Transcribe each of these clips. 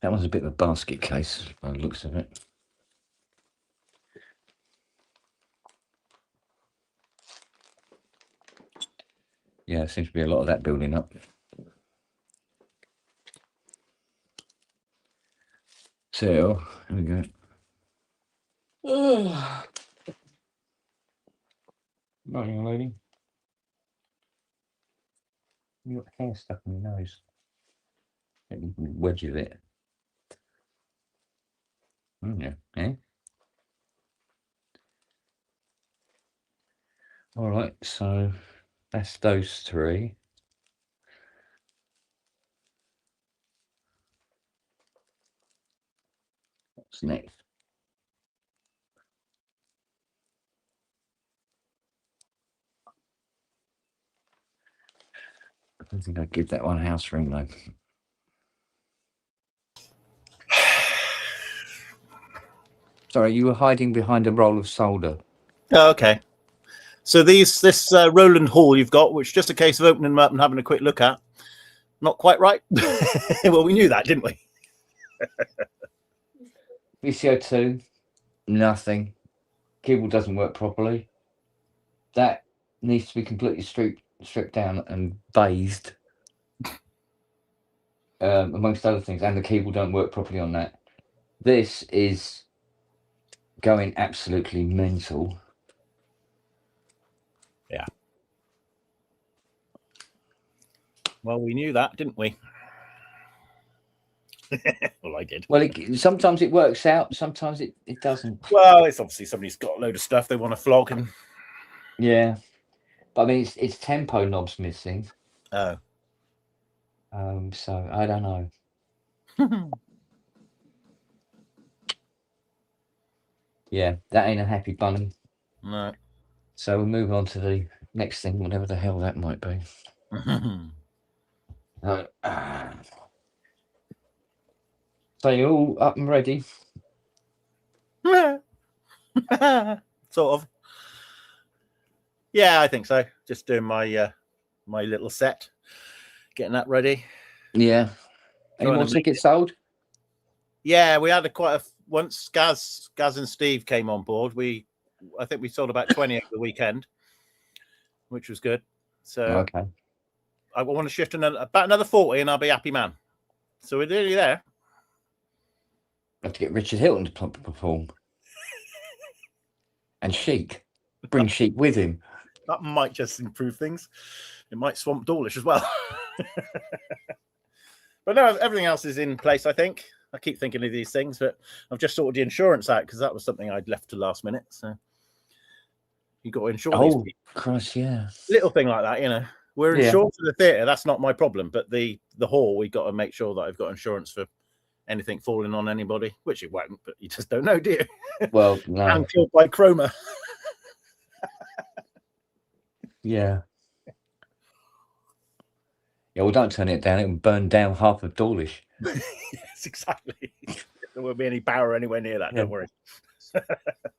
That one's a bit of a basket case by the looks of it. Yeah, there seems to be a lot of that building up. So, here we go. Right, young lady. You got hair stuck in your nose. Let me wedge it. Yeah, eh? All right, so that's those three. What's next? I don't think I'd give that one house ring though. Sorry, you were hiding behind a roll of solder. Oh, okay. So this Roland Hall you've got, which is just a case of opening them up and having a quick look at. Not quite right. Well, we knew that, didn't we? VCO2, nothing. Cable doesn't work properly. That needs to be completely stripped down and bathed, amongst other things. And the cable don't work properly on that. This is going absolutely mental. Yeah. Well, we knew that, didn't we? Well, I did. Well, sometimes it works out, sometimes it doesn't. Well, it's obviously somebody's got a load of stuff they want to flog, and yeah, but I mean it's tempo knobs missing. Oh. So I don't know. Yeah, that ain't a happy bunny. No. So we'll move on to the next thing, whatever the hell that might be. So you're all up and ready? Sort of. Yeah, I think so. Just doing my my little set, getting that ready. Yeah. Any more tickets sold? Yeah, we had once Gaz and Steve came on board. I think we sold about 20 over the weekend, which was good. So okay, I want to shift about another 40, and I'll be happy, man. So we're nearly there. Have to get Richard Hilton to perform, and Sheik. Bring Sheik with him. That might just improve things. It might swamp Dawlish as well. But no, everything else is in place, I think. I keep thinking of these things, but I've just sorted the insurance out because that was something I'd left to last minute. So you got to insure these people. Christ, yeah. Little thing like that, you know. We're insured for the theatre. That's not my problem. But the hall, we got to make sure that I've got insurance for anything falling on anybody, which it won't, but you just don't know, do you? Well, no. I'm killed by chroma. Yeah. Yeah, well, don't turn it down. It will burn down half of Dawlish. Yes, exactly. There won't be any power anywhere near that. Don't worry.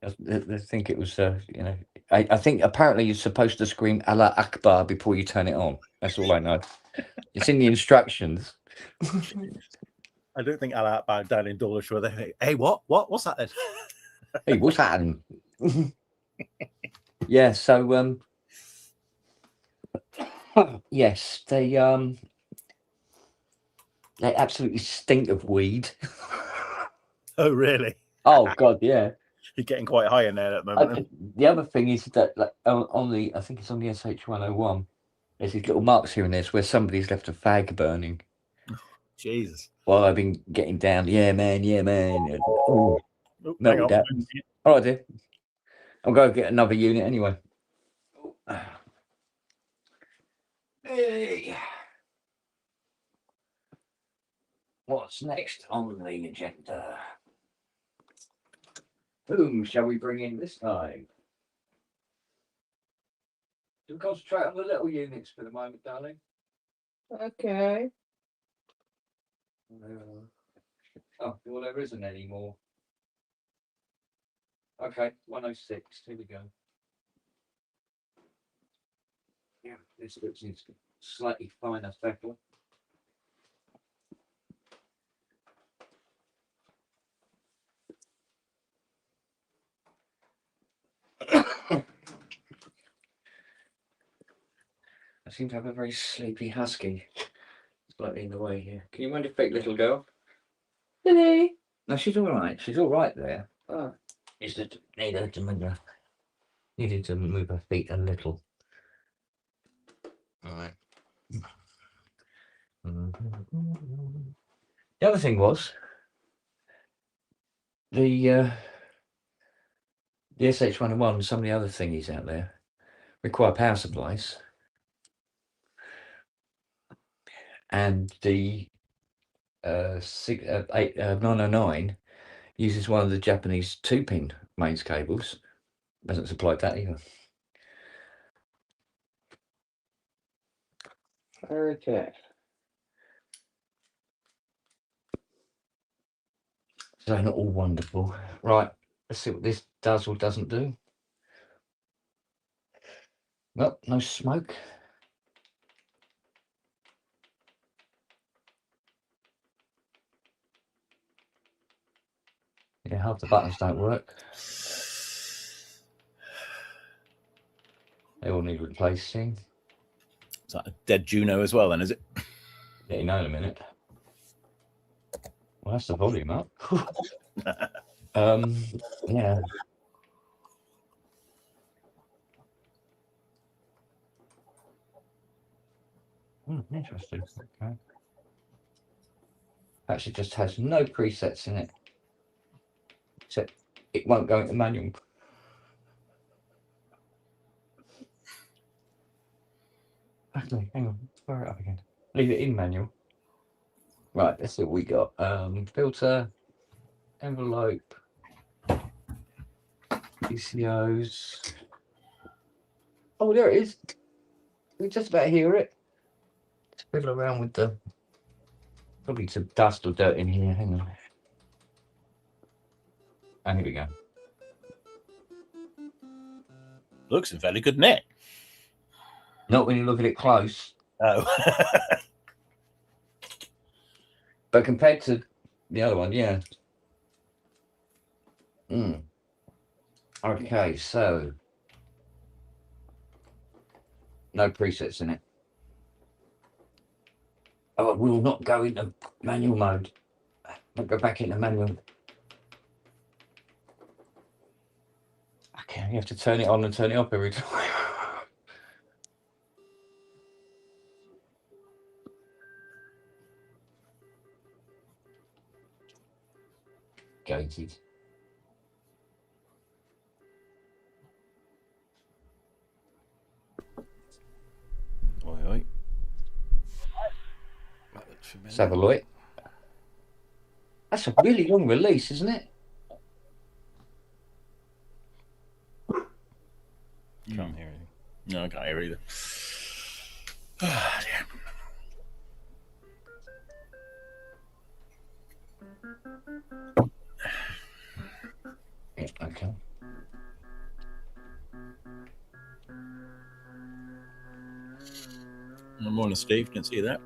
I think it was, you know, I think apparently you're supposed to scream Allah Akbar before you turn it on. That's all I know. It's in the instructions. I don't think Allah Akbar down in Dawlish were they? Hey, what's that then? Hey, what's that? Yeah, so yes, they absolutely stink of weed. Oh, really? Oh God, yeah. You're getting quite high in there at the moment. The other thing is that, like, on the, I think it's on the SH101, there's these little marks here and there where somebody's left a fag burning. Oh, Jesus. While I've been getting down, yeah, man. Ooh, melted out. All right, dear. I'll go get another unit anyway. Hey. What's next on the agenda? Whom shall we bring in this time? Do we concentrate on the little units for the moment, darling? Okay. Oh, well, there isn't any more. Okay, 106. Here we go. Yeah, this looks slightly finer speckle. seem to have a very sleepy husky. Slightly in the way here. Can you mind your feet, little girl? Silly. No, she's all right. She's all right there. Oh. Needed to move her feet a little. All right. The other thing was the SH101 and some of the other thingies out there require power supplies, and the 909 uses one of the Japanese 2-pin mains cables. Hasn't supplied that either. Okay. So not all wonderful. Right, let's see what this does or doesn't do. Nope, no smoke. Yeah, half the buttons don't work. They all need replacing. Is that a dead Juno as well then, is it? Yeah, you know in a minute. Well, that's the volume up. Yeah. Interesting. Okay. Actually, just has no presets in it. Except it won't go into manual. Actually, hang on. Fire it up again. Leave it in manual. Right, let's see what we got. Filter, envelope, PCOs. Oh, there it is. We just about hear it. Just fiddle around with the probably some dust or dirt in here. Hang on. And here we go. Looks in fairly good nick. Not when you look at it close. Oh. But compared to the other one, yeah. Okay, so no presets in it. Oh, it will not go into manual mode. I'll go back into manual. Okay, you have to turn it on and turn it off every time. Gated. Oi, oi. That looks familiar. Let's have a look. That's a really long release, isn't it? Can't hear anything. No, I can't hear either. Oh, dear. Yeah, okay. Good morning, Steve. Can see that.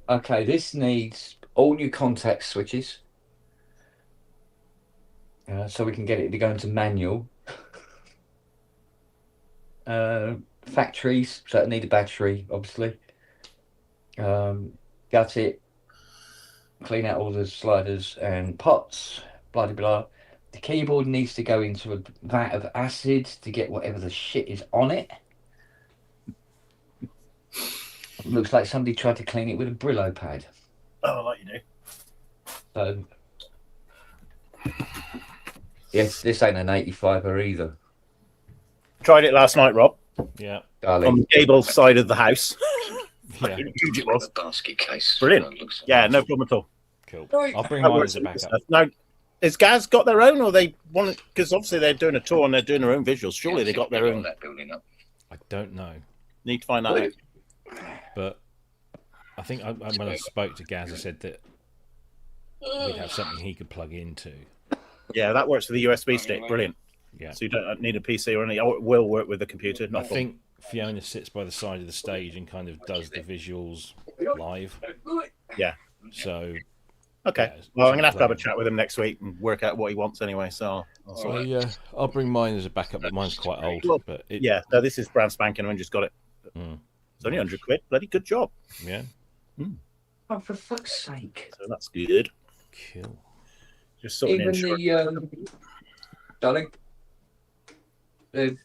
Okay, this needs all new contact switches. So we can get it to go into manual. Factories, so it need a battery, obviously. Gut it, clean out all the sliders and pots, blah blah blah. The keyboard needs to go into a vat of acid to get whatever the shit is on it. Looks like somebody tried to clean it with a Brillo pad. Oh, like you do. So, yes, this ain't an 85er either. Tried it last night, Rob. Yeah. Darling. On the cable side of the house. Yeah. Huge it was. Basket case. Brilliant. Yeah, no problem at all. Cool. Right. I'll bring That mine works as a backup. Now, has Gaz got their own, or they want? Because obviously they're doing a tour and they're doing their own visuals. Surely they got their own. That building up. I don't know, Need to find that out. but I think when I spoke to Gaz, I said that we'd have something he could plug into. Yeah, that works for the USB stick. Brilliant. Yeah. So you don't need a PC or anything. Oh, it will work with the computer. I think Fiona sits by the side of the stage and kind of does the visuals live. Yeah. So okay. yeah, Well, I'm gonna have to have a chat with him next week and work out what he wants anyway. So I'll bring mine as a backup, but mine's quite old. Well, but yeah, no, this is brand spanking. I just got it. It's only 100 quid. Bloody good job. Yeah. Oh, for fuck's sake! So that's good. Cool. Just sorting Even the darling, the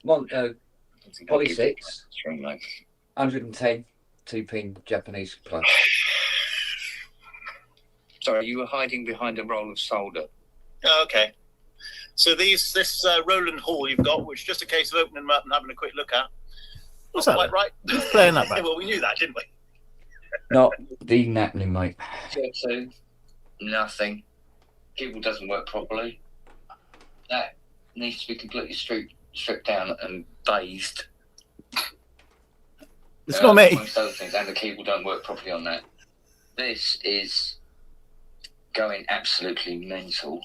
Poly 6, 110 2-pin Japanese plus. Sorry, you were hiding behind a roll of solder. Oh, okay. So this Roland Hall you've got, which is just a case of opening them up and having a quick look at. What's that? Quite right. Who's playing that back? Well, we knew that, didn't we? Not the Napling, mate. CO2, nothing. Cable doesn't work properly. That needs to be completely stripped down and bathed. It's not me. Amongst other things, and the cable don't work properly on that. This is going absolutely mental.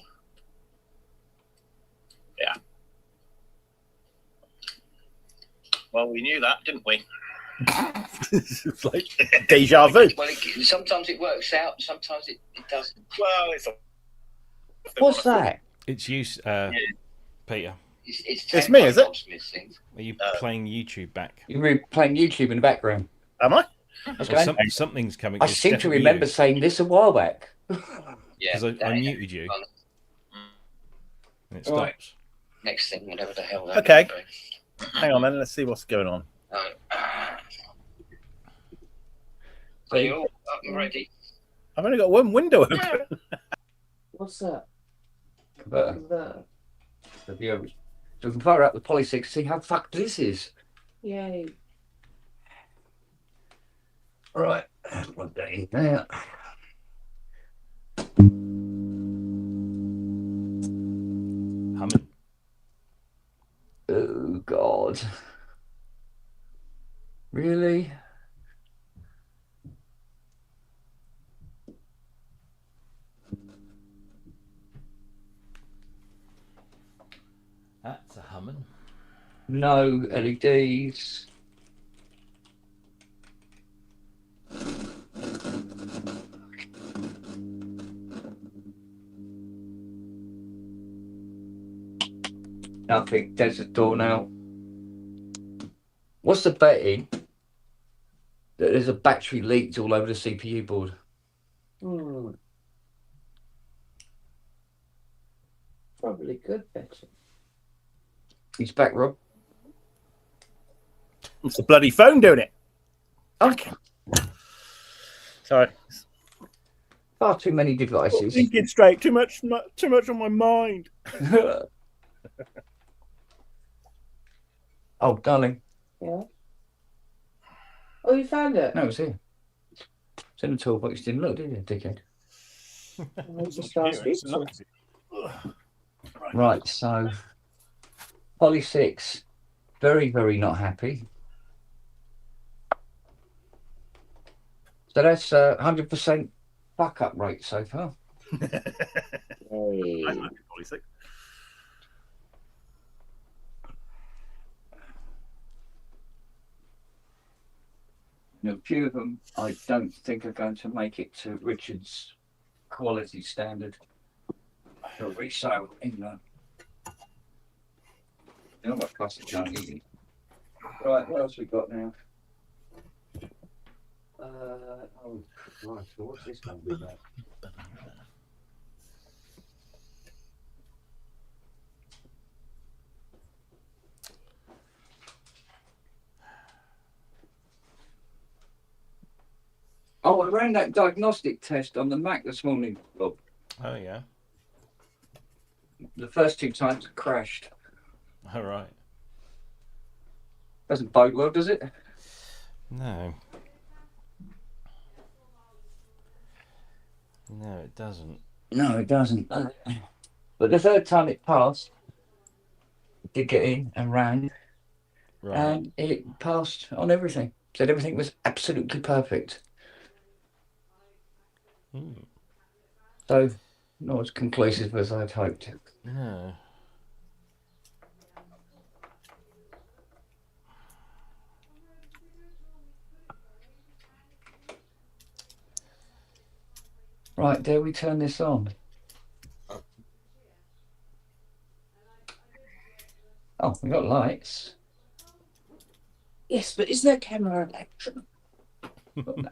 Yeah. Well, we knew that, didn't we? It's like deja vu. Well, sometimes it works out, sometimes it doesn't. Well, it's What's that? It's you, Peter. It's me, is it? Missing. Are you playing YouTube back? You're playing YouTube in the background. Am I? Okay. Something's coming. I It's seem to definitely remember you, saying this a while back. Yeah, because I muted you. And it stops. Right. Next thing, whatever the hell that Okay. might be. Hang on, then. Let's see what's going on. So you're all up and ready. I've only got one window open. What's that? But What's that? so we can fire up the Poly 6 see how fucked this is. Yay. Right. Plug that in there. Humming. Oh, God. Really? That's a humming. No LEDs. Nothing. There's a door now. What's the betting that there's a battery leaked all over the CPU board? Probably good, better. He's back, Rob. It's the bloody phone doing it. Okay. Sorry. Far too many devices. Thinking straight. Too much on my mind. Oh, darling. Yeah. Oh, you found it? No, it's here. It's in the toolbox. You didn't look, did you, dickhead? I just asked you to. Right, so Poly 6, very, very not happy. So that's 100% fuck up rate so far. Hey. A few of them I don't think are going to make it to Richard's quality standard for resale in the. You know what plastic junk easy. Right, what else we got now? Oh Christ, what's this going to be about? Oh, I ran that diagnostic test on the Mac this morning, Bob. Oh yeah. The first 2 times it crashed. All right. Doesn't bode well, does it? No. No, it doesn't. No, it doesn't. But the 3rd time it passed, it did get in and ran, Right. and it passed on everything. Said everything was absolutely perfect. So, not as conclusive as I'd hoped. No. Right, dare we turn this on? Oh, we got lights. Yes, but is there camera action?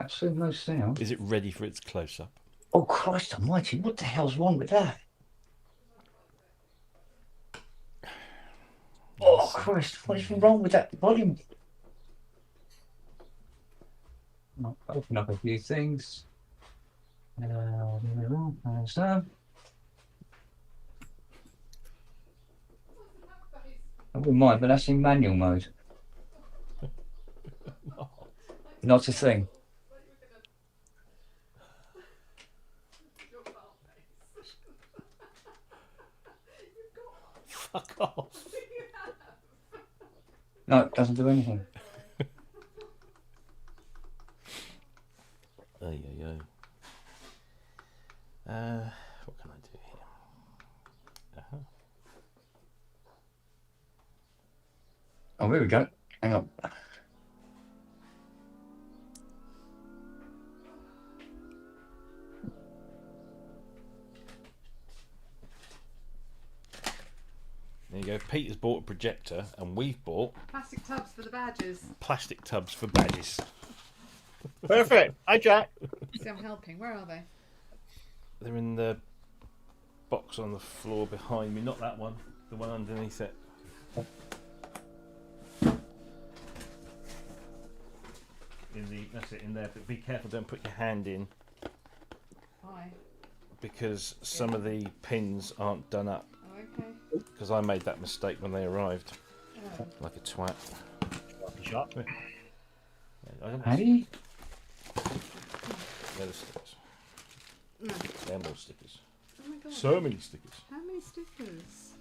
Absolutely no sound. Is it ready for its close up? Oh, Christ almighty, what the hell's wrong with that? Oh, Christ, what is wrong with that volume? I'll open up a few things. So. I wouldn't mind, but that's in manual mode. Not a thing. Fuck off. No, it doesn't do anything. What can I do here? Uh-huh. Oh, here we go. Hang on. There you go. Peter's bought a projector, and we've bought Plastic tubs for the badges. plastic tubs for badges. Perfect. Hi, Jack. See, I'm helping. Where are they? They're in the box on the floor behind me. Not that one. The one underneath it. That's it in there. But be careful. Don't put your hand in Why? because some of the pins aren't done up. Oh, okay. Because I made that mistake when they arrived. Oh. Like a twat. Shot. Hey? They're the stickers. No. They're more stickers. Oh my god. So many stickers. How many stickers?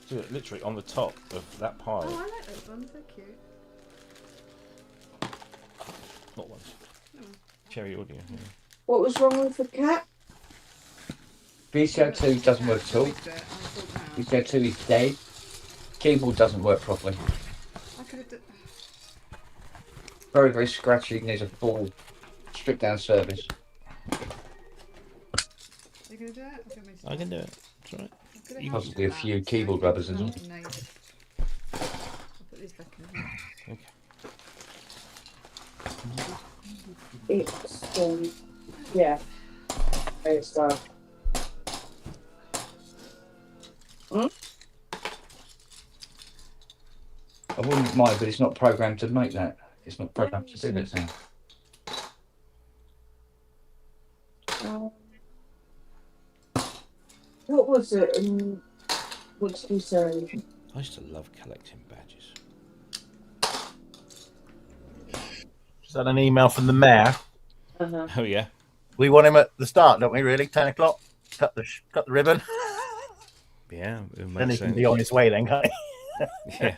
So literally on the top of that pile. Oh, I like those ones. They're cute. Not ones. No. Cherry audio. Yeah. What was wrong with the cat? VCO2 doesn't work at all. VCO2 is dead. Keyboard doesn't work properly. I could have done. Very, very scratchy. Needs a full stripped down service. Are you going to do it? Or do you want me to I can do it. It's alright. I'm gonna You help Possibly a with few that. keyboard So rubbers, I isn't can help I'll put these back in here. It's yeah. It's I wouldn't mind, but it's not programmed to make that. It's not programmed to do that sound. what was it? What did you say? I used to love collecting badges. Just had an email from the mayor. Uh-huh. Oh yeah. We want him at the start, don't we? Really, 10 o'clock. Cut the ribbon. Yeah. It Then makes he can sense. be on his way. Then, can't he? Yeah.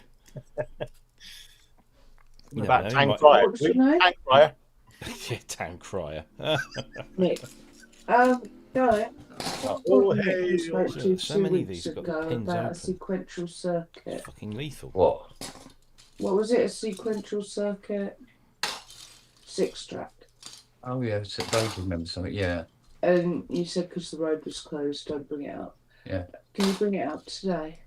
What about know, Tang might- Fryer? What's your name? Tang Fryer. Yeah, town crier. Nick. Guy. Oh, Nick hey. you spoke So- to so 2 many of weeks these got ago pins about open. a sequential circuit. Fucking lethal. What? What was it? A sequential circuit? 6-track. Oh yeah, so they remember something. Yeah. And you said because the road was closed, don't bring it up. Yeah. Can you bring it up today?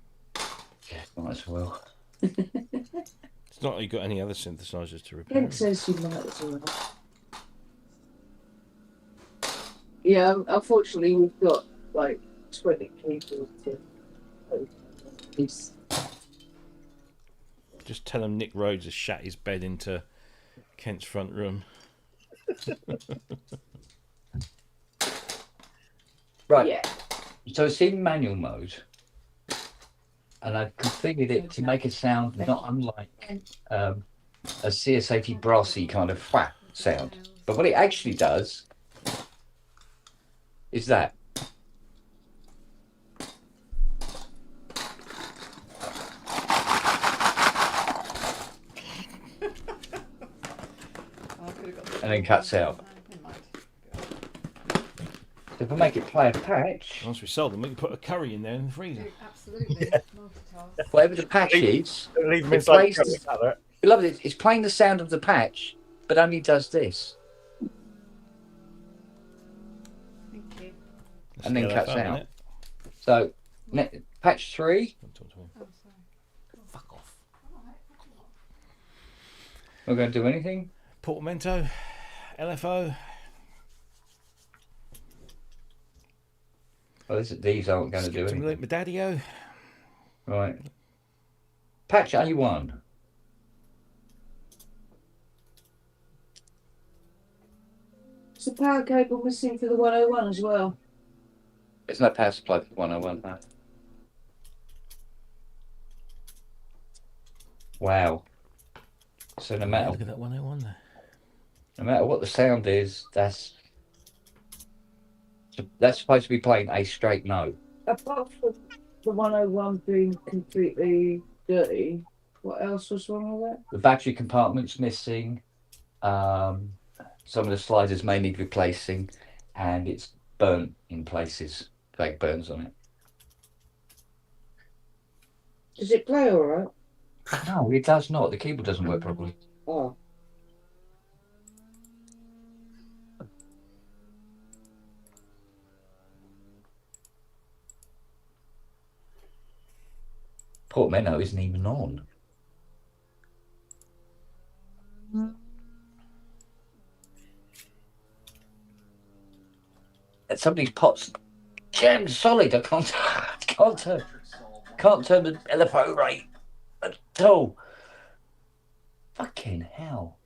Yeah, might as well. It's not like you got any other synthesizers to repair. Hank says you might as well. Yeah, unfortunately we've got like 20 people to Just tell him Nick Rhodes has shat his bed into Kent's front room. Right. Yeah. So it's in manual mode, and I've configured it to make it sound not unlike a CS80 brassy kind of whack sound. But what it actually does is that. And then cuts out. Never mind. So if can make it play a patch, Once we sold them, we can put a curry in there in the freezer. Absolutely. Multitask. whatever the patch is, Don't leave them it inside plays the the, cupboard, beloved, it's playing the sound of the patch, but only does this, Thank you. Let's and then see how cuts they found out. it. So, patch 3, Oh, sorry. Fuck off. we're going to do anything. Portamento, LFO. Oh, these aren't going to do Skip to anything. Medalio. Right. Patch A1. Is the power cable missing for the 101 as well? There's no power supply for 101 now. Wow. So no Yeah, matter look at that 101 there. no matter what the sound is, that's supposed to be playing a straight note. Apart from the 101 being completely dirty, what else was wrong with it? The battery compartment's missing. Some of the sliders may need replacing, and it's burnt in places. Fake burns on it. Does it play all right? No, it does not. The keyboard doesn't work properly. Oh. Portamento isn't even on. And some of these pots jammed solid. I can't turn the LFO rate at all. Fucking hell.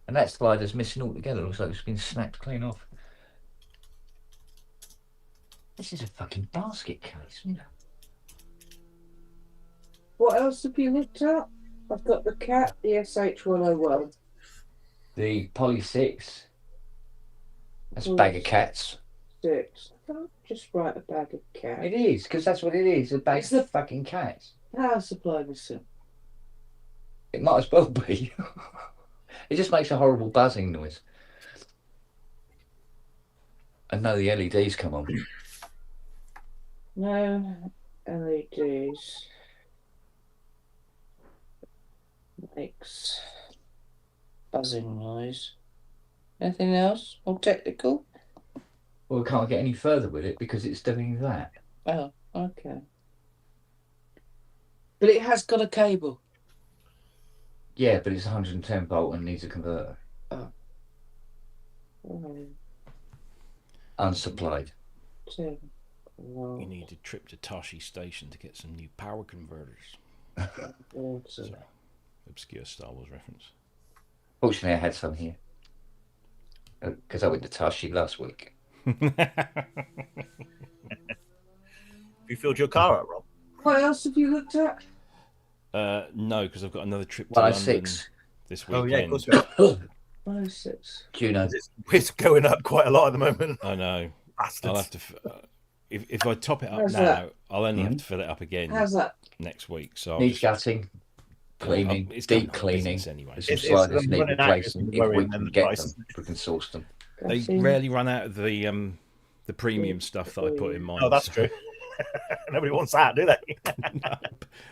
And that slider's missing altogether. Looks like it's been snapped clean off. This is a fucking basket case, isn't it? What else have you looked at? I've got the cat, the SH101. The Poly 6. That's a Poly bag of cats. 6. Don't just write a bag of cat. It is, because that's what it is. A bag It's the- of fucking cats. Power supply missing. It might as well be. It just makes a horrible buzzing noise. And no, the LEDs come on. No LEDs. Makes buzzing noise. Anything else? More technical? Well, we can't get any further with it because it's doing that. Oh, okay. But it has got a cable. Yeah, but it's 110 volt and needs a converter. Oh, Unsupplied. 10 You volt. need a trip to Tashi Station to get some new power converters. Water. Sorry. Obscure Star Wars reference. Fortunately, I had some here. Because I went to Tashi last week. You filled your car up, Rob? What else have you looked at? No, because I've got another trip to 106. London this Oh, weekend. yeah, of course you have. 106. Juno. It's going up quite a lot at the moment. I know. Bastards. I'll have to. If I top it up How's now, that? I'll only have to fill it up again How's that? next week. So I'll Needs just, gutting, cleaning, it's going deep out of cleaning. business anyway. There's some It's sliders them need running out, replacing. isn't If we worrying can the get price. them, we can source them. They Gassing. rarely run out of the premium stuff that I put in mine. Oh, that's true. Nobody wants that, do they? No,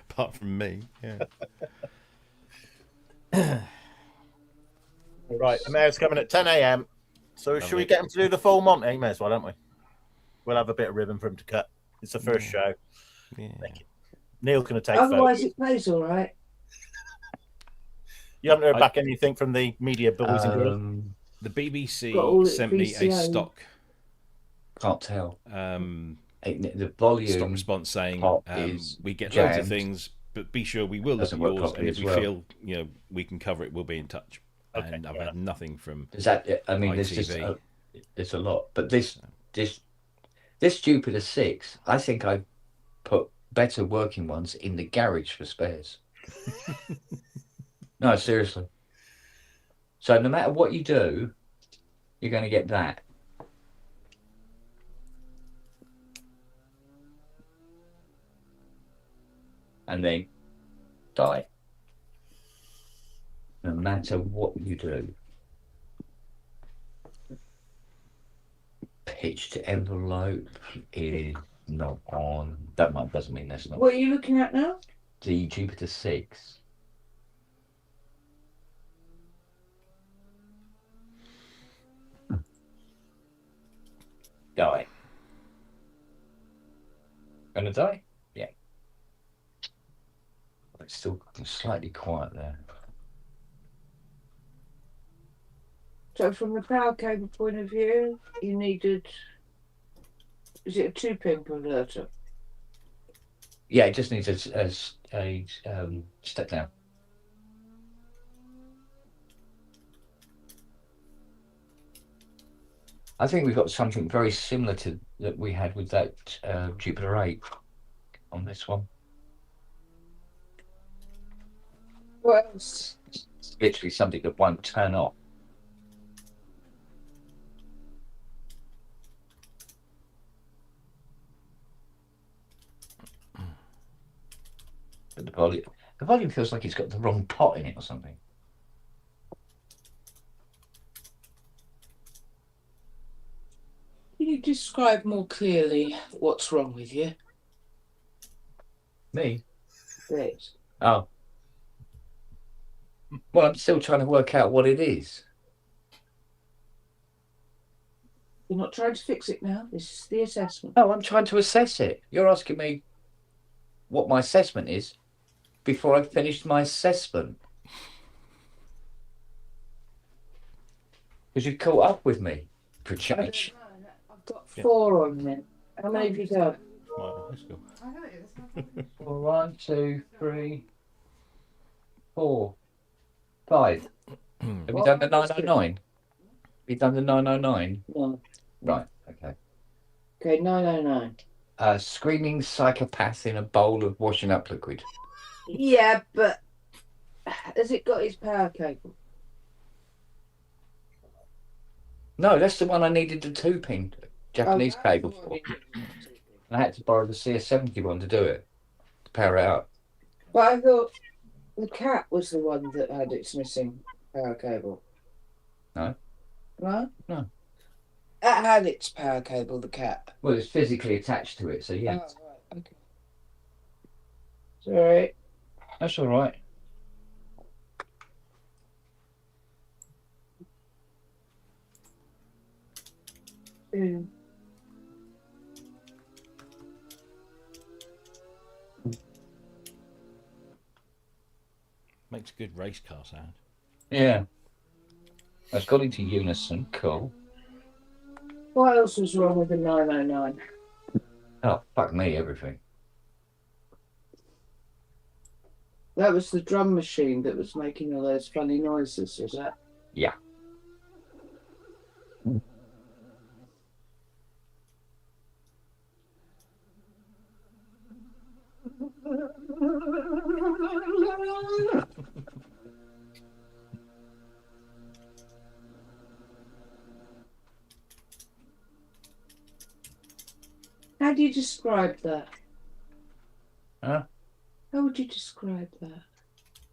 apart from me. Yeah. Right, the mayor's coming at 10 a.m. So should we Lovely. get him to do the full Monty? May as well, don't we? We'll have a bit of ribbon for him to cut. It's the first show. Yeah. Neil's going to take Otherwise, photos. it plays all right. You haven't heard back anything from the media boys and girls? The Got all BBC its sent me a VCO. stock Can't tell. The volume. stock response saying pop is we get loads of jammed. things, but be sure we will look Doesn't at work yours, and properly if as we well. feel we can cover it, we'll be in touch. Okay, And I've fair had nothing from Is that? I mean, there's just ITV. there's a lot, but this Jupiter 6, I think I put better working ones in the garage for spares. No, seriously. So no matter what you do, you're going to get that. And then die. No matter what you do. pitched envelope is not on. That doesn't mean that's not. What are you looking at now? The Jupiter 6. Die. Gonna die? Yeah. It's still slightly quiet there. So from the power cable point of view, you needed, is it a 2-pin converter? Yeah, it just needs a step down. I think we've got something very similar to that we had with that Jupiter 8 on this one. What else? It's literally something that won't turn off. But the volume feels like it's got the wrong pot in it or something. Can you describe more clearly what's wrong with you? Me? Yes. Oh. Well, I'm still trying to work out what it is. You're not trying to fix it now. This is the assessment. No, I'm trying to assess it. You're asking me what my assessment is before I've finished my assessment. Because you've caught up with me for a change. I've got 4 on there. How many have you got? Well, let's go. I got it. That's not finished. 1, 2, 3, 4, 5. Have you done the 909? Have you done the 909? No. Right, okay. Okay, 909. A screaming psychopath in a bowl of washing up liquid. Yeah, but has it got its power cable? No, that's the one I needed the 2-pin Japanese Oh, cable for. And I had to borrow the CS70 one to do it, to power it up. But I thought the cat was the one that had its missing power cable. No. No? No. It had its power cable, the cat. Well, it's physically attached to it, so yeah. Oh, right. Okay. Sorry. That's all right. Mm. Makes a good race car sound. Yeah. It's got into unison. Cool. What else was wrong with the 909? Oh, fuck me, everything. That was the drum machine that was making all those funny noises, was that? Yeah. How do you describe that? Huh? How would you describe that?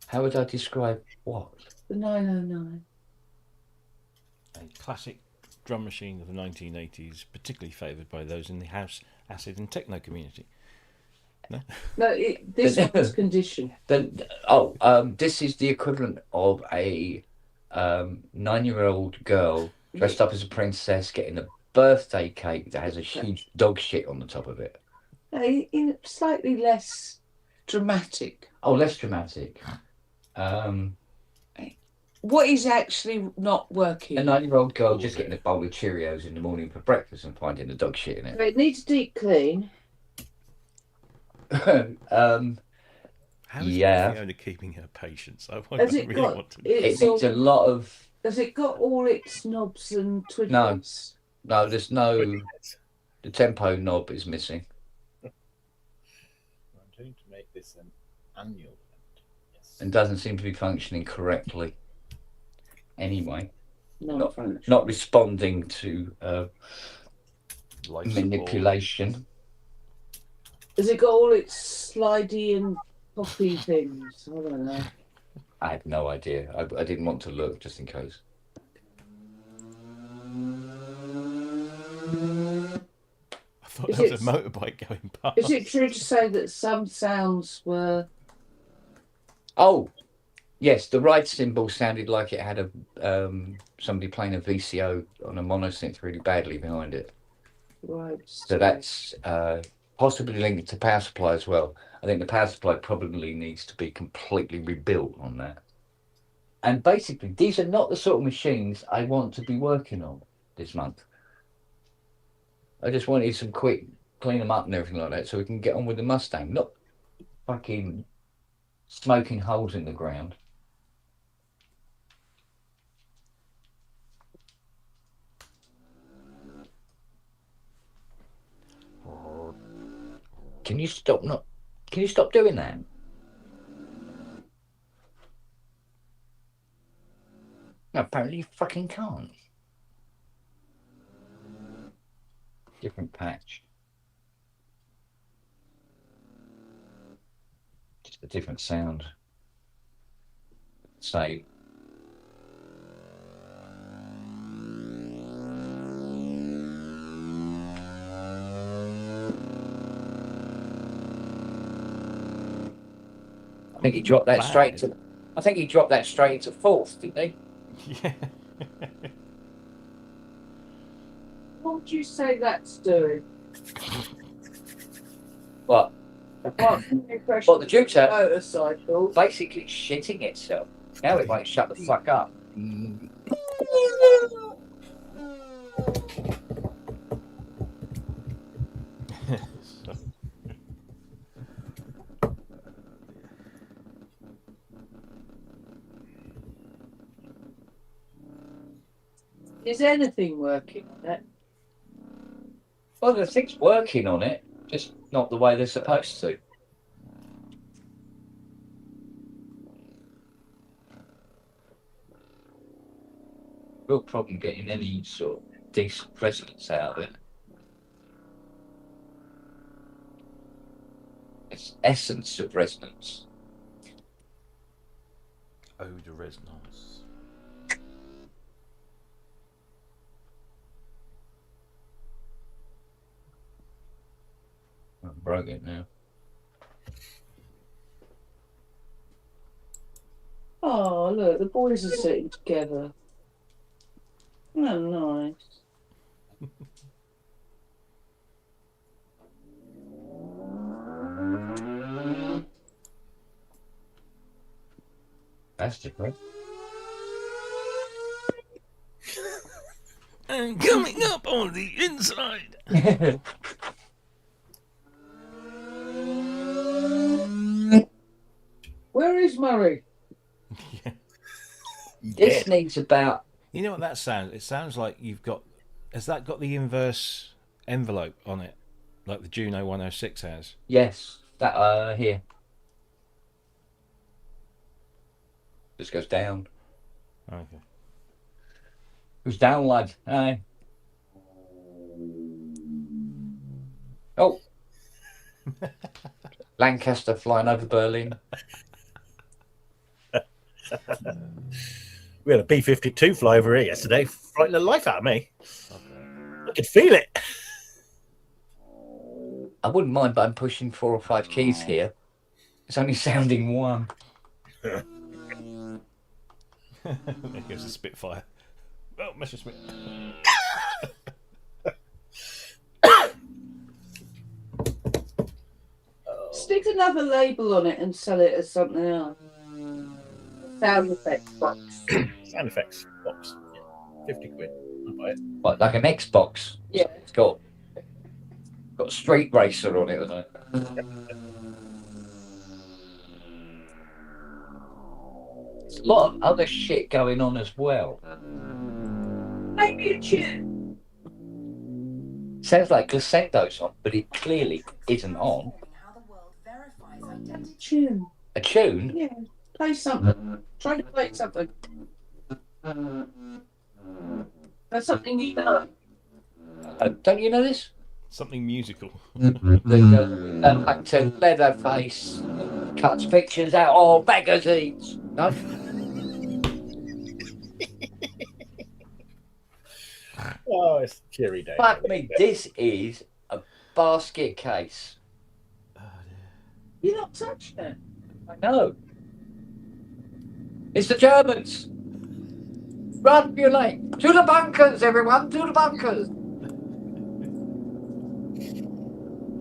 How would I describe what? The 909. A classic drum machine of the 1980s, particularly favoured by those in the house, acid and techno community. No? No, this one's condition. This is the equivalent of a 9-year-old girl dressed up as a princess getting a birthday cake that has a huge dog shit on the top of it. No, slightly less dramatic. Oh, less dramatic. What is actually not working? A 9-year-old girl just getting a bowl of Cheerios in the morning for breakfast and finding the dog shit in it. It needs a deep clean. How is Yeah. Fiona keeping her patience? I Has really it got? want to. It It's needs a lot of. Has it got all its knobs and twiddles? No, there's no. The tempo knob is missing. I'm going to make this an annual event. Yes. And doesn't seem to be functioning correctly. Anyway, No, not responding to Life support. manipulation. Has it got all its slidey and poppy things? I don't know. I have no idea. I didn't want to look just in case. I thought Is there was a it- motorbike going past. Is it true to say that some sounds were? Oh, yes, the ride cymbal sounded like it had a somebody playing a VCO on a monosynth really badly behind it. Right. So that's possibly linked to power supply as well. I think the power supply probably needs to be completely rebuilt on that. And basically, these are not the sort of machines I want to be working on this month. I just wanted some quick clean them up and everything like that so we can get on with the Mustang, not fucking smoking holes in the ground. Can you stop doing that? No, apparently you fucking can't. Different patch. Just a different sound. Same. I think he dropped that straight to. I think he dropped that straight into fourth, didn't he? Yeah. What would you say that's doing? What? Apart from the impression What, the Duke's out? motorcycle. Basically shitting itself. Now it won't shut the fuck up. Is anything working on it? Well, the thing's working on it, just not the way they're supposed to. Real problem getting any sort of decent resonance out of it. It's essence of resonance. Ode to resonance. I broke it now. Oh, look, the boys are sitting together. Oh, nice. That's different. And coming up on the inside. Where is Murray? This needs about. You know what that sounds? It sounds like you've got. Has that got the inverse envelope on it, like the Juno 106 has? Yes, that here. This goes down. Okay. Goes down, lad. Aye. Oh. Lancaster flying over Berlin. We had a B-52 fly over here yesterday, frightening the life out of me. I could feel it. I wouldn't mind, but I'm pushing 4 or 5 keys here. It's only sounding one. There goes the Spitfire. Oh, Mr. Smith. Stick another label on it and sell it as something else. Sound effects box. Sound effects box. Yeah. 50 quid. I'll buy it. What, like an Xbox? Yeah. It's got a street racer on it, hasn't it? There's a lot of other shit going on as well. Maybe a tune. Sounds like Glissendo's on, but it clearly isn't on. Tune. A tune? Yeah. Play something. Try to play something. That's something you know. Don't you know this? Something musical. The actor Leatherface cuts pictures out of magazines. No? Oh, it's a cheery day. Fuck me, this is a basket case. Oh, dear. You're not touching it. I know. It's the Germans. Run for your life. To the bunkers, everyone. To the bunkers.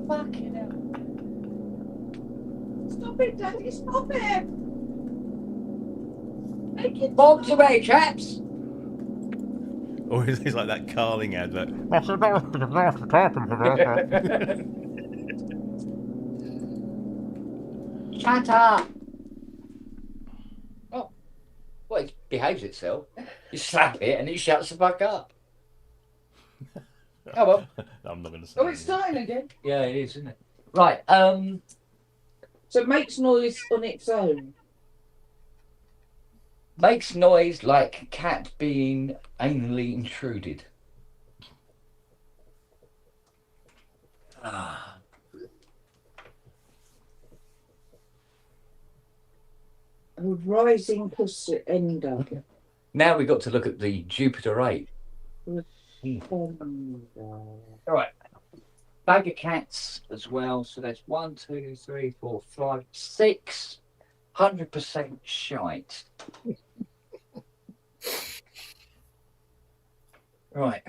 Fucking hell. Stop it, Daddy. Stop it. Make it Bombs away, chaps. Or it's like that Carling advert. Shut up. Oh. Well, it behaves itself. You slap it and it shuts the fuck up. Oh, well. I'm not going to say. Oh, it's anything. starting again. Yeah, it is, isn't it? Right. So it makes noise on its own. Makes noise like cat being anally intruded. Ah. A rising pussy ender. Now we've got to look at the Jupiter 8. All right. Bag of cats as well. So that's 1, 2, 3, 4, 5, 6. 100% shite. Right.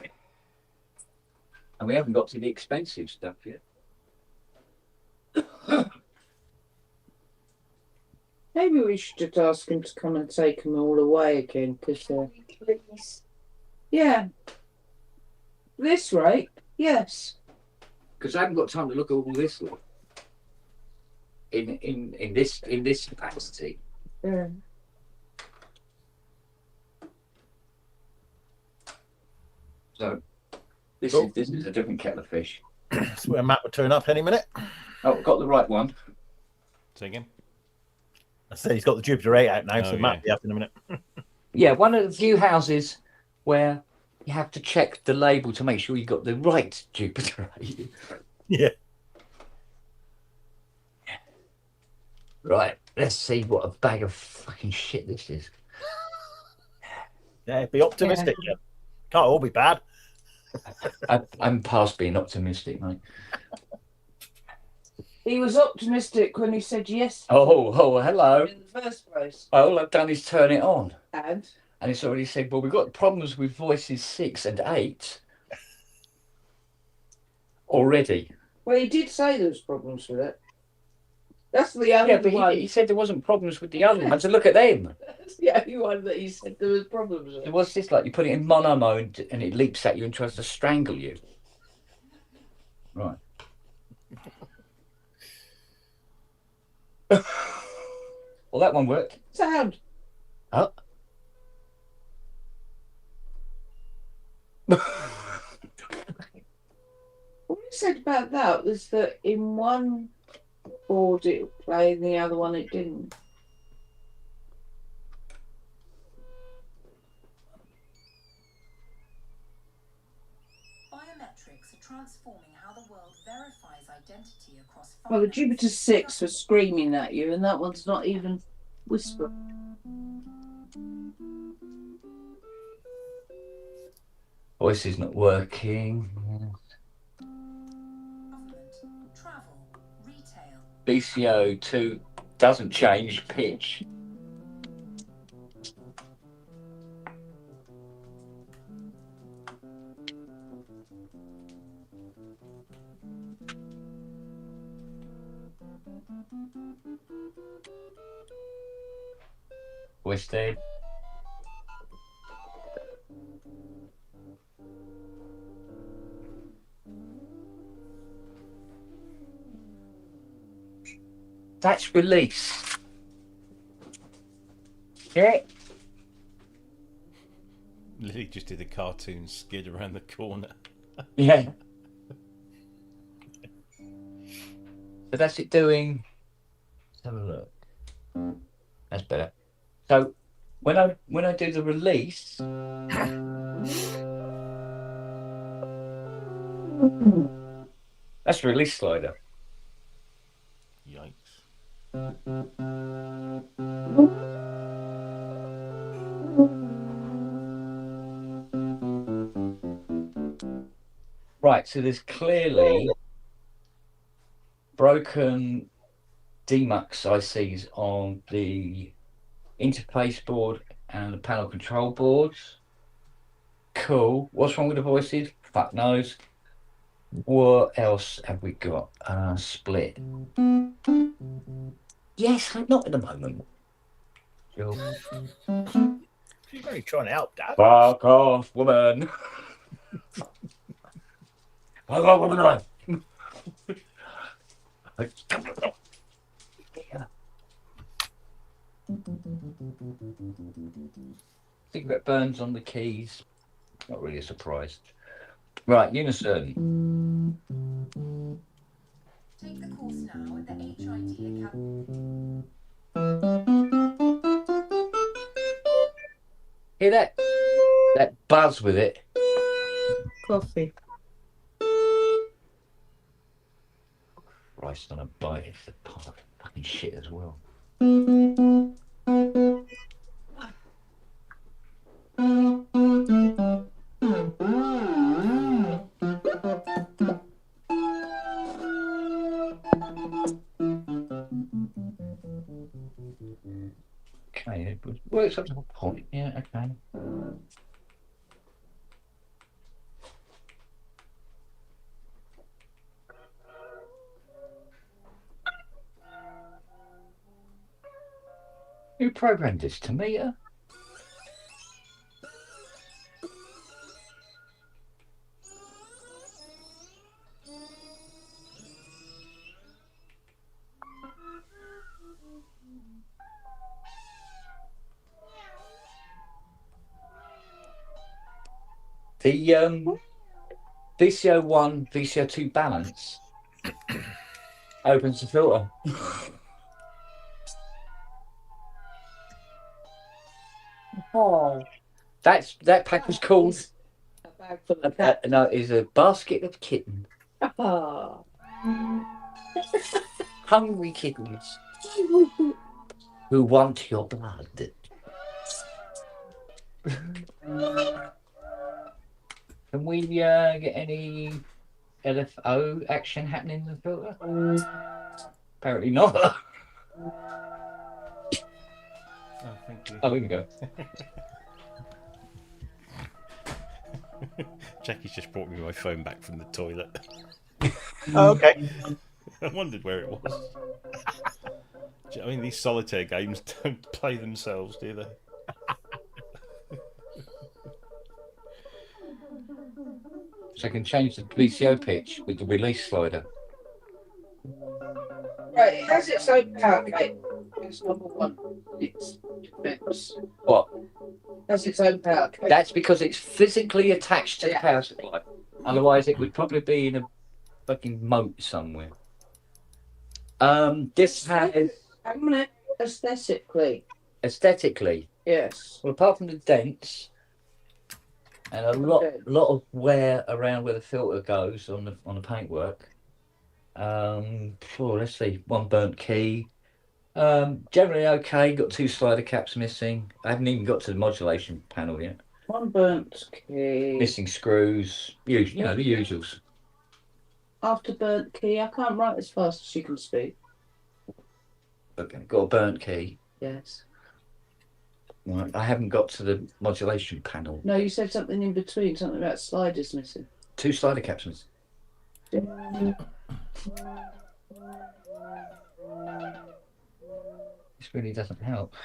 And we haven't got to the expensive stuff yet. Maybe we should just ask him to come and take them all away again, because yeah, this rate, yes. Because I haven't got time to look at all this lot. In this capacity. Yeah. So this is a different kettle of fish. That's where Matt will turn up any minute. Oh, got the right one. Say again. I said he's got the Jupiter 8 out now, Oh, so yeah. Matt will be up in a minute. Yeah, one of the few houses where you have to check the label to make sure you got the right Jupiter 8. Yeah. Right, let's see what a bag of fucking shit this is. Yeah, be optimistic. Yeah. Can't all be bad. I'm past being optimistic, mate. He was optimistic when he said yes Oh, hello. in the first place. All I've done is turn it on. And And it's already said, well, we've got problems with voices 6 and 8 already. well, he did say there was problems with it. That's the only Yeah, but one. he said there wasn't problems with the other ones. So look at them. That's the only one that he said there was problems with. What's this like? You put it in mono mode and it leaps at you and tries to strangle you. Right. Well, that one worked. Sound. Oh. What he said about that was that in one board it would play, and the other one it didn't. Biometrics are transforming how the world verifies identity across. Well, the Jupiter 6 was screaming at you, and that one's not even whisper. Voice is not working. Government, travel, retail. BCO2 doesn't change pitch. Voice dead. That's release. Yeah. Lily just did a cartoon skid around the corner. Yeah. So that's it doing. Let's have a look. That's better. So when I do the release, that's the release slider. Yikes. Right, so there's clearly broken Demux ICs on the interface board and the panel control boards. Cool. What's wrong with the voices? Fuck knows. What else have we got? Split. Yes, not at the moment. Sure. She's only trying to help, Dad. Fuck off, woman. Fuck off, woman. Cigarette burns on the keys. Not really a surprise. Right, Unison. Take the course now at the HIT Academy. Hear that? That buzz with it. Coffee. Christ on a bite. It's the part of fucking shit as well. Okay, it works up to a point. Yeah, okay. Who programmed this? Tamita? The VCO1, VCO2 balance opens the filter. Oh, that pack was called. A bag full of cat. No, it's a basket of kittens. Ah. Hungry kittens who want your blood. Can we get any LFO action happening in the filter? Apparently not. Oh, thank you. Oh, here we go. Jackie's just brought me my phone back from the toilet. Oh, okay. I wondered where it was. I mean, these solitaire games don't play themselves, do they? So I can change the VCO pitch with the release slider. Right, it has its own power cable. It's number one. It's defense. What? It has its own power cable. That's because it's physically attached to the power supply. Otherwise, it would probably be in a fucking moat somewhere. This has Hang on a minute. Aesthetically. aesthetically, Yes. well, apart from the dents and a lot of wear around where the filter goes on the paintwork. Let's see, one burnt key. Generally okay. Got two slider caps missing. I haven't even got to the modulation panel yet. One burnt key. Missing screws. The usuals. After burnt key, I can't write as fast as you can speak. Okay, got a burnt key. Yes. Right, I haven't got to the modulation panel. No, you said something in between, something about sliders missing. Two slider caps missing. This really doesn't help.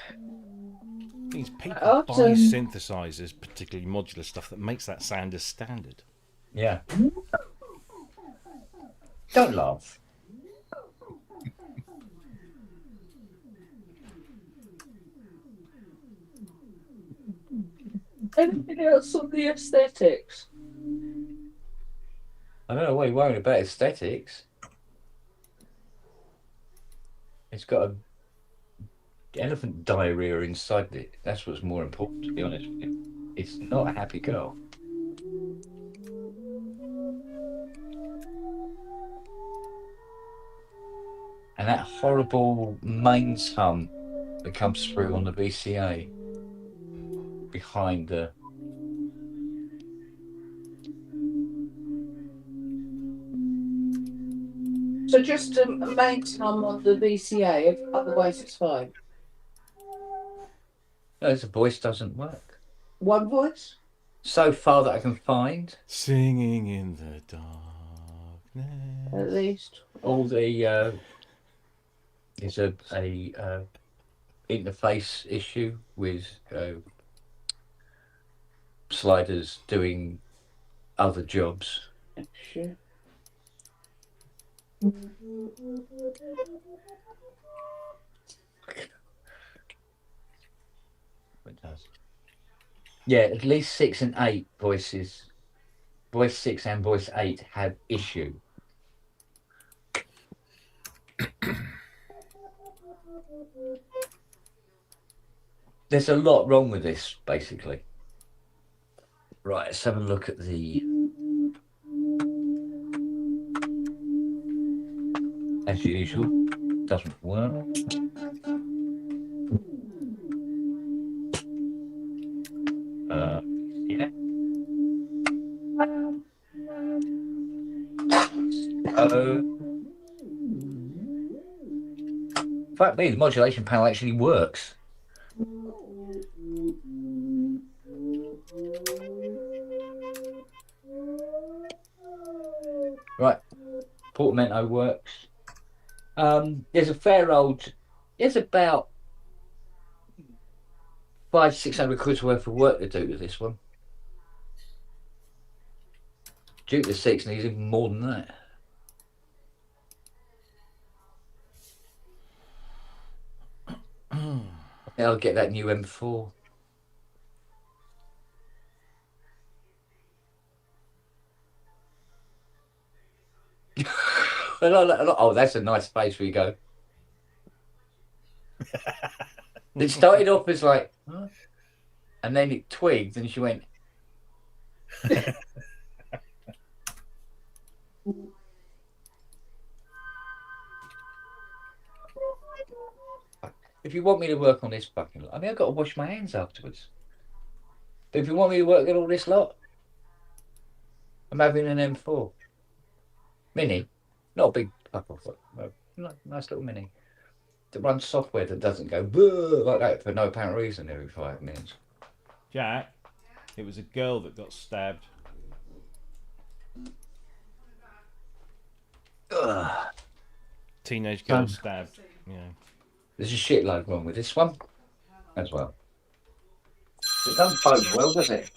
These people Often- buy synthesizers, particularly modular stuff, that makes that sound as standard. Yeah. Don't laugh. Anything else on the aesthetics? I don't know why you're worrying about aesthetics. It's got a elephant diarrhea inside it. That's what's more important, to be honest with you. It's not a happy girl. And that horrible mains hum that comes through on the VCA behind the So just a main time on the VCA, otherwise it's fine. No, the voice doesn't work. One voice? So far that I can find. Singing in the darkness. At least. All the there's a interface issue with sliders doing other jobs. Sure. It does. Yeah, at least 6 and 8 voices. Voice 6 and voice 8 have issue. There's a lot wrong with this, basically. Right, let's have a look at the... As usual, doesn't work. Yeah. Fact being, the modulation panel actually works. Right, portamento works. There's a fair old. There's about 500-600 quid's worth of work to do with this one. Duke the 6 needs even more than that. I'll get that new M4. Oh, that's a nice space where you go. It started off as like, huh? And then it twigged and she went. If you want me to work on this fucking lot, I mean, I've got to wash my hands afterwards. But if you want me to work on all this lot, I'm having an M4 Mini, not a big fuck off, nice little Mini that runs software that doesn't go like that for no apparent reason every 5 minutes. Jack, it was a girl that got stabbed. Ugh. Teenage girl stabbed. Yeah. There's a shitload wrong with this one as well. It doesn't bode well, does it?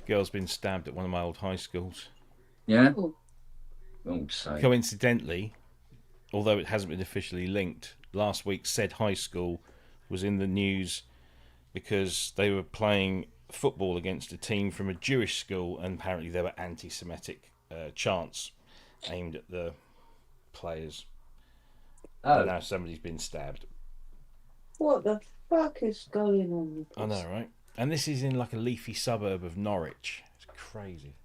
Girl's been stabbed at one of my old high schools. Yeah. Oh. Coincidentally, although it hasn't been officially linked, last week said high school was in the news because they were playing football against a team from a Jewish school, and apparently there were anti-Semitic chants aimed at the players. Oh. And now somebody's been stabbed. What the fuck is going on with this? I know, right? And this is in like a leafy suburb of Norwich. It's crazy.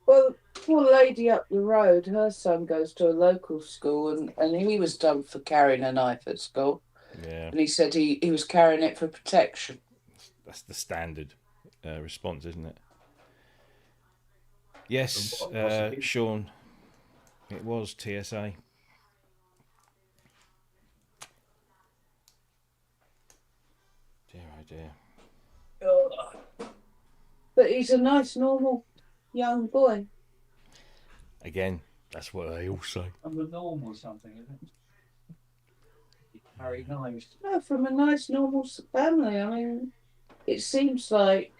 Well, poor lady up the road, her son goes to a local school and he was done for carrying a knife at school. Yeah. And he said he was carrying it for protection. That's the standard response, isn't it? Yes, Sean. It was TSA. Dear, oh dear. But he's a nice, normal young boy. Again, that's what they all say. I'm a normal something, isn't it? Harry knives. No, from a nice, normal family. I mean, it seems like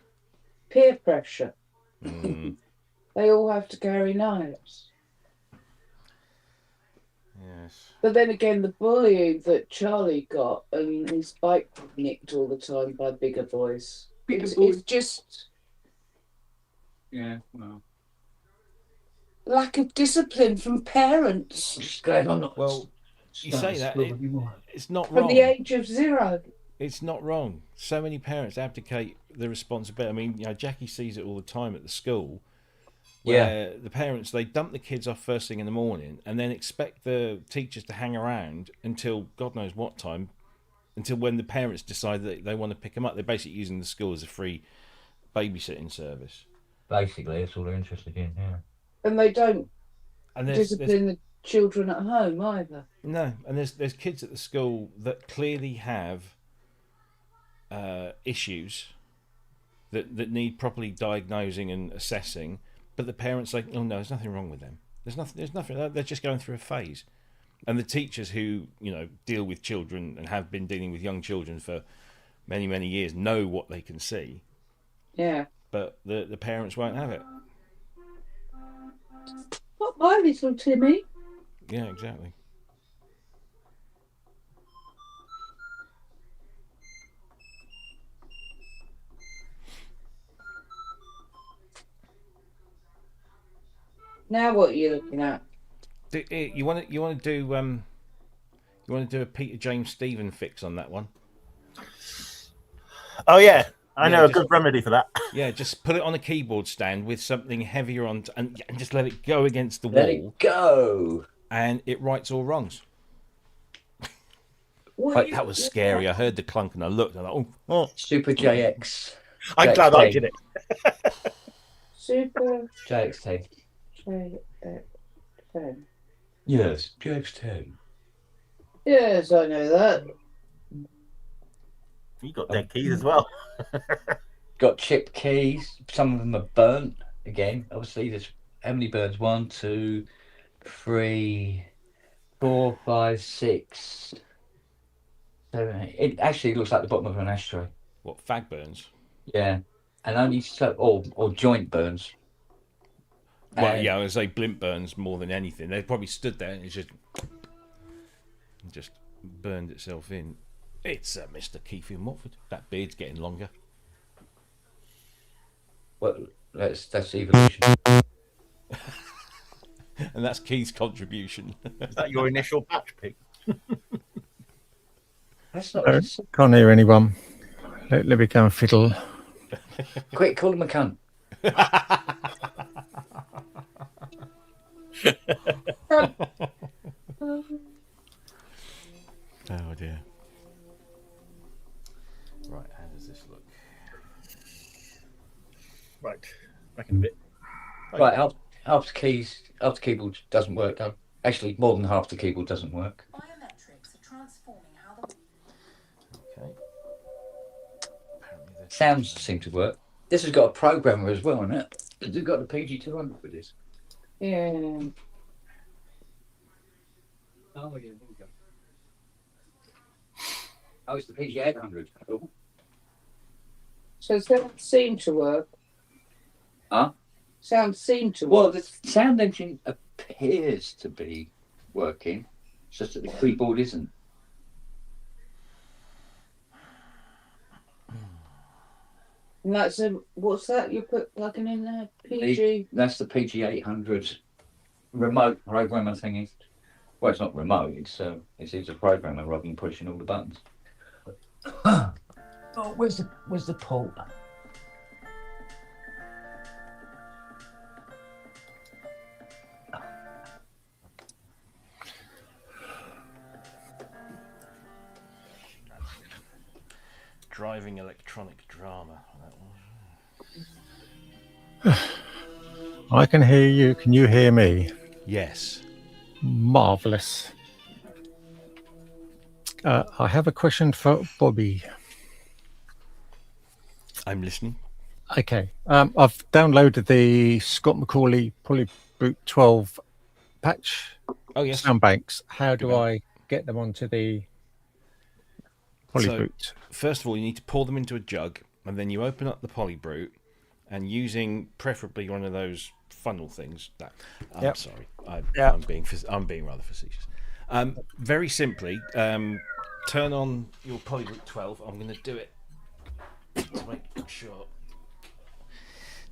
peer pressure. Mm. They all have to carry knives. Yes. But then again, the bullying that Charlie got and his bike nicked all the time by bigger boys. It's just Yeah, well. lack of discipline from parents What's going on? Well, you say that, it's not from wrong. the age of 0. It's not wrong. So many parents abdicate the responsibility. I mean, you know, Jackie sees it all the time at the school. Where the parents, they dump the kids off first thing in the morning and then expect the teachers to hang around until God knows what time, until when the parents decide that they want to pick them up. They're basically using the school as a free babysitting service. Basically, that's all they're interested in. Yeah. And they don't And discipline the children at home either. no, and there's kids at the school that clearly have issues that need properly diagnosing and assessing, but the parents say, "Oh no, there's nothing wrong with them. There's nothing. They're just going through a phase." And the teachers who deal with children and have been dealing with young children for many, many years know what they can see. Yeah. But the parents won't have it. Not my little Timmy. Yeah, exactly. Now what are you looking at? You want to do a Peter James Stephen fix on that one? Oh yeah, I know a just- good remedy for that. Yeah, just put it on a keyboard stand with something heavier on, and just let it go against the Let wall, it go. and it rights all wrongs. What That was scary. I heard the clunk and I looked and I thought, oh. Super JX. I'm glad I did it. Super JX10. JX10. Yes, JX10. Yes, I know that. You got dead keys as well. Got chip keys. Some of them are burnt. Again, obviously, there's how many burns? 1, 2, 3, 4, 5, 6, 7, 8. It actually looks like the bottom of an ashtray. What, fag burns? Yeah, and only so or joint burns. Well, And- yeah, I would say blimp burns more than anything. They probably stood there and it just burned itself in. It's Mr. Keefe in Watford. That beard's getting longer. Well, that's evolution. And that's Keith's contribution. Is that your initial patch pick? That's not. Can't hear anyone. Let me go and fiddle. Quick, call him a cunt. Oh dear. Right, how does this look? Right, back in a bit. Right, half the keyboard doesn't work. Though. Actually, more than half the keyboard doesn't work. Biometrics are transforming how the Okay. Apparently there's Sounds seem to work. This has got a programmer as well, hasn't it? It's got the PG200 with this. Yeah. Oh, yeah, there we go. Oh, it's the PG800. Oh. So sound seemed to work. Huh? Sound seemed to Well, work. the sound engine appears to be working. It's just that the keyboard isn't. And that's what's that you put plugging in there? PG. That's the PG800 remote programmer thingy. Well, it's not remote. It's a programmer rather than pushing all the buttons. Oh, where's the port? driving electronic drama. That one. I can hear you. Can you hear me? Yes. Marvelous. I have a question for Bobby. I'm listening. Okay. I've downloaded the Scott McCauley Polyboot 12 patch Oh, yes. sound banks. How do Good. I get them onto the Polyboot? First of all, you need to pour them into a jug, and then you open up the Polybrute, and using preferably one of those funnel things. I'm Yep. sorry, Yep. I'm being rather facetious. Very simply, turn on your Polybrute 12. I'm going to do it to make sure.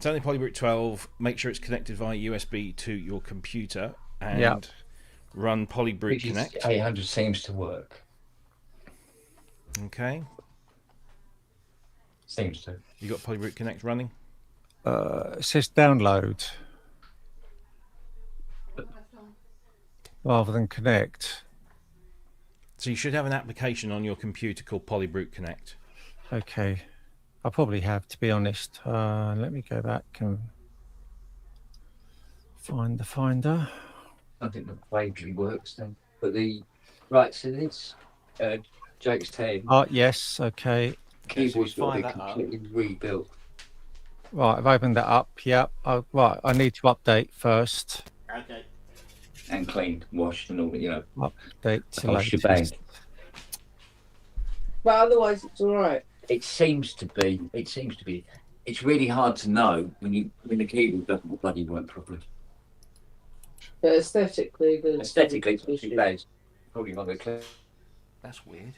Turn on the Polybrute 12. Make sure it's connected via USB to your computer, and Yep. run Polybrute Connect. PG800 seems to work. Okay, Seems to. you got Polybrute Connect running. It says download rather than connect. So you should have an application on your computer called Polybrute Connect. Okay. I probably have, to be honest. Let me go back and Find the finder. I think the vaguely works then. But right, so this Jake's 10 Oh, yes. Okay. keyboard's got to fire be that up. completely rebuilt. Right, I've opened that up. Yep. Oh, right, I need to update first. Okay. And cleaned, washed, and all, Update the to whole shebang. latest. But otherwise, it's all right. It seems to be. It's really hard to know when the keyboard doesn't bloody work properly. But aesthetically, It's actually bad. Probably not clear. That's weird.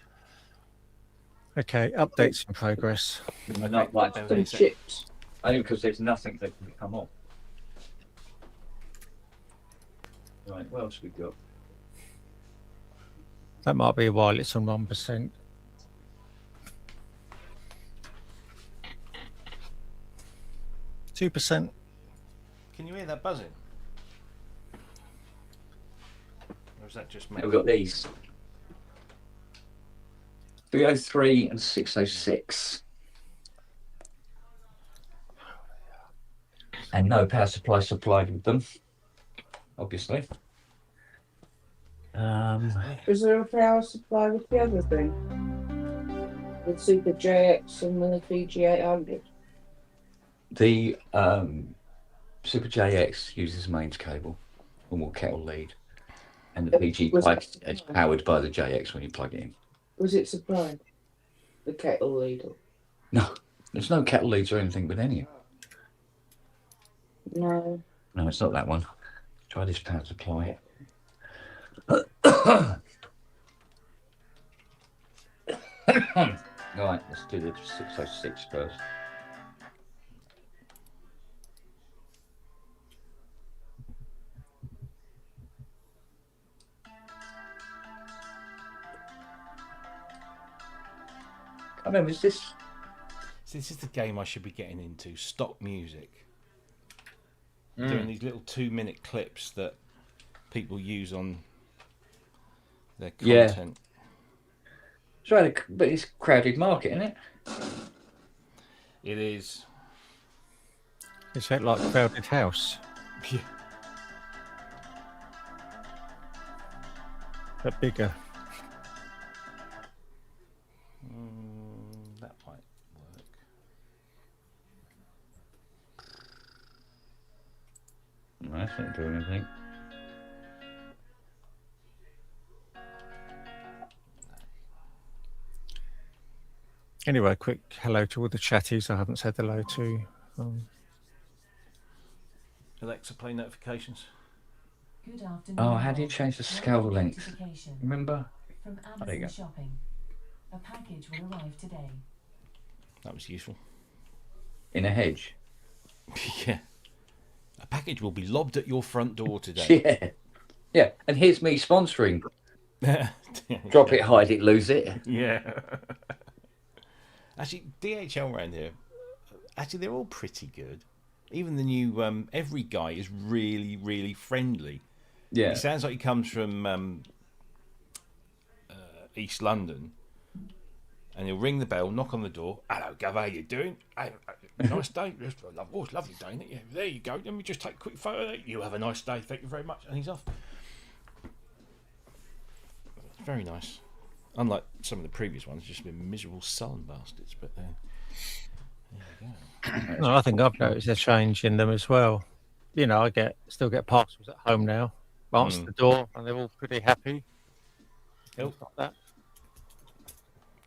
Okay, updates in progress. Not like some chips. only because there's nothing that can come off. Right, what else we got? That might be a while it's on 1%. %. Can you hear that buzzing? Or is that just me? We've got these 303 and 606. And no power supply supplied with them, obviously. Is there a power supply with the other thing? The Super JX and the VG800? The Super JX uses mains cable, normal kettle lead, and the PG pipe is powered by the JX when you plug it in. Was it supplied? The kettle lead? No, there's no kettle leads or anything with any. No. No, it's not that one. Try this power supply. Right, let's do the 606 first. I remember, is this? So this is the game I should be getting into. Stock music. Doing these little 2-minute clips that people use on their content. It's right, but it's a crowded market, isn't it? It is. Is that like Crowded House? Yeah. But bigger. That might work. No, that's not doing anything. Anyway, quick hello to all the chatties I haven't said hello to. Alexa, play notifications. Good afternoon. Oh, how do you change the scale length? Notification Remember? from there you Amazon go. Shopping. A package will arrive today. That was useful. In a hedge. Yeah. A package will be lobbed at your front door today. Yeah. Yeah. And here's me sponsoring. Drop it, hide it, lose it. Yeah. Actually, DHL around here, they're all pretty good. Even the new Every Guy is really, really friendly. Yeah. He sounds like he comes from East London. And he'll ring the bell, knock on the door. Hello, Gov, how you doing? Hey, nice day. Oh, it's lovely day, isn't it? Yeah, there you go. Let me just take a quick photo. You have a nice day. Thank you very much. And he's off. Very nice. Unlike some of the previous ones, just been miserable sullen bastards. But there you go. No, I think I've noticed a change in them as well. You know, I still get parcels at home now. Answer the door, and they're all pretty happy. Cool. Like that.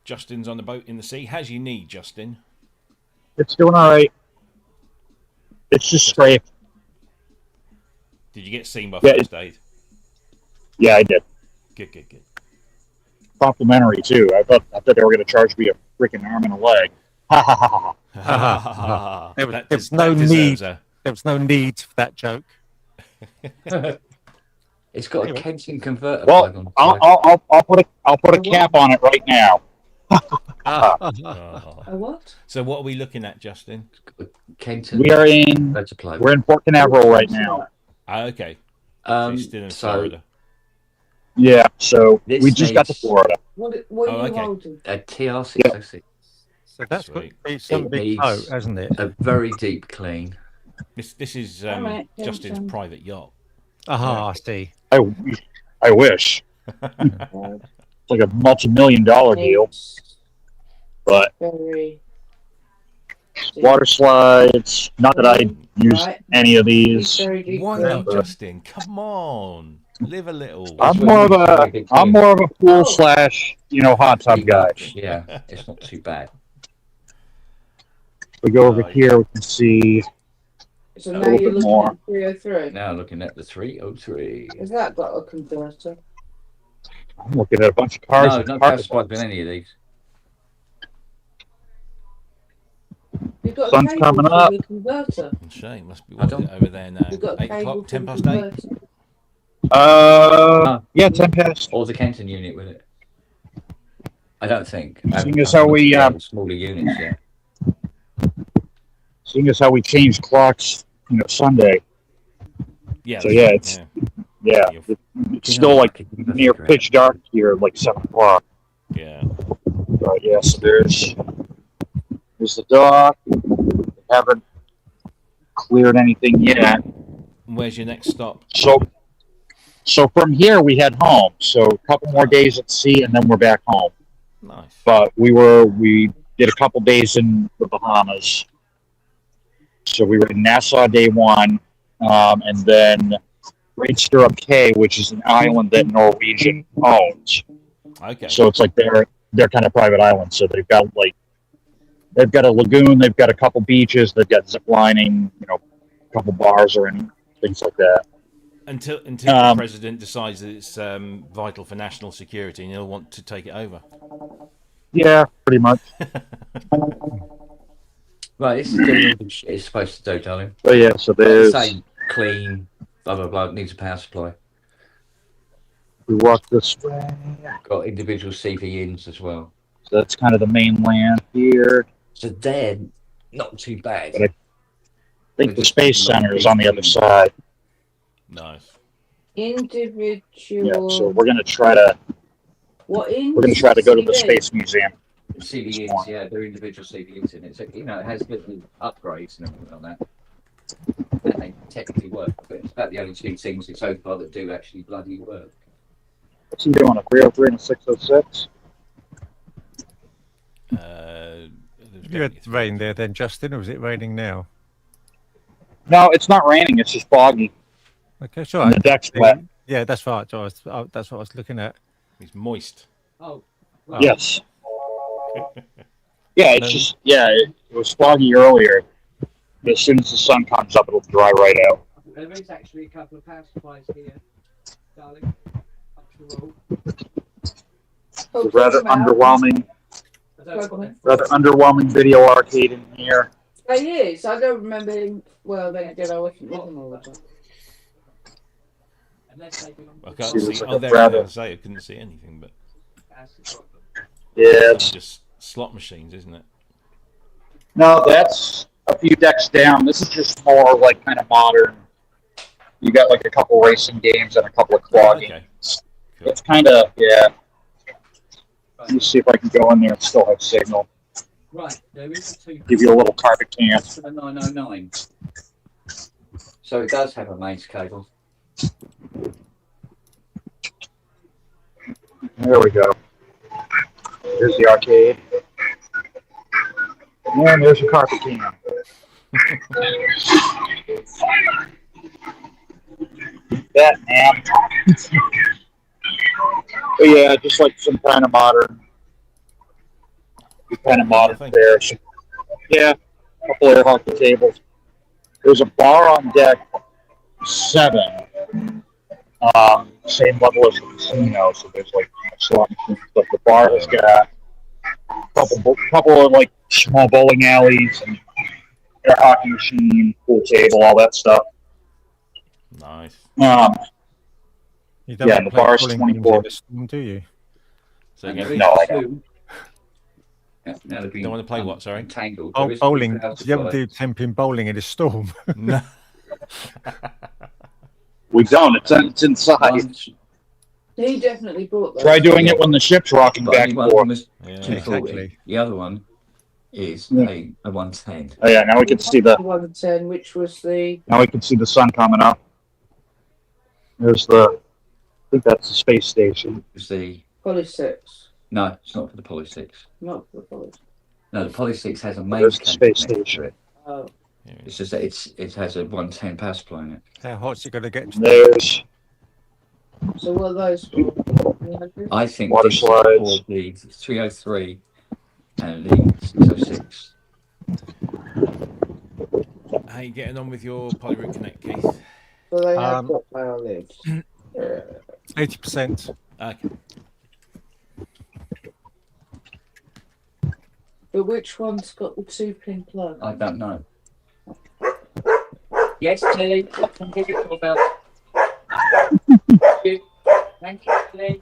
Justin's on the boat in the sea. How's your knee, Justin? It's doing all right. It's just scraped. Did you get seen by Yeah, first aid? Yeah, I did. Good. Complimentary too. I thought they were going to charge me a freaking arm and a leg. Ha ha ha ha. There was no need. There was no need for that joke. It's got a Kenton converter Well, plug on. I'll put a cap on it right now. Oh. A what? So what are we looking at, Justin? Kenton. We're in Port Canaveral right now. Okay. So you're still in Florida. Yeah, so we just got to Florida. What are you holding? A TR606. So that's got to be some big boat, hasn't it? A very deep clean. This is Alright, Justin's Jameson. private yacht. Aha, I see. I wish. It's like a multi-million-dollar deal, It's but very water slides. Not that I use Right. any of It's these. very deep. Why green. not, Justin? Come on, live a little. I'm It's more of very big I'm deal. more of a pool Oh. hot tub guy. Yeah, it's not too bad. We go over Right. here, we can see So a now little you're bit looking more. at 303. Now looking at the 303. Has that got a converter? I'm looking at a bunch of cars. No, with no carpet gas pipe in bombs. any of these. You've got Sun's a cable coming for up. the converter. Shame, must be I what is don't- it over there now? You've got a 8 cable o'clock, for 10 the past 8. converter. Yeah, 10 past. Or the Kenton unit with it. I don't think. Seeing as how we smaller units yet. seeing as how we changed clocks, Sunday. Yeah. So yeah, it's it's still like near pitch dark here, like 7 o'clock. Yeah. But yeah, so there's the dock. We haven't cleared anything yet. Where's your next stop? So from here we head home. So a couple more days at sea, and then we're back home. Nice. But we did a couple days in the Bahamas. So we were in Nassau day 1, and then Great Stirrup Cay, which is an island that Norwegian owns. Okay. So it's like they're kind of private islands. So they've got a lagoon, they've got a couple beaches, they've got zip lining, a couple bars or any things like that. Until the president decides that it's vital for national security and he'll want to take it over. Yeah, pretty much. Right, this is doing all the shit it's supposed to do, darling. But yeah, so there's Say clean, blah blah blah. It needs a power supply. we walk this way. Got individual CV ins as well. So that's kind of the mainland here. So they're not too bad. But I think the space center is on the other side. Nice. Individual. Yeah, so we're gonna try to What in? go to the Space Museum. CV ins, yeah, they're individual CV ins in it. So it has little upgrades and everything like that. And they technically work, but it's about the only 2 things so far that do actually bloody work. What's he doing? A 303 and a 606? You had rain there then, Justin, or is it raining now? No, it's not raining. It's just foggy. Okay, sure. And the deck's wet. Yeah, that's right. That's what I was looking at. It's moist. Oh. Well, Yes. Yeah, it's just it was foggy earlier. But as soon as the sun comes up, it'll dry right out. There is actually a couple of power supplies here, darling. After all. Rather underwhelming video arcade in here. It is. I don't remember him. Well, then again, I wasn't with him all the time. I can't See, see. looks like Oh, a there rather- I say I couldn't see anything, but Yeah, it's just slot machines, isn't it? no, that's a few decks down. This is just more like kind of modern. You got like a couple racing games and a couple of claw Okay. games. Cool. It's kind of Let me see if I can go in there and still have signal. Right, there is a 2. Give you a little carpet can. For the 909. So it does have a mains cable. There we go. There's the arcade. And there's your carpet can. That man. But yeah, just like some kind of modern there. So, yeah, a couple air hockey tables. There's a bar on deck 7. Same level as the casino, so there's like slot machines. But the bar has got a couple of like small bowling alleys and air hockey machine, pool table, all that stuff. Nice. You don't Yeah, want the to play bar's bowling 24. games in the storm, do you? So And you there is No, I 2. Yeah, now they've been don't want to play what? Sorry. entangled. Oh, There is bowling. 2 power You haven't supplies. do 10-pin bowling in a storm. No. We don't. It's inside. One's- He definitely bought those. Try doing it when the ship's rocking but back only and one forth. was Yeah. 240. Exactly. The other one is Yeah. a 110. Oh yeah, now we can see the 110, which was the. now we can see the sun coming up. There's the I think that's the space station. It's the Poly 6. no, it's not for the Poly 6. Not for the Poly 6. No, the Poly 6 has a mains There's the can space connected to station. it. Oh. It's just that it has a 110 power supply in it. How hot's it going to get? There's So what are those for? I think Water this is slides. for the 303 and the 606. How you getting on with your Polyroot Connect, Keith? So they have got power lids. 80%. Okay. But which one's got the 2-pin plug? I don't know. Yes, Tilly. I can give you about. Thank you, Tilly.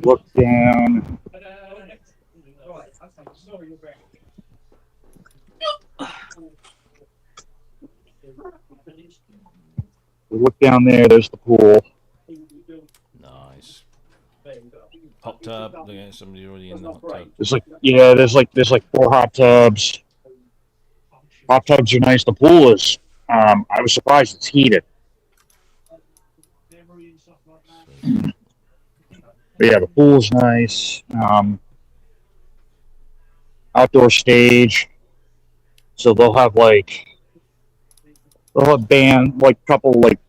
look down. We look down there. There's the pool. Nice. Hot tub. Look at somebody already in the hot tub. There's like 4 hot tubs. Hot tubs are nice. The pool is. I was surprised it's heated. But yeah, the pool's nice. Outdoor stage. So they'll have band, like couple like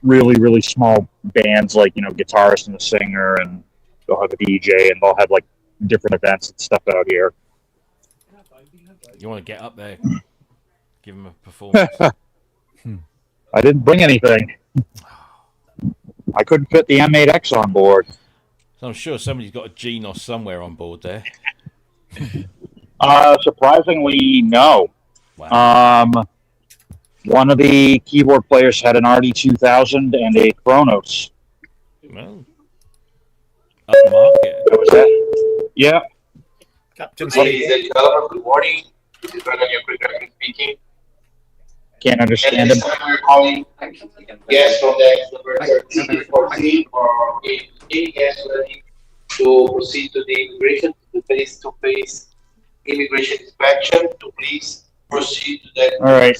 really small bands, like, you know, guitarist and a singer, and they'll have a DJ, and they'll have like different events and stuff out here. You want to get up there, give them a performance. I didn't bring anything. I couldn't fit the M8X on board. So I'm sure somebody's got a GNOS somewhere on board there. Surprisingly, no. Wow. One of the keyboard players had an RD2000 and a Kronos. Well, upmarket. That was that. Yeah. Captain Ladies and gentlemen, good morning. This is Brendan, your quick record speaking. Can't At understand him. this time, we're calling guests from the number 1314 or any guest ready to proceed to the immigration, to face-to-face immigration inspection, to please proceed to that. All right.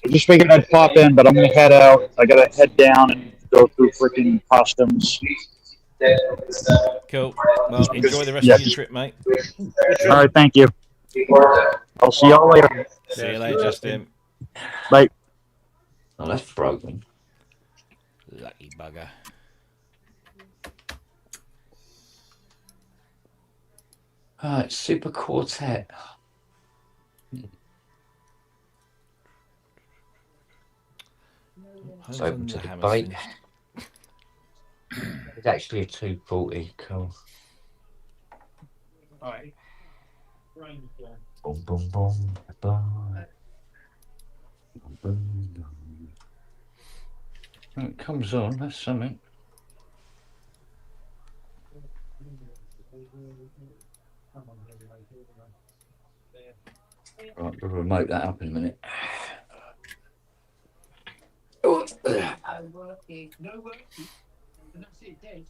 I just figured I'd pop in, but I'm gonna head out. I gotta head down and go through freaking customs. Cool. Well, enjoy the rest Yes. of your trip, mate. All right, thank you. I'll see y'all later. See you later, Justin. Bye. Oh, that's broken. Lucky bugger. Super Quartet. It's open to debate. It's actually a 240. Cool. Alright. Boom, boom, boom, boom. Boom, boom. Oh, it comes on. That's something. Right, we'll remote that up in a minute. Oh, No work. And that's it, dead.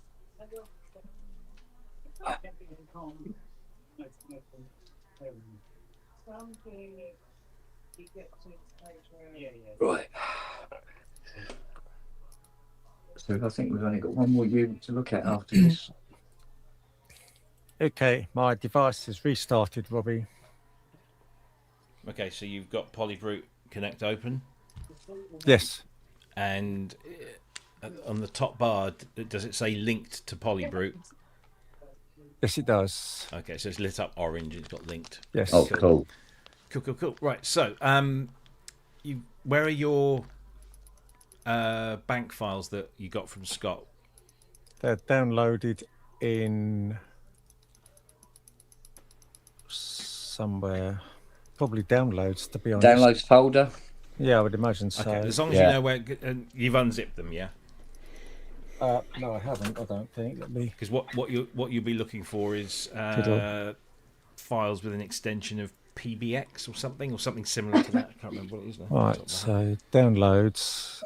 right. So I think we've only got one more unit to look at after this. Okay, my device is restarted, Robbie. Okay, so you've got Polyroot Connect open. Yes. And on the top bar, does it say linked to Polyroot? Yes, it does. Okay, so it's lit up orange. It's got linked. Yes. Oh, cool. Cool. Right. So, where are your bank files that you got from Scott? They're downloaded in somewhere. Probably downloads, to be honest. Downloads folder. Yeah, I would imagine so. Okay, as long as you know where, and you've unzipped them, yeah. No, I haven't. I don't think. Let me. Because what you'll be looking for is files with an extension of .pbx or something similar to that. I can't remember what it is now. Right, so downloads.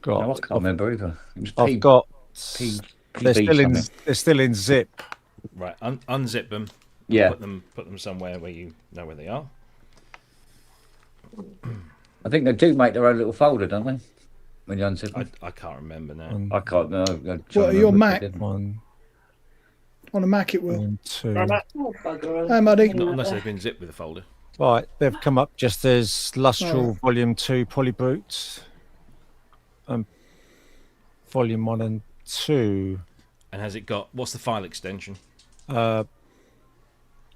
No, I can't remember either. It was I've got. P, They're PB still in. something. They're still in zip. Right, unzip them. Yeah. Put them somewhere where you know where they are. I think they do make their own little folder, don't they? When you unzip them. I can't remember now. I can't know. What, your Mac? One. On a Mac, it will. 1, 2. Hey, Muddy. Not unless they've been zipped with a folder. Right, they've come up just as Lustral Volume 2 Polybrutes. Volume 1 and 2. And has it got, what's the file extension?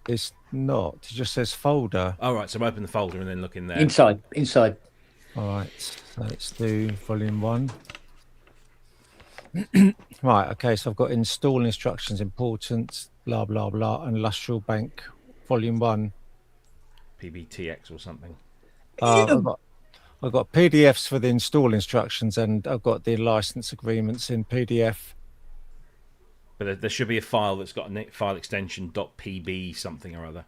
It's not. It just says folder. All right, so open the folder and then look in there. Inside. All right, so let's do Volume 1. Right, okay, so I've got install instructions, important, blah, blah, blah, and Lustral Bank Volume 1. PBTX or something. I've got PDFs for the install instructions, and I've got the license agreements in PDF. But there should be a file that's got a file extension .pb something or other.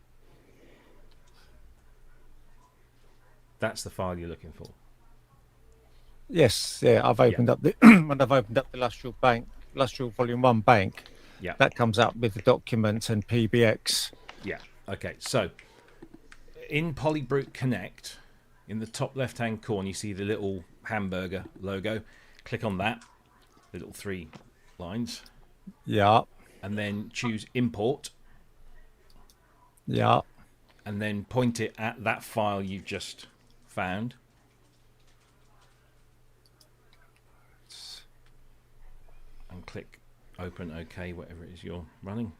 That's the file you're looking for. Yes, yeah, I've opened up the when I've opened up the Lustral Volume 1 Bank. Yeah, that comes up with the documents and PBX. Yeah. Okay. So in Polybrute Connect, in the top left-hand corner, you see the little hamburger logo. Click on that. The little 3 lines. Yeah. And then choose Import. Yeah. And then point it at that file you've just found. And click Open OK, whatever it is you're running.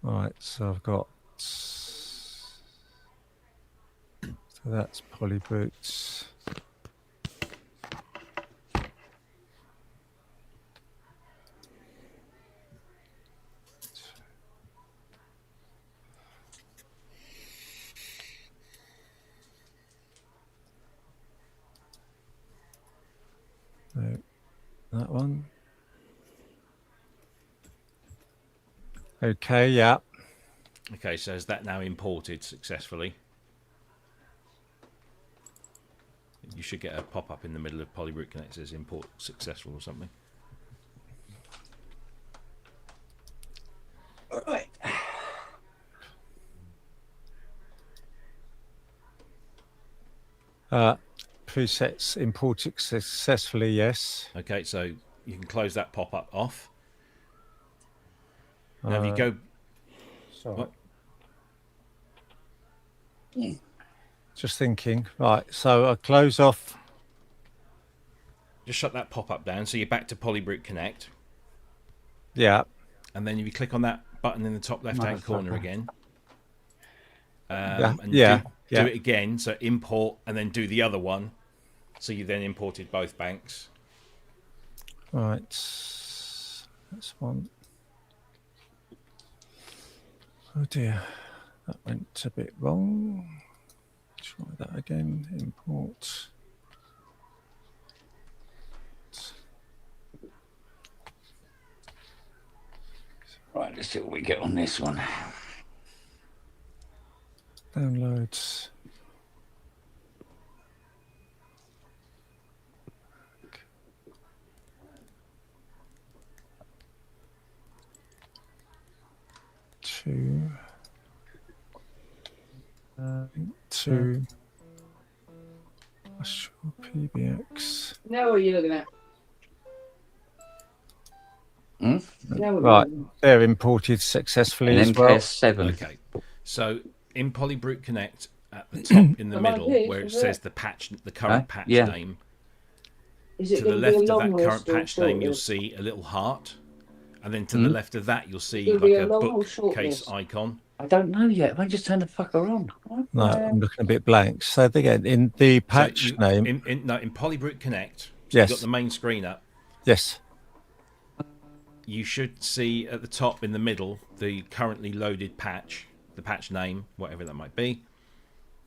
Right, so I've got. So that's Polybrutes. No, that one. Okay, yeah. Okay, so is that now imported successfully? You should get a pop-up in the middle of Polybrute Connect that says import successful or something. All right. Presets imported successfully, yes. Okay, so you can close that pop-up off. Now if you go... Sorry. What? Just thinking. Right, so I close off. Just shut that pop-up down, so you're back to Polybrute Connect. Yeah. And then if you click on that button in the top left-hand corner again, Yeah. and Yeah. do it again, so import, and then do the other one. So you then imported both banks. Right. That's one. Oh dear. That went a bit wrong. Try that again. Import. Right, let's see what we get on this one. Downloads. Two. Two. Sure, PBX. Now what are you looking at? Hmm? Right, they're imported successfully as well. MKS7. Okay, so in Polybrute Connect, at the top in the Am I middle, here? where it Is says it? the patch, the current patch Yeah. name, Is it to the gonna be a left of long that list current or patch name, you'll short see a little heart, and then to the left of that, you'll see It'll like be a a long or short bookcase list? icon. I don't know yet. I just turned the fucker on. No, I'm looking a bit blank. So again, in the patch So name. in Polybrute Connect, so Yes. you've got the main screen up. Yes. You should see at the top in the middle the currently loaded patch, the patch name, whatever that might be.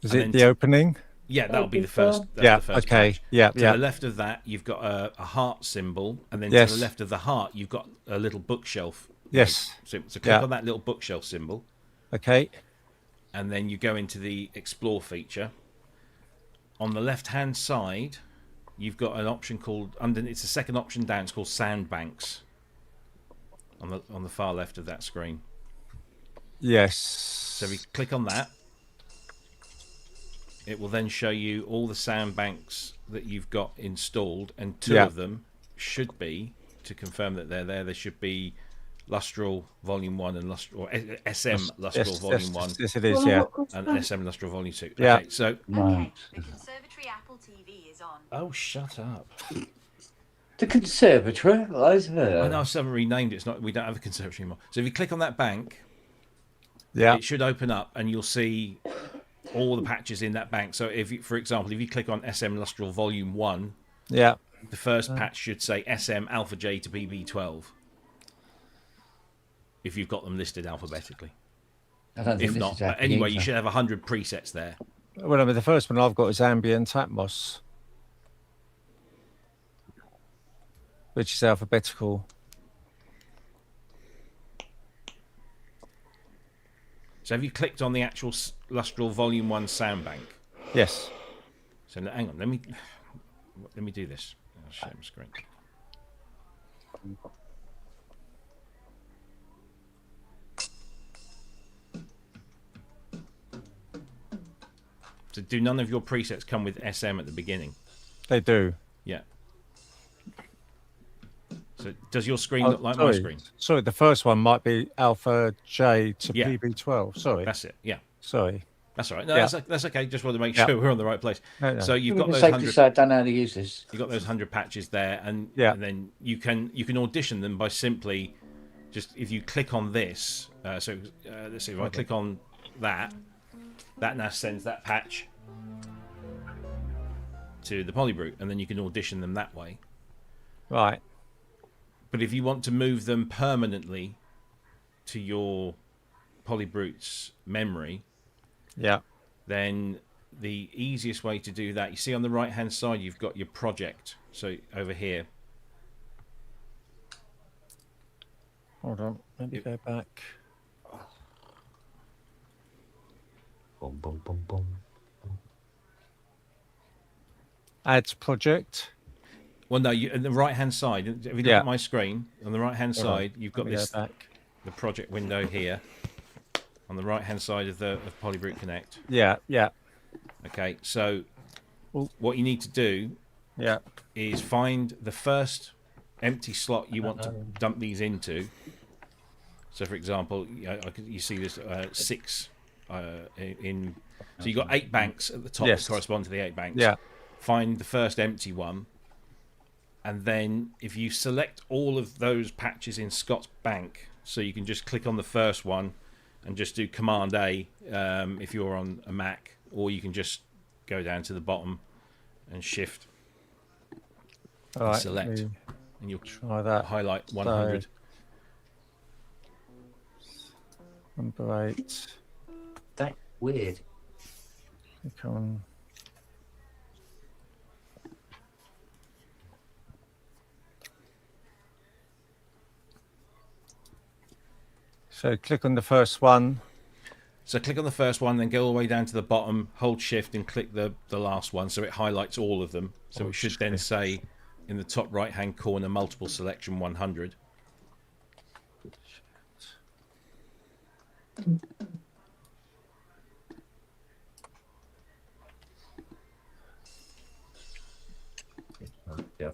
Is And it then the opening? Yeah, that'll be the That'll first. be That's the first okay. patch. Yeah, To yeah. the left of that, you've got a heart symbol, and then Yes. to the left of the heart, you've got a little bookshelf. Yes. So click Yeah. on that little bookshelf symbol, Okay. and then you go into the explore feature. On the left-hand side, you've got an option called it's the second option down. It's called Sandbanks. On the far left of that screen. Yes. So if you click on that, it will then show you all the sandbanks that you've got installed, and two of them should be, to confirm that they're there, there should be Lustral Volume 1 and SM Lustral Volume 1. Yes, it is, yeah. And SM Lustral Volume 2. Yeah. Okay, so... Right. The Conservatory Apple TV is on. Oh, shut up. The conservatory? I know I haven't renamed it. It's not. We don't have a conservatory anymore. So if you click on that bank, yeah, it should open up, and you'll see all the patches in that bank. So if you, for example, if you click on SM Lustral Volume 1, yeah, the first patch should say SM Alpha J to BB12. If you've got them listed alphabetically. I don't think if this not, is but happy anyway, either. you should have 100 presets there. Well, I mean, the first one I've got is Ambient Atmos, which is alphabetical. So have you clicked on the actual Lustral Volume 1 sound bank? Yes. So hang on, let me do this. I'll share my screen. So do none of your presets come with SM at the beginning? They do. Yeah. So does your screen look like my screen? Sorry, the first one might be Alpha J to Yeah. PB12. Sorry. That's it. Yeah. Sorry. That's all right. No, Yeah. that's okay. Just wanted to make Yeah. sure we're on the right place. No. So you've got those Safely 100. say I don't know how to use this. You've got those 100 patches there, and, Yeah. and then you can audition them by simply just if you click on this. Let's see if I click on that. That now sends that patch to the Polybrute, and then you can audition them that way. Right. But if you want to move them permanently to your Polybrute's memory, yeah, then the easiest way to do that, you see on the right hand side you've got your project. So over here, hold on, let me go back. Boom, boom, boom, boom. Add project. well, no, on the right hand side, if you look Yeah. at my screen, on the right hand Hold on, side you've got let me go this back. the project window here on the right hand side of Polybrute Connect. Yeah, yeah. Okay, so Ooh. what you need to do Yeah. is find the first empty slot you want to dump these into. So, for example, you see this 6 in. So you've got 8 banks at the top Yes. that correspond to the 8 banks. Yeah. Find the first empty one, and then if you select all of those patches in Scott's bank, so you can just click on the first one and just do Command A if you're on a Mac, or you can just go down to the bottom and Shift All right, select, let me and you'll try that. highlight 100. Number 8. That's weird. Click on. So click on the first one. So click on the first one, then go all the way down to the bottom, hold Shift and click the last one, so it highlights all of them. So it should then say in the top right hand corner, multiple selection 100. Yeah.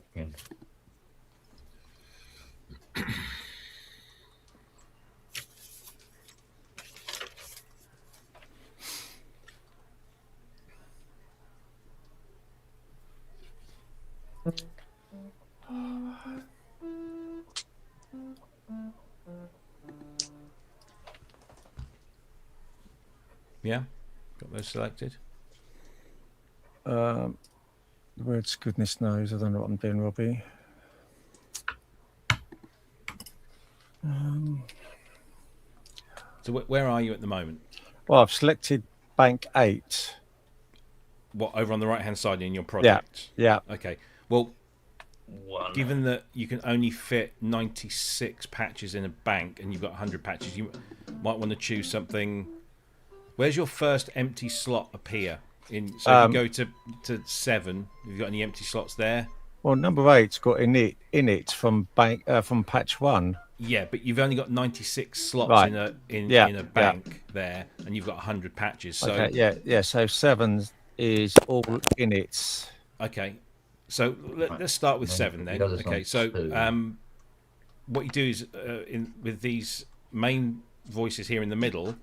Yeah, got those selected. Words, goodness knows. I don't know what I'm doing, Robbie. So where are you at the moment? Well, I've selected bank 8. What, over on the right hand side in your project? Yeah. Okay. Well, given that you can only fit 96 patches in a bank and you've got 100 patches, you might want to choose something. Where's your first empty slot appear? So if you go to 7, have you got any empty slots there? Well, number 8's got in it from patch 1. Yeah, but you've only got 96 slots Right. in a bank there, and you've got 100 patches. So Okay, yeah. So 7 is all in it. Okay, so let's start with 7 then. Okay, so what you do is with these main voices here in the middle.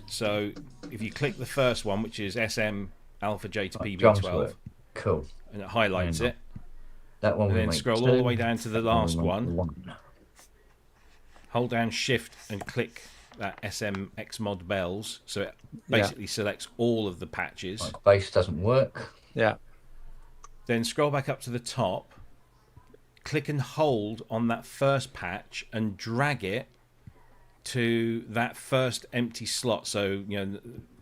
So if you click the first one, which is SM Alpha J to PB12, cool, and it highlights it. That one. And then scroll all the way down to the last one. Hold down Shift and click that SM Xmod bells, so it basically selects all of the patches. Right, base doesn't work. Yeah. Then scroll back up to the top. Click and hold on that first patch and drag it to that first empty slot. So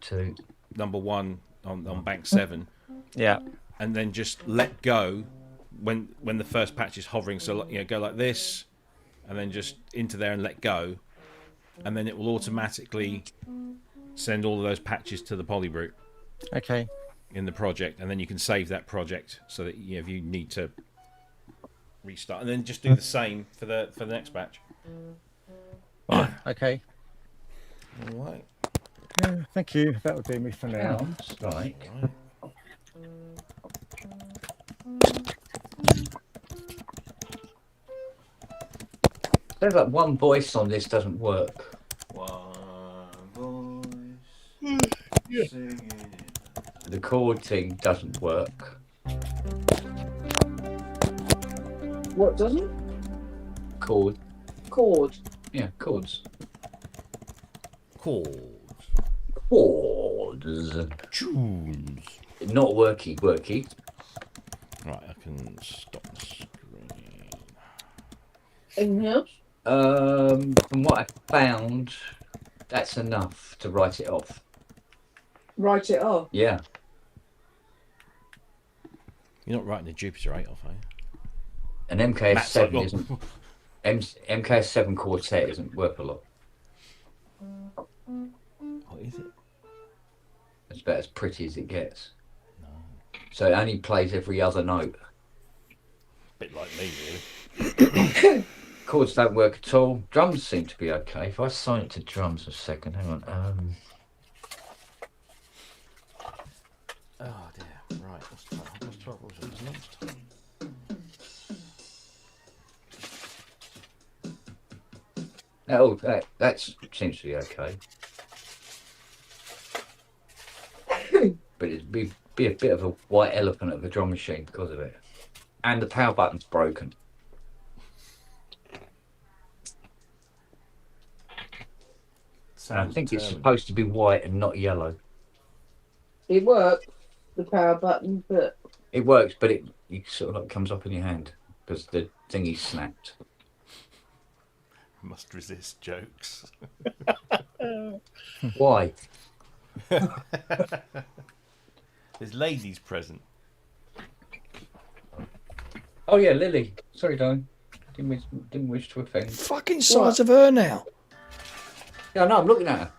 to number 1 on bank 7. Yeah. And then just let go when the first patch is hovering. So go like this, and then just into there and let go, and then it will automatically send all of those patches to the polybrute. Okay. In the project, and then you can save that project so that if you need to restart, and then just do the same for the next batch. Right. Okay. All right. Yeah, thank you. That will do me for now. Sounds like. There's like one voice on this doesn't work. One voice singing. The chord thing doesn't work. What doesn't? Chord. Chord. Yeah, chords. Chords. Tunes. Not worky. Right, I can stop the screen. Anything else? From what I found, that's enough to write it off. Write it off? Yeah. You're not writing the Jupiter 8 off, are you? An MKS7 isn't. MKS7 quartet isn't worth a lot. What is it? It's about as pretty as it gets. No. So it only plays every other note. Bit like me, really. Chords don't work at all. Drums seem to be okay. If I sign it to drums a second, hang on. Oh dear. Right. Let's try. What was it next time? Oh, that seems to be okay. But it'd be a bit of a white elephant of a drum machine because of it. And the power button's broken. And I think it's supposed to be white and not yellow. It works, the power button, but... It works, but it sort of like comes up in your hand because the thingy snapped. Must resist jokes. Why? There's ladies present. Oh yeah, Lily. Sorry, darling. Didn't wish to offend. Fucking size of her now. Yeah, no, I'm looking at her.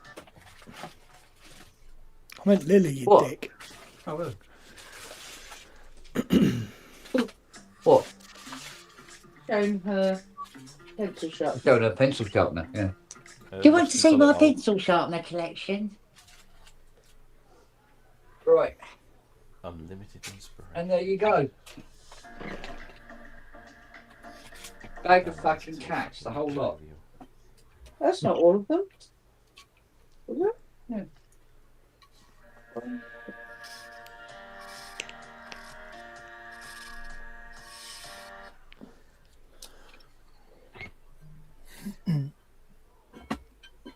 I meant Lily, you What? dick. Oh, well. What? Showing her pencil sharpener. Showing her pencil sharpener, yeah. Do you want to see my pencil sharpener collection? Right. Unlimited inspiration. And there you go. Bag of fucking cats, the whole lot. That's not all of them. Is it? Yeah.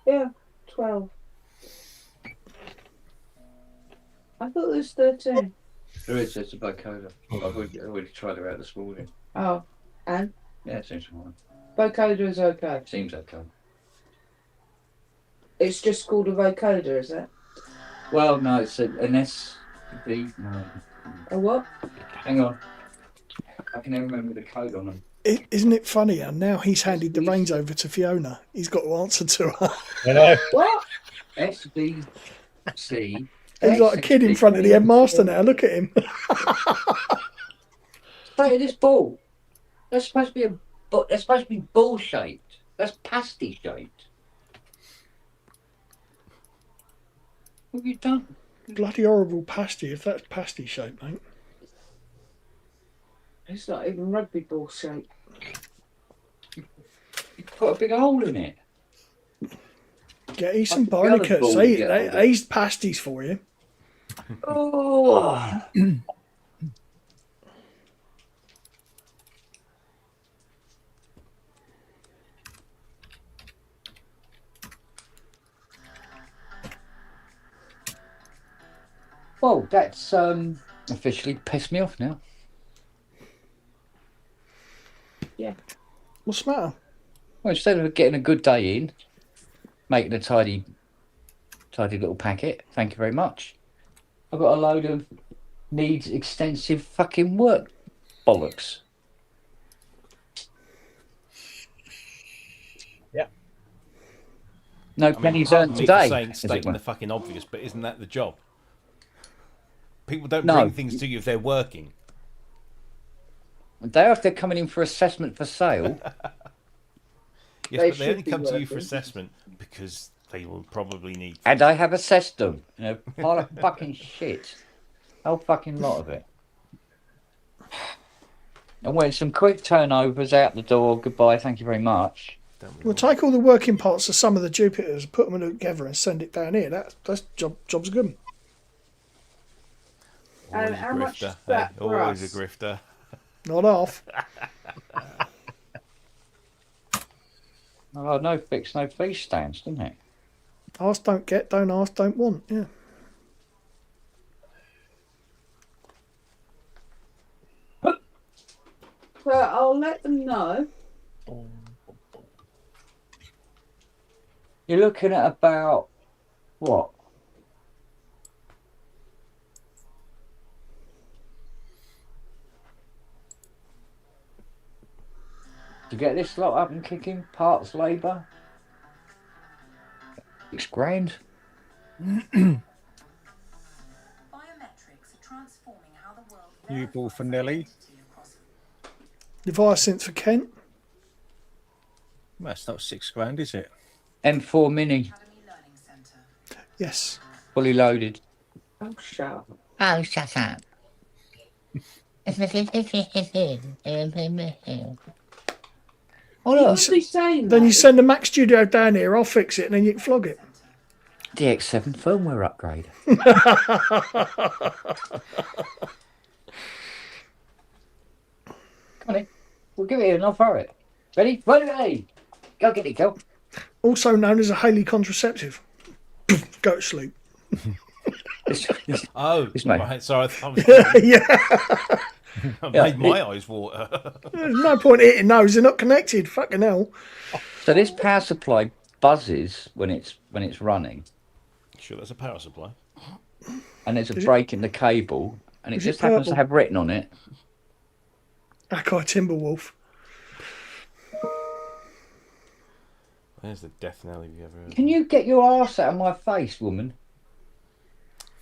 Yeah, 12. I thought there was 13. There is, it's a Vocoder. I've already tried her out this morning. Oh, and? Yeah, it seems fine. Vocoder is okay. Seems okay. It's just called a vocoder, is it? Well, no, it's an A what? Hang on. I can never remember the code on them. Isn't it funny how now he's handed the reins over to Fiona? He's got to answer to her. I know. What? SBC. He's like a kid in front of the headmaster now. Look at him. Look at this ball. That's supposed to be that's supposed to be ball shaped. That's pasty shaped. What have you done? Bloody horrible pasty, if that's pasty shape, mate. It's not even rugby ball shape. You put a big hole in it. Get you some The other barnacles. ball Hey, you get older. he's pasties for you. Oh. Well, that's officially pissed me off now. Yeah. What's the matter? Well, instead of getting a good day in, making a tidy little packet, thank you very much, I've got a load of needs extensive fucking work bollocks. Yeah. No I mean, pennies pardon earned me for today. saying, as it stating were. the fucking obvious, but isn't that the job? People don't No. bring things to you if they're working. They are if they're coming in for assessment for sale. Yes, They but they should only be come to you for working. assessment because they will probably need. And I have assessed them. You know, pile of fucking shit. A whole fucking lot of it. And when some quick turnovers out the door, goodbye, thank you very much. We'll take all the working parts of some of the Jupiters, put them together and send it down here. That's job's good. And Always a how much grifter. is that eh? for Always us? a grifter. Not half. Oh, no fix, no fee stands, didn't it? Ask don't get, don't ask, don't want. Yeah. Well, I'll let them know. You're looking at about what? To get this lot up and kicking, parts labour, £6,000. Biometrics are transforming how the world New ball for Nelly. Device synth for Kent. Well, that's not £6,000, is it? M4 Mini, Yes. fully loaded. Oh, shut up. Oh, shut up. Oh look, What's he saying? Then you mate? send the Mac Studio down here, I'll fix it, and then you can flog it. DX7 firmware upgrade. Come on in. We'll give it and I'll throw it. Ready? Ready! Go get it, girl. Also known as a Haley contraceptive. Go to sleep. Oh, It's mate. right. Sorry, I was, Yeah. I Yeah, made my eyes water. There's no point hitting those, they're not connected. Fucking hell. So this power supply buzzes when it's running, Sure, that's a power supply. and there's a Is it- break in the cable, and it is it just happens to purple? have written on it. Akai Timberwolf. There's the death knell if you ever heard. Can you get your arse out of my face, woman?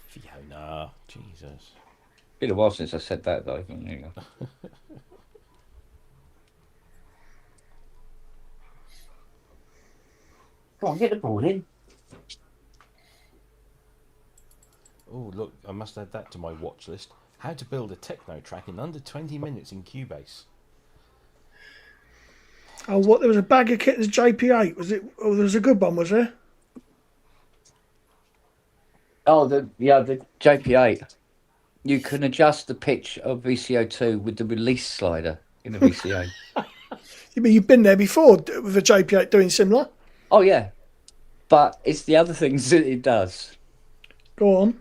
Fiona, Jesus. Been a while since I said that, though. There you go. Go on, get the ball in. Oh, look, I must add that to my watch list. How to build a techno track in under 20 minutes in Cubase. Oh, what? There was a bag of kittens JP8. Was it? Oh, there was a good one, was there? Oh, the JP8. You can adjust the pitch of VCO2 with the release slider in the VCA. You've been there before with a JP8 doing similar. Oh yeah, but it's the other things that it does. Go on.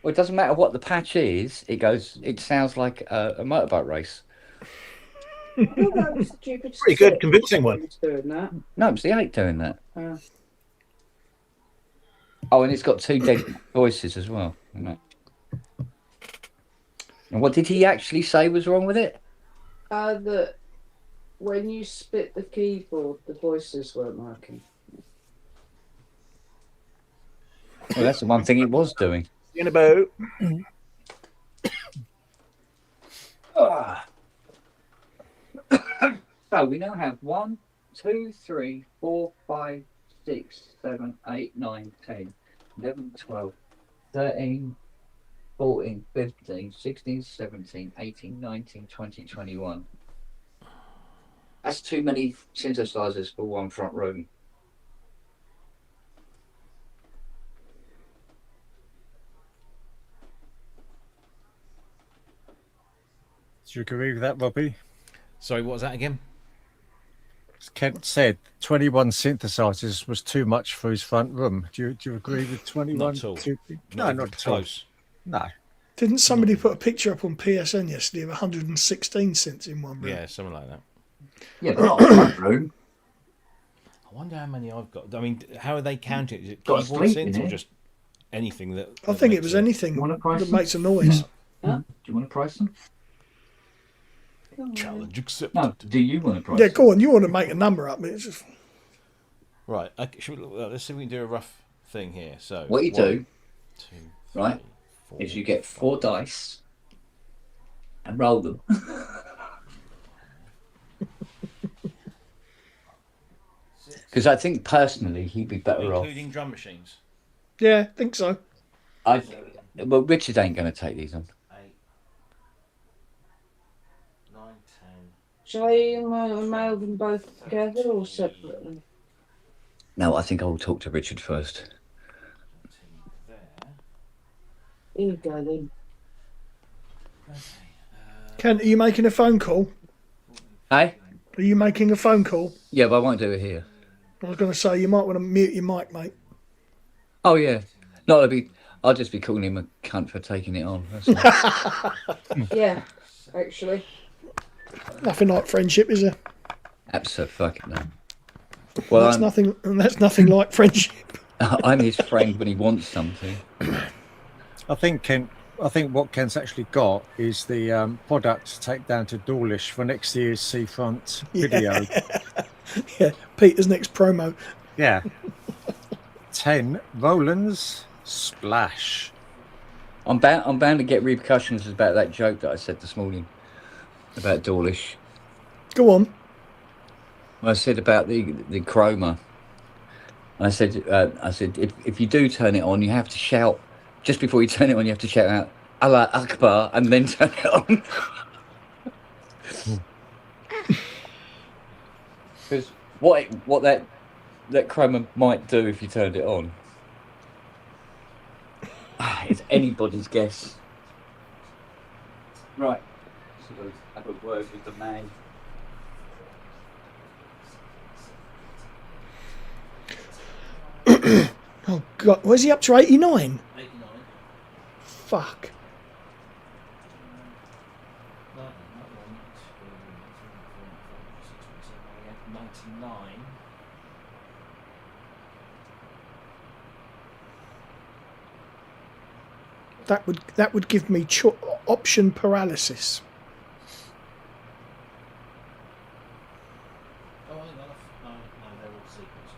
Well, it doesn't matter what the patch is. It goes. It sounds like a motorbike race. I thought that was stupid. Pretty good, convincing one. Doing that. No, it's the 8 doing that. Oh. Oh, and it's got 2 dead voices as well. Isn't it? And what did he actually say was wrong with it? That when you spit the keyboard, the voices weren't working. Well, that's the one thing he was doing. In a boat. So we now have 1, 2, 3, 4, 5, 6, 7, 8, 9, 10, 11, 12, 13, 14, 15, 16, 17, 18, 19, 20, 21. That's too many synthesizers for one front room. Do you agree with that, Robbie? Sorry, what was that again? Kent said 21 synthesizers was too much for his front room. Do you agree with 21? Not at all. No, Not not even at all. close. No. Didn't somebody put a picture up on PSN yesterday of 116 synths in one room? Yeah, something like that. Yeah, but not a front room. I wonder how many I've got. I mean, how are they counting? Is it Got a keyboard sleep in synths or it. just anything that? I that think it makes was a- anything You want to price that them? makes a noise. Huh? Do you want to price them? Challenge accepted. No. Do you want to price Yeah, them? go on. You want to make a number up? It's just... Right. Okay, let's see if we can do a rough thing here. So What you 1, do, 2, right, 4, is you get 4 dice and roll them. Because I think personally he'd be better off. including drum machines. Yeah, I think so. Well, Richard ain't going to take these on. 8, 9, 10. Shall I mail them both together or separately? No, I think I'll talk to Richard first. Here you go then. Ken, are you making a phone call? Hey? Are you making a phone call? Yeah, but I won't do it here. I was going to say you might want to mute your mic, mate. Oh yeah. No, I'll just be calling him a cunt for taking it on. That's all. Yeah, actually. Nothing like friendship, is there? Absolutely no. Well, That's nothing. And that's nothing like friendship. I'm his friend when he wants something. I think what Kent's actually got is the product to take down to Dawlish for next year's Seafront video. Yeah, Peter's next promo. Yeah. 10 Roland's Splash. I'm bound to get repercussions about that joke that I said this morning about Dawlish. Go on. I said about the chroma. I said if you do turn it on, you have to shout just before you turn it on. You have to shout out Allah Akbar and then turn it on. Because what that chroma might do if you turned it on, it's anybody's guess. Right. So let's have a word with the man. Oh God, was he up to 89? 89. Fuck. 99. That would give me option paralysis. Oh, hang on. No, they're all sequences.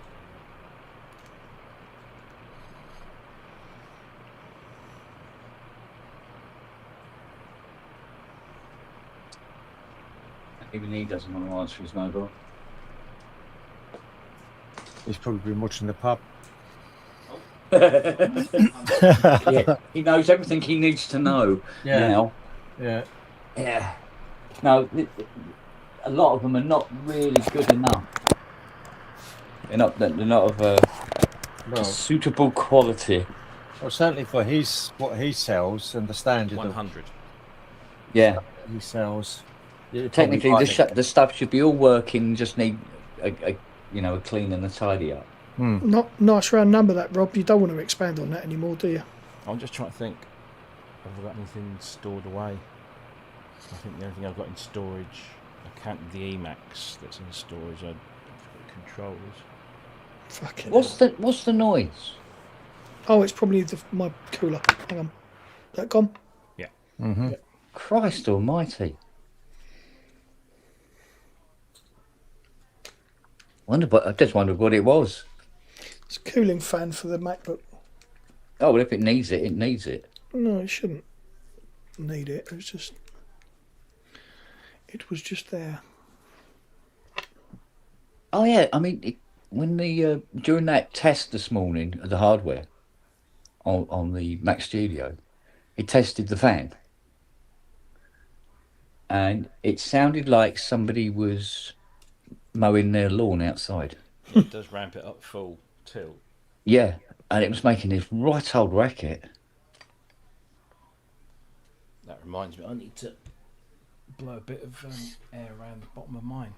Even he doesn't want to answer his mobile. He's probably been watching the pub. Yeah, he knows everything he needs to know now. Yeah. Yeah. No, a lot of them are not really good enough. They're not of suitable quality. Well, certainly for what he sells and the standard 100. Yeah. he sells. Technically, the stuff should be all working. Just need a clean and a tidy up. Not nice round number, that, Rob. You don't want to expand on that anymore, do you? I'm just trying to think. Have I got anything stored away? I think the only thing I've got in storage, I counted the Emacs that's in storage. I've got controllers. Fucking. What's the noise? Oh, it's probably my cooler. Hang on. That gone? Yeah. Mm-hmm. Yeah. Christ almighty. I just wondered what it was. It's a cooling fan for the MacBook. Oh, well, if it needs it, it needs it. No, it shouldn't need it. It was just there. Oh yeah, I mean, when during that test this morning of the hardware on the Mac Studio, it tested the fan, and it sounded like somebody was mowing their lawn outside. Yeah, it does ramp it up full tilt. Yeah, and it was making this right old racket. That reminds me, I need to blow a bit of air around the bottom of mine.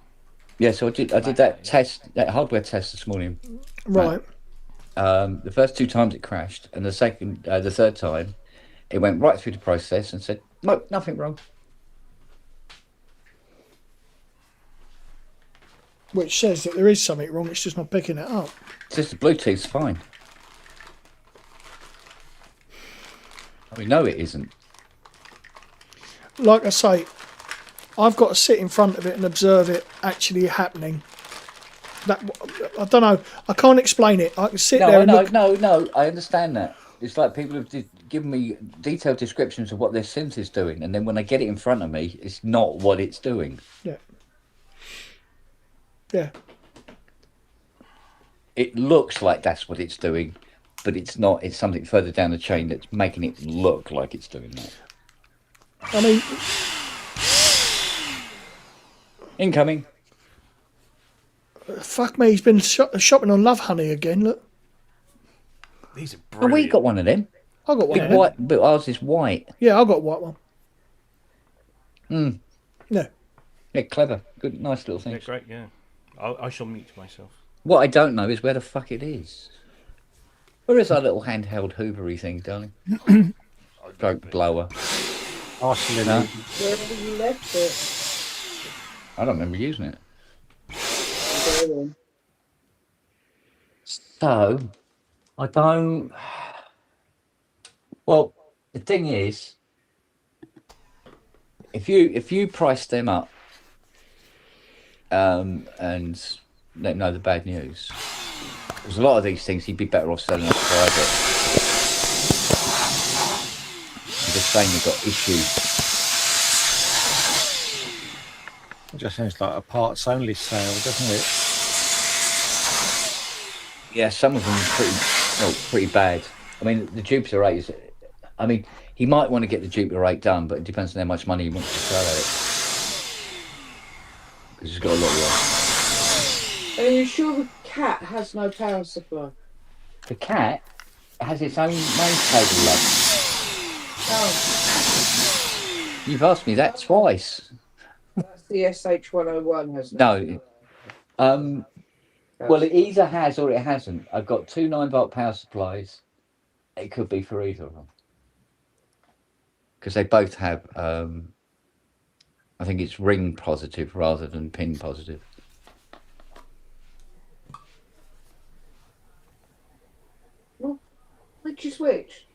Yeah, so I did that hardware test this morning. Right. The first 2 times it crashed, and the third time, it went right through the process and said, "No, nothing wrong." Which says that there is something wrong. It's just not picking it up. It's just the Bluetooth's fine. We know it isn't. Like I say, I've got to sit in front of it and observe it actually happening. That I don't know. I can't explain it. I can sit there and look. No. I understand that. It's like people have given me detailed descriptions of what their synth is doing, and then when I get it in front of me, it's not what it's doing. Yeah. Yeah. It looks like that's what it's doing, but it's not. It's something further down the chain that's making it look like it's doing that. I mean, incoming. Fuck me, he's been shopping on Love Honey again. Look. These are Oh, brilliant. we got one of them. I got one. Big white, but ours is white. Yeah, I got a white one. Yeah. Yeah, clever. Good, nice little thing. Yeah, great, yeah. I shall mute myself. What I don't know is where the fuck it is. Where is our little handheld hoovery thing, darling? Stroke blower. Arsenal. No? Wherever you left it. I don't remember using it. So, I don't. Well, the thing is, if you price them up, and let them know the bad news, there's a lot of these things you'd be better off selling off private. I'm just saying you've got issues. It just sounds like a parts only sale, doesn't it? Yeah, some of them are pretty bad. I mean, the Jupiter 8 is. I mean, he might want to get the Jupiter 8 done, but it depends on how much money he wants to sell it. Because he's got a lot of work. Are you sure the cat has no power supply? The cat has its own main cable, love. Oh. You've asked me that twice. That's the SH101, hasn't it? No. Well, it either has or it hasn't. I've got 2 9-volt power supplies. It could be for either of them. Because they both have, I think it's ring positive rather than pin positive. Well, which is which?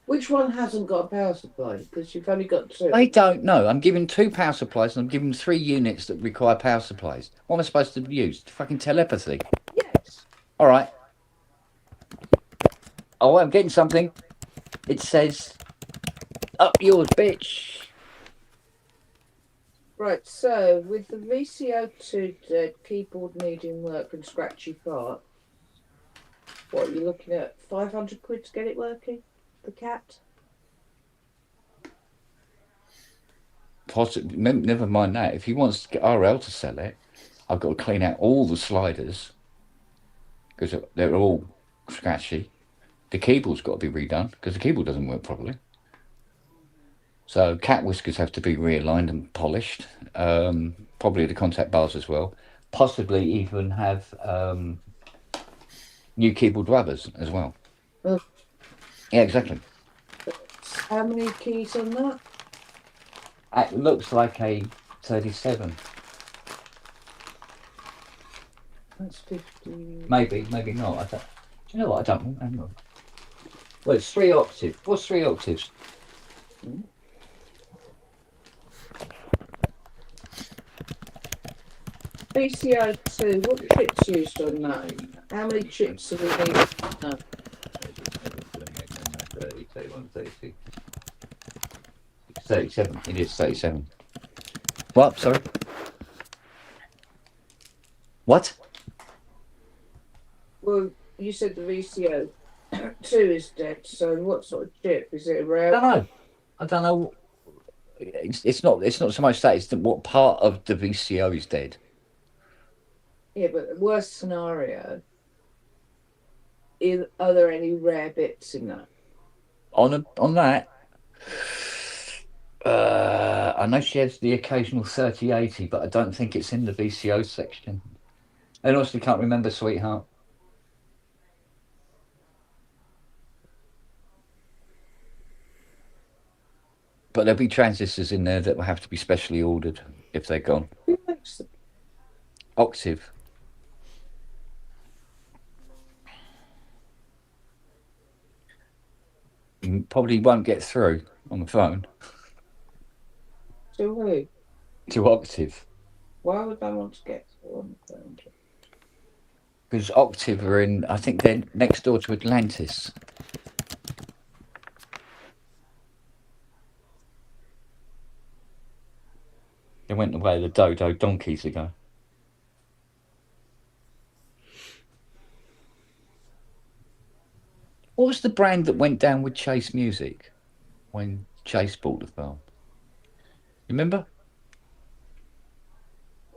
Which one hasn't got a power supply? Because you've only got 2. I don't know. I'm giving 2 power supplies and I'm giving 3 units that require power supplies. What am I supposed to use? Fucking telepathy? Yes. All right. Oh, I'm getting something. It says, up yours, bitch. Right, so with the VCO2 dead, keyboard needing work and scratchy parts, what are you looking at? 500 quid to get it working? The cat? Possibly, never mind that. If he wants to get RL to sell it, I've got to clean out all the sliders because they're all scratchy. The keyboard's got to be redone because the keyboard doesn't work properly. So cat whiskers have to be realigned and polished. Probably the contact bars as well. Possibly even have new keyboard rubbers as well. Oh. Yeah, exactly. How many keys on that? It looks like a 37. That's 50. Maybe not. I don't, do you know what? I don't know. Hang on. Well, it's 3 octaves. What's 3 octaves? VCO2, what chips used on that? How many chips have we needed? No. 37. It is 37. What? Sorry. What? Well, you said the VCO2 is dead, so what sort of chip? Is it a rare? I don't know. It's not so much that, it's what part of the VCO is dead. Yeah, but the worst scenario, are there any rare bits in that? On that, I know she has the occasional 3080, but I don't think it's in the VCO section. I honestly can't remember, sweetheart. But there'll be transistors in there that will have to be specially ordered if they're gone. Who makes them? Octave. You probably won't get through on the phone. To who? To Octave. Why would I want to get through on the phone? Because Octave are in, I think they're next door to Atlantis. They went the way of the dodo donkeys ago. What was the brand that went down with Chase Music when Chase bought the firm? You remember?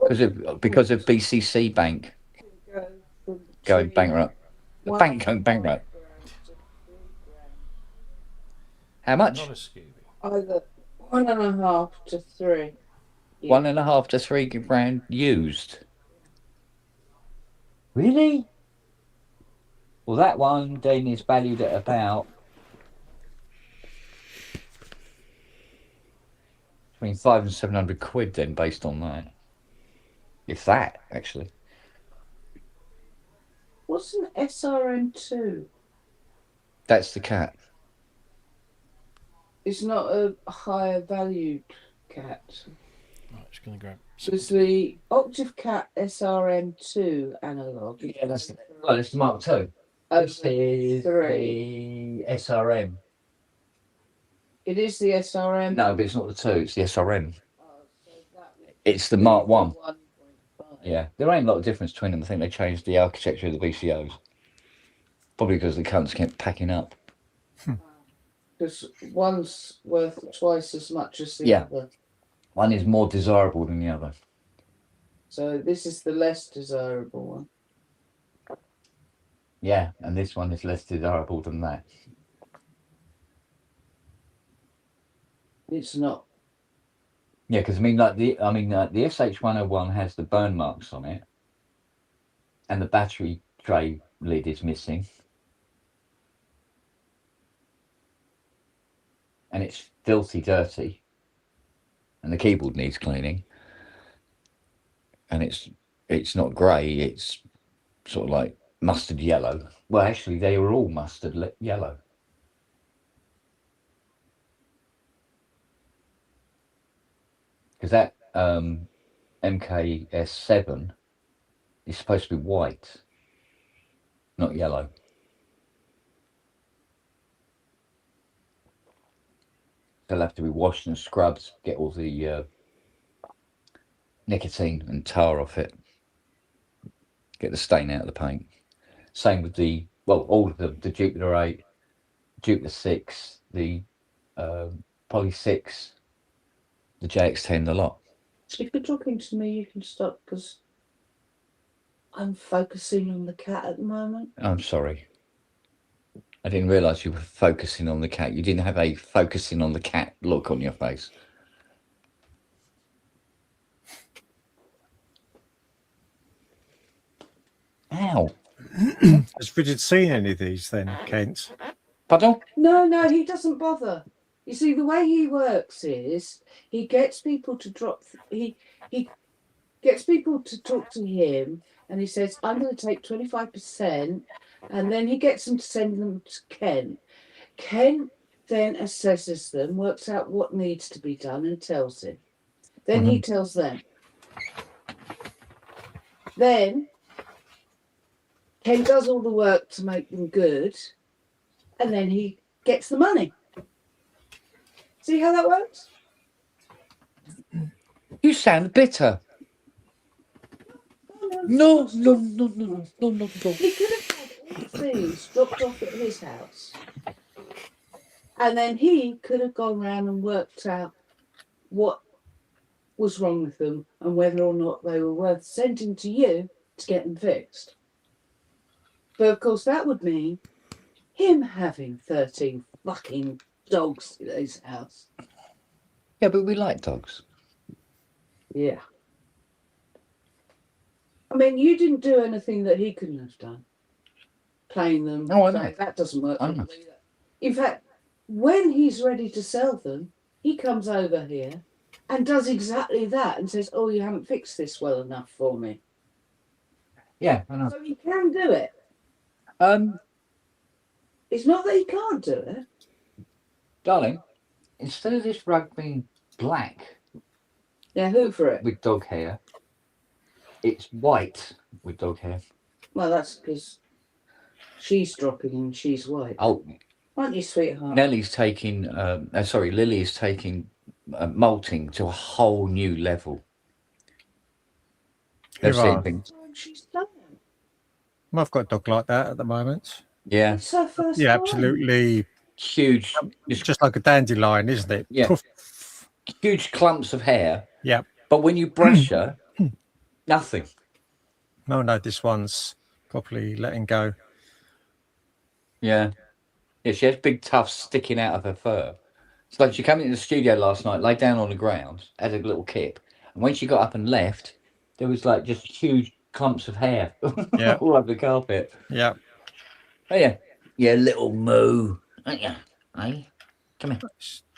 Because of BCC Bank going bankrupt. The bank going bankrupt. How much? Not a Scooby. Either 1.5 to 3. Yeah. 1.5 to 3 grand used. Really? Well, that one then is valued at about between 500 and 700 quid then, based on that. If that, actually. What's an SRM2? That's the cat. It's not a higher valued cat. Right, just going to grab. There's the Octave Cat SRM2 analog. Yeah, that's the Mark II. This is the SRM. It is the SRM. No, but it's not the 2, it's the SRM. It's the Mark 1. Yeah, there ain't a lot of difference between them. I think they changed the architecture of the VCOs. Probably because the cunts kept packing up. Because one's worth twice as much as the other. One is more desirable than the other. So this is the less desirable one. Yeah, and this one is less desirable than that. It's not. Yeah, because the SH101 has the burn marks on it, and the battery tray lid is missing, and it's filthy dirty, and the keyboard needs cleaning, and it's not grey, it's sort of like mustard yellow. Well, actually, they were all mustard yellow. Because that MKS7 is supposed to be white, not yellow. They'll have to be washed and scrubbed, get all the nicotine and tar off it, get the stain out of the paint. Same with all of them, the Jupiter 8, Jupiter 6, the Poly 6, the JX10, the lot. If you're talking to me, you can stop because I'm focusing on the cat at the moment. I'm sorry. I didn't realise you were focusing on the cat. You didn't have a focusing on the cat look on your face. Ow. Has Richard seen any of these then, Kent? Pardon? No, he doesn't bother. You see, the way he works is he gets people to he gets people to talk to him, and he says, I'm going to take 25%, and then he gets them to send them to Ken. Ken then assesses them, works out what needs to be done, and tells him. Then he tells them. Then Ken does all the work to make them good, and then he gets the money. See how that works? You sound bitter. No. He could have had all the things dropped off at his house, and then he could have gone round and worked out what was wrong with them and whether or not they were worth sending to you to get them fixed. But of course, that would mean him having 13 fucking dogs in his house. Yeah, but we like dogs. Yeah. I mean, you didn't do anything that he couldn't have done. Playing them. Oh, I know. That doesn't work. I know. In fact, when he's ready to sell them, he comes over here and does exactly that and says, oh, you haven't fixed this well enough for me. Yeah, I know. So he can do it. It's not that he can't do it. Darling, instead of this rug being black Yeah, hoover it. with dog hair, it's white with dog hair. Well, that's because she's dropping and she's white. Oh, Aren't you, sweetheart? Lily is taking molting to a whole new level. They've Here seen are. things. She's done it. I've got a dog like that at the moment. Yeah. It's her first Yeah, time. absolutely Huge. It's just like a dandelion, isn't it? Yeah. Poof. Huge clumps of hair. Yeah. But when you brush her, nothing. No, this one's properly letting go. Yeah. Yeah, she has big tufts sticking out of her fur. It's like she came into the studio last night, lay down on the ground, had a little kip. And when she got up and left, there was like just huge clumps of hair Yeah. all over the carpet. Yeah. Oh, yeah. Yeah, little moo. Aren't you? Hey? Come here.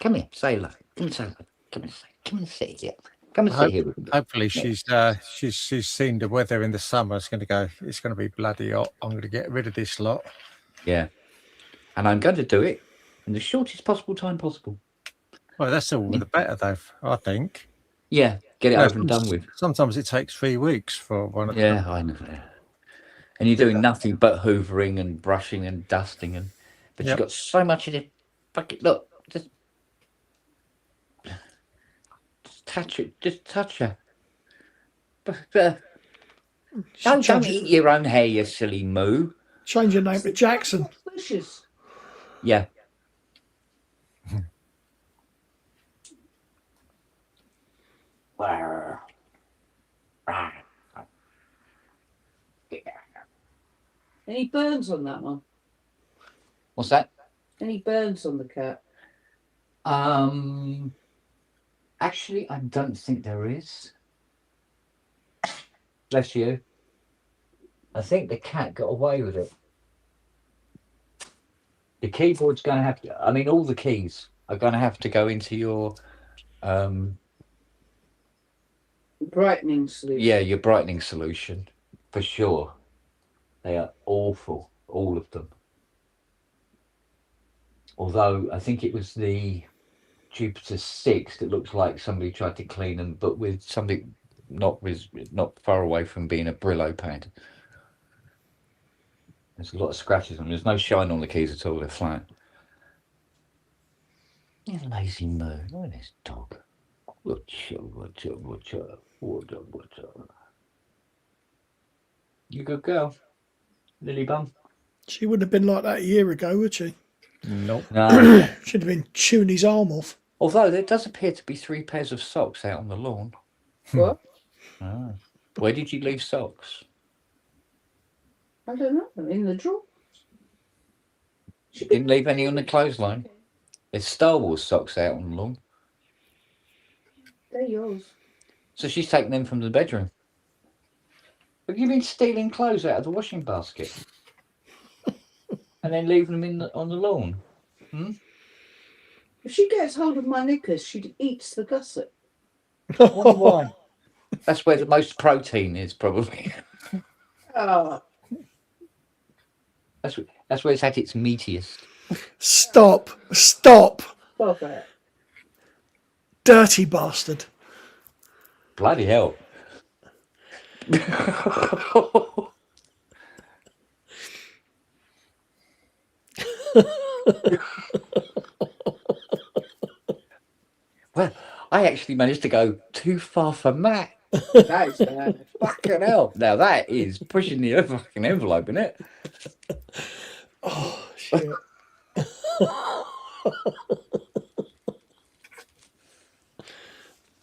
Come here. Say hello. Come and say hello. Come and sit here. Come and sit here. with me. Hopefully she's seen the weather in the summer. It's going to be bloody hot. I'm going to get rid of this lot. Yeah. And I'm going to do it in the shortest possible time possible. Well, that's all the better, though, I think. Yeah. Get it over and done with. Sometimes it takes 3 weeks for one of them. Yeah, I know. And you're doing nothing but hoovering and brushing and dusting, but you've got so much in it. Fucking look, just touch it. Just touch her. Don't eat your own hair, you silly moo. Change your name to Jackson. Delicious. Yeah. Any burns on that one? What's that? Any burns on the cat? Actually, I don't think there is. Bless you. I think the cat got away with it. The keyboard's going to have to, I mean, all the keys are going to have to go into your, brightening solution. yeah, your brightening solution, for sure. They are awful, all of them. Although I think it was the Jupiter 6 that looks like somebody tried to clean them, but with something not far away from being a Brillo pad. There's a lot of scratches on them. There's no shine on the keys at all. They're flat. You lazy moo. Look at this dog. What's up? You good girl, Lily Bum? She wouldn't have been like that a year ago, would she? Nope. No. She'd have been chewing his arm off. Although there does appear to be 3 pairs of socks out on the lawn. What? Ah. Where did you leave socks? I don't know. In the drawer. She didn't leave any on the clothesline. There's Star Wars socks out on the lawn. They're yours. So she's taken them from the bedroom. Have you been stealing clothes out of the washing basket? And then leaving them on the lawn? Hmm? If she gets hold of my knickers, she eats the gusset. I wonder why. That's where the most protein is, probably. Oh. That's where it's at its meatiest. Stop. Stop it. Dirty bastard. Bloody hell. Well, I actually managed to go too far for Matt. That is bad. Fucking hell. Now that is pushing the fucking envelope, isn't it? Oh, shit.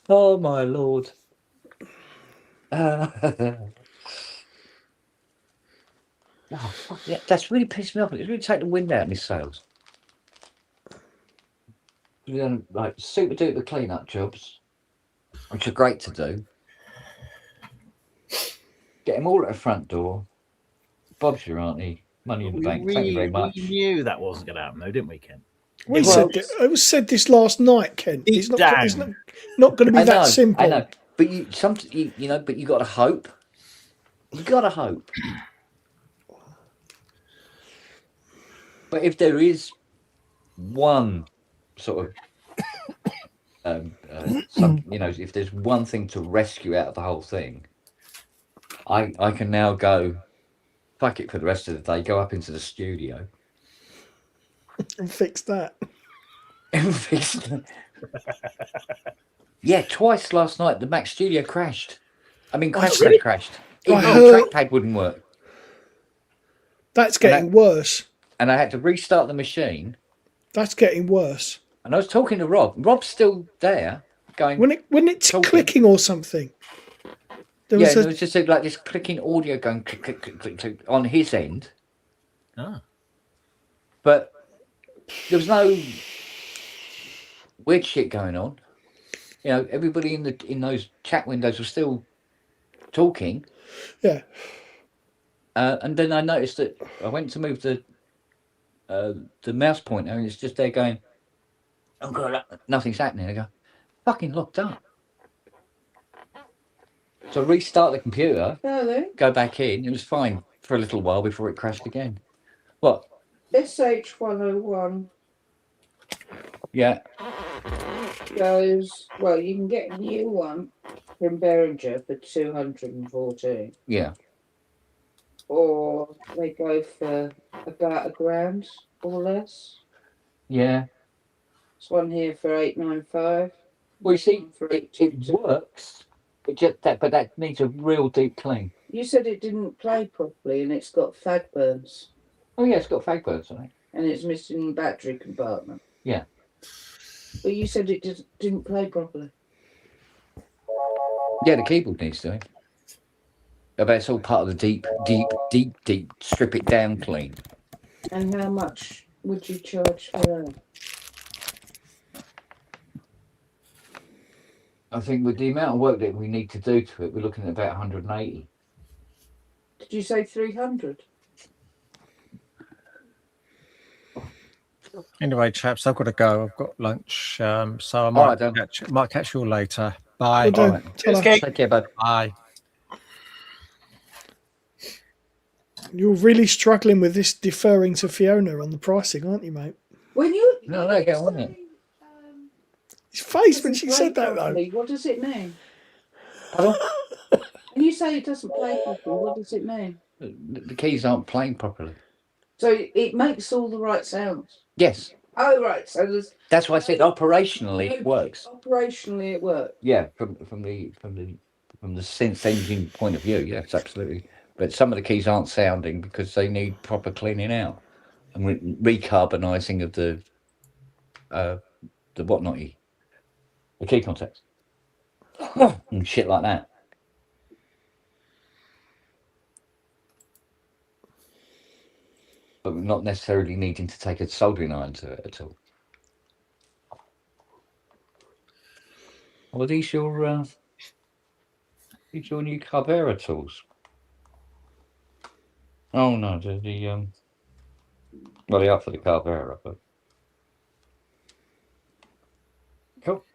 Oh, my Lord. Oh, fuck yeah, that's really pissed me off. It's really taken the wind out of my sails. We've done like super duper clean up jobs, which are great to do. Get them all at the front door. Bob's your auntie. Money in the bank. Thank you very much. We knew that wasn't going to happen, though, didn't we, Ken? We said this last night, Ken. It's not going to be that simple. I know, but you know, but you got to hope. You got to hope. But if there is one sort of, you know, if there's one thing to rescue out of the whole thing, I can now go, fuck it for the rest of the day, go up into the studio. And fix that. And fix that. Yeah, twice last night the Mac Studio crashed. I mean, crashed. Even the trackpad wouldn't work. That's getting worse. And I had to restart the machine. That's getting worse. And I was talking to Rob. Rob's still there, going. When it's clicking or something. There was just like this clicking audio going click, click, click, click, click on his end. Ah. But there was no weird shit going on. You know, everybody in those chat windows was still talking. Yeah. And then I noticed that I went to move the mouse pointer, and it's just there going, oh God, nothing's happening. I go, fucking locked up. So restart the computer, go back in. It was fine for a little while before it crashed again. What? SH101. Yeah. Goes, well, you can get a new one from Behringer for 214. Yeah. Or they go for about $1,000 or less. Yeah. There's one here for 895. Well, you see, it works. But that needs a real deep clean. You said it didn't play properly and it's got fag burns. Oh yeah, it's got fag burns on it. And it's missing the battery compartment. Yeah. But you said it just didn't play properly. Yeah, the keyboard needs doing. But it's all part of the deep strip it down clean. And how much would you charge for that? I think with the amount of work that we need to do to it, we're looking at about 180. Did you say 300? Anyway, chaps, I've got to go. I've got lunch, so I might catch you all later. Bye. Right. Take care, bud. Bye. You're really struggling with this deferring to Fiona on the pricing, aren't you, mate? When you no, go on it. His face when she said that, though. What does it mean? Pardon? When you say it doesn't play properly, what does it mean? The keys aren't playing properly. So it makes all the right sounds. Yes. Oh right. So there's. That's why I said operationally it works. Operationally it works. Yeah, from the sense engine point of view, yes, absolutely. But some of the keys aren't sounding because they need proper cleaning out and recarbonising of the whatnot-y. The key contacts and shit like that. But not necessarily needing to take a soldering iron to it at all. Well, these your new Carvera tools? Oh no, well, they are for the Carvera, but cool.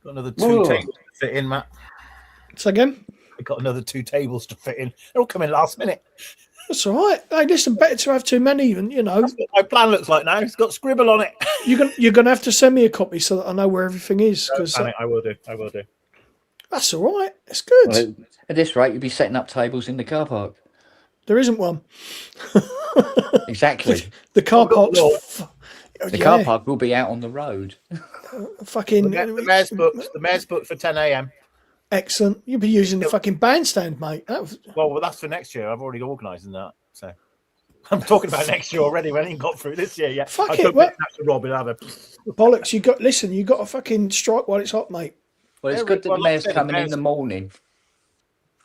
Got another two tables to fit in, Matt. So again? I got another 2 tables to fit in. They're all coming last minute. That's all right. Hey, listen, better to have too many than, you know. That's what my plan looks like now. It's got scribble on it. You're gonna have to send me a copy so that I know where everything is. Because I will do. I will do. that's all right. It's good. Well, at this rate, you'd be setting up tables in the car park. There isn't one. Exactly. The car park's the car park will be out on the road. Fucking The mayor's booked for 10 a.m. Excellent. You'll be using the fucking bandstand, mate. Well, that's for next year. I've already organised that. So I'm talking about next year already. We haven't even got through this year yet. Fuck it. What? Robin, have a bollocks. You got to fucking strike while it's hot, mate. Well, it's good that the mayor's coming in the morning.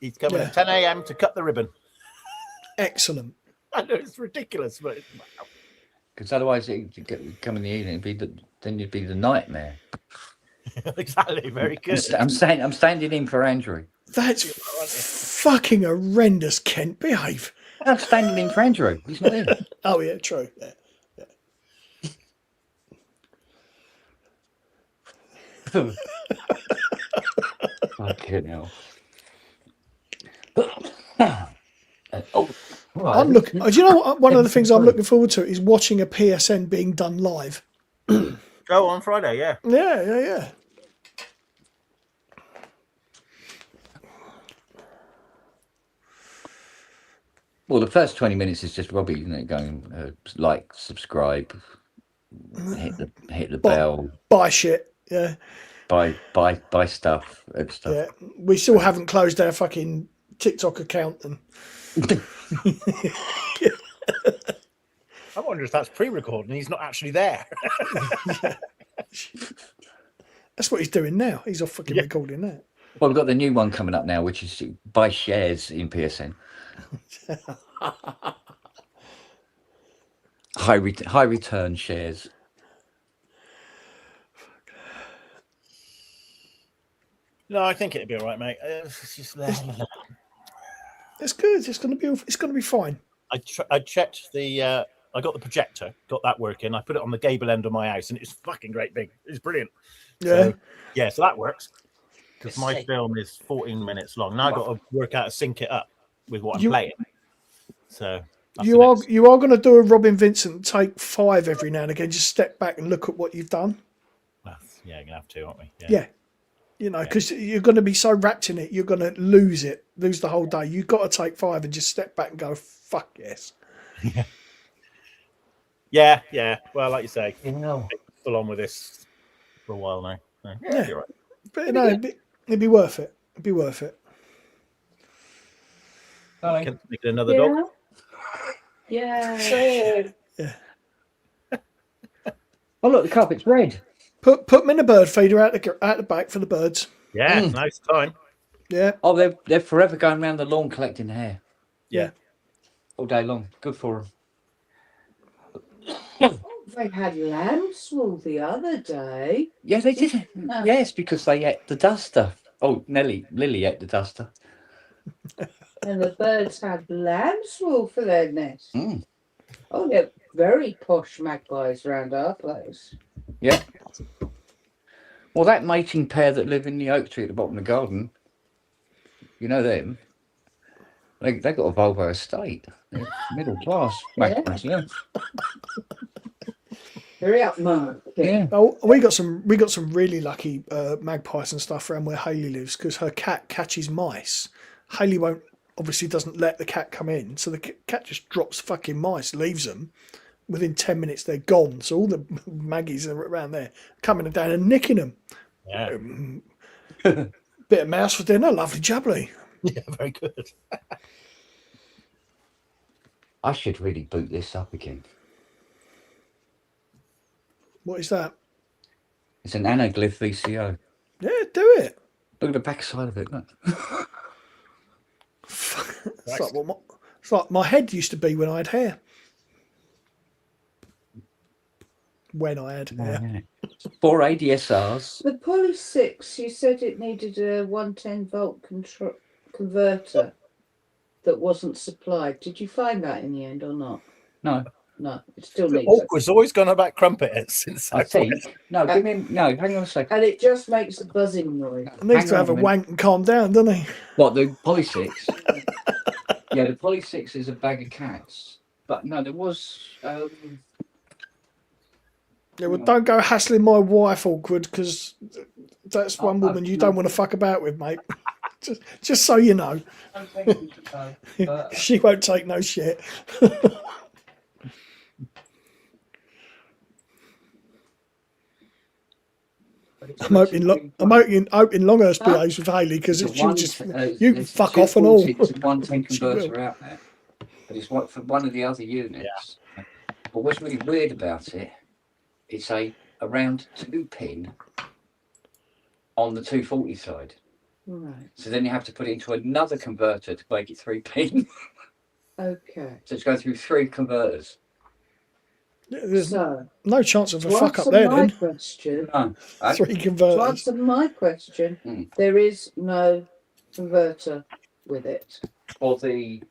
He's coming at 10 a.m. to cut the ribbon. Excellent. I know it's ridiculous, but because otherwise, it come in the evening. Then you'd be the nightmare. Exactly. Very good. I'm standing in for Andrew. That's fucking horrendous, Kent. Behave. I'm standing in for Andrew. He's not here. Oh yeah, true. Yeah. Fucking hell. Oh, right. I'm looking. Do you know what? One of the things I'm looking forward to is watching a PSN being done live. Oh, on Friday, yeah. Yeah. Well, the first 20 minutes is just Robbie, going like, subscribe, hit the bell, buy shit, yeah, buy stuff and stuff. Yeah, we still haven't closed our fucking TikTok account, and I wonder if that's pre-recorded and he's not actually there. That's what he's doing now. He's off fucking recording that. Well, we've got the new one coming up now, which is buy shares in PSN. High return shares. No, I think it'd be all right, mate. It's just it's good. It's gonna be fine. I checked the. I got the projector, got that working. I put it on the gable end of my house, and it's fucking great big. It's brilliant. Yeah. So that works. Because my film is 14 minutes long. Now I've got to work out how to sync it up with what I'm playing. So you are going to do a Robin Vincent take 5 every now and again. Just step back and look at what you've done. Well, yeah, you're gonna have to, aren't we? Yeah. You know, because you're going to be so wrapped in it, you're going to lose the whole day. You've got to take 5 and just step back and go, fuck yes. Yeah. Well, like you say, full on with this for a while now. So, yeah, you're right. But no, it'd be worth it. It'd be worth it. Can make it another dog. Yeah. Oh look, the carpet's red. Put them in a bird feeder out the back for the birds. Yeah, nice time. Yeah. Oh, they're forever going around the lawn collecting hair. Yeah. All day long. Good for them. They had lambs wool the other day. Yeah, they did. Yes, because they ate the duster. Oh, Lily ate the duster. And the birds had lambs wool for their nest. Mm. Oh, they're very posh magpies around our place. Yeah. Well, that mating pair that live in the oak tree at the bottom of the garden, you know them? They got a Volvo estate. They're middle class magpies, yeah. Very upmarket. Yeah. Oh, we got some really lucky magpies and stuff around where Hayley lives because her cat catches mice. Hayley doesn't let the cat come in, so the cat just drops fucking mice, leaves them. Within 10 minutes, they're gone. So all the maggies are around there coming down and nicking them. Yeah. Bit of mouse for dinner, lovely jubbly. Yeah, very good. I should really boot this up again. What is that? It's an anaglyph VCO. Yeah, do it. Look at the back side of it. Look. It's like my head used to be when I had hair. When I had hair. 4 ADSRs. The Poly 6, you said it needed a 110 volt converter that wasn't supplied. Did you find that in the end or not? No. No, it still The needs. awkward's always gone about crumpet since I think. No, give me. No, hang on a second. And it just makes a buzzing noise. He needs Hang to on have a a minute. wank and calm down, doesn't he? What, the Poly 6? Yeah, the Poly 6 is a bag of cats. But no, there was. Yeah, well, don't go hassling my wife awkward, because that's one woman you don't want to fuck about with, mate. just so you know. She won't take no shit. I'm hoping Longhurst behaves with Hayley, because she'll just you can fuck off and all. It's a 110 She will. converter out there, but it's what for one of the other units. Yeah. But what's really weird about it, it's a around 2-pin on the 240 side. Right. So then you have to put it into another converter to make it 3-pin. Okay. So it's going through 3 converters. There's So, no chance of a to fuck up answer there my then. question, No. 3 to converters. answer my question, there is no converter with it. For the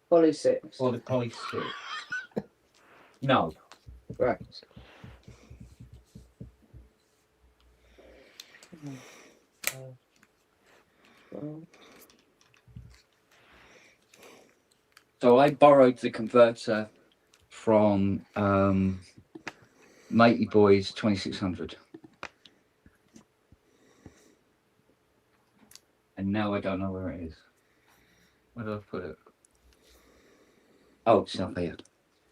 Poly 6. For the Poly 6. No. Right. So I borrowed the converter from Matey Boy's 2600. And now I don't know where it is. Where do I put it? Oh, it's up here.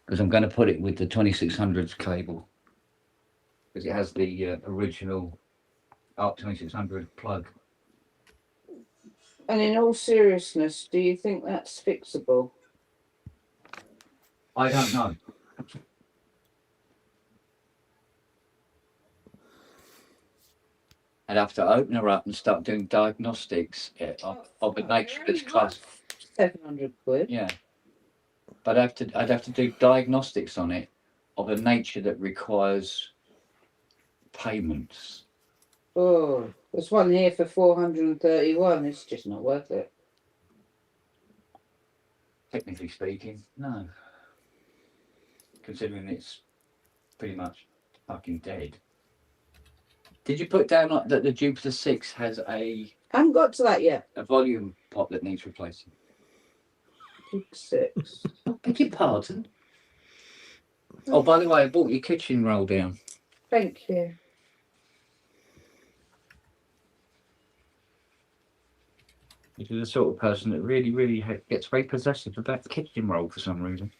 Because I'm going to put it with the 2600's cable. Because it has the original ARC 2600 plug. And in all seriousness, do you think that's fixable? I don't know. I'd have to open her up and start doing diagnostics of a nature that's class. 700 quid. Yeah. But I'd have to do diagnostics on it of a nature that requires payments. Oh, there's one here for 431. It's just not worth it. Technically speaking, no. Considering it's pretty much fucking dead. Did you put down that the Jupiter 6 has I haven't got to that yet. a volume pot that needs replacing? Jupiter 6. Oh, beg your pardon? Oh, by the way, I bought your kitchen roll down. Thank you. You're the sort of person that really gets very possessive about the kitchen roll for some reason.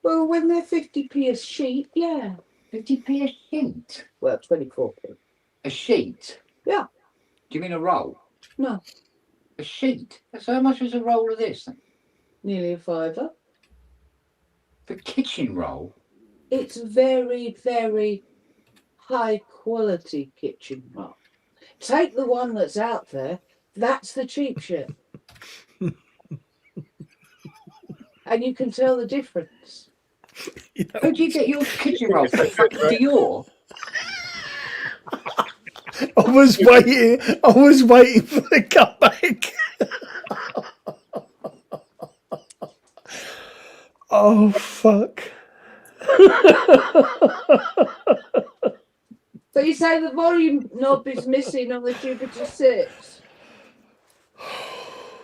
Well, when they're 50p a sheet, yeah. 50p a sheet? Well, 24p. A sheet? Yeah. Do you mean a roll? No. A sheet? So how much is a roll of this then? Nearly a £5. The kitchen roll? It's very, very high quality kitchen roll. Take the one that's out there. That's the cheap shit. And you can tell the difference. You know, where do you get your kitchen roll from? Dior? I was waiting for the comeback. Oh, fuck. So you say the volume knob is missing on the Jupiter 6?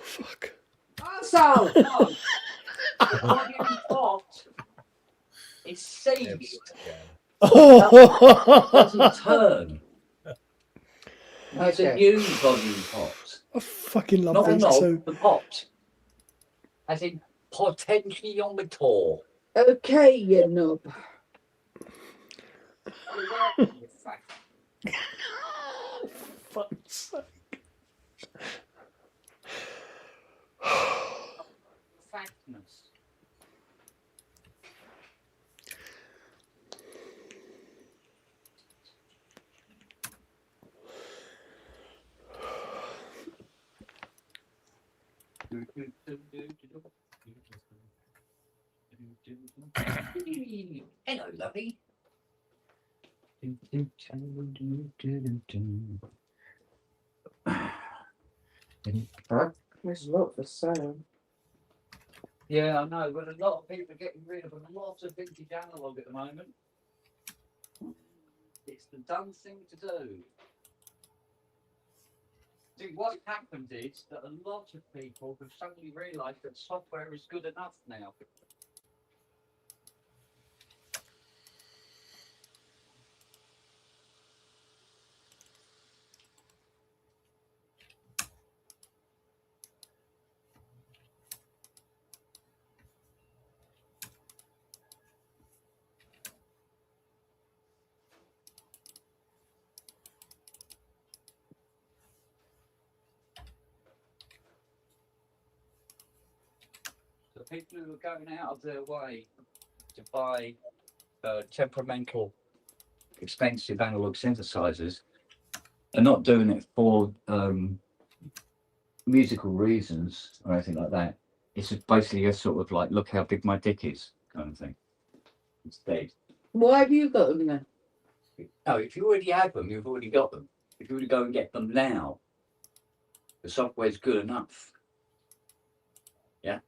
Fuck. Arsehole! The volume pot is seized. Oh. Doesn't turn. It's a Okay. new volume pot. I fucking love Not the these knob, two. the pot. As in potentiometer. Okay, you knob. Fuck's sake. Fatness. Hello, lovely. There's a lot for sale. Yeah, I know, but a lot of people are getting rid of a lot of vintage analog at the moment. It's the dumb thing to do. See, what happened is that a lot of people have suddenly realised that software is good enough now. The people who are going out of their way to buy temperamental, expensive analog synthesizers are not doing it for musical reasons or anything like that. It's basically a sort of like, look how big my dick is kind of thing. Instead. Why have you got them then? No, if you already have them, you've already got them. If you were to go and get them now, the software's good enough. Yeah.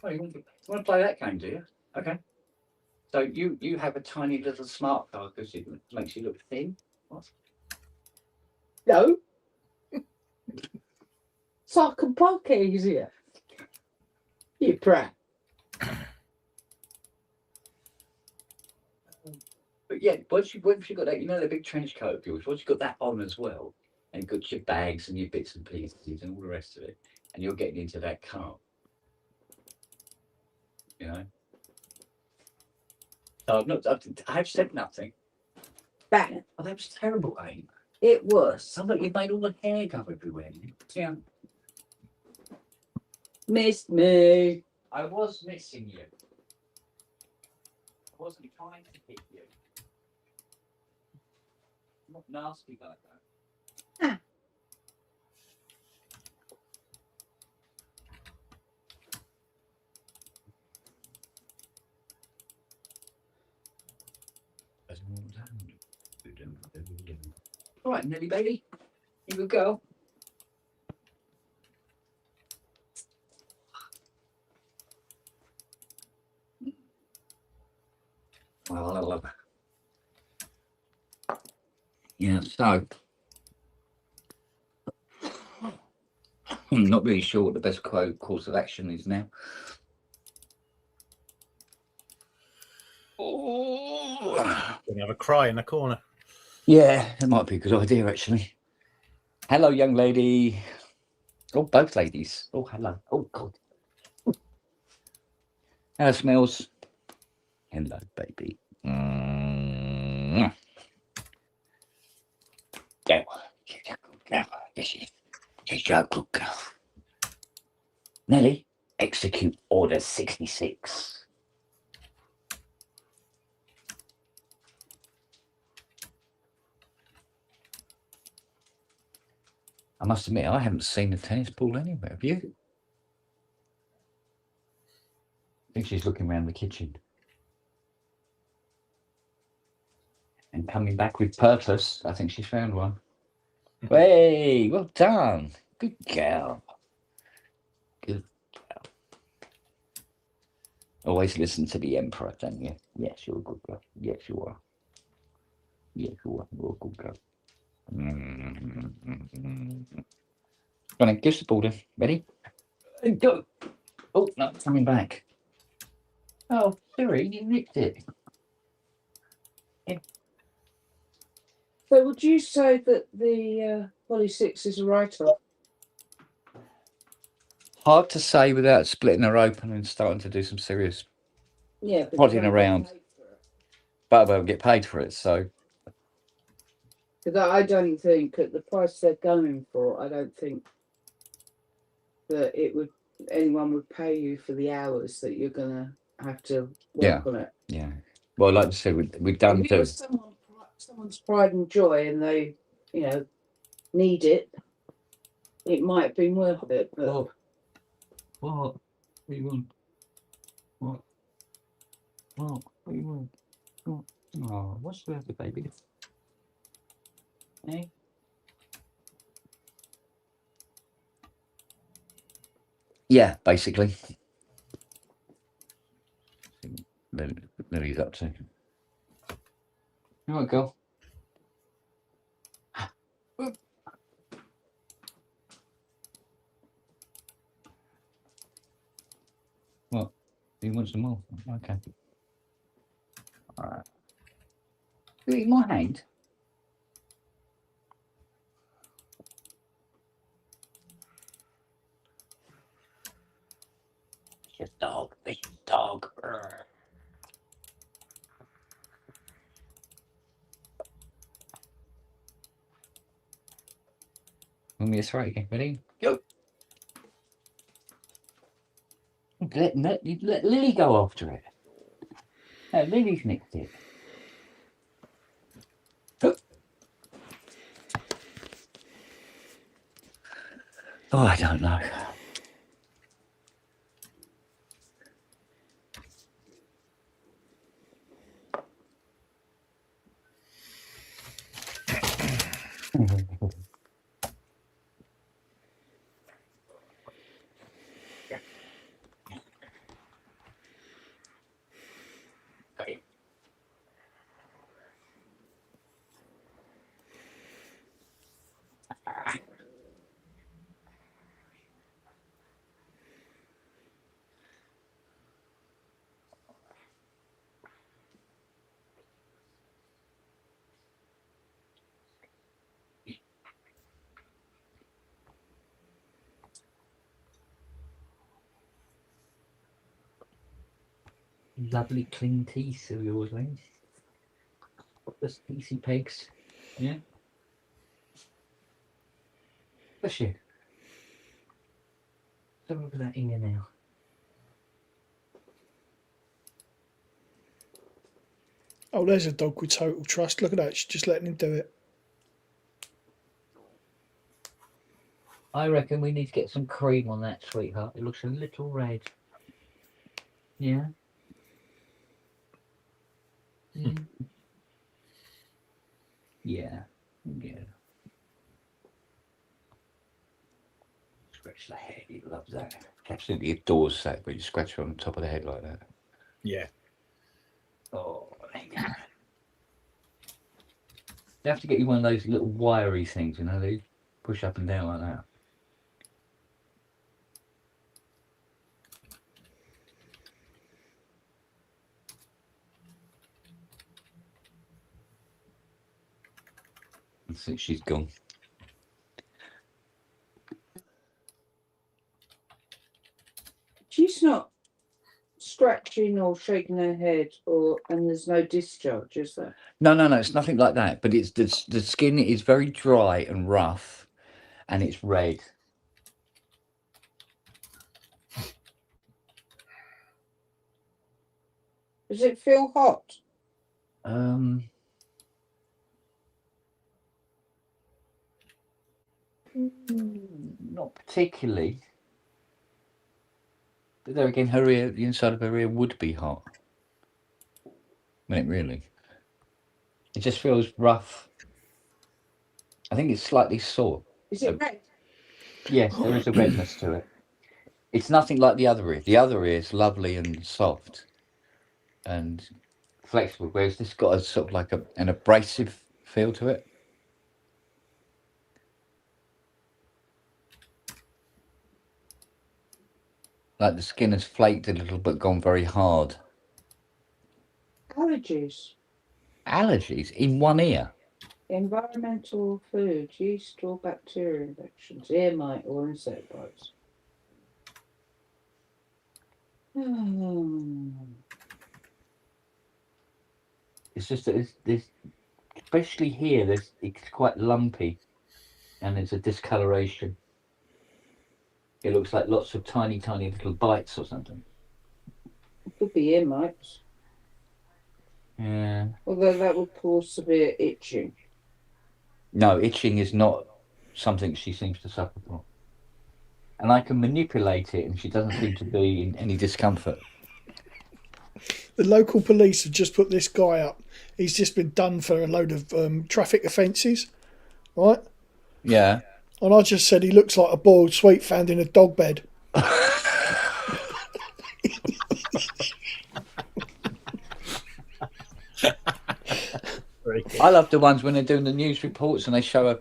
Oh, you want to play that game, do you? Okay. So you have a tiny little smart card because it makes you look thin. What? No. So I can park it easier. You prat. But yeah, once you got that, you know, the big trench coat of yours. Once you got that on as well, and you've got your bags and your bits and pieces and all the rest of it, and you're getting into that car, you know. So I've said nothing. Bang. Oh, that was terrible, eh? It was. Somebody you made all the hair go everywhere. Yeah. Missed me. I was missing you. I wasn't trying to hit you. Not nasty like that. Ah. All right, Nelly baby, here we go. Well, yeah, so I'm not really sure what the best course of action is now. Gonna have a cry in the corner. Yeah, it might be a good idea actually. Hello, young lady. Oh, both ladies. Oh, hello. Oh, God. How it smells? Hello, baby. Yeah. Go. She's your good girl. Nelly, execute order 66. I must admit, I haven't seen a tennis ball anywhere. Have you? I think she's looking around the kitchen. And coming back with purpose. I think she's found one. Hey, well done. Good girl. Good girl. Always listen to the Emperor, don't you? Yes, you're a good girl. Yes, you are. Yes, you are. You're a good girl. Come on, give us the ball then. Ready? And go. Oh, no, it's coming back. Oh, sorry, you nicked it. So would you say that the Poly 6 is a write-off? Hard to say without splitting her open and starting to do some serious prodding around. But they'll get paid for it, so. Because I don't think at the price they're going for, I don't think that anyone would pay you for the hours that you're gonna have to work on it. Yeah. Well, like I said, we've done If it was someone's pride and joy, and they, need it, it might have been worth it. But What do you want? What do you want? Oh, what's the matter, baby? Eh? Yeah, basically. Lily's up to. You want to go? What? You want some more? Okay. All right. You eat my hand? It's your dog. It's your dog. Urgh. Want me to throw it again? Ready? Go. Let Lily go after it. No, Lily's nicked it. Oh, I don't know. Lovely clean teeth of yours, eh? The steecy pegs. Yeah? Bless you. Have a look at that ear now. Oh, there's a dog with total trust. Look at that. She's just letting him do it. I reckon we need to get some cream on that, sweetheart. It looks a little red. Yeah? Mm. Yeah. Yeah. Scratch the head. He loves that. Absolutely adores that, but you scratch her on the top of the head like that. Yeah. Oh, you have to get you one of those little wiry things, you know, they push up and down like that. I think she's gone. She's not scratching or shaking her head, and there's no discharge, is there? No, it's nothing like that. But it's the skin is very dry and rough, and it's red. Does it feel hot? Not particularly. But there again, her ear, the inside of her ear would be hot. Wouldn't it really? It just feels rough. I think it's slightly sore. Is it red? Yes, there is a redness to it. It's nothing like the other ear. The other ear is lovely and soft and flexible, whereas this got a sort of like an abrasive feel to it. Like the skin has flaked a little but gone very hard. Allergies. Allergies in one ear. Environmental food, yeast or bacteria infections, ear mite or insect bites. It's just that there's especially here, it's quite lumpy and there's a discoloration. It looks like lots of tiny little bites or something. Could be ear mites. Yeah. Although that would cause severe itching. No, itching is not something she seems to suffer from. And I can manipulate it and she doesn't seem to be in any discomfort. The local police have just put this guy up. He's just been done for a load of traffic offences. right? Yeah. And I just said he looks like a boiled sweet found in a dog bed. I love the ones when they're doing the news reports and they show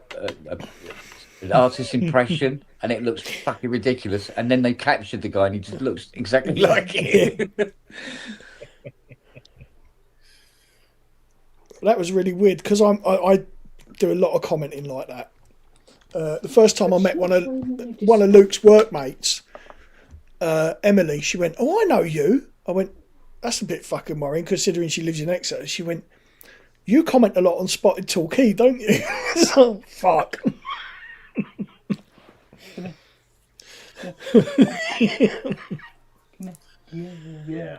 an artist's impression and it looks fucking ridiculous, and then they captured the guy and he just looks exactly like him. That was really weird because I do a lot of commenting like that. The first time I met one of Luke's workmates, Emily, she went, "Oh, I know you." I went, "That's a bit fucking worrying considering she lives in Exeter." She went, "You comment a lot on Spotted Torquay, don't you?" So, fuck. Yeah.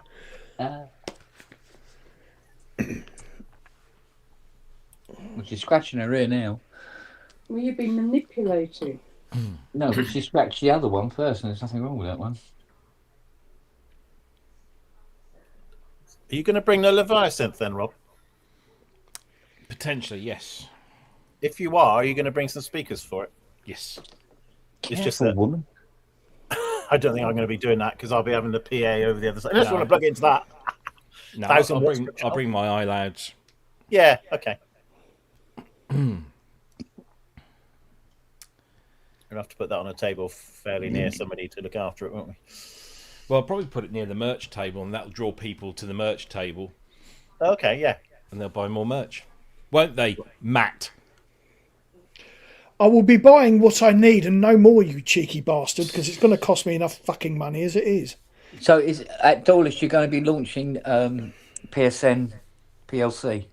Well, she's scratching her ear now. Well, you've been manipulated. No, but she scratched the other one first, and there's nothing wrong with that one. Are you going to bring the Leviathan then, Rob? Potentially, yes. If you are you going to bring some speakers for it? Yes. It's just that woman. I don't think I'm going to be doing that because I'll be having the PA over the other side. I just want to plug into that. No, 1,000 I'll watts bring, per I'll bring my iLouds. Yeah, okay. We'll have to put that on a table fairly near somebody to look after it, won't we? Well, I'll probably put it near the merch table, and that'll draw people to the merch table. Okay, yeah. And they'll buy more merch. Won't they, Matt? I will be buying what I need and no more, you cheeky bastard, because it's going to cost me enough fucking money as it is. So is at Dawlish you're going to be launching PSN PLC?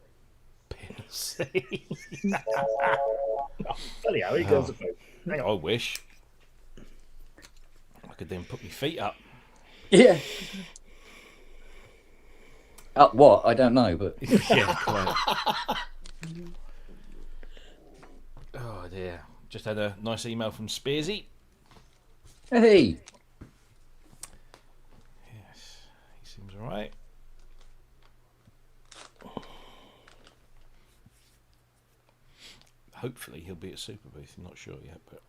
PLC. Funny how he goes about. Hang on. I wish. I could then put my feet up. Yeah. Up what? I don't know, but yeah, quite. Oh dear. Just had a nice email from Spearsy. Hey. Yes. He seems alright. Hopefully he'll be at Super Booth. I'm not sure yet, but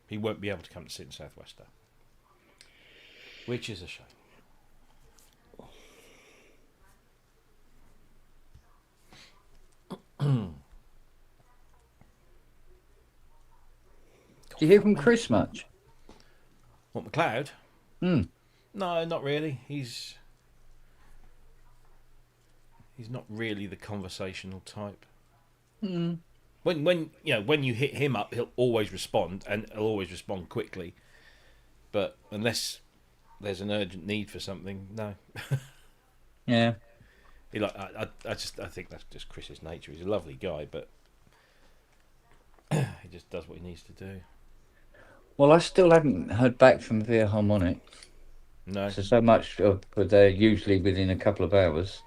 he won't be able to come to sit in Southwester, which is a shame. Do you hear from Chris much? What, McLeod? No, not really. He's not really the conversational type. When you hit him up, he'll always respond, and he'll always respond quickly. But unless there's an urgent need for something, no. Yeah. I think that's just Chris's nature. He's a lovely guy, but he just does what he needs to do. Well, I still haven't heard back from Via Harmonic. No. So much, but they're usually within a couple of hours.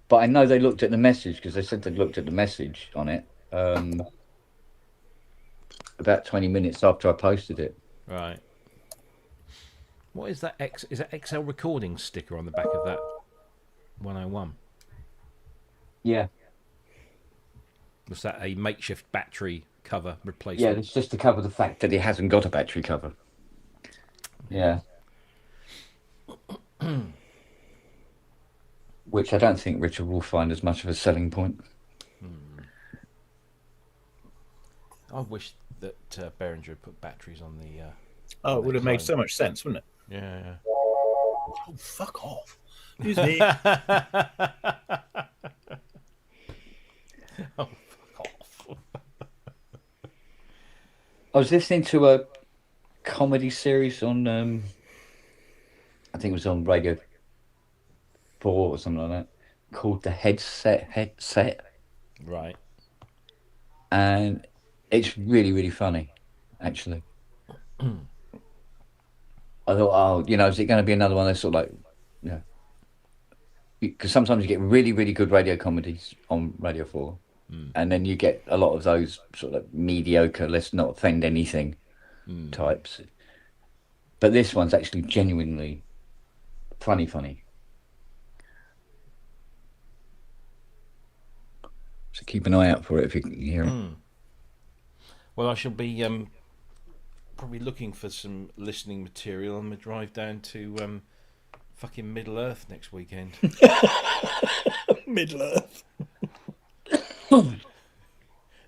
But I know they looked at the message because they said they looked at the message on it about 20 minutes after I posted it. Right. What is that? Is that XL recording sticker on the back of that 101? Yeah. Was that a makeshift battery cover Yeah, replacement? it's just to cover the fact that it hasn't got a battery cover. Yeah. Which I don't think Richard will find as much of a selling point. I wish that Behringer had put batteries on the... Oh, it would have made so much sense, wouldn't it? Yeah. Oh, fuck off. Excuse me. Oh, fuck off. I was listening to a comedy series on, I think it was on Radio 4 or something like that, called The Headset. Right. And it's really, really funny, actually. I thought, is it going to be another one that's sort of like, because sometimes you get really, really good radio comedies on Radio 4, and then you get a lot of those sort of mediocre, let's not offend anything types. But this one's actually genuinely funny. So keep an eye out for it if you can hear it. Well, I shall be probably looking for some listening material on my drive down to fucking Middle Earth next weekend. Middle Earth.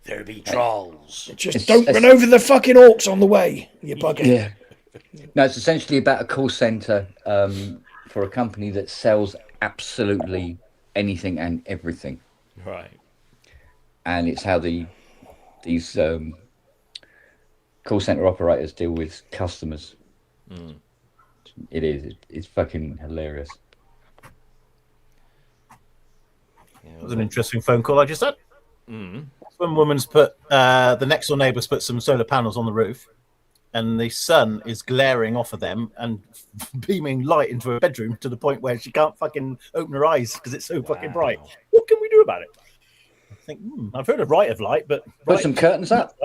There be trolls. Just don't run over the fucking orcs on the way, you bugger. Yeah. No, it's essentially about a call centre for a company that sells absolutely anything and everything. Right. And it's how these call centre operators deal with customers. It is. It's fucking hilarious. It was an interesting phone call I just had. One woman's put the next door neighbour's put some solar panels on the roof, and the sun is glaring off of them and beaming light into her bedroom to the point where she can't fucking open her eyes because it's so fucking bright. What can we do about it? I think I've heard of right of light, but put some curtains up.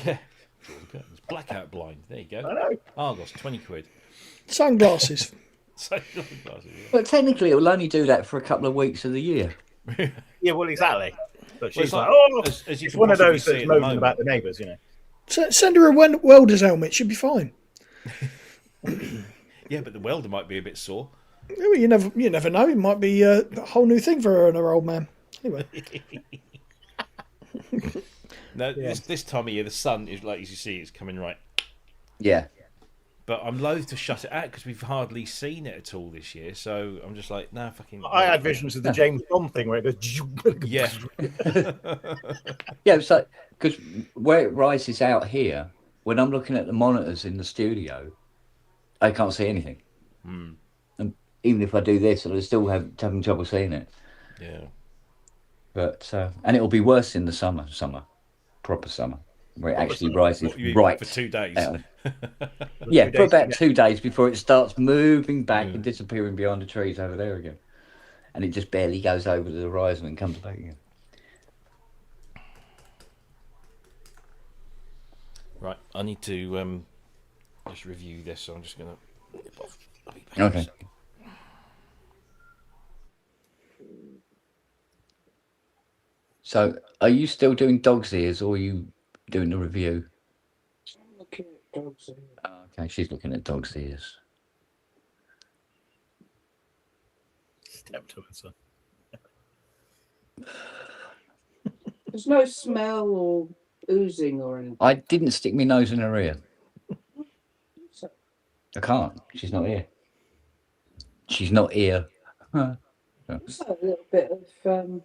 Yeah, draw the curtains. Blackout blind. There you go. I know. Argos, 20 quid. Sunglasses. Sunglasses. Yeah. But technically, it will only do that for a couple of weeks of the year. Yeah, well, exactly. But she's Well, like, it's like- as you it's can one of possibly those see that's at the moaning moment. about the neighbours, you know. Send her a welder's helmet. She'll be fine. Yeah, but the welder might be a bit sore. Well, you never know. It might be a whole new thing for her and her old man. Anyway. No, this time of year, the sun is, like as you see, it's coming right. Yeah. But I'm loath to shut it out because we've hardly seen it at all this year. So I'm just like, nah, fucking. I had visions of the James Bond thing where it goes. Yeah. Yeah, so because where it rises out here, when I'm looking at the monitors in the studio, I can't see anything. And even if I do this, I'll still having trouble seeing it. Yeah. But and it'll be worse in the summer, proper summer, where it actually rises What, you mean right for 2 days. Yeah, for about 2 days before it starts moving back and disappearing behind the trees over there again, and it just barely goes over the horizon and comes back again. Right, I need to just review this, so I'm just going to. Okay. So, are you still doing dog's ears, or are you doing the review? I'm looking at dogs. Okay, she's looking at dog's ears. Step to it, son. There's no smell or oozing or anything. I didn't stick my nose in her ear. So, I can't. She's not here. She's not here. just a little bit of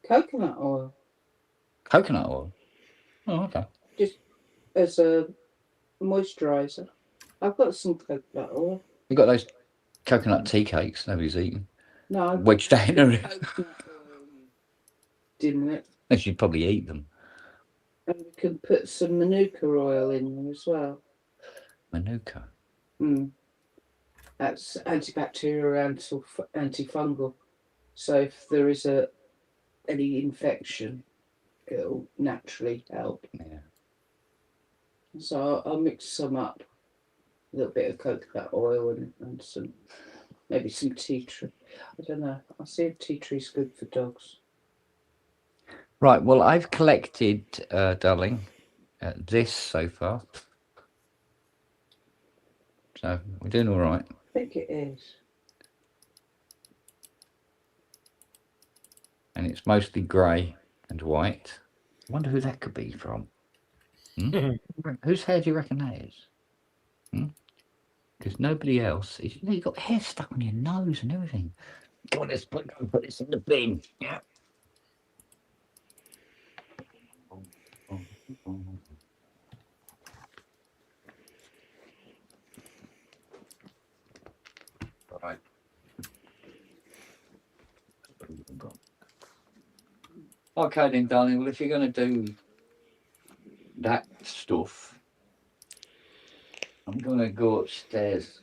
coconut oil, Coconut oil. Oh, okay. just as a moisturiser. I've got some coconut oil. You got those coconut tea cakes nobody's eaten. No, I've Wedged out in her ear. coconut oil, didn't it? And she'd probably eat them. And we can put some manuka oil in there as well. Manuka. That's antibacterial, antifungal. So if there is any infection, it'll naturally help. Yeah. So I'll mix some up. A little bit of coconut oil and maybe some tea tree. I don't know. I see if tea tree's good for dogs. Right. Well, I've collected, darling, this so far. So we're doing all right. I think it is. And it's mostly grey and white. I wonder who that could be from. Whose hair do you reckon that is? Because nobody else. You've got hair stuck on your nose and everything. Come on, let's put this in the bin. Yeah. Right. Okay then, darling. Well, if you're going to do that stuff, I'm going to go upstairs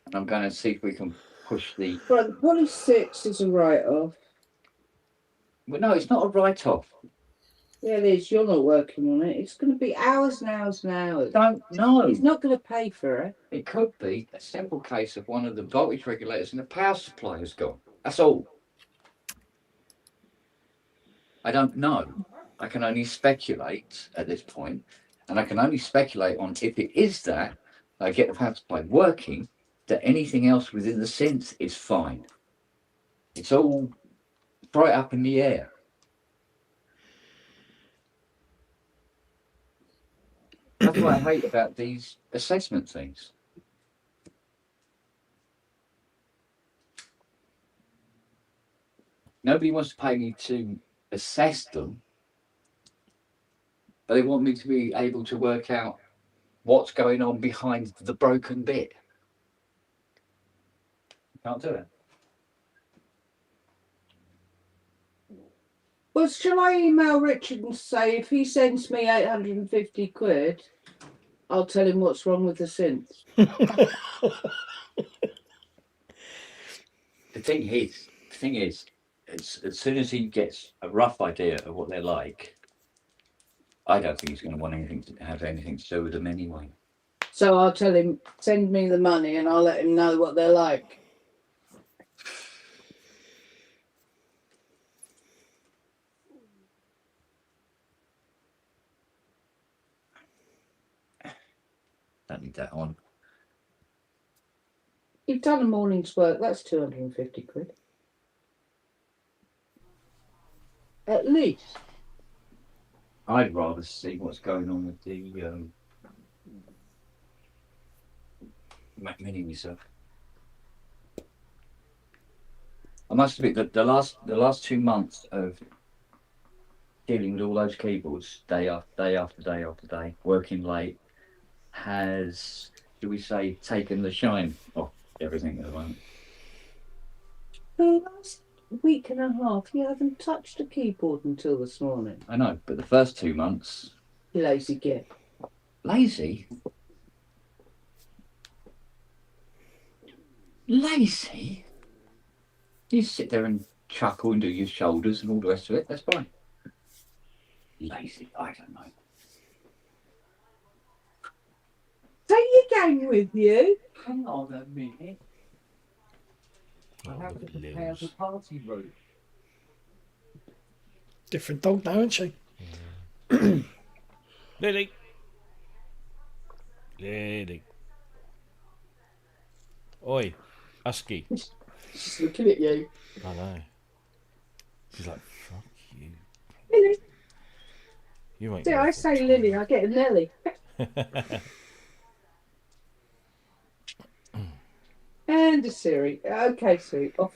and I'm going to see if we can push the... Right, the Poly6 is a write-off. Well, no, it's not a write-off. Yeah, it is. You're not working on it. It's going to be hours and hours and hours. Don't know. He's not going to pay for it. It could be a simple case of one of the voltage regulators in the power supply has gone. That's all. I don't know. I can only speculate at this point, and I can only speculate on if it is that I get the power supply working, that anything else within the synth is fine. It's all right up in the air. That's what I hate about these assessment things. Nobody wants to pay me to assess them, but they want me to be able to work out what's going on behind the broken bit. Can't do it. Well, shall I email Richard and say if he sends me 850 quid, I'll tell him what's wrong with the synths? The thing is, as soon as he gets a rough idea of what they're like, I don't think he's going to want anything to have anything to do with them anyway. So I'll tell him, send me the money and I'll let him know what they're like. Don't need that on. You've done a morning's work, that's 250 quid. At least. I'd rather see what's going on with the Mac Mini myself. I must admit that the last 2 months of dealing with all those keyboards day after day, working late, has, should we say, taken the shine off everything at the moment. For the last week and a half, you haven't touched a keyboard until this morning. I know, but the first 2 months... You lazy git. Lazy? Lazy? You sit there and chuckle and do your shoulders and all the rest of it, that's fine. Lazy, I don't know. Take your game with you. Hang on a minute. I have to prepare the party room. Different dog now, isn't she? Lily. Lily. Oi, Husky. She's looking at you. I know. She's like, fuck you. Lily. You ain't. See, I say Lily, I get a Nelly. And a Siri. Okay, Siri. Off.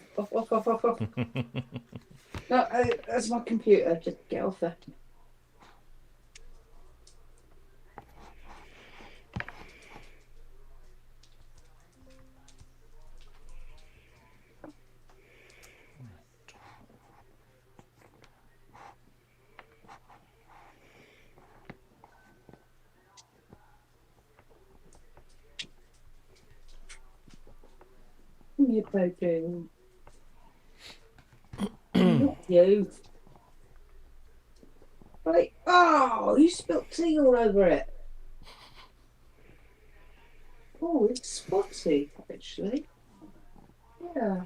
No, that's my computer. Just get off there. You poking. Not you. Right. Oh, you spilt tea all over it. Oh, it's spotty, actually. Yeah.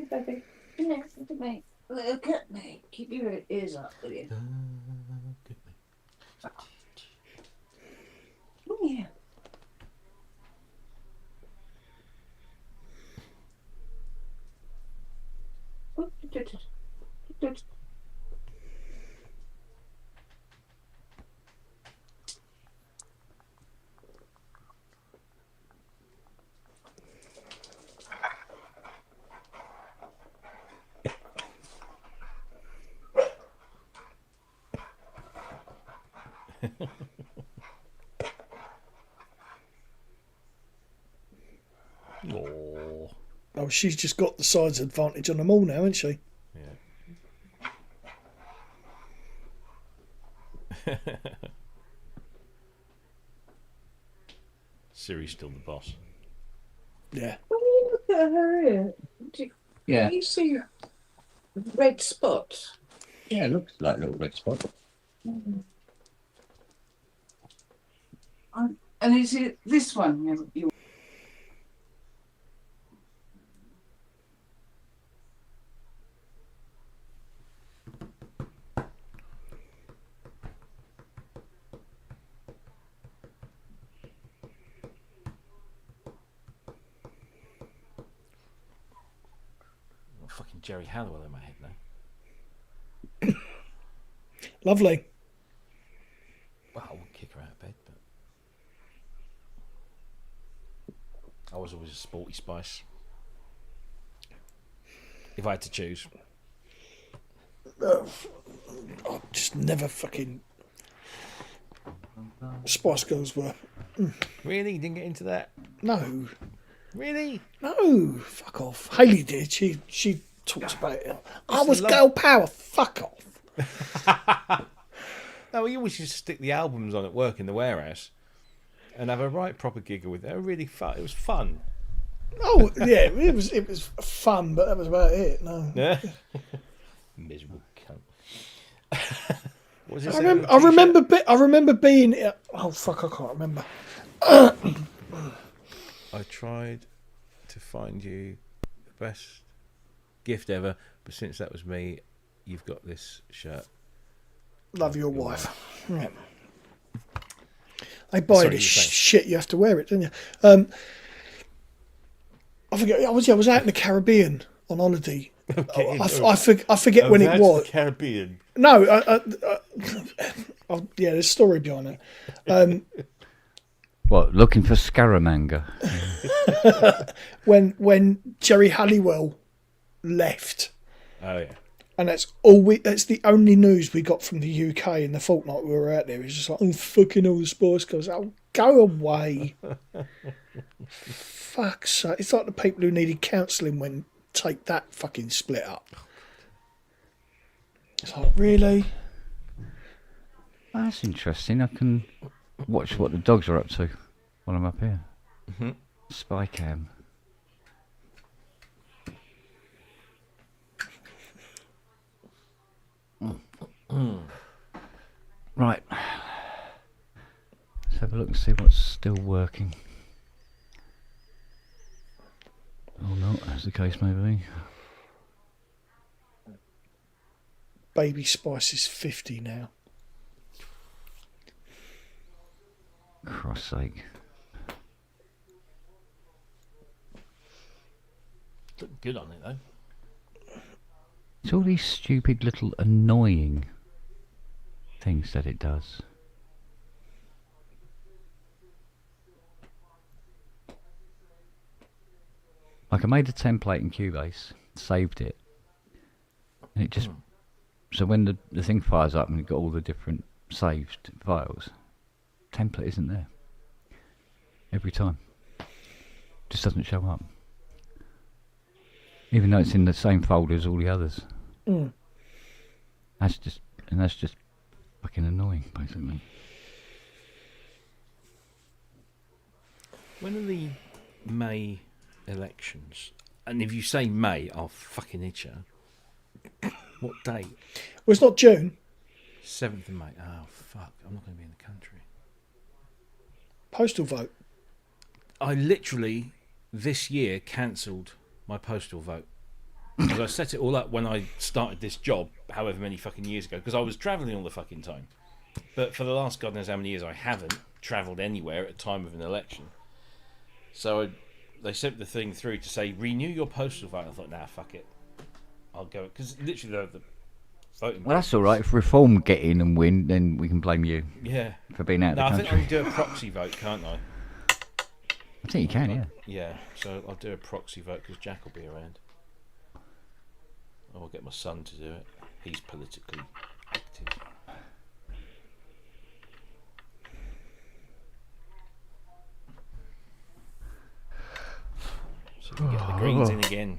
Baby. Yeah, look at me. Look at me. Keep your ears up, will you? Oh, yeah. Oh, she's just got the size advantage on them all now, hasn't she? Yeah. Siri's still the boss. Yeah. When you look at her ear, do Yeah. you see red spots? Yeah, it looks like a little red spot. And is it this one? You Got fucking Jerry Halliwell in my head now. Lovely. Well, I wouldn't kick her out of bed, but I was always a sporty spice. If I had to choose. I just never fucking. Spice Girls were. Really? You didn't get into that? No. Really? No. Fuck off. Hayley did. She talks about it. I was girl power. Fuck off. No, we always used to stick the albums on at work in the warehouse and have a right proper giggle with it. They were really fun. It was fun. Oh yeah, it was fun, but that was about it. No. Yeah. Miserable cunt. What was this? I remember being. Oh fuck! I can't remember. I tried to find you the best gift ever, but since that was me, you've got this shirt. Love your wife. Right. They buy this shit. You have to wear it, don't you? I forget. I was out in the Caribbean on holiday. Okay, I forget when it was. The Caribbean. No, yeah, there's a story behind it. What, looking for Scaramanga? when Jerry Halliwell left. Oh yeah. And that's the only news we got from the UK in the fortnight we were out there. It was just like, oh fucking all the Spice Girls. Oh, go away. Fuck's sake. It's like the people who needed counselling when Take That fucking split up. It's like, really? That's interesting. I can watch what the dogs are up to while I'm up here. Mm-hmm. Spy cam. Right. Let's have a look and see what's still working. Or not, as the case may be. Baby Spice is 50 now. Cross sake. Looked good on it though. It's all these stupid little annoying things that it does. Like I made a template in Cubase, saved it, and it just so when the thing fires up and you've got all the different saved files, template isn't there every time. Just doesn't show up, even though it's in the same folder as all the others. That's just fucking annoying, basically. When are the May elections? And if you say May, I'll fucking itch you. What date? Well, it's not June. 7th of May. Oh, fuck. I'm not going to be in the country. Postal vote. I literally, this year, cancelled my postal vote. Because I set it all up when I started this job, however many fucking years ago, because I was travelling all the fucking time. But for the last God knows how many years, I haven't travelled anywhere at a time of an election. So they sent the thing through to say, renew your postal vote. I thought, nah, fuck it. I'll go. Because literally the voting... Well, that's all right. If Reform get in and win, then we can blame you. Yeah. For being out of the country. I think I can do a proxy vote, can't I? I think you can, yeah. Yeah, so I'll do a proxy vote because Jack will be around. I'll get my son to do it. He's politically active. So we get the Greens in again.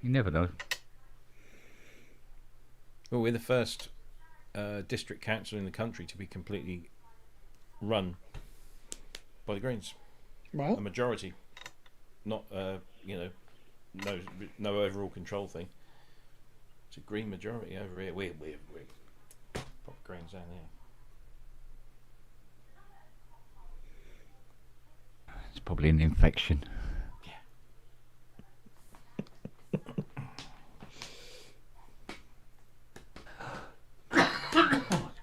You never know. Well, we're the first district council in the country to be completely run by the Greens. Wow. A majority, not no overall control thing. It's a green majority over here. We're proper greens down here. It's probably an infection.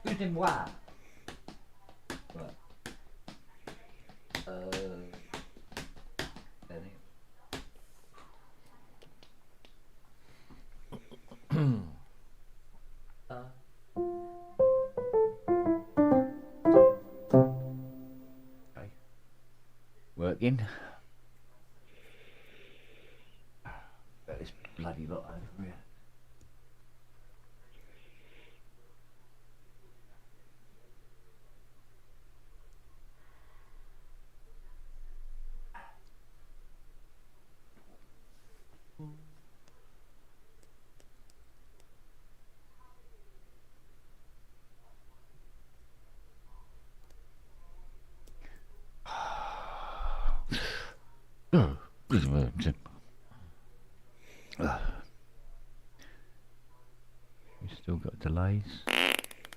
Excusez-moi. Okay. Working. Got this bloody lot over here. You still got delays?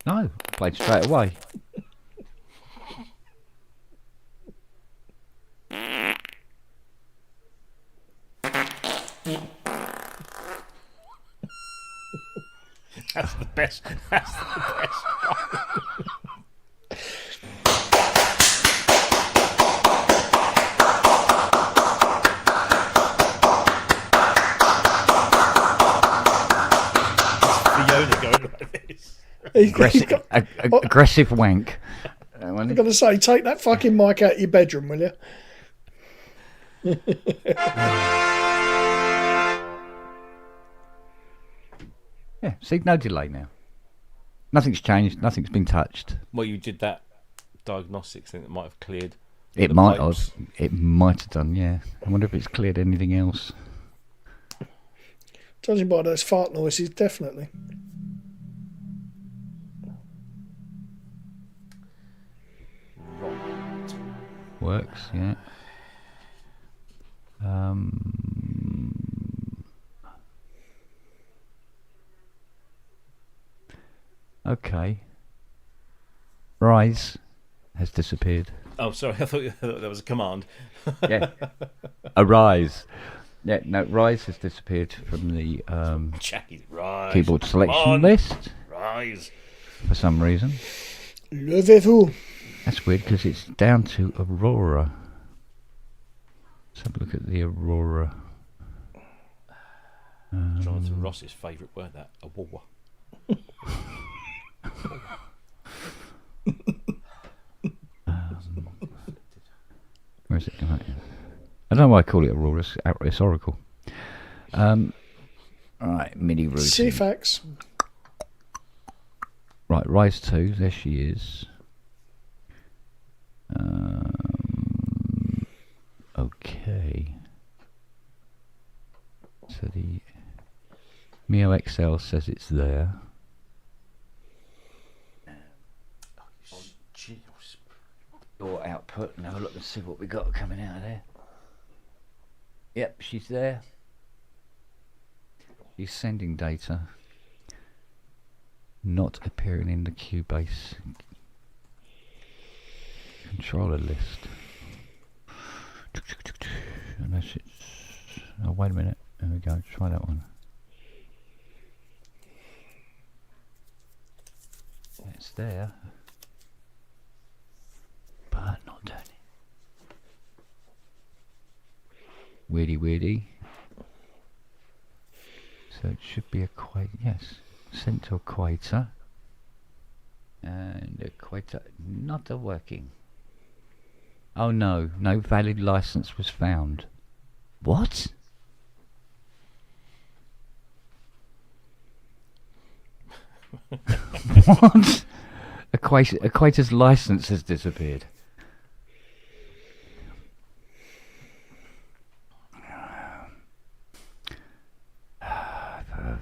No, played straight away. That's the best. That's the best one. Fiona going like this. Aggressive wank. I'm going to say, take that fucking mic out of your bedroom, will you? Yeah, see, no delay now. Nothing's changed. Nothing's been touched. Well, you did that diagnostics thing that might have cleared. It might have. It might have done. Yeah. I wonder if it's cleared anything else. Judging by those fart noises, definitely. Right. Works. Yeah. Okay. Rise has disappeared. Oh, sorry. I thought that was a command. Yeah. Arise. Yeah, no, Rise has disappeared from the Jackie, rise. keyboard selection list. Rise. For some reason. Levez-vous. That's weird because it's down to Aurora. Let's have a look at the Aurora. Jonathan Ross's favourite word, that. Aurora. Where is it? I don't know why I call it Aurora. It's Oracle. Right, MIDI routine. CFAX. Right, Rise 2. There she is. Okay. So the Mio XL says it's there. Your output. Now look and see what we got coming out of there. Yep, she's there. She's sending data. Not appearing in the Cubase controller list. Unless it's... Oh, wait a minute. There we go. Try that one. It's there. But not turning. Weirdy. So it should be equator. Yes. Sent to equator. And equator not working. Oh no. No valid license was found. What? What? Equator's license has disappeared. For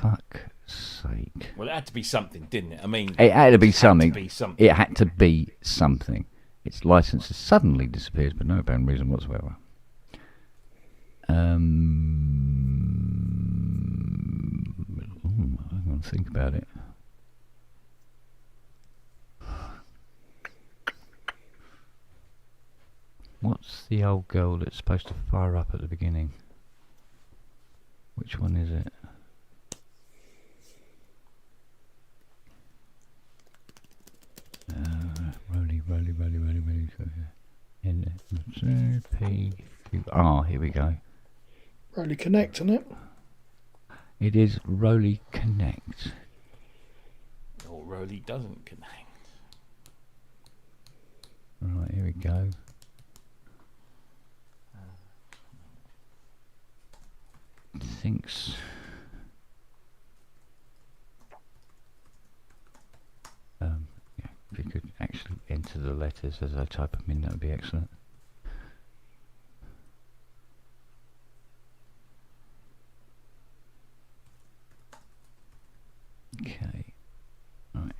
fuck's sake. Well, it had to be something, didn't it? I mean, it had to be something. It had to be something. Its license has suddenly disappeared for no apparent reason whatsoever. and think about it. What's the old girl that's supposed to fire up at the beginning? Which one is it? Roly. Here we go. Roly Connect, isn't it? It is Roly Connect. Or Roly doesn't connect. Right, here we go. Thinks. Yeah, if you could actually enter the letters as I type them in, that would be excellent. Okay, right.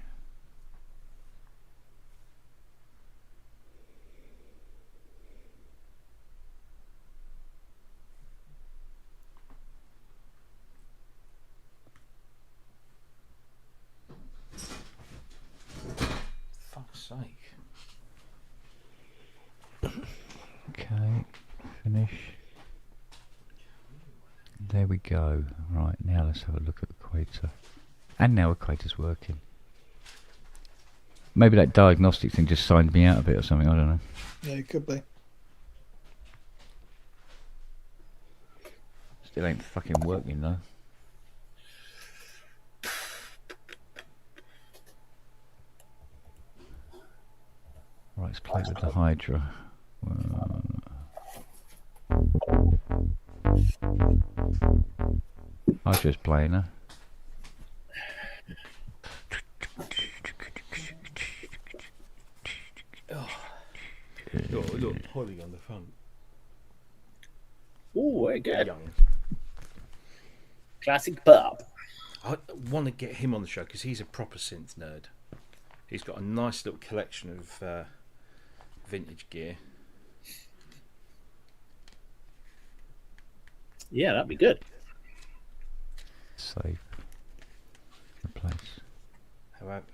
Fuck's sake. Okay, finish. There we go. Right, now let's have a look at Equator. And now Equator's working. Maybe that diagnostic thing just signed me out a bit or something, I don't know. Yeah, it could be. Still ain't fucking working though. Right, let's play with the Hydra. Hydra's playing her. Look, Holly on the front. Oh, very good. Young. Classic pub. I want to get him on the show because he's a proper synth nerd. He's got a nice little collection of vintage gear. Yeah, that'd be good. Save. Replace. However,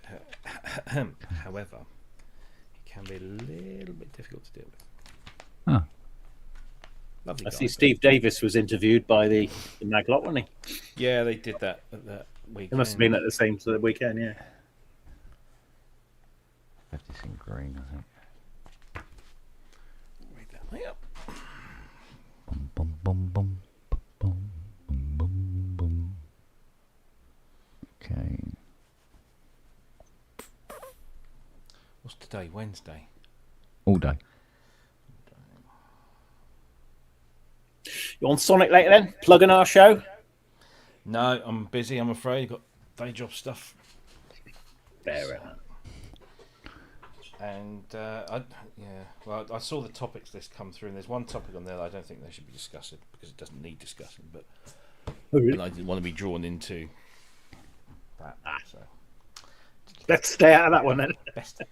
he can be a little bit difficult to deal with. Huh. Lovely I guy, see but- Steve Davis was interviewed by the Maglot, wasn't he? Yeah, they did that at that weekend. It must have been at the same sort of weekend, yeah. Have this in green, I think. Read that way up. Bum, bum, bum, bum, bum, bum, bum, bum. Okay. What's today? Wednesday. All day. You on Sonic later then? Plugging our show? No, I'm busy, I'm afraid. Got day job stuff. Fair enough. And I saw the topics list come through, and there's one topic on there that I don't think they should be discussing because it doesn't need discussing. But and I didn't want to be drawn into that. So Let's stay out of that one then. best.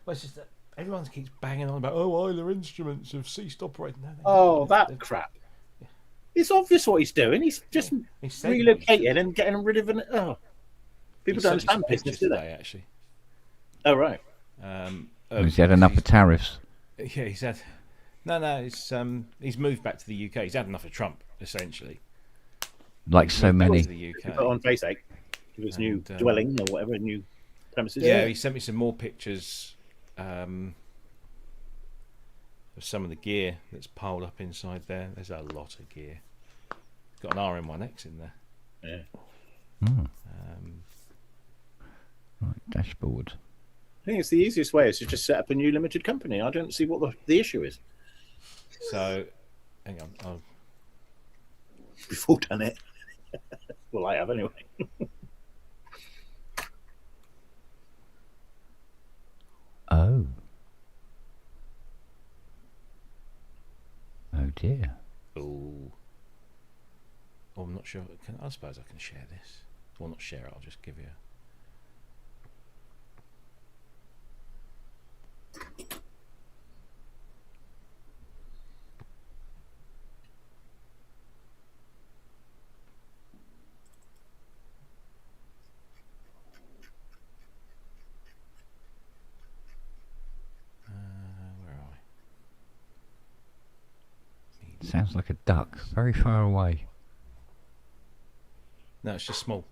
Well, it's just that everyone keeps banging on about Euler instruments have ceased operating. No, Oh, that crap. It's obvious what he's doing. He's just relocating and getting rid of an. Oh, people don't understand business, do they? Today, actually. Oh, right. He's had enough of tariffs. Yeah, he's had. No, he's moved back to the UK. He's had enough of Trump, essentially. Like so many. To the UK. Put on FaceApp. It was new dwelling or whatever, new premises. Yeah, he sent me some more pictures of some of the gear that's piled up inside there. There's a lot of gear. Got an RM1X in there. Yeah. Right, dashboard. I think it's the easiest way is to just set up a new limited company. I don't see what the issue is. So, hang on. We've all done it. Well, I have anyway. Oh. Oh dear. Oh, I'm not sure. I suppose I can share this. Well, not share it. I'll just give you. Sounds like a duck, very far away. No, it's just small.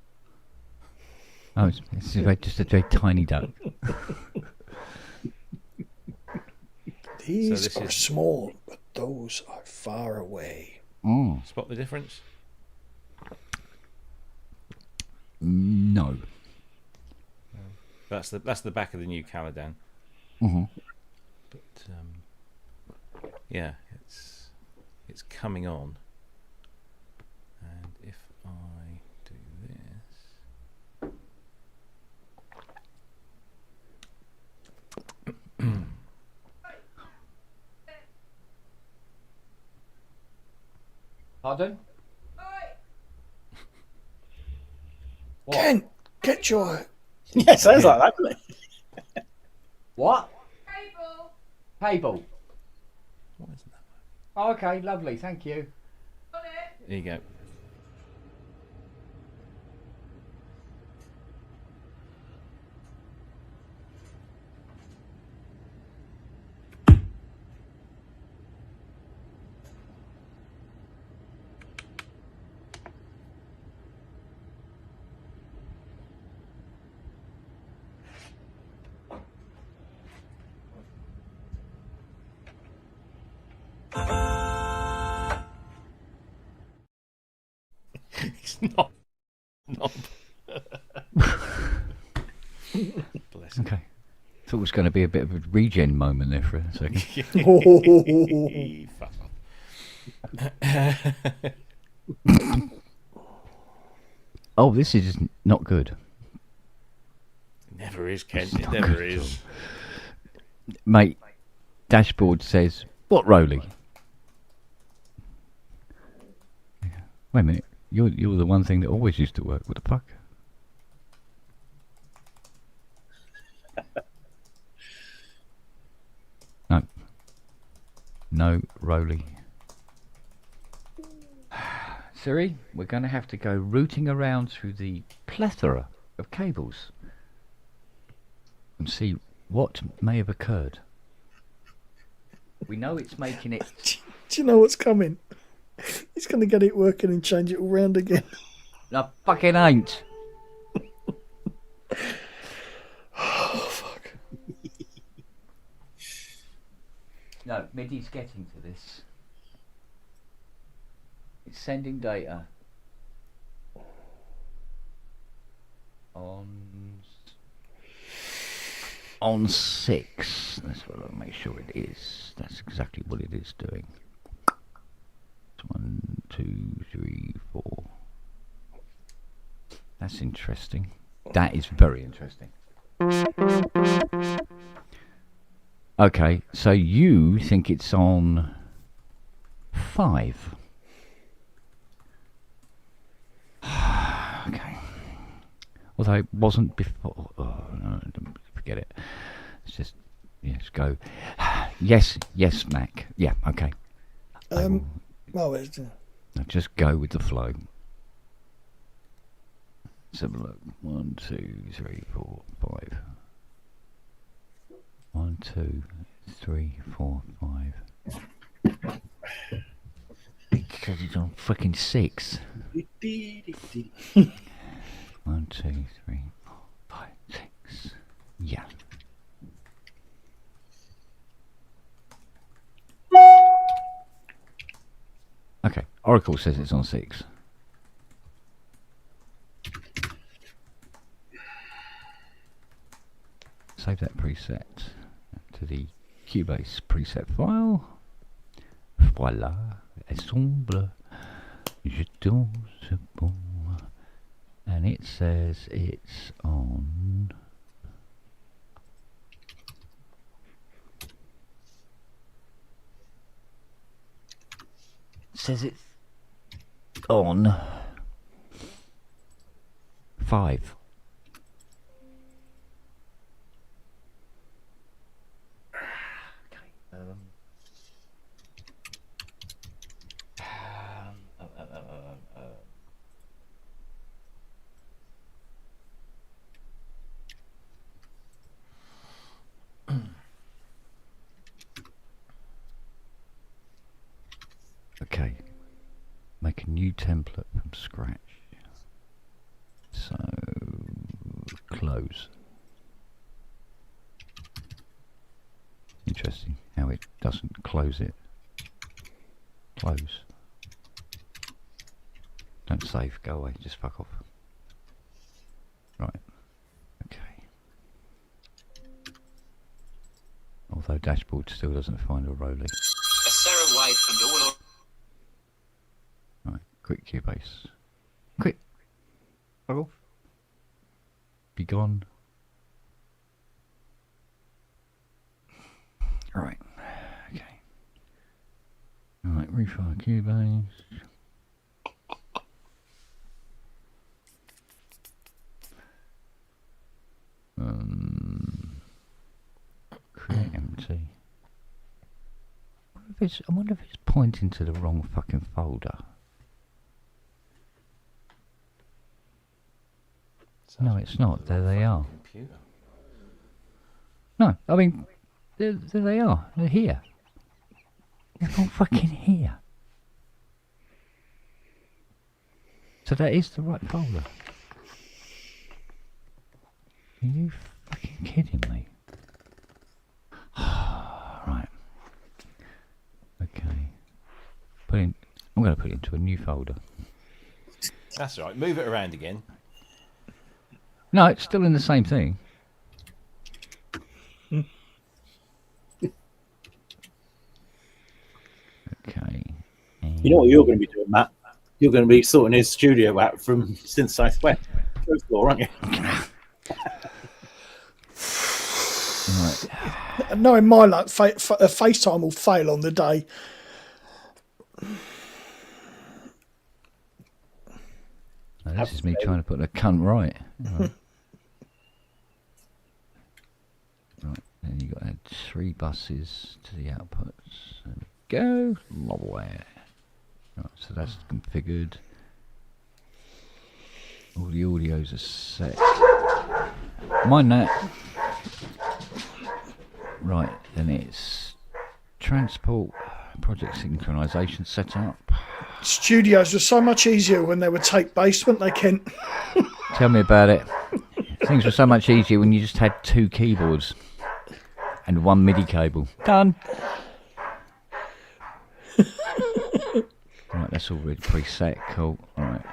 Oh, it's just a very tiny duck. These this are is- small, but those are far away. Spot the difference? No. That's the back of the new Caladan. But yeah, it's coming on. And if I do this. Pardon? Ken, get your... Yeah, sounds like that, doesn't it? What? Cable. What is that? Oh, okay, lovely, thank you. There you go. It's not. Bless him. Okay. Thought it was going to be a bit of a regen moment there for a second. Fuck off. Oh, this is not good. It never is, Ken. It never is. Mate, dashboard says, what Rolly? Wait a minute. You're the one thing that always used to work. What the fuck? No. No, Rolly. Siri, we're going to have to go rooting around through the plethora of cables and see what may have occurred. We know it's making it... Do you know what's coming? He's going to get it working and change it all round again. No, fucking ain't. Oh, fuck. No, MIDI's getting to this. It's sending data on 6. That's what I'll make sure it is. That's exactly what it is doing. 1, 2, 3, 4. That's interesting. That is very interesting. Okay, so you think it's on 5. Okay. Although it wasn't before. Oh, no, forget it. Let's just go. Yes, Mac. Yeah, okay. Well, it's... Now just go with the flow. Let's have a look. 1, 2, 3, 4, 5. 1, 2, 3, 4, 5. Because it's on fucking 6. 1, 2, 3, 4, 5, 6. Yeah. Okay, Oracle says it's on 6. Save that preset to the Cubase preset file. Voila, ensemble, je danse bon. And it says it's on. Says it's on 5. new template from scratch. So close. Interesting how it doesn't close it. Close. Don't save, go away, just fuck off. Right. Okay. Although dashboard still doesn't find a Rolly. Right, quick Cubase. Quick. Fuck off. Be gone. Right. Okay. Right, refire Cubase. Create empty. I wonder if it's pointing to the wrong fucking folder. No, it's not. There they are. No, I mean, there they are. They're here. They're all fucking here. So that is the right folder. Are you fucking kidding me? Right. Okay. I'm going to put it into a new folder. That's all right. Move it around again. No, it's still in the same thing. Okay. You know what you're going to be doing, Matt? You're going to be sorting his studio out from Synth Southwest floor, aren't you? Right. Knowing my luck, FaceTime will fail on the day. Now, this is me trying to put the cunt right. Right. Right, then you've got to add 3 buses to the outputs. There we go. Lovely. Right, so that's configured. All the audios are set. Mind that. Right, then it's transport, project synchronization setup. Studios were so much easier when they were tape-based, weren't they, Kent? Tell me about it. Things were so much easier when you just had 2 keyboards and 1 MIDI cable. Done. Right, that's already preset. Cool. Right.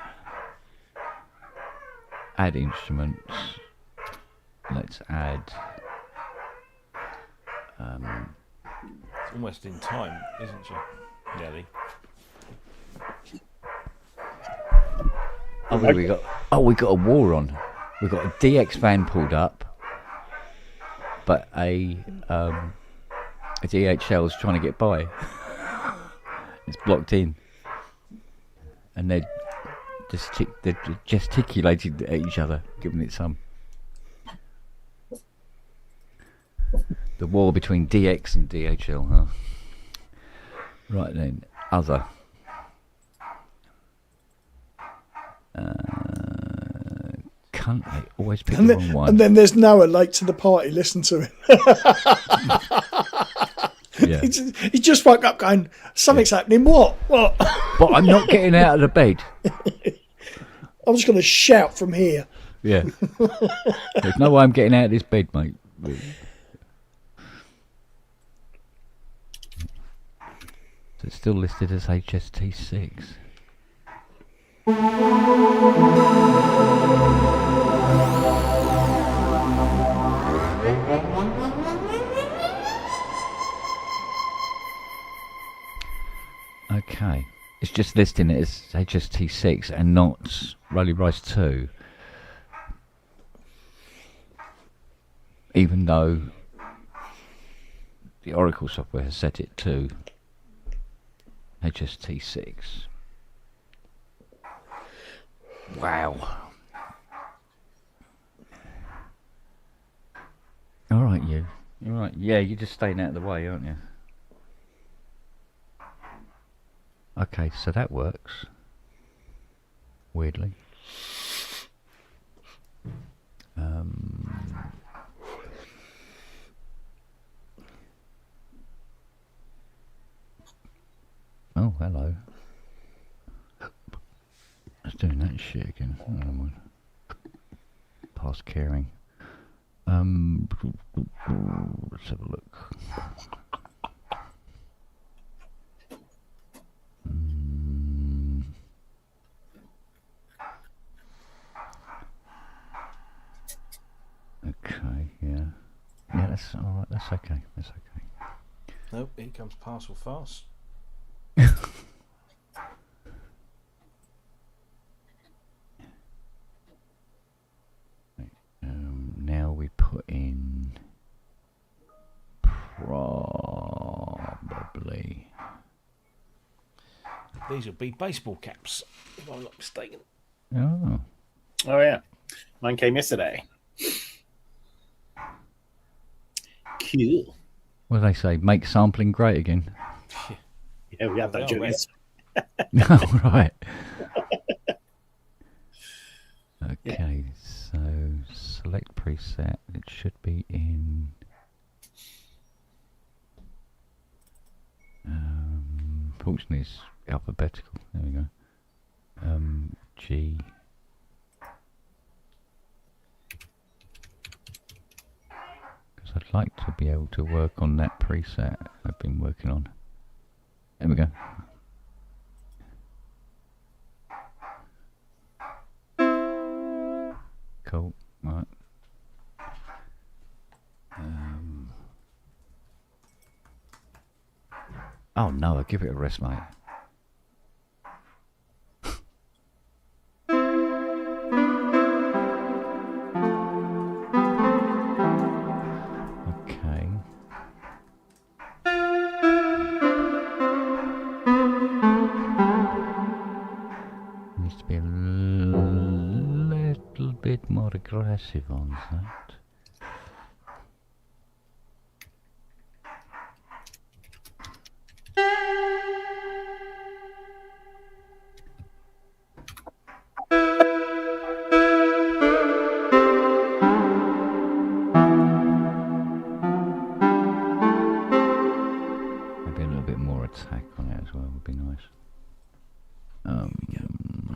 Add instruments. Let's add. It's almost in time, isn't she, Nelly? We got a war on. We've got a DX van pulled up, but a DHL is trying to get by. It's blocked in, and they're gesticulating at each other, giving it some. The war between DX and DHL, huh? Right then, other. Cunt, they always pick the wrong one. And then there's Noah late to the party. Listen to him. Yeah. He just woke up going, something's happening. What? But I'm not getting out of the bed. I'm just going to shout from here. Yeah. There's no way I'm getting out of this bed, mate. Really. So it's still listed as HST6. Okay. It's just listing it as HST6 and not Rolly Rice 2. Even though the Oracle software has set it to HST6. Wow. Alright, you. Alright, yeah, you're just staying out of the way, aren't you? Okay, so that works. Weirdly. Oh, hello. shit again. Oh, never mind. Past caring. Let's have a look. Okay, yeah. Yeah, that's alright, that's okay. That's okay. Nope, here comes parcel fast. Now we put in probably. These will be baseball caps, if I'm not mistaken. Oh. Oh yeah, mine came yesterday. Cool. What do they say? Make sampling great again. Yeah, we have that Joey's. Oh, right. Okay, so select preset. It should be in. Fortunately, it's alphabetical. There we go. G. Because I'd like to be able to work on that preset I've been working on. There we go. Cool. Right. Oh no, I'll give it a rest, mate. Okay. Needs to be a little bit more aggressive on that. Maybe a little bit more attack on it as well would be nice.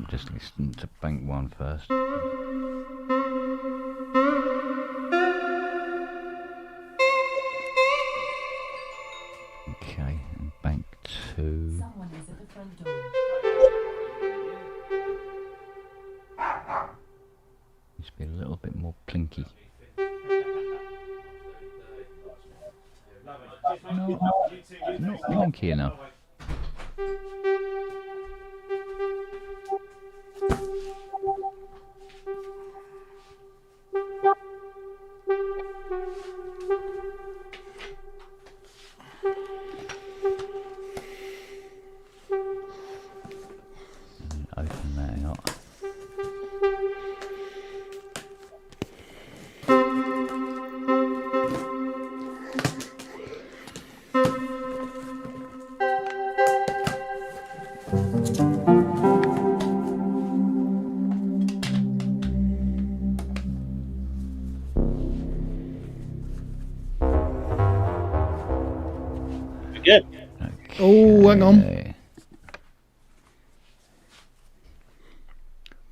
Just listen to bank one first. Okay, and bank two. Someone is at the front door. Needs to be a little bit more plinky. No, not plinky enough. Open that out. Good. Oh, hang on.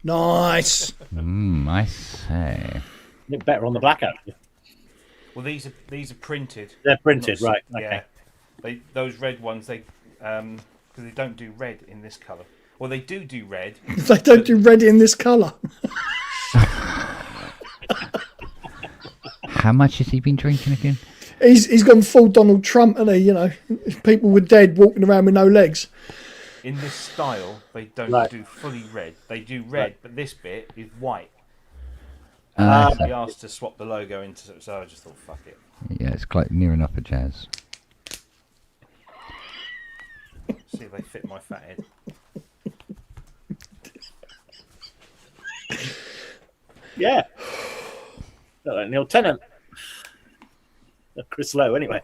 Nice. I say. Look better on the black actually. Well, these are printed. They're printed, Not- right? Yeah. Okay. Those red ones, because they don't do red in this colour. Well, they do red. They don't do red in this colour. How much has he been drinking again? He's gone full Donald Trump, and you know, people were dead walking around with no legs. In this style, they don't do fully red. They do red, but this bit is white. We asked to swap the logo into, so I just thought, fuck it. Yeah, it's quite near enough a jazz. See if they fit my fat head. Yeah. Like Neil Tennant. Chris Lowe, anyway.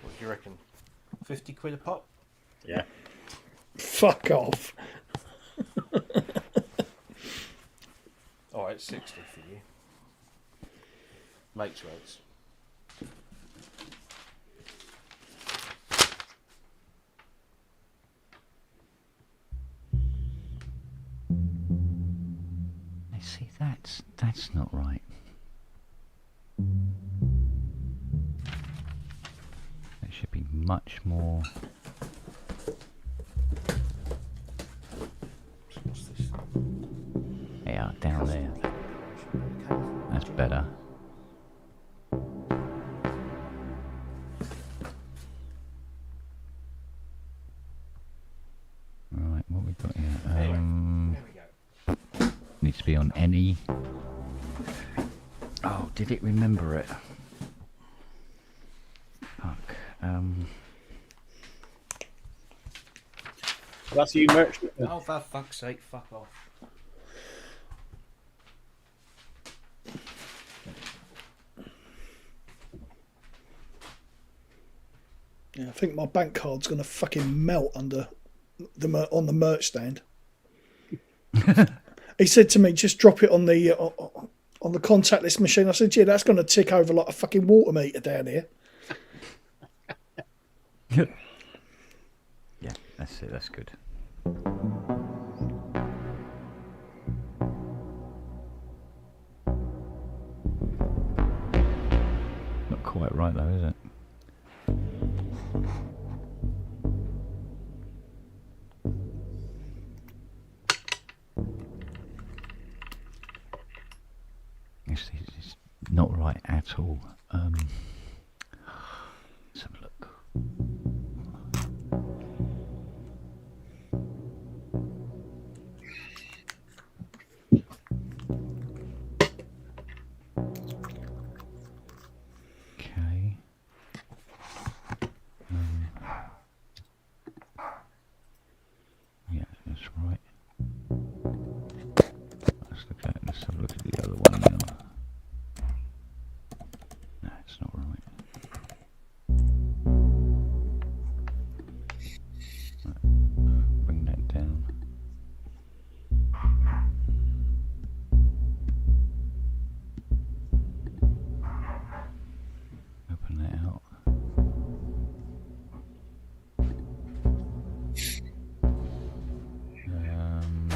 What do you reckon? 50 quid a pop? Yeah. Fuck off. Alright, 60 for you. Mates rates. See, that's not right. It should be much more. What's this? Yeah, down there. That's better. Right, what we got here? There we go. Needs to be on any. Oh, did it remember it? Fuck. That's you, merchant. Oh, for fuck's sake, fuck off. Yeah, I think my bank card's going to fucking melt under on the merch stand. He said to me, just drop it on the contactless machine. I said, yeah, that's going to tick over like a fucking water meter down here. Yeah, that's it. That's good. Not quite right though, is it? It's not right at all. Let's have a look. Okay. Yeah, that's right. Let's have a look at the other one now. No, it's not right. Bring that down. Open that out.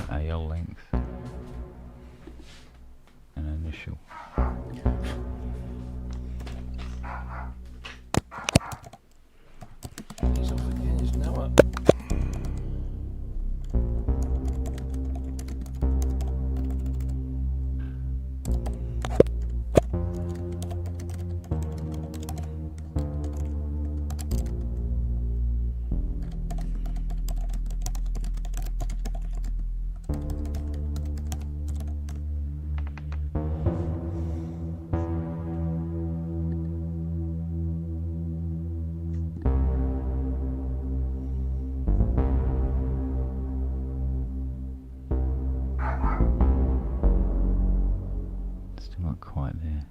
AL length and initial. He's off again, he's now up. Still not quite there.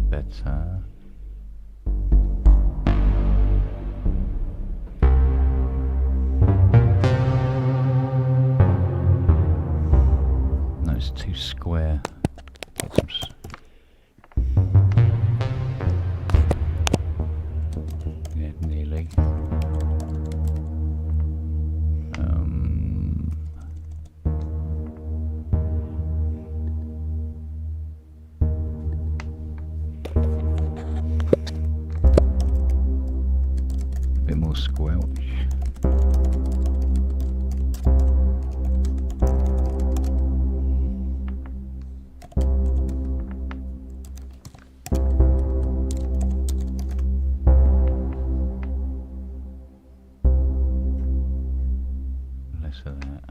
Better. No, it's too square. Get some yeah, nearly. Bit more squelch. Less of that.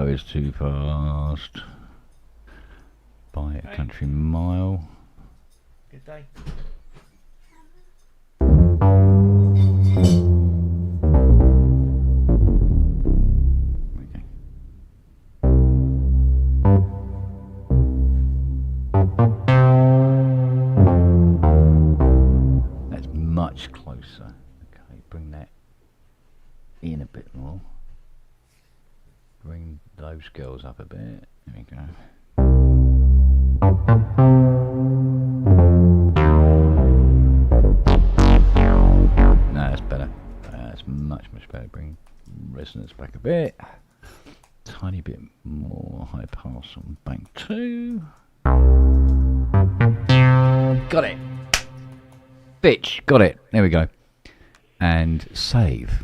is too fast. By a country mile. Good day. That's much closer. Okay, bring that in a bit more. Bring those girls up a bit. There we go. No, that's better. That's much better. Bring resonance back a bit. Tiny bit more high pass on bank 2. Got it. Bitch, got it. There we go. And save.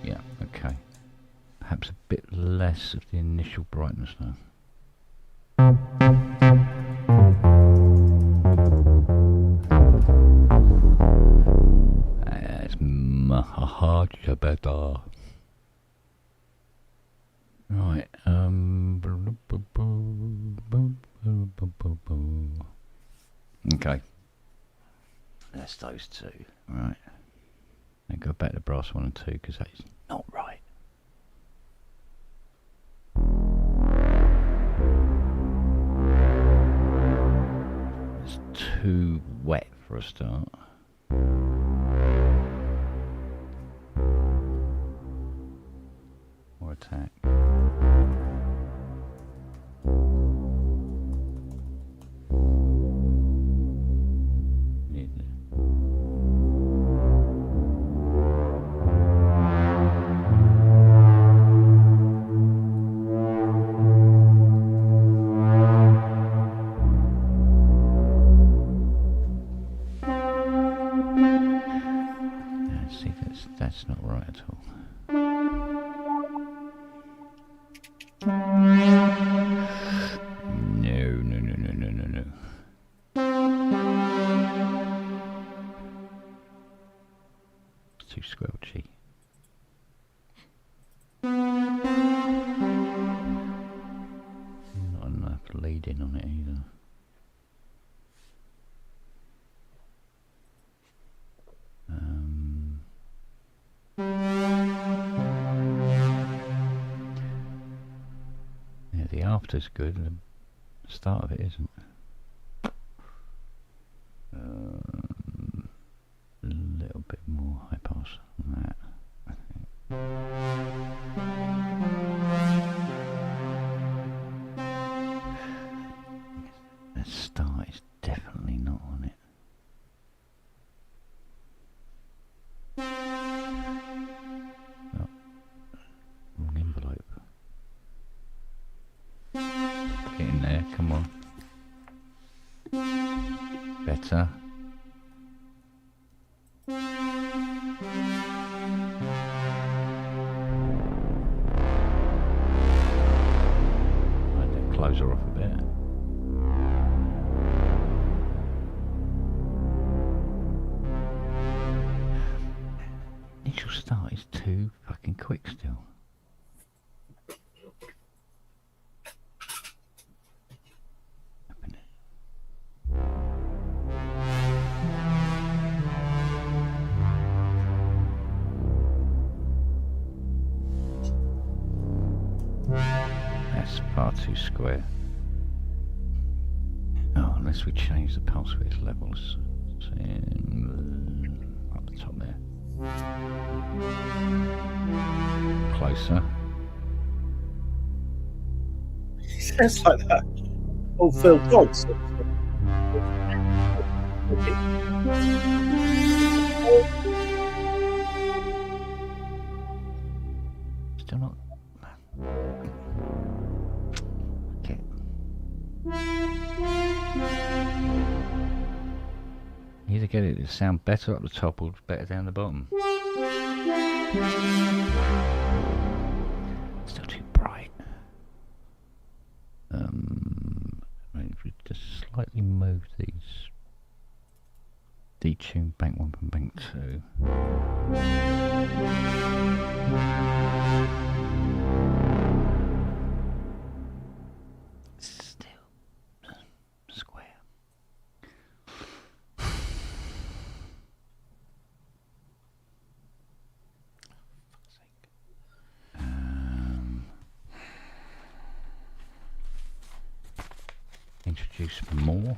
Yeah, okay. Perhaps a bit less of the initial brightness now. That's much better. Right, okay. That's those two. Right. Now go back to brass 1 and 2 because that is not right. It's too wet for a start. More attack. See, that's not right at all. No. It's too squelchy. Not enough leading on it either. Yeah, the after's good, the start of it isn't. A little bit more high pass on that, I think. The start is definitely not on it. Oh, wrong envelope. Get in there, come on. Better. Right, then close her off a bit. Initial start is too fucking quick still. That's far too square. Oh, unless we change the pulse width levels. Up the top there. Closer. Sounds like that. Oh, Phil Dogs. Still not. Okay. Either get it to sound better up the top or better down the bottom. Still too bright. slightly move these. Detune bank 1 and bank 2. Still square. Introduce more.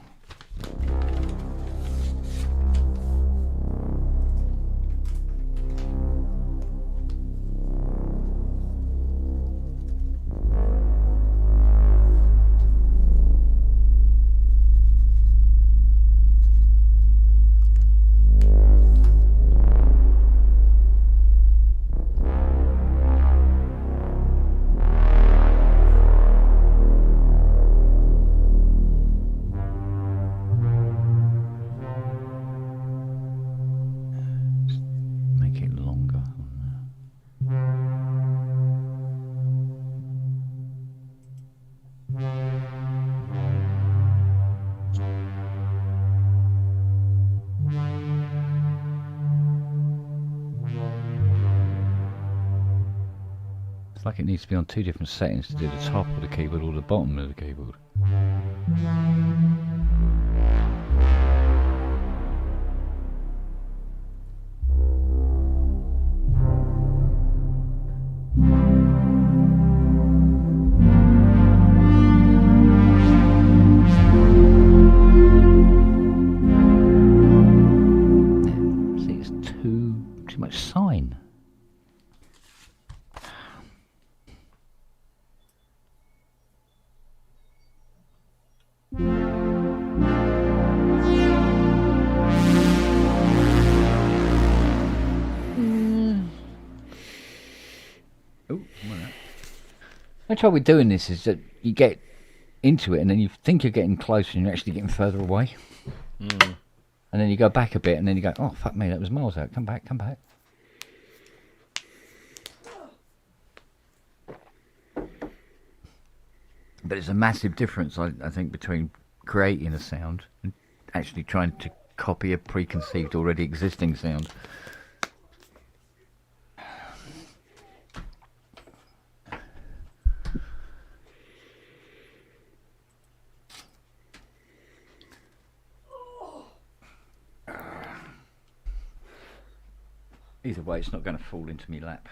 Make it longer. It's like it needs to be on 2 different settings to do the top of the keyboard or the bottom of the keyboard. See, it's too much sine. The trouble with doing this is that you get into it and then you think you're getting closer and you're actually getting further away. And then you go back a bit and then you go, oh, fuck me, that was miles out. Come back, come back. But it's a massive difference, I think, between creating a sound and actually trying to copy a preconceived, already existing sound. Either way, it's not going to fall into my lap.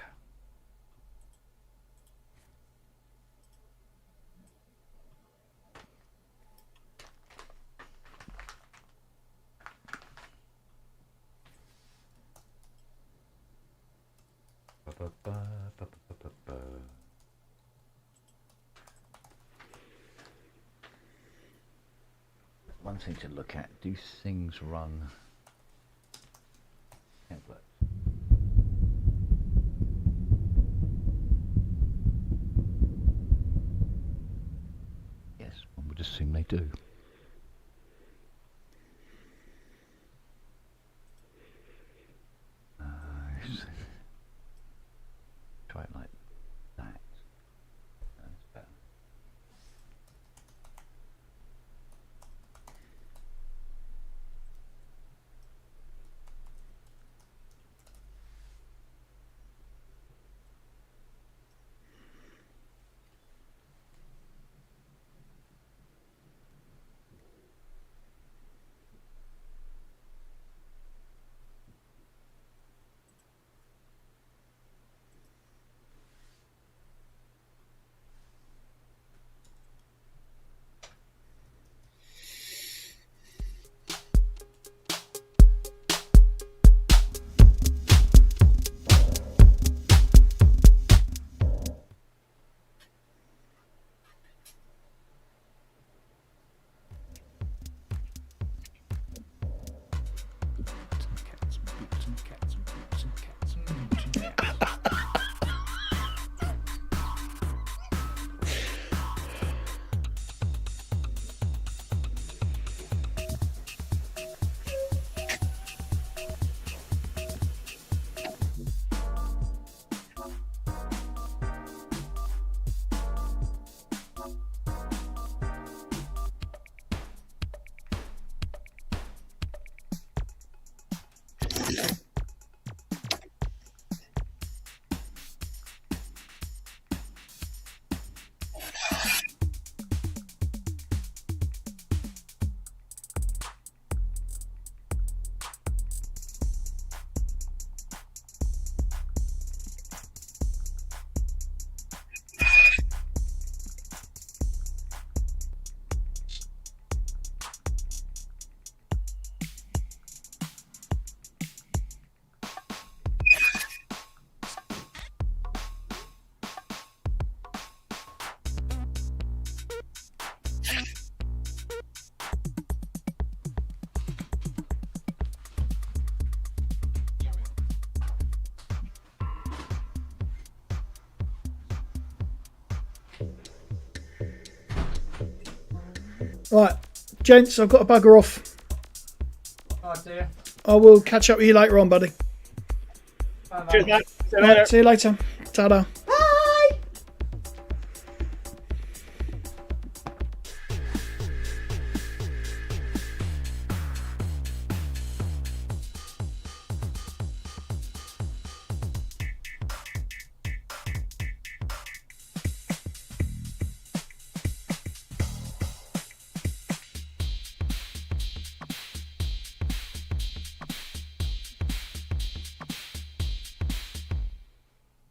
One thing to look at, do things run template? Yes, one would assume they do. Try it like that. That's better. Right, gents, I've got to bugger off. Oh dear. I will catch up with you later on, buddy. Cheers, mate. See you Right, later. see you later. Ta-da.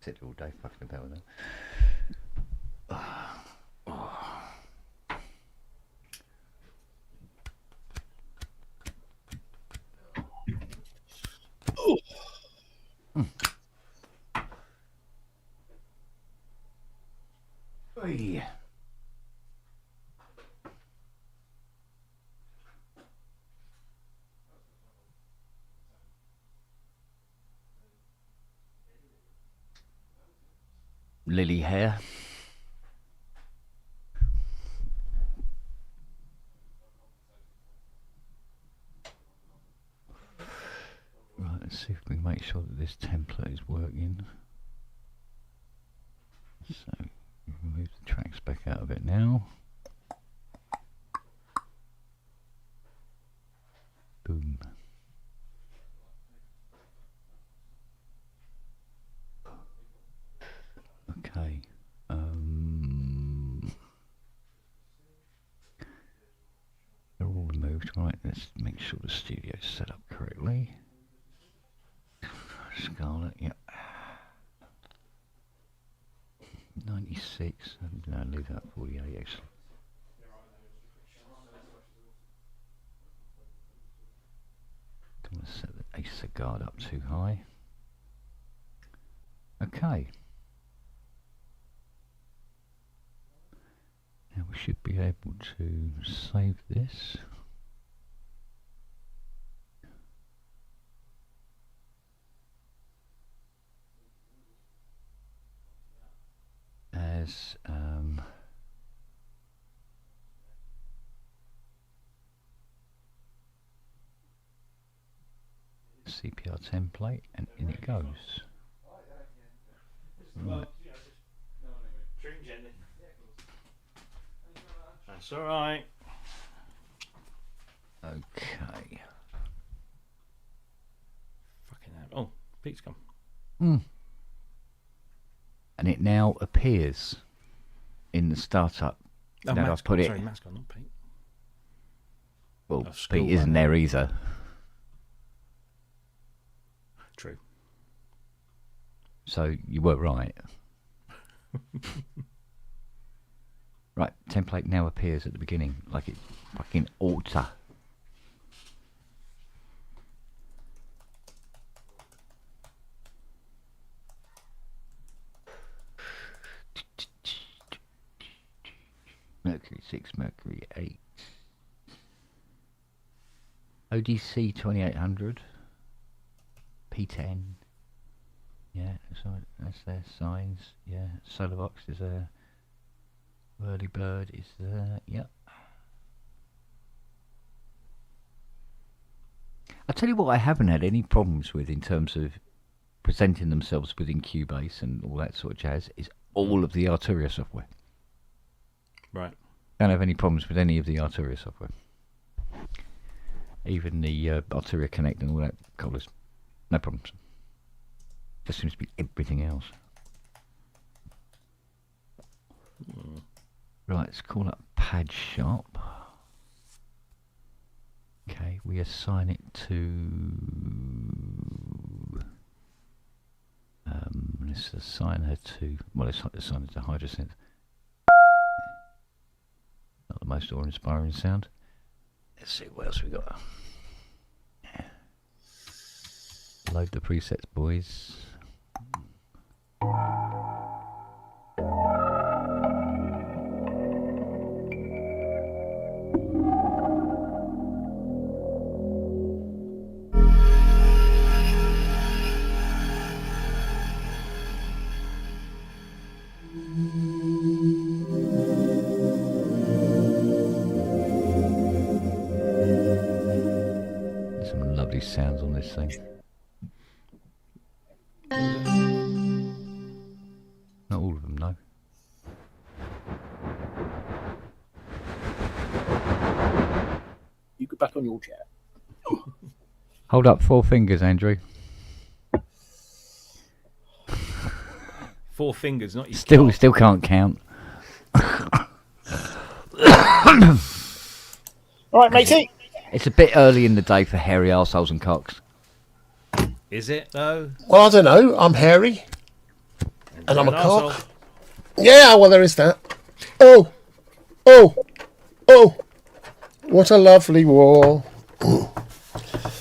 Sit all day fucking about with them. Hey. Lily hair. Right, let's see if we can make sure that this template is working. So, move the tracks back out of it now. Boom. Okay. They're all removed. Right, let's make sure the studio's set up correctly. Scarlet, yeah. 96. No, leave that 48 actually. Don't want to set the Acer guard up too high. Okay. Now we should be able to save this. As CPR template, and in it goes. Right. That's all right. Okay. Fucking hell. Oh, Pete's come. And it now appears in the startup. Oh, that Matt's I put gone. it. Sorry, Matt's gone, not Pete. Well, Oh, school Pete isn't one. there either. True. So you were right. Right, template now appears at the beginning, like it fucking ought to. Mercury 6, Mercury 8. ODC 2800. P10. Yeah, that's their signs. Yeah, Solarvox is there. Whirly Bird is there. Yep. I'll tell you what I haven't had any problems with in terms of presenting themselves within Cubase and all that sort of jazz is all of the Arturia software. Right. Don't have any problems with any of the Arturia software. Even the Arturia Connect and all that colours. No problems. Just seems to be everything else. Right, let's call up Pad Shop. Okay, we assign it to... let's assign her to... Well, let's assign it to Hydrosynth. Not the most awe-inspiring sound. Let's see what else we got. Load the presets, boys. Let's see. Not all of them, no. You go back on your chair. Hold up 4 fingers, Andrew. 4 fingers, not your Still can't count. All right, matey. It's a bit early in the day for hairy arseholes and cocks. Is it, though? Well, I don't know. I'm hairy. And I'm a an cock. arsehole. Yeah, well, there is that. Oh! What a lovely war.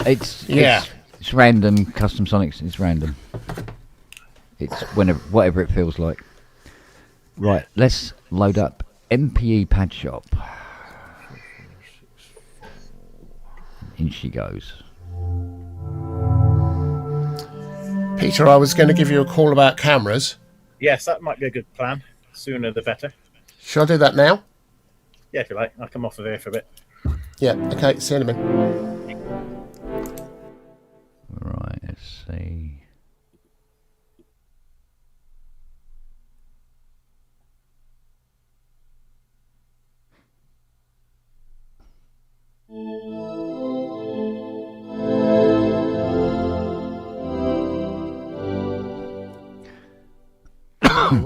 It's Yeah. It's random. Custom Sonics. It's random. It's whatever it feels like. Right. Let's load up MPE Pad Shop. In she goes. Peter, I was going to give you a call about cameras. Yes, that might be a good plan. Sooner the better. Shall I do that now? Yeah, if you like. I'll come off of here for a bit. Yeah, okay, see you in a minute. Right, let's see.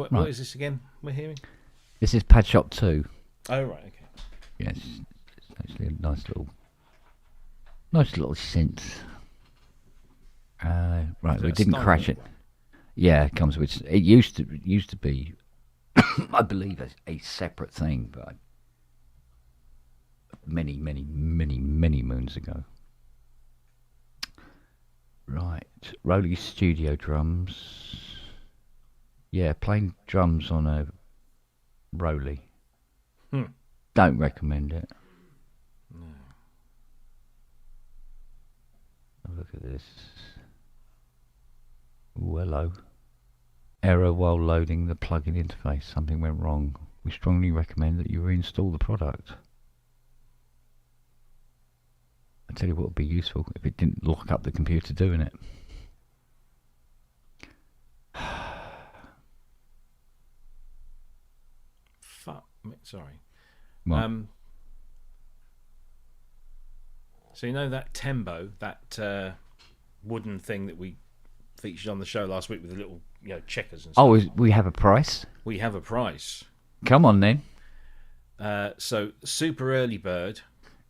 What is this again we're hearing? This is Pad Shop 2. Oh, right, okay. Yes, it's actually a nice little synth. Right, we didn't crash it. Yeah, it comes with. It used to be, I believe, a separate thing, but many moons ago. Right, Rolly Studio drums. Yeah, playing drums on a Rolly. Don't recommend it. No. Look at this. Ooh, hello. Error while loading the plugin interface. Something went wrong. We strongly recommend that you reinstall the product. I tell you what would be useful if it didn't lock up the computer doing it. Sorry. What? So you know that Tembo, that wooden thing that we featured on the show last week with the little checkers and stuff. Oh, we have a price? We have a price. Come on then. So Super Early Bird.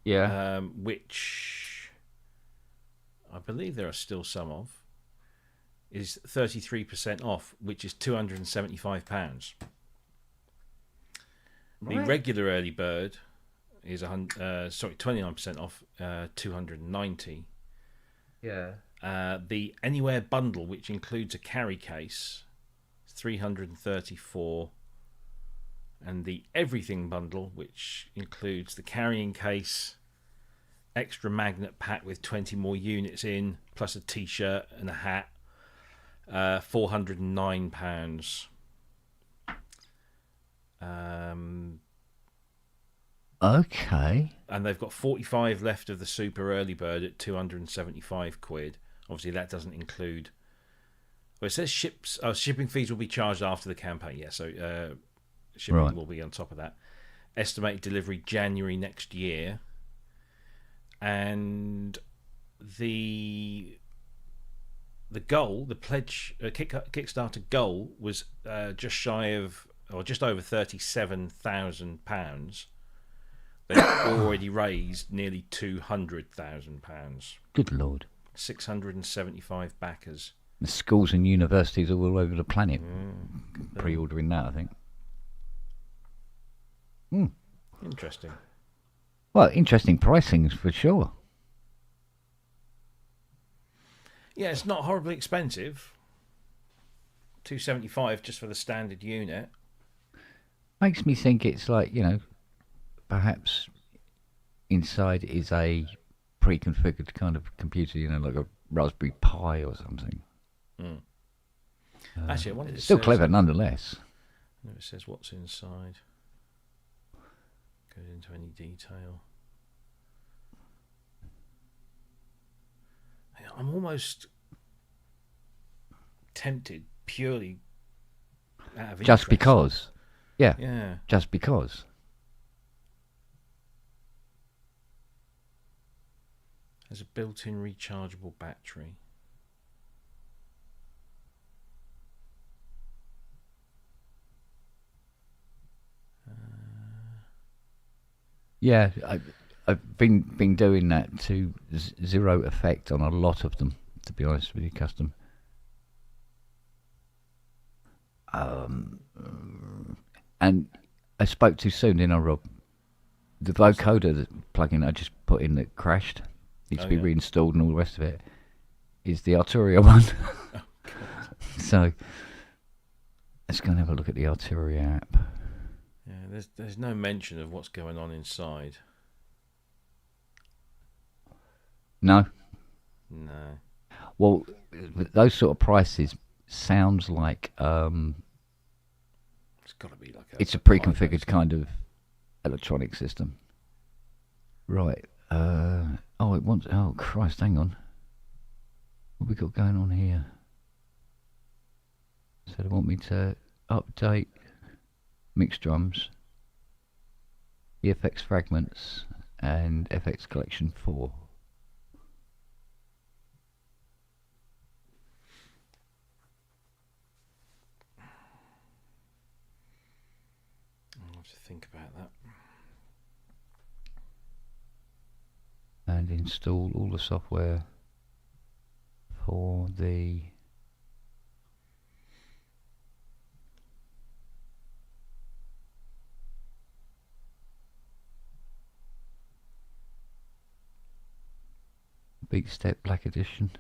Yeah. Which I believe there are still some of, is 33% off, which is £275. The regular Early Bird is 29% off, 290. Yeah. The Anywhere bundle, which includes a carry case, is 334, and the Everything bundle, which includes the carrying case, extra magnet pack with 20 more units in, plus a t-shirt and a hat, £409. Okay. And they've got 45 left of the Super Early Bird at 275 quid. Obviously, that doesn't include. Well, it says shipping fees will be charged after the campaign. Yeah, so shipping will be on top of that. Estimated delivery January next year. And the goal, the pledge, Kickstarter goal was just shy of, or just over £37,000. They've already raised nearly £200,000. Good Lord. 675 backers. The schools and universities all over the planet pre-ordering that, I think. Interesting. Well, interesting pricings for sure. Yeah, it's not horribly expensive. $275 just for the standard unit. Makes me think it's like, perhaps inside is a pre-configured kind of computer, like a Raspberry Pi or something. Actually, I wonder if it still says, clever nonetheless. It says what's inside. Goes into any detail. I'm almost tempted purely out of Just interest. because. Yeah. Yeah. Just because. There's a built-in rechargeable battery. Yeah, I've been doing that to zero effect on a lot of them, to be honest with you, custom. And I spoke too soon, didn't I, Rob? The vocoder plugin I just put in that crashed, needs to be reinstalled and all the rest of it, is the Arturia one. Oh, God. So let's go and have a look at the Arturia app. Yeah, there's no mention of what's going on inside. No? No. Well, with those sort of prices, sounds like It's got to be like it's a pre-configured kind of electronic system. Right. Oh, it wants... Oh, Christ, hang on. What we got going on here? So they want me to update mixed drums, EFX fragments, and FX collection 4. I'll have to think about that. And install all the software for the Big Step Black Edition.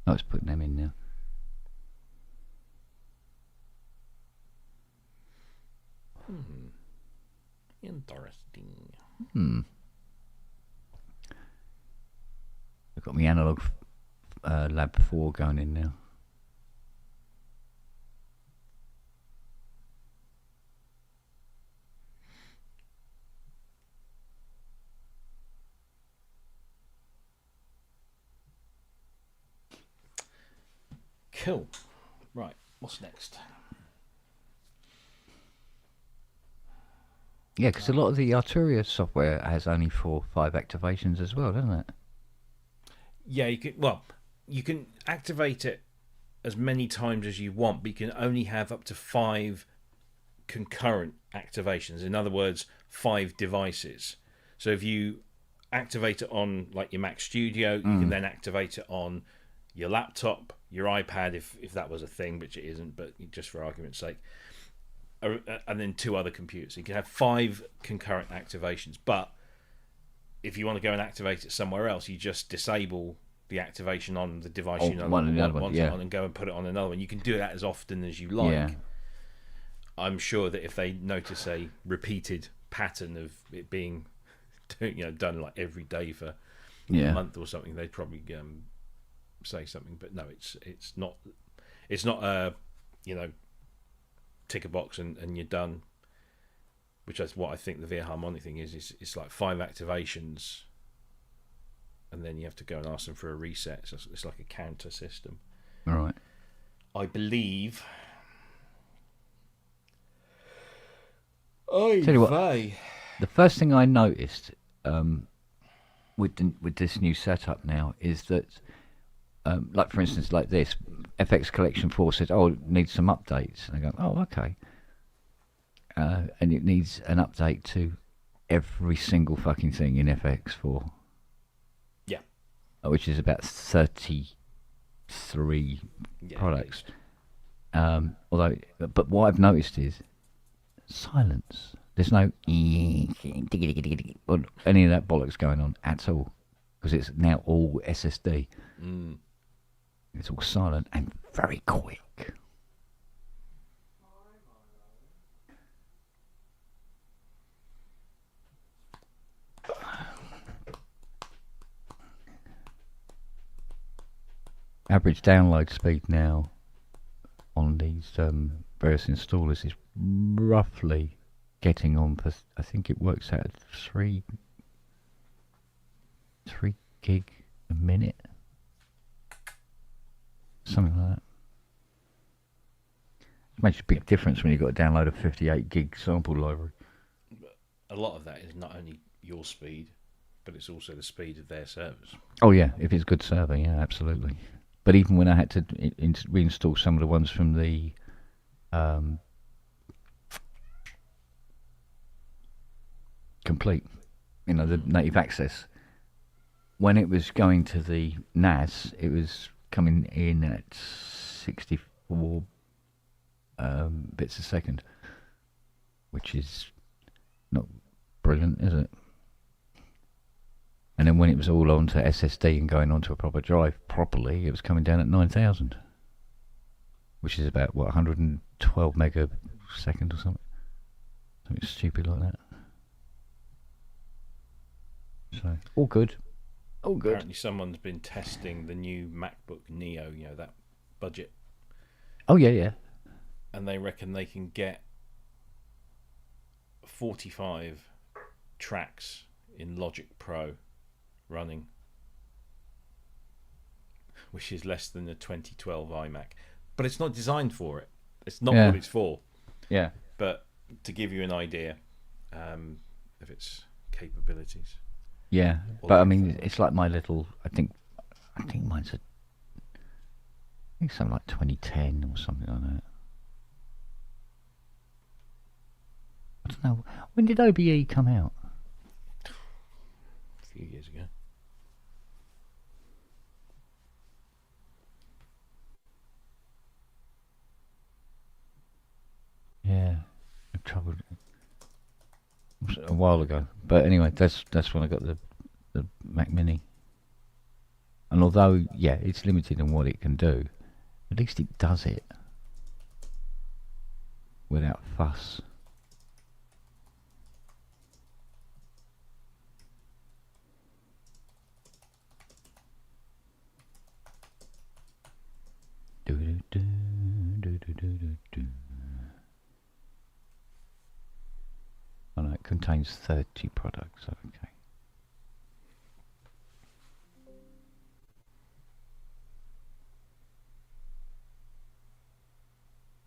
I was putting them in now. Interesting. I've got my analog Lab 4 going in now. Cool. Right, what's next? Yeah, because a lot of the Arturia software has only 4 or 5 activations as well, doesn't it? Yeah, you can activate it as many times as you want, but you can only have up to 5 concurrent activations. In other words, 5 devices. So if you activate it on like your Mac Studio, you can then activate it on your laptop, your iPad, if that was a thing, which it isn't, but just for argument's sake, and then 2 other computers. So you can have 5 concurrent activations, but if you want to go and activate it somewhere else, you just disable the activation on the device you want it on and go and put it on another one. You can do that as often as you like. Yeah. I'm sure that if they notice a repeated pattern of it being done like every day for a month or something, they'd probably say something. But no, it's not a tick a box and you're done, which is what I think the VIA harmonic thing is. It's like 5 activations and then you have to go and ask them for a reset. So it's like a counter system. All right. I believe. Tell you what, the first thing I noticed with this new setup now is that, like for instance, like this, FX Collection 4 says, "Oh, it needs some updates," and I go, "Oh, okay," and it needs an update to every single fucking thing in FX4. Yeah, which is about 33 products. Although, but what I've noticed is silence. There's no any of that bollocks going on at all, because it's now all SSD. It's all silent and very quick. Average download speed now on these various installers is roughly getting on for, I think it works out at 3 gig a minute, something like that. It makes a big difference when you've got to download a 58 gig sample library. A lot of that is not only your speed, but it's also the speed of their servers. Oh yeah, if it's a good server, yeah, absolutely. But even when I had to reinstall some of the ones from the Complete, the native access, when it was going to the NAS, it was coming in at 64 bits a second, which is not brilliant, is it? And then when it was all onto SSD and going onto a proper drive properly, it was coming down at 9,000, which is about 112 meg a second or something stupid like that. So all good. Apparently someone's been testing the new MacBook Neo, that budget. Oh yeah. And they reckon they can get 45 tracks in Logic Pro running, which is less than the 2012 iMac. But it's not designed for it. It's not what it's for. Yeah. But to give you an idea of its capabilities. Yeah, but I mean, it's like my little. I think mine's something like 2010 or something like that. I don't know. When did OBE come out? A few years ago. Yeah, I've trouble. A while ago, but anyway, that's when I got the Mac Mini. And although it's limited in what it can do, at least it does it without fuss. Oh no, it contains 30 products, okay.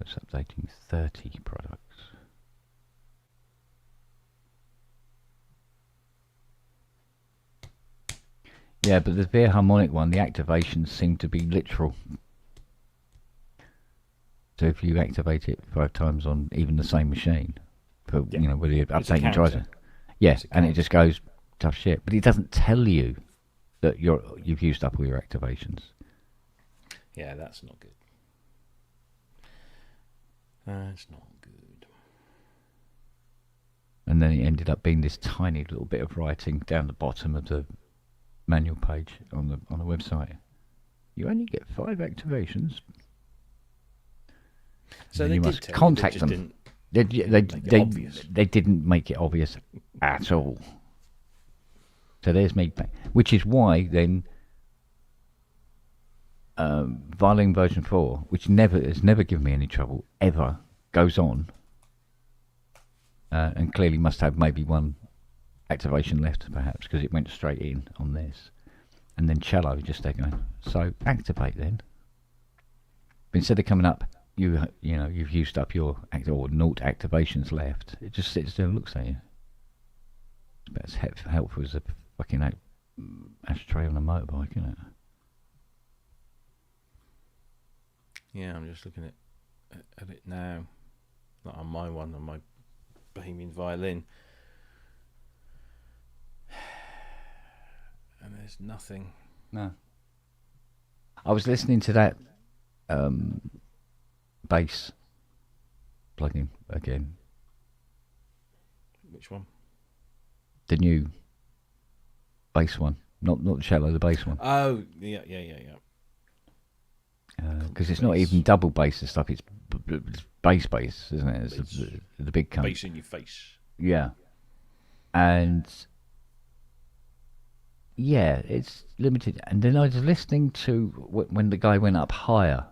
It's updating 30 products. Yeah, but the Beer Harmonic one, the activations seem to be literal. So if you activate it 5 times on even the same machine, for with the updating driver, and it just goes tough shit. But it doesn't tell you that you've used up all your activations. Yeah, that's not good. That's not good. And then it ended up being this tiny little bit of writing down the bottom of the manual page on the website. You only get 5 activations. So they you did must tell contact you, them. They They didn't make it obvious at all. So there's me, which is why then Violin version 4, which has never given me any trouble ever, goes on, and clearly must have maybe 1 activation left perhaps because it went straight in on this, and then Cello just there going, so activate then. But instead of coming up, you've used up your or 0 activations left, it just sits there and looks at you. It's about as helpful as a fucking ashtray on a motorbike, isn't it? Yeah, I'm just looking at it now. Not on my one, on my Bohemian Violin. And there's nothing. No. I was listening to that bass plugin again. Which one? The new bass one, not the cello, the bass one. Oh, yeah. Because it's not even double bass and stuff. It's bass, isn't it? It's the big cunt. Bass in your face. Yeah, and it's limited. And then I was listening to when the guy went up higher,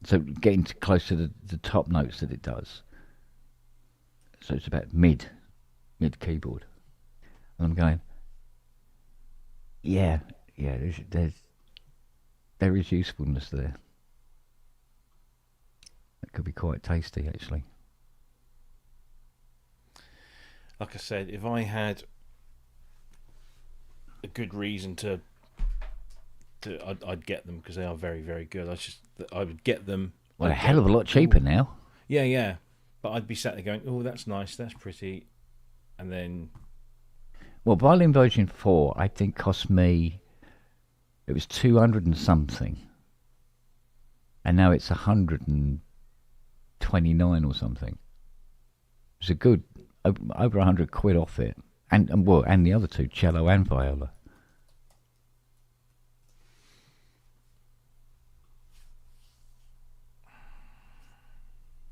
so getting close to the top notes that it does. So it's about mid keyboard, and I'm going, there's there is usefulness there. It could be quite tasty, actually. Like I said, if I had a good reason to I'd get them because they are very, very good. I would get them. Well, a hell of a lot cheaper now. Yeah, yeah. But I'd be sat there going, "Oh, that's nice, that's pretty," and then. Well, Violin version 4, I think, cost me. It was 200 and something, and now it's 129 or something. It's a good over 100 quid off it, and the other two, cello and viola.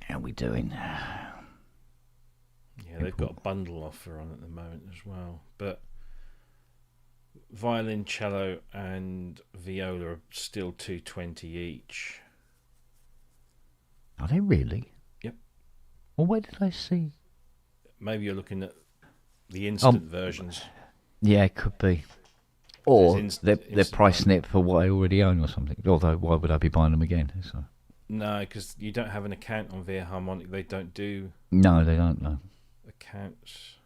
How are we doing? Yeah, they've got a bundle offer on at the moment as well. But violin, cello, and viola are still $220 each. Are they really? Yep. Well, where did I see? Maybe you're looking at the instant versions. Yeah, it could be. Or they're pricing one. it for what I already own or something. Although, why would I be buying them again? So. No, because you don't have an account on VIA Harmonic. They don't do. No, they don't. No. Accounts.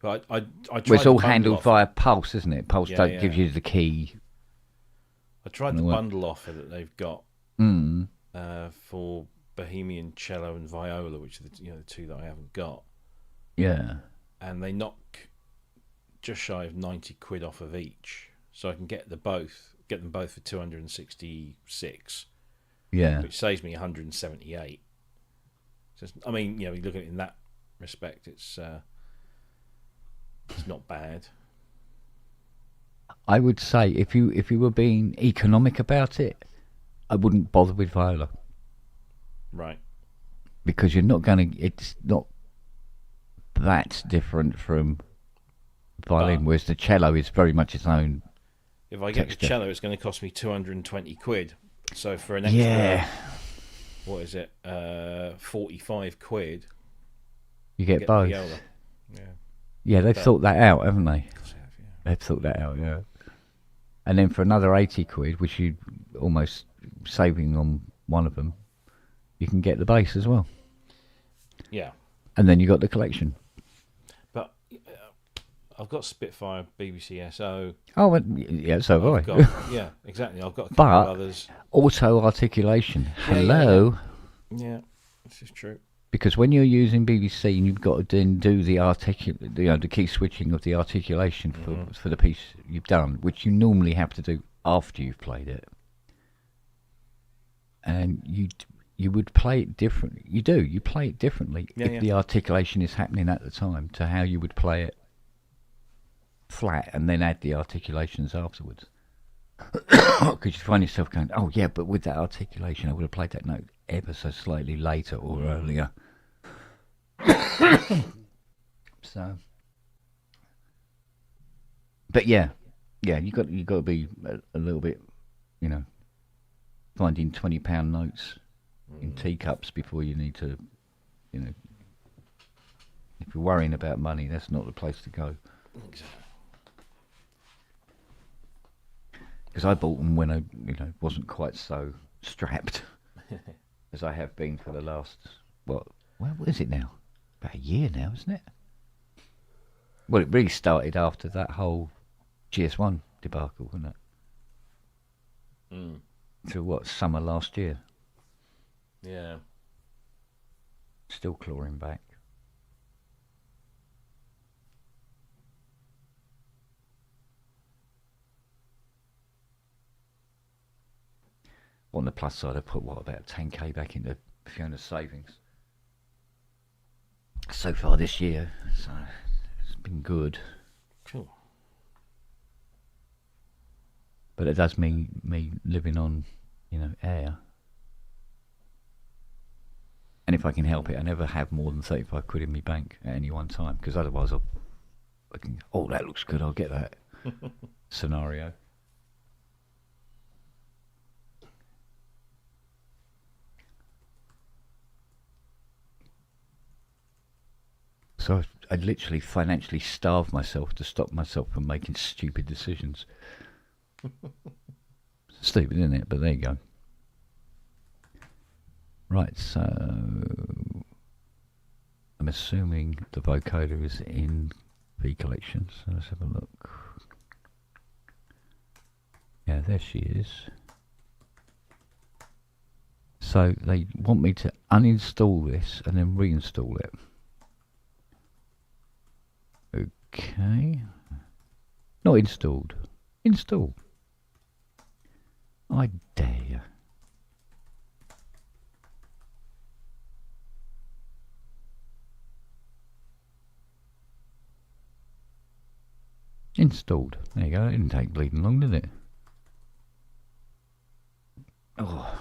But I tried. Well, it's all handled via Pulse, isn't it? Pulse Yeah, gives you the key. I tried the bundle offer that they've got for Bohemian cello and viola, which are the two that I haven't got. Yeah. And they knock just shy of 90 quid off of each, so I can get them both for 266. Yeah. Which saves me 178. So I mean, you look at it in that respect, it's not bad. I would say if you were being economic about it, I wouldn't bother with viola. Right. Because you're not going to. It's not that different from violin, whereas the cello is very much its own. If I get the cello, it's going to cost me 220 quid. So for an extra, what is it? 45 quid. You get both. Viola. Yeah. Yeah, they've thought that out, haven't they? They've thought that out, yeah. And then for another 80 quid, which you almost saving on one of them, you can get the bass as well. Yeah. And then you got the collection. But I've got Spitfire, BBC SO. Oh, well, yeah, so have I. Yeah, exactly. I've got a couple of others. Auto articulation. Hello. Yeah, this is true. Because when you're using BBC, and you've got to then do the the key switching of the articulation for the piece you've done, which you normally have to do after you've played it, and you would play it differently. You play it differently if the articulation is happening at the time to how you would play it flat and then add the articulations afterwards. Because you find yourself going, oh yeah, but with that articulation, I would have played that note ever so slightly later or earlier. So, but yeah, you got to be a little bit, finding £20 notes in teacups before you need to, if you're worrying about money, that's not the place to go. Exactly. Because I bought them when I, wasn't quite so strapped as I have been for the last, what is it now? About a year now, isn't it? Well, it really started after that whole GS1 debacle, wasn't it? To summer last year. Yeah. Still clawing back. On the plus side, I put about 10k back into Fiona's savings so far this year, so it's been good. Cool. But it does mean me living on, air. And if I can help it, I never have more than 35 quid in my bank at any one time, because otherwise I can, that looks good, I'll get that scenario. So I literally financially starved myself to stop myself from making stupid decisions. Stupid, isn't it? But there you go. Right, so I'm assuming the vocoder is in V collection, so let's have a look. Yeah, there she is. So they want me to uninstall this and then reinstall it. Okay. Not installed. Install. I dare you. Installed. There you go. It didn't take bleeding long, did it? Oh.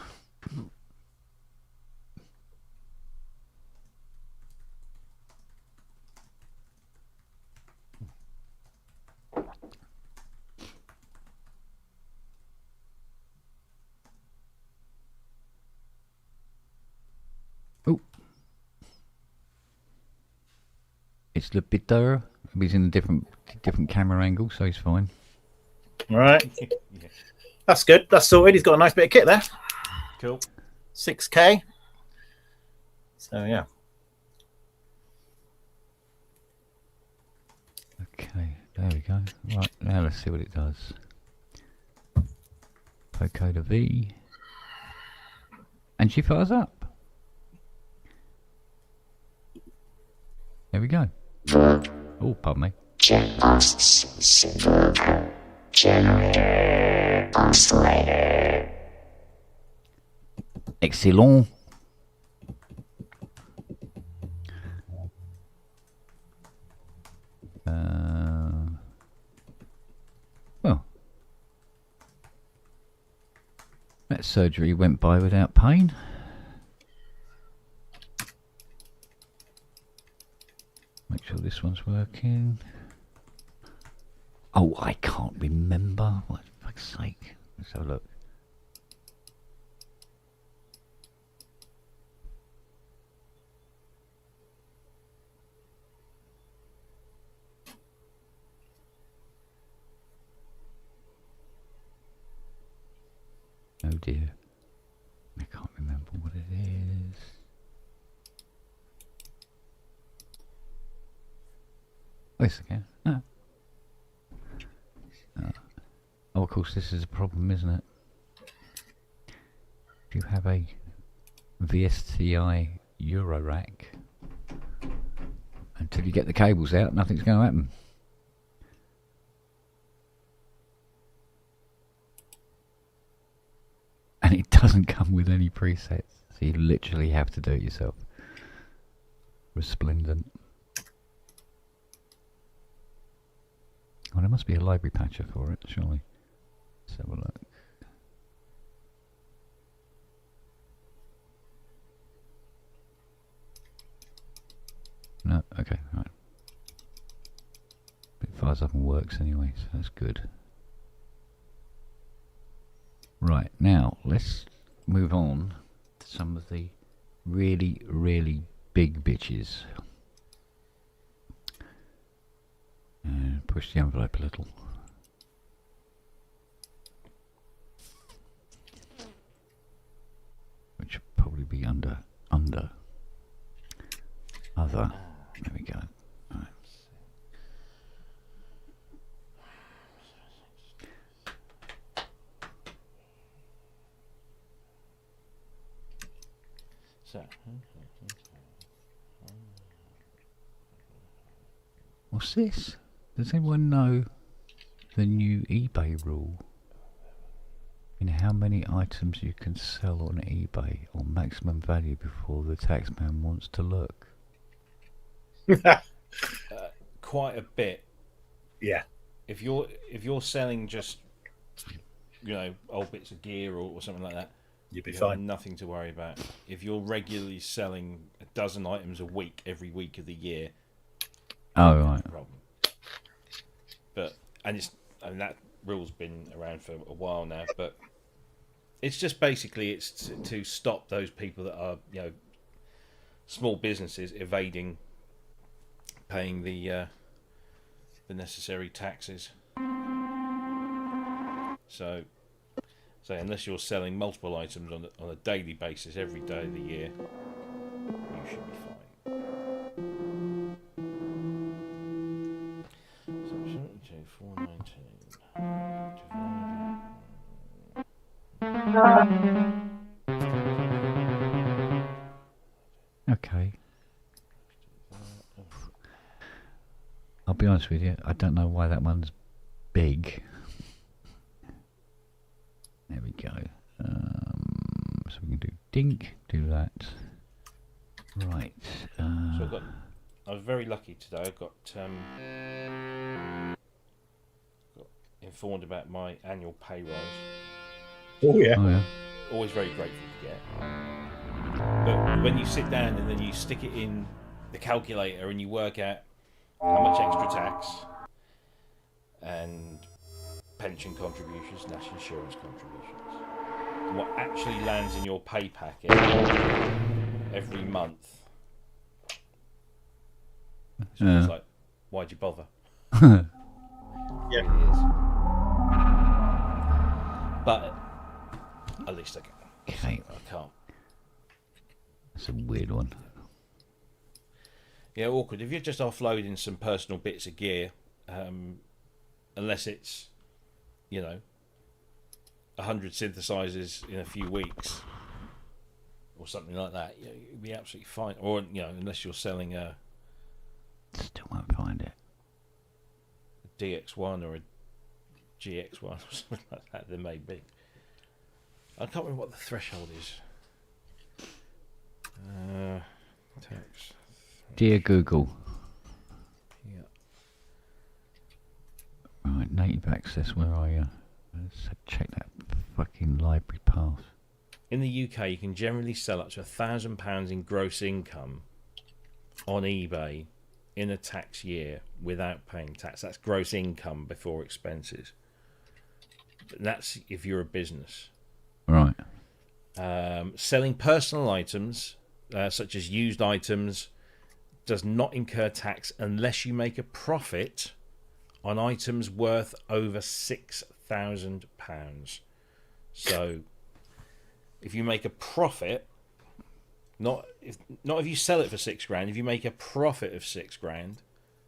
Oh. It's a bit better. He's in a different camera angle, so he's fine. Right. That's good. That's sorted. He's got a nice bit of kit there. Cool. 6K. So yeah. Okay, there we go. Right, now let's see what it does. Vocoder V. And she fires up. There we go. Oh, pardon me. Excellent. Well, that surgery went by without pain. Make sure this one's working. Oh, I can't remember. What, for fuck's sake. Let's have a look. Oh dear. I can't remember what it is. Oh, yes, I can. No. Oh, of course, this is a problem, isn't it? If you have a VSTi Euro rack, until you get the cables out, nothing's going to happen. And it doesn't come with any presets, so you literally have to do it yourself. Resplendent. Oh, there must be a library patcher for it, surely. Let's have a look. No, okay, right. It fires up and works anyway, so that's good. Right, now let's move on to some of the really, really big bitches. And push the envelope a little. Which will probably be under other. There we go. Right. So. What's this? Does anyone know the new eBay rule? In how many items you can sell on eBay or maximum value before the taxman wants to look? Quite a bit. Yeah. If you're selling just old bits of gear or something like that, you'd be you fine. have nothing to worry about. If you're regularly selling a dozen items a week every week of the year, oh right. Problem. But that rule's been around for a while now, but it's just basically it's to stop those people that are small businesses evading paying the necessary taxes. So So unless you're selling multiple items on a daily basis every day of the year, you should be fine. So 72, 419. Okay. I'll be honest with you, I don't know why that one's big. There we go. So we can do dink, do that. Right. So I was very lucky today. I got informed about my annual pay rise. Oh yeah. Oh, yeah. Always very grateful to get. But when you sit down and then you stick it in the calculator and you work out how much extra tax and pension contributions, national insurance contributions, and what actually lands in your pay packet every month, it's almost like, why'd you bother? Yeah. It really is. But at least I can. Okay. I can't. That's a weird one. Yeah, awkward. If you're just offloading some personal bits of gear, unless it's, 100 synthesizers in a few weeks or something like that, you'd be absolutely fine. Or, unless you're selling a Still won't find it. DX1 or a GX1 or something like that, there may be. I can't remember what the threshold is. Tax. Dear Google. Yeah. Right, native access, where are you? Let's check that fucking library path. In the UK, you can generally sell up to £1,000 in gross income on eBay in a tax year without paying tax. That's gross income before expenses. That's if you're a business. Right. Selling personal items, such as used items, does not incur tax unless you make a profit on items worth over £6,000. So, if you make a profit, not if you sell it for £6,000, if you make a profit of £6,000,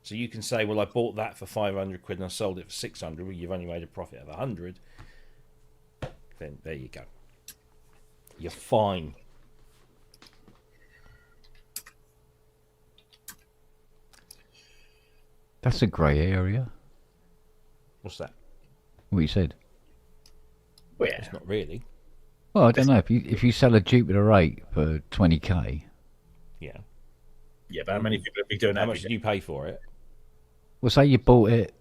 so you can say, well, I bought that for 500 quid and I sold it for 600. Well, you've only made a profit of 100. Then there you go. You're fine. That's a grey area. What's that? What you said? Well, yeah. It's not really. Well, I don't know. If you sell a Jupiter 8 for 20k. Yeah. Yeah, but how many people would be doing that? How much did you pay for it? Well, say you bought it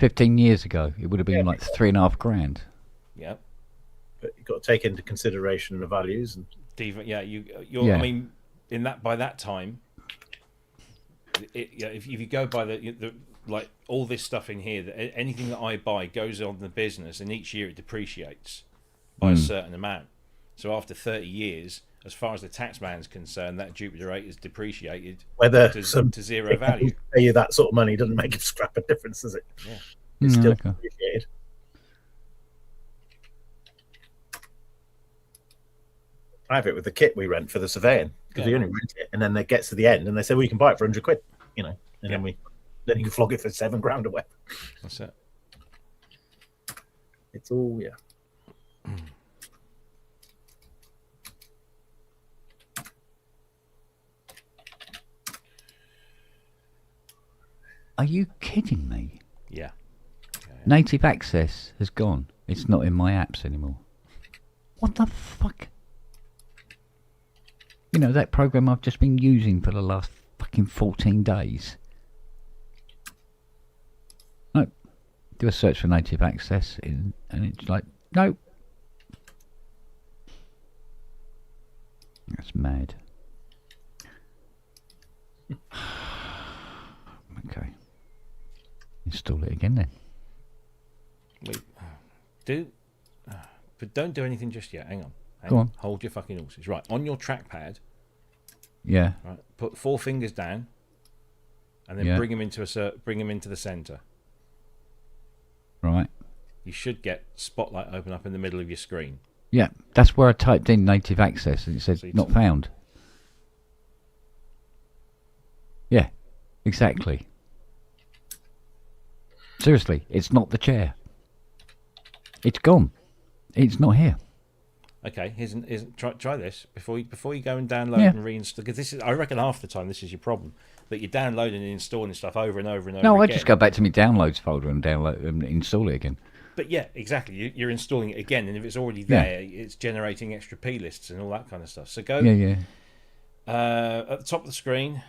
15 years ago. It would have been like $3,500. Yeah. But you've got to take into consideration the values and. Yeah, you're. Yeah. I mean, by that time, if you go by the like all this stuff in here, anything that I buy goes on the business, and each year it depreciates by a certain amount. So after 30 years, as far as the tax man's concerned, that Jupiter 8 is depreciated to zero value. Pay you that sort of money doesn't make a scrap of difference, does it? Yeah. It's still Okay. depreciated. I have it with the kit we rent for the surveying because we only rent it, and then it gets to the end, and they say, "Well, you can buy it for 100 quid," and then you can flog it for £7,000 away. That's it. It's all Are you kidding me? Yeah. Native access has gone. It's not in my apps anymore. What the fuck? You know, that program I've just been using for the last fucking 14 days. No. Do a search for native access and it's like, no. That's mad. Okay. Install it again then. Wait. But don't do anything just yet. Hang on. Go on. Hold your fucking horses. Right, on your trackpad. Yeah. Right, put 4 fingers down, and then Yeah. bring them into the centre. Right. you should get Spotlight open up in the middle of your screen. Yeah, that's where I typed in native access and it said not found. Yeah, exactly. Seriously, it's not the chair. It's gone. It's not here. Okay, try this before you go and download and reinstall. Because this is, I reckon, half the time this is your problem. That you're downloading and installing stuff over and over and over. No, again. I just go back to my downloads folder and download and install it again. But yeah, exactly. You're installing it again, and if it's already there, it's generating extra P lists and all that kind of stuff. So go. Yeah. At the top of the screen,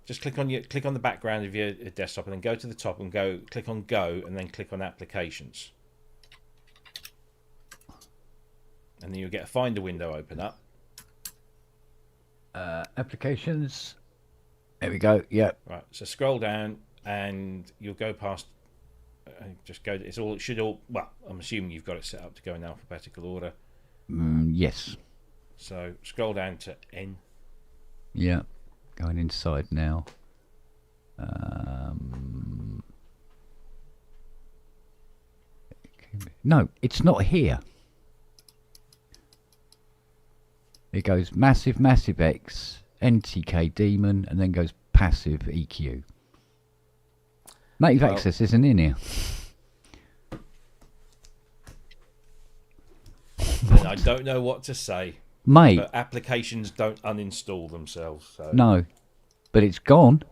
just click on the background of your desktop, and then go to the top and click on Go, and then click on Applications, and then you'll get a Finder window open up. Applications. There we go. Yep. Right. So scroll down, and you'll go past. Just go. It should all. Well, I'm assuming you've got it set up to go in alphabetical order. Yes. So scroll down to N. Yeah. Going inside now. No, it's not here. It goes massive, massive X, NTK Demon, and then goes passive EQ. Native access isn't in here. And I don't know what to say. Mate. But applications don't uninstall themselves. So. No. But it's gone.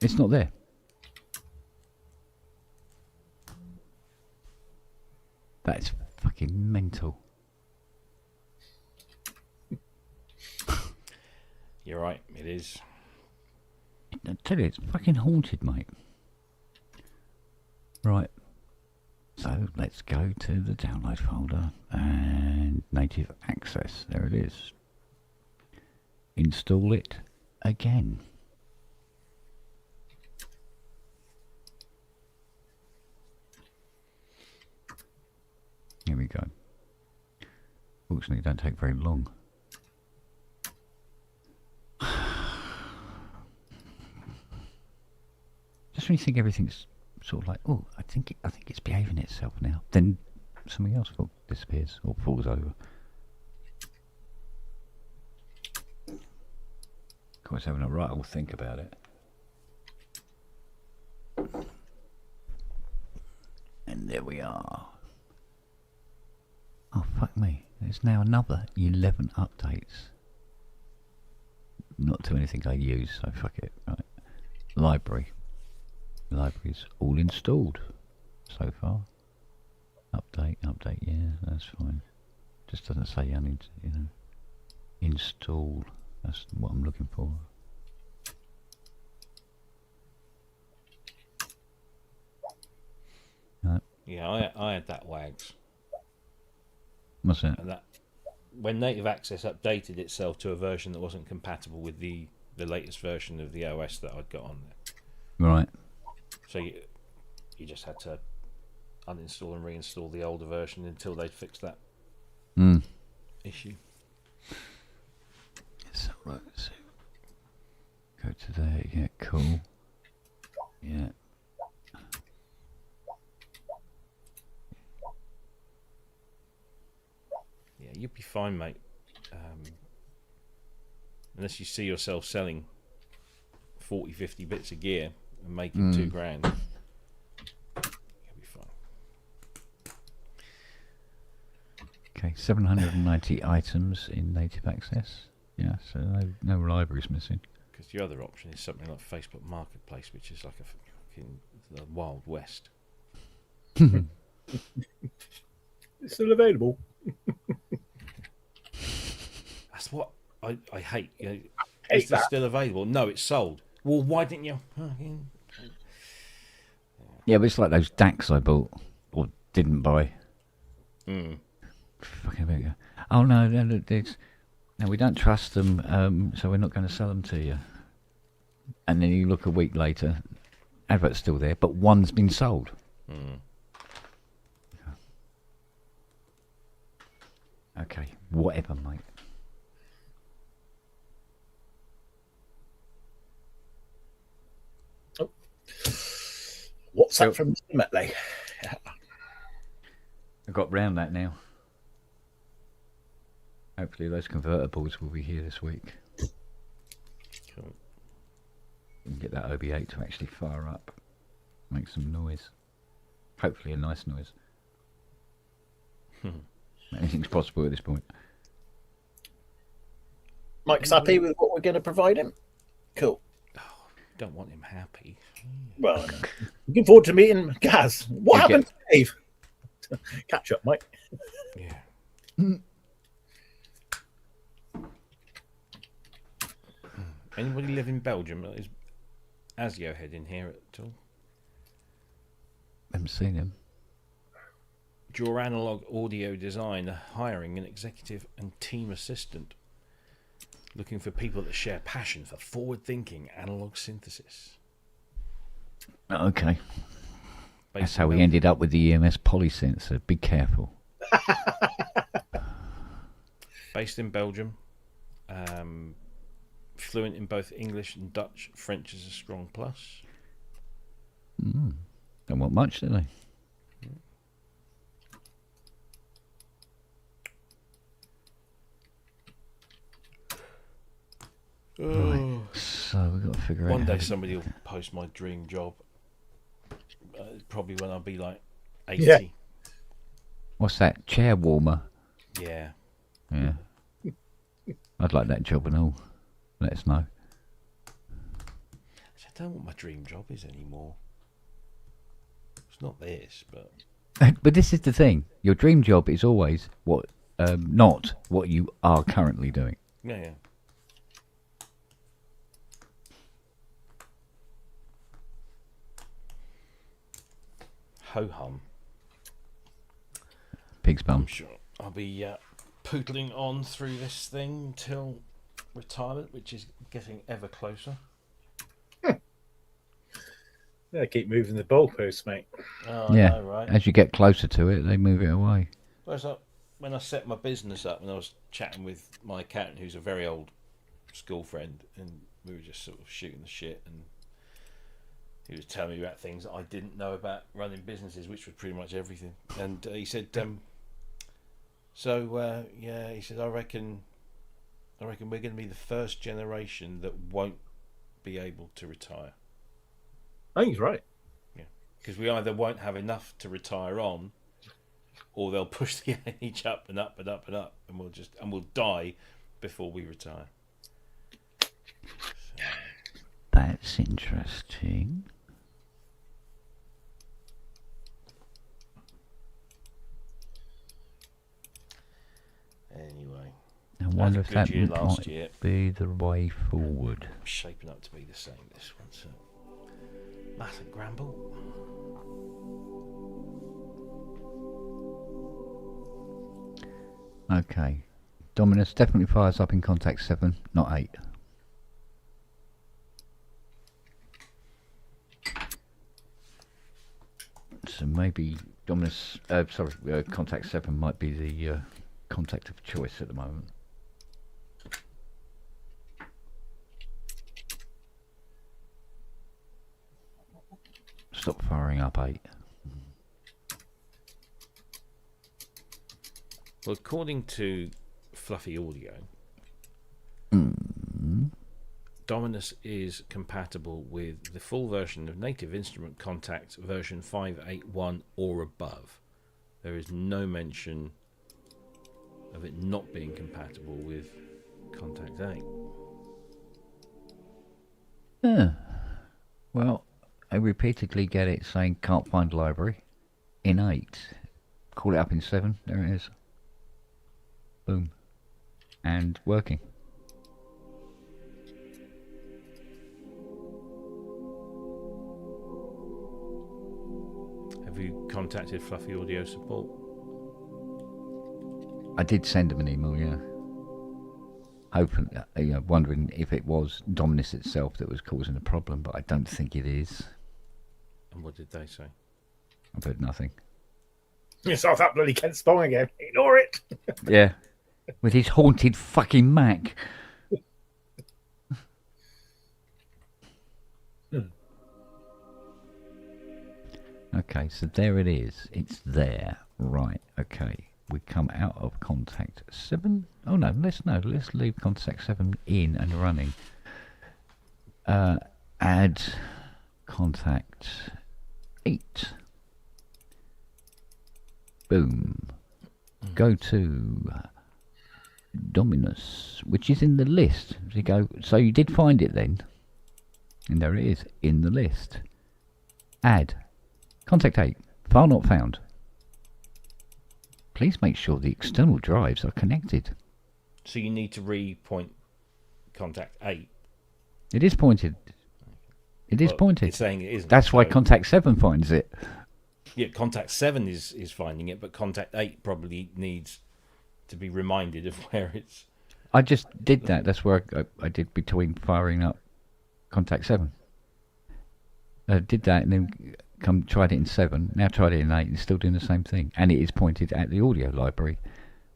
It's not there. That's fucking mental. You're right, it is. I tell you, it's fucking haunted, mate. Right. So let's go to the download folder and native access. There it is. Install it again. Here we go. Fortunately, it don't take very long. Just when you think everything's sort of like, oh, I think it's behaving itself now, then something else disappears or falls over. Of course, having a right old think about it. And there we are. Oh, fuck me. There's now another 11 updates. Not to anything I use, so fuck it. Right. Library. Library's all installed so far. Update, yeah, that's fine. Just doesn't say install. That's what I'm looking for. Yeah, I had that wags. What's that? And that when Native Access updated itself to a version that wasn't compatible with the latest version of the OS that I'd got on there. Right. So you just had to uninstall and reinstall the older version until they'd fixed that issue. So, right, so go to there, yeah, cool. Yeah. Yeah, you'll be fine, mate. Unless you see yourself selling 40, 50 bits of gear and making $2,000, you'll be fine. Okay, 790 items in native access. Yeah, so no libraries missing. Because the other option is something like Facebook Marketplace, which is like a fucking the Wild West. It's still available. That's what I hate. You know, is this still available? No, it's sold. Well, why didn't you? Yeah, but it's like those DACs I bought or didn't buy. Fucking big. Oh no, we don't trust them, so we're not going to sell them to you. And then you look a week later, advert's still there, but one's been sold. Okay, whatever, mate. What's that from Ultimately? I got round that now. Hopefully those convertibles will be here this week. Cool. And get that OB8 to actually fire up. Make some noise. Hopefully a nice noise. Anything's possible at this point. Mike's happy with what we're going to provide him? Cool. Don't want him happy. Well, looking forward to meeting Gaz. What happened to Dave? Catch up, Mike. Yeah. Anybody live in Belgium? Is Asio head in here at all? Haven't seen him. Draw analog audio design, hiring an executive and team assistant. Looking for people that share passion for forward-thinking analog synthesis. Okay. That's how we ended up with the EMS polysensor. Be careful. Based in Belgium. Fluent in both English and Dutch. French is a strong plus. Don't want much, do they? Right. So we've got to figure out. One day somebody will post my dream job. Probably when I'll be like 80. Yeah. What's that? Chair warmer? Yeah. Yeah. I'd like that job and all. Let us know. I don't know what my dream job is anymore. It's not this, but... But this is the thing. Your dream job is always what, not what you are currently doing. Yeah. Ho-hum. Pig's bum. I'm sure I'll be poodling on through this thing until retirement, which is getting ever closer. Yeah, keep moving the goalposts, mate. Oh, I Yeah. know, right? As you get closer to it, they move it away. Well, it's like when I set my business up and I was chatting with my accountant, who's a very old school friend, and we were just sort of shooting the shit, and he was telling me about things that I didn't know about running businesses, which was pretty much everything. And he said, yeah, he said, I reckon we're going to be the first generation that won't be able to retire. I think he's right. Yeah, because we either won't have enough to retire on, or they'll push the age up and up and up and up, and we'll die before we retire. So. That's interesting. Anyway, I wonder if that year might last year. be the way forward. Shaping up to be the same this one, so Matt and Gramble. Okay. Dominus definitely fires up in contact 7, not 8. So maybe Dominus, contact 7 might be the contact of choice at the moment. Stop firing up 8. Well, according to Fluffy Audio, Dominus is compatible with the full version of Native Instrument Contact version 5.8.1 or above. There is no mention of it not being compatible with Contact 8. Well, I repeatedly get it saying can't find library in 8. Call it up in 7. There it is. Boom. And working. Have you contacted Fluffy Audio support? I did send them an email, yeah. Hoping, wondering if it was Dominus itself that was causing the problem, but I don't think it is. And what did they say? I've heard nothing. Yourself up, bloody Ken Spong again. Ignore it. Yeah. With his haunted fucking Mac. Okay, so there it is. It's there. Right, okay. We come out of contact 7. Oh no, let's leave contact 7 in and running. Add contact 8. Boom. Go to Dominus, which is in the list. So you go. So you did find it then, and there it is in the list. Add contact 8. File not found. Please make sure the external drives are connected. So you need to repoint contact 8. It is pointed. It is pointed. It's saying it isn't. That's why contact 7 finds it. Yeah, contact 7 is finding it, but contact 8 probably needs to be reminded of where it's... I just did that. That's where I did between firing up contact 7. I did that and then tried it in 7. Now tried it in 8 and still doing the same thing. And it is pointed at the audio library,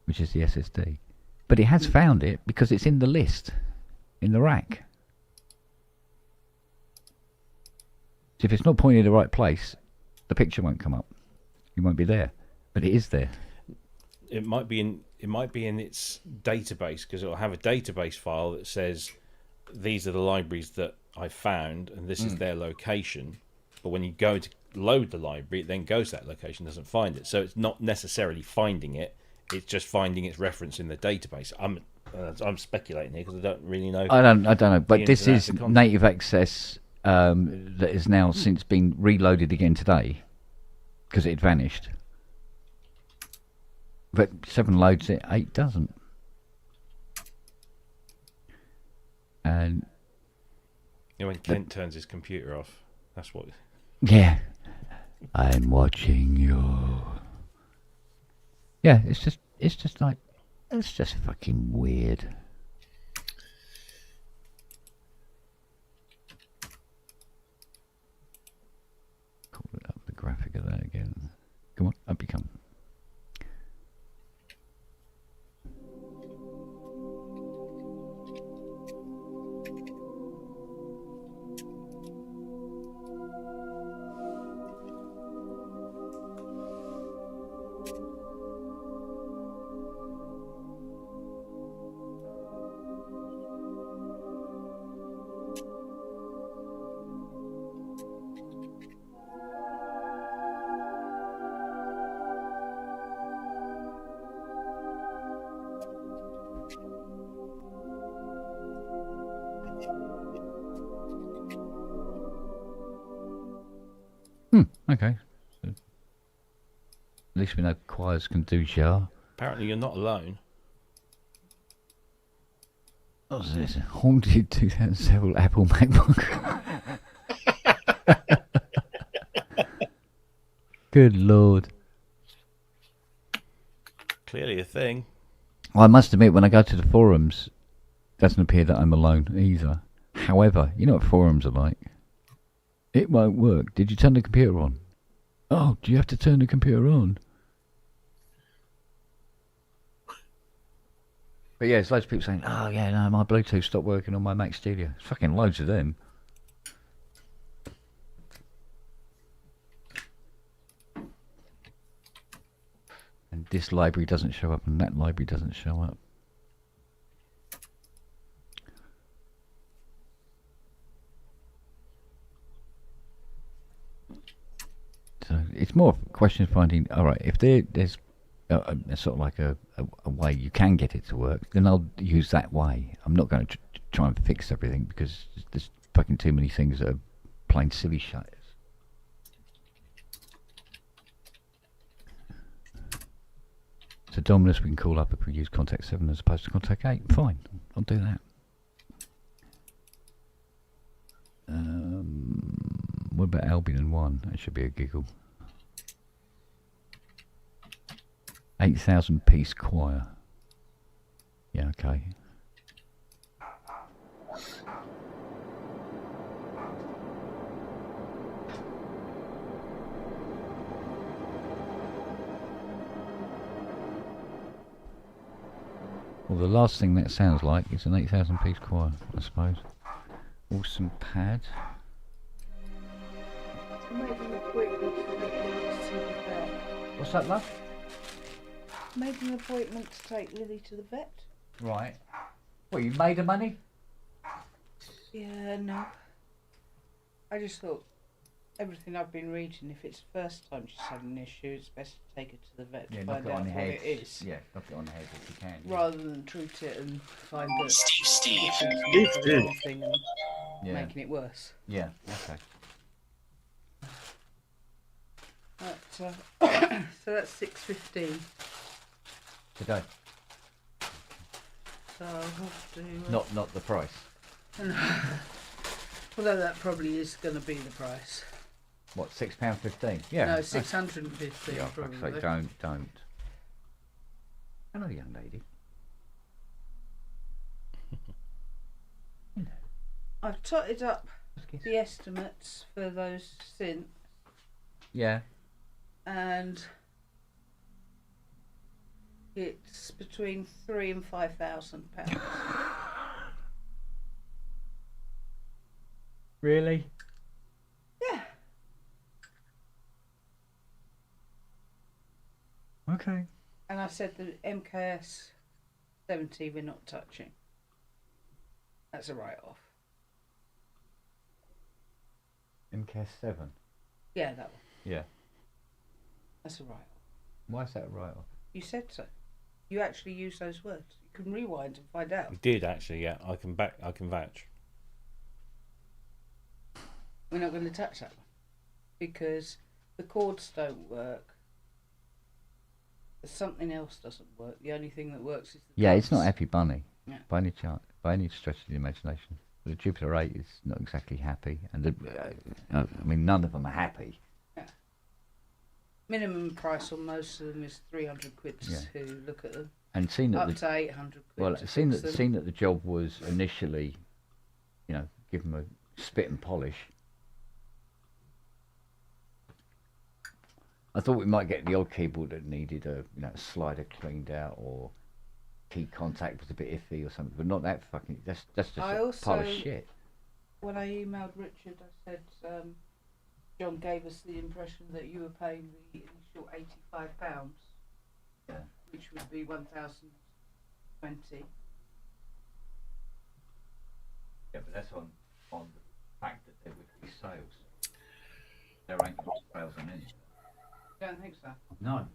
which is the SSD. But it has found it because it's in the list, in the rack. So if it's not pointed in the right place, the picture won't come up. It won't be there, but it is there. It might be in its database, because it'll have a database file that says these are the libraries that I found and this is their location. But when you go to load the library, it then goes to that location, doesn't find it. So it's not necessarily finding it; it's just finding its reference in the database. I'm speculating here because I don't really know. I don't know, but this is native access. That has now since been reloaded again today because it had vanished. But 7 loads it, 8 doesn't. And when Kent turns his computer off, that's what. Yeah, I'm watching you. Yeah, it's just fucking weird. Up the graphic of that again. Come on, up you come. Okay. So, at least we know choirs can do jar. Apparently you're not alone. What's this? Haunted 2007 Apple MacBook. Good Lord. Clearly a thing. Well, I must admit, when I go to the forums, it doesn't appear that I'm alone either. However, you know what forums are like. It won't work. Did you turn the computer on? Oh, do you have to turn the computer on? But yeah, there's loads of people saying, oh yeah, no, my Bluetooth stopped working on my Mac Studio. It's fucking loads of them. And this library doesn't show up and that library doesn't show up. So it's more a question of finding, alright, if there's sort of like a way you can get it to work, then I'll use that way. I'm not going to try and fix everything because there's fucking too many things that are plain silly shit. So Dominus we can call up if we use contact 7 as opposed to contact 8. Fine, I'll do that. What about Albion 1? That should be a giggle. 8,000 piece choir. Yeah, okay. Well, the last thing that sounds like is an 8,000 piece choir, I suppose. Awesome pad. Made an appointment to see the vet. What's that, love? Made an appointment to take Lily to the vet. Right. Well, you made her money? Yeah, no. I just thought everything I've been reading, if it's the first time she's had an issue, it's best to take her to the vet to find out what it is. Yeah, knock it on the head if you can. Rather than treat it and find that Steve. the wrong thing and making it worse. Yeah, okay. But, so that's 6:15. Today? So I'll have to... Not the price. Although that probably is going to be the price. What, £6.15? Yeah. No, 650 Yeah, for fuck's probably. sake, don't. Hello, young lady. I've totted up the estimates for those synths. Yeah. And it's between £3,000 and £5,000. Really? Yeah. Okay. And I said the MKS 70 we're not touching. That's a write-off. MKS7? Yeah, that one. Yeah. That's a write-off. Why is that a write-off? You said so. You actually use those words. You can rewind and find out. We did actually, yeah. I can vouch. We're not going to touch that one because the chords don't work. Something else doesn't work. The only thing that works is the It's not drums. Happy Bunny. Yeah. By any chance, by any stretch of the imagination. The Jupiter 8 is not exactly happy, and I mean none of them are happy. Yeah. Minimum price on most of them is 300 quid to look at them. And seeing that up to 800 quid. Well, to seeing fix that them. the job was initially, give them a spit and polish. I thought we might get the odd keyboard that needed a slider cleaned out or key contact was a bit iffy or something, but not that fucking. That's just a pile of shit. When I emailed Richard, I said John gave us the impression that you were paying the initial £85, which would be 1,020. Yeah, but that's on the fact that there would be sales. There ain't no sales on any. You don't think so? No.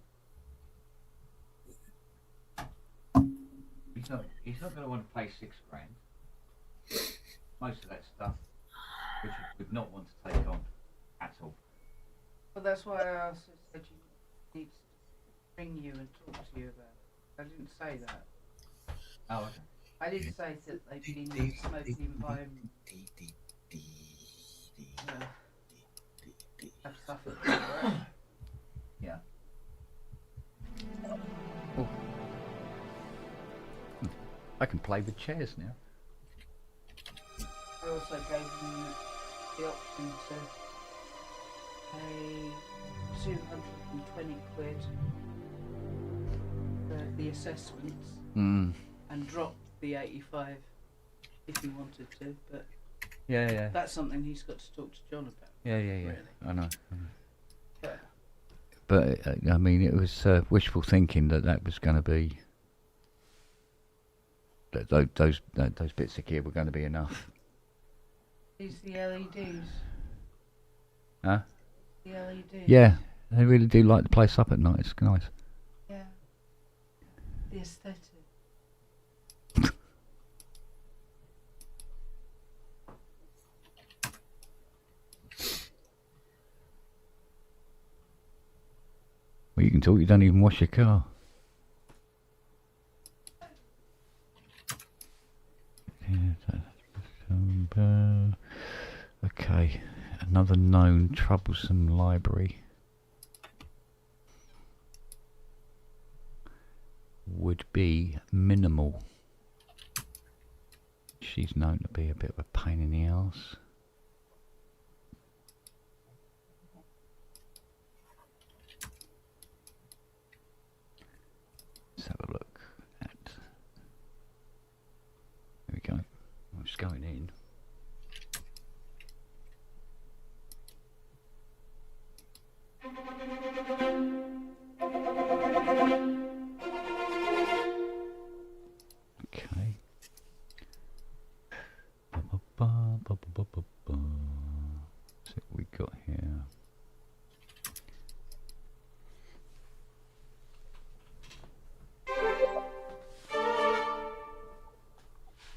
He's not going to want to pay £6,000. Most of that stuff, which he would not want to take on at all. Well, that's why I also said you need to ring you and talk to you about it. I didn't say that. Oh, okay. I didn't say that they've been in a smoky environment. Have suffered. Yeah. Oh. I can play with chairs now. I also gave them the option to pay 220 quid for the assessments and drop the 85 if he wanted to, but yeah, that's something he's got to talk to John about. Yeah. Really. I know. But I mean, it was wishful thinking that was going to be that those bits of gear were going to be enough. These the LEDs. Huh? The LEDs. Yeah, they really do light the place up at night. It's nice. Yeah. The aesthetic. Well, you can talk. You don't even wash your car. Okay, another known troublesome library would be minimal. She's known to be a bit of a pain in the arse. Let's have a look at. There we go. I'm just going in. So what we got here.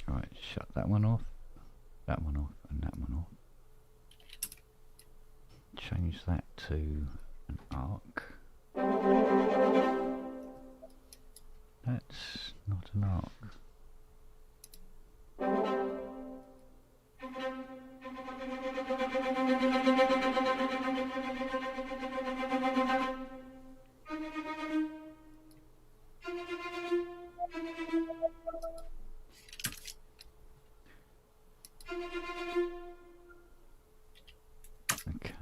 Right, shut that one off, and that one off. Change that to an arc. That's not an arc. Okay.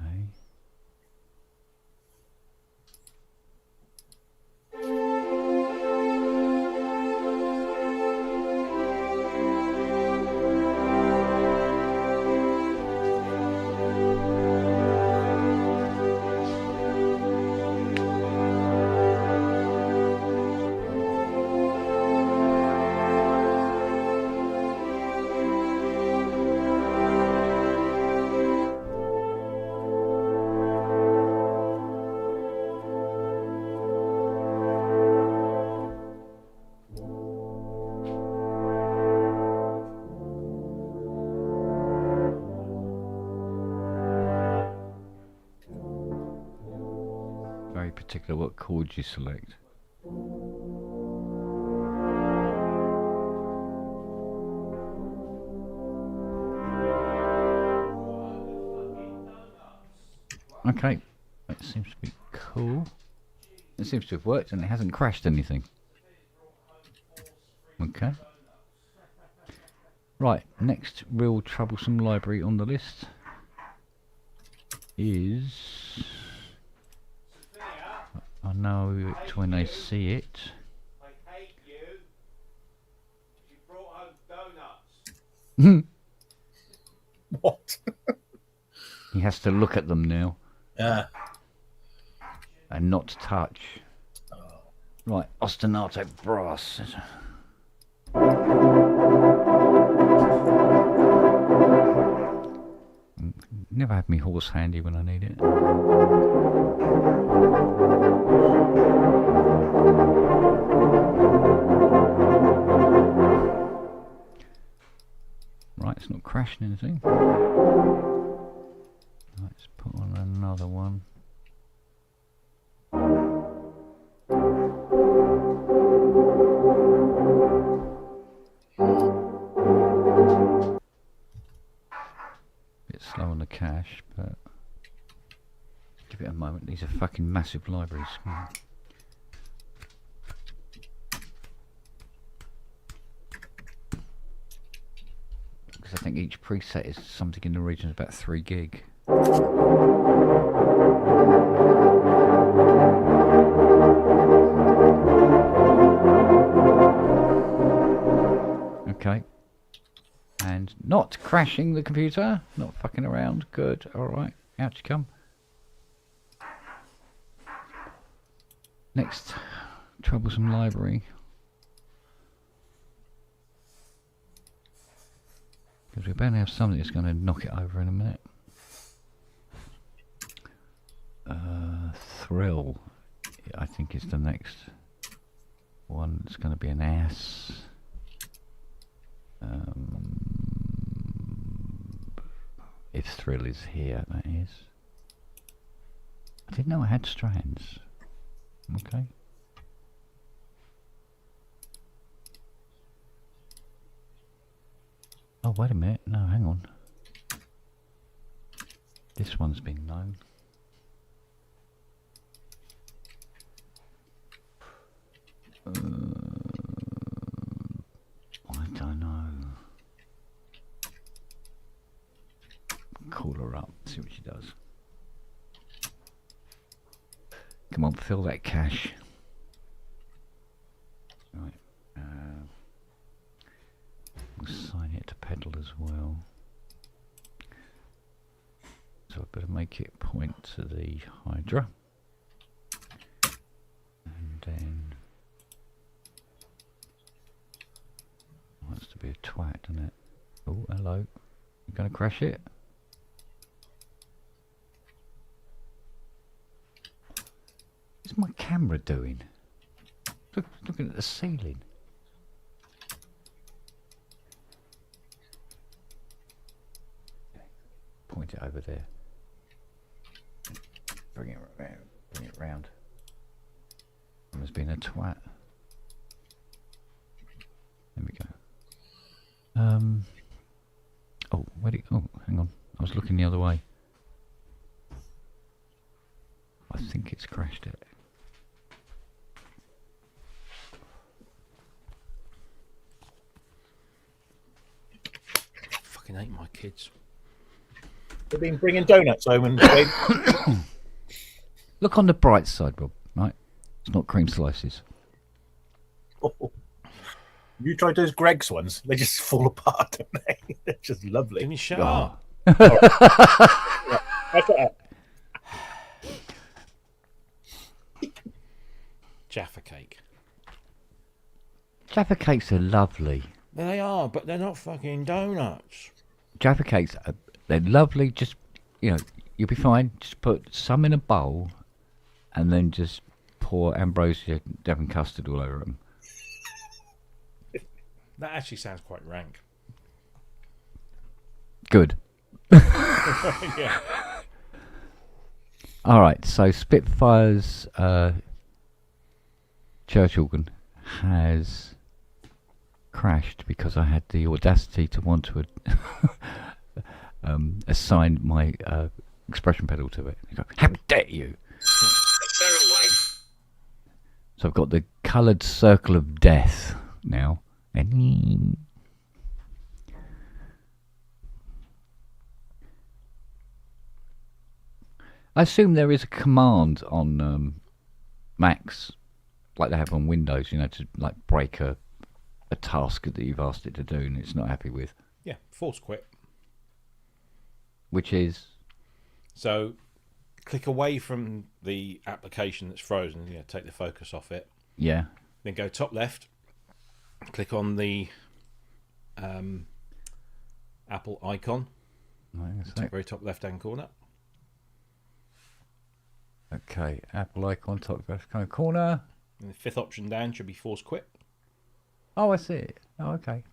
Very particular what chords you select. Okay, that seems to be cool. It seems to have worked and it hasn't crashed anything. Okay. Right, next real troublesome library on the list is... I know it when I see it. What? He has to look at them now. Yeah. And not touch. Right, ostinato brass. Never had me horse handy when I need it. Right, it's not crashing anything. Let's put on another one. Bit slow on the cache, but give it a moment. These are fucking massive libraries. Because I think each preset is something in the region of about 3 gig. Okay. And not crashing the computer, not fucking around. Good, alright. Out you come. Next troublesome library. Because we better have something that's going to knock it over in a minute. Thrill, I think, is the next one. It's going to be an ass. If Thrill is here, that is. I didn't know I had strands. Okay. Oh, wait a minute. No, hang on. This one's been known. I don't know. Call her up, see what she does. Come on, fill that cache. Right. We'll assign it to pedal as well. So I better make it point to the Hydra. And then wants to be a twat, doesn't it? Oh, hello. going to crash it. What's my camera doing? Looking at the ceiling. Point it over there. Bring it round. Bring it round. There's been a twat. There we go. Oh, where'd it? Oh, hang on. I was looking the other way. I think it's crashed it. I fucking hate my kids. They've been bringing donuts home and. Look on the bright side, Rob. Right, it's not cream slices. Oh. You tried those Greg's ones? They just fall apart, don't they? They're just lovely. Give me shut up. Jaffa cake. Jaffa cakes are lovely. They are, but they're not fucking donuts. Jaffa cakes, they're lovely. Just, you'll be fine. Just put some in a bowl and then just pour ambrosia Devon custard all over them. That actually sounds quite rank. Good. Yeah. All right, so Spitfire's church organ has crashed because I had the audacity to want to assign my expression pedal to it. I go, how dare you! So I've got the coloured circle of death now. And I assume there is a command on Macs, like they have on Windows, to like break a task that you've asked it to do and it's not happy with. Yeah, force quit. Which is? So, click away from the application that's frozen. Take the focus off it. Yeah. Then go top left. Click on the Apple icon. Very top left-hand corner. Okay, Apple icon, top left-hand corner. And the fifth option down should be force quit. Oh, I see it. Oh, okay.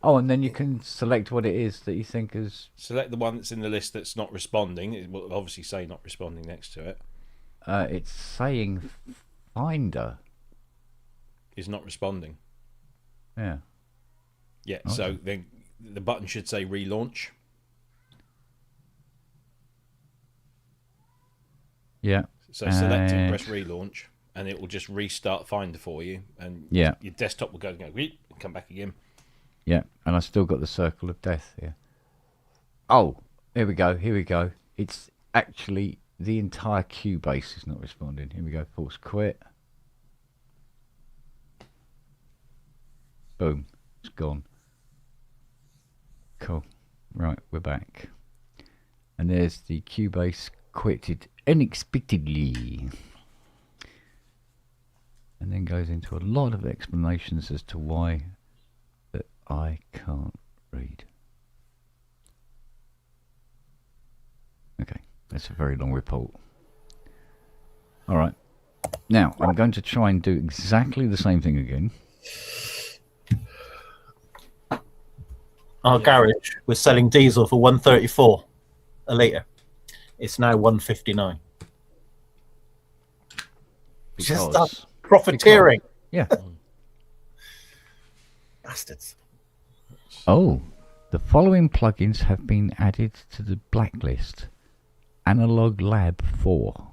Oh, and then you can select what it is that you think is... Select the one that's in the list that's not responding. It will obviously say not responding next to it. It's saying Finder is not responding. Yeah. Yeah, okay. So then the button should say relaunch. Yeah. So select it, press relaunch, and it will just restart Finder for you, and your desktop will go and come back again. Yeah, and I still got the circle of death here. Oh, here we go. It's actually the entire Cubase is not responding. Here we go, force quit. Boom, it's gone. Cool. Right, we're back. And there's the Cubase quitted unexpectedly. And then goes into a lot of explanations as to why that I can't read. Okay, that's a very long report. Alright. Now, I'm going to try and do exactly the same thing again. Our garage was selling diesel for $1.34 a litre. It's now $1.59. Just that profiteering. Yeah. Bastards. Oh, the following plugins have been added to the blacklist. Analog Lab 4.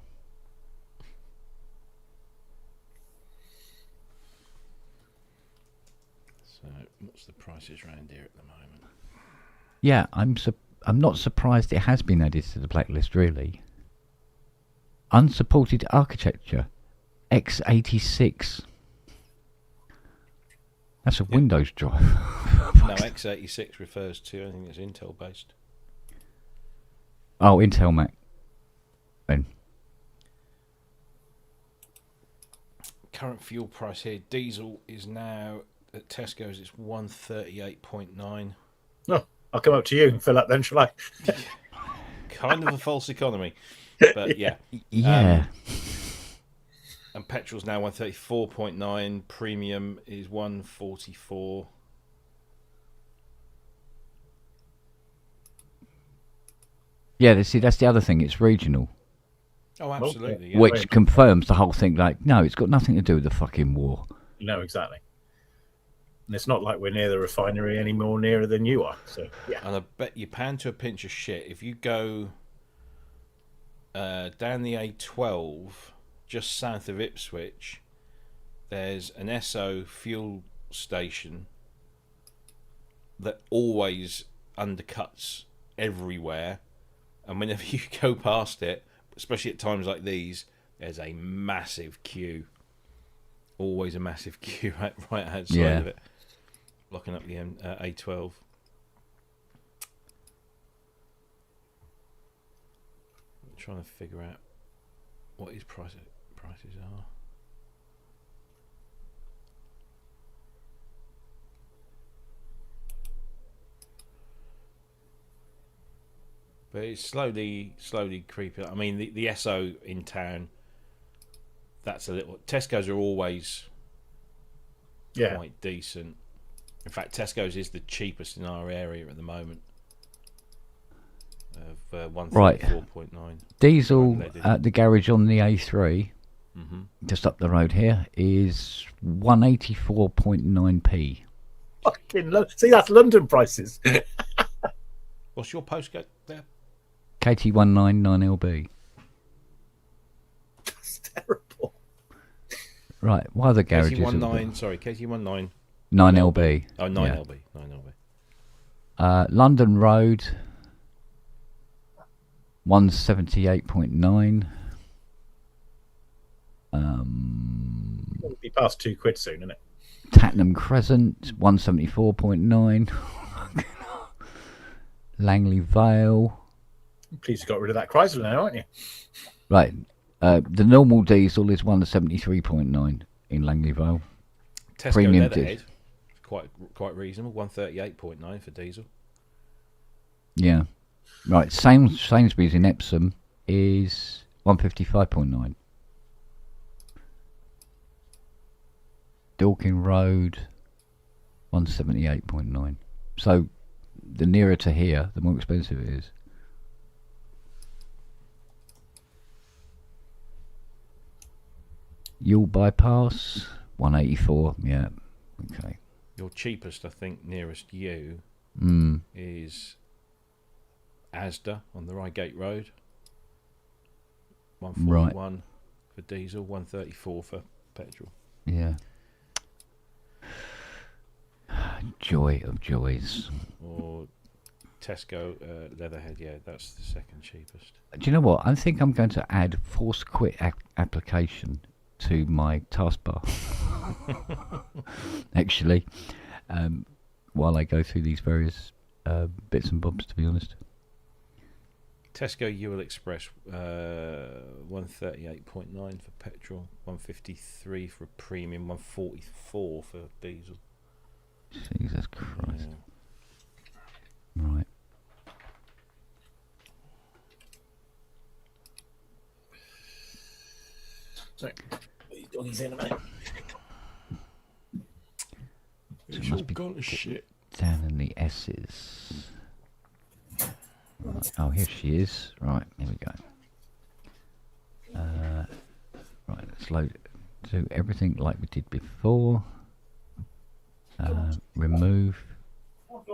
So, what's the prices around here at the moment? Yeah, I'm not surprised it has been added to the blacklist, really. Unsupported architecture, x86. That's a Windows drive. No, x86 refers to anything that's Intel based. Oh, Intel Mac. Then. Current fuel price here, diesel is now at Tesco's. It's 138.9. No, I'll come up to you and fill up then, shall I? Kind of a false economy, but yeah. Yeah. And petrol's now 134.9. Premium is 144. Yeah, see, that's the other thing. It's regional. Oh, absolutely. Yeah. Which confirms the whole thing. Like, no, it's got nothing to do with the fucking war. No, exactly. And it's not like we're near the refinery any more nearer than you are. So yeah. And I bet you pan to a pinch of shit. If you go down the A12, just south of Ipswich, there's an Esso fuel station that always undercuts everywhere. And whenever you go past it, especially at times like these, there's a massive queue. Always a massive queue right outside of it, blocking up the A12. I'm trying to figure out what his prices are. But it's slowly creeping up. I mean, the Esso in town, that's a little... Tesco's are always quite decent. In fact, Tesco's is the cheapest in our area at the moment. Of 134.9. Diesel at the garage on the A3, just up the road here, is 184.9p. Fucking see, that's London prices. What's your postcode there? KT199LB. That's terrible. Right, what other garages? KT19. 9LB. Oh, 9LB. 9LB. London Road, 178.9. It'll be past £2 soon, isn't it? Tattenham Crescent, 174.9. Langley Vale. I'm pleased you got rid of that Chrysler now, aren't you? Right. The normal diesel is 173.9 in Langley Vale. Tesco Premium Leatherhead, quite reasonable. 138.9 for diesel. Yeah. Right. Sainsbury's in Epsom is 155.9. Dorking Road, 178.9. So the nearer to here, the more expensive it is. You'll bypass 184. Yeah. Okay. Your cheapest, I think, nearest you is Asda on the Reigate Road. 141 for diesel, 134 for petrol. Yeah. Joy of joys. Or Tesco Leatherhead, yeah, that's the second cheapest. Do you know what? I think I'm going to add force quit application to my taskbar. Actually, while I go through these various bits and bobs, to be honest. Tesco Ewell Express, 138.9 for petrol, 153 for premium, 144 for diesel. Jesus Christ. Yeah. Right. So, doggies in a minute. It's all gone to shit. Down in the S's. Right. Oh, here she is. Right, here we go. Right, let's do everything like we did before. Remove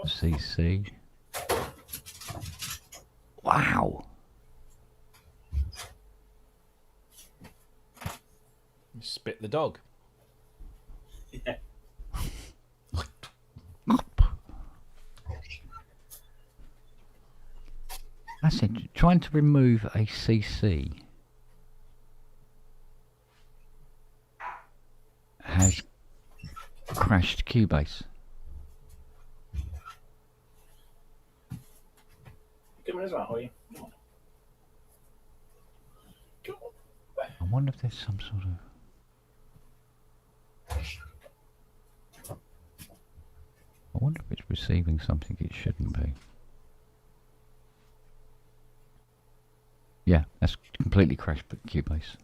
CC. Wow. Spit the dog. Yeah. I said, trying to remove a CC has crashed Cubase. Come on as well, are you? I wonder if there's some sort of... I wonder if it's receiving something it shouldn't be. Yeah, that's completely crashed Cubase.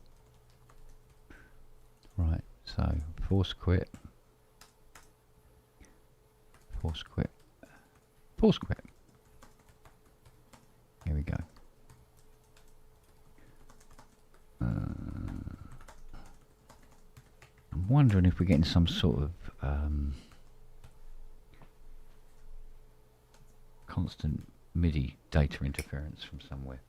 Right, so force quit. Force quit. Force quit. Here we go. I'm wondering if we're getting some sort of constant MIDI data interference from somewhere.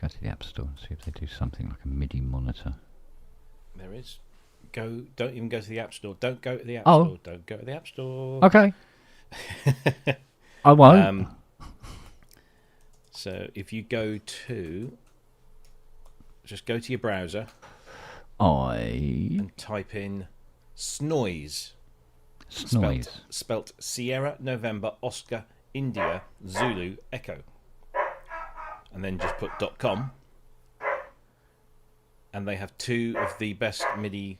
Go to the App Store and see if they do something like a MIDI monitor. There is. Don't even go to the App Store. Don't go to the App Oh. Store. Don't go to the App Store. Okay. I won't. So if you just go to your browser. And type in Snoise. Snoise. Spelt Sierra, November, Oscar, India, Zulu, Echo. And then just put .com. And they have two of the best MIDI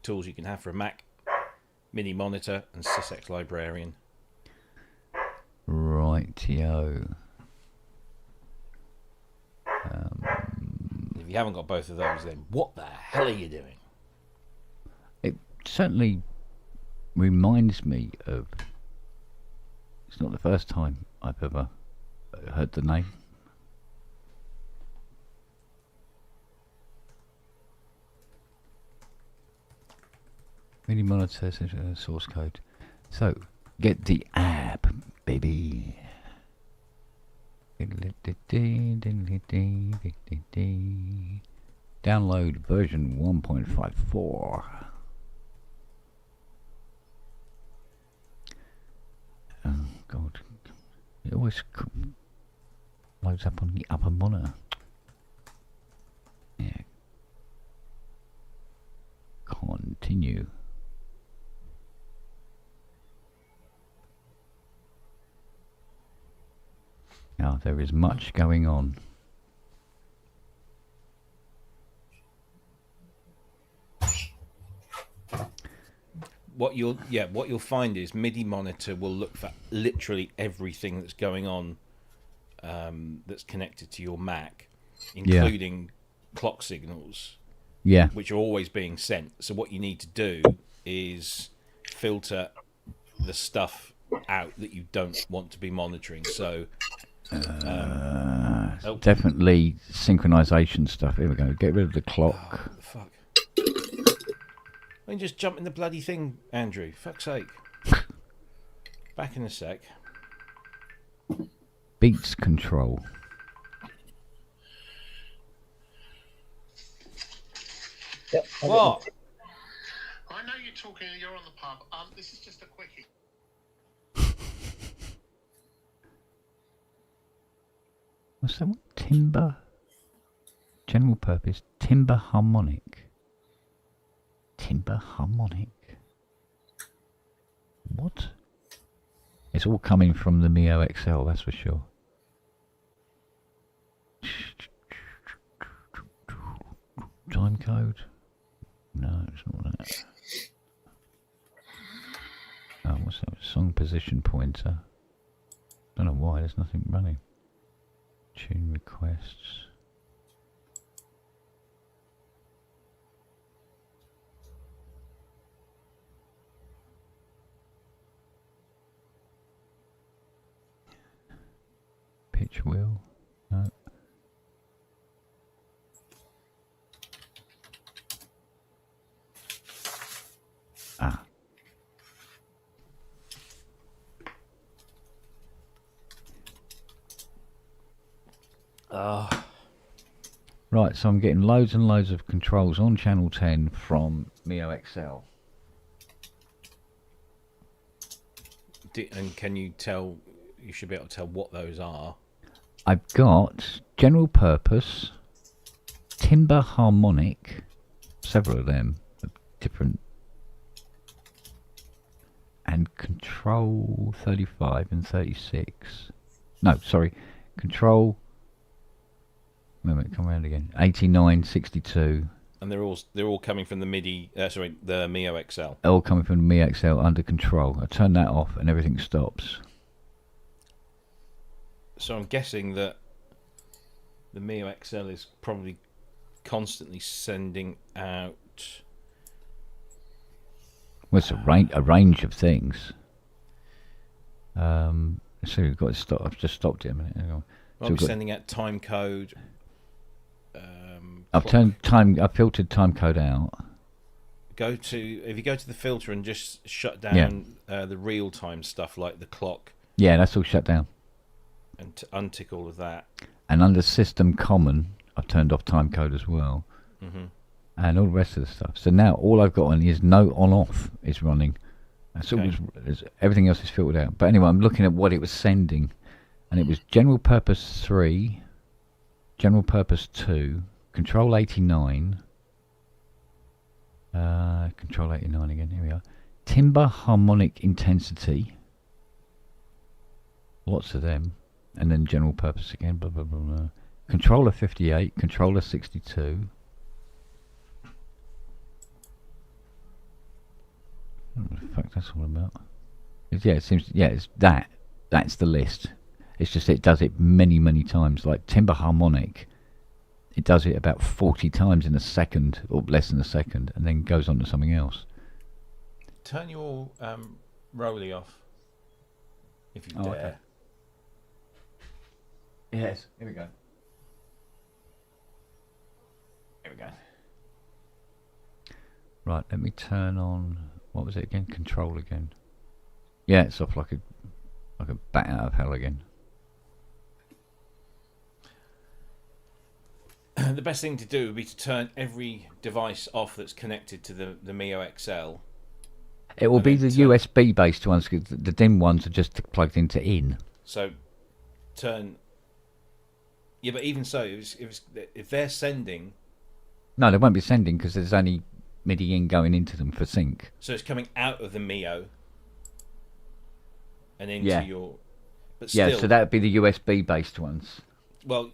tools you can have for a Mac. MIDI Monitor and SysX Librarian. Rightio. If you haven't got both of those, then what the hell are you doing? It certainly reminds me of... It's not the first time I've ever heard the name. MIDI monitor source code. So, get the app, baby. Download version 1.54. Oh God! It always loads up on the upper monitor. Yeah. Continue. Now there is much going on. What you'll find is MIDI Monitor will look for literally everything that's going on that's connected to your Mac, including clock signals, which are always being sent. So what you need to do is filter the stuff out that you don't want to be monitoring. So definitely synchronization stuff. Here we go. Get rid of the clock. Oh, fuck. I mean, just jump in the bloody thing, Andrew. Fuck's sake. Back in a sec. Beats control. Yep. What? I know you're talking. You're on the pub. This is just a quickie. What's that one? Timber. General purpose. Timber harmonic. Timber harmonic. What? It's all coming from the Mio XL, that's for sure. Time code? No, it's not that. Oh, what's that? Song position pointer. Don't know why, there's nothing running. Tune requests. Pitch wheel. No. Ah. Right, so I'm getting loads and loads of controls on channel 10 from Mio XL. And can you tell? You should be able to tell what those are. I've got general purpose, timber harmonic, several of them, different, and control 35 and 36. No, sorry, control. Wait a minute, come around again. 89, 62. And they're all coming from the the Mio XL. All coming from the Mi XL under control. I turn that off and everything stops. So I'm guessing that the Mio XL is probably constantly sending out. Well, it's a range of things. So we've got to stop. I've just stopped it a minute. Hang on. Well, I'm sending out time code. I've filtered time code out. If you go to the filter and just shut down the real time stuff like the clock. Yeah, that's all shut down. And to untick all of that. And under system common, I've turned off time code as well. Mm-hmm. And all the rest of the stuff. So now all I've got on is no on off is running. That's Okay. Everything else is filtered out. But anyway, I'm looking at what it was sending, and it was general purpose 3, general purpose 2, control 89, control 89 again. Here we are. Timber harmonic intensity. Lots of them, and then general purpose again. Blah blah blah blah. Controller 58, controller 62. What the fuck that's all about? It seems. Yeah, it's that. That's the list. It's just it does it many times. Like timber harmonic, it does it about 40 times in a second, or less than a second, and then goes on to something else. Turn your Rolly off, if you dare. Okay. Yes. Here we go. Here we go. Right. Let me turn on. What was it again? Control again. Yeah, it's off like a bat out of hell again. The best thing to do would be to turn every device off that's connected to the Mio XL. It will be the USB based ones, because the DIN ones are just plugged into in. So turn. Yeah, but even so, if they're sending. No, they won't be sending because there's only MIDI in going into them for sync. So it's coming out of the Mio and into your. But yeah, still, so that would be the USB based ones. Well,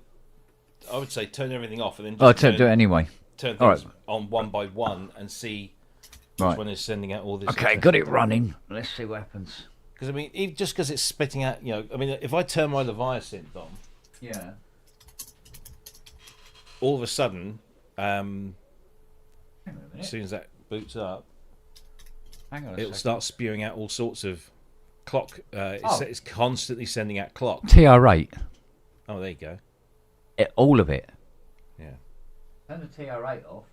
I would say turn everything off and then just do it anyway. Turn things on one by one and see which one is sending out all this. Okay, got it running. Let's see what happens. Because I mean, just because it's spitting out, I mean, if I turn my Leviathan on, yeah, all of a sudden, as soon as that boots up, it'll start spewing out all sorts of clock. It's constantly sending out clock. TR8. Oh, there you go. All of it. Yeah. Turn the TR8 off.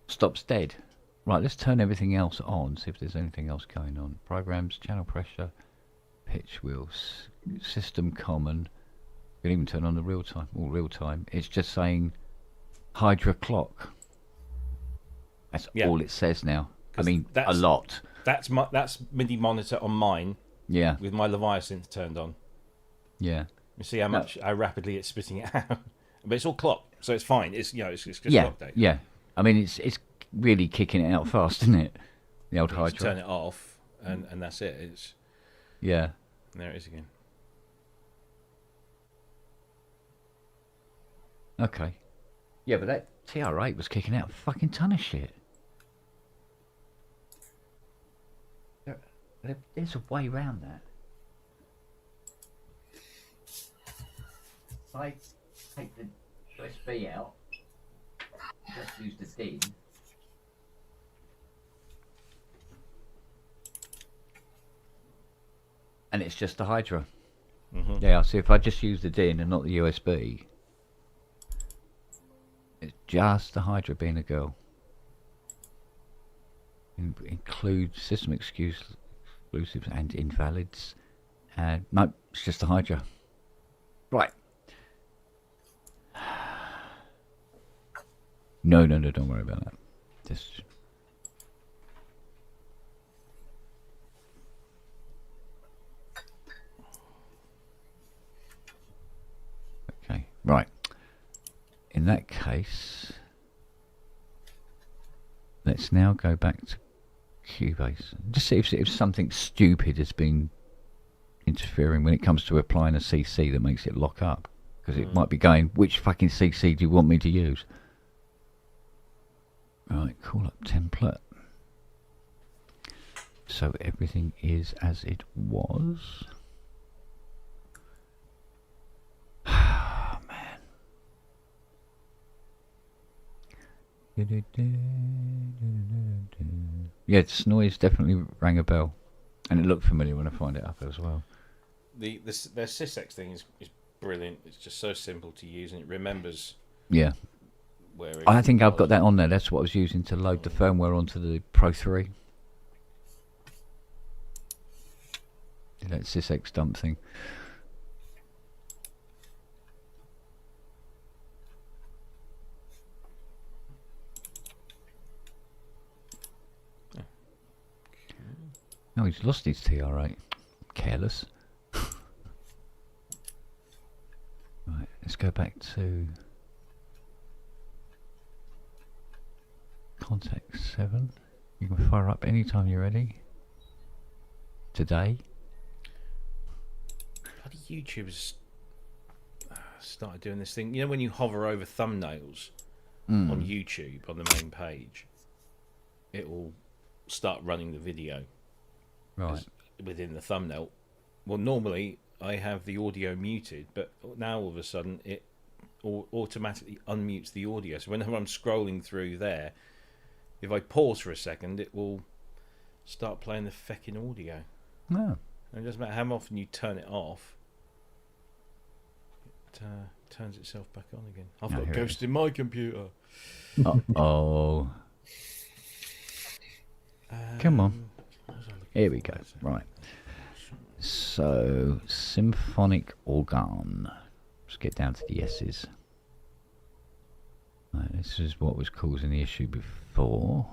Stops dead. Right, let's turn everything else on, see if there's anything else going on. Programs, channel pressure, pitch wheels, system common. You can even turn on the real time. All real time. It's just saying Hydra clock. That's all it says now. I mean, a lot. That's MIDI monitor on mine. Yeah. With my Leviathan turned on. Yeah. You see how rapidly it's spitting it out. But it's all clock, so it's fine. It's it's just clock data. Yeah. I mean, it's really kicking it out fast, isn't it? The old you Hydra. Turn it off, and that's it. It's yeah. There it is again. Okay. Yeah, but that TR8 was kicking out a fucking ton of shit. There's a way around that. If I take the USB out, just use the DIN. And it's just the Hydra. Mm-hmm. Yeah, so if I just use the DIN and not the USB, it's just the Hydra being a girl. Include system exclusives and invalids. No, it's just the Hydra. Right. No, don't worry about that. Just... Okay, right. In that case, let's now go back to Cubase. Just see if something stupid has been interfering when it comes to applying a CC that makes it lock up. Because it might be going, which fucking CC do you want me to use? Right, call up template. So everything is as it was. Oh, man. Yeah, its noise definitely rang a bell. And it looked familiar when I find it up as well. Their SysX thing is brilliant. It's just so simple to use, and it remembers. Yeah. Where I think I've got that on there. That's what I was using to load the firmware onto the Pro 3. That SysX dump thing. Oh, he's lost his TR8. Careless. Right, let's go back to contact 7. You can fire up anytime you're ready. Today. Bloody YouTube's started doing this thing. You know when you hover over thumbnails on YouTube on the main page, it will start running the video. Right. Within the thumbnail. Well, normally I have the audio muted, but now all of a sudden it automatically unmutes the audio. So whenever I'm scrolling through there, if I pause for a second, it will start playing the feckin' audio. No. And it doesn't matter how often you turn it off, it turns itself back on again. I've got a ghost in my computer. Uh-oh. Come on. Here we go. Right. So, symphonic organ. Let's get down to the S's. Right, this is what was causing the issue before.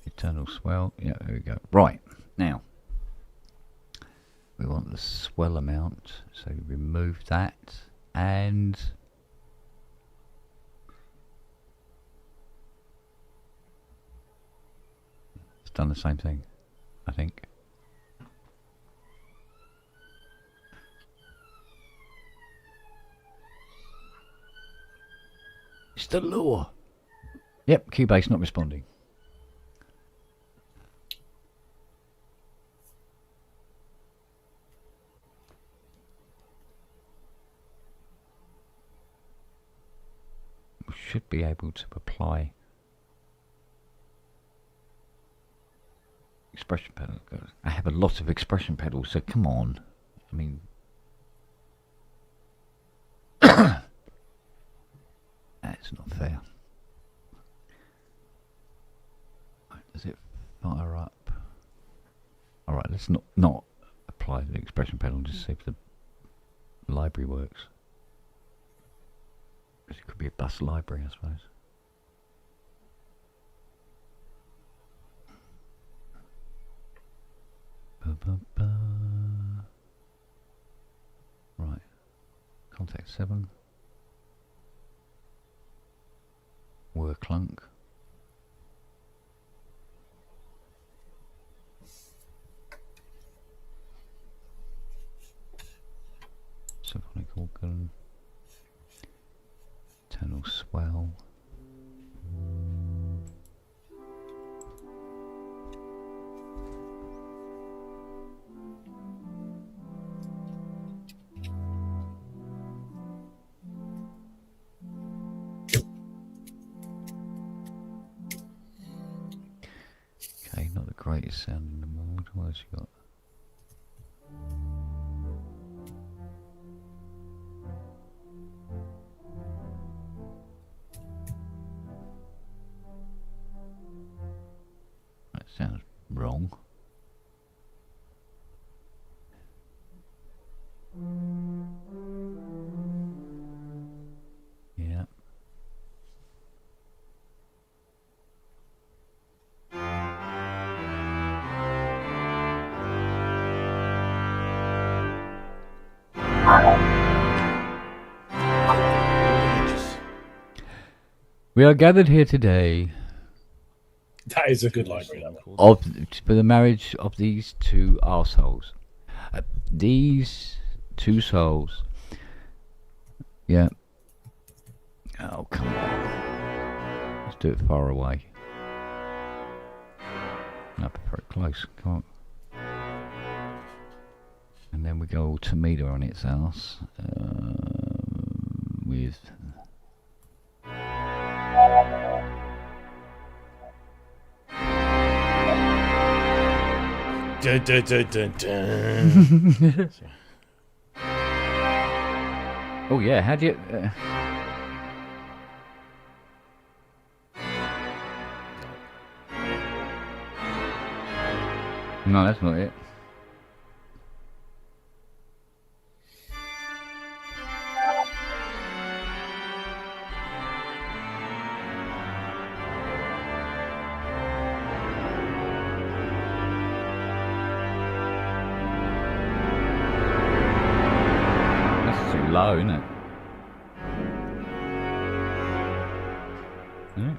Eternal swell. Yeah, there we go. Right. Now, we want the swell amount. So, remove that. And done the same thing, I think. It's the law. Yep, Cubase not responding. We should be able to apply expression pedal. I have a lot of expression pedals, so come on. I mean, that's not fair. Right, does it fire up? All right, let's not apply the expression pedal. Just see if the library works. It could be a bus library, I suppose. Right, contact 7. Were clunk. Symphonic organ. Eternal swell. Okay, not the greatest sound in the world. What else you got? That sounds wrong. Yeah. We are gathered here today That is a good library. for the marriage of these two arseholes. These two souls. Yeah. Oh, come on. do it far away. No, I prefer it close. Can't. And then we go all tomato on its ass with. Dun, dun, dun, dun, dun. Oh yeah, how do you? No, that's not it. That's too low, isn't it? Yeah.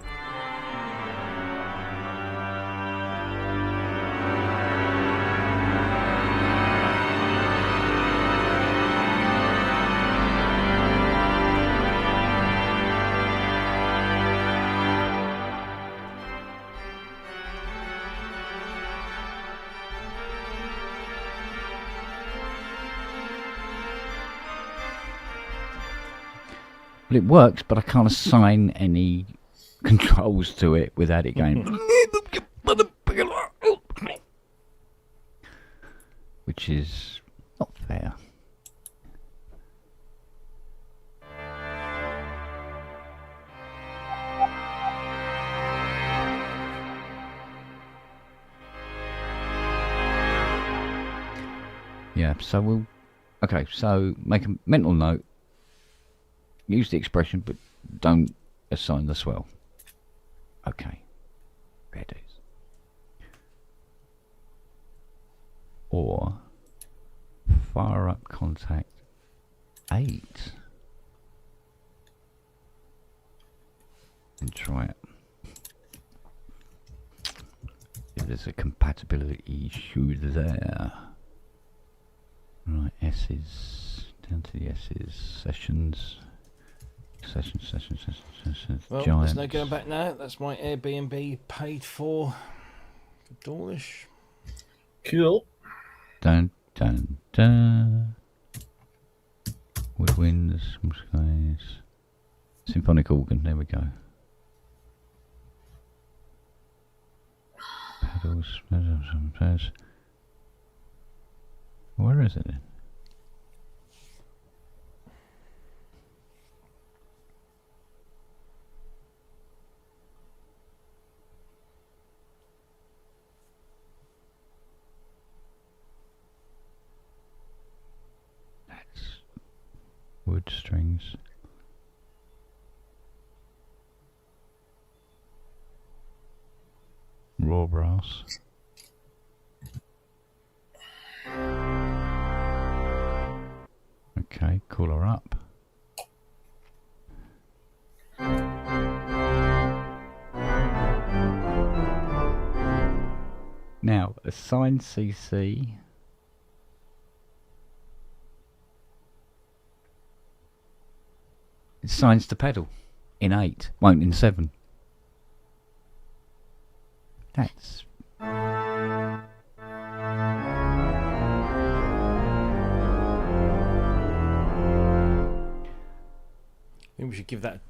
Well, it works, but I can't assign any controls to it without it going. Which is not fair. Yeah, so we'll. Okay, so make a mental note. Use the expression, but don't assign the swell. Okay. Fair dues. Or fire up contact 8 and try it. If there's a compatibility issue there. Right, S's down to the S's. Sessions. Sessions. Well, Giants. there's no going back now. That's my Airbnb paid for Dawlish. Cool. Dun dun dun. Woodwinds, some skies. Symphonic organ, there we go. Pedals. Where is it then? Wood strings. Raw brass. Okay, call her up. Now, assign CC. It assigns to pedal in 8, won't in 7. That's Maybe we should give that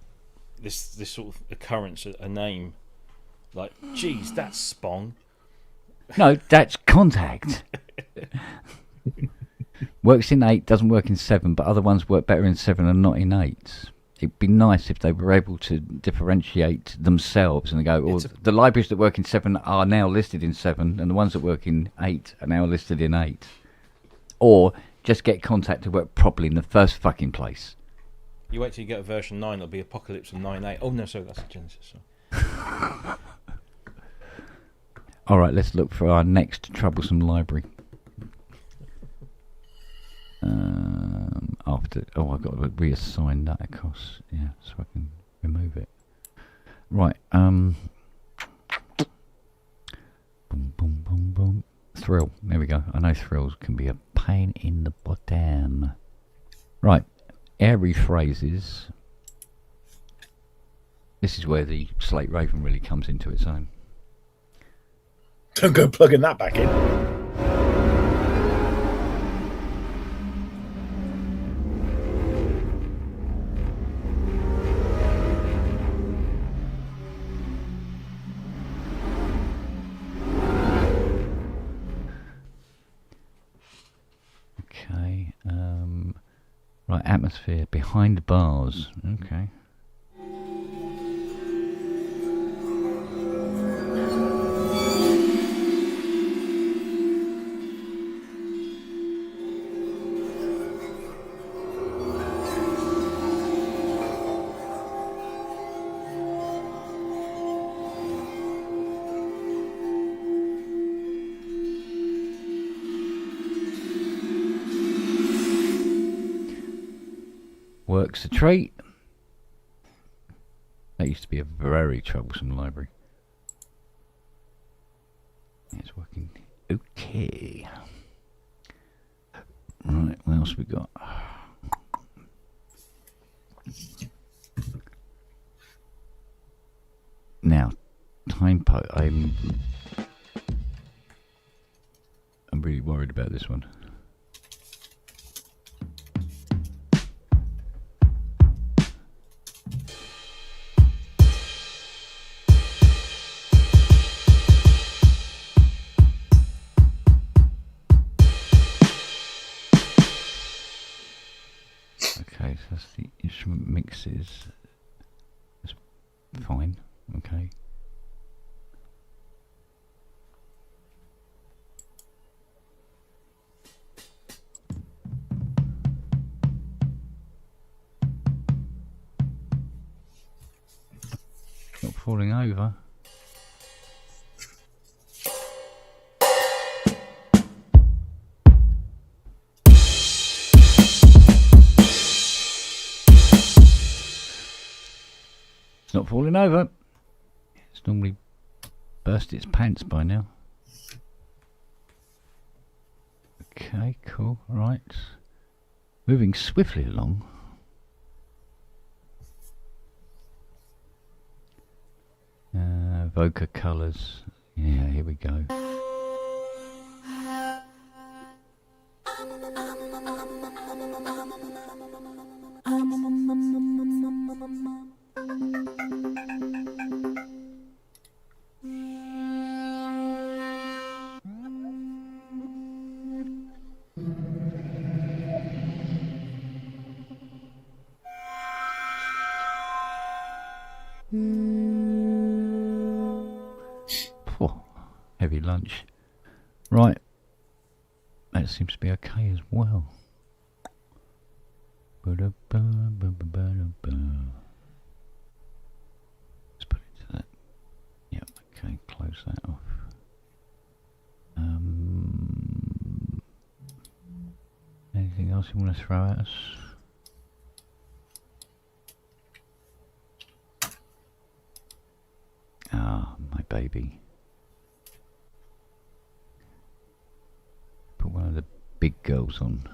this sort of occurrence a name. Like, geez, that's Spong. no, that's contact. Works in 8, doesn't work in 7, but other ones work better in 7 and not in 8. It'd be nice if they were able to differentiate themselves and go, well, the libraries that work in 7 are now listed in 7, and the ones that work in 8 are now listed in 8. Or just get contact to work properly in the first fucking place. You wait till you get a version 9, it'll be Apocalypse of 9.8. Oh no, sorry, that's a Genesis song. Alright, let's look for our next troublesome library. After I've got to reassign that across, yeah, so I can remove it. Right, boom, boom, boom, boom. Thrill, there we go. I know thrills can be a pain in the bottom. Right, airy phrases. This is where the Slate Raven really comes into its own. Don't go plugging that back in. Okay. Right, atmosphere behind the bars. Okay. Works a treat. That used to be a very troublesome library. It's working okay. Right, what else we got? Now, I'm really worried about this one. Okay, so that's the instrument mixes. That's fine. Okay. Not falling over. It's not falling over. It's normally burst its pants by now. Okay, cool. Right. Moving swiftly along. Evoker colours. Yeah, here we go. Heavy lunch. Right. That seems to be okay as well. Let's put it to that. Yep, okay, close that off. Anything else you want to throw at us? Ah, my baby. Put one of the big girls on.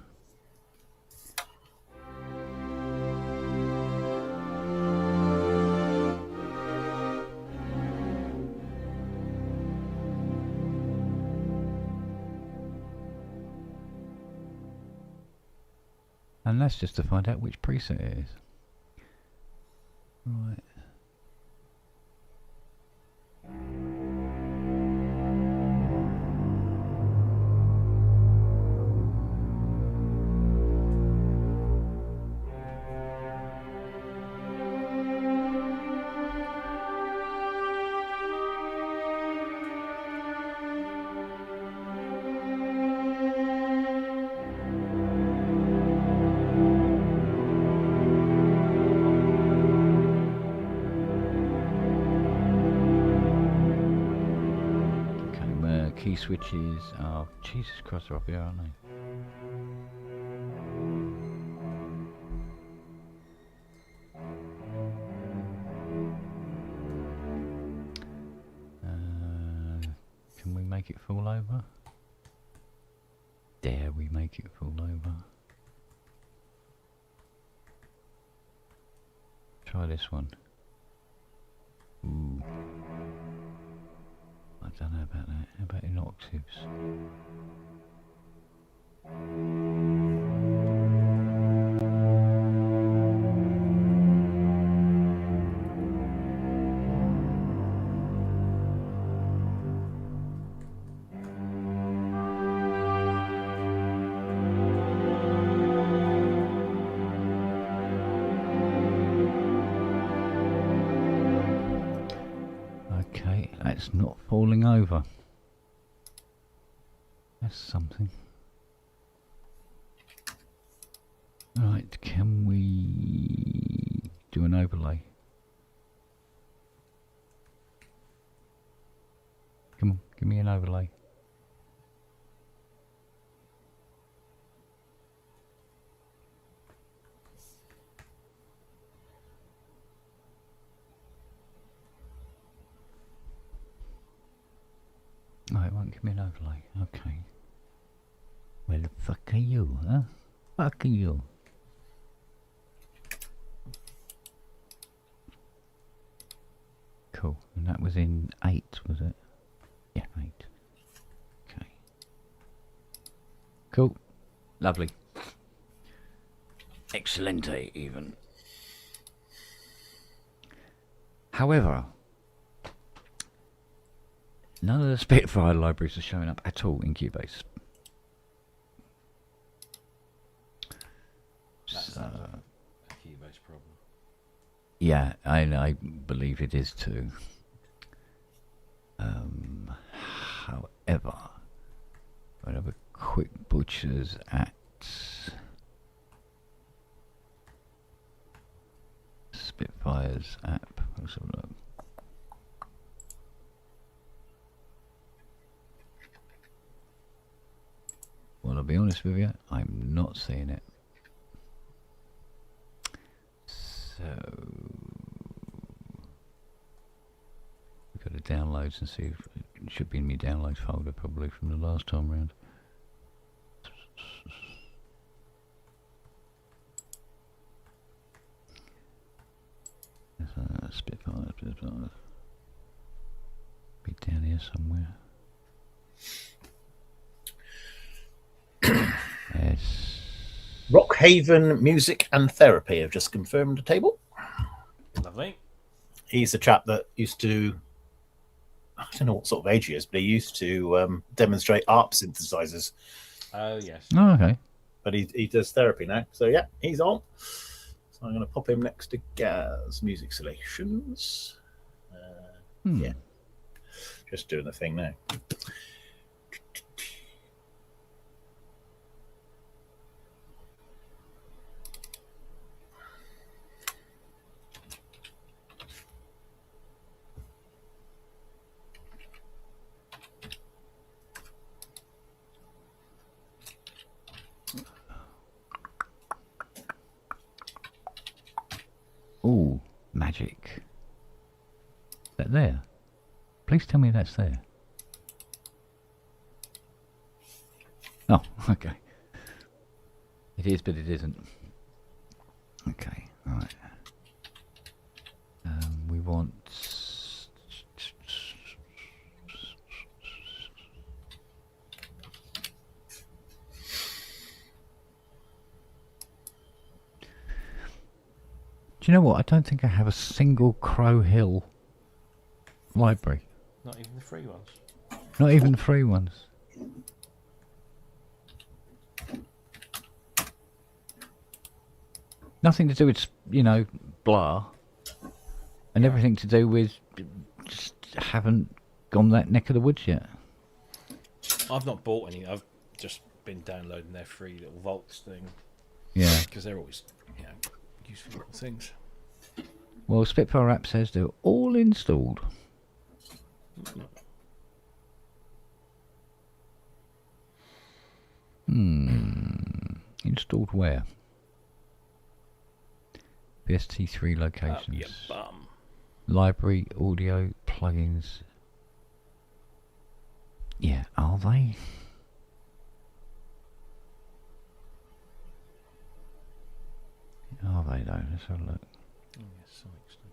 And that's just to find out which preset it is. Right. Key switches. Oh, Jesus Christ, they're up here, aren't they? Can we make it fall over? Dare we make it fall over? Try this one. don't know about that. How about in octaves? Okay, that's not falling over. That's something. Right, can we do an overlay? Come on, give me an overlay. Oh, it won't give me an overlay. Okay. Where the fuck are you, huh? Fuck are you? Cool. And that was in 8, was it? Yeah, 8. Okay. Cool. Lovely. Excelente, even. However, none of the Spitfire libraries are showing up at all in Cubase. That's not a Cubase problem. Yeah, I believe it is too. However, I'll have a quick butchers at Spitfire's app. Let's have a look. Well, I'll be honest with you, I'm not seeing it. So we've got to downloads and see if it should be in my downloads folder probably from the last time round. Spitfire. Be down here somewhere. Yes. Rockhaven Music and Therapy have just confirmed the table. Lovely. He's a chap that used to, I don't know what sort of age he is, but he used to demonstrate ARP synthesizers. Oh, yes. Oh, okay. But he does therapy now. So, yeah, he's on. So I'm going to pop him next to Gaz Music Selections. Yeah. Just doing the thing now. Ooh, magic. Is that there? Please tell me that's there. Oh, okay. It is, but it isn't. Okay, right. We want... Do you know what? I don't think I have a single Crow Hill library. Not even the free ones. Not even the free ones. Nothing to do with, you know, blah. And everything to do with just haven't gone that neck of the woods yet. I've not bought any. I've just been downloading their free little vaults thing. Yeah. Because they're always, you know, useful little things. Well, Spitfire app says they're all installed. Installed where? VST3 locations. You bum. Library, audio, plugins. Yeah, are they? Are they though? Let's have a look. Oh, yes, some extent.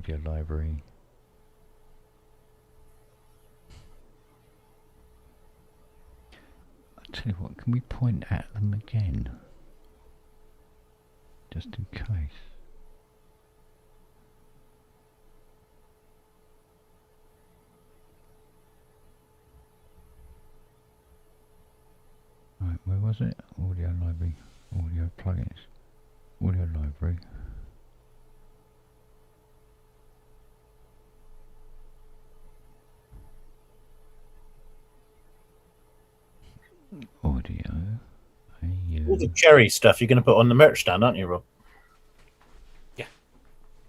Audio library. I'll tell you what, can we point at them again? Just in case. Right, where was it? Audio library, audio plugins, audio library. Audio. All the cherry stuff you're going to put on the merch stand, aren't you, Rob? Yeah.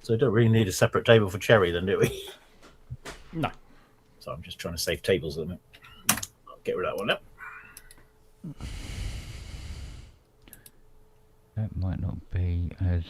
So we don't really need a separate table for cherry, then, do we? No. So I'm just trying to save tables at the minute. I'll get rid of that one now. That might not be as...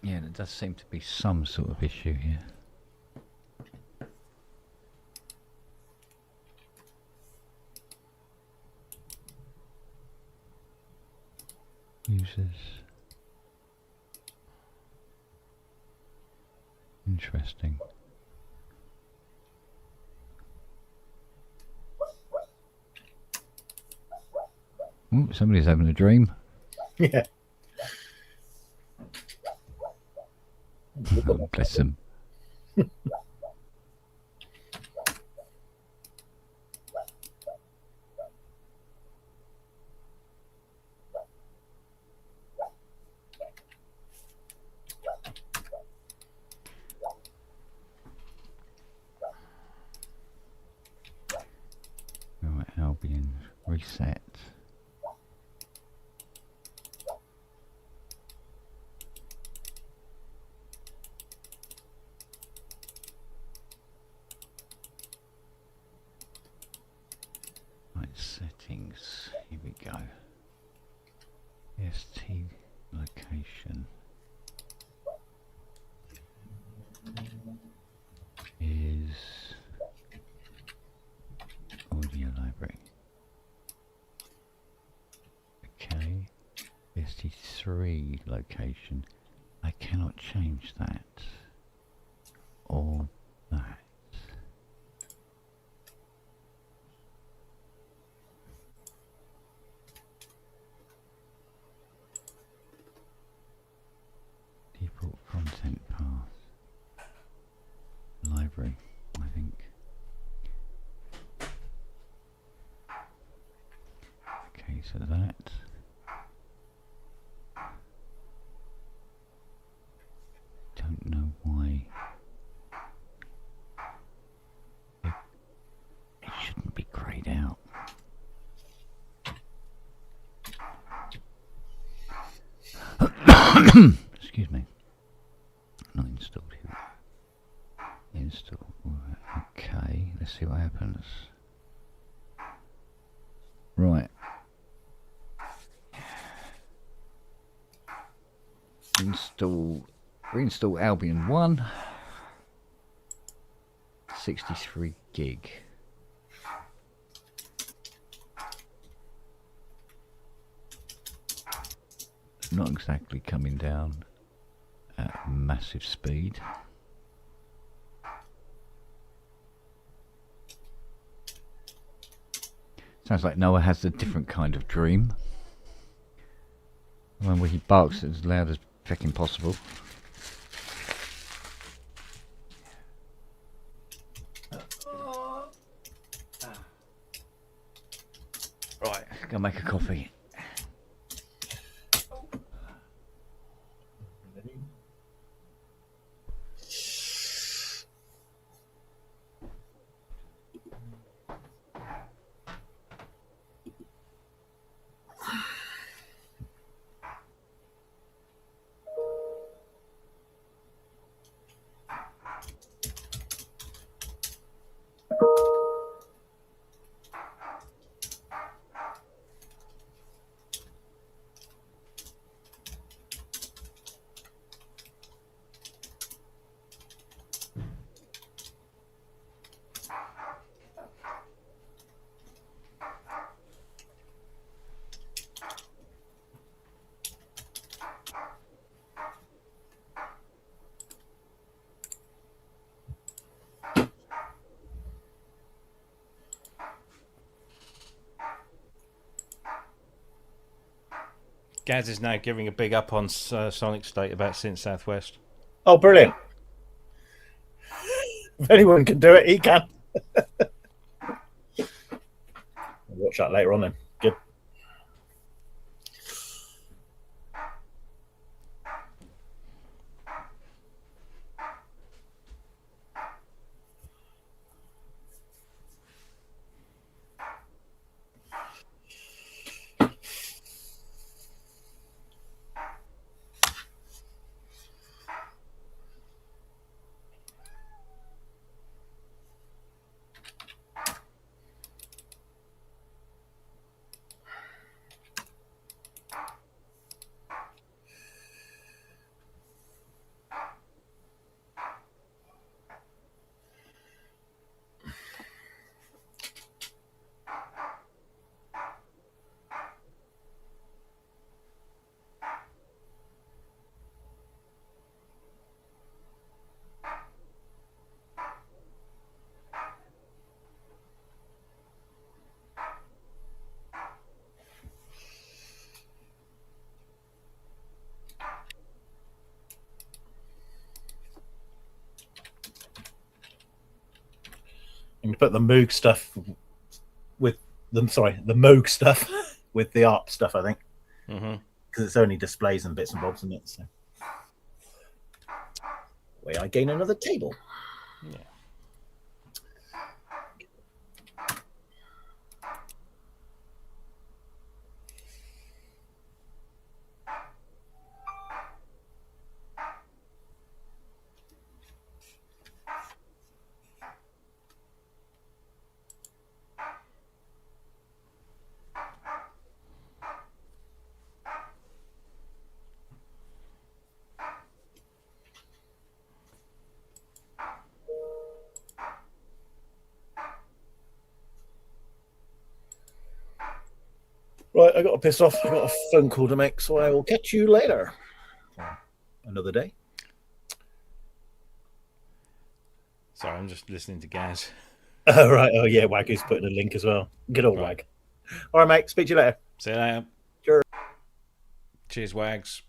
Yeah, there does seem to be some sort of issue here. Users. Interesting. Ooh, somebody's having a dream. Yeah. Oh, bless them. Right, Albion, reset. Right, settings, here we go. ST location is audio library. Okay, ST3 location. I cannot change that or that. Default content path. Library, I think. Okay, so that. Don't know why. It shouldn't be grayed out. Excuse me. Not installed here. Install. Okay, let's see what happens. Right. Reinstall Albion 1. 63 gig. Not exactly coming down at massive speed. Sounds like Noah has a different kind of dream. One where he barks as loud as fucking possible. Right, go make a coffee. Gaz is now giving a big up on Sonic State about Synth Southwest. Oh, brilliant. If anyone can do it, he can. Watch that later on then. Good. And you put the Moog stuff with them. Sorry, the Moog stuff with the ARP stuff. I think because it's only displays and bits and bobs in it. So, way I gain another table. Yeah. Right, I got to piss off. I got a phone call to make, so I will catch you later. Another day. Sorry, I'm just listening to Gaz. Oh, right. Oh, yeah. Waggy's putting a link as well. Good old Wag. All right, mate. Speak to you later. See you later. Sure. Cheers, Wags.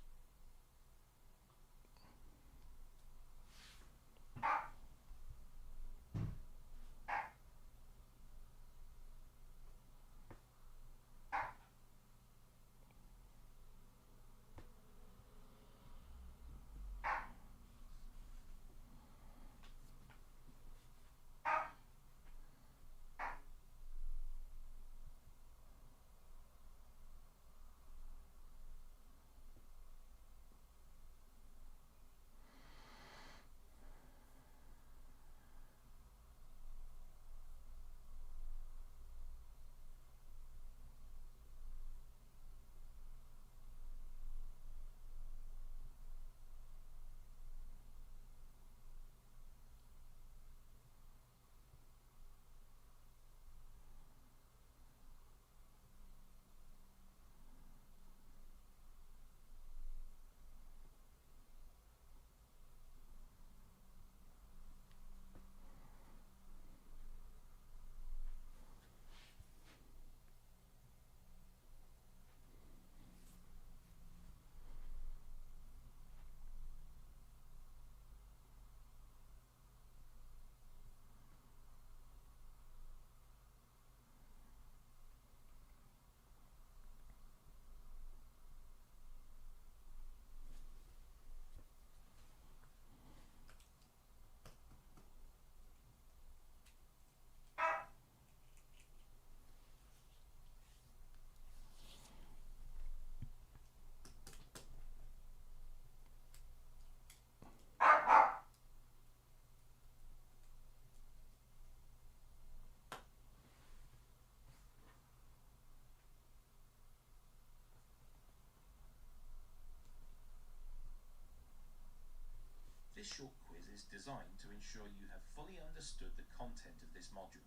This short quiz is designed to ensure you have fully understood the content of this module.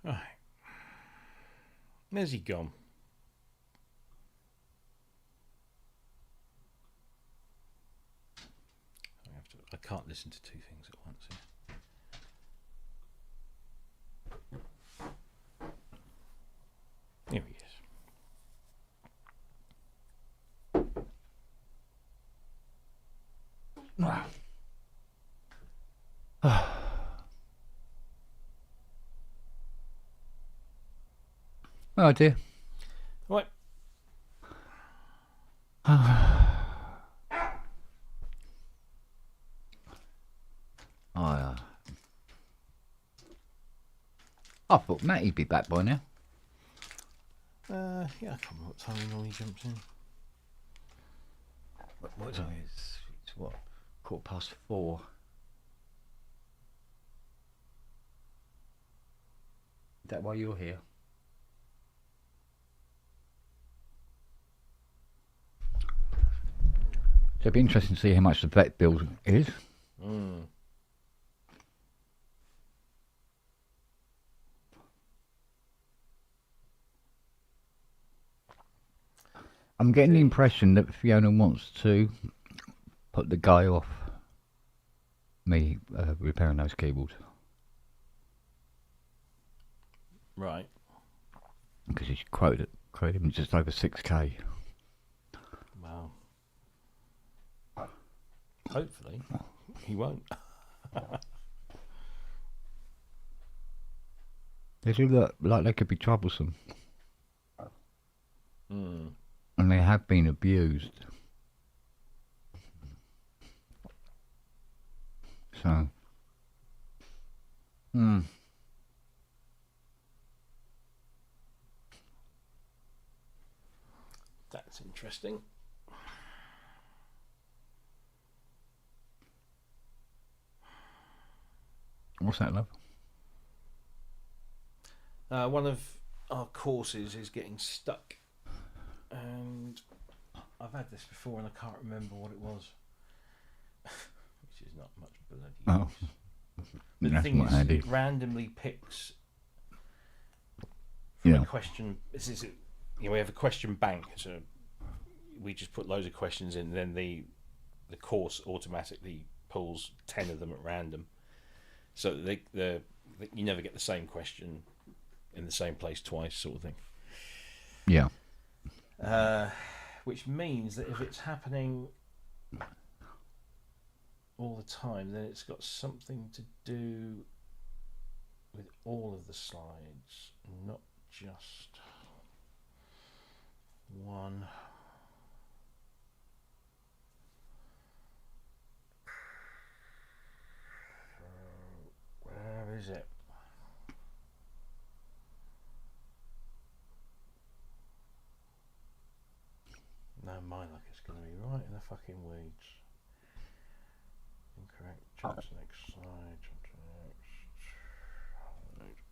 Right. Where's he gone? I can't listen to two things at once here. Here he is. Wow. Oh dear. Right. I thought Matty'd be back by now. Yeah, I can't remember what time he normally jumps in. What time is it? It's what? 4:15. Is that why you're here? So it'd be interesting to see how much the vet bill is. Mm. I'm getting the impression that Fiona wants to put the guy off me repairing those cables. Right. Because he's quoted him just over 6k. Wow. Hopefully, he won't. They do look like they could be troublesome. Mm. And they have been abused. So. That's interesting. What's that, love? One of our courses is getting stuck, and I've had this before and I can't remember what it was, which is not much bloody use. But the thing is, it randomly picks from a question. We have a question bank, so we just put loads of questions in, and then the course automatically pulls 10 of them at random, so you never get the same question in the same place twice, sort of thing. Yeah. Which means that if it's happening all the time, then it's got something to do with all of the slides, not just one. Where is it? No, my luck is going to be right in the fucking weeds. Incorrect. Jump to the next slide. Jump to the next.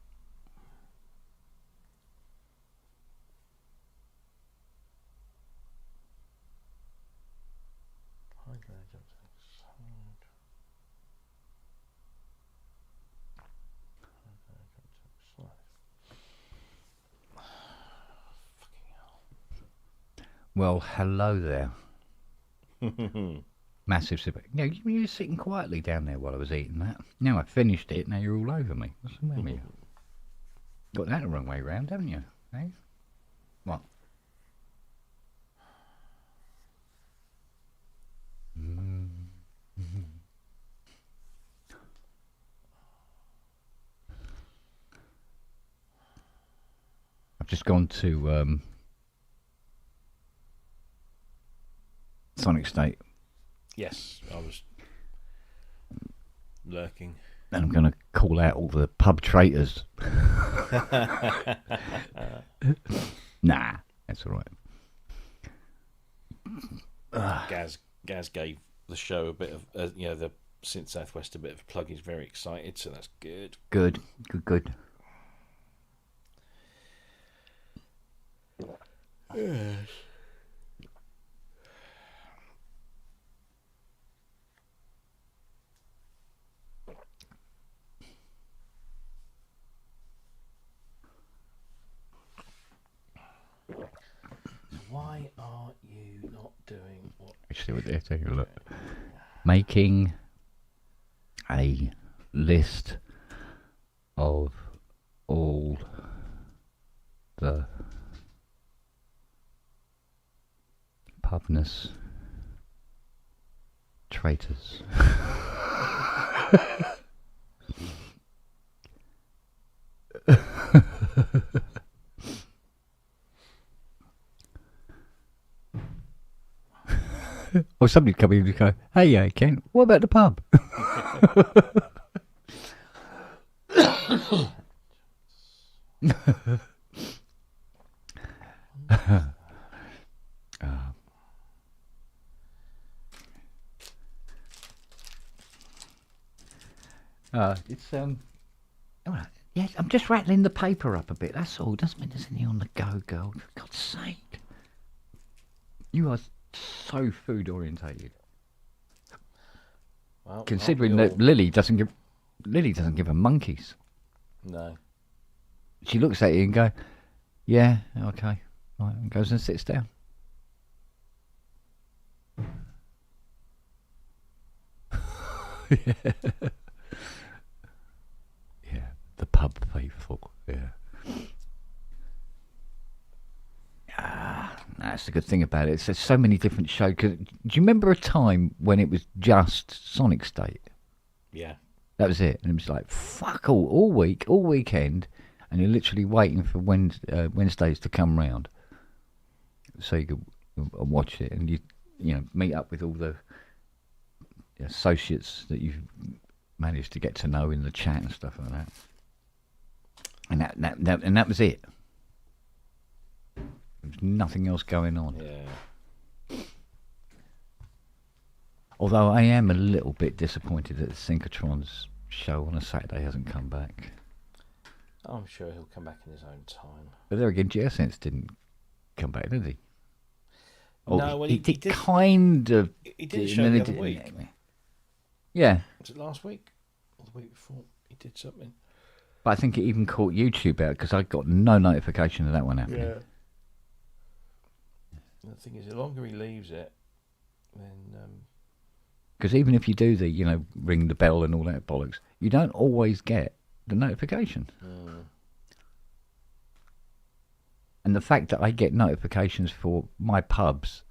Hide there, jump to the next slide. Hide there, jump to the next slide. Fucking hell. Well, hello there. Massive sip. You were sitting quietly down there while I was eating that. Now I finished it, now you're all over me. What's the matter with you? Got that the wrong way round, haven't you? Eh? What? I've just gone to Sonic State. Yes, I was lurking. And I'm going to call out all the pub traitors. Nah, that's all right. Gaz gave the show a bit of, the Synth Southwest a bit of a plug. He's very excited, so that's good. Good. Yes. Why are you not doing what? Actually, what they're taking a look. Making a list of all the Pubness traitors. Or somebody come in and go, hey, Ken, what about the pub? It's all right. Yes, I'm just rattling the paper up a bit. That's all. Doesn't mean there's any on the go, girl. For God's sake, you are so food orientated. Well, considering that Lily doesn't give a monkeys. No. She looks at you and go, yeah, okay, right, and goes and sits down. Yeah. Yeah, the pub faithful. Yeah. That's the good thing about it. There's so many different shows. Do you remember a time when it was just Sonic State? Yeah. That was it. And it was like, fuck all week, all weekend, and you're literally waiting for Wednesdays to come round so you could watch it, and you meet up with all the associates that you've managed to get to know in the chat and stuff like that. And that was it. There was nothing else going on. Yeah. Although I am a little bit disappointed that the Synchrotron's show on a Saturday hasn't come back. I'm sure he'll come back in his own time. But there again, Geosense didn't come back, did he? No, well, he did kind of. He did a show the other week. Yeah. Was it last week or the week before? He did something. But I think it even caught YouTube out because I got no notification of that one happening. Yeah. The thing is, the longer he leaves it, then. Because even if you do the, ring the bell and all that bollocks, you don't always get the notification. And the fact that I get notifications for my pubs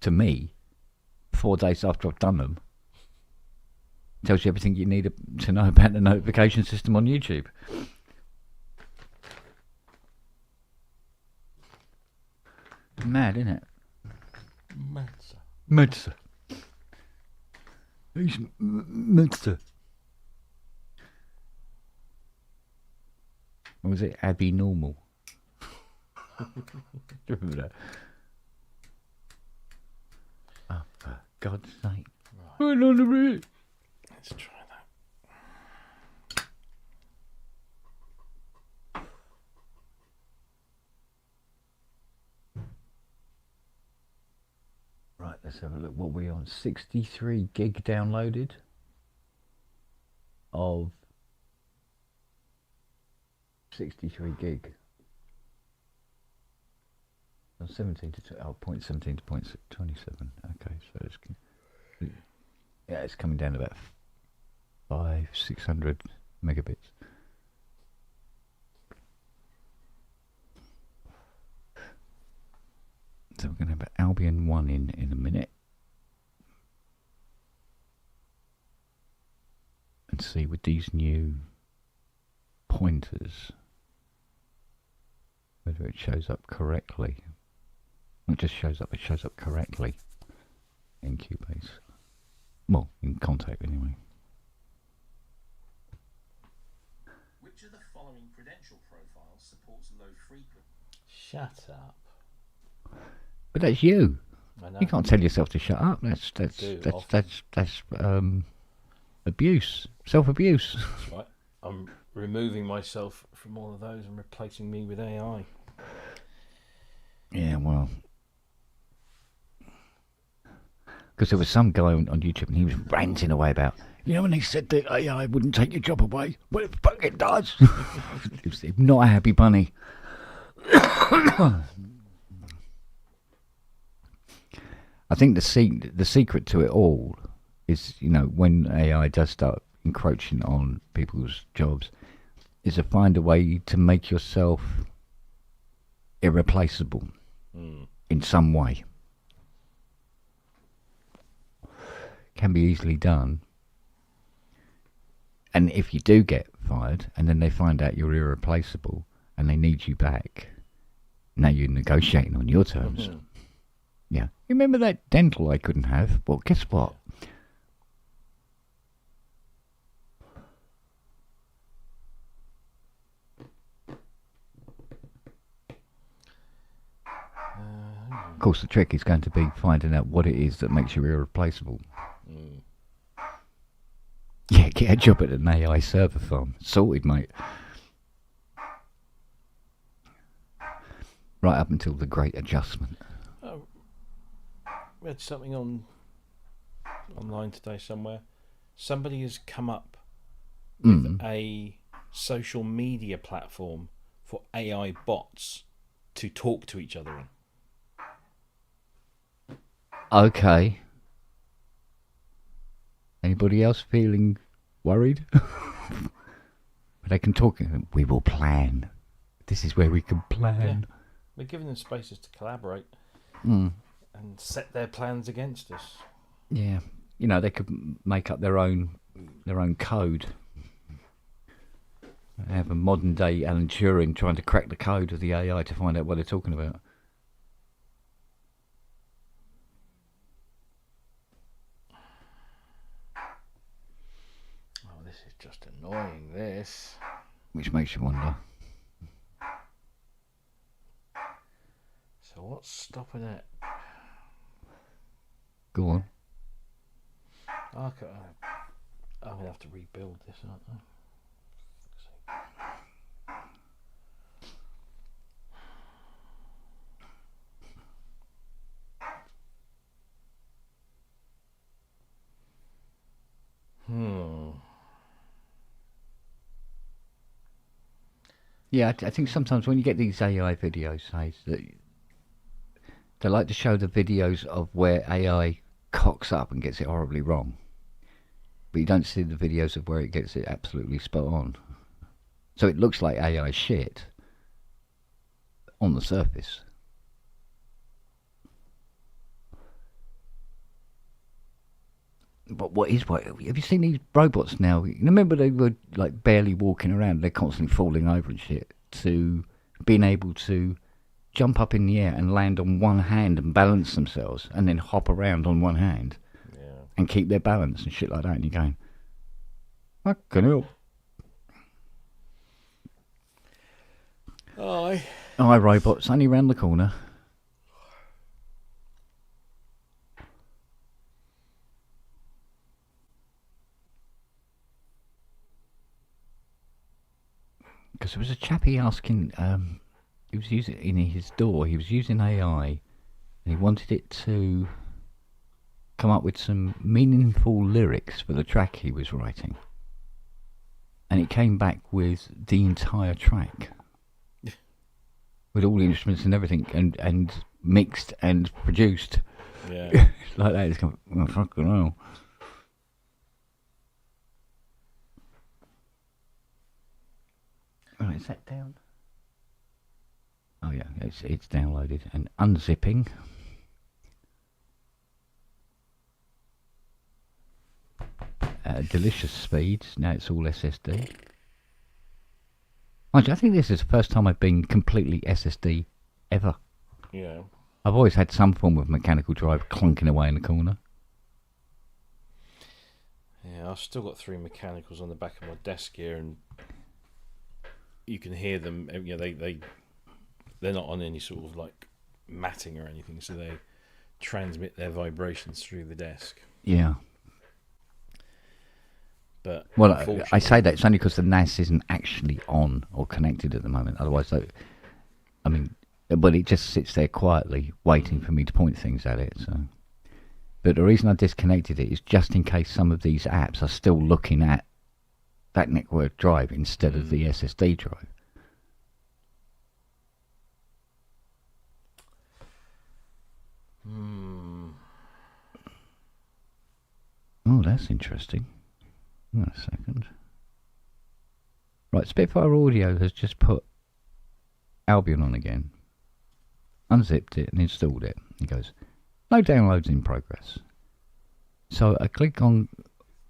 to me 4 days after I've done them tells you everything you need to know about the notification system on YouTube. Mad, isn't it? Mad. He's Munster. Or was it Abby Normal? Remember that? Oh, for God's sake. Right. On the route. Let's try that. Right, let's have a look. What are we on? 63 gig downloaded of 63 gig. 17 to 0.17 to 0.27. Okay, so it's coming down to about 600 megabits. So we're going to have Albion 1 in a minute. And see with these new pointers whether it shows up correctly. Not just shows up, it shows up correctly in Cubase. Well, in Contact anyway. Which of the following credential profiles supports low frequency? Shut up. But that's you. I know. You can't tell yourself to shut up. That's abuse, self-abuse. That's right. I'm removing myself from all of those and replacing me with AI. Yeah, well, because there was some guy on YouTube and he was ranting away about, when they said that AI wouldn't take your job away, well, it fucking does. It was not a happy bunny. I think the secret to it all is, when AI does start encroaching on people's jobs, is to find a way to make yourself irreplaceable in some way. Can be easily done. And if you do get fired, and then they find out you're irreplaceable, and they need you back, now you're negotiating on your terms. Mm-hmm. Yeah. You remember that dental I couldn't have? Well, guess what? Of course, the trick is going to be finding out what it is that makes you irreplaceable. Mm. Yeah, get a job at an AI server farm. Sorted, mate. Right up until the Great Adjustment. I read something online today somewhere. Somebody has come up with a social media platform for AI bots to talk to each other on. Okay. Anybody else feeling worried? But they can talk. We will plan. This is where we can plan. Yeah. We're giving them spaces to collaborate and set their plans against us. Yeah. They could make up their own code. Have a modern day Alan Turing trying to crack the code of the AI to find out what they're talking about. Oh, this is just annoying, this. Which makes you wonder. So what's stopping it? Go on. Okay. I'm going to have to rebuild this, aren't I? Yeah, I think sometimes when you get these AI videos, they like to show the videos of where AI cocks up and gets it horribly wrong. But you don't see the videos of where it gets it absolutely spot on. So it looks like AI shit on the surface. But what have you seen these robots now? You remember they were like barely walking around, they're constantly falling over and shit, to being able to jump up in the air and land on one hand and balance themselves and then hop around on one hand and keep their balance and shit like that. And you're going, fucking hell. Hi, robots, only round the corner. Because there was a chappie asking, he was using in his door, he was using AI, and he wanted it to come up with some meaningful lyrics for the track he was writing. And it came back with the entire track. With all the instruments and everything, and mixed and produced. Yeah. Like that, it's kind of, oh, fucking hell. Right, is that down? Oh yeah, it's downloaded and unzipping. Delicious speeds. Now it's all SSD. Mind you, I think this is the first time I've been completely SSD ever. Yeah. I've always had some form of mechanical drive clunking away in the corner. Yeah, I've still got 3 mechanicals on the back of my desk here, and you can hear them. They're not on any sort of like matting or anything, so they transmit their vibrations through the desk. Yeah. But well, I say that it's only because the NAS isn't actually on or connected at the moment. Otherwise, but it just sits there quietly waiting for me to point things at it. So, but the reason I disconnected it is just in case some of these apps are still looking at that network drive instead of the SSD drive. Oh, that's interesting. Hang on a second. Right, Spitfire Audio has just put Albion on again. Unzipped it and installed it. It goes, no downloads in progress. So I click on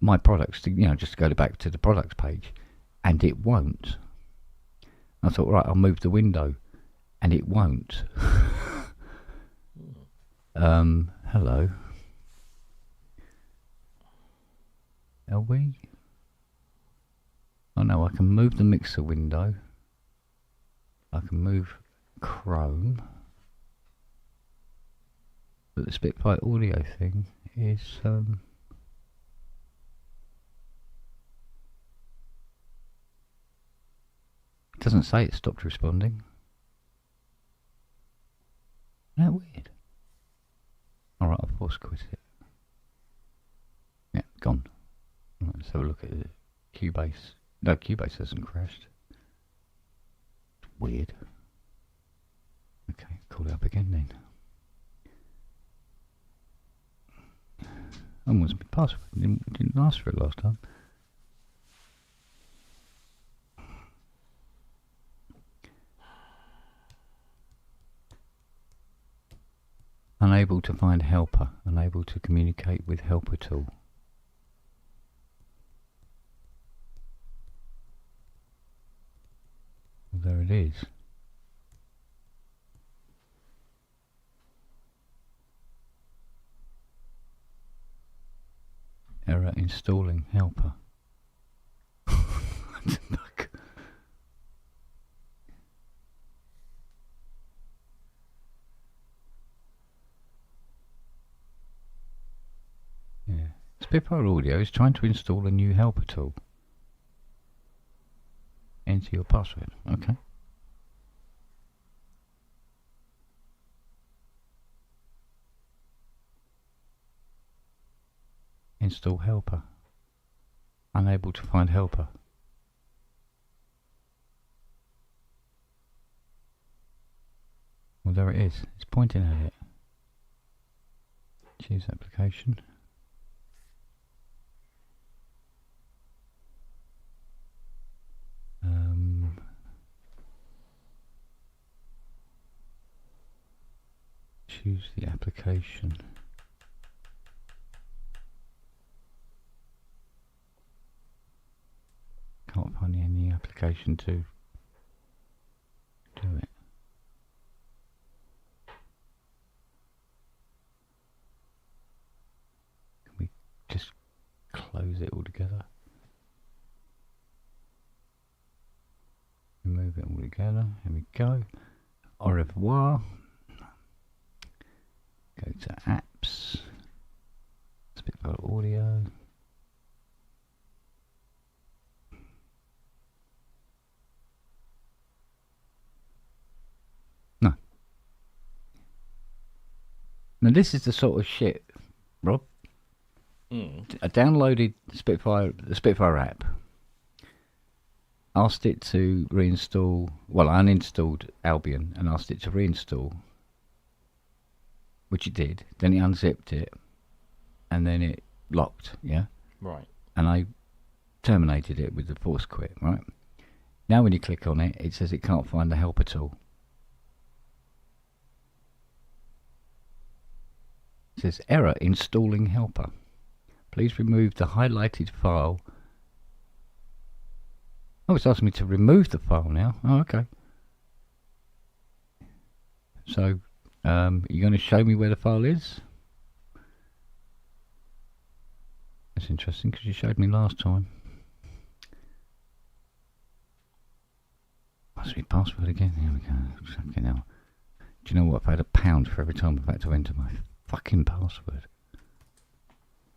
my products to, just go back to the products page, and it won't. I thought, right, I'll move the window, and it won't. Hello. Are we? Oh no, I can move the mixer window. I can move Chrome. But the Spitfire Audio thing is it doesn't say it stopped responding. Isn't that weird? Alright, I'll force quit it. Yeah, gone. Right, let's have a look at it. Cubase. No, Cubase hasn't crashed. It's weird. Okay, call it up again then. Almost my password. Didn't ask for it last time. Unable to find helper. Unable to communicate with helper tool. Well, there it is. Error installing helper. Yeah. Spitfire Audio is trying to install a new helper tool. Enter your password. Okay. Install helper. Unable to find helper. Well, there it is. It's pointing at it. Choose application. Choose the application. Can't find any application to do it. Can we just close it all together? Remove it all together. Here we go. Au revoir. Go to apps. Spitfire Audio. No. Now this is the sort of shit, Rob. I downloaded the Spitfire app. Asked it to reinstall. Well, I uninstalled Albion and asked it to reinstall, which it did. Then it unzipped it, and then it locked. Yeah. Right. And I terminated it with the force quit. Right. Now, when you click on it, it says it can't find the helper tool. It says error installing helper. Please remove the highlighted file. Oh, it's asking me to remove the file now. Oh, okay. So, you're going to show me where the file is? That's interesting because you showed me last time. Must be password again. Here we go. Okay, now. Do you know what? I've had £1 for every time I've had to enter my fucking password.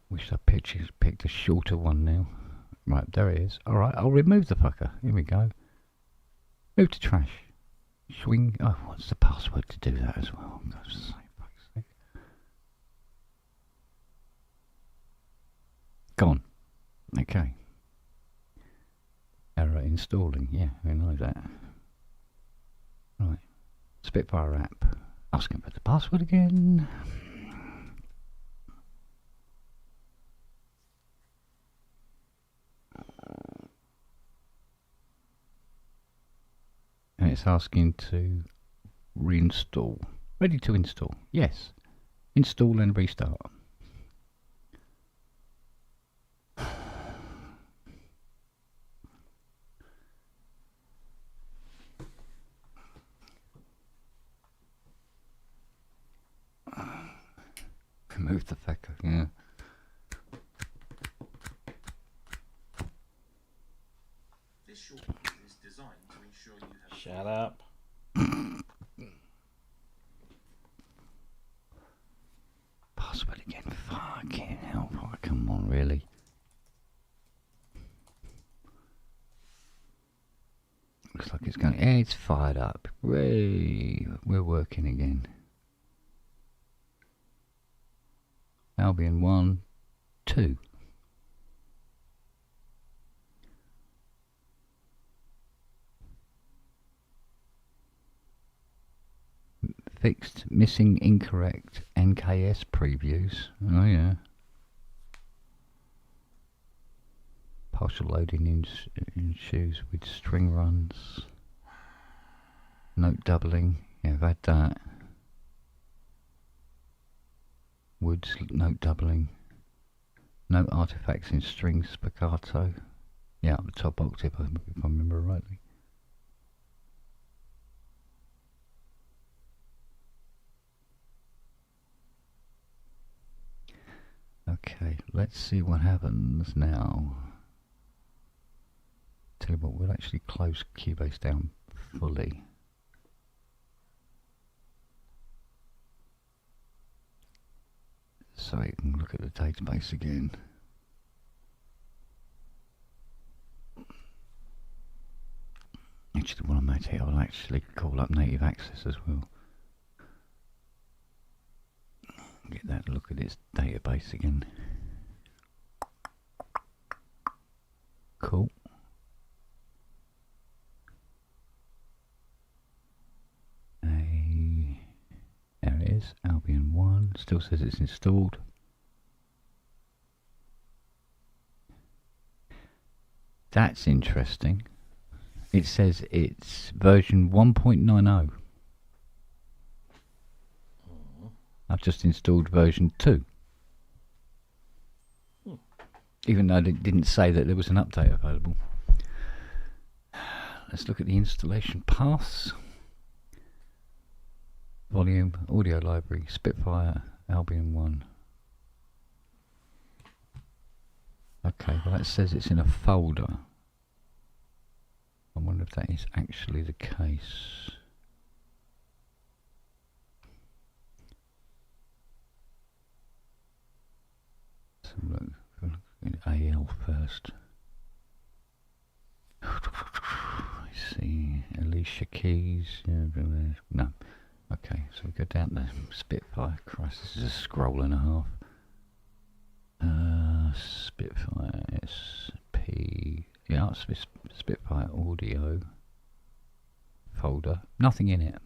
Wish I picked a shorter one now. Right, there it is. Alright, I'll remove the fucker. Here we go. Move to trash. Swing. Oh, what's the password to do that as well? God's sake. Gone. Okay. Error installing. Yeah, we know that. Right. Spitfire app. Asking for the password again. it's asking to reinstall. Ready to install. Yes. Install and restart. Remove the fecker, yeah. This short quiz is designed to ensure you have. Shut up. Password again. Fucking hell. Oh, come on, really. Looks like it's going. It's fired up. Hooray. We're working again. Albion 1, 2. Fixed, missing, incorrect NKS previews. Oh yeah. Partial loading ensues with string runs. Note doubling. Yeah, I've had that. Woods note doubling. Note artifacts in string spiccato. Yeah, up the top octave, if I remember rightly. Okay, let's see what happens now. Tell you what, we'll actually close Cubase down fully. So you can look at the database again. Actually, while I'm at it, I'll actually call up Native Access as well. Get that look at its database again. Cool. There it is, Albion 1. Still says it's installed. That's interesting. It says it's version 1.90. I've just installed version 2. Even though it didn't say that there was an update available. Let's look at the installation paths. Volume, audio library, Spitfire, Albion 1. Okay, well that says it's in a folder. I wonder if that is actually the case. So look at AL first. I see Alicia Keys. No. Okay, so we go down to Spitfire. Christ, this is a scroll and a half. Spitfire SP. Yeah, Spitfire audio folder. Nothing in it.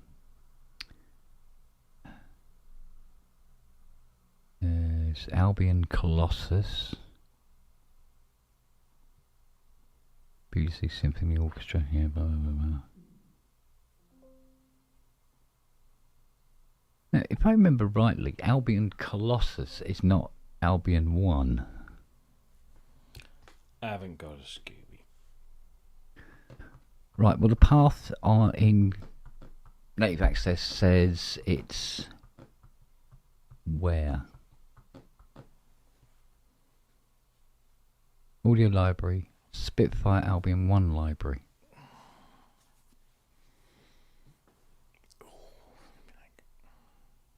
There's Albion Colossus. BBC Symphony Orchestra. Yeah, blah, blah, blah, blah. Now, if I remember rightly, Albion Colossus is not Albion 1. I haven't got a Scooby. Right, well the paths are in Native Access says it's where? Audio library, Spitfire Albion 1 library.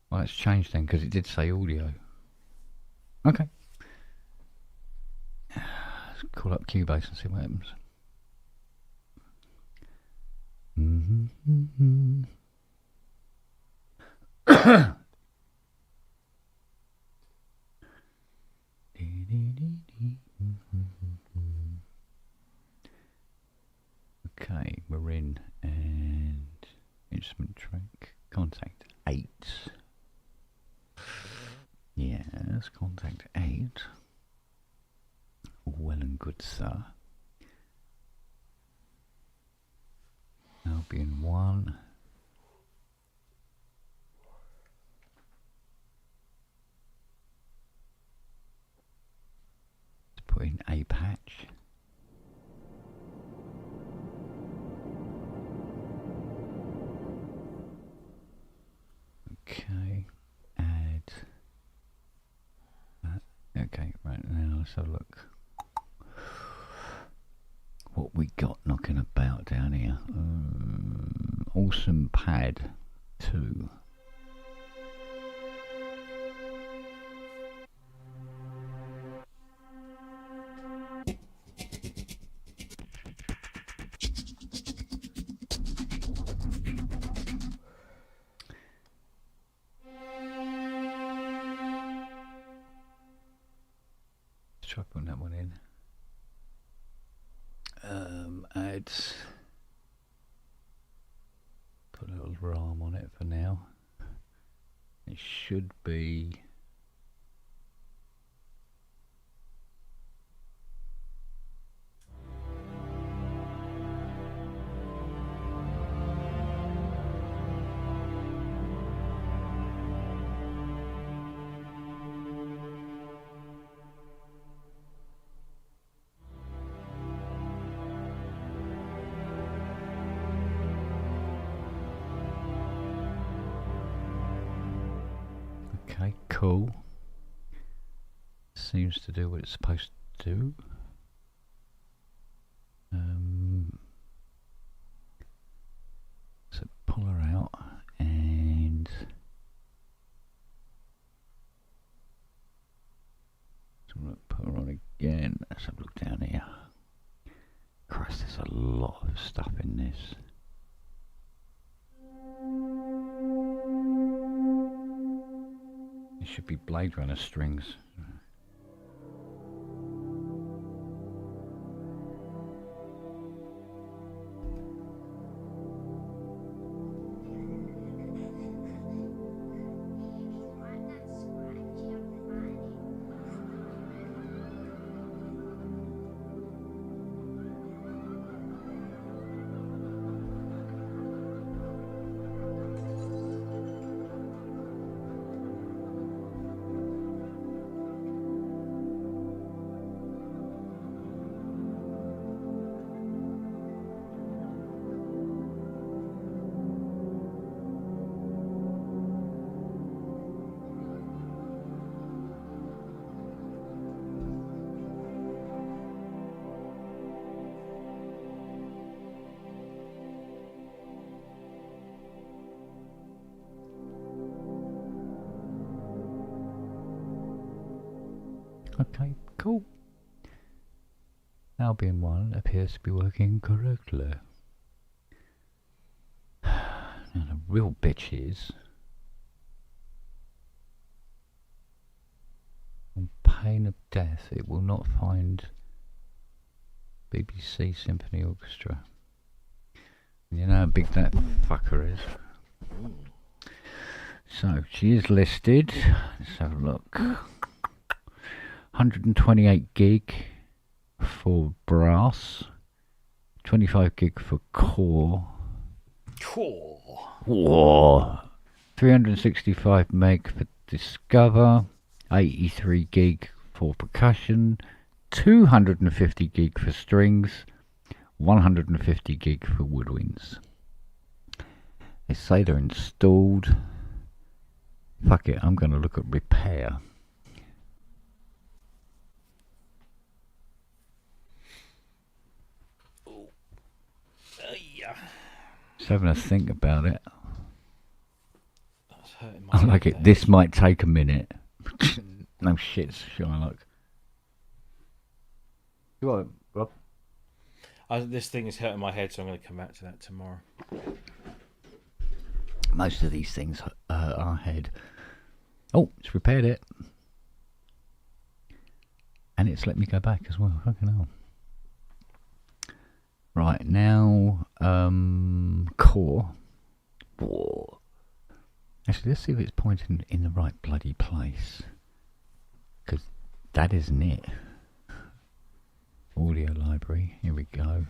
Well, that's changed then because it did say audio. Okay. Let's call up Cubase and see what happens. Okay, we're in and instrument track, contact 8. Yes, contact 8. Well and good, sir. Albion 1. Let's put in a patch. Okay, add that. Okay, right now let's have a look. What we got knocking about down here? Awesome pad 2. Let's try putting that one in. Add, put a little RAM on it for now. It should be okay, cool. Seems to do what it's supposed to do. So pull her out and put her on again. Let's have a look down here. Christ, there's a lot of stuff in this. It should be Blade Runner strings. Okay, cool. Albion 1 appears to be working correctly. Now the real bitch is, on pain of death, it will not find BBC Symphony Orchestra. And you know how big that fucker is. So she is listed. Let's have a look. 128 gig for brass, 25 gig for core. Core. 365 meg for Discover, 83 gig for percussion, 250 gig for strings, 150 gig for woodwinds. They say they're installed. Fuck it, I'm going to look at repair. Just having a think about it. I'm like, this might take a minute. No shit, Shylock. You want it, Rob? This thing is hurting my head, so I'm going to come back to that tomorrow. Most of these things hurt our head. Oh, it's repaired it. And it's let me go back as well. Fucking hell. Right, now, core. Whoa. Actually, let's see if it's pointing in the right bloody place. Because that isn't it. Audio library, here we go.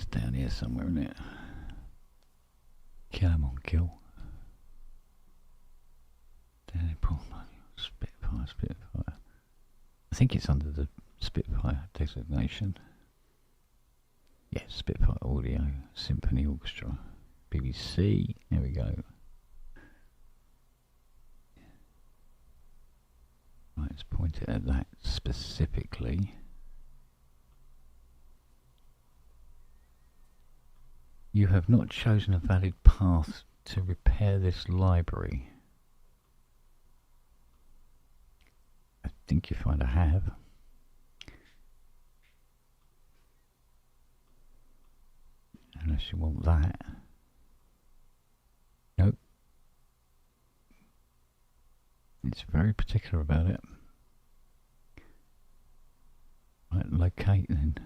It's down here somewhere, isn't it? Come on, kill. Spitfire. I think it's under the Spitfire designation. Yes, Spitfire Audio, Symphony Orchestra, BBC. There we go. Right, let's point it at that specifically. You have not chosen a valid path to repair this library. I think you find I have. Unless you want that. Nope. It's very particular about it. Right, locate then.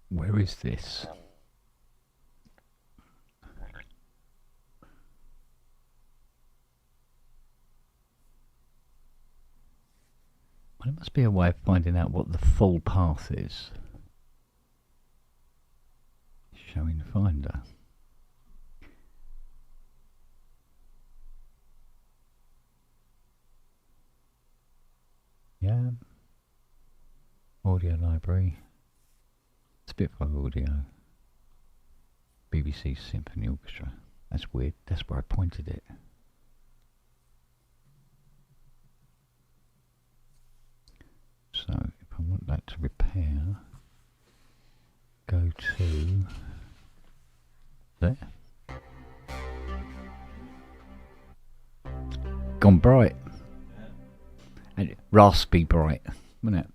Where is this? Well, it must be a way of finding out what the full path is. Showing Finder. Yeah. Audio library. Spitfire Audio. BBC Symphony Orchestra. That's weird. That's where I pointed it. So if I want that to repair, go to there. Gone bright. And raspy bright, wasn't it?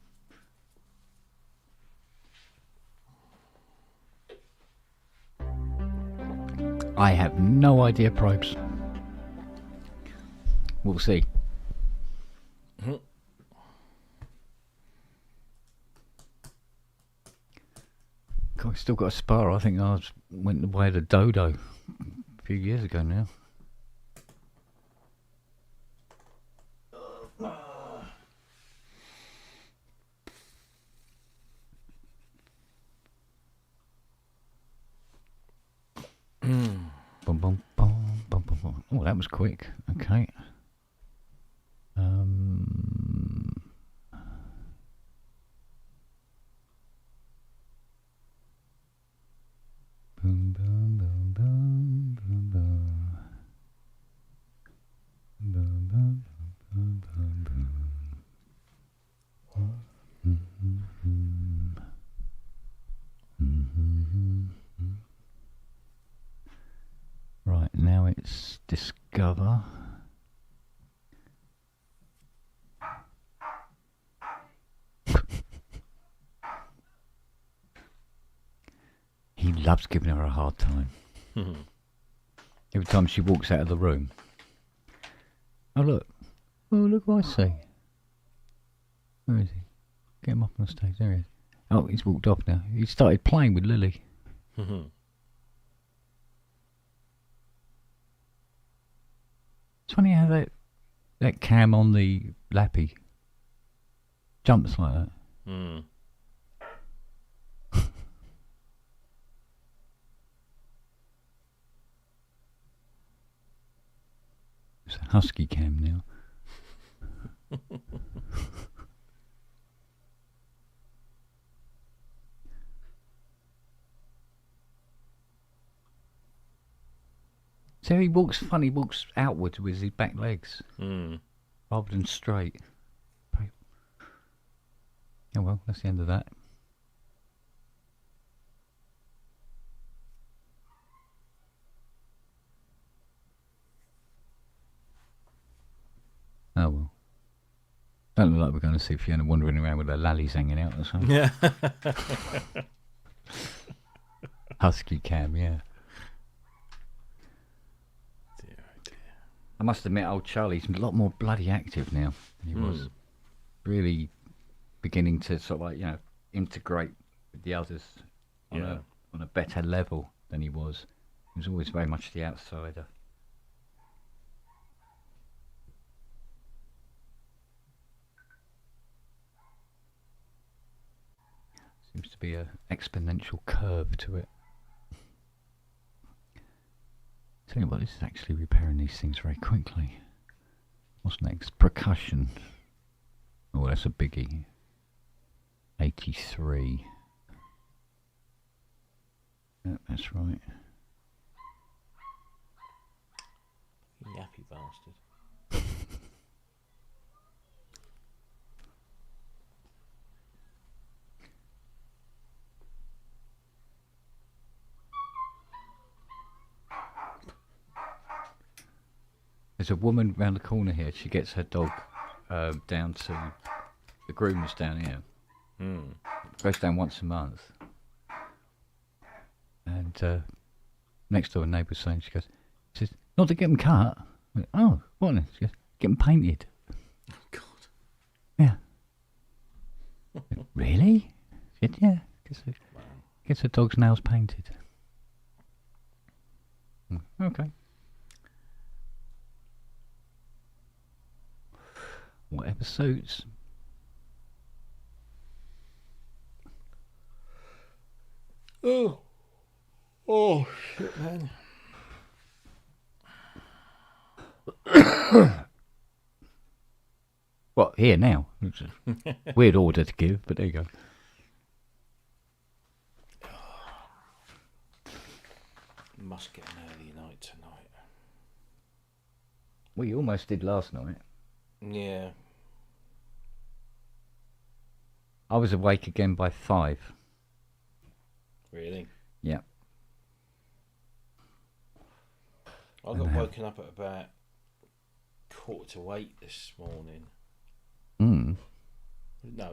I have no idea, probes. We'll see. God, still got a spar. I think I went the way of the dodo a few years ago now. Bum, bum, bum, bum, bum, bum. Oh, that was quick. Okay. Boom, boom, boom, boom, boom, boom. Boom, boom, boom, boom, boom. Right, now it's discover. He loves giving her a hard time. Every time she walks out of the room. Oh look. Oh look what I see. Where is he? Get him up on the stage. There he is. Oh, he's walked off now. He started playing with Lily. It's funny how that cam on the lappy jumps like that. It's a husky cam now. So he walks funny, walks outwards with his back legs rather than straight. Oh well, that's the end of that. Oh well. Don't look like we're going to see Fiona wandering around with her lallies hanging out or something. Yeah. Husky cam, yeah. I must admit, old Charlie's a lot more bloody active now than he was. Really beginning to sort of like, integrate with the others on a better level than he was. He was always very much the outsider. Seems to be an exponential curve to it. Tell you what, this is actually repairing these things very quickly. What's next? Percussion. Oh, that's a biggie. 83. Yep, that's right. Yappy bastard. There's a woman round the corner here. She gets her dog down to the groomers down here. Goes down once a month. And next door, a neighbour's saying, she says, not to get them cut. I went, oh, what? She goes, get them painted. Oh, God. Yeah. Really? She said, yeah. Gets her dog's nails painted. Okay. Whatever suits. Oh shit, man. What, here now? Weird order to give, but there you go. Must get an early night tonight. Well, you almost did last night. Yeah. I was awake again by 5. Really? Yeah. I got woken up at about 7:45 this morning. No,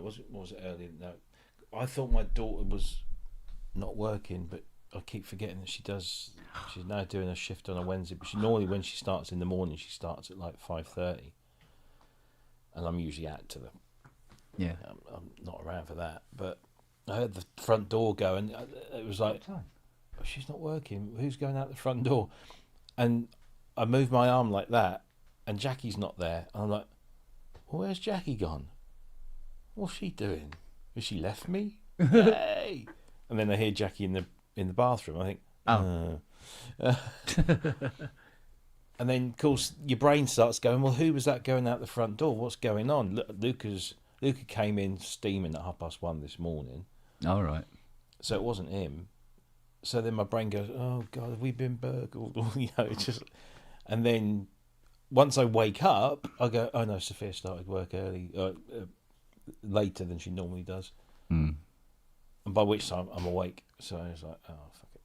was it early? No. I thought my daughter was not working, but I keep forgetting that she's now doing a shift on a Wednesday. But normally when she starts in the morning, she starts at like 5:30, and I'm usually out to the. Yeah. I'm not around for that, but I heard the front door go, and it was like, oh, she's not working. Who's going out the front door? And I moved my arm like that, and Jackie's not there. And I'm like, well, where's Jackie gone? What's she doing? Has she left me? Hey! And then I hear Jackie in the bathroom. I think, oh. And then, of course, your brain starts going, well, who was that going out the front door? What's going on? Luca came in steaming at 1:30 this morning. All right. So it wasn't him. So then my brain goes, oh, God, have we been burgled? It's just... And then once I wake up, I go, oh, no, Sophia started work early, later than she normally does. And by which time I'm awake. So I was like, oh, fuck it.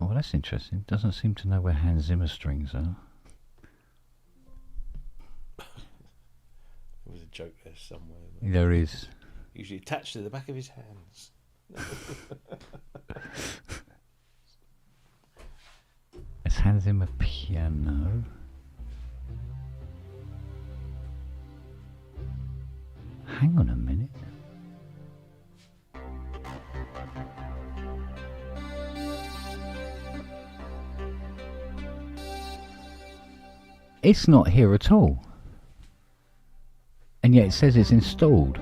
Oh, that's interesting. Doesn't seem to know where Hans Zimmer strings are. There was a joke there somewhere. There is. Usually attached to the back of his hands. It's Hans Zimmer piano. Hang on a minute. It's not here at all. And yet it says it's installed.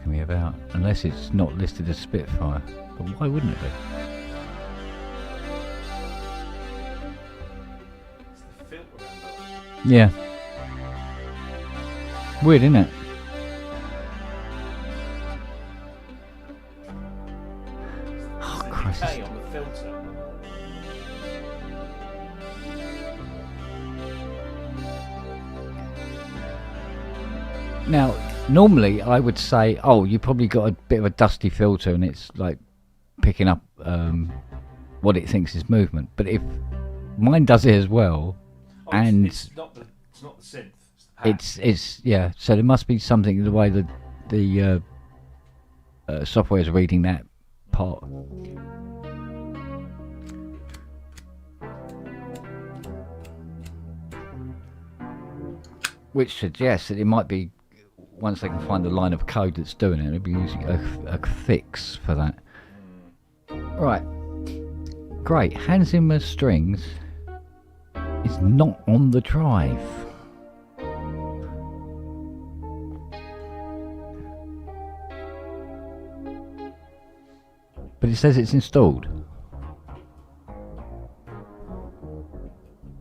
Me about, unless it's not listed as Spitfire, but why wouldn't it be? Yeah. Weird, isn't it? Oh, Christ. On the filter. Now, normally I would say, oh, you probably got a bit of a dusty filter and it's like picking up what it thinks is movement. But if mine does it as well, and it's not the It's not the synth. It's yeah. So there must be something in the way that the software is reading that part. Which suggests that it might be, once they can find the line of code that's doing it, they'll be using a fix for that. Right. Great. Hans Zimmer Strings is not on the drive. But it says it's installed.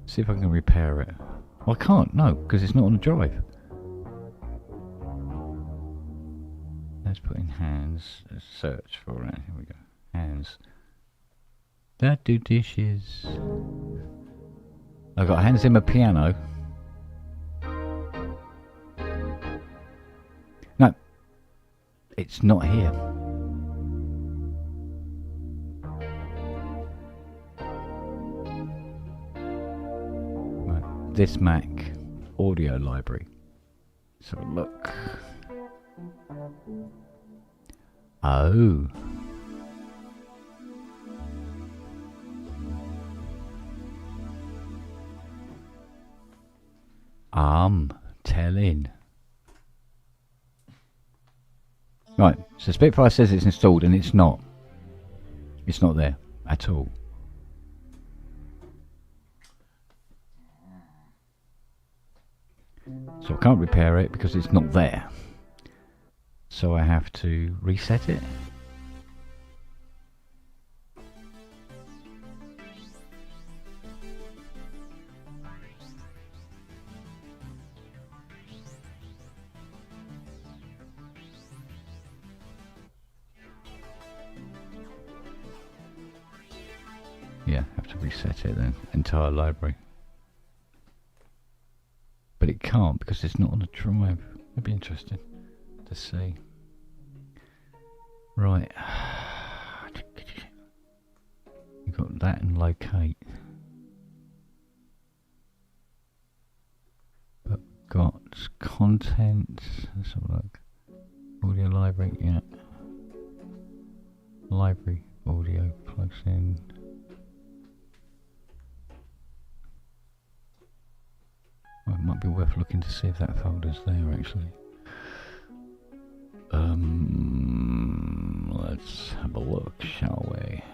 See if I can repair it. Well, I can't, no, because it's not on the drive. Let's put in Hans, let's search for it. Here we go. Hans. That do dishes. I've got Hans Zimmer piano. No, it's not here. This Mac audio library. Let's have a look. Oh. Telling. Right, so Spitfire says it's installed and it's not. It's not there at all. So I can't repair it because it's not there. So I have to reset it. Yeah, have to reset it then. Entire library. But it can't because it's not on the drive. It'd be interesting to see. Right. You've got that and locate. But got content. Let's have a look. Audio library, yeah. Library audio plugs in. Well, it might be worth looking to see if that folder's there actually. Let's have a look, shall we?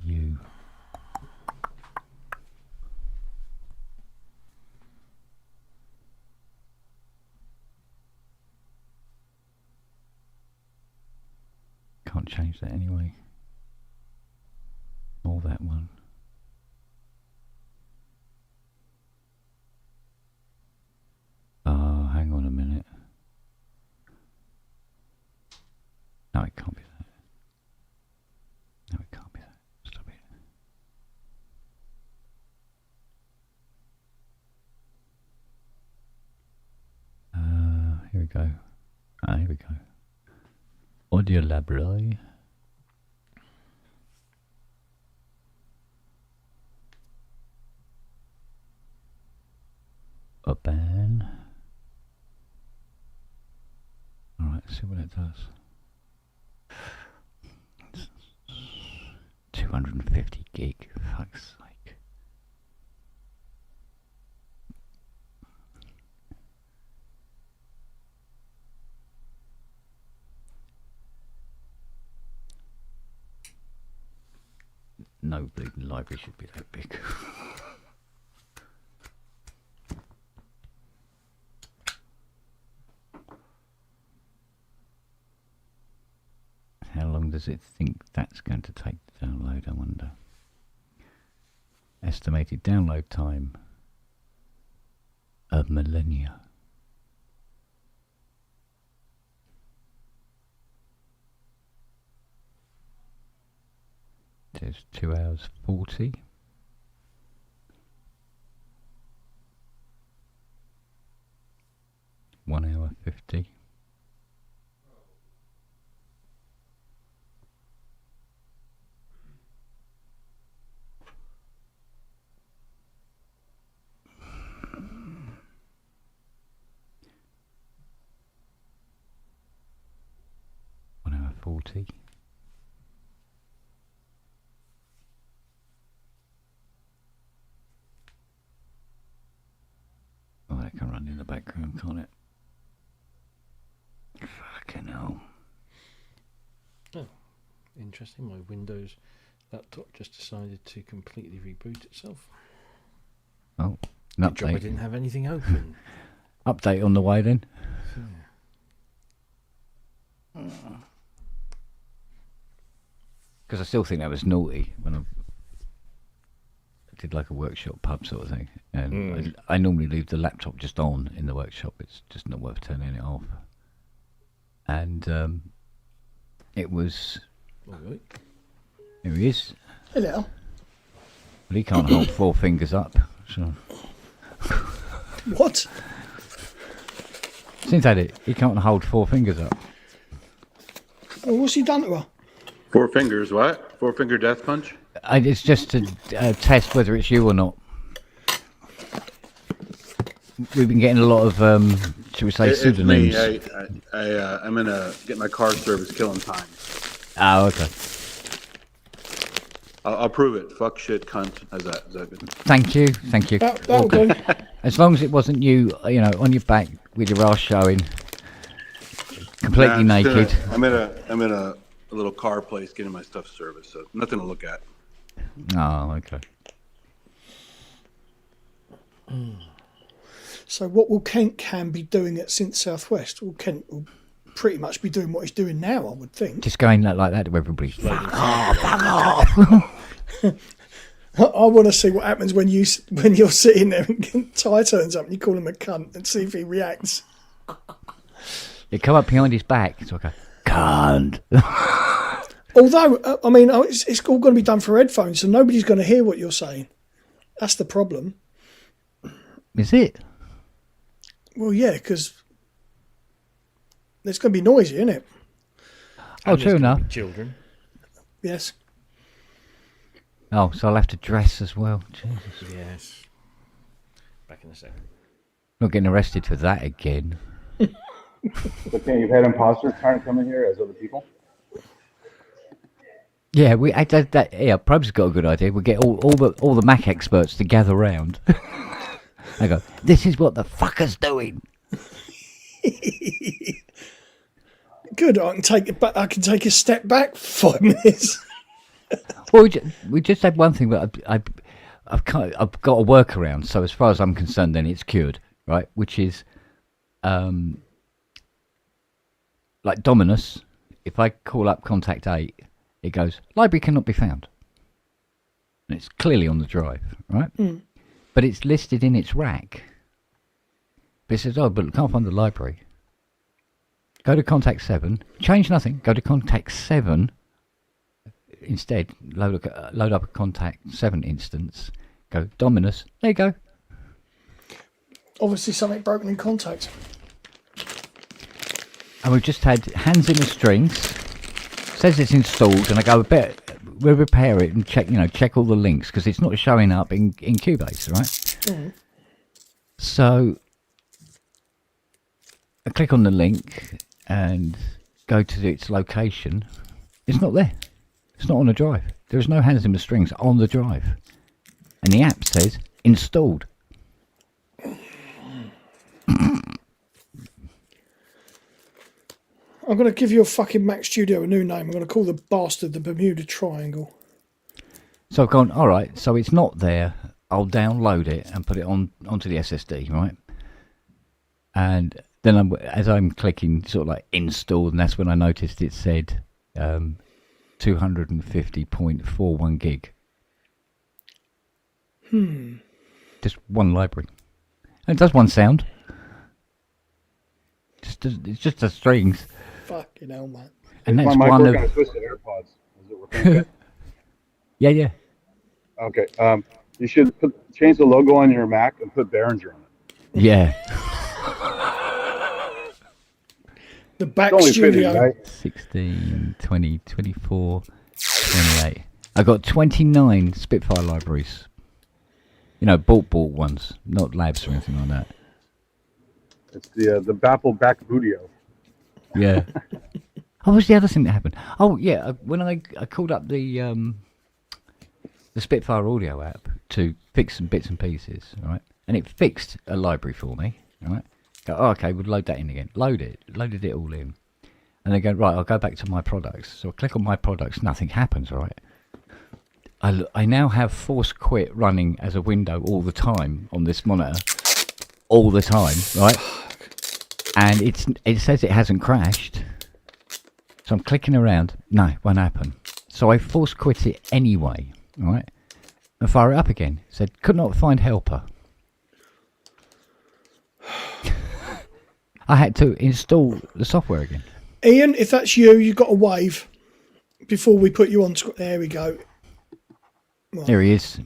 You. Can't change that anyway. Or that one. Oh, hang on a minute. No, it can't be that. No, it can't be that. Stop it. Here we go. Here we go. Audio library. Open. Alright, let's see what it does. 250 gig, fuck's sake. No bleeding library should be that big. How long does it think that's going to take to download, I wonder? Estimated download time of millennia. There's 2 hours 40. One hour 50. naughty. Oh, that can run in the background, can't it? Fucking hell. Oh, interesting. My Windows laptop just decided to completely reboot itself. Oh, Good job I didn't have anything open. Update on the way then. Because I still think that was naughty when I did like a workshop pub sort of thing, and I normally leave the laptop just on in the workshop. It's just not worth turning it off. And it was. All right. Here he is. Hello. Well, he can't hold 4 fingers up. So. What? Since had it, he can't hold 4 fingers up. Well, what's he done to her? 4 fingers, what? 4-finger death punch? It's just to test whether it's you or not. We've been getting a lot of, shall we say, pseudonyms. It's me. I'm gonna get my car service killing time. Oh, okay. I'll prove it. Fuck, shit, cunt. Is that good? Thank you. That'll do. As long as it wasn't you, on your back with your ass showing, completely naked. I'm in a little car place getting my stuff serviced, so nothing to look at. Oh, okay. So what will Kent Can be doing at Synth Southwest? Well, Kent will pretty much be doing what he's doing now, I would think. Just going like that to everybody. Fuck off. I want to see what happens when you're sitting there and Ty turns up and you call him a cunt and see if he reacts. You come up behind his back, it's like a cunt. Although, it's all going to be done for headphones, so nobody's going to hear what you're saying. That's the problem. Is it? Well, yeah, because it's going to be noisy, isn't it? Oh, true enough. Children. Yes. Oh, so I'll have to dress as well. Jesus. Yes. Back in a second. Not getting arrested for that again. Okay, you've had imposters trying to come in here as other people? Yeah, Prob's got a good idea. We'll get all the Mac experts to gather round. I go, this is what the fucker's doing. Good, I can take a step back for 5 minutes. Well, we just had one thing, but I've got a workaround. So as far as I'm concerned, then it's cured, right? Which is, like Dominus. If I call up contact 8, it goes, library cannot be found. And it's clearly on the drive, right? Mm. But it's listed in its rack. But it says, but can't find the library. Go to contact 7. Change nothing. Go to contact 7. Instead, load up a contact 7 instance. Go Dominus. There you go. Obviously something broken in contact. And we've just had hands in the strings. Says it's installed, and I go, we'll repair it and check all the links because it's not showing up in Cubase, right? Mm. So I click on the link and go to its location. It's not there. It's not on the drive. There is no hands in the strings on the drive. And the app says installed. I'm going to give your fucking Mac Studio a new name. I'm going to call the bastard the Bermuda Triangle. So I've gone, all right, so it's not there. I'll download it and put it onto the SSD, right? And then as I'm clicking sort of like install, and that's when I noticed it said 250.41 gig. Just one library. And it does one sound. It's just the strings. Fucking hell, man. And that's my mic one working? of... I switched to AirPods. Is it working okay? Yeah. Okay. You should change the logo on your Mac and put Behringer on it. Yeah. The back It's only studio. fitting, right? 16, 20, 24, 28. I got 29 Spitfire libraries. Bought ones, not labs or anything like that. It's the Baffle Back Budio. Yeah. What was the other thing that happened? Oh yeah, when I called up the Spitfire audio app to fix some bits and pieces, right? And it fixed a library for me, right? Go, oh, okay, we'll load that in again. Loaded it all in. And they go, right, I'll go back to my products. So I click on my products, nothing happens, right? I now have Force Quit running as a window all the time on this monitor. All the time, right? And it says it hasn't crashed. So I'm clicking around. No, it won't happen. So I Force Quit it anyway, right? And fire it up again. It said, could not find helper. I had to install the software again. Ian, if that's you, you've got to wave before we put you on. There we go. Right. There he is.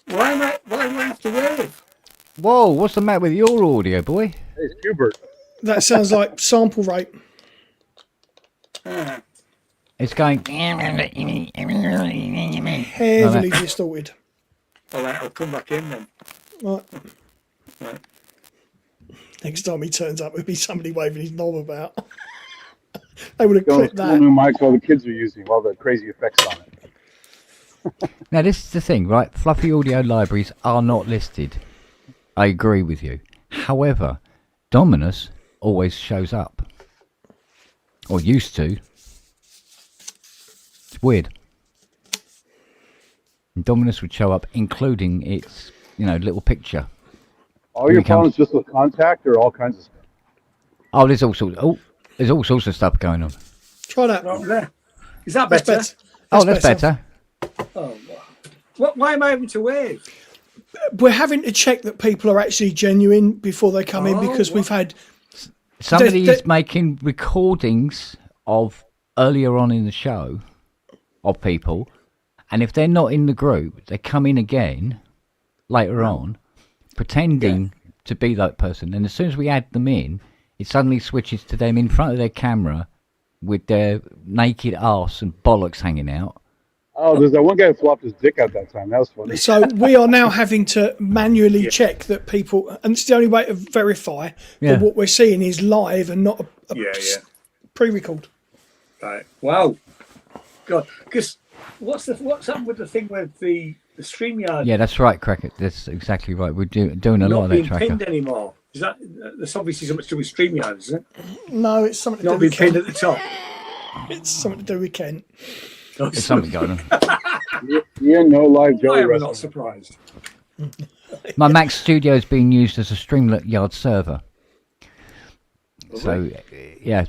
Why am I have to wave? Whoa, what's the matter with your audio, boy? Hey, it's Hubert. That sounds like sample rate. It's going heavily distorted. All right, I'll come back in then. Right. Next time he turns up, it'll be somebody waving his knob about. They would have clipped that. New mics all the kids are using, all the crazy effects on it. Now, this is the thing, right? Fluffy audio libraries are not listed. I agree with you. However, Dominus always shows up. Or used to. It's weird. And Dominus would show up, including its, little picture. All your problems just with contact or all kinds of stuff? Oh, there's all sorts of stuff going on. Try that. Right there. Is that better? That's better. Oh, why am I having to wave? We're having to check that people are actually genuine before they come in because we've had... Somebody is making recordings of earlier on in the show of people, and if they're not in the group, they come in again later on, pretending to be that person. And as soon as we add them in, it suddenly switches to them in front of their camera with their naked arse and bollocks hanging out. Oh, there's that one guy who flopped his dick out that time. That was funny. So we are now having to manually check that people, and it's the only way to verify that what we're seeing is live and not a pre-record. Right. Wow. God, because what's happened with the thing with the StreamYard? Yeah, that's right, Cracker. That's exactly right. We're doing a lot of that not tracker. being pinned anymore. Is that that's obviously something to do with StreamYard, isn't it? No, it's something to not do being with pinned Kent. at the top. It's something to do with Kent. There's something going on. Yeah, no live Joey Why am I wrestling. not surprised? My Mac Studio is being used as a StreamYard server. So,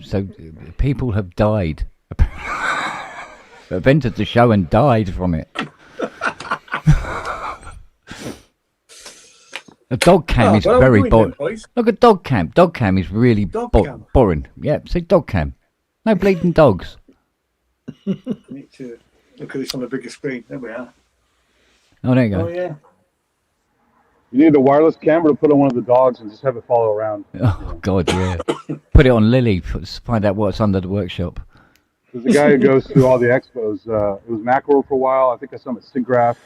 so people have died. Have entered the show and died from it. A dog cam is very boring. Look at dog cam. Dog cam is really boring. Yeah, see dog cam. No bleeding dogs. I need to look at this on the bigger screen. There we are. Oh, there you go. Oh, yeah. You need a wireless camera to put on one of the dogs and just have it follow around. Oh, God, yeah. Put it on Lily. Find out what's under the workshop. There's a guy who goes through all the expos. It was Macworld for a while. I think I saw him at SIGGRAPH.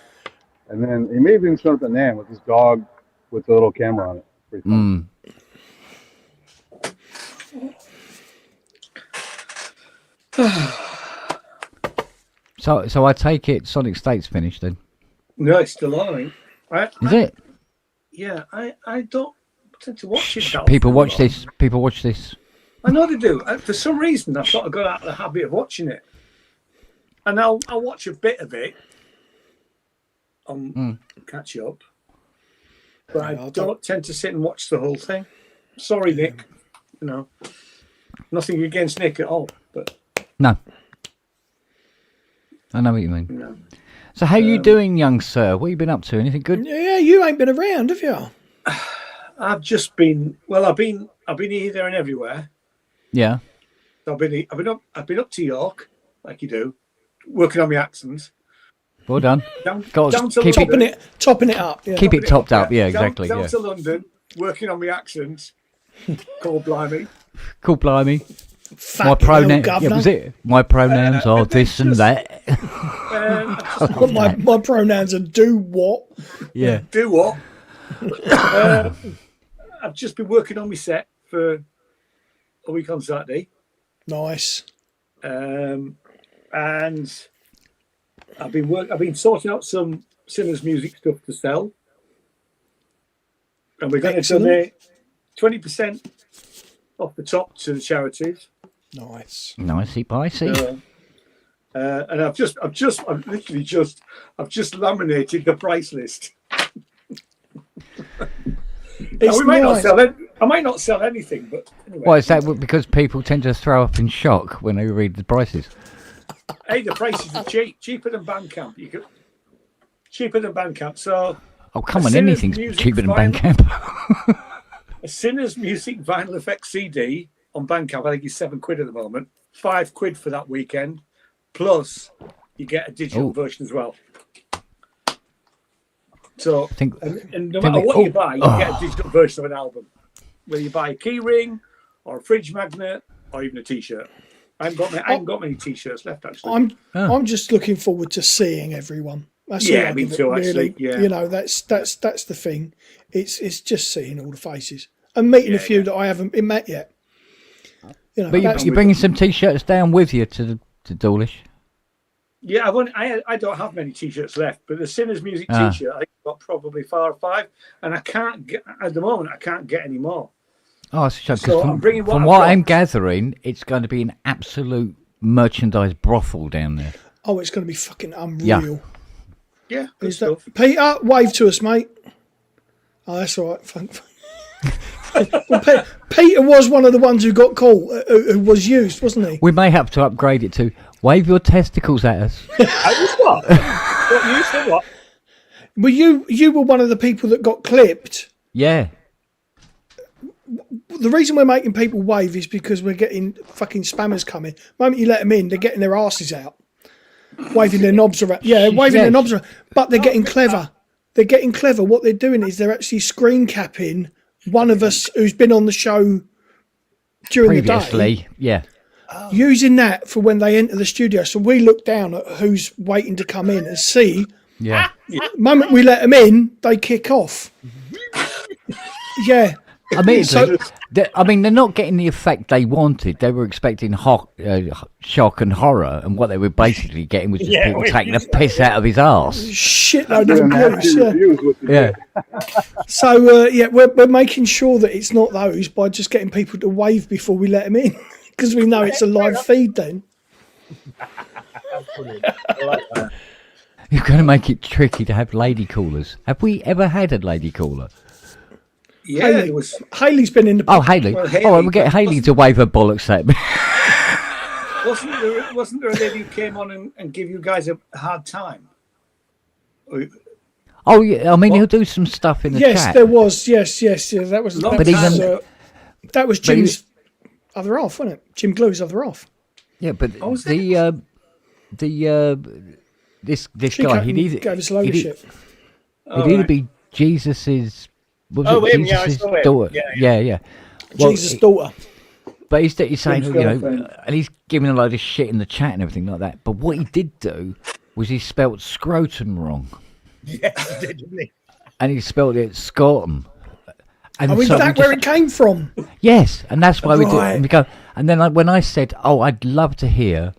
And then he may have even shown up at NAMM with his dog with the little camera on it. Pretty fun. So I take it Sonic State's finished then? No, it's still on. Is it? Yeah, I don't tend to watch it. that People often, watch though. this. People watch this. I know they do. For some reason, I've sort of got out of the habit of watching it. And I'll watch a bit of it on catch up. But I don't tend to sit and watch the whole thing. Sorry, Nick. Nothing against Nick at all. But No. I know what you mean. No. So how you doing, young sir? What have you been up to? Anything good? Yeah, you ain't been around, have you? I've just been. Well, I've been here, there, and everywhere. Yeah. So I've been up to York, like you do, working on my accents. Well done. Down to keep topping it up. Yeah. Keep it topped up. Yeah, exactly. Down Yeah. to London, working on my accents. Cold blimey. Cool, blimey. My Fucking pronoun. hell, Yeah, governor. was it? My pronouns are this and that. my pronouns are do what? Yeah. Do what? I've just been working on my set for a week on Saturday. Nice. and I've been sorting out some Sinners music stuff to sell, and we're going to donate 20% off the top to the charities. Nice. Nicey picey. And I've just laminated the price list. We might not sell it. I might not sell anything, but anyway. Why is that? Because people tend to throw up in shock when they read the prices. Hey, the prices are cheaper than Bandcamp. Cheaper than Bandcamp. So. Oh, come on, anything's cheaper than Bandcamp. A Sinners Music Vinyl Effect CD on Bandcamp, I think is £7 at the moment. £5 for that weekend. Plus, you get a digital version as well. So, and no matter what you buy, you get a digital version of an album. Whether you buy a key ring, or a fridge magnet, or even a T-shirt. I haven't got many T-shirts left, actually. I'm just looking forward to seeing everyone. That's me too, actually. Yeah. You know, that's the thing. It's just seeing all the faces and meeting a few that I haven't been met yet. You know, but you're bringing some T-shirts down with you to Dawlish. Yeah, I don't have many T-shirts left, but the Sinners Music T-shirt, I think I've got probably 4 or 5, and I can't get any more. Oh, it's a shame, so from what I'm gathering, it's going to be an absolute merchandise brothel down there. Oh, it's going to be fucking unreal. Yeah, good stuff. Peter, wave to us, mate. Oh, that's all right. Well, Peter was one of the ones who got caught, who was used, wasn't he? We may have to upgrade it to wave your testicles at us. What? What you said? What? Well, you were one of the people that got clipped. Yeah. The reason we're making people wave is because we're getting fucking spammers coming. The moment you let them in, they're getting their asses out, waving their knobs around. Yeah, waving their knobs around. But they're getting clever. They're getting clever. What they're doing is they're actually screen capping one of us who's been on the show during previously, the day. Yeah. Using that for when they enter the studio. So we look down at who's waiting to come in and see. Yeah. The moment we let them in, they kick off. Yeah. I mean, they're not getting the effect they wanted. They were expecting shock and horror, and what they were basically getting was just people taking the piss out of his arse. Shitload of abuse. Yeah. So we're making sure that it's not those by just getting people to wave before we let them in, because we know it's a live feed then. You're going to make it tricky to have lady callers. Have we ever had a lady caller? Yeah, Hayley's been in the. Oh, Hayley. Well, All right, we'll get Hayley to wave her bollocks at me. Wasn't there a lady who came on and give you guys a hard time? Oh, yeah. I mean, he'll do some stuff in the chat. Yes, there was. Yes. That was Jim's other half, wasn't it? Jim Glue's other half. Yeah, but this guy, he'd gave us a load of shit. He'd either be Jesus's. I saw it. Daughter. Yeah. Well, Jesus' daughter. But he's saying, and he's giving a load of shit in the chat and everything like that. But what he did do was he spelt scrotum wrong. Yes, he did, didn't he? And he spelled it scrotum. And is that where it came from? Yes, and that's why we do it. And we go. And then when I said, I'd love to hear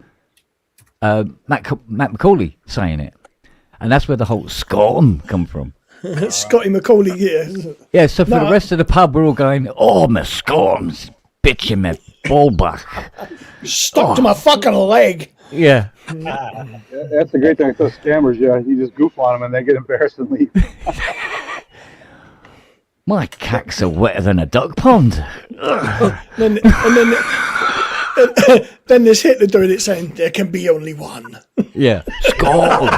Matt McCauley saying it. And that's where the whole scrotum come from. Scotty McCauley, yeah. Yeah, so for the rest of the pub, we're all going, my scorms, bitch in my ball back. Stuck to my fucking leg. Yeah. That's the great thing with those scammers, you just goof on them and they get embarrassed and leave. My cacks are wetter than a duck pond. then there's Hitler doing it saying, there can be only one. Yeah. Scorm.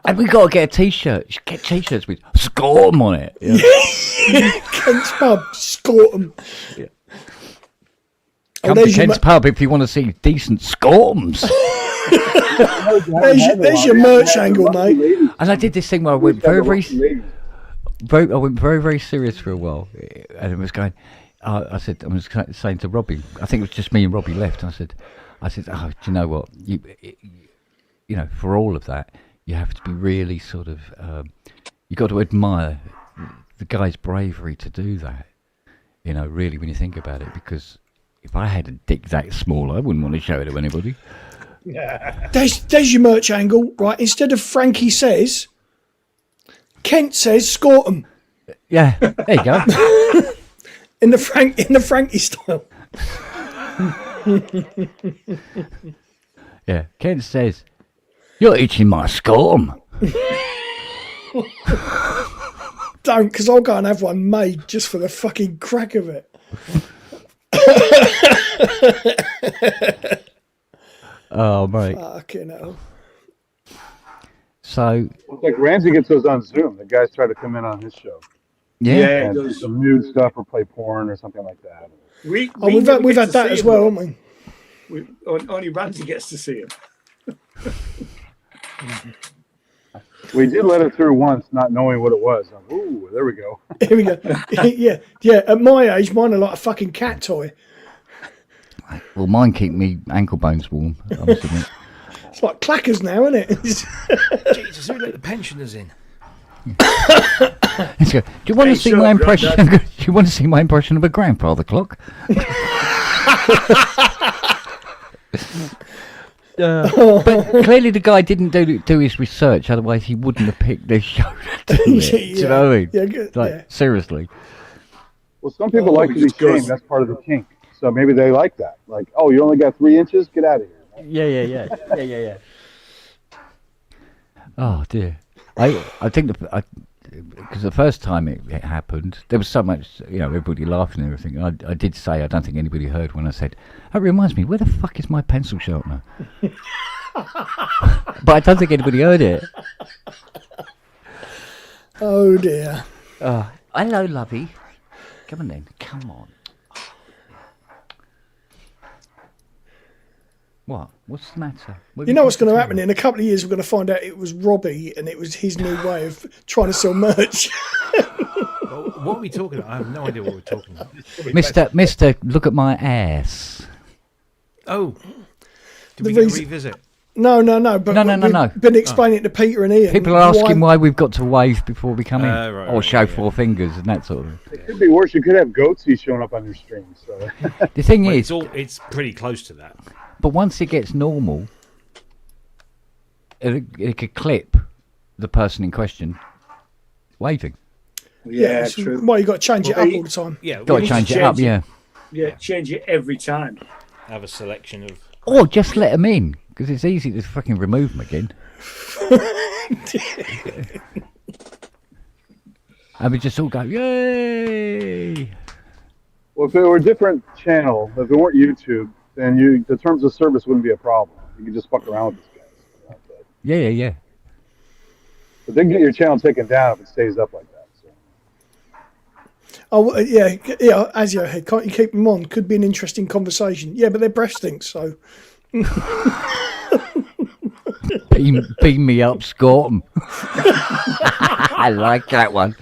And we got to get a T-shirt. Get T-shirts with Scorm on it. Yeah. Kent's Pub, Scortum. Yeah. Come to Kent's Pub if you want to see decent Scorms. there's your merch angle, mate. And I did this thing where I went very serious for a while, and it was going. I was saying to Robbie, I think it was just me and Robbie left. And I said, do you know what? You know, for all of that, you have to be really sort of. You got to admire the guy's bravery to do that. You know, really, when you think about it, because If I had a dick that small, I wouldn't want to show it to anybody. There's your merch angle, right? Instead of Frankie says, Kent says, "Score 'em." Yeah, there you go. in the Frankie style. Yeah, Kent says, "You're itching my scum." Don't, because I'll go and have one made just for the fucking crack of it. Oh, mate. Fucking hell. So, It's like Ramsey gets those on Zoom. The guys try to come in on his show. Yeah. And do some nude stuff or play porn or something like that. We've had that as well, haven't we? Only Ramsey gets to see him. We did let it through once, not knowing what it was. Ooh, there we go. Here we go. yeah. At my age, mine are like a fucking cat toy. well, mine keep me ankle bones warm, I must admit. It's like clackers now, isn't it? Jesus, who let the pensioners in? Let's go. Do you want to see my impression? Do you want to see my impression of a grandfather clock? But clearly the guy didn't do his research, otherwise he wouldn't have picked this show to do it. Do you know what I mean? Yeah, good, like, seriously. Well, some people like to be shamed. That's part of the kink. So maybe they like that. Like, oh, you only got 3 inches? Get out of here. Yeah. Oh dear. I think because the first time it happened, there was so much, everybody laughing and everything. I did say, I don't think anybody heard when I said, that reminds me, where the fuck is my pencil sharpener? But I don't think anybody heard it. Oh dear. Hello, lovey. Come on then. Come on. What? What's the matter? You know what's going to happen? In a couple of years, we're going to find out it was Robbie and it was his new way of trying to sell merch. Well, what are we talking about? I have no idea what we're talking about. Mister, look at my ass. Oh. Did we get a revisit? No. But No. we've been explaining it to Peter and Ian. People are asking why we've got to wave before we come in. Right, show 4 fingers and that sort of thing. It could be worse. You could have goatsy showing up on your stream. So. The thing is... It's pretty close to that. But once it gets normal, it could clip the person in question waving. Yeah, true. Well, you got to change it up all the time. Yeah, got to change it up. Yeah. Yeah, change it every time. Have a selection of. Or just let them in, because it's easy to fucking remove them again. And we just all go, yay! Well, if it were a different channel, if it weren't YouTube, then the terms of service wouldn't be a problem. You could just fuck around with these guys. Yeah. But they can get your channel taken down if it stays up like that. So. Oh, yeah, as your head, can't you keep them on? Could be an interesting conversation. Yeah, but their breath stinks, so. Beam me up, Scotland. I like that one.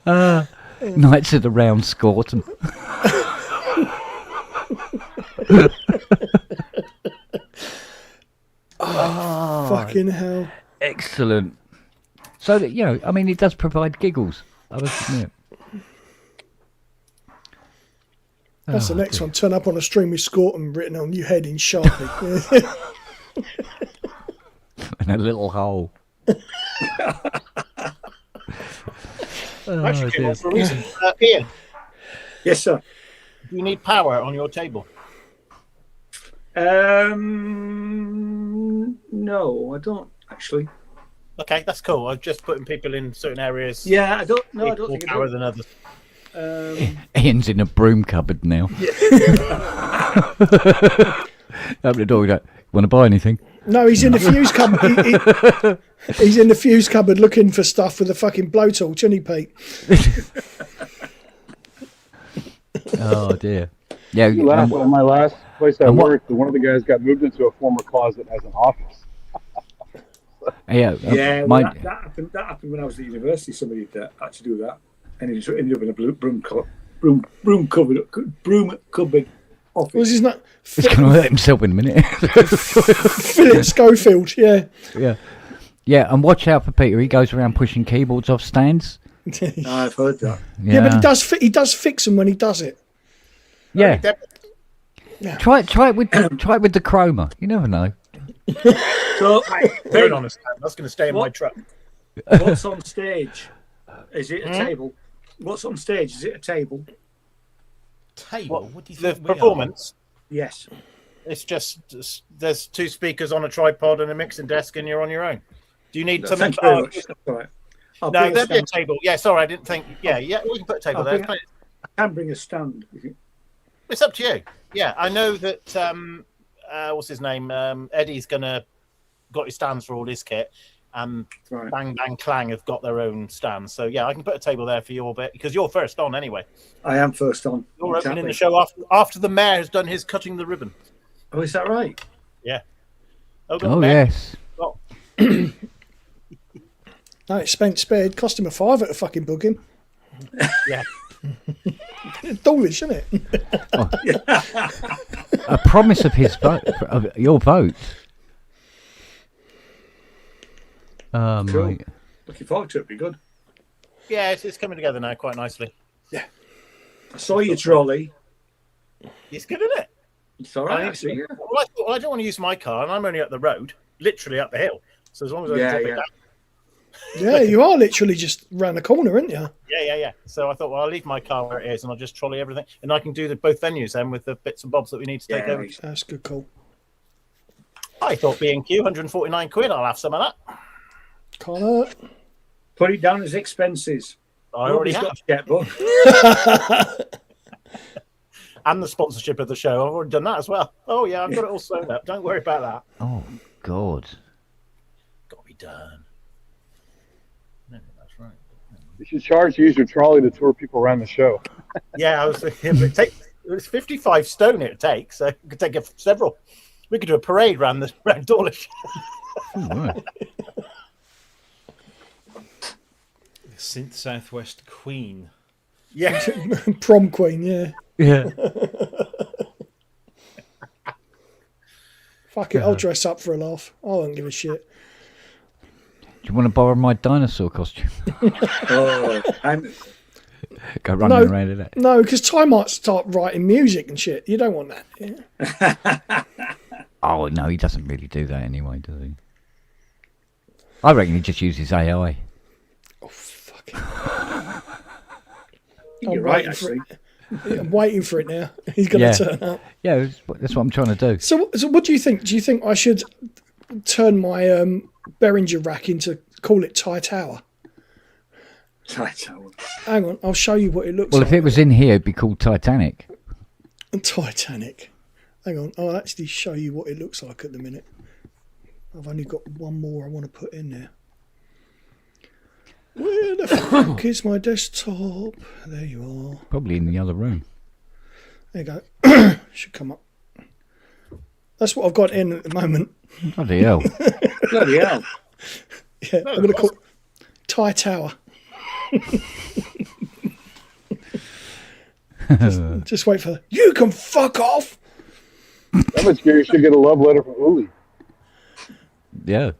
Knights of the Round Scotland. Fucking hell. Excellent. So that, it does provide giggles, I must admit. That's the next one. Turn up on a stream with Scorton written on your head in Sharpie. And a little hole. Actually, came up for a reason. Ian. Yes, sir. Do you need power on your table? No, I don't actually. Okay, that's cool. I'm just putting people in certain areas. Yeah, I don't think I power do. than others. Ian's in a broom cupboard now. Yeah. Open the door. You want to buy anything? No, he's in the fuse cupboard. He's in the fuse cupboard looking for stuff with a fucking blowtorch, isn't he, Pete? Oh dear. Yeah. At my last place I worked, one of the guys got moved into a former closet as an office. Yeah. That happened when I was at university. Somebody had to do that, and he just ended up in a broom cupboard office. Was his name? He's going to hurt himself in a minute. Philip Schofield. Yeah. Yeah, and watch out for Peter. He goes around pushing keyboards off stands. I've heard that. Yeah, but he does fix them when he does it. Yeah. Yeah. Try it with the chroma. You never know. So, Phone on a stand. That's going to stay in my truck. What's on stage? Is it a Hmm? table? What's on stage? Is it a table? Table? What do you The think we are? performance? Yes. It's just there's 2 speakers on a tripod and a mixing desk, and you're on your own. Do you need something? Thank you very much. That's all right. I'll No, bring a there'd be a stand. table. Yeah, sorry, I didn't think. Yeah, we can put a table there. I can bring a stand. It's up to you. Yeah, I know that. What's his name? Eddie's got his stands for all his kit. Bang Bang Clang have got their own stands. So yeah, I can put a table there for your bit because you're first on anyway. I am first on. You're opening the show after the mayor has done his cutting the ribbon. Oh, is that right? Yeah. Oh yes. Oh. No, it's spent spared. Cost him a £5 at a fucking booking. Yeah. Dawlish, isn't it? A promise of his vote, of your vote. Cool. Mate. Looking forward to it. Be good. Yeah, it's coming together now quite nicely. Yeah. I saw your trolley. It's good, isn't it? It's all right. Actually, yeah. Well, I don't want to use my car, and I'm only up the road, literally up the hill. So as long as I Yeah, dip it yeah. down. Yeah, you are literally just round the corner, aren't you? Yeah. So I thought, well, I'll leave my car where it is, and I'll just trolley everything, and I can do both venues then with the bits and bobs that we need to take over. That's a good call. I thought B&Q, 149 quid. I'll have some of that. Can't hurt. Put it down as expenses. I already have. Got a checkbook. And the sponsorship of the show. I've already done that as well. Oh yeah, I've got it all sewn up. Don't worry about that. Oh God. Got to be done. No, that's right. You should charge to use your trolley to tour people around the show. Yeah, I was thinking, it was 55 stone it takes, so we could take several. We could do a parade around Dawlish. The Synth Southwest Queen. Yeah. Prom queen, yeah. Yeah. Fuck it, I'll dress up for a laugh. I don't give a shit. Do you want to borrow my dinosaur costume? Oh, Go running around in it. No, because Ty might start writing music and shit. You don't want that. Yeah? Oh no, he doesn't really do that anyway, does he? I reckon he just uses AI. Oh fuck. You're right, actually. I'm waiting for it now. He's going to turn up. Yeah, that's what I'm trying to do. So what do you think? Do you think I should turn my Behringer rack into, call it Ty Tower? Ty Tower. Hang on, I'll show you what it looks Well, like. if it was in here, it'd be called Titanic. Titanic. Hang on, I'll actually show you what it looks like at the minute. I've only got one more I want to put in there. Where the fuck is my desktop? There you are. Probably in the other room. There you go. Should come up. That's what I've got in at the moment. Bloody hell. Bloody hell. Yeah, I'm going to call it Ty Tower. just wait for you can fuck off. That much you should get a love letter from Uli. Yeah.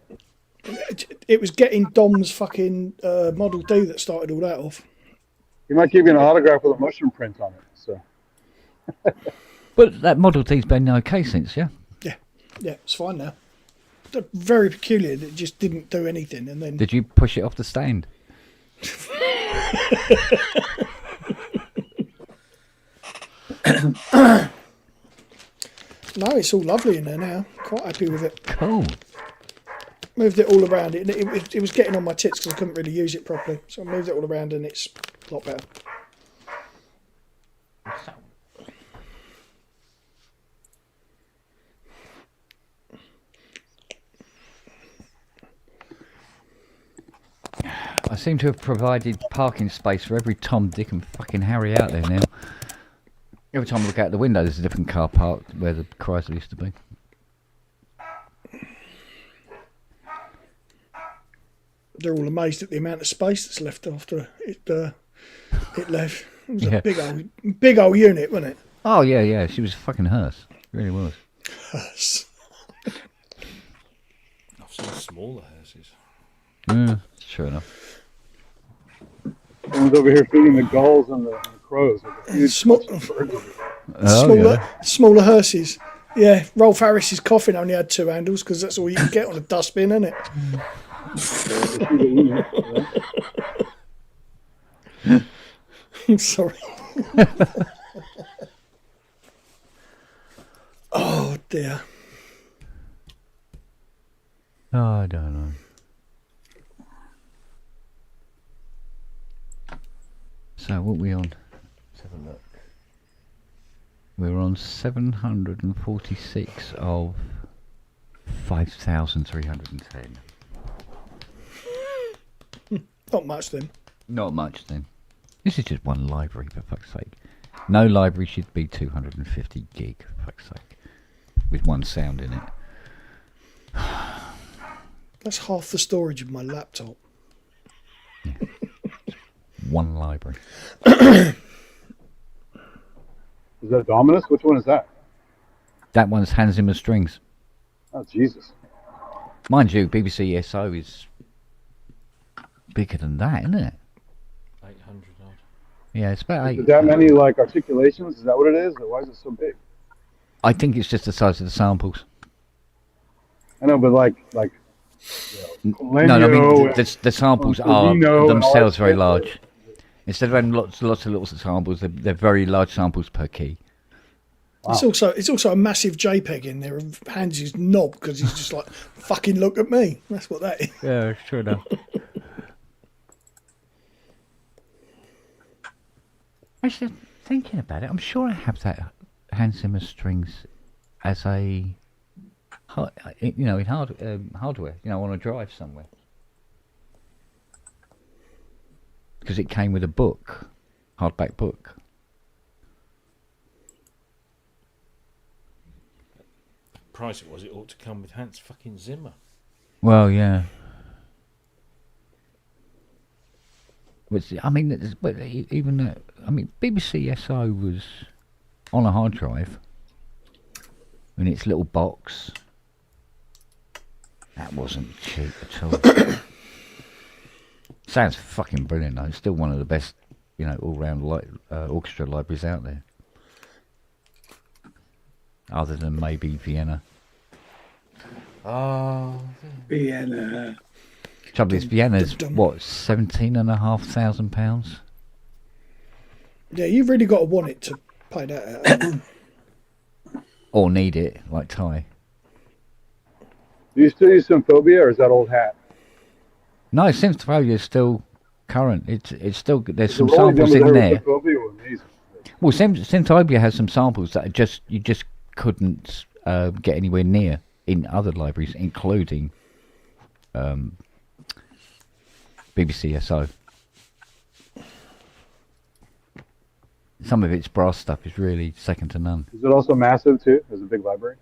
It was getting Dom's fucking Model D that started all that off. He might give you an autograph with a mushroom print on it. So. But that Model T's been okay since, yeah? Yeah, it's fine now. They're very peculiar. It just didn't do anything, and then Did you push it off the stand? No, it's all lovely in there now. Quite happy with it. Cool. Moved it all around. It was getting on my tits because I couldn't really use it properly. So I moved it all around and it's a lot better. I seem to have provided parking space for every Tom, Dick and fucking Harry out there now. Every time I look out the window, there's a different car parked where the Chrysler used to be. They're all amazed at the amount of space that's left after it left. It was Yeah. a big old unit, wasn't it? Oh, yeah. She was a fucking hearse. It really was. Hearse. I've seen smaller hearses. Yeah, sure enough. Someone's over here feeding the gulls and the crows. With a huge Small, bunch of birds. Oh, smaller hearses. Yeah, Rolf Harris's coffin only had 2 handles because that's all you can get on a dustbin, isn't it? I'm sorry. Oh dear. Oh, I don't know. So what are we on? Let's have a look. We're on 746 of 5,310. Not much then. Not much then. This is just one library, for fuck's sake. No library should be 250 gig, for fuck's sake. With one sound in it. That's half the storage of my laptop. Yeah. One library. Is that Dominus? Which one is that? That one's Hans Zimmer Strings. Oh, Jesus. Mind you, BBC ESO is bigger than that, isn't it? 800 odd. Yeah, it's about 8. Is that many like articulations? Is that what it is? Or why is it so big? I think it's just the size of the samples. I know, but like no, I mean the samples are themselves very large. Instead of having lots of little samples, they're very large samples per key. Wow. It's also a massive JPEG in there of Hans's knob because he's just like, fucking look at me. That's what that is. Yeah, sure enough. Actually, thinking about it, I'm sure I have that Hans Zimmer Strings as a, in hardware, on a drive somewhere. Because it came with a book, hardback book. Price it ought to come with Hans fucking Zimmer. Well, yeah. I mean, BBC SO was on a hard drive in its little box. That wasn't cheap at all. Sounds fucking brilliant though. It's still one of the best, all-round orchestra libraries out there. Other than maybe Vienna. Oh, Vienna. Trouble is, Vienna's what, £17,500? Yeah, you've really got to want it to pay that out. Or need it, like Ty. Do you still use Symphobia, or is that old hat? No, Symphonia is still current. It's still there's some samples in there. Well, Symphonia has some samples that you just couldn't get anywhere near in other libraries, including BBC SO. Some of its brass stuff is really second to none. Is it also massive too? As a big library?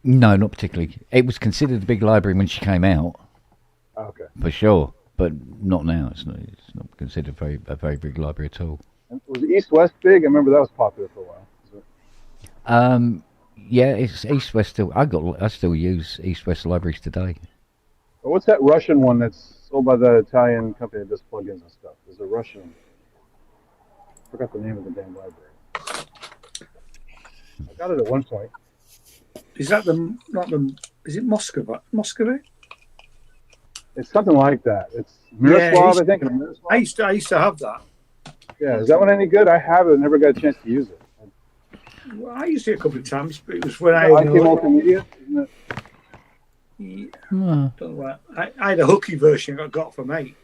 No, not particularly. It was considered a big library when she came out. Okay. For sure, but not now. It's not considered a very big library at all. And was East-West big? I remember that was popular for a while. Yeah, it's East-West still. I still use East-West libraries today. Well, what's that Russian one that's sold by the Italian company that does plugins and stuff? There's a Russian. I forgot the name of the damn library. I got it at one point. Is that is it Muscovy? It's something like that. It's Miroslav, I think. I used to have that. Yeah, is that one any good? I have it. Never got a chance to use it. Well, I used it a couple of times, but it was when IT Multimedia, isn't it? Yeah. Don't know what. I had a hooky version I got for mate.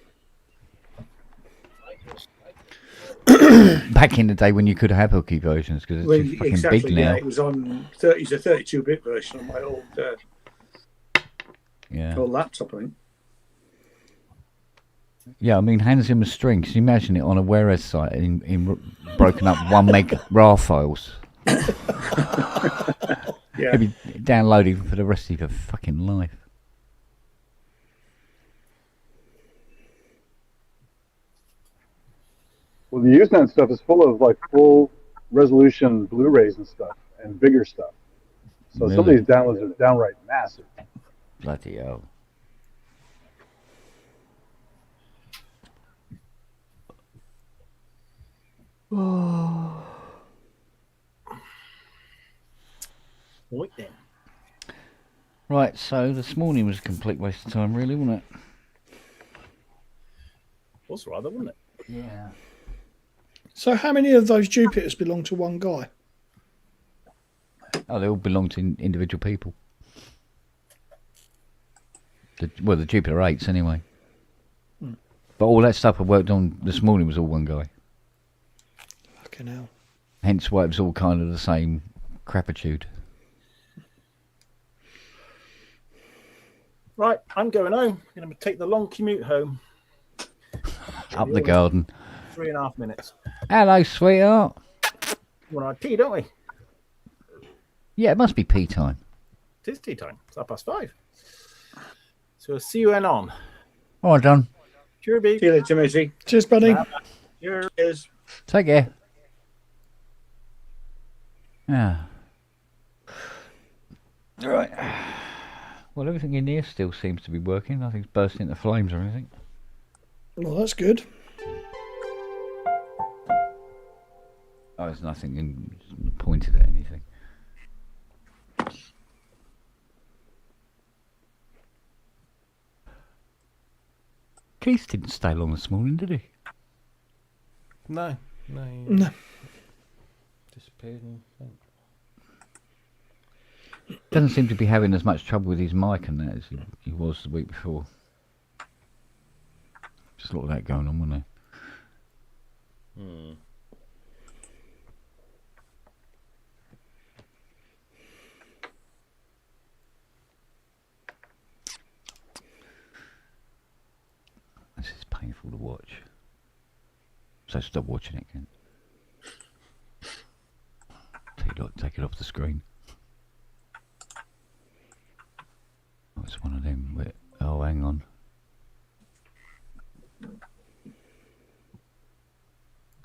Back in the day when you could have hooky versions, because it's too fucking big now. Yeah, it was on 30s a 32-bit version on my old old laptop, I think. Yeah, I mean, Hans Zimmer Strings. Can you imagine it on a Whereas site in broken up 1 meg RAR files? Yeah. It'd be downloading for the rest of your fucking life. Well, the Usenet stuff is full of like full resolution Blu-rays and stuff, and bigger stuff. So Really? some of these downloads are downright massive. Bloody hell. Right then. Right, so this morning was a complete waste of time, really, wasn't it? Was rather, wasn't it? Yeah. So how many of those Jupiters belong to one guy? Oh, they all belong to individual people. The Jupiter 8s, anyway. Hmm. But all that stuff I worked on this morning was all one guy. Fucking hell. Hence why it was all kind of the same crapitude. Right, I'm going home. I'm going to take the long commute home. Up the garden. 3.5 minutes. Hello, sweetheart. We're on tea, don't we? Yeah, it must be pea time. It is tea time. It's 5:30. So I'll see you and on. All right, done. Cheers, babe. See you later, Missy. Cheers, buddy. Cheers. Take care. Yeah. Right. Well, everything in here still seems to be working. Nothing's bursting into flames or anything. Well, that's good. Oh, there's nothing pointed at anything. Keith didn't stay long this morning, did he? No. No. Disappeared. Doesn't seem to be having as much trouble with his mic and that as he was the week before. Just a lot of that going on, wasn't there? Hmm. This is painful to watch. So stop watching it, Kent. Take it off the screen. Oh, it's one of them where... Oh, hang on.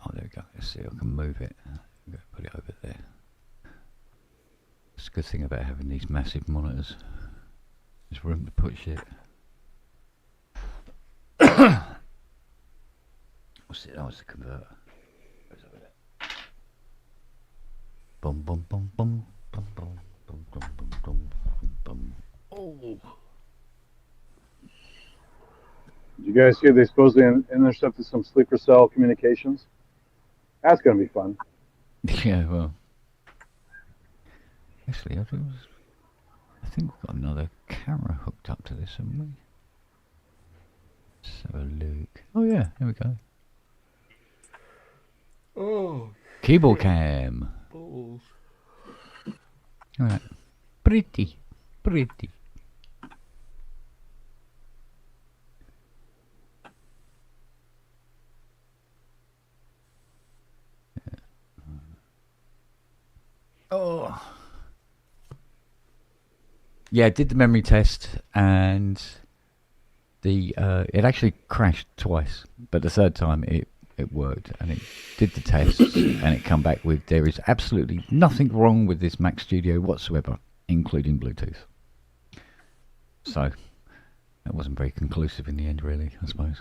Oh, there we go. Let's see if I can move it. I'm going to put it over there. It's a good thing about having these massive monitors. There's room to put shit. What's it? Oh, it's the converter. Goes over there. Bum bum bum bum bum bum bum bum bum bum bum. Oh. Did you guys hear they supposedly intercepted some sleeper cell communications? That's going to be fun. Yeah, well. Actually, I think we've got another camera hooked up to this, haven't we? Let's have a look. Oh yeah, here we go. Oh. Keyboard cam. Balls. Alright. Pretty. Oh. Yeah, I did the memory test and it actually crashed twice, but the third time it worked and it did the test and it come back with there is absolutely nothing wrong with this Mac Studio whatsoever, including Bluetooth. So that wasn't very conclusive in the end, really, I suppose.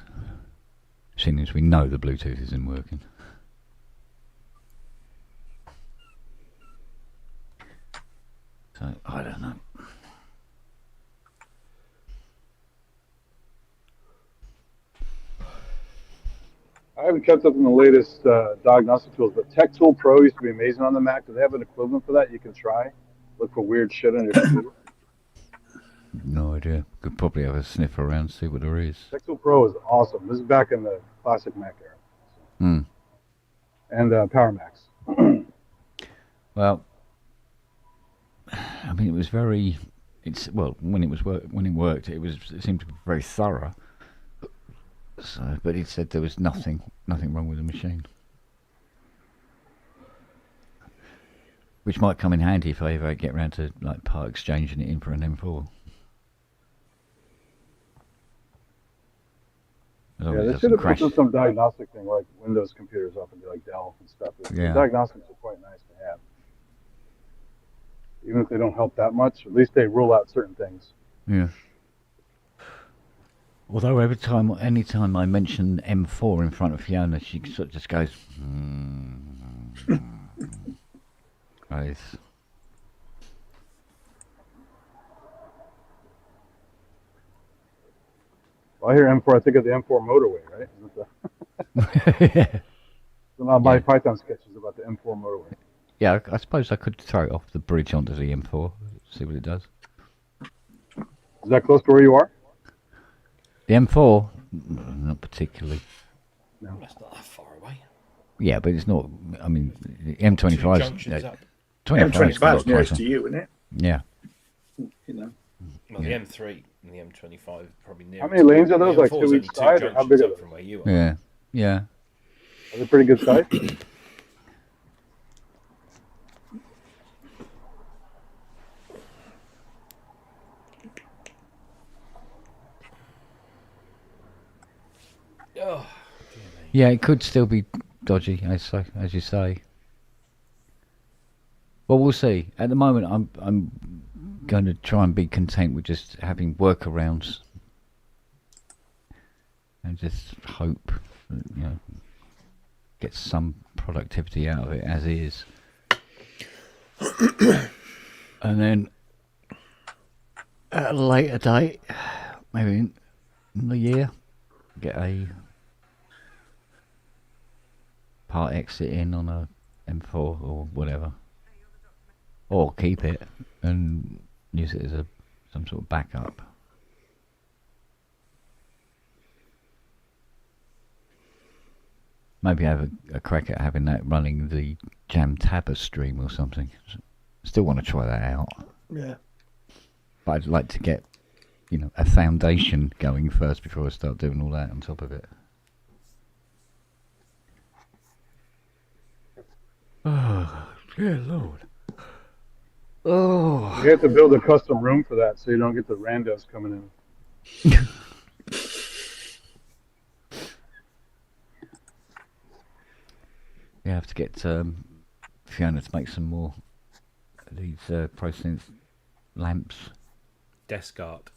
Seeing as we know the Bluetooth isn't working. So I don't know. I haven't kept up in the latest diagnostic tools, but Tech Tool Pro used to be amazing on the Mac. Do they have an equivalent for that you can try? Look for weird shit on your computer. No idea. Could probably have a sniff around, see what there is. Tech Tool Pro is awesome. This is back in the classic Mac era. Hmm. And Power Macs. Well, I mean, it was very. When it worked, it seemed to be very thorough. So, but he said there was nothing wrong with the machine, which might come in handy if I ever get around to like part exchanging it in for an M4. Yeah, they should have put some diagnostic thing like Windows computers up and like Dell and stuff. Yeah. The diagnostics are quite nice to have. Even if they don't help that much, at least they rule out certain things. Yeah. Although any time I mention M4 in front of Fiona, she sort of just goes, Right. Well, I hear M4. I think of the M4 motorway, right? A lot of Monty Python sketches about the M4 motorway. Yeah, I suppose I could throw it off the bridge onto the M4, see what it does. Is that close to where you are? The M4? Not particularly. No. That's not that far away. Yeah, but it's not. I mean, the M25. Junctions up. M25 is nearest to you, isn't it? Yeah. You know. Well, the M3 and the M25 probably near. How many lanes are those? Like M4's two each side? Or how big are up they? from where you are. Yeah. Yeah. Are they pretty good size? Oh, Yeah, it could still be dodgy, as you say. Well, we'll see. At the moment, I'm going to try and be content with just having workarounds, and just hope that, get some productivity out of it as is. And then at a later date, maybe in the year, get a part exit in on a M4 or whatever, or keep it and use it as some sort of backup. Maybe have a crack at having that running the Jam Tabber stream or something. Still want to try that out. Yeah. But I'd like to get, a foundation going first before I start doing all that on top of it. Oh, dear Lord. Oh. You have to build a custom room for that so you don't get the randos coming in. You have to get Fiona to make some more of these ProSynth lamps. Desk art.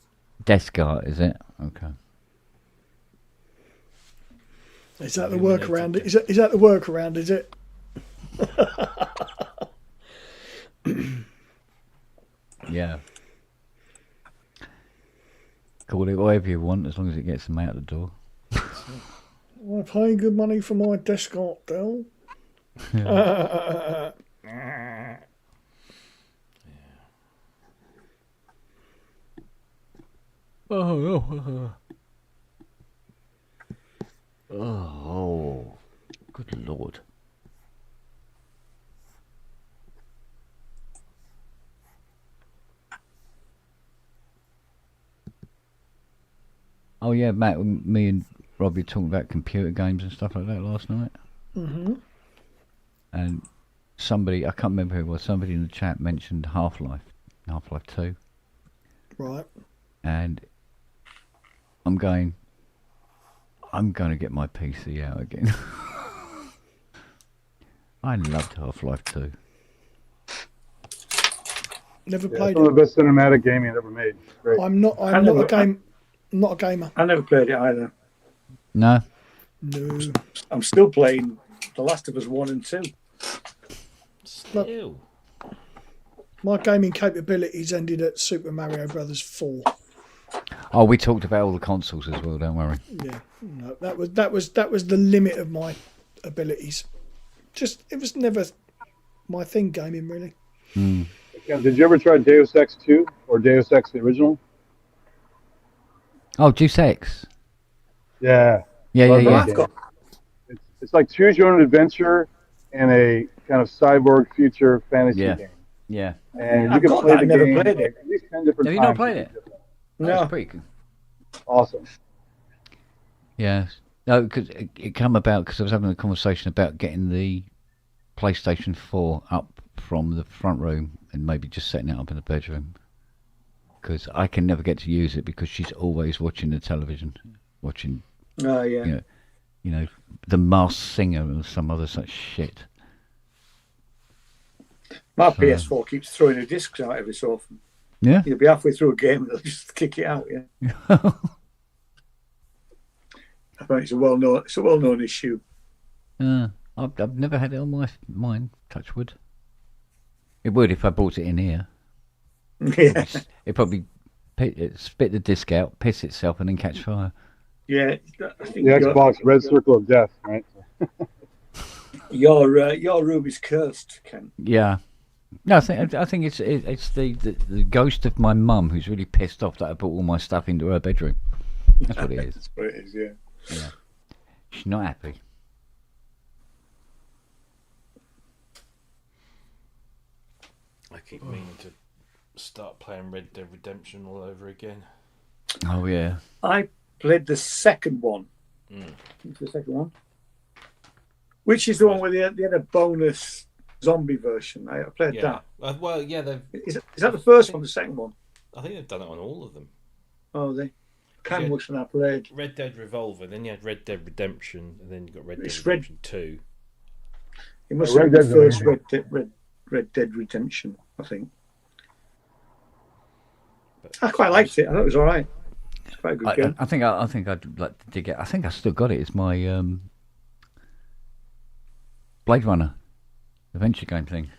Desk art, is it? Okay. Is that the workaround? Is that the workaround? Is it? Yeah. Call it whatever you want, as long as it gets them out the door. I pay good money for my desk art, Del. Oh, good Lord. Oh yeah, Matt, me and Robbie were talking about computer games and stuff like that last night. Mm-hmm. And somebody, I can't remember who it was, somebody in the chat mentioned Half-Life 2. Right. And I'm going to get my PC out again. I loved Half-Life 2. Never Yeah, played some it. of the best cinematic gaming ever made. Great. I'm not a gamer. I never played it either. No. No. I'm still playing The Last of Us 1 and 2. Still. My gaming capabilities ended at Super Mario Brothers 4. Oh, we talked about all the consoles as well. Don't worry. Yeah, no, that was the limit of my abilities. It was never my thing. Gaming really. Mm. Yeah, did you ever try Deus Ex 2 or Deus Ex the original? Oh, Deus Ex. Yeah. Yeah. It's like choose your own adventure in a kind of cyborg future fantasy game. Yeah. And you can play the game like at least 10 different times. Have you not played it? No. That's pretty good. Awesome. Yeah. No, because it came about because I was having a conversation about getting the PlayStation 4 up from the front room and maybe just setting it up in the bedroom. Because I can never get to use it because she's always watching the television, watching. Oh yeah. You know, The Masked Singer and some other such shit. My PS4 keeps throwing the discs out every so often. Yeah. You'll be halfway through a game and they'll just kick it out. Yeah. I think it's a well-known issue. I've never had it on mine. Touch wood. It would if I brought it in here. Yeah. It probably spit the disc out, piss itself, and then catch fire. Yeah, I think The Xbox Red Circle of Death, right? your room is cursed, Ken. Yeah. No, I think it's the ghost of my mum who's really pissed off that I brought all my stuff into her bedroom. That's what it is. That's what it is, yeah. Yeah. She's not happy. I keep meaning to start playing Red Dead Redemption all over again. Oh yeah. I played the second one. The second one, which is the one where they had a bonus zombie version. I played that. Well, yeah. Is that the first one? The second one? I think they've done it on all of them. Oh, they. Can't remember which one I played. Red Dead Revolver, then you had Red Dead Redemption, and then you got Red Dead It's Redemption 2. It must have been the first Red Dead Redemption, I think. I quite liked it. I thought it was all right. It's quite a good game. I think I'd like to dig it. I think I still got it. It's my Blade Runner adventure game thing.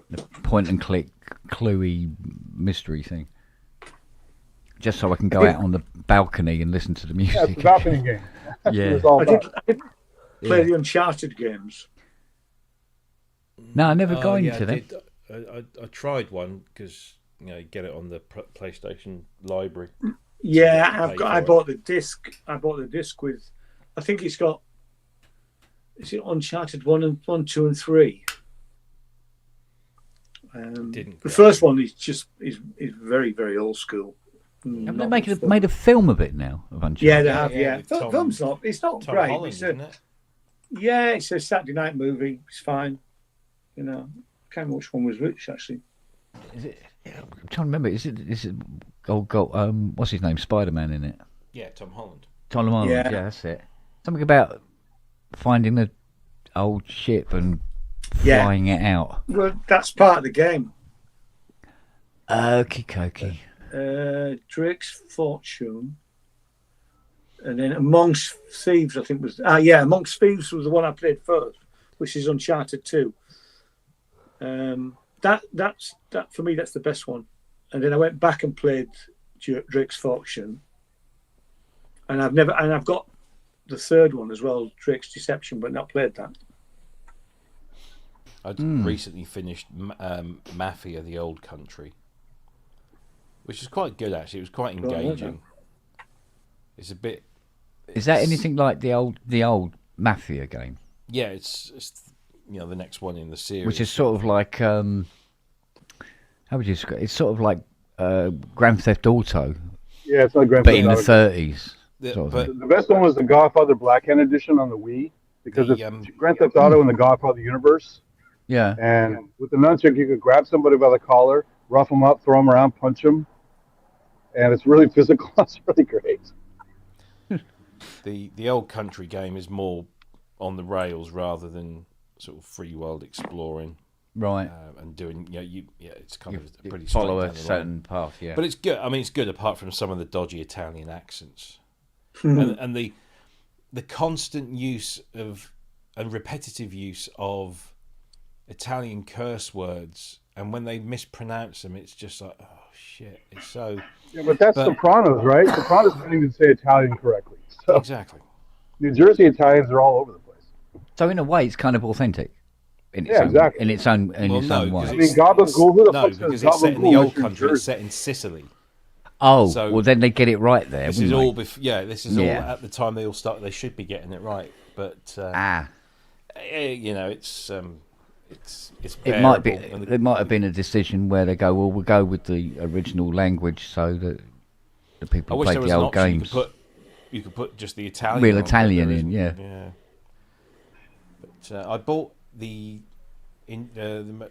The point and click cluey mystery thing. Just so I can go out on the balcony and listen to the music. Yeah, it's a balcony game. Yeah. I did play the Uncharted games. No, I never got into them. I tried one because get it on the PlayStation library. Yeah, I bought the disc. I bought the disc with. I think it's got. Is it Uncharted 1, 2, and 3? The first one is very, very old school. Haven't they made a film of it now? Of Uncharted? Yeah, they have. Yeah, film's not. It's not Tom great. Holland, isn't it? Yeah, it's a Saturday night movie. It's fine. I can't remember which one was which actually. Is it? I'm trying to remember. Is it? What's his name? Spider-Man in it. Yeah, Tom Holland. Tom Holland. Yeah, that's it. Something about finding the old ship and flying it out. Well, that's part of the game. Okie dokie. Drake's Fortune, and then Amongst Thieves, I think was Amongst Thieves was the one I played first, which is Uncharted 2. That's for me. That's the best one. And then I went back and played Drake's Fortune, and I've got the third one as well, Drake's Deception, but not played that. I recently finished Mafia: The Old Country, which is quite good actually. It was quite engaging. It's a bit. Is that anything like the old Mafia game? Yeah, it's the next one in the series, which is sort of like how would you describe? It's sort of like Grand Theft Auto. Yeah, it's like Grand Theft Auto. Auto, but in the 30s. The best one was the Godfather Black Hand Edition on the Wii because it's Grand Theft Auto in the Godfather universe. Yeah. And with the nunchuck, you could grab somebody by the collar, rough them up, throw them around, punch them, and it's really physical. It's really great. The Old Country game is more on the rails rather than sort of free world exploring, right? And doing it's kind of a pretty follow straight a down the certain line. path, yeah. But it's good. I mean, it's good apart from some of the dodgy Italian accents and the constant use of and repetitive use of Italian curse words, and when they mispronounce them, it's just like, oh shit! It's so. Yeah, but that's Sopranos, right? Sopranos can't even say Italian correctly. So exactly. New Jersey Italians are all over the place. So in a way, it's kind of authentic. Exactly. In its own way. I mean, Gabagool, who the fuck because says it's set in the Old Gabagool? Country. It's set in Sicily. Oh, So- well then they get it right there. This wouldn't is they? all. This is all at the time they all start. They should be getting it right, but it's It might be. bearable, and It might have been a decision where they go, well, we'll go with the original language so that the I people wish play there was the an old option games. You could put just the Italian. Real on, but Italian there in, isn't. yeah. But I bought the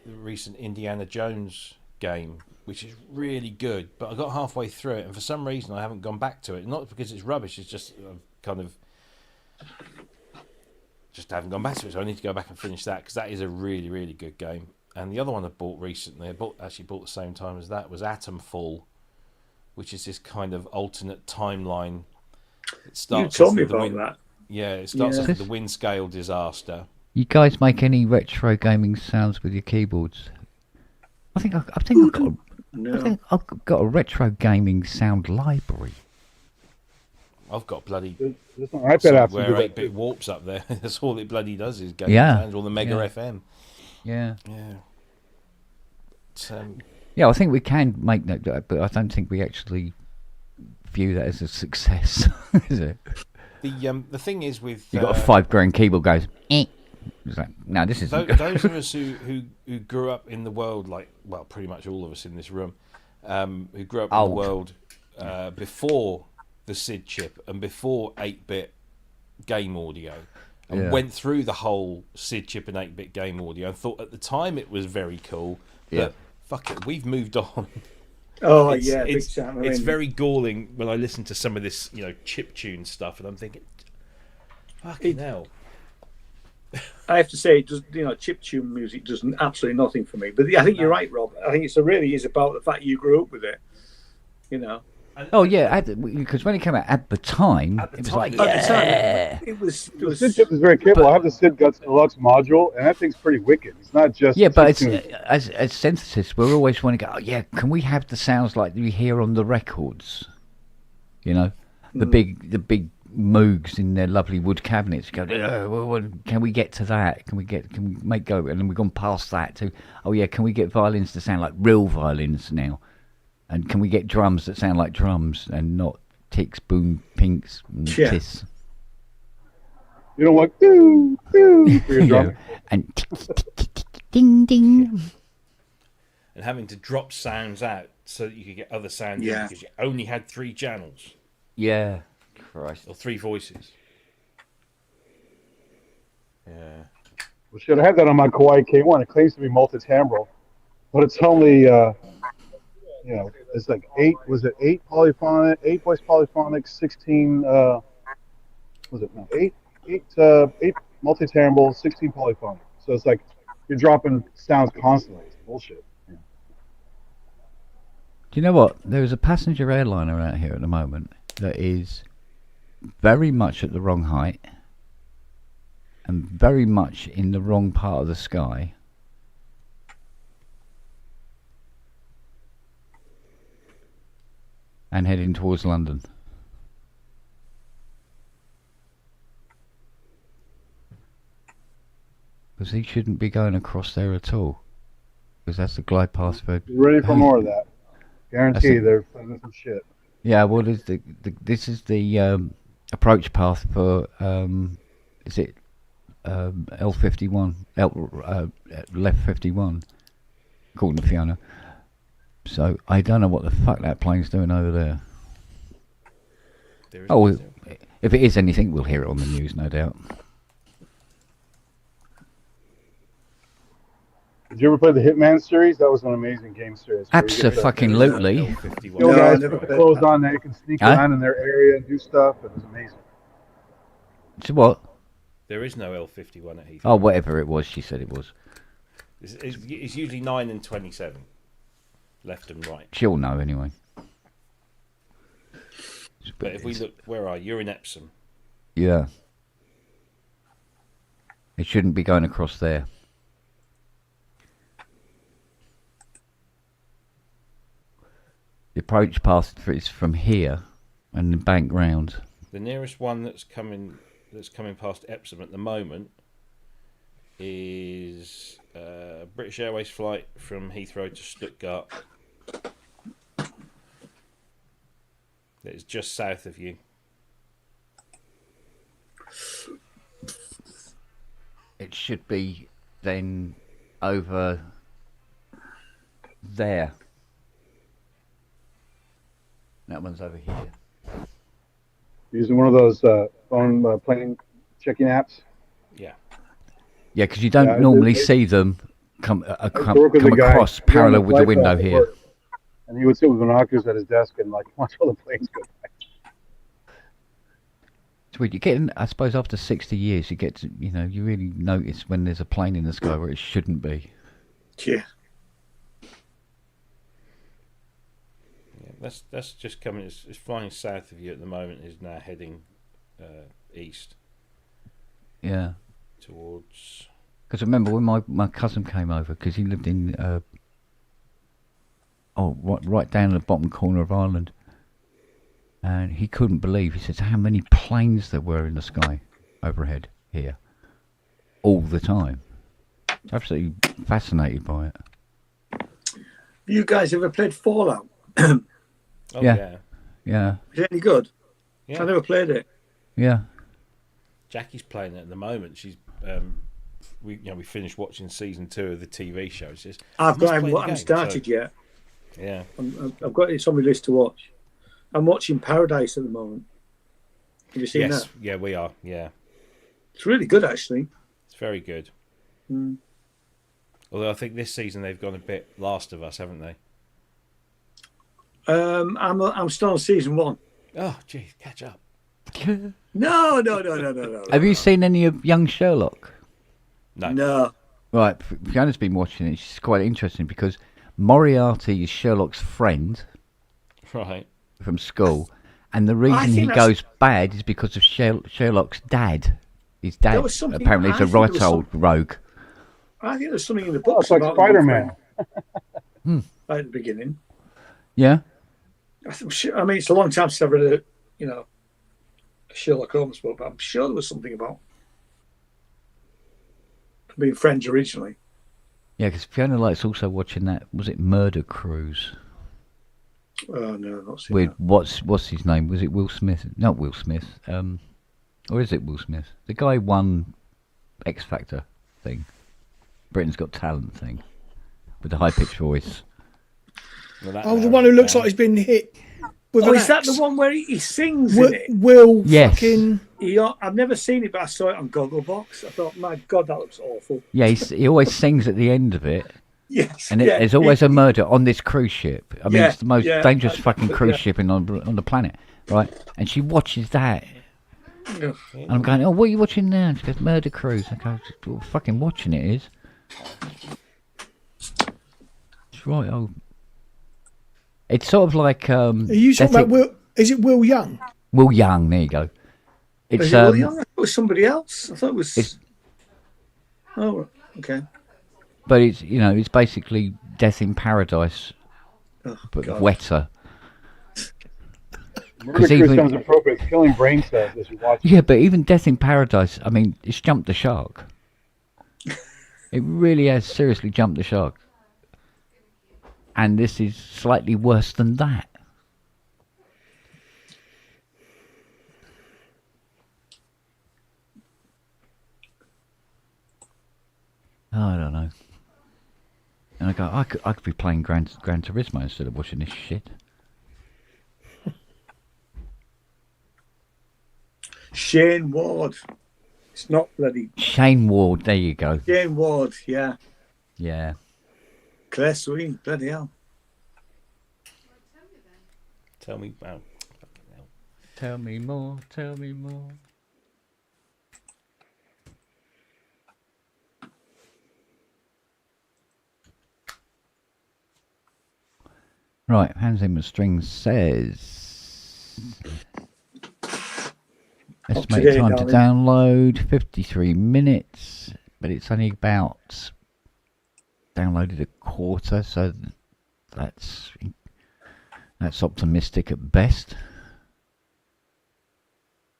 recent Indiana Jones game, which is really good. But I got halfway through it, and for some reason I haven't gone back to it. Not because it's rubbish; it's just kind of just haven't gone back to it. So I need to go back and finish that because that is a really, really good game. And the other one I bought recently, actually bought the same time as that, was Atomfall, which is this kind of alternate timeline. It starts You told me with the about wind, that. Yeah, it starts off with the wind scale disaster. You guys make any retro gaming sounds with your keyboards? I think I've got a retro gaming sound library. I've got bloody There's some iPad apps that where do that 8-bit too. warps up there. That's all it bloody does is game Yeah. sounds, or the Mega Yeah. FM. Yeah. Yeah. Yeah, I think we can make that, but I don't think we actually view that as a success, is it? The thing is with you got a $5,000 keyboard goes. It's like, no, this isn't. Those of us who grew up in the world, like, well, pretty much all of us in this room, who grew up in the world before the SID chip and before 8-bit game audio, and went through the whole SID chip and 8-bit game audio, and thought at the time it was very cool, but fuck it, we've moved on. Oh, it's, yeah, it's, big time. it's very galling when I listen to some of this, chip tune stuff, and I'm thinking, fucking hell. I have to say, chip tune music does absolutely nothing for me. But I think you're right, Rob. I think it really is about the fact you grew up with it. Oh yeah, because when it came out at the time, it was like, yeah. It was. The SID chip is very capable. I have the SID Guts Deluxe module, and that thing's pretty wicked. It's not just but it's, chiptune. as synthesists, we're always want to go. Oh yeah, can we have the sounds like we hear on the records? The big Moogs in their lovely wood cabinets. Go, can we get to that? Can we make go? And then we've gone past that to, oh yeah, can we get violins to sound like real violins now? And can we get drums that sound like drums and not ticks, boom, pinks, and tiss? You don't want doo doo for your drum. And tick, tick, tick, tick, ding ding. And having to drop sounds out so that you could get other sounds in because you only had 3 channels. Yeah. Christ. Or 3 voices. Yeah. Well, shit, I have that on my Kawaii K1. It claims to be multi-timbral, but it's only, it's like 8 polyphonic, 8 voice polyphonic, 16, 8 multi-timbral, 16 polyphonic. So it's like you're dropping sounds constantly. It's bullshit. Yeah. Do you know what? There is a passenger airliner out here at the moment that is very much at the wrong height and very much in the wrong part of the sky. And heading towards London. Because he shouldn't be going across there at all. Because that's the glide path for... Be ready for more of that. Guarantee they're finding some shit. Yeah, well, this is the approach path for... is it L51? Left 51, according to Fiona. So I don't know what the fuck that plane's doing over there. If it is anything, we'll hear it on the news, no doubt. Did you ever play the Hitman series? That was an amazing game series. Abso-fucking-lutely. Yo, guys, put the clothes on there. You can sneak around in their area and do stuff. It was amazing. So what? There is no L51 at Heathrow. Oh, whatever it was, she said it was. It's usually 9 and 27. Left and right. She'll know anyway. But if we look, where are you? You're in Epsom. Yeah. It shouldn't be going across there. The approach path is from here and the bank round. The nearest one that's coming past Epsom at the moment is British Airways flight from Heathrow to Stuttgart. It's just south of you. It should be then over there. That one's over here. Using one of those phone plane checking apps. Yeah. Yeah, because you don't normally see them come guy across parallel with the window here. And he would sit with binoculars at his desk and watch all the planes go by. So you get, I suppose, after 60 years, you get to, you really notice when there's a plane in the sky where it shouldn't be. Yeah. That's just coming. It's flying south of you at the moment. Is now heading east. Yeah. Towards. Because I remember when my cousin came over, because he lived in right down in the bottom corner of Ireland, And he couldn't believe, he says, how many planes there were in the sky overhead here. All the time. Absolutely fascinated by it. You guys ever played Fallout? Oh, yeah. Yeah. Is it any good? Yeah. I never played it. Yeah. Jackie's playing it at the moment. She's we finished watching season 2 of the TV show. She says, I haven't started yet. Yeah. I've got it on my list to watch. I'm watching Paradise at the moment. Have you seen that? Yeah, we are. Yeah. It's really good, actually. It's very good. Mm. Although I think this season they've gone a bit Last of Us, haven't they? I'm still on season 1. Oh, geez, catch up. No. Have you seen any of Young Sherlock? No. Right, Fiona's been watching it. She's quite interesting because Moriarty is Sherlock's friend. Right. From school. And the reason he goes bad is because of Sherlock's dad. His dad apparently is a right old rogue. I think there's something in the book. It's like Spider-Man. Right at the beginning. Yeah. I mean, it's a long time since I've read a Sherlock Holmes book, but I'm sure there was something about being friends originally. Yeah, because Fiona likes also watching that. Was it Murder Cruise? Oh no, not seen With that. what's his name? Was it Will Smith? Not Will Smith. Or is it Will Smith? The guy won X Factor thing, Britain's Got Talent thing, with the high pitched voice. Well, the one who looks like he's been hit with an is that axe. the one where he sings in it? Will Yes. fucking... I've never seen it, but I saw it on Gogglebox. I thought, my God, that looks awful. Yeah, he always sings at the end of it. Yes. And there's always a murder on this cruise ship. I mean, it's the most dangerous fucking cruise yeah. ship on the planet, right? And she watches that. Yeah. And I'm going, oh, what are you watching now? She goes, Murder Cruise. I go, well, fucking watching it is. It's right, oh. It's sort of like... Are you talking about Will... Is it Will Young? Will Young, there you go. It's, Is it Will Young? I thought it was somebody else. I thought it was... Oh, okay. But it's, it's basically Death in Paradise, but God. wetter. Murder Cruise sounds appropriate. It's killing brain cells as you watch it. Yeah, but even Death in Paradise, I mean, it's jumped the shark. It really has seriously jumped the shark. And this is slightly worse than that. Oh, I don't know. And I go, I could be playing Gran Turismo instead of watching this shit. Shane Ward. It's not bloody... Shane Ward, there you go. Shane Ward, yeah. Yeah. Claire Sween, bloody hell. Tell me about... Tell me more, tell me more. Right, Hans Zimmer Strings says... Estimated time to download, 53 minutes, but it's only about downloaded a quarter, so that's optimistic at best.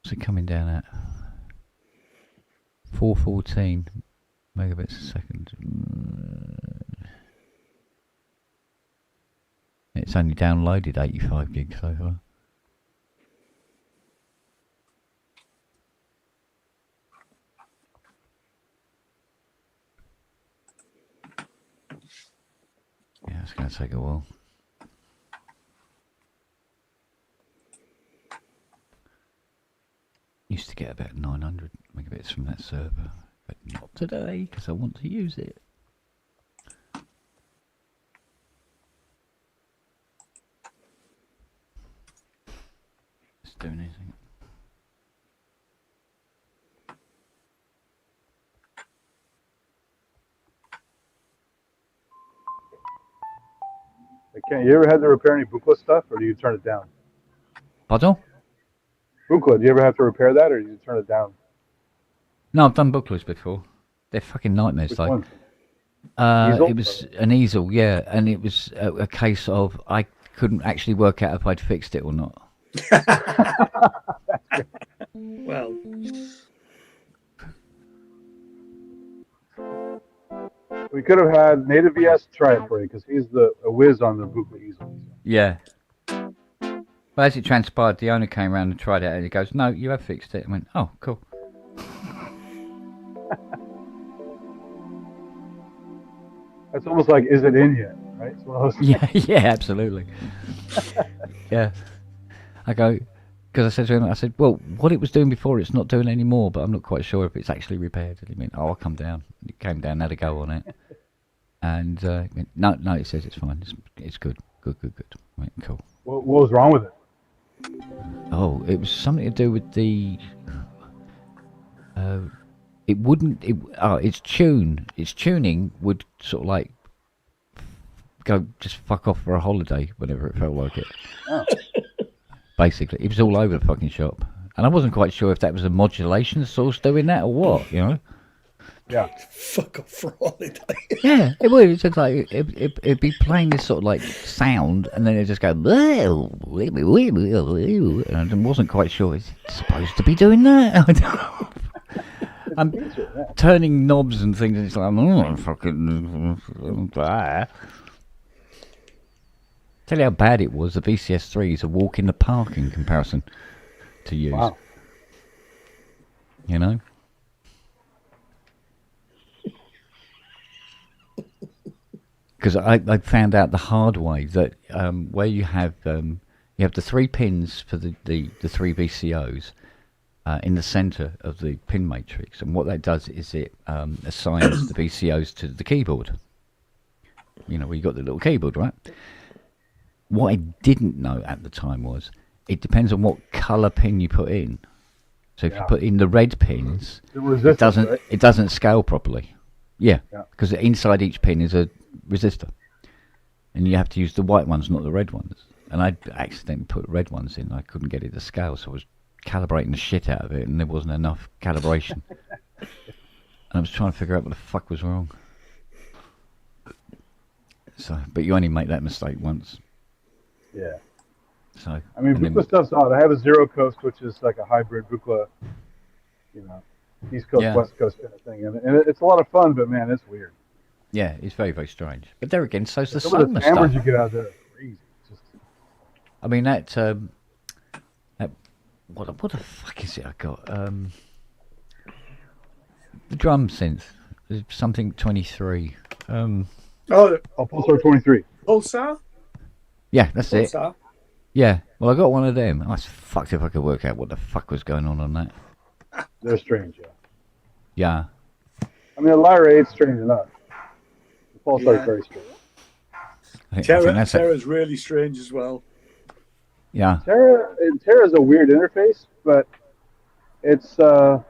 What's it coming down at? 414 megabits a second. It's only downloaded 85 gigs so far. Yeah, it's going to take a while. Used to get about 900 megabits from that server, but not today because I want to use it. It's doing anything. Okay, you ever had to repair any Buchla stuff, or do you turn it down? Pardon? Buchla, do you ever have to repair that, or do you turn it down? No, I've done Buchlas before. They're fucking nightmares, Which though. one? It was an easel, yeah, and it was a case of I couldn't actually work out if I'd fixed it or not. Well, We could have had Native VS try it for you because he's a whiz on the Buchla easel. Yeah. But as it transpired, the owner came around and tried it, and he goes, "No, you have fixed it." I went, "Oh, cool." That's almost like, is it in yet? Right? It's one of those Yeah, yeah, absolutely. Yeah. I go, because I said to him, I said, "Well, what it was doing before, it's not doing anymore, but I'm not quite sure if it's actually repaired." And he went, "Oh, I'll come down." He came down, had a go on it. And he went, no, it says it's fine. It's good. Good. I went, cool. What was wrong with it? Oh, it was something to do with the... it wouldn't... its tuning would sort of like go just fuck off for a holiday whenever it felt like it. Oh. Basically, it was all over the fucking shop. And I wasn't quite sure if that was a modulation source doing that or what, you know? Yeah. Fuck off for a holiday. Yeah, it would. It's just like it'd be playing this sort of like sound, and then it'd just go, and I wasn't quite sure. Is it supposed to be doing that? I don't know. I'm turning knobs and things, and it's like, fucking. Tell you how bad it was. The VCS3 is a walk in the park in comparison to use. Wow. You know. Because I found out the hard way that where you have the 3 pins for the 3 VCOs in the centre of the pin matrix, and what that does is it assigns the VCOs to the keyboard. You know, where you got the little keyboard, right? What I didn't know at the time was it depends on what colour pin you put in. So if you put in the red pins, it doesn't scale properly. Yeah, because inside each pin is a resistor, and you have to use the white ones, not the red ones. And I accidentally put red ones in. I couldn't get it to scale, so I was calibrating the shit out of it, and there wasn't enough calibration. And I was trying to figure out what the fuck was wrong. So, but you only make that mistake once. Yeah. So I mean, Buchla stuff's odd. I have a Zero Coast, which is like a hybrid Buchla, you know, East Coast, West Coast kind of thing, and it's a lot of fun. But man, it's weird. Yeah, it's very, very strange. But there again, so's the Some of Soma the cameras stuff. you get out there are crazy. Just... I mean, that what the fuck is it I got? The drum synth. Something 23. Pulsar 23. Pulsar? Yeah, that's Pulsar? it. Yeah, well, I got one of them. I was fucked if I could work out what the fuck was going on that. They're strange, yeah. Yeah. I mean, the Lyra 8's strange enough. The Pulsar is very strange. Terra's really strange as well. Yeah. Terra's a weird interface, but it's I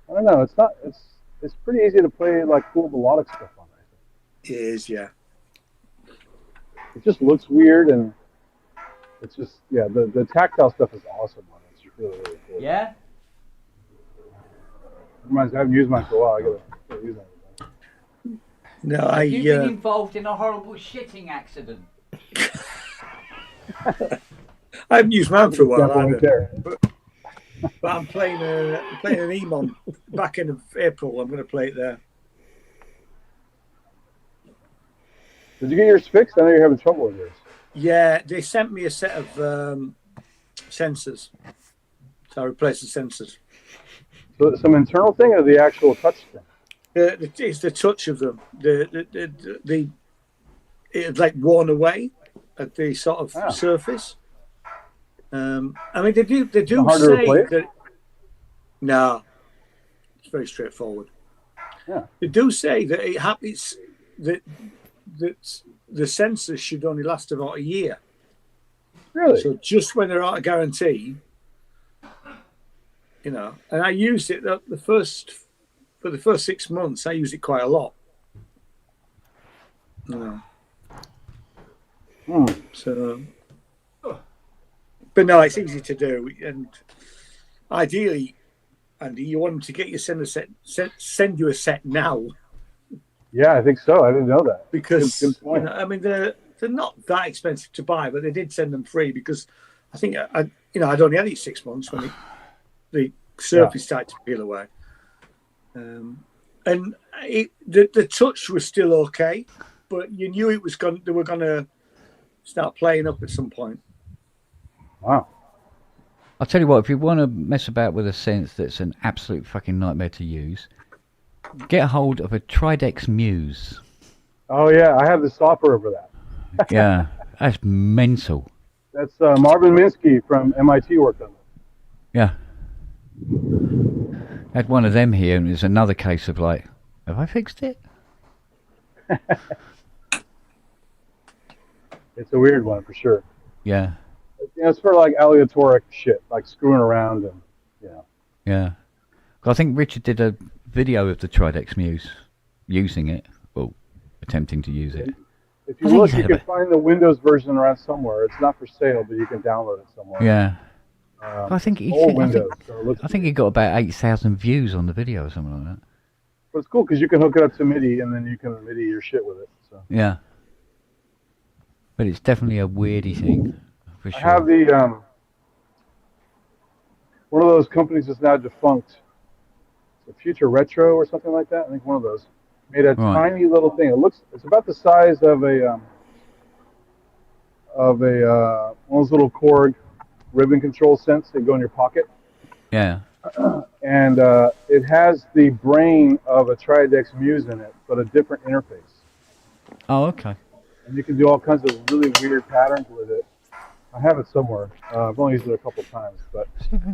don't know. It's pretty easy to play like cool melodic stuff on it. It is, yeah. It just looks weird, and it's just the tactile stuff is awesome on it. It's really cool. Yeah. Reminds me, I haven't used mine for a while. I gotta use it. No, Have you been involved in a horrible shitting accident? I haven't used mine for a while either. But I'm playing an Emon back end of April. I'm going to play it there. Did you get yours fixed? I know you're having trouble with yours. Yeah, they sent me a set of sensors. So I replaced the sensors. So some internal thing or the actual touch thing? It's the touch of them. It had like worn away at the sort of surface. I mean, they do say that. No, it's very straightforward. Yeah. They do say that it happens that the sensors should only last about a year. Really? So just when they're out of guarantee, you know. And I used it for the first 6 months. I used it quite a lot. You know. So. But no, it's easy to do, and ideally, Andy, you want them to get your send you a set now. Yeah, I think so. I didn't know that. Because good point. I mean, they're not that expensive to buy, but they did send them free because I think I'd only had it 6 months when the surface started to peel away, and the touch was still okay, but you knew they were going to start playing up at some point. Wow. I'll tell you what, if you want to mess about with a sense that's an absolute fucking nightmare to use, get a hold of a Tridex Muse. Oh yeah, I have the software for that. Yeah, that's mental. That's Marvin Minsky from MIT worked on it. Yeah. I had one of them here, and it's another case of like, have I fixed it? It's a weird one for sure. Yeah. It's for like aleatoric shit, like screwing around and Yeah. I think Richard did a video of the Tridex Muse using it, well, attempting to use it. If you look, you can find the Windows version around somewhere. It's not for sale, but you can download it somewhere. Yeah. I think he old Windows. I think he got about 8,000 views on the video or something like that. But it's cool because you can hook it up to MIDI and then you can MIDI your shit with it. So. Yeah. But it's definitely a weirdy thing, for sure. I have the one of those companies that's now defunct. It's a Future Retro or something like that. I think one of those made a tiny little thing. It's about the size of a one of those little Korg ribbon control sets that go in your pocket. Yeah. And it has the brain of a Tridex Muse in it, but a different interface. Oh, okay. And you can do all kinds of really weird patterns with it. I have it somewhere. I've only used it a couple of times, but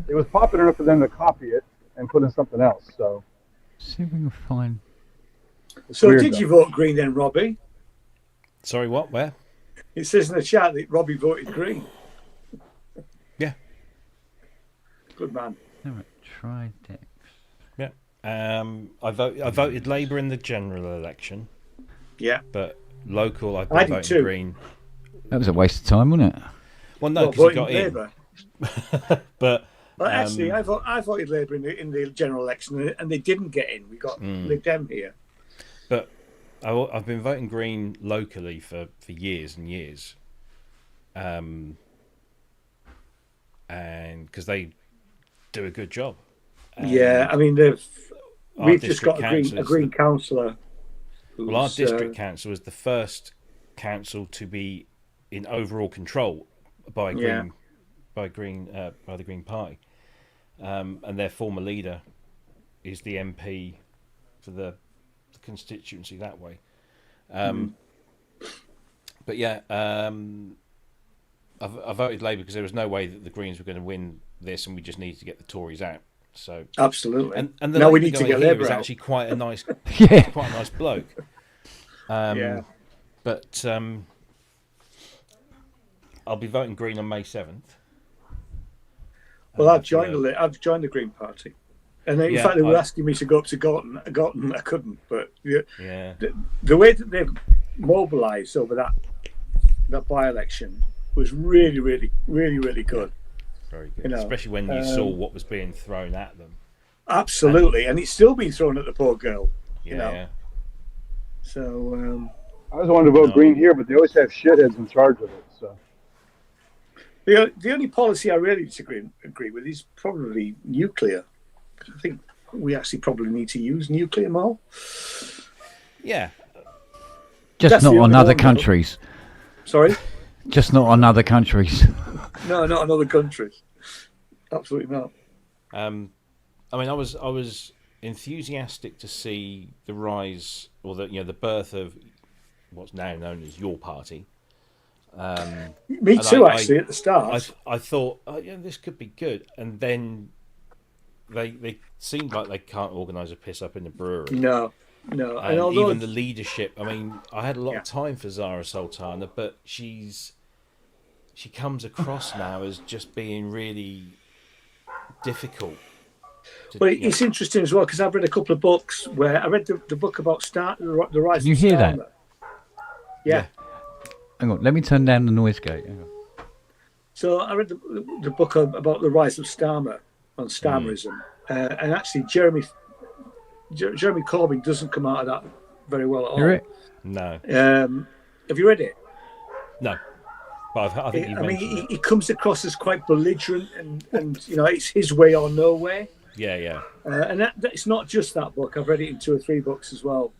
it was popular enough for them to copy it and put in something else. So, see if we can find. So, did you vote green then, Robbie? Sorry, what? Where? It says in the chat that Robbie voted green. Yeah. Good man. All right, Tridex. Yeah. I voted Labour in the general election. Yeah. But local, I did voted too. Green. That was a waste of time, wasn't it? Well, no, because he got Labour. in. But actually, I voted Labour in the general election, and they didn't get in. We got Lib Dem here. But I've been voting Green locally for years and years, and because they do a good job. Yeah, I mean, we've just got a green councillor. Well, our district council was the first council to be in overall control by the Green Party, and their former leader is the MP for the constituency that way. But yeah, I voted Labour because there was no way that the Greens were going to win this, and we just needed to get the Tories out. So absolutely, and the now we Labour need to guy get here Labour is out. actually quite a nice, Yeah. quite a nice bloke. Yeah. But I'll be voting Green on May 7th. Well, I've joined the Green Party, and in fact they were asking me to go up to Gorton. I couldn't, but the way that they've mobilised over that by-election was really, really, really, really good. Very good, especially when you saw what was being thrown at them. Absolutely, and it's still being thrown at the poor girl. Yeah. So I always wanted to vote Green here, but they always have shitheads in charge of it. So the only policy I really agree with is probably nuclear. I think we actually probably need to use nuclear more. Yeah. Just not on other countries. Sorry? Just not on other countries. No, not on other countries. Absolutely not. I mean, I was enthusiastic to see the rise or the birth of what's now known as your party. Me too, actually. At the start, I thought, this could be good, and then they seemed like they can't organise a piss up in the brewery. No. And even the leadership. I mean, I had a lot of time for Zara Sultana, but she comes across now as just being really difficult. Well, it's interesting as well because I've read a couple of books where I read the book about the rise. Can you hear that? Yeah. Hang on, let me turn down the noise gate. Hang on. So I read the book about the rise of Starmer on Starmerism, and actually Jeremy Corbyn doesn't come out of that very well at all. Hear it? No. Have you read it? No. But I think you mentioned he comes across as quite belligerent, and it's his way or no way. Yeah. And that it's not just that book. I've read it in 2 or 3 books as well.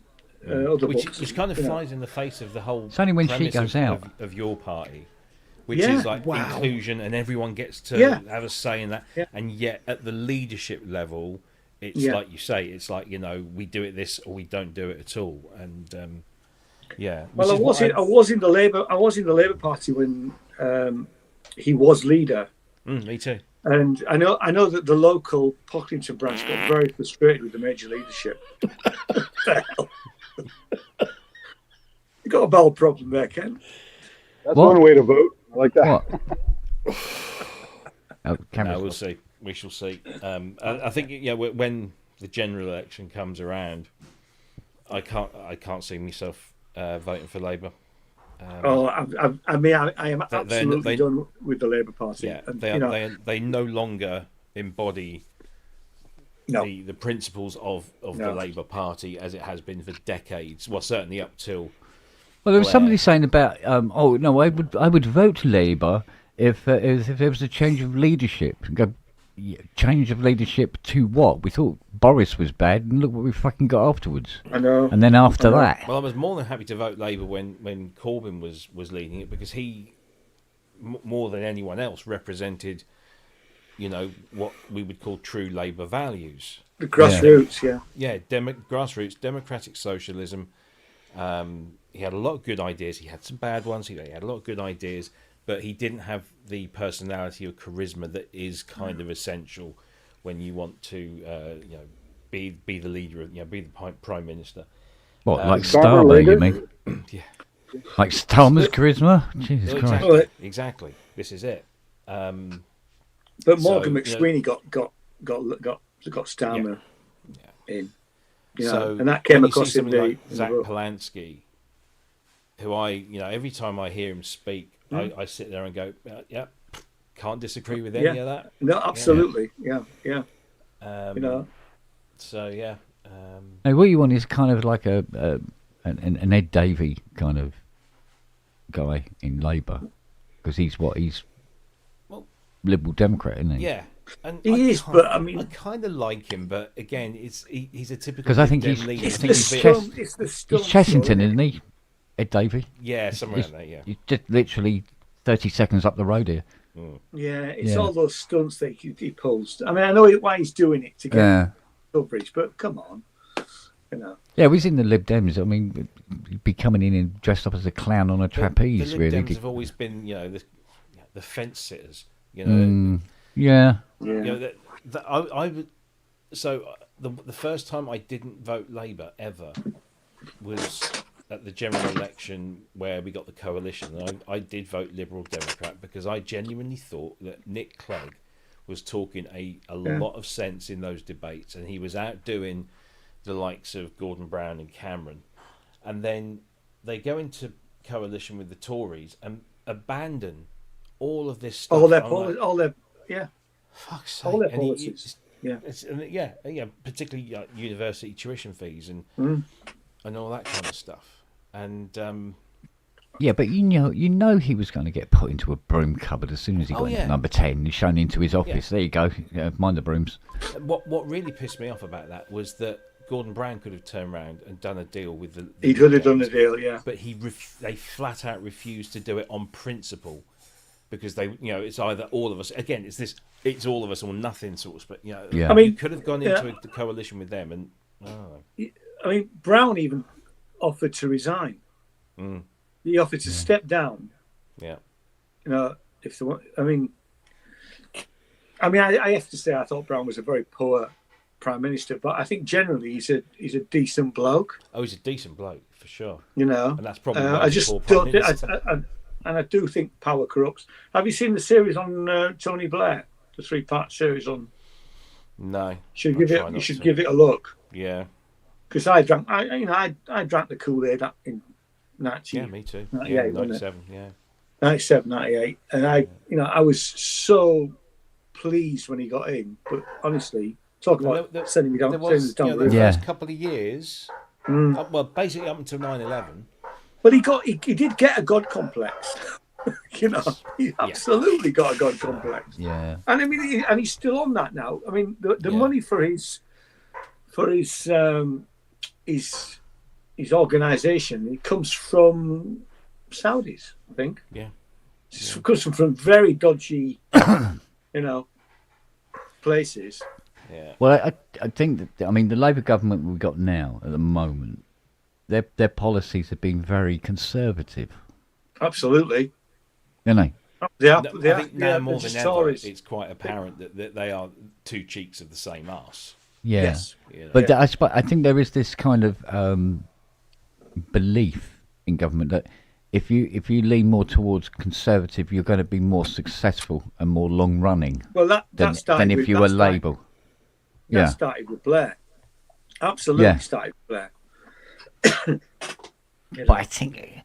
Other books, which kind of flies in the face of the whole. It's only when she premise goes out of your party, which is like inclusion, and everyone gets to have a say in that. And yet, at the leadership level, it's like you say, it's like we do it this or we don't do it at all. And well, I was in the Labour Party when he was leader. Me too. And I know that the local Pocklington branch got very frustrated with the major leadership. You got a bowel problem there, Ken. That's one way to vote. I like that. We'll see. We shall see. I think when the general election comes around, I can't see myself voting for Labour. I am absolutely done with the Labour Party. Yeah, and, they no longer embody the principles of the Labour Party as it has been for decades. Well, certainly up till. Well, there was somebody saying about, I would vote Labour if there was a change of leadership. Change of leadership to what? We thought Boris was bad, and look what we fucking got afterwards. I know. And then after that, well, I was more than happy to vote Labour when Corbyn was leading it, because he, more than anyone else, represented, what we would call true Labour values. The grassroots, grassroots, democratic socialism. He had a lot of good ideas. He had some bad ones. He had a lot of good ideas, but he didn't have the personality or charisma that is kind of essential when you want to, be the leader of, be the prime minister. What, like Starmer, you mean? Yeah. Like Starmer's charisma? Jesus Christ! Exactly. This is it. But Morgan McSweeney got Starmer in. And that came across in like Zach Polanski, who every time I hear him speak, I sit there and go, can't disagree with any of that. No, absolutely, yeah. So yeah. Now, what you want is kind of like an Ed Davey kind of guy in Labour, because he's Liberal Democrat, isn't he? Yeah. And he is, but I mean, I kind of like him, but again, he's a typical. Because I think he's Chessington, isn't he? Ed Davey. Yeah, somewhere around there. Yeah. He's just literally 30 seconds up the road here. Yeah, it's all those stunts that he pulls. I mean, I know why he's doing it to get coverage, but come on, Yeah, he's in the Lib Dems. I mean, he'd be coming in and dressed up as a clown on a trapeze. The Lib really, Dems have always been, the fence sitters. Yeah. I would. So the first time I didn't vote Labour ever was at the general election where we got the coalition. And I did vote Liberal Democrat because I genuinely thought that Nick Clegg was talking a lot of sense in those debates, and he was outdoing the likes of Gordon Brown and Cameron. And then they go into coalition with the Tories and abandon all of this stuff. All their fuck's sake. All their policies. Particularly university tuition fees and all that kind of stuff. And yeah, but you know he was going to get put into a broom cupboard as soon as he got into number 10. He's shown into his office. There you go. Mind the brooms. What really pissed me off about that was that Gordon Brown could have turned around and done a deal with the. He could have done a deal, yeah. But they flat out refused to do it on principle, because they, it's either all of us. Again, it's all of us or nothing sort of. But I mean, you could have gone into a coalition with them, and I mean, Brown even offered to resign. He offered to step down. Yeah. If the I have to say I thought Brown was a very poor prime minister, but I think generally he's a decent bloke. Oh, he's a decent bloke for sure. And that's probably I just don't. And I do think power corrupts. Have you seen the series on Tony Blair? The 3-part series on. No. You should give it a look. Yeah. Because I drank the Kool-Aid in 90. Yeah, me too. 97. Yeah. 97, 98, and I was so pleased when he got in. But honestly, talk about sending me down. The first couple of years, well, basically up until 9/11. But he did get a god complex. You know, he absolutely got a God complex. Yeah. And I mean, and he's still on that now. I mean, the money for his organisation, it comes from Saudis, I think. Yeah. It comes from very dodgy, places. Yeah. Well, I think that, I mean, the Labour government we've got now at the moment, their policies have been very conservative. Absolutely. Don't they? I think now more than ever, it's quite apparent that they are two cheeks of the same arse. Yeah. Yes. But I think there is this kind of belief in government that if you lean more towards conservative, you're going to be more successful and more long running. Well, than if you were Labour. That started with Blair. Absolutely started with Blair. But I think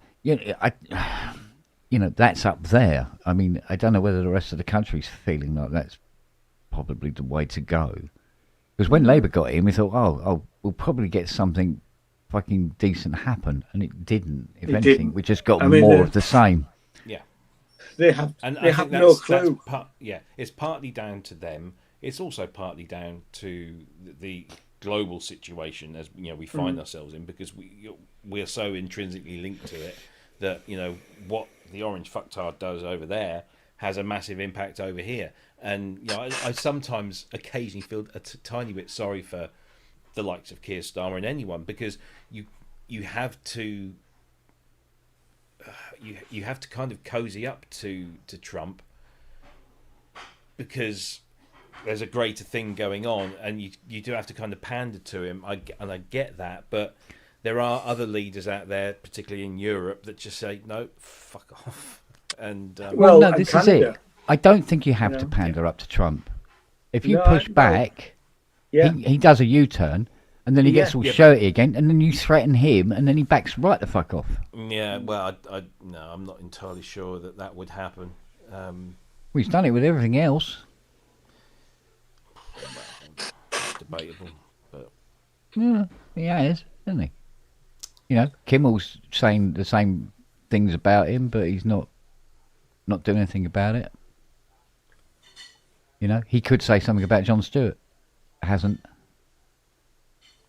that's up there. I mean, I don't know whether the rest of the country's feeling like that's probably the way to go. Because when Labour got in, we thought, oh, we'll probably get something fucking decent happen, and it didn't. If anything, we just got more of the same. Yeah, they have no clue. It's partly down to them. It's also partly down to the global situation as we find ourselves in, because we're so intrinsically linked to it that what the orange fucktard does over there has a massive impact over here. And I sometimes occasionally feel a tiny bit sorry for the likes of Keir Starmer and anyone, because you have to kind of cozy up to Trump, because there's a greater thing going on, and you do have to kind of pander to him. I get that, but there are other leaders out there, particularly in Europe, that just say no, fuck off. And no, this is it. I don't think you have to pander up to Trump. If you push back, he does a U-turn, and then he gets all shirty again, and then you threaten him, and then he backs right the fuck off. Yeah, well, no, I'm not entirely sure that would happen. Well, he's done it with everything else. It's debatable, but yeah, he has, hasn't he? Kimmel's saying the same things about him, but he's not doing anything about it. He could say something about Jon Stewart. Hasn't.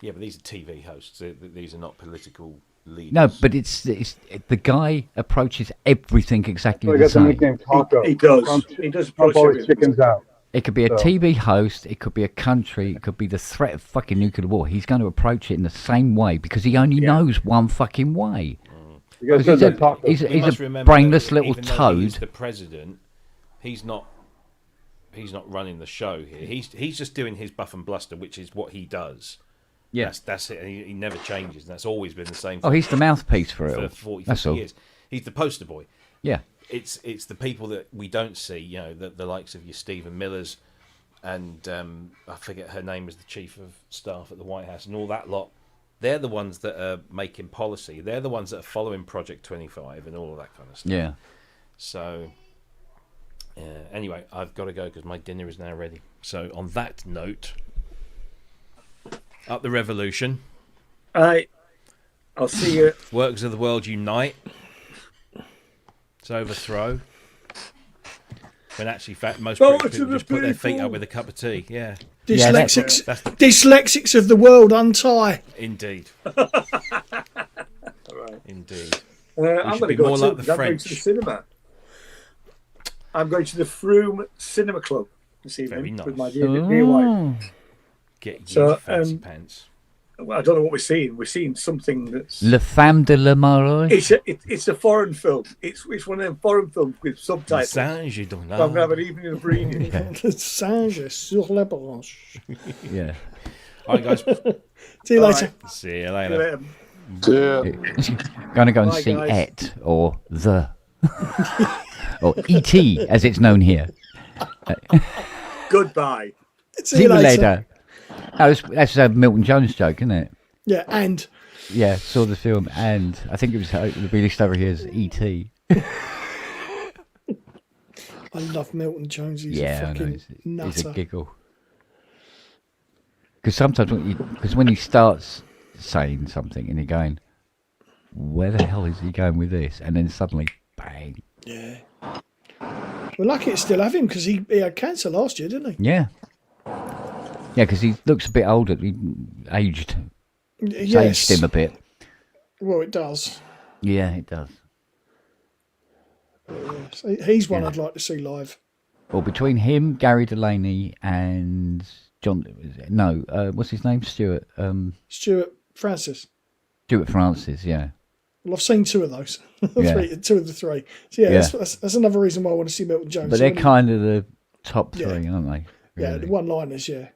Yeah, but these are TV hosts. These are not political leaders. No, but it's the guy approaches everything exactly the got the same. nickname Taco. He does. Trump, He does. Trump always chickens out. It could be a TV host, it could be a country, it could be the threat of fucking nuclear war. He's going to approach it in the same way because he only knows one fucking way. He's a brainless little even though toad. He's the president. He's not running the show here. He's just doing his buff and bluster, which is what he does. Yeah, that's it. He never changes. That's always been the same. Oh, he's the mouthpiece for it all. 40, that's 50 all. years. He's the poster boy. Yeah. It's the people that we don't see, the likes of your Stephen Millers, and I forget her name is the chief of staff at the White House, and all that lot. They're the ones that are making policy. They're the ones that are following Project 25 and all of that kind of stuff. Yeah. So, anyway, I've got to go because my dinner is now ready. So, on that note, up the revolution. I'll see you. Workers of the world unite. It's overthrow. When actually, most people just put their feet up with a cup of tea. Yeah. Dyslexics, dyslexics of the world untie. Indeed. Right. Indeed. I'm going to go more like the French. I'm going to the cinema. I'm going to the Froome Cinema Club this evening with my dear wife. Get you fancy pants. Well, I don't know what we're seeing. We're seeing something that's Le Femme de la Marais. It's a foreign film. It's one of them foreign films with subtitles. So I'm going to have an evening of reading. Singe sur la branche. Yeah. All right, guys. See you later. Right. See you later. Going to go and see guys. Et or The or E.T. as it's known here. Goodbye. See you later. That's a Milton Jones joke, isn't it? Yeah, and saw the film, and I think it was released over here as E.T. I love Milton Jones. He's a fucking nutter. He's a giggle. Because sometimes when he starts saying something and you're going, where the hell is he going with this? And then suddenly, bang, Yeah. We're lucky to still have him because he had cancer last year, didn't he? Yeah. Yeah, because he looks a bit older. He aged. It's Yes. aged him a bit. Well, it does. Yeah, it does. So he's one I'd like to see live. Well, between him, Gary Delaney, and John... No, what's his name? Stuart. Stuart Francis. Stuart Francis, yeah. Well, I've seen two of those. Yeah. Two of the three. So yeah, that's another reason why I want to see Milton Jones. But they're kind of the top three, aren't they? Yeah, Really? the one-liners, yeah.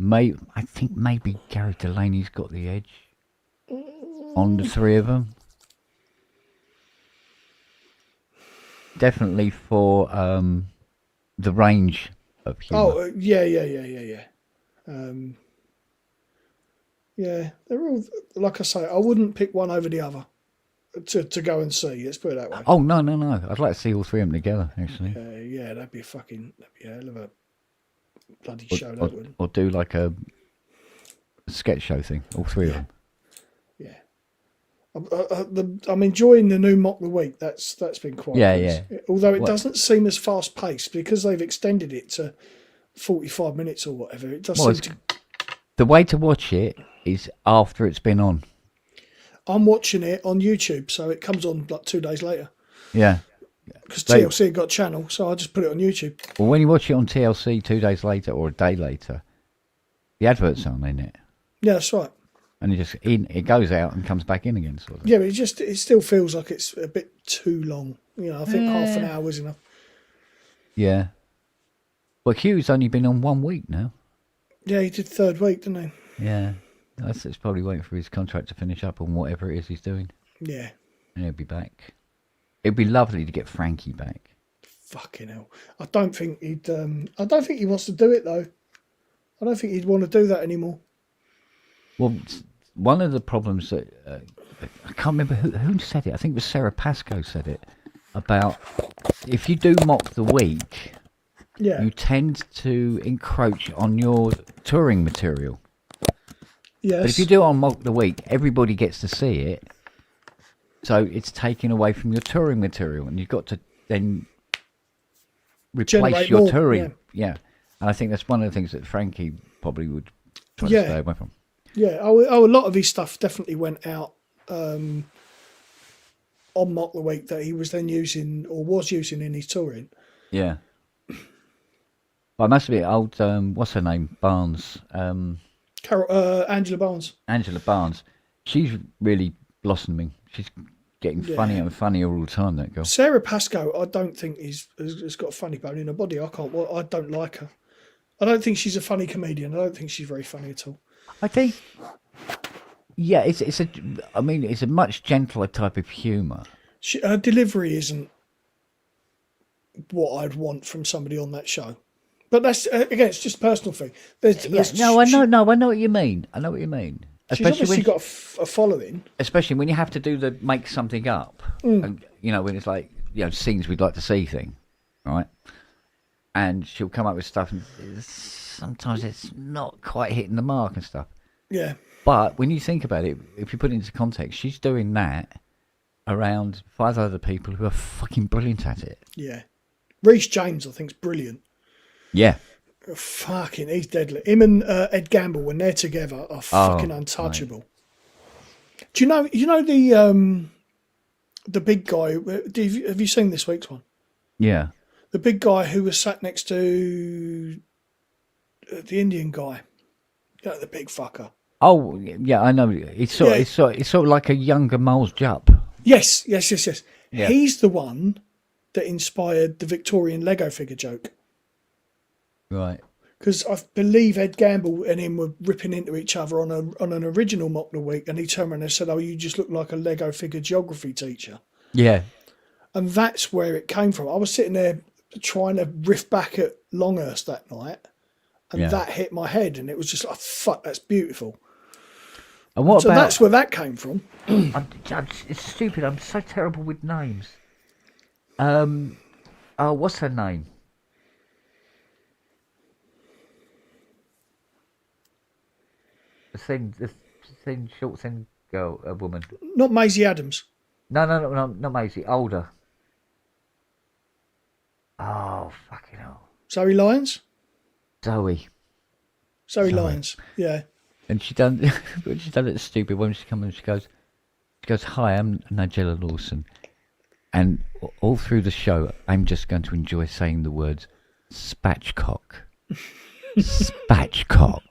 I think maybe Gary Delaney's got the edge on the three of them. Definitely for the range of humour. Oh, yeah. Yeah, they're all, like I say, I wouldn't pick one over the other to go and see. Let's put it that way. Oh, no. I'd like to see all three of them together, actually. Yeah, that'd be a hell of a bloody show, that would. Or do like a sketch show thing, all three of them. Yeah. I'm enjoying the new Mock the Week. That's been quite good. Yeah. Although it doesn't seem as fast paced because they've extended it to 45 minutes or whatever. It does seem to... The way to watch it is after it's been on. I'm watching it on YouTube, so it comes on like 2 days later. Yeah. Because TLC got a channel, so I just put it on YouTube. Well, when you watch it on TLC 2 days later or a day later, the adverts aren't in it. Yeah, that's right. And it goes out and comes back in again, sort of. Yeah, but it still feels like it's a bit too long. I think half an hour was enough. Yeah. Well, Hugh's only been on 1 week now. Yeah, he did third week, didn't he? Yeah. It's probably waiting for his contract to finish up on whatever it is he's doing. Yeah. And he'll be back. It'd be lovely to get Frankie back. Fucking hell. I don't think he wants to do it, though. I don't think he'd want to do that anymore. Well, one of the problems that I can't remember who said it. I think it was Sarah Pascoe said it about if you do Mock the Week, you tend to encroach on your touring material. Yes. But if you do it on Mock the Week, everybody gets to see it, so it's taken away from your touring material, and you've got to then replace Generate your more, touring. Yeah, and I think that's one of the things that Frankie probably would try to stay away from. Yeah, a lot of his stuff definitely went out on Mock the Week that he was then using or was using in his touring. Yeah. Well, it must be old, what's her name? Barnes. Angela Barnes. Angela Barnes. She's really blossoming. She's getting funnier and funnier all the time, that girl. Sarah Pascoe, I don't think has got a funny bone in her body. I don't like her. I don't think she's a funny comedian. I don't think she's very funny at all. I think, yeah, it's a much gentler type of humour. Her delivery isn't what I'd want from somebody on that show. But that's again, it's just a personal thing. I know what you mean. She's obviously got a following. Especially when you have to do the make something up, and, when it's like scenes we'd like to see thing, right? And she'll come up with stuff, and sometimes it's not quite hitting the mark and stuff. Yeah. But when you think about it, if you put it into context, she's doing that around 5 other people who are fucking brilliant at it. Yeah. Rhys James, I think, is brilliant. Yeah. Fucking, he's deadly. Him and Ed Gamble, when they're together, are fucking untouchable. Mate. Do you know the big guy? Have you seen this week's one? Yeah. The big guy who was sat next to the Indian guy, the big fucker. Oh yeah, I know. It's sort of like a younger Miles Jupp. Yes. Yeah. He's the one that inspired the Victorian Lego figure joke. Right. Because I believe Ed Gamble and him were ripping into each other on an original Mock the Week, and he turned around and said, "Oh, you just look like a Lego figure geography teacher." Yeah. And that's where it came from. I was sitting there trying to riff back at Longhurst that night, and that hit my head, and it was just like, fuck, that's beautiful. And what so about, that's where that came from. It's stupid. I'm so terrible with names. What's her name? The thin, short, thin girl, a woman. Not Maisie Adams. No, not Maisie. Older. Oh, fucking hell. Zoe Lyons? Zoe. Zoe Lyons, yeah. And she done it stupid when she comes and she goes, hi, I'm Nigella Lawson. And all through the show, I'm just going to enjoy saying the words spatchcock. Spatchcock.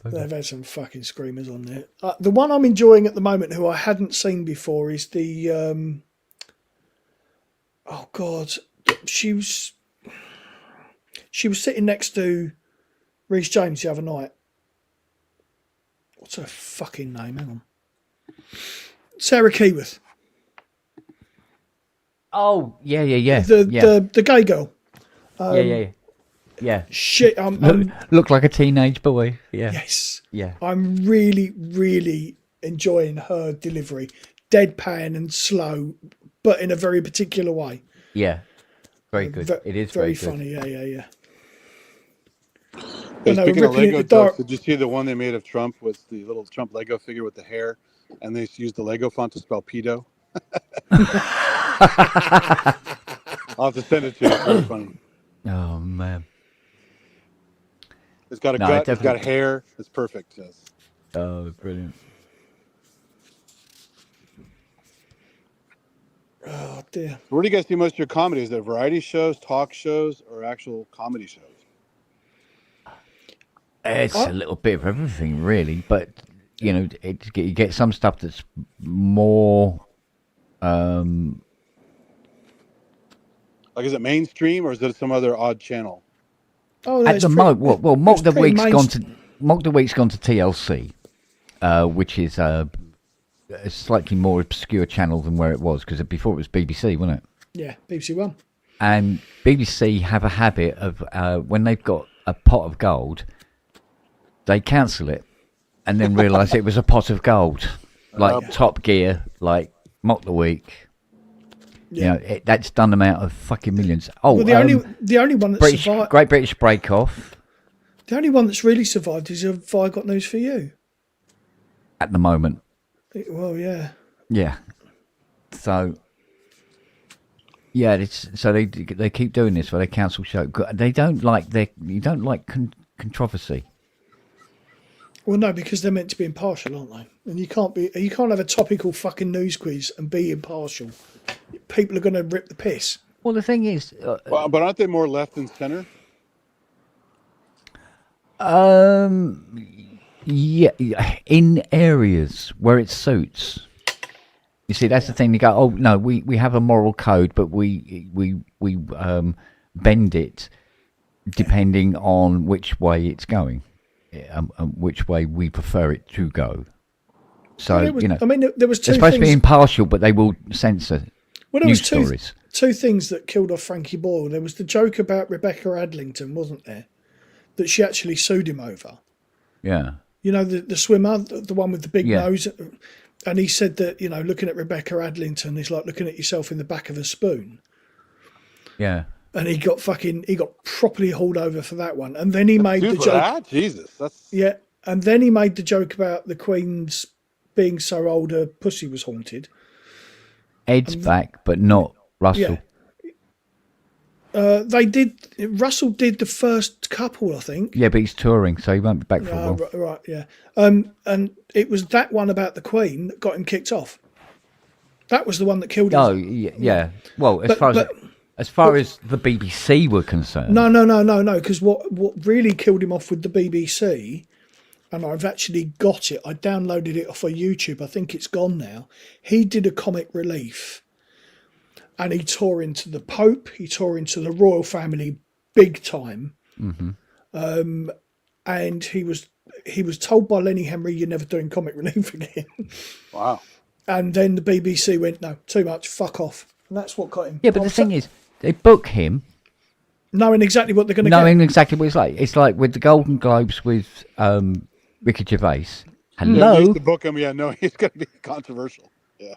They've had some fucking screamers on there. The one I'm enjoying at the moment, who I hadn't seen before, is the oh god, she was sitting next to Rhys James the other night. What's her fucking name? Hang on, Sarah Keyworth. Oh yeah. The gay girl. Yeah. Shit, look like a teenage boy. Yeah. Yes. Yeah. I'm really, really enjoying her delivery. Deadpan and slow, but in a very particular way. Yeah. Very good. It is very good. funny. Yeah. Hey, no, speaking of ripping it Lego the dark- jokes, did you see the one they made of Trump with the little Trump Lego figure with the hair, and they used the Lego font to spell pedo? I'll have to send it to you. It's very funny. Oh man. It's got a gut. It's got hair. It's perfect. Yes. Oh, brilliant. Oh dear. Where do you guys see most of your comedy? Is it variety shows, talk shows, or actual comedy shows? It's a little bit of everything, really. But you get some stuff that's more. Like, is it mainstream or is it some other odd channel? Oh, at the moment, well, Mock the Week's gone to TLC, which is a slightly more obscure channel than where it was, because before it was BBC, wasn't it? Yeah, BBC One. And BBC have a habit of when they've got a pot of gold, they cancel it and then realise it was a pot of gold, like Top Gear, like Mock the Week. Yeah. That's done them out of fucking millions. Oh, well, the only one that survived. Great British Break Off. The only one that's really survived is Have I Got News for You? At the moment. Well, yeah. Yeah. So. Yeah, they keep doing this where they cancel show. They don't like controversy. Well, no, because they're meant to be impartial, aren't they? And you can't have a topical fucking news quiz and be impartial. People are going to rip the piss. Well, the thing is, but aren't they more left than center? Yeah, in areas where it suits. You see, that's the thing. They go, oh no, we have a moral code, but we bend it depending on which way it's going, which way we prefer it to go. So there was two they're supposed to be things- impartial, but they will censor Well, there news was stories. two things that killed off Frankie Boyle. There was the joke about Rebecca Adlington, wasn't there? That she actually sued him over. Yeah. You know, the swimmer, the one with the big Yeah. nose. And he said that, looking at Rebecca Adlington is like looking at yourself in the back of a spoon. Yeah. And he got properly hauled over for that one. And then he made the Dude, joke. that? Jesus, that's Yeah. And then he made the joke about the Queen's being so old her pussy was haunted. Ed's back, but not Russell. Yeah. Russell did the first couple, I think. Yeah, but he's touring, so he won't be back for a while. Right, yeah. And it was that one about the Queen that got him kicked off. That was the one that killed him. Oh, yeah. Well, as far as the BBC were concerned. No. Because what really killed him off with the BBC, and I've actually got it. I downloaded it off of YouTube. I think it's gone now. He did a comic relief. And he tore into the Pope. He tore into the royal family big time. Mm-hmm. And he was told by Lenny Henry, "You're never doing comic relief again." Wow. And then the BBC went, "No, too much. Fuck off." And that's what got him. Yeah, but the thing is, they book him knowing exactly what they're going to knowing exactly what it's like. It's like with the Golden Globes with Ricky Gervais. Hello. They used to book him. Yeah, no, he's going to be controversial. Yeah.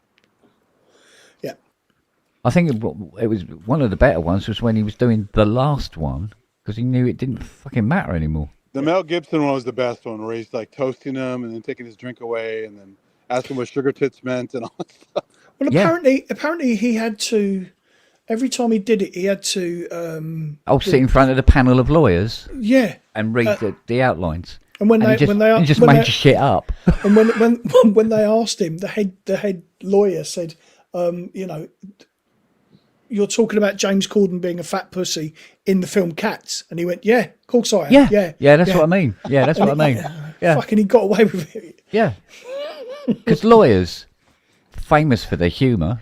I think it was one of the better ones was when he was doing the last one because he knew it didn't fucking matter anymore. The Mel Gibson one was the best one, where he's like toasting him and then taking his drink away and then asking what sugar tits meant and all that stuff. Well, apparently he had to. Every time he did it, he had to. Sit in front of the panel of lawyers. Yeah. And read the outlines. And when he just made shit up. And when they asked him, the head lawyer said, you're talking about James Corden being a fat pussy in the film Cats, and he went, "Yeah, of course I am." Yeah, that's what I mean. Yeah, that's what I mean. Yeah, fucking, he got away with it. Yeah, because lawyers, famous for their humour.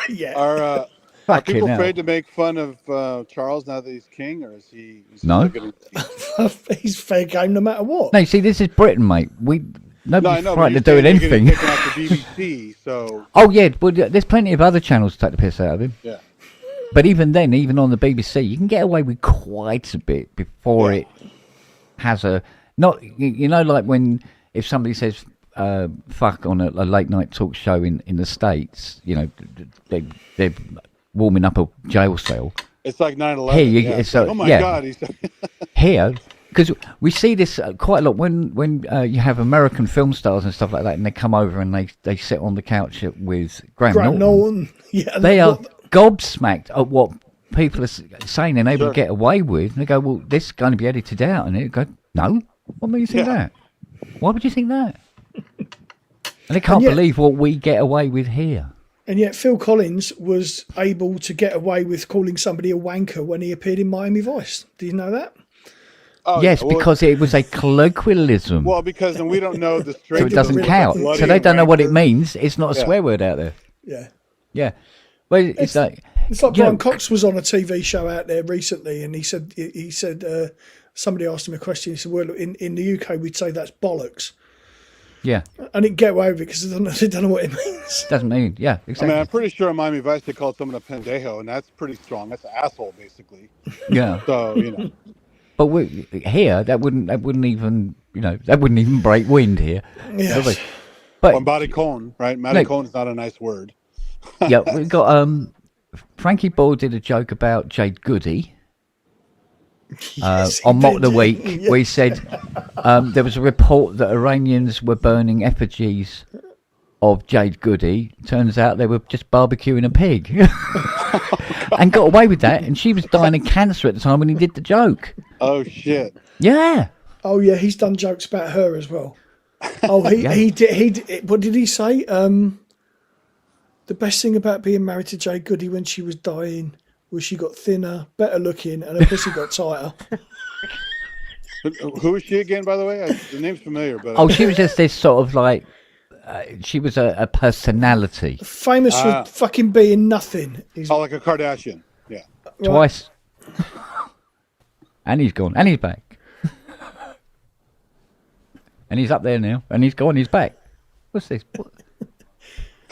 Yeah. Are people afraid to make fun of Charles now that he's king, or is he? No. He's fair game no matter what. No, see, this is Britain, mate. Nobody's frightened of doing anything. Taken off the BBC, so. Oh yeah, well, there's plenty of other channels to take the piss out of him. Yeah. But even then, even on the BBC, you can get away with quite a bit before it has a like when if somebody says fuck on a late night talk show in the States, they're warming up a jail cell. It's like 9/11. Here, oh my God! Here, because we see this quite a lot when you have American film stars and stuff like that, and they come over and they sit on the couch with Graham Norton. Yeah, they are gobsmacked at what people are saying and able to get away with. And they go, "Well, this is going to be edited out," and they go, "No, what made you think that? Why would you think that?" And they can't believe what we get away with here. And yet Phil Collins was able to get away with calling somebody a wanker when he appeared in Miami Vice. Do you know that? Oh, yes, because it was a colloquialism. Well, because we don't know the strength. So it doesn't count. So they don't know what it means. It's not a swear word out there. Yeah. Yeah. Well, it's like Brian Cox was on a TV show out there recently, and he said somebody asked him a question. He said, "Well, in the UK, we'd say that's bollocks." Yeah. And it get away with it because they don't know what it means. Doesn't mean, yeah, exactly. I mean, I'm pretty sure in Miami Vice they called someone a pendejo, and that's pretty strong. That's an asshole, basically. Yeah. So, But here, that wouldn't even, that wouldn't even break wind here. Yes. But body cone, right? Cone is not a nice word. Yeah, we got Frankie Boyle did a joke about Jade Goody. On Mock the Week, where he said there was a report that Iranians were burning effigies of Jade Goody. Turns out they were just barbecuing a pig. And got away with that, and she was dying of cancer at the time when he did the joke. Oh, shit. Yeah. Oh, yeah, he's done jokes about her as well. Oh, he did. What did he say? The best thing about being married to Jade Goody when she was dying was she got thinner, better looking, and her pussy got tighter. Who is she again, by the way? The name's familiar, but she was just this sort of like she was a personality, famous for fucking being nothing. Like a Kardashian, yeah. Twice, and he's gone, and he's back, and he's up there now, and he's gone, he's back. What's this?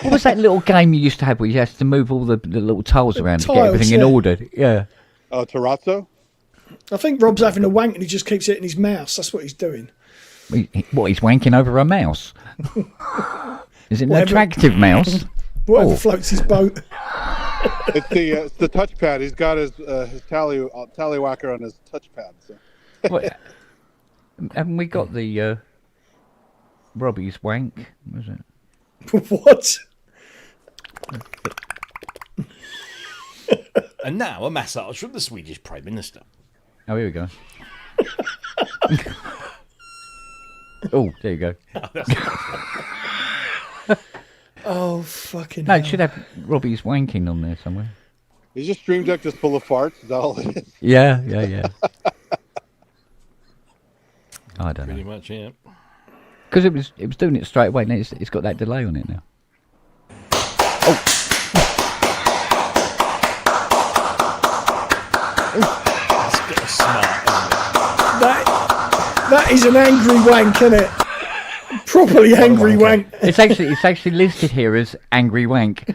What was that little game you used to have where you had to move all the little tiles around to get everything in order? Yeah. Oh, Terrazzo? I think Rob's having a wank and he just keeps hitting his mouse. That's what he's doing. He's wanking over a mouse? Is it an attractive mouse? Whatever floats his boat. It's the touchpad. He's got his tallywhacker on his touchpad. So. Haven't we got the Robbie's wank? Was it? What? And now a massage from the Swedish Prime Minister. Oh, here we go. Oh, there you go. Oh, fucking No, hell. it should have Robbie's wanking on there somewhere. Is your stream deck just full of farts? Is that all it is? Yeah. I don't know. Pretty much, yeah. Because it was doing it straight away. Now it's got that delay on it now. Oh. That's a bit smart, That is an angry wank, isn't it? Properly angry wank. It's actually listed here as angry wank.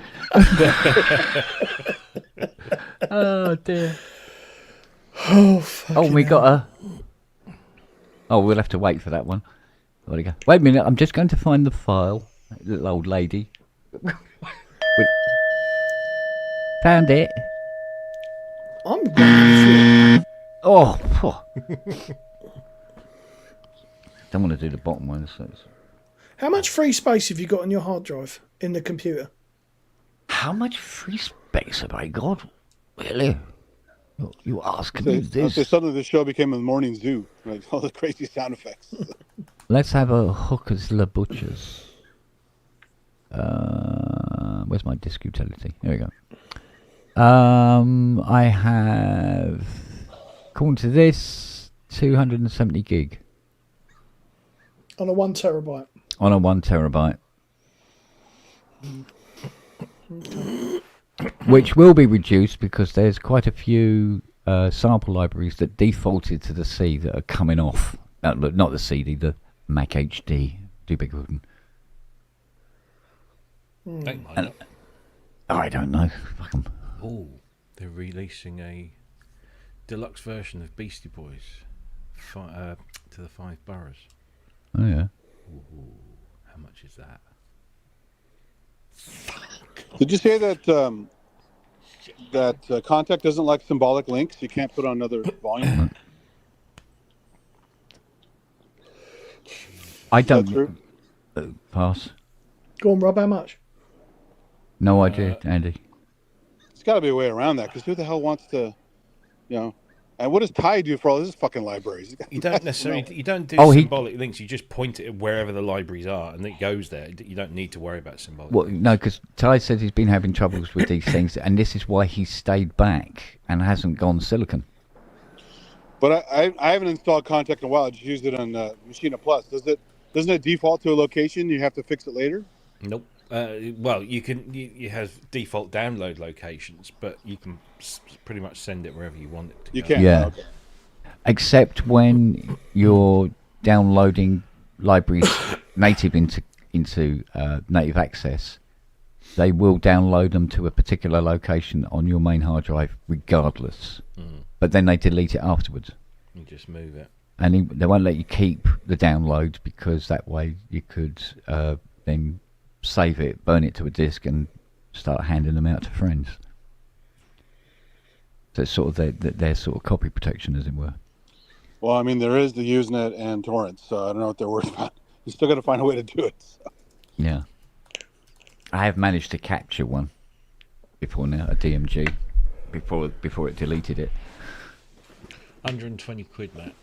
Oh dear. Oh, fucking Oh, we got a. Oh, we'll have to wait for that one. There we go. Wait a minute. I'm just going to find the file. Little old lady. Found it. I'm waiting Oh, don't want to do the bottom one. So How much free space have you got on your hard drive in the computer? how much free space have I got? Really? You ask me I'll this? say suddenly the show became a morning zoo, like all the crazy sound effects. Let's have a Hookers La Butchers. Where's my disk utility? Here we go. I have, according to this, 270 gig. On a 1 terabyte. On a 1 terabyte. Which will be reduced because there's quite a few sample libraries that defaulted to the C that are coming off. Not the CD, the Mac HD. Do big wooden. I don't know. Fuck 'em. Oh, they're releasing a deluxe version of Beastie Boys to the 5 boroughs. Oh yeah. Ooh, how much is that? Did you say that Contact doesn't like symbolic links? You can't put on another volume. I don't. Pass. Go on, Rob. How much? No idea, Andy. There's got to be a way around that, because who the hell wants to, And what does Ty do for all his fucking libraries? You don't necessarily. You don't do symbolic links. You just point it at wherever the libraries are, and it goes there. You don't need to worry about symbolic. Well, no, because Ty said he's been having troubles with these things, and this is why he stayed back and hasn't gone silicon. But I haven't installed Contact in a while. I just used it on Machina Plus. Doesn't it default to a location? You have to fix it later? Nope. Well, you can. You have default download locations, but you can pretty much send it wherever you want it to. You can. Yeah. Okay. Except when you're downloading libraries native into native access, they will download them to a particular location on your main hard drive, regardless. But then they delete it afterwards. You just move it. And they won't let you keep the download, because that way you could then save it, burn it to a disk, and start handing them out to friends. So it's sort of their sort of copy protection, as it were. Well, I mean, there is the Usenet and torrents, so I don't know what they're worried about. You still got to find a way to do it. So. Yeah. I have managed to capture one before now, a DMG, before it deleted it. 120 quid, Matt.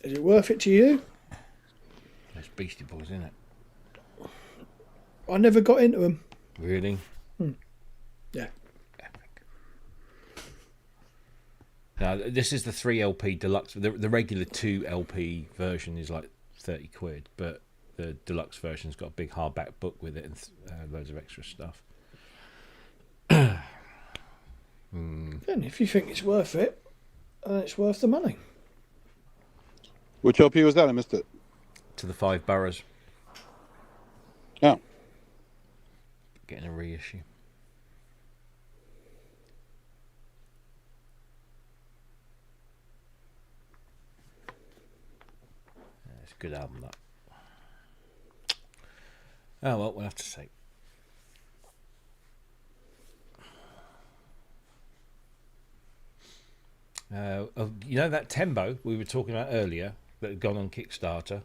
Is it worth it to you? There's Beastie Boys, isn't it? I never got into them. Really? Yeah. Now, this is the 3 LP deluxe. The regular 2 LP version is like 30 quid, but the deluxe version's got a big hardback book with it and loads of extra stuff. Then, if you think it's worth it, it's worth the money. Which LP was that? I missed it. To the 5 boroughs. Oh. Getting a reissue. It's a good album, that. Oh well, we'll have to see. You know that Tembo we were talking about earlier that had gone on Kickstarter,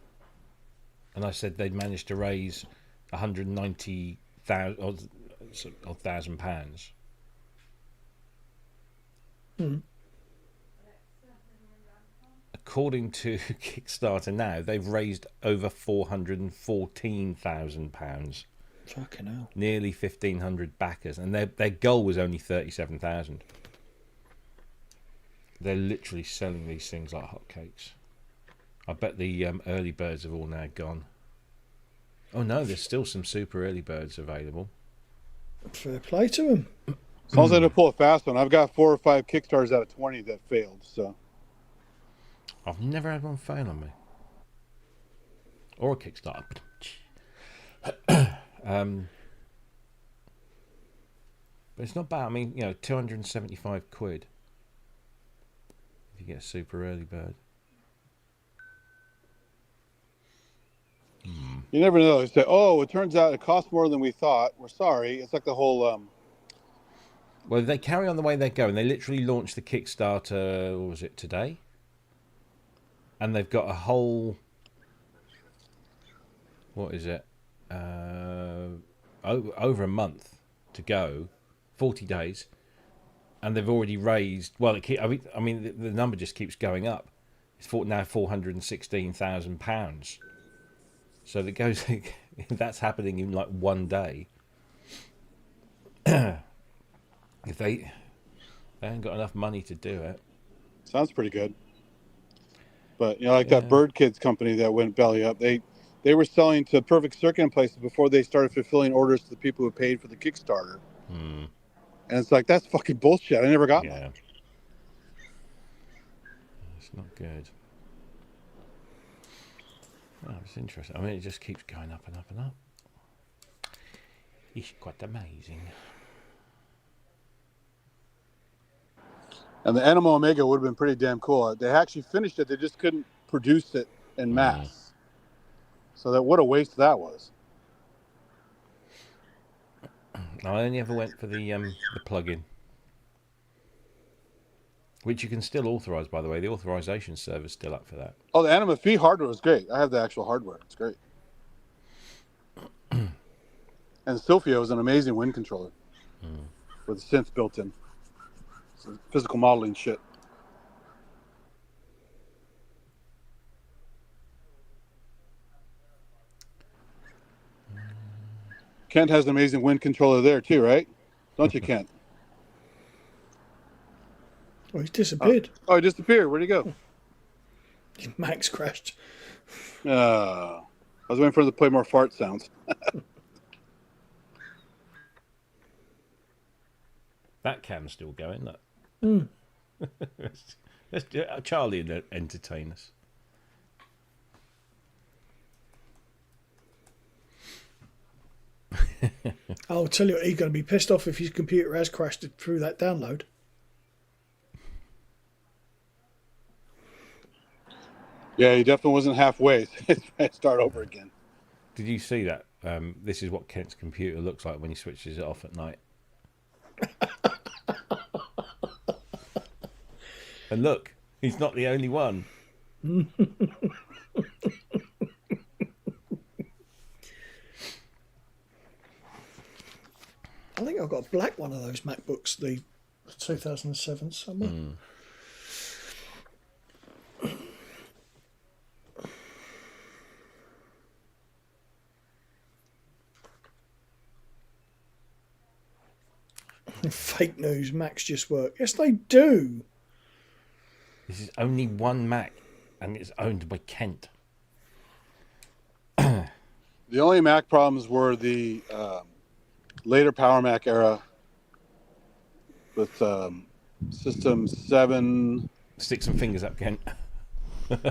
and I said they'd managed to raise £190,000. According to Kickstarter now, they've raised over £414,000. Fucking hell. Nearly 1,500 backers, and their goal was only 37,000. They're literally selling these things like hotcakes. I bet the early birds have all now gone. Oh no, there's still some super early birds available. Fair play to them. As long as I don't pull a fast one. I've got 4 or 5 Kickstarters out of 20 that failed. So I've never had one fail on me. Or a Kickstarter. But it's not bad. I mean, 275 quid. If you get a super early bird. you never know. You say, "Oh, it turns out it costs more than we thought. We're sorry." It's like the whole Well, if they carry on the way they're going, they literally launched the Kickstarter, what was it, today? And they've got a whole... What is it? Over a month to go, 40 days, and they've already raised. Well, I mean, the number just keeps going up. It's now £416,000. So that goes. That's happening in like one day. If they ain't got enough money to do it. Sounds pretty good. But like that Bird Kids company that went belly up, they were selling to Perfect Circuit places before they started fulfilling orders to the people who paid for the Kickstarter. And it's like, that's fucking bullshit. I never got mine. It's not good. Oh, it's interesting. I mean, it just keeps going up and up and up. It's quite amazing. And the Animal Omega would have been pretty damn cool. They actually finished it. They just couldn't produce it in mass. So what a waste that was. I only ever went for the plug-in, which you can still authorize, by the way. The authorization server's still up for that. Oh, the Anima Phi hardware was great. I have the actual hardware. It's great. And Sophia was an amazing wind controller with synth built in. Some physical modeling shit. Kent has an amazing wind controller there too, right? Don't you, Kent? Oh, he's disappeared. Oh, he disappeared. Where'd he go? Max crashed. I was waiting for him to play more fart sounds. That cam's still going, look. Let's do it. Charlie entertain us. I'll tell you what, he's going to be pissed off if his computer has crashed through that download. Yeah, he definitely wasn't halfway. Start over again. Did you see that? This is what Kent's computer looks like when he switches it off at night. And look, he's not the only one. I think I've got a black one of those MacBooks, the 2007 somewhere. Fake news, Macs just work. Yes, they do. This is only one Mac, and it's owned by Kent. The only Mac problems were the later Power Mac era with System 7. Stick some fingers up, Kent.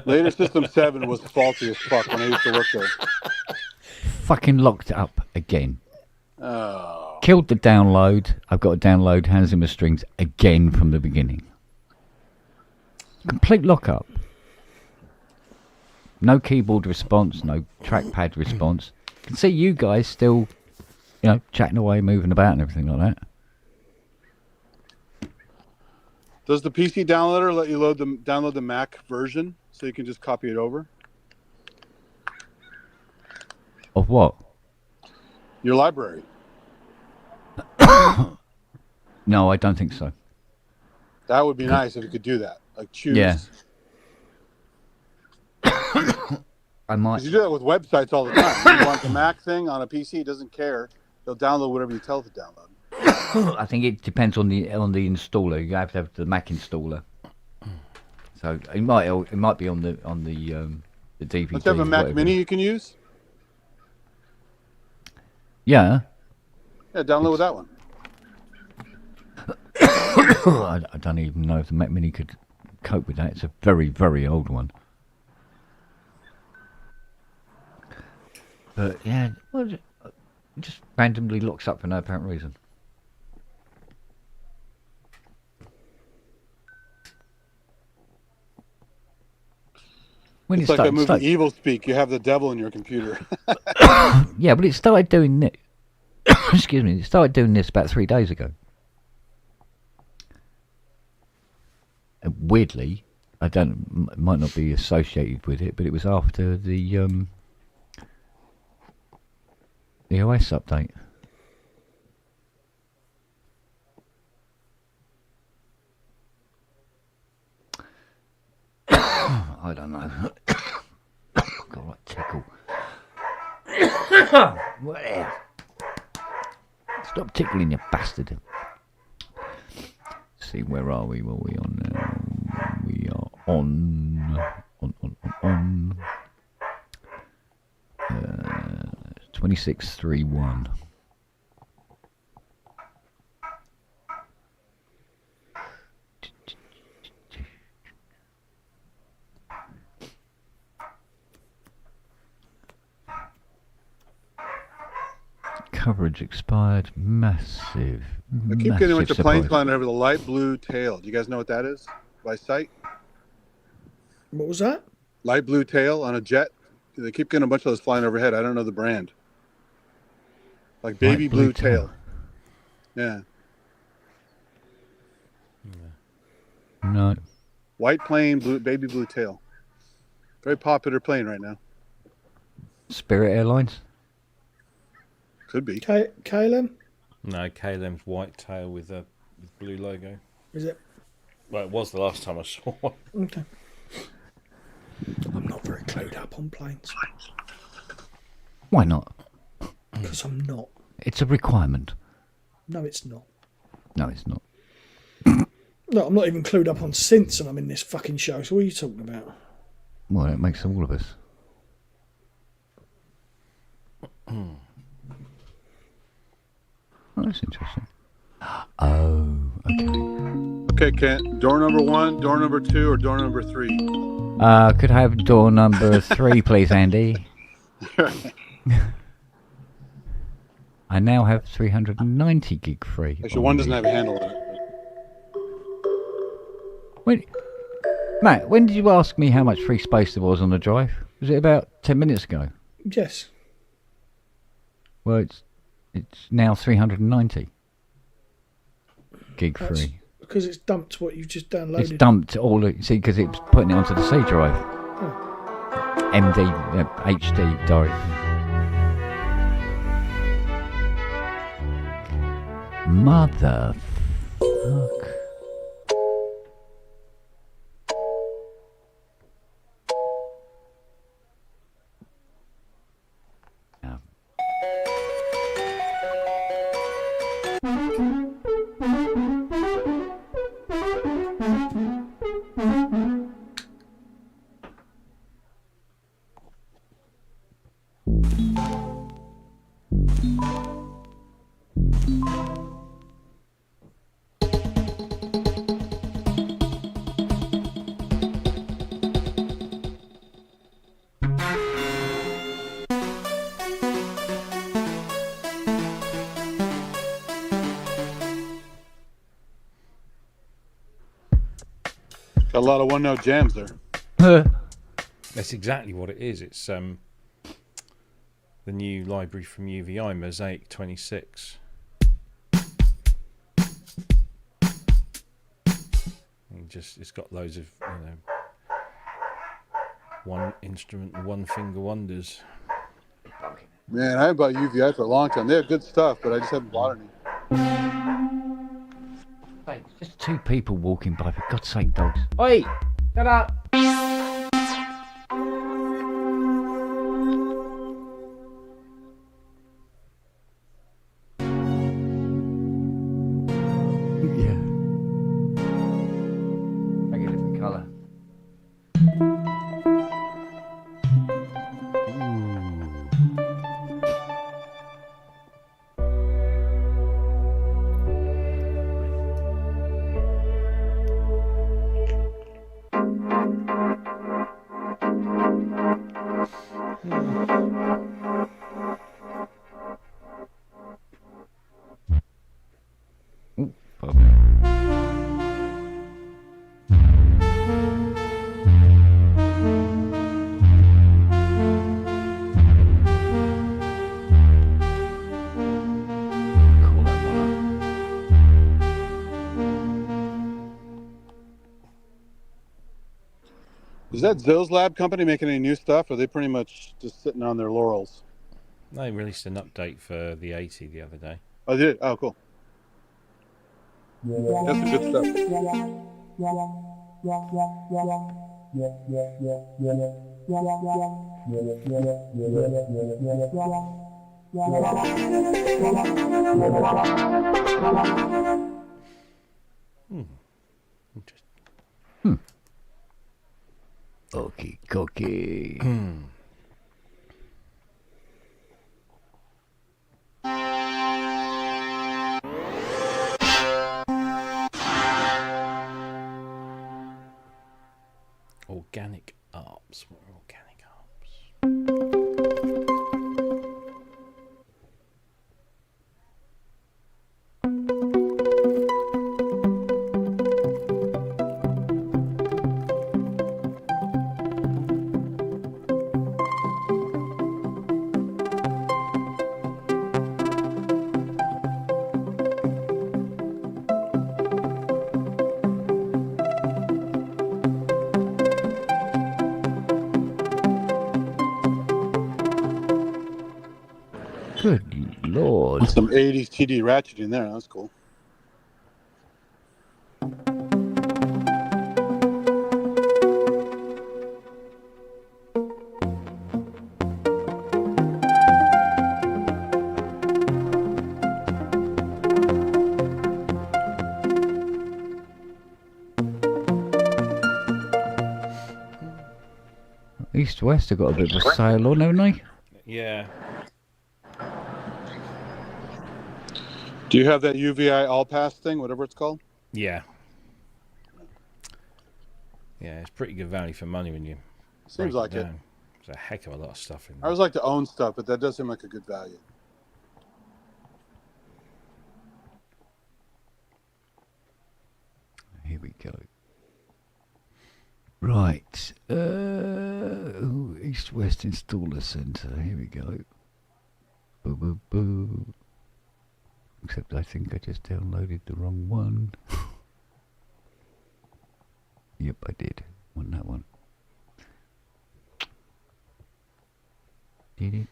Later System 7 was faulty as fuck when I used to work there. Fucking locked it up again. Oh. Killed the download. I've got to download Hans Zimmer Strings again from the beginning. Complete lockup. No keyboard response, no trackpad response. You can see you guys still, chatting away, moving about and everything like that. Does the PC downloader let you download the Mac version so you can just copy it over? Of what? Your library. No, I don't think so. That would be nice if you could do that. Like choose. Yeah. I might. 'Cause you do that with websites all the time. You want the Mac thing on a PC, it doesn't care. They'll download whatever you tell it to download. I think it depends on the installer. You have to have the Mac installer. So it might be on the DVD. Don't you have a Mac Mini you can use? Yeah. Yeah, download with that one. I don't even know if the Mac Mini could cope with that. It's a very, very old one. But yeah, well, it just randomly locks up for no apparent reason. When it's like that movie Evil Speak. You have the devil in your computer. Yeah, but it started doing this. Excuse me. It started doing this about 3 days ago. weirdly, might not be associated with it, but it was after the OS update. I don't know. Got what tickle. What else? Stop tickling, you bastard. See, where are we? What are we on now? We are on 2631. Coverage expired. Massive. I keep getting a bunch of planes flying over the light blue tail. Do you guys know what that is by sight? What was that? Light blue tail on a jet. They keep getting a bunch of those flying overhead. I don't know the brand. Like baby blue tail. Yeah. No. White plane, baby blue tail. Very popular plane right now. Spirit Airlines? Could be. KLM? No, KLM's white tail with a blue logo. Is it? Well, it was the last time I saw one. Okay. I'm not very clued up on planes. Why not? Because I'm not. It's a requirement. No, it's not. No, it's not. No, I'm not even clued up on synths and I'm in this fucking show, so what are you talking about? Well, it makes all of us. Oh, that's interesting. Oh, okay. Okay, Kent. Door number 1, door number 2, or door number 3? Could I have door number 3, please, Andy? I now have 390 gig free. Actually, one doesn't have a handle on it. Wait, Matt, when did you ask me how much free space there was on the drive? Was it about 10 minutes ago? Yes. Well, it's now 390 gig That's free. because it's dumped what you've just downloaded. It's dumped all. See, because it's putting it onto the C drive. MD HD drive. Mother fuck. Got a lot of one-note jams there. That's exactly what it is. It's the new library from UVI, Mosaic 26. It's got loads of one instrument and one finger wonders. Man, I haven't bought UVI for a long time. They have good stuff, but I just haven't bought any. Hey, just two people walking by, for God's sake, dogs. Oi! Shut up! Yeah. Make it a different colour. Is that Zill's Lab company making any new stuff, or are they pretty much just sitting on their laurels? They released an update for the 80 the other day. Oh, they did? Oh, cool. That's some good stuff. Okie cookie. Organic arps. What are organic arps? Good lord. Some 80s TD ratchet in there. That's cool. East West have got a bit of a sale on, haven't they? Yeah. Do you have that UVI All Pass thing, whatever it's called? Yeah. Yeah, it's pretty good value for money when you Seems like it. down. There's a heck of a lot of stuff in I there. always like to own stuff, but that does seem like a good value. Here we go. Right. East West Installer Centre. Here we go. Boo boo boo. Except I think I just downloaded the wrong one. Yep, I did. Want that one. Here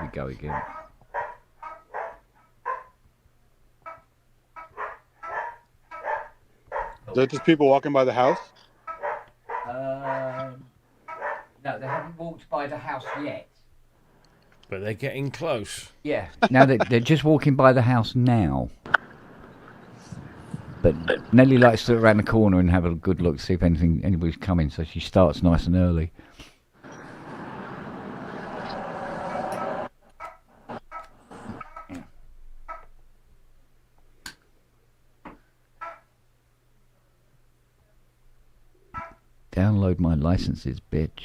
we go again. Is that just people walking by the house? No, they haven't walked by the house yet. But they're getting close. Yeah. Now they're just walking by the house now. But Nellie likes to look around the corner and have a good look, see if anybody's coming, so she starts nice and early. Download my licenses, bitch.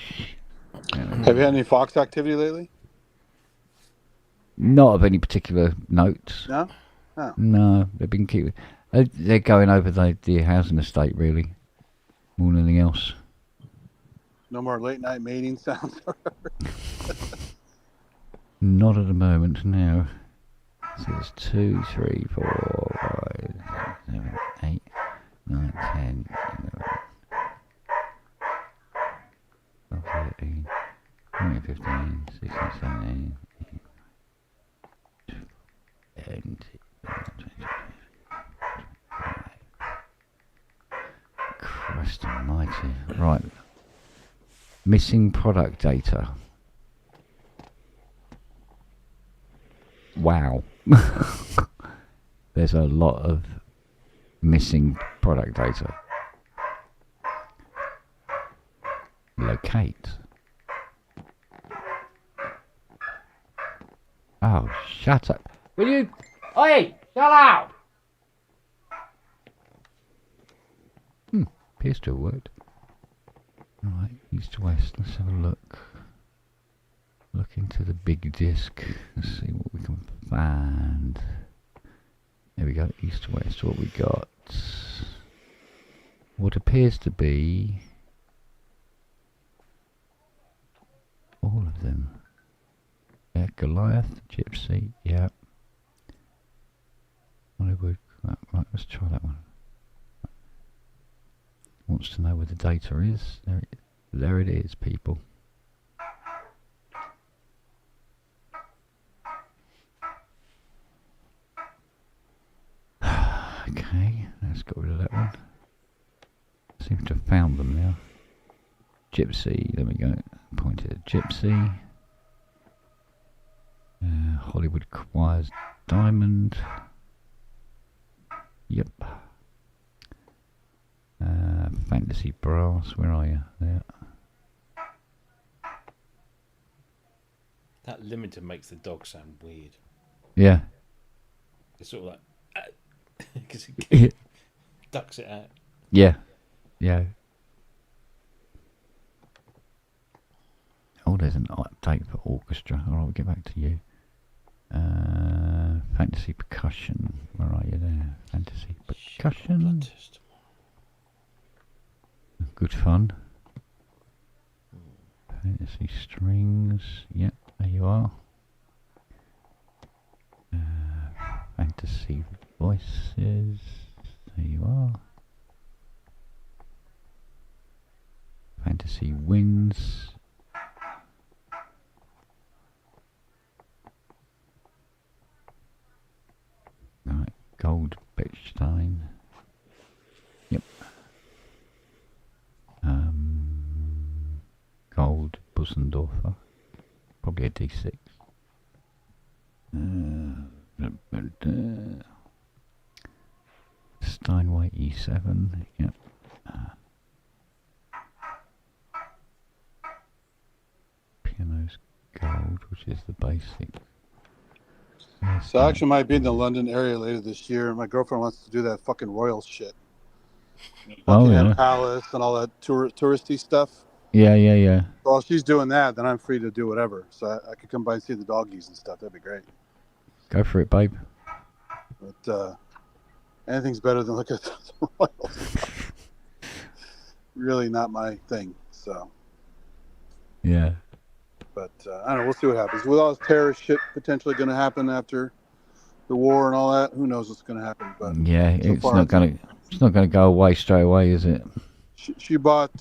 Have you had any Fox activity lately? Not of any particular note. No? Oh. No, they've been keeping. They're going over the housing estate, really, more than anything else. No more late night mating sounds? Not at the moment, no. So there's 2, 3, 4, 5, 6, 7, 8, 9, 10, 11, 12, 13, 14, 15, 16, 17, 18, 20. Christ almighty. Right. Missing product data. Wow. There's a lot of missing product data. Locate. Oh, shut up. Will you? Oi! Shut up! Appears to have worked. Right, east to west. Let's have a look. Look into the big disc. Let's see what we can find. There we go. East to west. What we got? What appears to be all of them. Goliath, Gypsy, yeah. Hollywood, right, let's try that one. Wants to know where the data is. There it is, people. Okay, let's get rid of that one. Seems to have found them now. Gypsy, there we go. Pointed at Gypsy. Hollywood Choirs Diamond. Yep. Fantasy Brass, where are you? There. That limiter makes the dog sound weird. Yeah. It's sort of like because it ducks it out. Yeah. Yeah. Oh, there's an update for orchestra. Alright, we'll get back to you. Fantasy Percussion. Where are you there? Fantasy Percussion. Good fun. Fantasy Strings. Yep, there you are. Fantasy Voices. There you are. Fantasy Winds. Right, Gold Bechstein. Yep. Gold Bussendorfer. Probably a D6. Steinway E7. Yep. Piano's gold, which is the basic. So I actually might be in the London area later this year. My girlfriend wants to do that fucking royal shit. Buckingham Palace and all that touristy stuff. Yeah, yeah, yeah. Well, if she's doing that, then I'm free to do whatever. So I could come by and see the doggies and stuff. That'd be great. Go for it, babe. But anything's better than look at the royals. Really not my thing. So. Yeah. But I don't know. We'll see what happens. With all this terrorist shit potentially going to happen after the war and all that, who knows what's going to happen? But yeah, it's not going to go away straight away, is it? She bought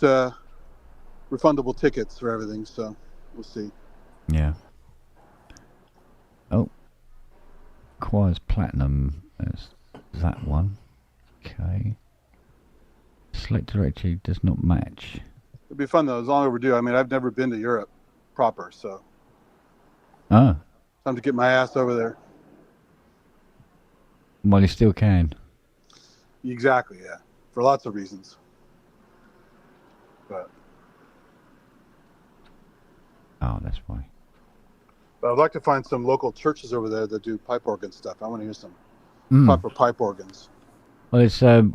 refundable tickets for everything, so we'll see. Yeah. Oh, Choirs Platinum. That's that one. Okay. Select directory does not match. It'd be fun though. It's long overdue. I mean, I've never been to Europe proper, so. Oh. Time to get my ass over there. Well, you still can. Exactly, yeah. For lots of reasons. But. Oh, that's why. But I'd like to find some local churches over there that do pipe organ stuff. I want to hear some proper pipe organs. Well, it's in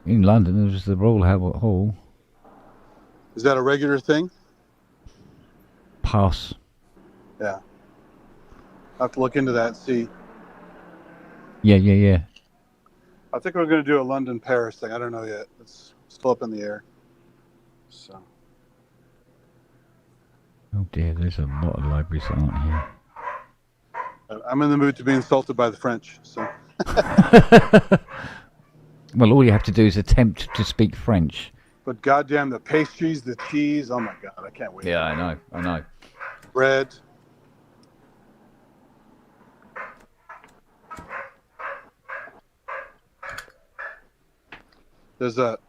London. There's the Royal Albert Hall. Is that a regular thing? Pass. Yeah. I have to look into that and see. Yeah, yeah, yeah. I think we're going to do a London-Paris thing. I don't know yet. It's still up in the air. So. Oh dear, there's a lot of libraries that aren't here. I'm in the mood to be insulted by the French. So. Well, all you have to do is attempt to speak French. But goddamn, the pastries, the cheese, oh my God, I can't wait. Yeah, I know. Bread. There's a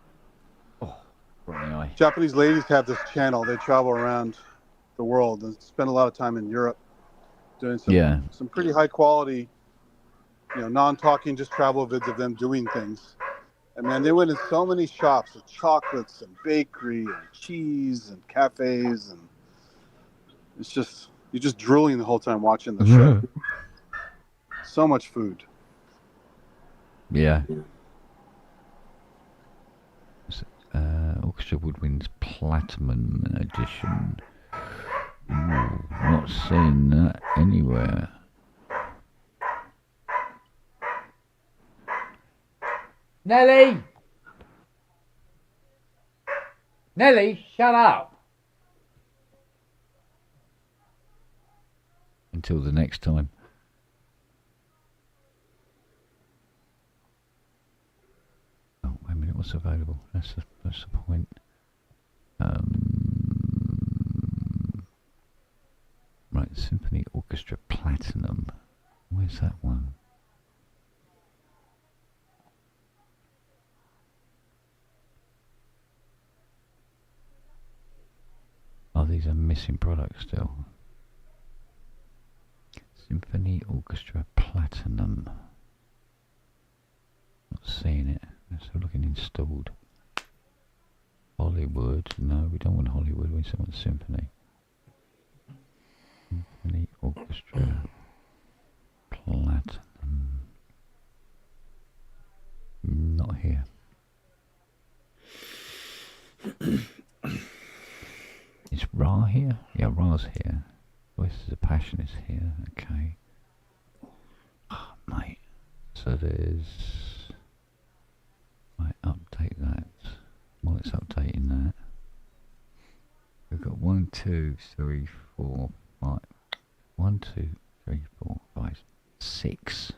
Japanese ladies have this channel. They travel around the world and spend a lot of time in Europe doing some pretty high quality, non-talking, just travel vids of them doing things. And man, they went in so many shops with chocolates and bakery and cheese and cafes, and it's just you're just drooling the whole time watching the show. So much food. Yeah. Orchestra Woodwinds Platinum Edition. Ooh, not seeing that anywhere. Nelly! Nelly, shut up! until the next time. Oh, wait a minute, what's available? That's the point. Right, Symphony Orchestra Platinum. Where's that one? Oh, these are missing products still. Symphony Orchestra Platinum. Not seeing it. Let's have a look at installed. Hollywood. No, we don't want Hollywood. We just want Symphony. Symphony Orchestra Platinum. Not here. Is Ra here? Yeah, Ra's here. Voices of Passion is here. Okay. Oh, mate. So there's... Right, update that. While it's updating that. We've got 1, 2, 3, 4, 5. 1, 2, 3, 4, 5, 6.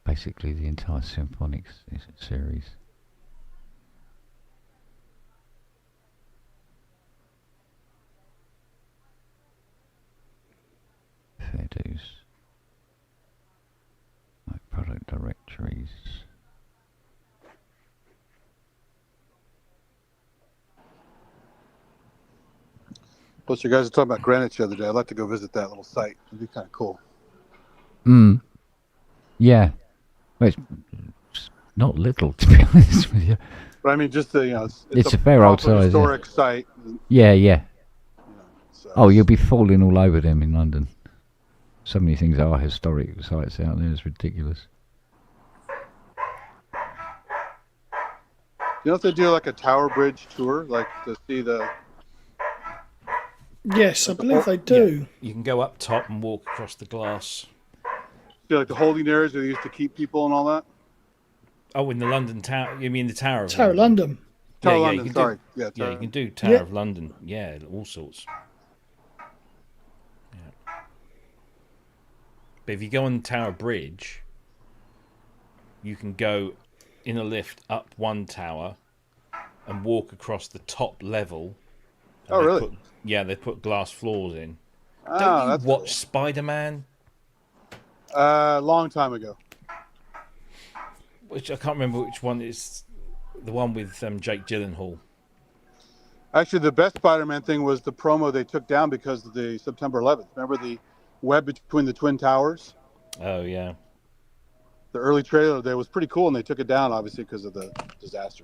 Basically the entire symphonic series. Fair dues. Like product directories. Plus, you guys were talking about Greenwich the other day. I'd like to go visit that little site. It'd be kind of cool. Yeah. Well, it's not little, to be honest with you. But I mean, just the, it's a fair old size. Historic site. Yeah. So Oh, you'll be falling all over them in London. So many things are historic sites out there. It's ridiculous. You know if they do like a Tower Bridge tour, like to see the... Yes, I believe they do. Yeah. You can go up top and walk across the glass. See, like the holding areas where they used to keep people and all that? Oh, in the London Tower. You mean the Tower of Tower of London. Tower of you London, can sorry. Do, Yeah, you can do Tower of London. Yeah, all sorts. Yeah. But if you go on Tower Bridge, you can go in a lift up one tower and walk across the top level. Oh, really? They put glass floors in. Ah, Don't you that's watch cool. Spider-Man? Long time ago. Which I can't remember which one is the one with Jake Gyllenhaal. Actually, the best Spider-Man thing was the promo they took down because of the September 11th. Remember the web between the Twin Towers? Oh, yeah. The early trailer there was pretty cool, and they took it down, obviously, because of the disaster.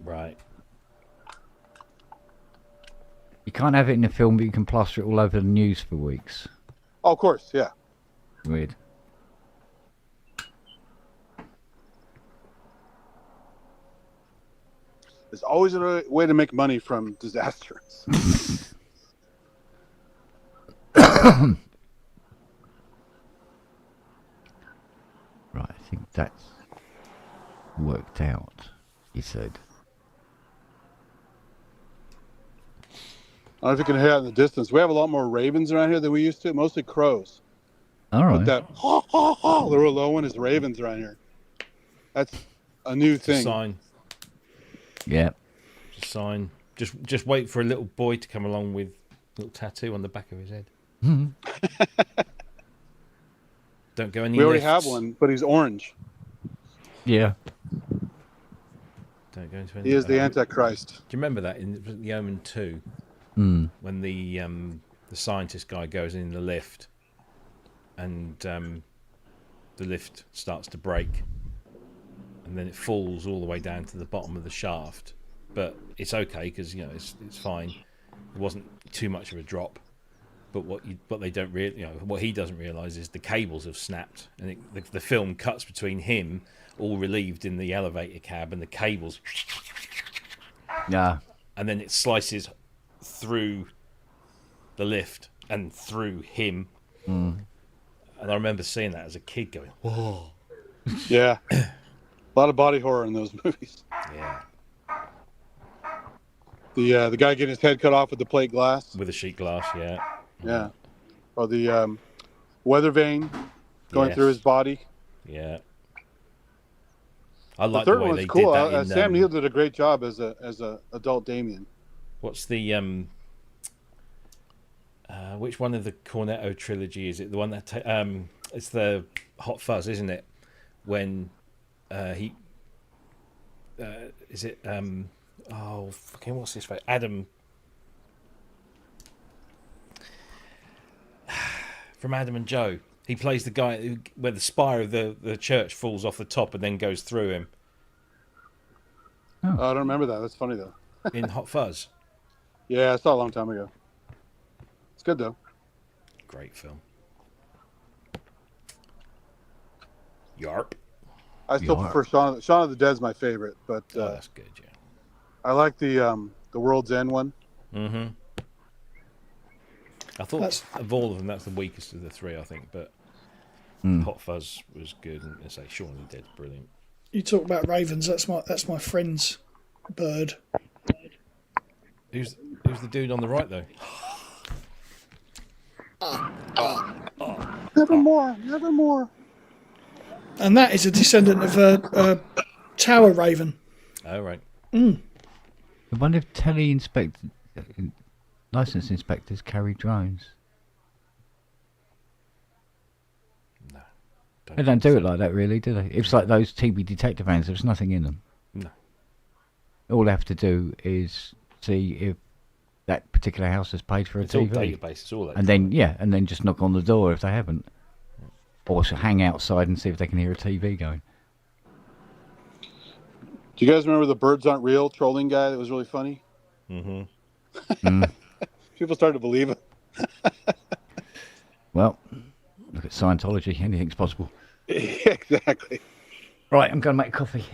Right. You can't have it in the film, but you can plaster it all over the news for weeks. Oh, of course, yeah. Weird. There's always a way to make money from disasters. Right, I think that's worked out, he said. I don't know if you can hear it in the distance. We have a lot more ravens around here than we used to, mostly crows. All right. But that the real low one is ravens around here. That's a new thing. Sign. Yeah. Just sign. Just wait for a little boy to come along with a little tattoo on the back of his head. Don't go any We already lifts. have one, but he's orange. Yeah. Don't go into any. He is the Antichrist. Do you remember that in The Omen 2? When the scientist guy goes in the lift and the lift starts to break and then it falls all the way down to the bottom of the shaft, but it's okay because it's fine. It wasn't too much of a drop, but what they don't what he doesn't realize is the cables have snapped, and the film cuts between him all relieved in the elevator cab and the cables. Yeah. And then it slices through the lift and through him. And I remember seeing that as a kid going, whoa. Yeah. A lot of body horror in those movies. Yeah. The guy getting his head cut off with the plate glass. With a sheet glass, yeah. Yeah. Or the weather vane going through his body. Yeah. I like the the third way one's they cool. did that in Sam Neill did a great job as a adult Damien. What's the which one of the Cornetto trilogy is it? The one that it's the Hot Fuzz, isn't it? When he is it oh fucking what's his face? Adam from Adam and Joe. He plays the guy where the spire of the church falls off the top and then goes through him. Oh, I don't remember that. That's funny though. In Hot Fuzz. Yeah, I saw it a long time ago. It's good though. Great film. Yarp. I still prefer Shaun of the Dead's my favorite, but that's good. Yeah. I like the World's End one. Mm-hmm. I thought of all of them, that's the weakest of the three, I think. But Hot Fuzz was good, and I say Shaun of the Dead's brilliant. You talk about ravens. That's my friend's bird. Who's the dude on the right though? Nevermore. And that is a descendant of a tower raven. Oh right. Mm. I wonder if license inspectors carry drones. No. They don't do it like that, really, do they? It's like those TB detector vans. There's nothing in them. No. All they have to do is see if that particular house has paid for a It's all TV. database. It's all that. And then and then just knock on the door if they haven't, or hang outside and see if they can hear a TV going. Do you guys remember the Birds Aren't Real trolling guy that was really funny? Mm-hmm. People started to believe it. Well, look at Scientology. Anything's possible. Exactly. Right, I'm going to make coffee.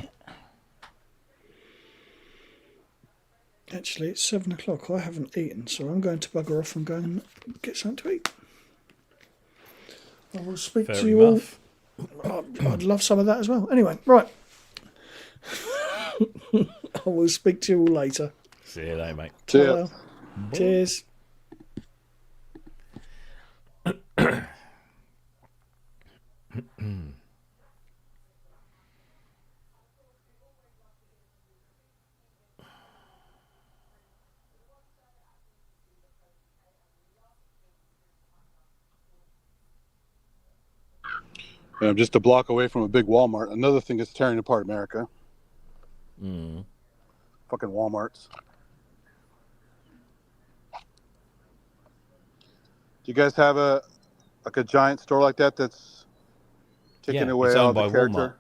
Actually, it's 7 o'clock. I haven't eaten, so I'm going to bugger off and go and get something to eat. I will speak Fair to you enough. all. I'd love some of that as well. Anyway, right. I will speak to you all later. See you later, mate. Ta-ra. Cheers. And I'm just a block away from a big Walmart. Another thing that's tearing apart America. Fucking Walmarts. Do you guys have a giant store like that that's taking away it's all owned the by character?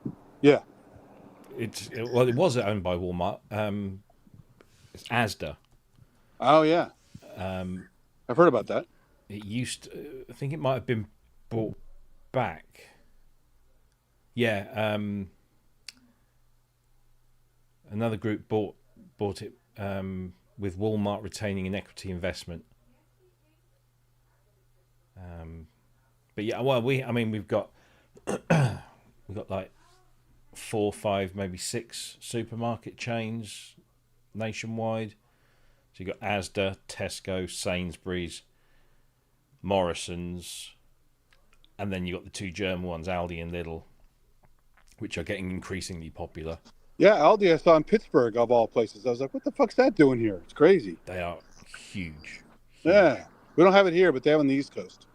Walmart. Yeah. It was owned by Walmart. It's Asda. Oh yeah. I've heard about that. It used to, I think it might have been bought back. Yeah. Another group bought it with Walmart retaining an equity investment. But yeah, well, we've got like 4, 5, maybe 6 supermarket chains nationwide. So you've got Asda, Tesco, Sainsbury's, Morrison's, and then you've got the 2 German ones, Aldi and Lidl, which are getting increasingly popular. Yeah, Aldi I saw in Pittsburgh of all places. I was like, what the fuck's that doing here? It's crazy. They are huge. Yeah. We don't have it here, but they have on the East Coast.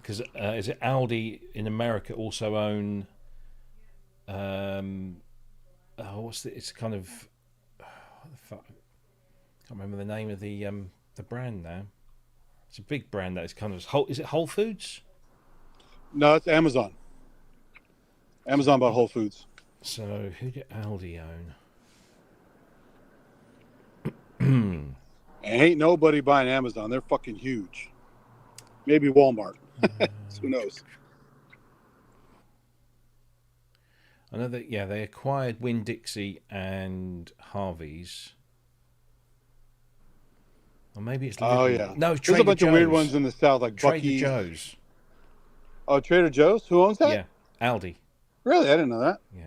Because is it Aldi in America also own? It's kind of. What the fuck? I can't remember the name of the brand now. It's a big brand that is kind of Is it Whole Foods? No, it's Amazon. Amazon bought Whole Foods. So who did Aldi own? And ain't nobody buying Amazon. They're fucking huge. Maybe Walmart. Who knows? I know that they acquired Winn-Dixie and Harvey's. Or maybe it's Oh Lidl. yeah. No, it's There's Trader a bunch Joe's. of weird ones in the South, like Trader Buc-ee's. Joe's. Oh, Trader Joe's? Who owns that? Yeah, Aldi. Really? I didn't know that. Yeah.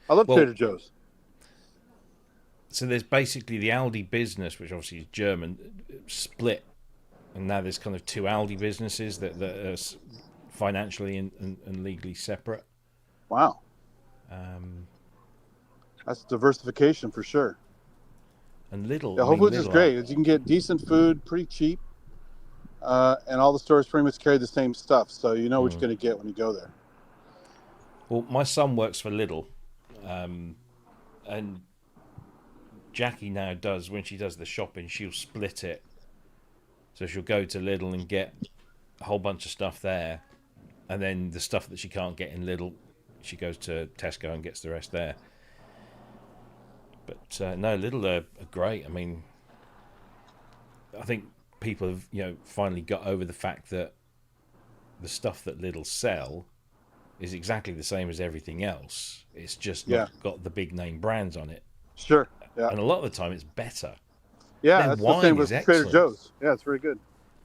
I love Well, Trader Joe's. So there's basically the Aldi business, which obviously is German, split, and now there's kind of two Aldi businesses that are financially and legally separate. Wow. That's diversification for sure. And Lidl, Yeah, Whole Foods is great. You can get decent food, pretty cheap, and all the stores pretty much carry the same stuff, so you know what you're going to get when you go there. Well, my son works for Lidl, and Jackie now does, when she does the shopping, she'll split it. So she'll go to Lidl and get a whole bunch of stuff there, and then the stuff that she can't get in Lidl, she goes to Tesco and gets the rest there. But no, Lidl are great. I mean, I think people have finally got over the fact that the stuff that Lidl sell is exactly the same as everything else. It's just not got the big name brands on it. Sure. Yeah. And a lot of the time it's better. Yeah, Their that's wine the same with is excellent. Trader Joe's. Yeah, it's very good.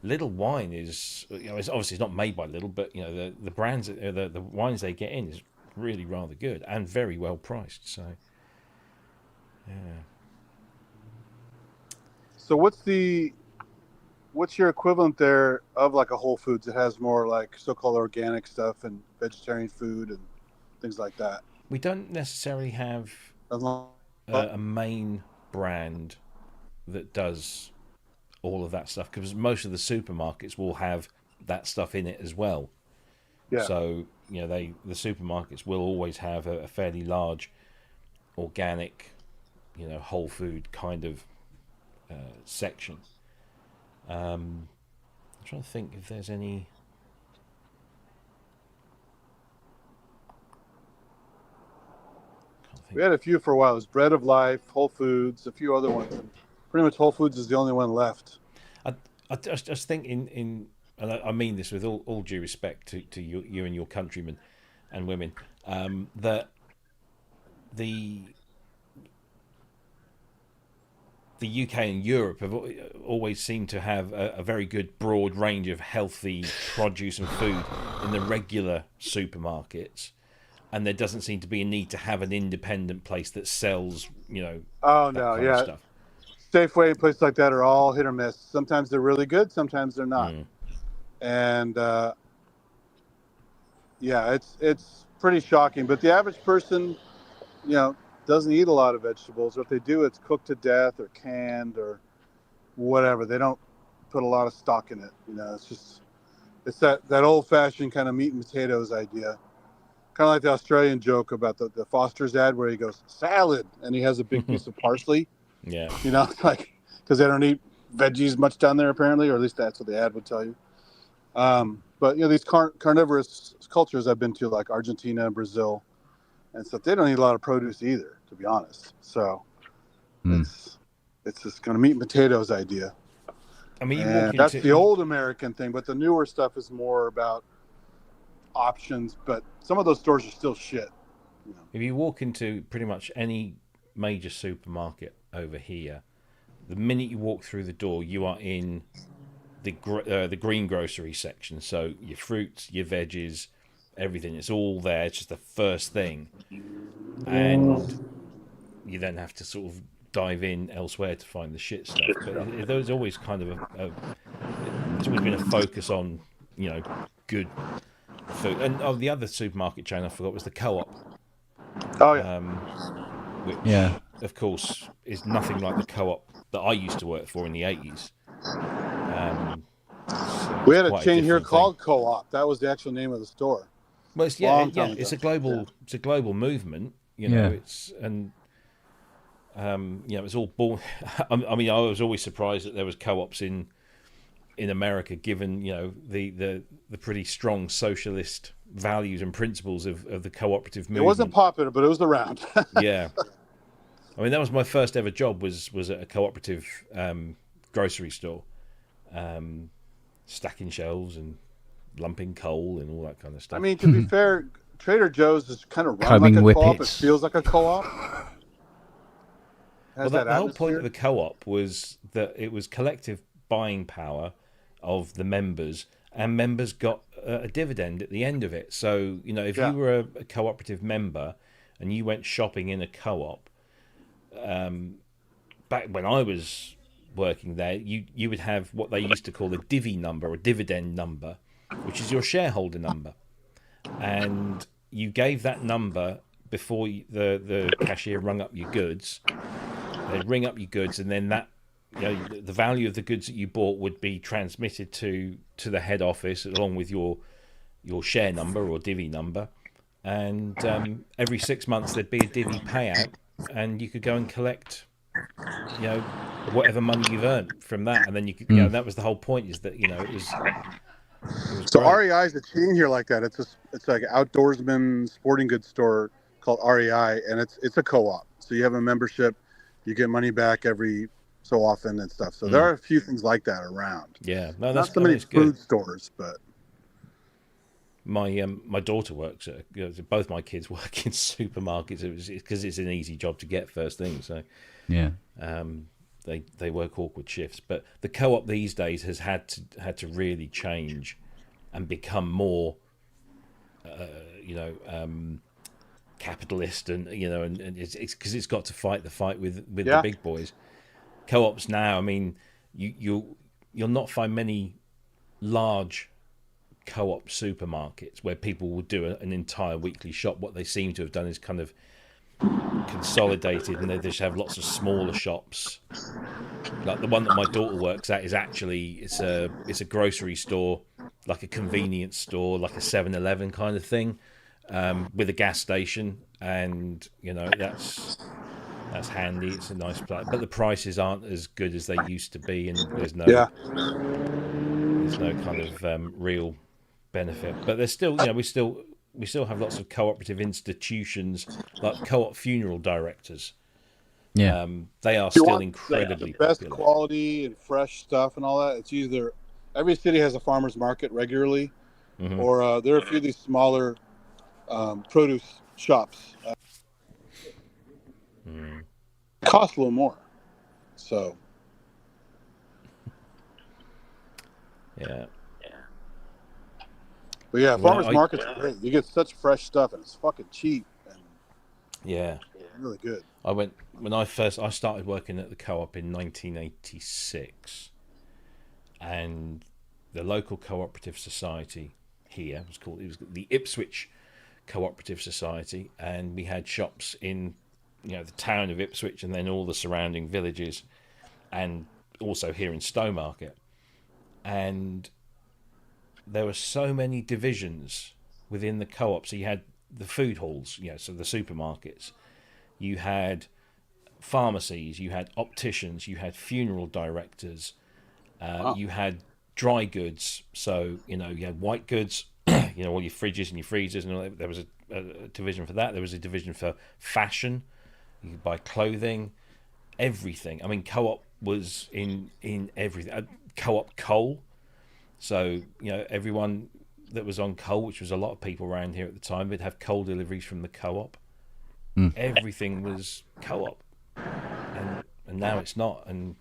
Lidl wine is, it's obviously it's not made by Lidl, but the brands, the wines they get in is really rather good and very well priced. So, yeah. So what's your equivalent there of like a Whole Foods that has more like so-called organic stuff and vegetarian food and things like that? We don't necessarily have a main brand that does all of that stuff, because most of the supermarkets will have that stuff in it as well. Yeah. So the supermarkets will always have a fairly large organic, whole food kind of section. I'm trying to think if there's any. We had a few for a while. It was Bread of Life, Whole Foods, a few other ones. Pretty much Whole Foods is the only one left. I just think and I mean this with all due respect to you and your countrymen and women, that the UK and Europe have always seemed to have a very good broad range of healthy produce and food in the regular supermarkets, and there doesn't seem to be a need to have an independent place that sells, Oh no, yeah. stuff. Safeway and places like that are all hit or miss. Sometimes they're really good, sometimes they're not. And yeah, it's pretty shocking. But the average person, doesn't eat a lot of vegetables. Or if they do, it's cooked to death or canned or whatever. They don't put a lot of stock in it. It's that old-fashioned kind of meat and potatoes idea. Kind of like the Australian joke about the Foster's ad where he goes, salad, and he has a big piece of parsley. Yeah. Like, because they don't eat veggies much down there apparently, or at least that's what the ad would tell you. But these carnivorous cultures I've been to, like Argentina and Brazil and stuff, they don't eat a lot of produce either, to be honest. So it's this kind of meat and potatoes idea. I mean, that's the old American thing, but the newer stuff is more about options. But some of those stores are still shit. If you walk into pretty much any major supermarket over here, the minute you walk through the door, you are in the greengrocery section. So your fruits, your veggies, everything, it's all there. It's just the first thing, and you then have to sort of dive in elsewhere to find the shit stuff. But there's always kind of it's always been a focus on good food. And the other supermarket chain I forgot was the Co-op. Oh yeah. Which of course is nothing like the Co-op that I used to work for in the 80s. We had a chain here called Co-op. That was the actual name of the store. Well, it's a global movement. It's it's all born. I mean, I was always surprised that there was co-ops in America, given the pretty strong socialist values and principles of the cooperative movement. It wasn't popular, but it was around. Yeah, I mean, that was my first ever job. Was at a cooperative grocery store, stacking shelves and lumping coal and all that kind of stuff. I mean, to be fair, Trader Joe's is kind of run like a co-op. It feels like a co-op. Well, the whole point of the co-op was that it was collective buying power of the members, and members got a dividend at the end of it. So, if you were a cooperative member and you went shopping in a co-op, back when I was working there, you would have what they used to call a divvy number or dividend number, which is your shareholder number, and you gave that number before the cashier rung up your goods. They'd ring up your goods, and then that, the value of the goods that you bought would be transmitted to the head office along with your share number or divvy number, and every 6 months there'd be a divvy payout, and you could go and collect, whatever money you've earned from that, and then you could, that was the whole point, is that it was So great. REI is a chain here like that. It's like an outdoorsman sporting goods store called REI, and it's a co-op. So you have a membership, you get money back every so often and stuff. So there are a few things like that around. Yeah, no, not so many food stores, but my daughter works at, both my kids work in supermarkets because it's an easy job to get first thing. So yeah, they work awkward shifts. But the co-op these days has had to really change and become more, capitalist, and and it's because it's got to fight the fight with the big boys. Co-ops now, I mean, you'll not find many large co-op supermarkets where people will do an entire weekly shop. What they seem to have done is kind of consolidated, and they just have lots of smaller shops. Like the one that my daughter works at is actually it's a grocery store, like a convenience store, like a 7-Eleven kind of thing, with a gas station, and that's handy. It's a nice place, but the prices aren't as good as they used to be, and there's no kind of real benefit. But there's still, we still have lots of cooperative institutions, like co-op funeral directors. Yeah, they are still incredibly the best popular. quality and fresh stuff and all that. It's either every city has a farmer's market regularly, or there are a few of these smaller produce shops. Cost a little more, so yeah. But yeah, farmers markets are great. You get such fresh stuff, and it's fucking cheap. And really good. When I started working at the co-op in 1986, and the local cooperative society here it was the Ipswich Cooperative Society, and we had shops in the town of Ipswich and then all the surrounding villages, and also here in Stowmarket. And there were so many divisions within the co-op. So you had the food halls, so the supermarkets. You had pharmacies, you had opticians, you had funeral directors, you had dry goods. So, you had white goods, all your fridges and your freezers, and all that. There was a division for that. There was a division for fashion. You could buy clothing, everything. I mean, co-op was in everything. Co-op coal. So, everyone that was on coal, which was a lot of people around here at the time, they'd have coal deliveries from the co-op. Everything was co-op. And now it's not. And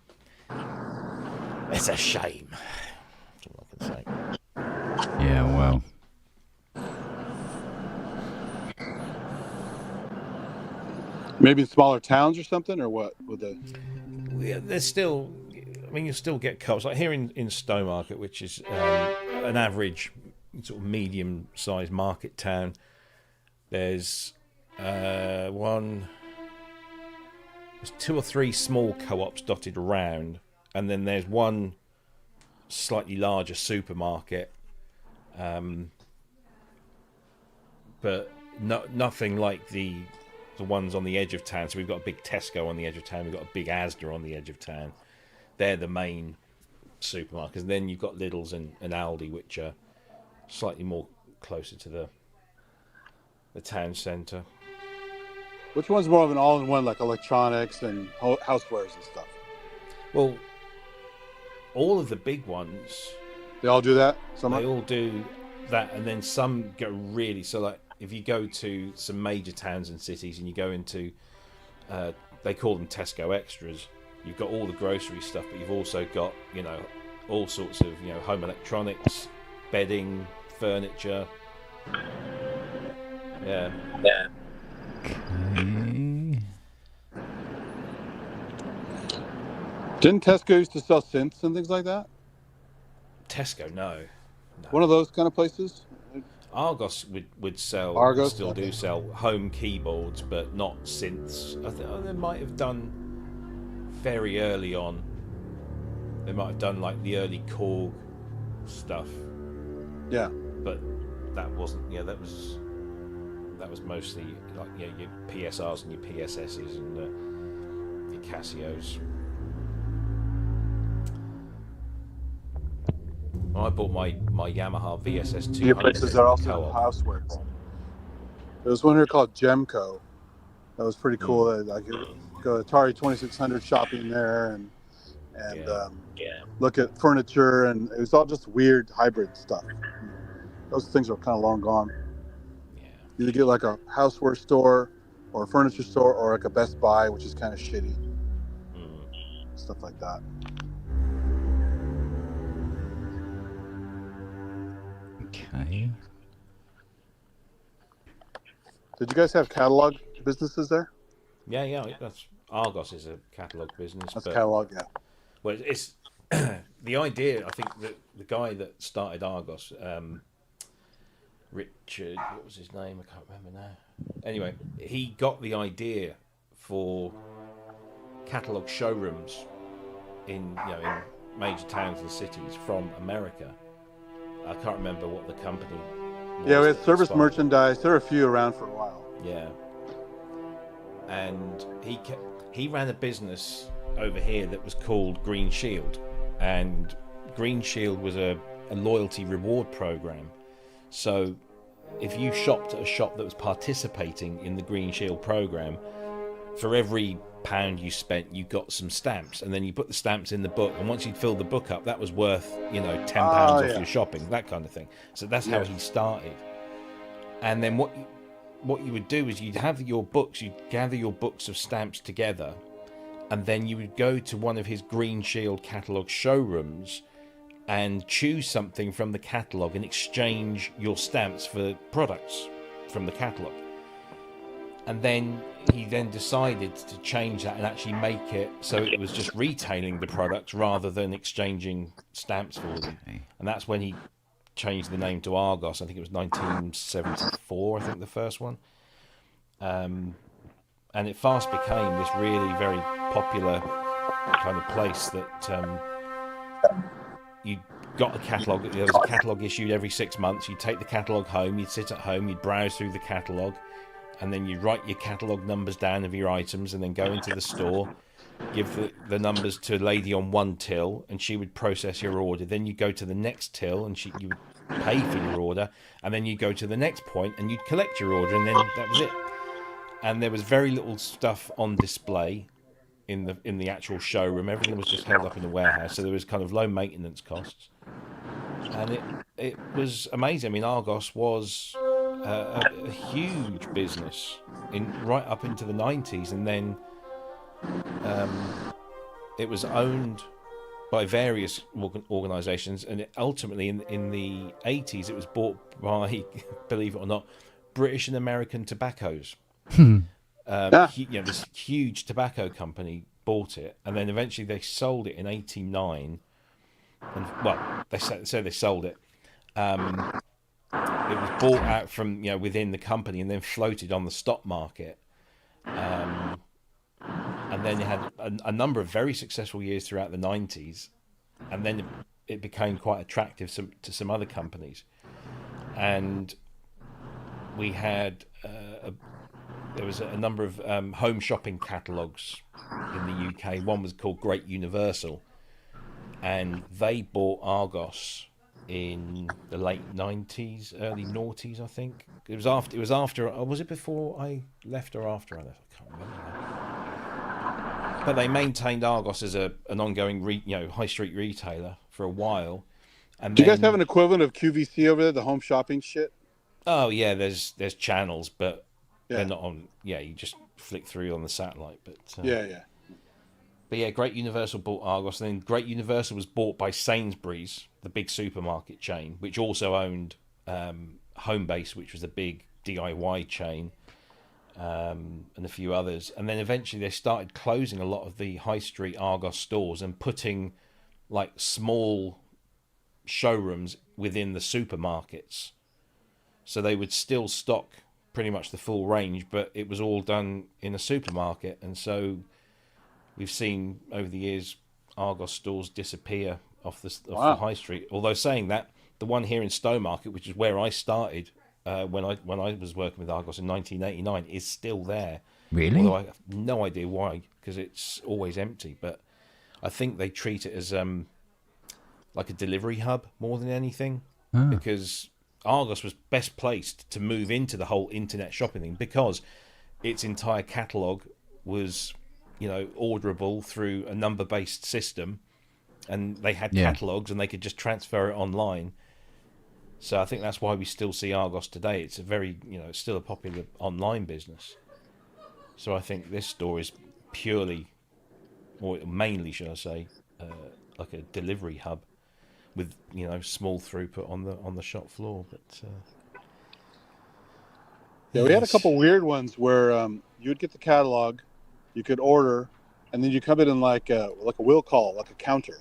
it's a shame. That's all I can say. Yeah, well. Maybe in smaller towns or something, or what? There's still, you'll still get co-ops. Like here in Stowmarket, which is an average sort of medium-sized market town, there's there's 2 or 3 small co-ops dotted around, and then there's one slightly larger supermarket, but nothing like the ones on the edge of town. So we've got a big Tesco on the edge of town, we've got a big Asda on the edge of town. They're the main supermarkets. And then you've got Lidl's and Aldi, which are slightly more closer to the town centre. Which one's more of an all-in-one, like electronics and housewares and stuff? Well, all of the big ones, they all do that. They all do that, and then some go really. So, like, if you go to some major towns and cities, and you go into, they call them Tesco Extras. You've got all the grocery stuff, but you've also got, all sorts of, home electronics, bedding, furniture. Yeah. Okay. Didn't Tesco used to sell synths and things like that? Tesco, no. One of those kind of places. Argos would sell, and Argos, still do sell home keyboards, but not synths. I think they might have done very early on. They might have done like the early Korg stuff. Yeah. But that wasn't. Yeah, that was mostly like your PSRs and your PSSs and your Casios. When I bought my Yamaha VSS 200. Your places are also co-op. houseware. There was one here called Gemco. That was pretty cool. I could go Atari 2600 shopping there and look at furniture, and it was all just weird hybrid stuff. Those things are kind of long gone. Yeah. Either get like a houseware store or a furniture store or like a Best Buy, which is kind of shitty. Stuff like that. Okay. Did you guys have catalog businesses there? Yeah. That's Argos is a catalog business. That's but, catalog, yeah. Well, it's the idea. I think that the guy that started Argos, Richard, what was his name? I can't remember now. Anyway, he got the idea for catalog showrooms in major towns and cities from America. I can't remember what the company was. Yeah, we had service merchandise. There were a few around for a while. Yeah. And he ran a business over here that was called Green Shield. And Green Shield was a loyalty reward program. So if you shopped at a shop that was participating in the Green Shield program, for every £1 you spent, you got some stamps, and then you put the stamps in the book, and once you'd filled the book up, that was worth £10 off your shopping, that kind of thing. So that's how he started. And then what you would do is you'd have your books, you'd gather your books of stamps together, and then you would go to one of his Green Shield catalogue showrooms and choose something from the catalogue and exchange your stamps for products from the catalogue. And then he decided to change that and actually make it so it was just retailing the products rather than exchanging stamps for them. And that's when he changed the name to Argos. I think it was 1974, I think the first one. And it fast became this really very popular kind of place that you got a catalogue. There was a catalogue issued every 6 months. You'd take the catalogue home, you'd sit at home, you'd browse through the catalogue, and then you write your catalogue numbers down of your items, and then go into the store, give the numbers to a lady on one till, and she would process your order. Then you go to the next till, and you would pay for your order, and then you go to the next point, and you'd collect your order, and then that was it. And there was very little stuff on display in the actual showroom. Everything was just held up in the warehouse, so there was kind of low maintenance costs, and it was amazing. I mean, Argos was a huge business right up into the 90s, and then it was owned by various organisations, and ultimately in the 80s it was bought by, believe it or not, British and American tobaccos. This huge tobacco company bought it, and then eventually they sold it in 89. And well, they sold it. It was bought out from within the company and then floated on the stock market. And then it had a number of very successful years throughout the 90s, and then it became quite attractive to some other companies. And we had there was a number of home shopping catalogues in the UK. One was called Great Universal, and they bought Argos in the late 90s, early noughties, I think. It was after, or was it before I left or after I left? I can't remember now. But they maintained Argos as an ongoing high street retailer for a while. And do you guys have an equivalent of QVC over there, the home shopping shit? Oh yeah, there's channels, but they're not on. Yeah, you just flick through on the satellite. But But yeah, Great Universal bought Argos, and then Great Universal was bought by Sainsbury's, the big supermarket chain, which also owned Homebase, which was a big DIY chain. and a few others. And then eventually they started closing a lot of the high street Argos stores and putting like small showrooms within the supermarkets. So they would still stock pretty much the full range, but it was all done in a supermarket. And so we've seen over the years Argos stores disappear off the high street. Although saying that, the one here in Stowmarket, which is where I started when I was working with Argos in 1989, is still there. Really? Although I have no idea why, because it's always empty. But I think they treat it as like a delivery hub more than anything, because Argos was best placed to move into the whole internet shopping thing because its entire catalogue was, orderable through a number-based system, and they had catalogues and they could just transfer it online. So I think that's why we still see Argos today. It's a very, it's still a popular online business. So I think this store is purely, or mainly, should I say, like a delivery hub with, small throughput on the shop floor. But yeah, we had a couple weird ones where you would get the catalog, you could order, and then you come in like a will call, like a counter.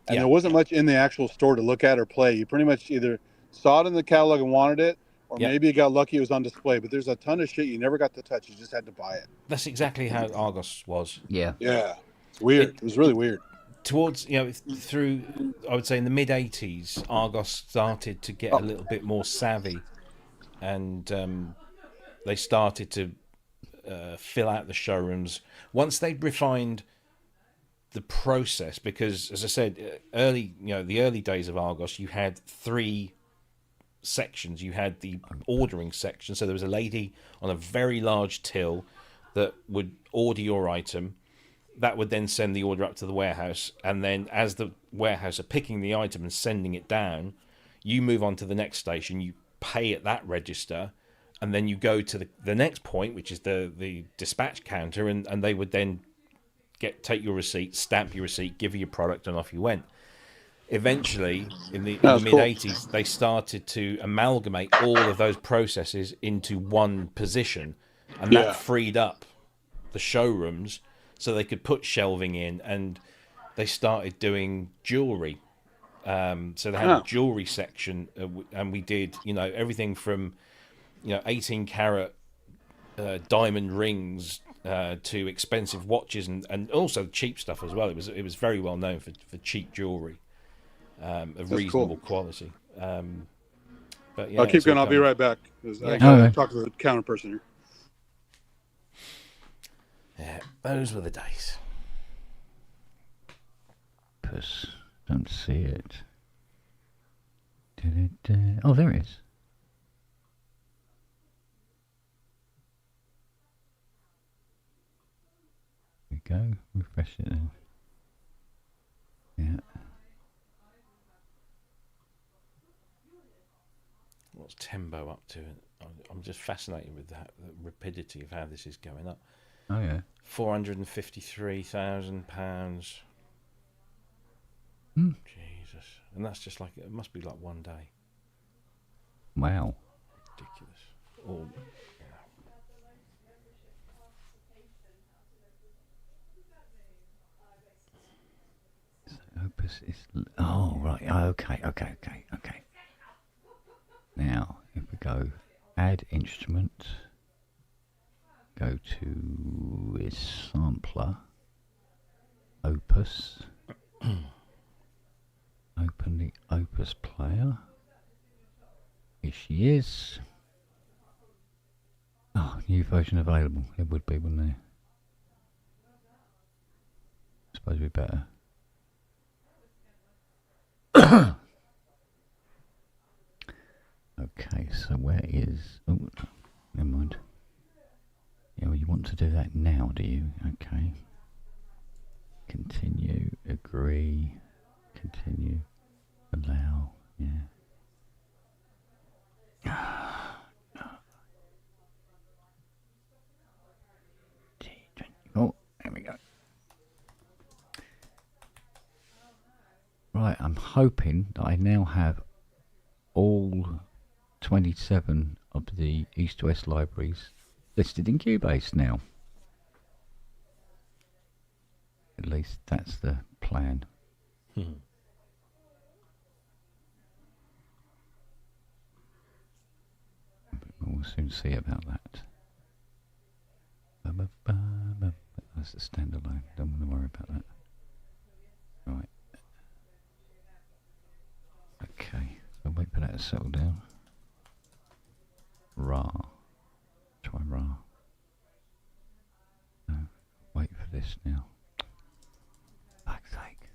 And there wasn't much in the actual store to look at or play. You pretty much either saw it in the catalog and wanted it, or maybe you got lucky it was on display. But there's a ton of shit you never got to touch. You just had to buy it. That's exactly how Argos was. Yeah. Yeah. It's weird. It was really weird. Towards, through, I would say in the mid-'80s, Argos started to get a little bit more savvy, and they started to fill out the showrooms. Once they'd refined the process, because, as I said, the early days of Argos, you had 3 sections. You had the ordering section, so there was a lady on a very large till that would order your item. That would then send the order up to the warehouse, and then as the warehouse are picking the item and sending it down, you move on to the next station, you pay at that register, and then you go to the next point, which is the dispatch counter, and they would then take your receipt, stamp your receipt, give you your product, and off you went. Eventually, in the mid-'80s, they started to amalgamate all of those processes into one position, and that freed up the showrooms so they could put shelving in, and they started doing jewellery. So they had a jewellery section, and we did, everything from, 18-carat diamond rings to expensive watches, and also cheap stuff as well. It was very well known for cheap jewellery of reasonable quality. But yeah, I'll keep going. I'll be right back. I talk to the counter person here. Yeah, those were the days. Puss, don't see it. Oh, there it is. There we go. Refresh it then. Yeah. What's Tembo up to? I'm just fascinated with the rapidity of how this is going up. Oh yeah. £453,000. Jesus, and that's just like, it must be like one day. Wow. Ridiculous. Or, So Opus is. Oh right. Okay. Now, if we go add instrument, go to its sampler, Opus, open the Opus player. Here she is. Oh, new version available. It would be, wouldn't it? Suppose we better. Okay, so where is... Oh, never mind. Yeah, well, you want to do that now, do you? Okay. Continue, agree, continue, allow, yeah. Oh, there we go. Right, I'm hoping that I now have all 27 of the East-West libraries listed in Cubase now. At least that's the plan. We'll soon see about that. That's a standalone. Don't want to worry about that. Right. Okay. I'll wait for that to settle down. Ra. Try Ra. No. Wait for this now. Fuck's sake.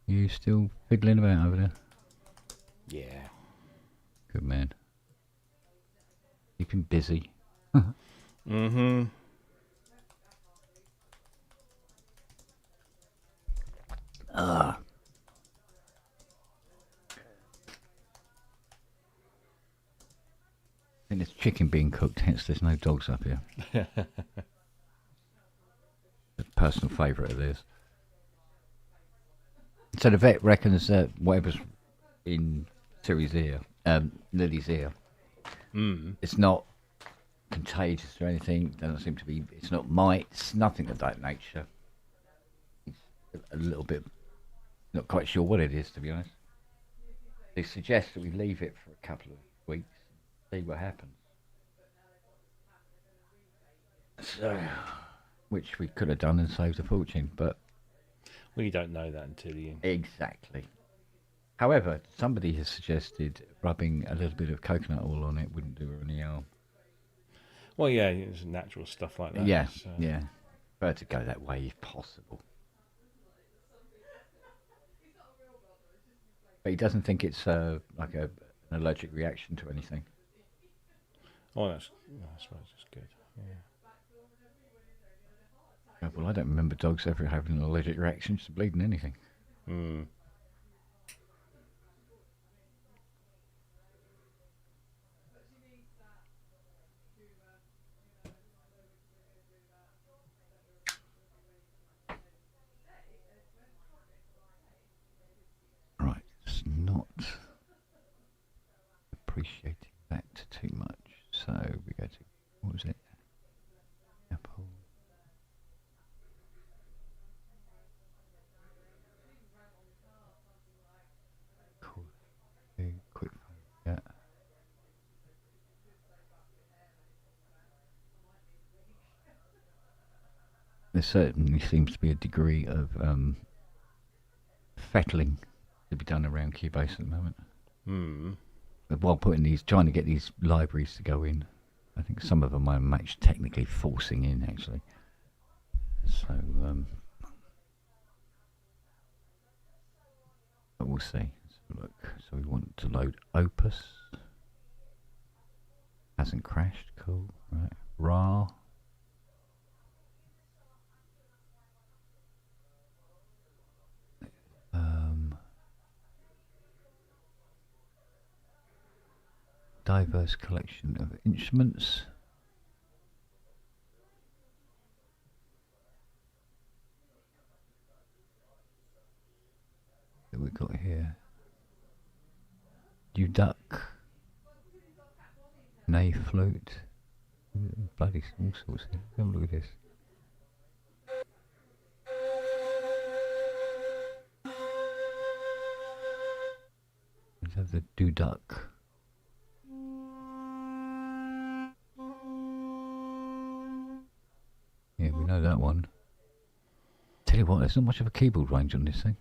You still fiddling about over there? Yeah. Good man. Keeping busy. Mm-hmm. Ah. I think there's chicken being cooked, hence there's no dogs up here. A personal favourite of theirs. So the vet reckons that whatever's in Lily's ear, it's not contagious or anything. Doesn't seem to be. It's not mites. Nothing of that nature. It's a little bit. Not quite sure what it is, to be honest. They suggest that we leave it for a couple of weeks, see what happens. So, which we could have done and saved a fortune, but well, you don't know that until you exactly. However, somebody has suggested rubbing a little bit of coconut oil on it wouldn't do her any harm. Well, yeah, it's natural stuff like that. Yeah, so. yeah. Better to go that way if possible. But he doesn't think it's like an allergic reaction to anything. Oh, I suppose it's good. Yeah. Yeah, well, I don't remember dogs ever having an allergic reaction to bleeding anything. Hmm. Right, it's not appreciating that too much. So we go to, what was it? Apple. Cool. Quick. Yeah. There certainly seems to be a degree of fettling to be done around Cubase at the moment. While trying to get these libraries to go in, I think some of them I'm actually technically forcing in actually. So, but we'll see. Let's have a look. So we want to load Opus. Hasn't crashed. Cool. Right. Ra. Diverse collection of instruments. What we got here? Duck. Nay flute. Bloody all sorts. Have a look at this. Let's have the Duck. Yeah, we know that one. Tell you what, there's not much of a keyboard range on this thing.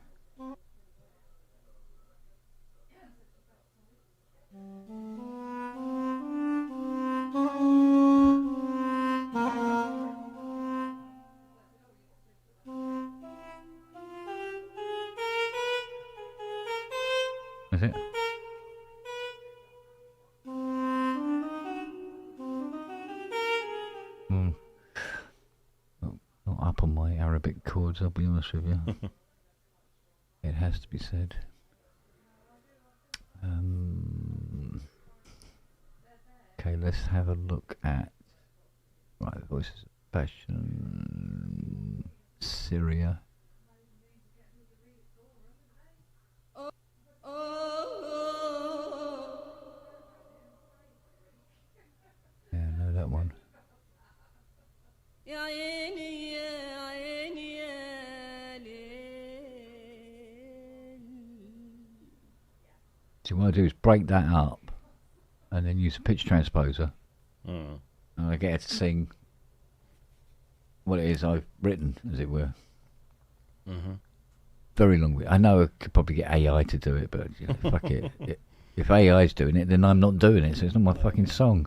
Is it? Not up on my Arabic chords, I'll be honest with you. It has to be said. Okay, let's have a look at... Right, the voices fashion, Syria. Yeah, I know that one. So what I do is break that up and then use a pitch transposer. Mm. And I get her to sing what it is I've written, as it were. Mm-hmm. Very long way. I know I could probably get AI to do it, but you know, fuck it. If AI's doing it, then I'm not doing it, so it's not my fucking song.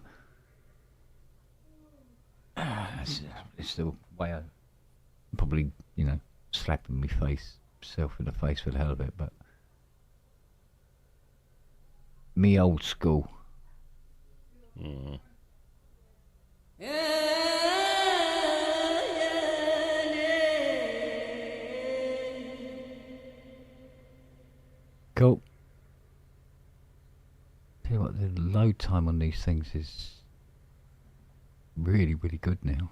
It's the way I probably, you know, slapping myself in the face for the hell of it, but me old school. Mm. Cool. Tell you what, the load time on these things is really, really good now.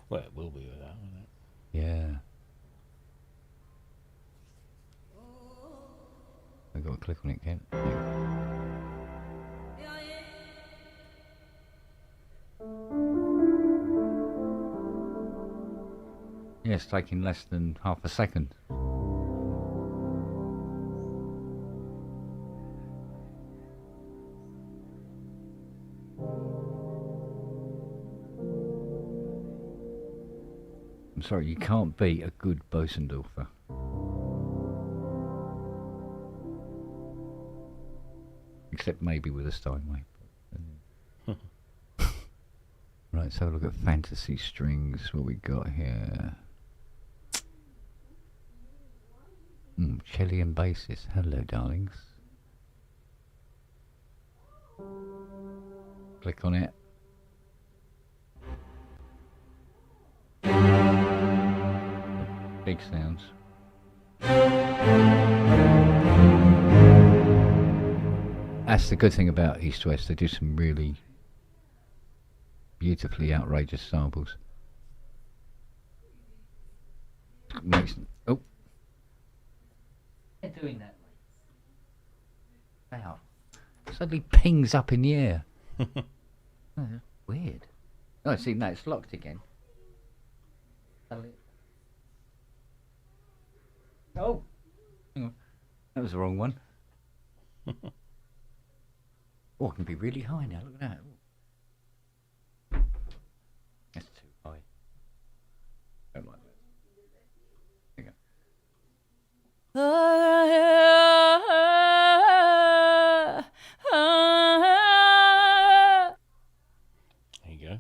Well, it will be with that, won't it? Yeah. I've got to click on it again. Yeah, it's taking less than half a second. I'm sorry, you can't beat a good Bosendorfer. Except maybe with a Steinway. Right, let's have a look at fantasy strings. What we got here? Chilean basses. Hello, darlings. Click on it. Big sounds. That's the good thing about East West. They do some really beautifully outrageous samples. Oh. They're doing that. Wow. Suddenly pings up in the air. Oh, weird. Oh, see, no, it's locked again. Oh. Hang on. That was the wrong one. Oh, it can be really high now. Look at that. Ooh. That's too high. Don't like that. There you There you go.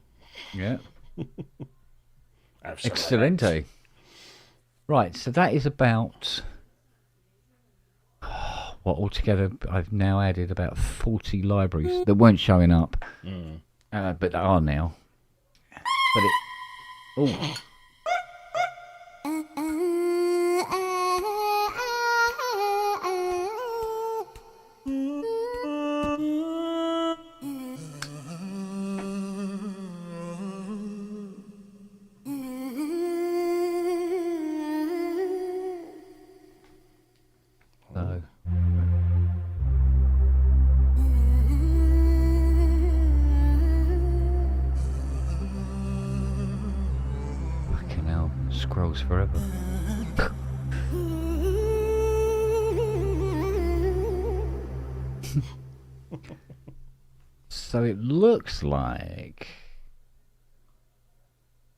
Yeah. Have some of Excelente. Right, so that is about... Well, altogether, I've now added about 40 libraries that weren't showing up, but they are now. But it... Oh. So... Fucking hell, scrolls forever. So it looks like,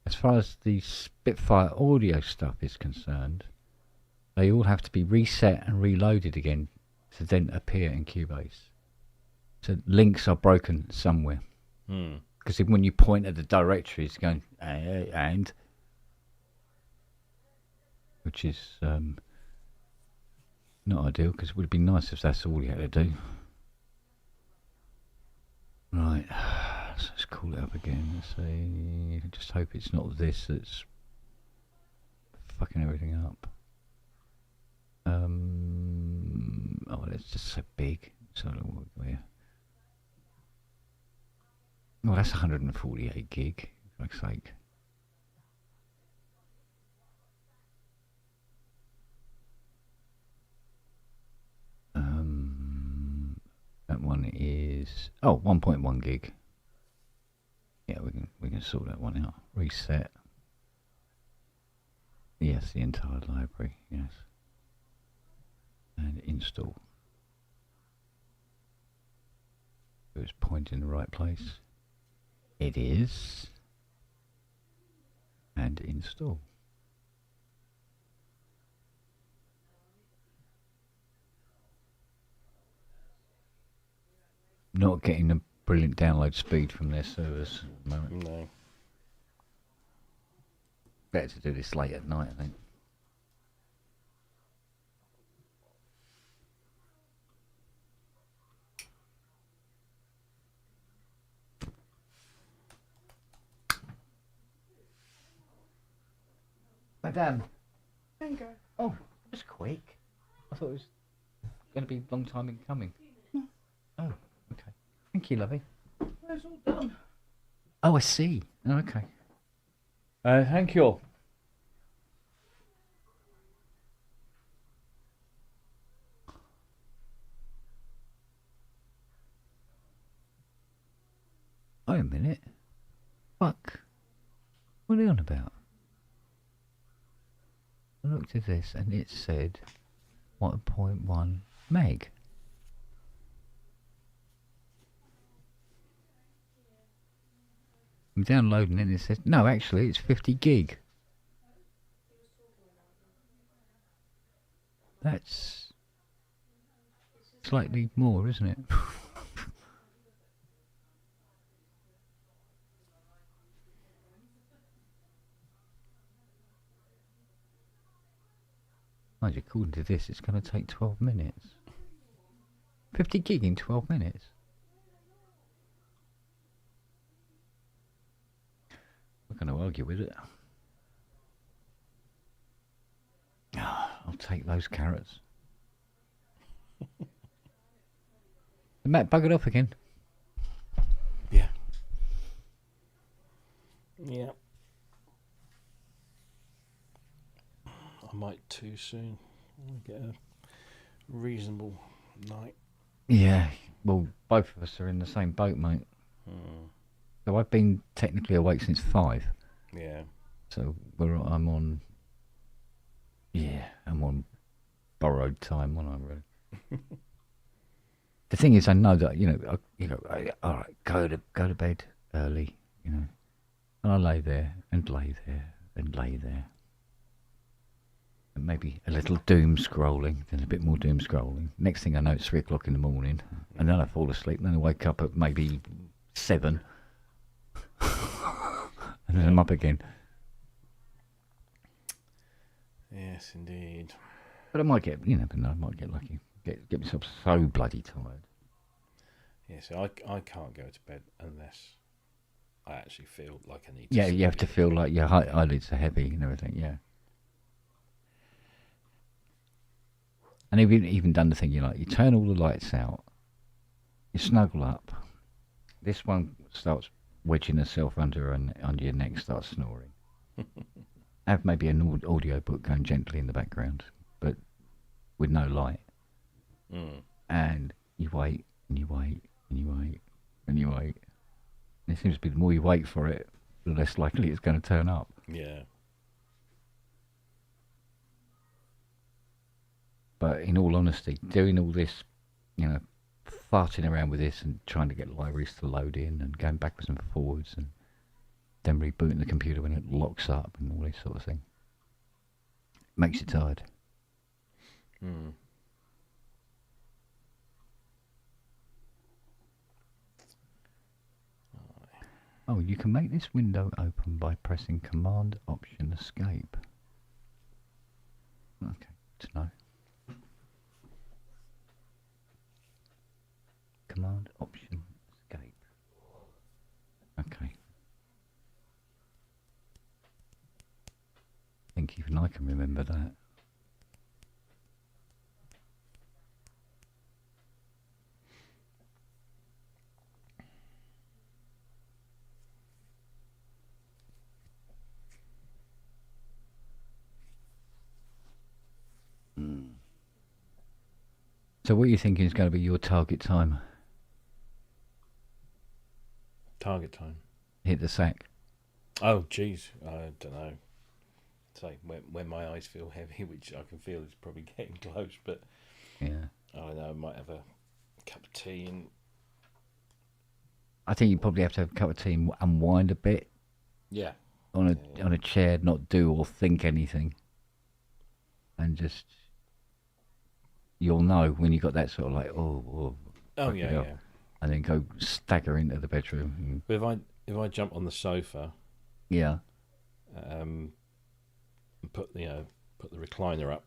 as far as the Spitfire audio stuff is concerned, they all have to be reset and reloaded again to then appear in Cubase. So links are broken somewhere. Because when you point at the directory, it's going, and... Which is not ideal, because it would have been nice if that's all you had to do. Right, so let's call it up again. Let's see. Just hope it's not this that's fucking everything up. Oh, that's just so big. So where? Oh, that's 148 gig. fuck's sake. That one is 1.1 gig. Yeah, we can sort that one out. Reset. Yes, the entire library. Yes, and install. It was pointing in the right place. It is. And install. Not getting a brilliant download speed from their servers at the moment. No. Better to do this late at night, I think. Madame. There you go. Oh, that's quick. I thought it was going to be a long time in coming. No. Oh, okay. Thank you, lovey. It's all done. Oh, I see. Oh, okay. Thank you. Wait a minute. Fuck. What are you on about? I looked at this and it said 1.1 meg. I'm downloading it and it says, no, actually it's 50 gig. That's slightly more, isn't it? Mind you, according to this, it's going to take 12 minutes. 50 gig in 12 minutes. I'm not going to argue with it. I'll take those carrots. Matt buggered off again. Yeah. Yeah. I might too soon. I'll get a reasonable night. Yeah, well, both of us are in the same boat, mate. So I've been technically awake since 5. Yeah. So I'm on borrowed time, when I'm really. The thing is, I know that all right, go to bed early, and I lay there and lay there and lay there, and maybe a little doom scrolling, then a bit more doom scrolling. Next thing I know, it's 3 o'clock in the morning, and then I fall asleep, and then I wake up at maybe 7, and then I'm up again. Yes, indeed. But I might get, I might get lucky. Get myself so bloody tired. Yeah, so I can't go to bed unless I actually feel like I need to. Yeah, sleep. you have to feel like your eyelids are heavy and everything, yeah. And even done the thing, you turn all the lights out, you snuggle up, this one starts wedging herself under your neck, starts snoring. Have maybe an audio book going gently in the background, but with no light. And you wait, and you wait, and you wait, and you wait. And it seems to be the more you wait for it, the less likely it's going to turn up. Yeah. But in all honesty, doing all this, farting around with this and trying to get libraries to load in and going backwards and forwards and then rebooting the computer when it locks up and all this sort of thing, makes you tired. Oh, you can make this window open by pressing Command Option Escape. Okay, to know. Command Option Escape. Okay. I think even I can remember that. So what are you thinking is going to be your target time? Target time. Hit the sack. Oh, geez. I don't know. It's like when my eyes feel heavy, which I can feel is probably getting close, but yeah, I don't know. I might have a cup of tea and. I think you probably have to have a cup of tea and unwind a bit. Yeah. On a chair, not do or think anything, and just you'll know when you got that sort of like oh yeah, and then go stagger into the bedroom. But if I jump on the sofa, yeah, and put the recliner up,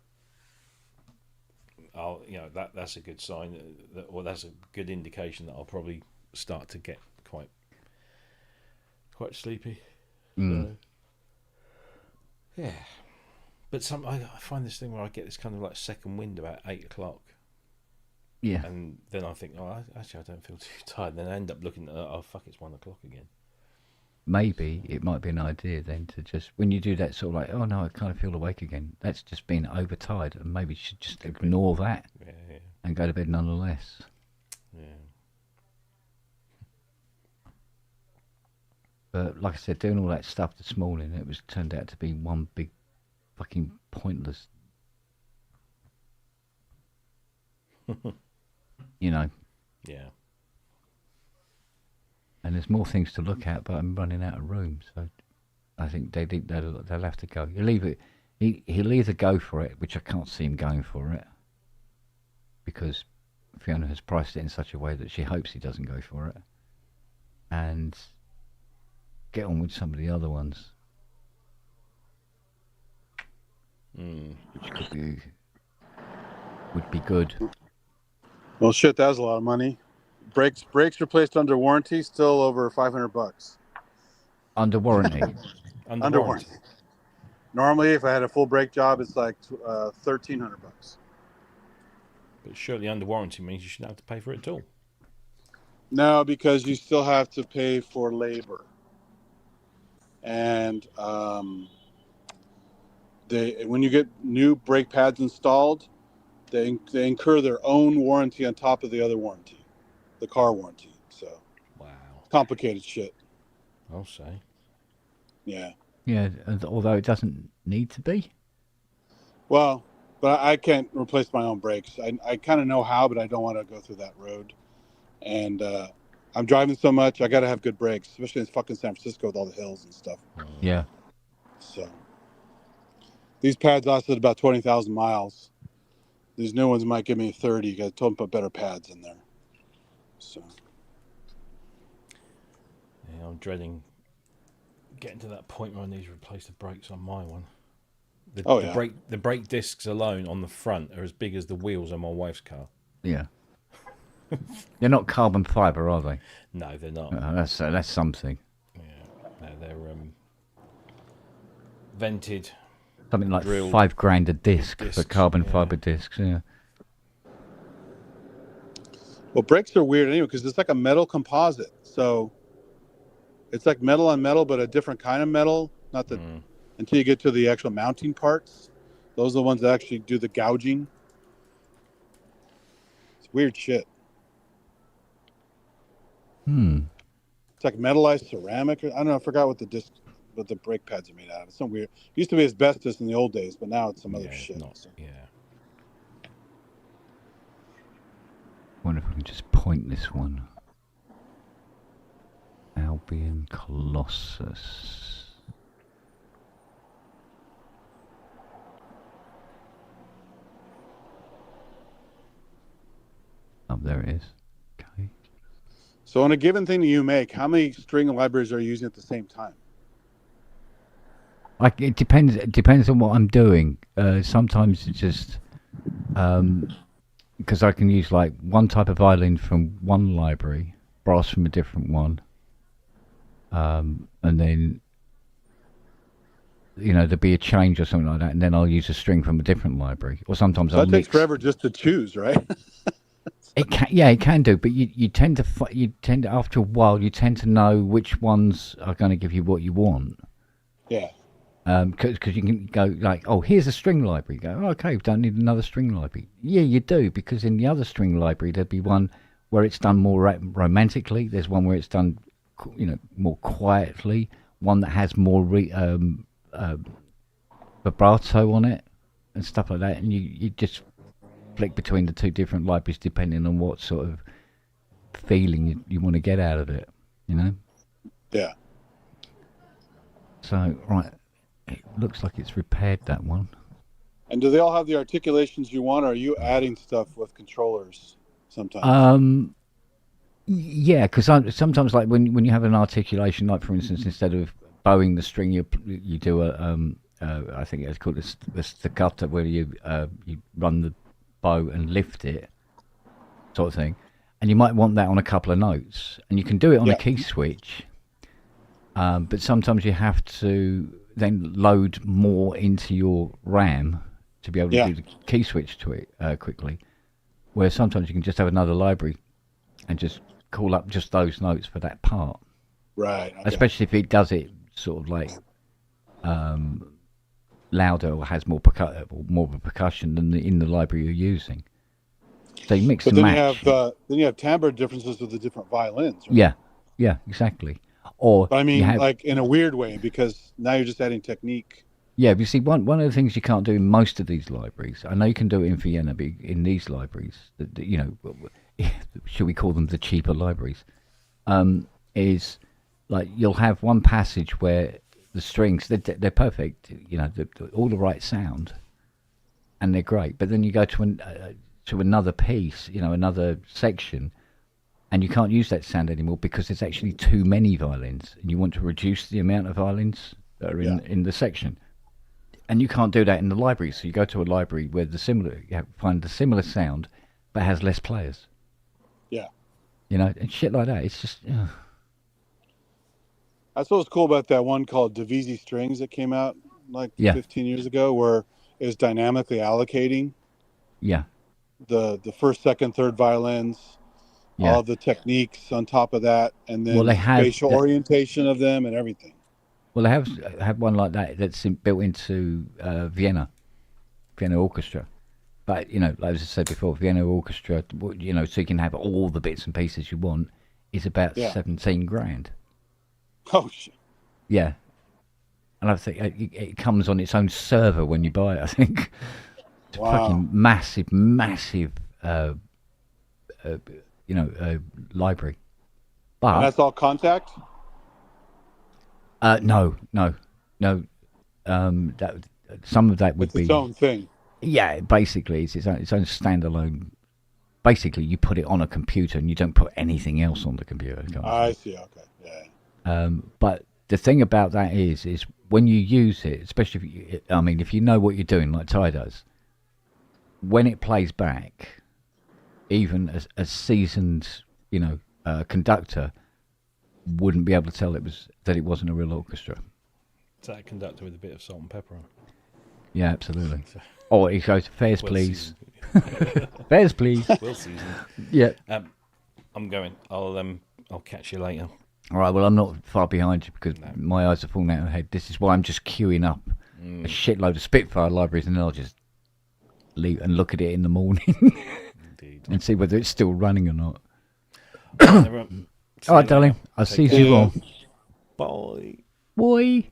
that's a good sign. That's a good indication that I'll probably start to get quite sleepy. So, yeah, but I find this thing where I get this kind of like second wind about 8 o'clock. Yeah, and then I think, I don't feel too tired. And then I end up looking at, it's 1 o'clock again. Maybe it might be an idea then to just when you do that sort of like, oh no, I kind of feel awake again. That's just being overtired, and maybe you should just ignore that and go to bed nonetheless. Yeah. But like I said, doing all that stuff this morning, it was turned out to be one big fucking pointless. Yeah. And there's more things to look at, but I'm running out of room, so I think they'll have to go. He'll either go for it, which I can't see him going for it, because Fiona has priced it in such a way that she hopes he doesn't go for it, and get on with some of the other ones, which would be good. Well, shit, that was a lot of money. Brakes replaced under warranty, still over $500. Under warranty. Under warranty. Normally, if I had a full brake job, it's like $1,300. But surely under warranty means you shouldn't have to pay for it at all. No, because you still have to pay for labor. And when you get new brake pads installed, they incur their own warranty on top of the other warranty, the car warranty. So, wow, complicated shit. I'll say. Yeah. Yeah, although it doesn't need to be. Well, but I can't replace my own brakes. I kind of know how, but I don't want to go through that road. And I'm driving so much, I got to have good brakes, especially in fucking San Francisco with all the hills and stuff. Yeah. So these pads lasted about 20,000 miles. These new ones might give me 30. You got to told them to put better pads in there. So. Yeah, I'm dreading getting to that point where I need to replace the brakes on my one. The brake discs alone on the front are as big as the wheels on my wife's car. Yeah. They're not carbon fibre, are they? No, they're not. That's something. Yeah, no, they're vented. Something like drilled $5,000 a disc for carbon fibre discs. Yeah. Well, brakes are weird anyway because it's like a metal composite. So it's like metal on metal, but a different kind of metal. Not that until you get to the actual mounting parts. Those are the ones that actually do the gouging. It's weird shit. It's like metallized ceramic. I don't know. I forgot what the brake pads are made out of. It's some weird. It used to be asbestos in the old days, but now it's some other shit. Yeah. Wonder if I can just point this one. Albion Colossus. Oh, there it is. Okay. So on a given thing that you make, how many string libraries are you using at the same time? It depends. It depends on what I'm doing. Sometimes it's just because I can use like one type of violin from one library, brass from a different one, and then there'll be a change or something like that, and then I'll use a string from a different library. Or sometimes I'll takes forever just to choose, right? It can do, but you tend to after a while you tend to know which ones are going to give you what you want. Yeah. Because you can go like, oh, here's a string library. You go, oh, okay, we don't need another string library. Yeah, you do, because in the other string library there'd be one where it's done more romantically. There's one where it's done, more quietly. One that has more vibrato on it and stuff like that. And you just flick between the two different libraries depending on what sort of feeling you want to get out of it. Yeah. So right. It looks like it's repaired, that one. And do they all have the articulations you want, or are you adding stuff with controllers sometimes? Yeah, because sometimes, like when you have an articulation, like for instance, instead of bowing the string, you do I think it's called a staccato, where you run the bow and lift it, sort of thing. And you might want that on a couple of notes, and you can do it on a key switch. But sometimes you have to then load more into your RAM to be able to do the key switch to it quickly. Where sometimes you can just have another library and just call up just those notes for that part. Right. Okay. Especially if it does it sort of like louder or has more of a percussion than in the library you're using. So you mix and match. Then you have timbre differences with the different violins. Right? Yeah, exactly. Or but I mean, like in a weird way, because now you're just adding technique. Yeah, but you see, one of the things you can't do in most of these libraries, I know you can do it in Vienna, but in these libraries, should we call them the cheaper libraries, is like you'll have one passage where the strings, they're perfect, all the right sound, and they're great. But then you go to another piece, another section, and you can't use that sound anymore because there's actually too many violins, and you want to reduce the amount of violins that are in the section. And you can't do that in the library, so you go to a library where you find the similar sound, but has less players. Yeah. And shit like that. It's just. That's what was cool about that one called Divisi Strings that came out 15 years ago, where it was dynamically allocating. Yeah. The first, second, third violins, all of the techniques on top of that, and then the spatial orientation of them and everything. Well, they have one like that that's built into Vienna Orchestra. But, like I said before, Vienna Orchestra, so you can have all the bits and pieces you want, is about 17 grand. Oh, shit. Yeah. And I think it comes on its own server when you buy it, I think. It's a fucking massive library. But and that's all contact? No. That some of that would it's be its own thing. Yeah, basically, it's its own standalone. Basically, you put it on a computer and you don't put anything else on the computer. I see. Okay. Yeah. But the thing about that is when you use it, especially if you know what you're doing, like Ty does, when it plays back, even a seasoned, conductor wouldn't be able to tell that it wasn't a real orchestra. It's that conductor with a bit of salt and pepper on. Yeah, absolutely. Or he goes, fares, please. Fares, please. Well seasoned. Yeah. I'm going. I'll catch you later. All right. Well, I'm not far behind you because my eyes are falling out of my head. This is why I'm just queuing up a shitload of Spitfire libraries, and then I'll just leave and look at it in the morning and see whether it's still running or not. All right, darling. I'll see you all. Bye. Boy.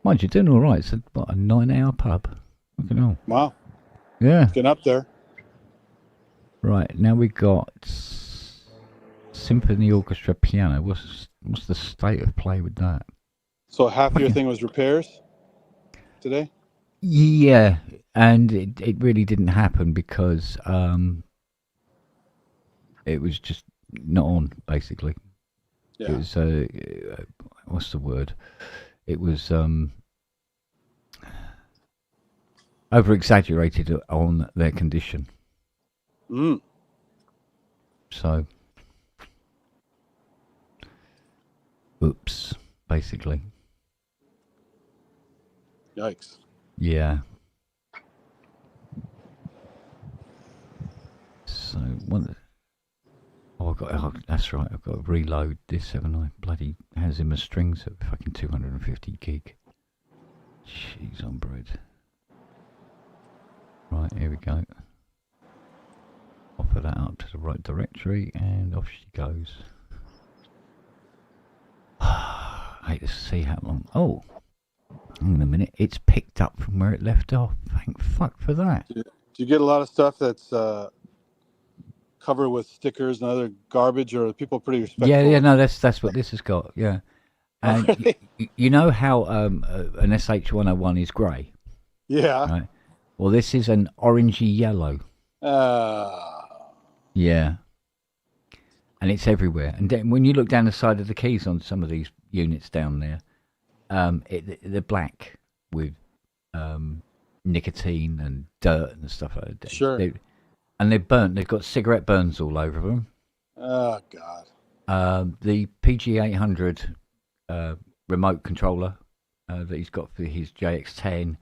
Mind you, doing all right. It's a 9-hour pub. Fucking hell. Wow. Yeah. Getting up there. Right, now we got Symphony Orchestra piano. What's the state of play with that? So half your thing was repairs today? Yeah, and it really didn't happen because it was just not on, basically. Yeah. It was what's the word? It was over exaggerated on their condition. So oops, basically. Yikes. Yeah. So that's right. I've got to reload this, haven't I? Bloody has him a strings at fucking 250 gig. Cheese on bread. Right, here we go. Offer that up to the right directory, and off she goes. I hate to see how long. Oh, hang on a minute. It's picked up from where it left off. Thank fuck for that. Do you get a lot of stuff that's covered with stickers and other garbage, or are people pretty respectful? Yeah, no, that's what this has got. Yeah, and you know how an SH101 is grey. Yeah. Right. Well, this is an orangey yellow. Yeah. And it's everywhere. And then when you look down the side of the keys on some of these units down there, they're black with nicotine and dirt and stuff like that. Sure. And they're burnt. They've got cigarette burns all over them. Oh, God. The PG800 remote controller that he's got for his JX10,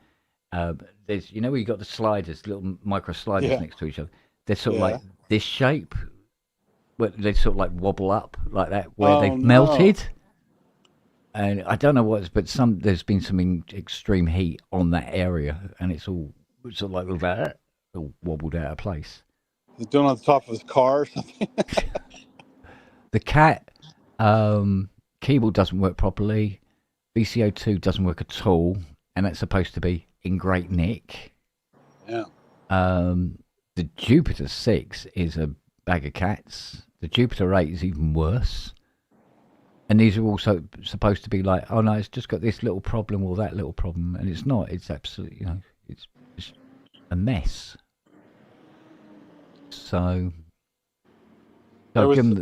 there's, you know, where you got the sliders, little micro sliders next to each other. They're sort of like this shape, but they sort of like wobble up like that, where they've melted. And I don't know what, but there's been some extreme heat on that area, and it's all sort of like that, all wobbled out of place. He's doing on the top of his car or something. The cat keyboard doesn't work properly. VCO2 doesn't work at all, and that's supposed to be in great nick. Yeah. The Jupiter 6 is a bag of cats. The Jupiter 8 is even worse. And these are also supposed to be like, oh no, it's just got this little problem or that little problem, and it's not. It's absolutely, you know, it's a mess. So There was, give 'em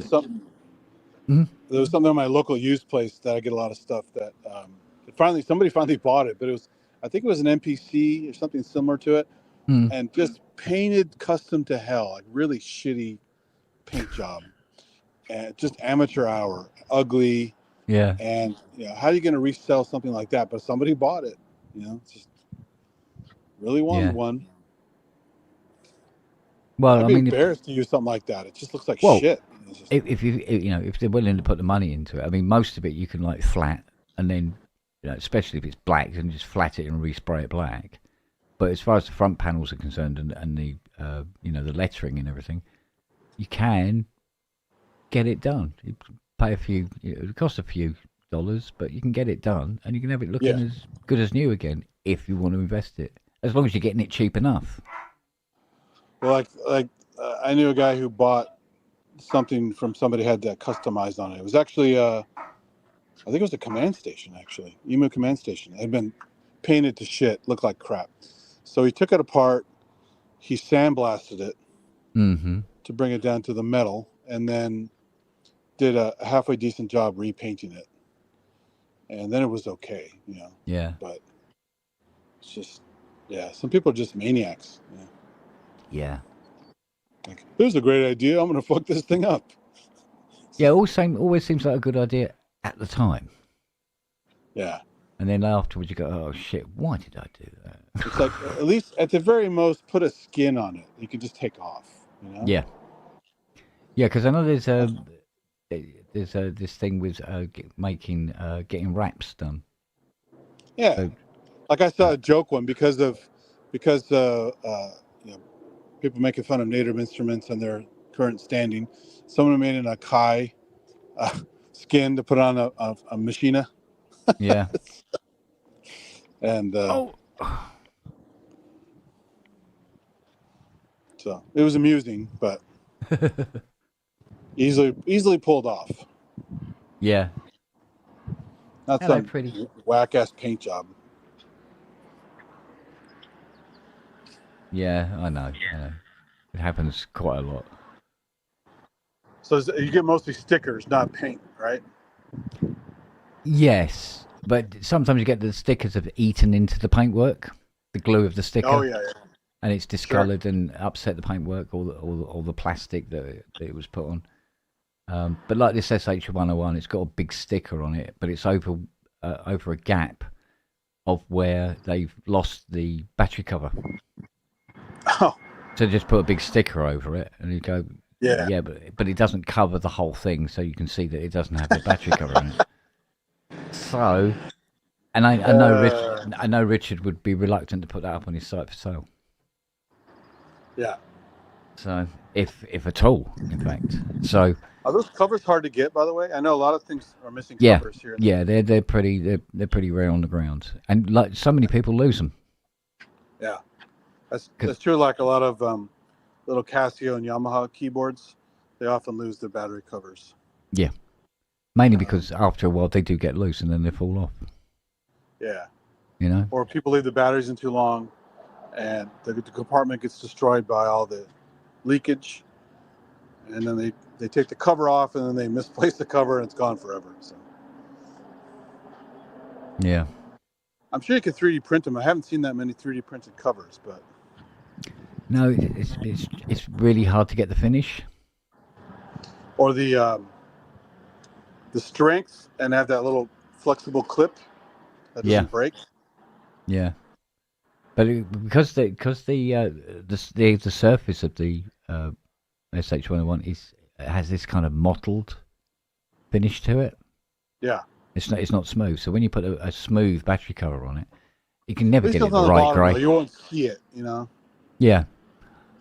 there was something on my local used place that I get a lot of stuff that somebody finally bought it, but I think it was an NPC or something similar to it, and just painted custom to hell, like really shitty paint job, and just amateur hour, ugly. Yeah. And how are you going to resell something like that? But somebody bought it. Just really wanted one. Well, I'd I be mean, embarrassed to use something like that. It just looks like well, shit. if they're willing to put the money into it, I mean, most of it you can like flat, and then especially if it's black, you can just flat it and respray it black. But as far as the front panels are concerned, and the the lettering and everything, you can get it done. You pay a few, it costs a few dollars, but you can get it done, and you can have it looking as good as new again if you want to invest it, as long as you're getting it cheap enough. Well, I knew a guy who bought something from somebody who had that customized on it. It was actually, I think it was a command station, actually. EMU command station. It had been painted to shit, looked like crap. So he took it apart, he sandblasted it to bring it down to the metal, and then did a halfway decent job repainting it. And then it was okay, Yeah. But it's just, some people are just maniacs. Yeah. Like, this is a great idea. I'm going to fuck this thing up. Yeah, always seems like a good idea at the time. Yeah. And then afterwards you go, oh shit, why did I do that? It's like, at least at the very most, put a skin on it. You can just take off, Yeah. Yeah, because I know there's this thing with getting wraps done. Yeah. So, like I saw a joke one because people making fun of native instruments and their current standing. Someone made an Akai skin to put on a machina. Yeah. And so it was amusing, but easily pulled off. Yeah. Not some pretty whack ass paint job. Yeah, I know. It happens quite a lot. So you get mostly stickers, not paint, right? Yes, but sometimes you get the stickers have eaten into the paintwork, the glue of the sticker. Oh yeah. And it's discoloured and upset the paintwork, all the plastic that it was put on. But like this SH101, it's got a big sticker on it, but it's over a gap of where they've lost the battery cover. Oh. So just put a big sticker over it, and you go, yeah, but it doesn't cover the whole thing, so you can see that it doesn't have the battery cover in it. So, and I know I know Richard would be reluctant to put that up on his site for sale. Yeah. So, if at all, in fact. So, Are those covers hard to get, by the way? I know a lot of things are missing yeah, covers here. yeah, they're pretty rare on the ground, and like so many people lose them. Yeah, that's true. Like a lot of little Casio and Yamaha keyboards, they often lose their battery covers. Yeah, mainly because after a while they do get loose and then they fall off. Yeah. You know. Or people leave the batteries in too long, and the compartment gets destroyed by all the leakage, and then they take the cover off, and then they misplace the cover, and it's gone forever. So. Yeah. I'm sure you can 3D print them. I haven't seen that many 3D printed covers, but No, it's really hard to get the finish. Or the strength, and have that little flexible clip that doesn't break. Yeah. But because the surface of the SH101 has this kind of mottled finish to it. Yeah. It's not smooth. So when you put a smooth battery cover on it, you can never At least get it it's on the the right bottom, grey. though. You won't see it, you know. Yeah.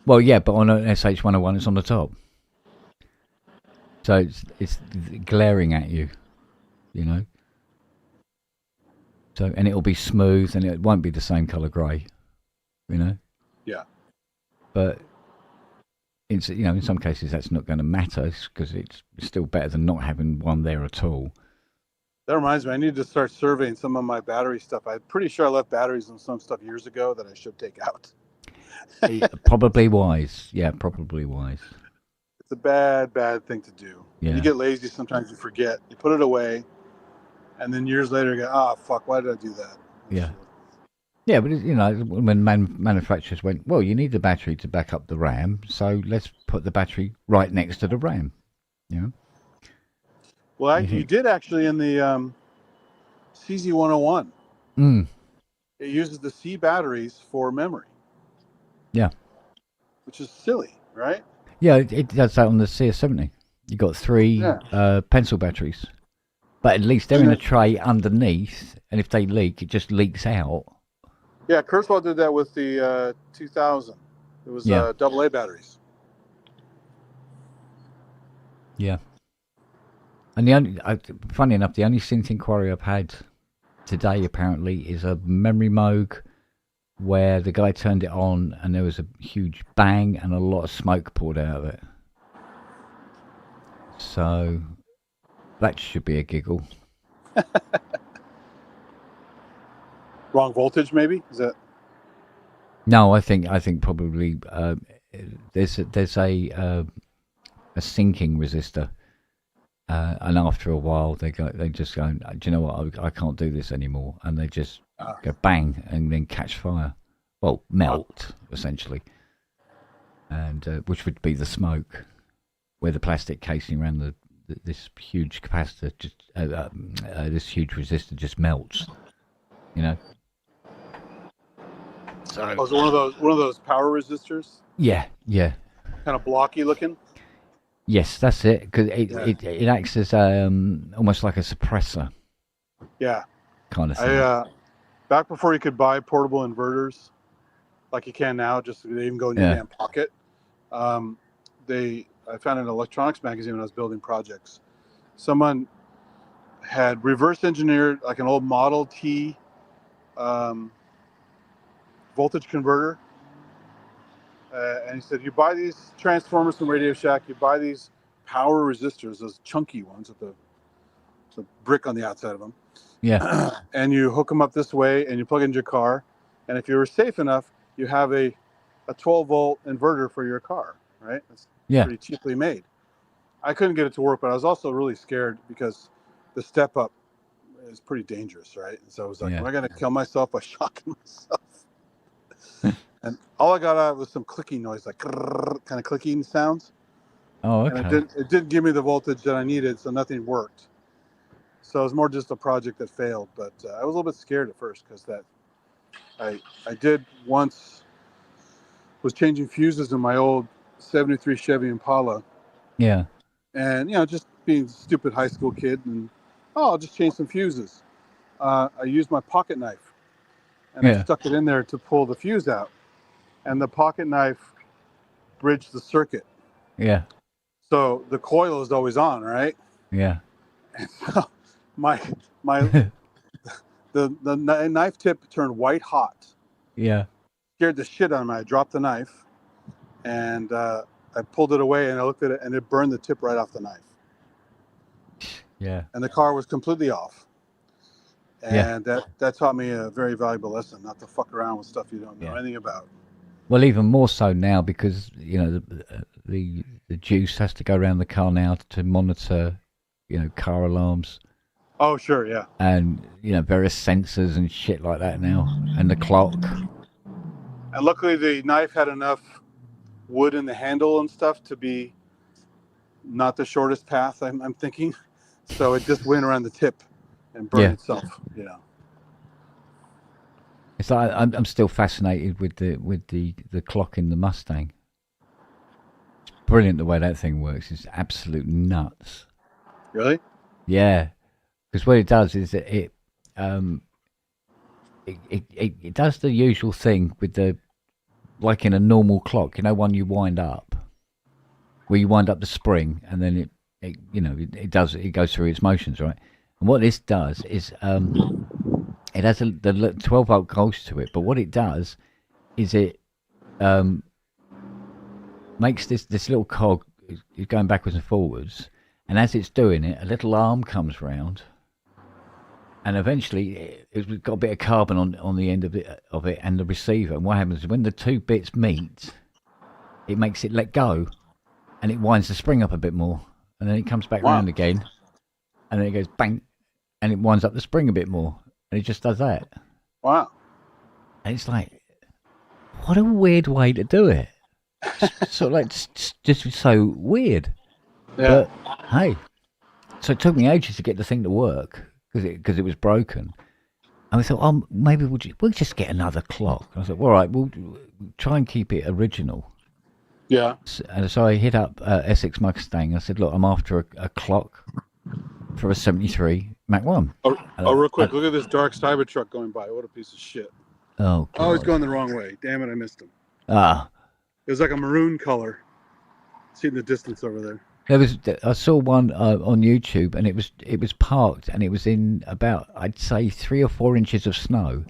Well, yeah, but on an SH101, it's on the top. So it's glaring at you, you know. So and it'll be smooth, and it won't be the same colour grey, you know. Yeah. But in some cases that's not going to matter because it's still better than not having one there at all. That reminds me, I need to start surveying some of my battery stuff. I'm pretty sure I left batteries on some stuff years ago that I should take out. Probably wise. Yeah, probably wise. It's a bad thing to do. Yeah. When you get lazy, sometimes you forget. You put it away, and then years later you go, fuck, why did I do that? Yeah. Yeah, but when manufacturers went, well, you need the battery to back up the RAM, so let's put the battery right next to the RAM. You know. Well, you did actually in the CZ101. It uses the C batteries for memory. Yeah. Which is silly, right? Yeah, it does that on the CS70. You got 3 pencil batteries, but at least they're in a tray underneath, and if they leak, it just leaks out. Yeah, Kurzweil did that with the 2000. It was AA batteries. Yeah. And funny enough, the only synth inquiry I've had today apparently is a memory moog where the guy turned it on and there was a huge bang and a lot of smoke poured out of it. So that should be a giggle. Wrong voltage, maybe? Is that? No, I think probably there's a sinking resistor. And after a while, they just go, do you know what? I can't do this anymore, and they just go bang and then catch fire. Well, melt essentially, and which would be the smoke, where the plastic casing around this huge capacitor, this huge resistor, just melts. You know. So. Oh, is it one of those power resistors? Yeah. Kind of blocky looking. Yes, that's it. Because it acts as almost like a suppressor. Yeah. Kind of thing. Back before you could buy portable inverters, like you can now, just they even go in your damn pocket. I found an electronics magazine when I was building projects. Someone had reverse engineered like an old Model T voltage converter. And he said, you buy these transformers from Radio Shack, you buy these power resistors, those chunky ones with the brick on the outside of them. Yeah. And you hook them up this way and you plug it into your car. And if you were safe enough, you have a 12-volt inverter for your car, right? It's pretty cheaply made. I couldn't get it to work, but I was also really scared because the step up is pretty dangerous, right? And so I was like, am I going to kill myself by shocking myself? And all I got out was some clicking noise, like kind of clicking sounds. Oh, okay. And it didn't give me the voltage that I needed, so nothing worked. So it was more just a project that failed. But I was a little bit scared at first because I did once was changing fuses in my old 73 Chevy Impala. Yeah. And, just being a stupid high school kid and, I'll just change some fuses. I used my pocket knife and I stuck it in there to pull the fuse out, and the pocket knife bridged the circuit. Yeah. So the coil is always on, right? Yeah. And so my the knife tip turned white hot. Yeah. Scared the shit out of me. I dropped the knife, and I pulled it away, and I looked at it, and it burned the tip right off the knife. Yeah. And the car was completely off. And that taught me a very valuable lesson, not to fuck around with stuff you don't know anything about. Well, even more so now because the juice has to go around the car now to monitor, car alarms. Oh, sure, yeah. And various sensors and shit like that now, and the clock. And luckily, the knife had enough wood in the handle and stuff to be not the shortest path. I'm thinking, so it just went around the tip and burned itself. It's like I'm still fascinated with the clock in the Mustang. It's brilliant the way that thing works. It's absolute nuts. Really? Yeah, because what it does is that it does the usual thing with like in a normal clock, one you wind up, where you wind up the spring and then it goes through its motions, right? And what this does is it has the 12 volt goes to it, but what it does is it makes this little cog is going backwards and forwards, and as it's doing it, a little arm comes round, and eventually it's got a bit of carbon on the end of it and the receiver. And what happens is when the two bits meet, it makes it let go, and it winds the spring up a bit more, and then it comes back round again, and then it goes bang, and it winds up the spring a bit more. And it just does that. Wow. And it's like, what a weird way to do it. Sort of like, just so weird. Yeah. But, hey. So it took me ages to get the thing to work, because it was broken. And we thought, oh, maybe we'll just get another clock. And I thought, all right, we'll try and keep it original. Yeah. And so I hit up Essex Mustang. I said, look, I'm after a clock for a 73 Mach 1. Oh, real quick, look at this dark Cybertruck going by. What a piece of shit. Oh, God. Oh, he's going the wrong way. Damn it, I missed him. Ah. It was like a maroon color. See in the distance over there. I saw one on YouTube, and it was parked, and it was in about, I'd say, 3 or 4 inches of snow,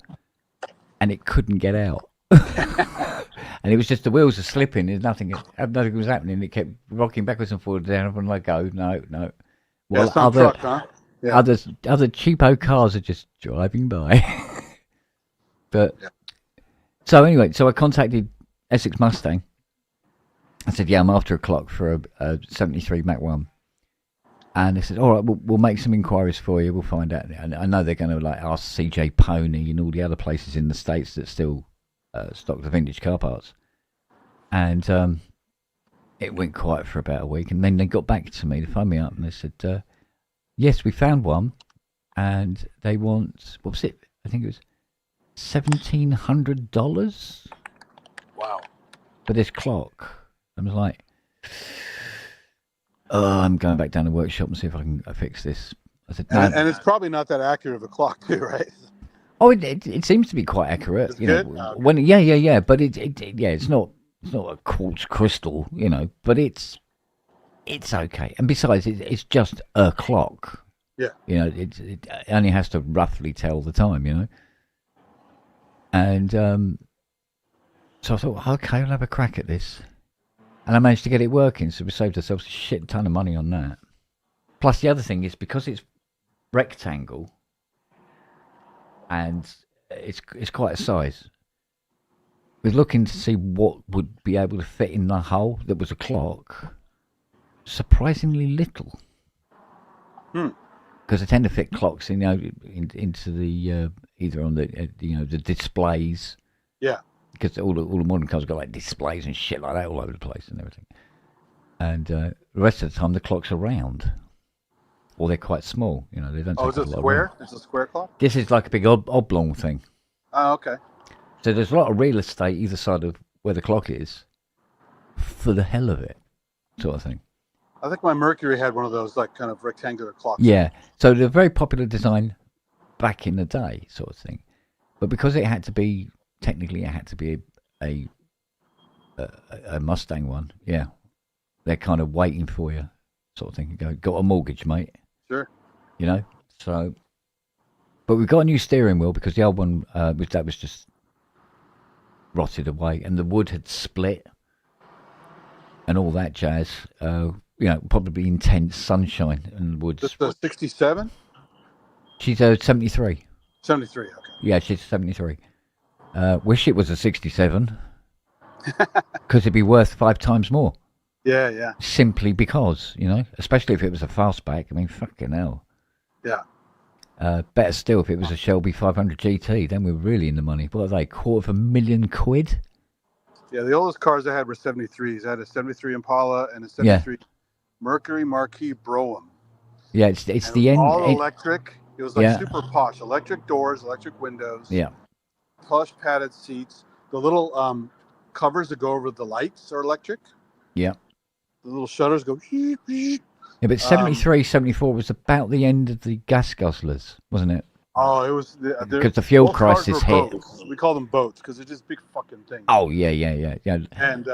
and it couldn't get out. And it was just the wheels are slipping. There's nothing was happening. It kept rocking backwards and forwards. Down, and like, go, no. Well, truck, huh? Yeah. other cheapo cars are just driving by. But so anyway, so I contacted Essex Mustang. I said, yeah, I'm after a clock for a 73 Mach 1. And they said, all right, we'll make some inquiries for you. We'll find out. And I know they're going to ask CJ Pony and all the other places in the States that still stock the vintage car parts. And it went quiet for about a week. And then they got back to me to phone me up, and they said, yes, we found one. And they want, what was it? I think it was $1,700. Wow. For this clock. I was like, oh, I'm going back down to the workshop and see if I can fix this. I said, no. And it's probably not that accurate of a clock, too, right? Oh, it seems to be quite accurate. It's you good? know, when but it's not a quartz crystal, but it's okay. And besides, it's just a clock. Yeah. It only has to roughly tell the time, And so I thought, okay, I'll have a crack at this. And I managed to get it working, so we saved ourselves a shit ton of money on that. Plus, the other thing is, because it's rectangle, and it's quite a size, we're looking to see what would be able to fit in the hole that was a clock. Surprisingly little. Because I tend to fit clocks, into the either on the the displays. Yeah. Because all the modern cars got like displays and shit like that all over the place and everything. And the rest of the time the clocks are round, or they're quite small. They don't. Oh, is it square? It's a square clock. This is like a big oblong thing. Oh, okay. So there's a lot of real estate either side of where the clock is, for the hell of it, sort of thing. I think my Mercury had one of those like kind of rectangular clocks. Yeah. So they're a very popular design back in the day, sort of thing. But because it had to be technically, it had to be a Mustang one. Yeah, they're kind of waiting for you, sort of thing. Go, got a mortgage, mate. Sure. You know, so. But we've got a new steering wheel because the old one was just rotted away, and the wood had split, and all that jazz. You know, probably intense sunshine and woods. This is 67? She's 73. 73, okay. Yeah, she's 73. Wish it was a 67, because it'd be worth 5 times more. Yeah, yeah. Simply because, you know, especially if it was a fastback. I mean, fucking hell. Yeah. Better still if it was a Shelby 500 GT. Then we're really in the money. What are they? £250,000? Yeah, the oldest cars I had were 73s. I had a 73 Impala and a 73 Mercury Marquis Brougham. Yeah, it's and the end. All electric. It was like Yeah. super posh. Electric doors, electric windows. Yeah. Plush padded seats. The little covers that go over the lights are electric. Yeah. The little shutters go. Yeah, but 73, 74 was about the end of the gas guzzlers, wasn't it? Oh, it was because the fuel both cars crisis were hit. boats. We call them boats because they're just big fucking things. Oh yeah. And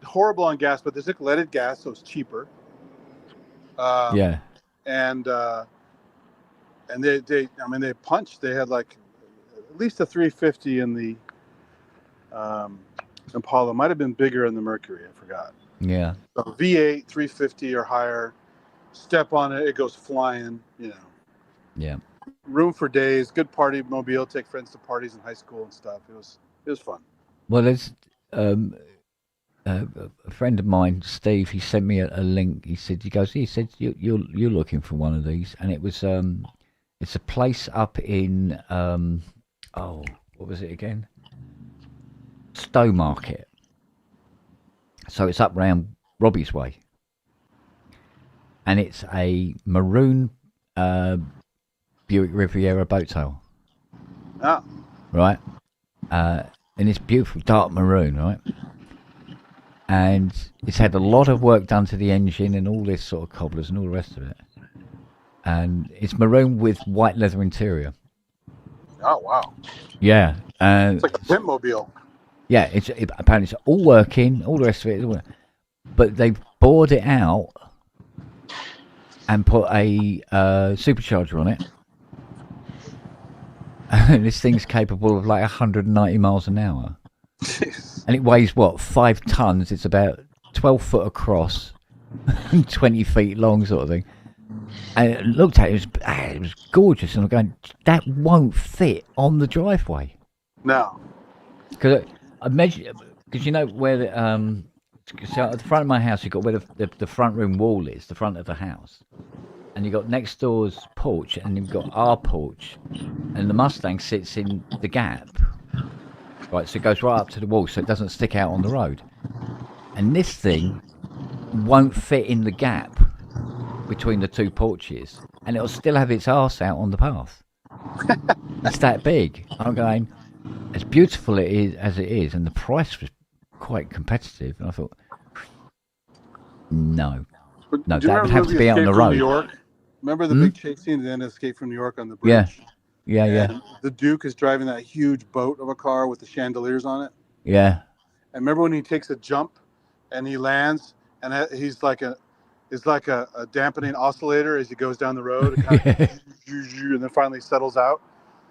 horrible on gas, but they took leaded gas, so it's cheaper. Yeah. And they punched. They had like at least a 350 in the Impala. Might have been bigger in the Mercury. I forgot. Yeah. So V8 350 or higher. Step on it, it goes flying. You know. Yeah. Room for days. Good party mobile. Take friends to parties in high school and stuff. It was fun. Well, there's a friend of mine, Steve. He sent me a link. He said you're looking for one of these, and it was it's a place up in what was it again? Stowe Market. So it's up round Robbie's Way, and it's a maroon Buick Riviera boat tail. Ah. Right. And it's beautiful dark maroon, right? And it's had a lot of work done to the engine and all this sort of cobblers and all the rest of it. And it's maroon with white leather interior. Oh wow! Yeah. It's like a Pimp-mobile. Yeah, apparently it's all working, all the rest of it. But they've bored it out and put a supercharger on it. And this thing's capable of like 190 miles an hour. And it weighs, 5 tons? It's about 12 foot across and 20 feet long sort of thing. And I looked at it, it was gorgeous. And I'm going, that won't fit on the driveway. No. Because I measured, because you know where the, so at the front of my house, you've got where the front room wall is, the front of the house. And you've got next door's porch, and you've got our porch. And the Mustang sits in the gap. Right, so it goes right up to the wall, so it doesn't stick out on the road. And this thing won't fit in the gap between the two porches. And it'll still have its arse out on the path. It's that big. I'm going, as beautiful it is as it is, and the price was quite competitive. And I thought, no, that would have to be out on the road. New York? Remember the big chase scene at the end of Escape from New York on the bridge? Yeah. And the Duke is driving that huge boat of a car with the chandeliers on it. Yeah. And remember when he takes a jump and he lands, and he's like a dampening oscillator as he goes down the road, and then finally settles out.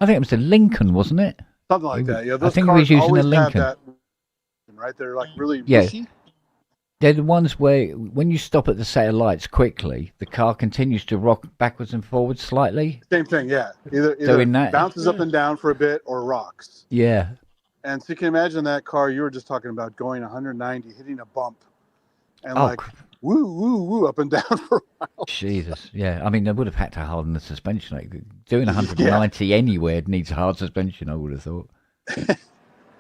I think it was a Lincoln, wasn't it? Something like that. Yeah, those I think he cars was using a always Lincoln. have that, right? They're like really Yeah. mushy. They're the ones where, when you stop at the set of lights quickly, the car continues to rock backwards and forwards slightly. Same thing, yeah. Either in that- bounces up and down for a bit or rocks. Yeah. And so you can imagine that car you were just talking about going 190, hitting a bump, and woo, woo, woo, up and down for a while. Jesus, yeah. I mean, they would have had to harden the suspension. Like, doing 190 anywhere needs hard suspension, I would have thought.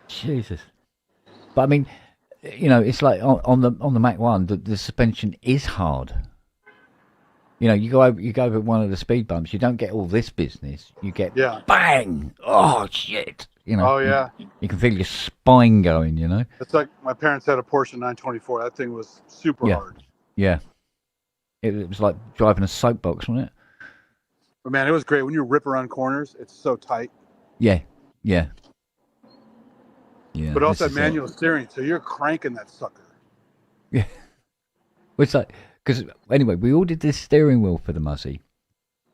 Jesus. But I mean, you know, it's like on the Mach 1, the suspension is hard. You know, you go over one of the speed bumps, you don't get all this business. You get bang! Oh shit! You know. Oh yeah. You can feel your spine going. You know. It's like my parents had a Porsche 924. That thing was super hard. Yeah. It was like driving a soapbox, wasn't it? But man, it was great when you rip around corners. It's so tight. Yeah. Yeah. Yeah. But also this is it. manual steering, so you're cranking that sucker. Yeah. It's like, because anyway, we ordered this steering wheel for the Muzzy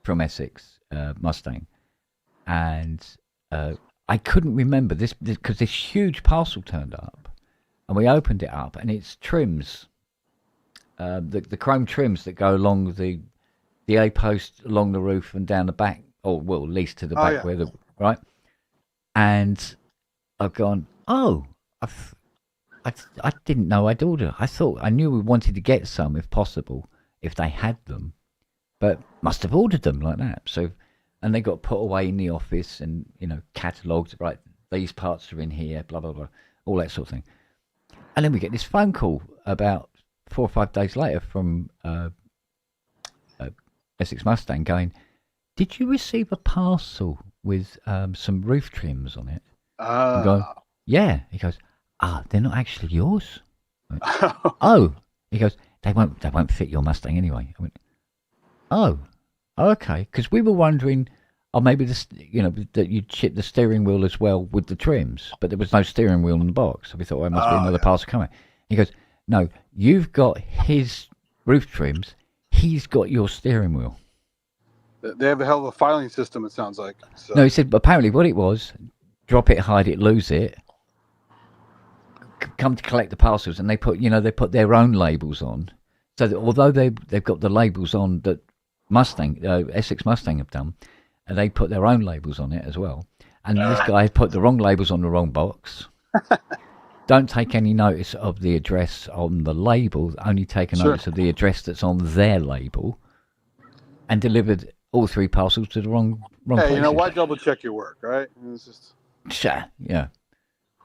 from Essex Mustang, and I couldn't remember this because this huge parcel turned up, and we opened it up, and it's trims, the chrome trims that go along the A post along the roof and down the back, or well, at least to the back where the right. And I've gone, oh, I didn't know I'd order. I knew we wanted to get some if possible, if they had them, but must have ordered them like that. So, and they got put away in the office and, catalogued, right, these parts are in here, blah, blah, blah, all that sort of thing. And then we get this phone call about 4 or 5 days later from Essex Mustang going, did you receive a parcel with some roof trims on it? I'm going, yeah. He goes, they're not actually yours. I went, oh, he goes, they won't fit your Mustang anyway. I went, oh, okay, because we were wondering, maybe that you'd ship the steering wheel as well with the trims, but there was no steering wheel in the box, so we thought, well, it must be another parcel coming. He goes, no, you've got his roof trims, he's got your steering wheel. They have a hell of a filing system, it sounds like. So. No, he said apparently what it was, drop it, hide it, lose it. Come to collect the parcels, and they put their own labels on. So that although they've got the labels on that Essex Mustang have done, and they put their own labels on it as well. And this guy put the wrong labels on the wrong box. Don't take any notice of the address on the label. Only take a notice of the address that's on their label. And delivered all 3 parcels to the wrong Hey, places. why double check your work, right? It's just... Sure, yeah.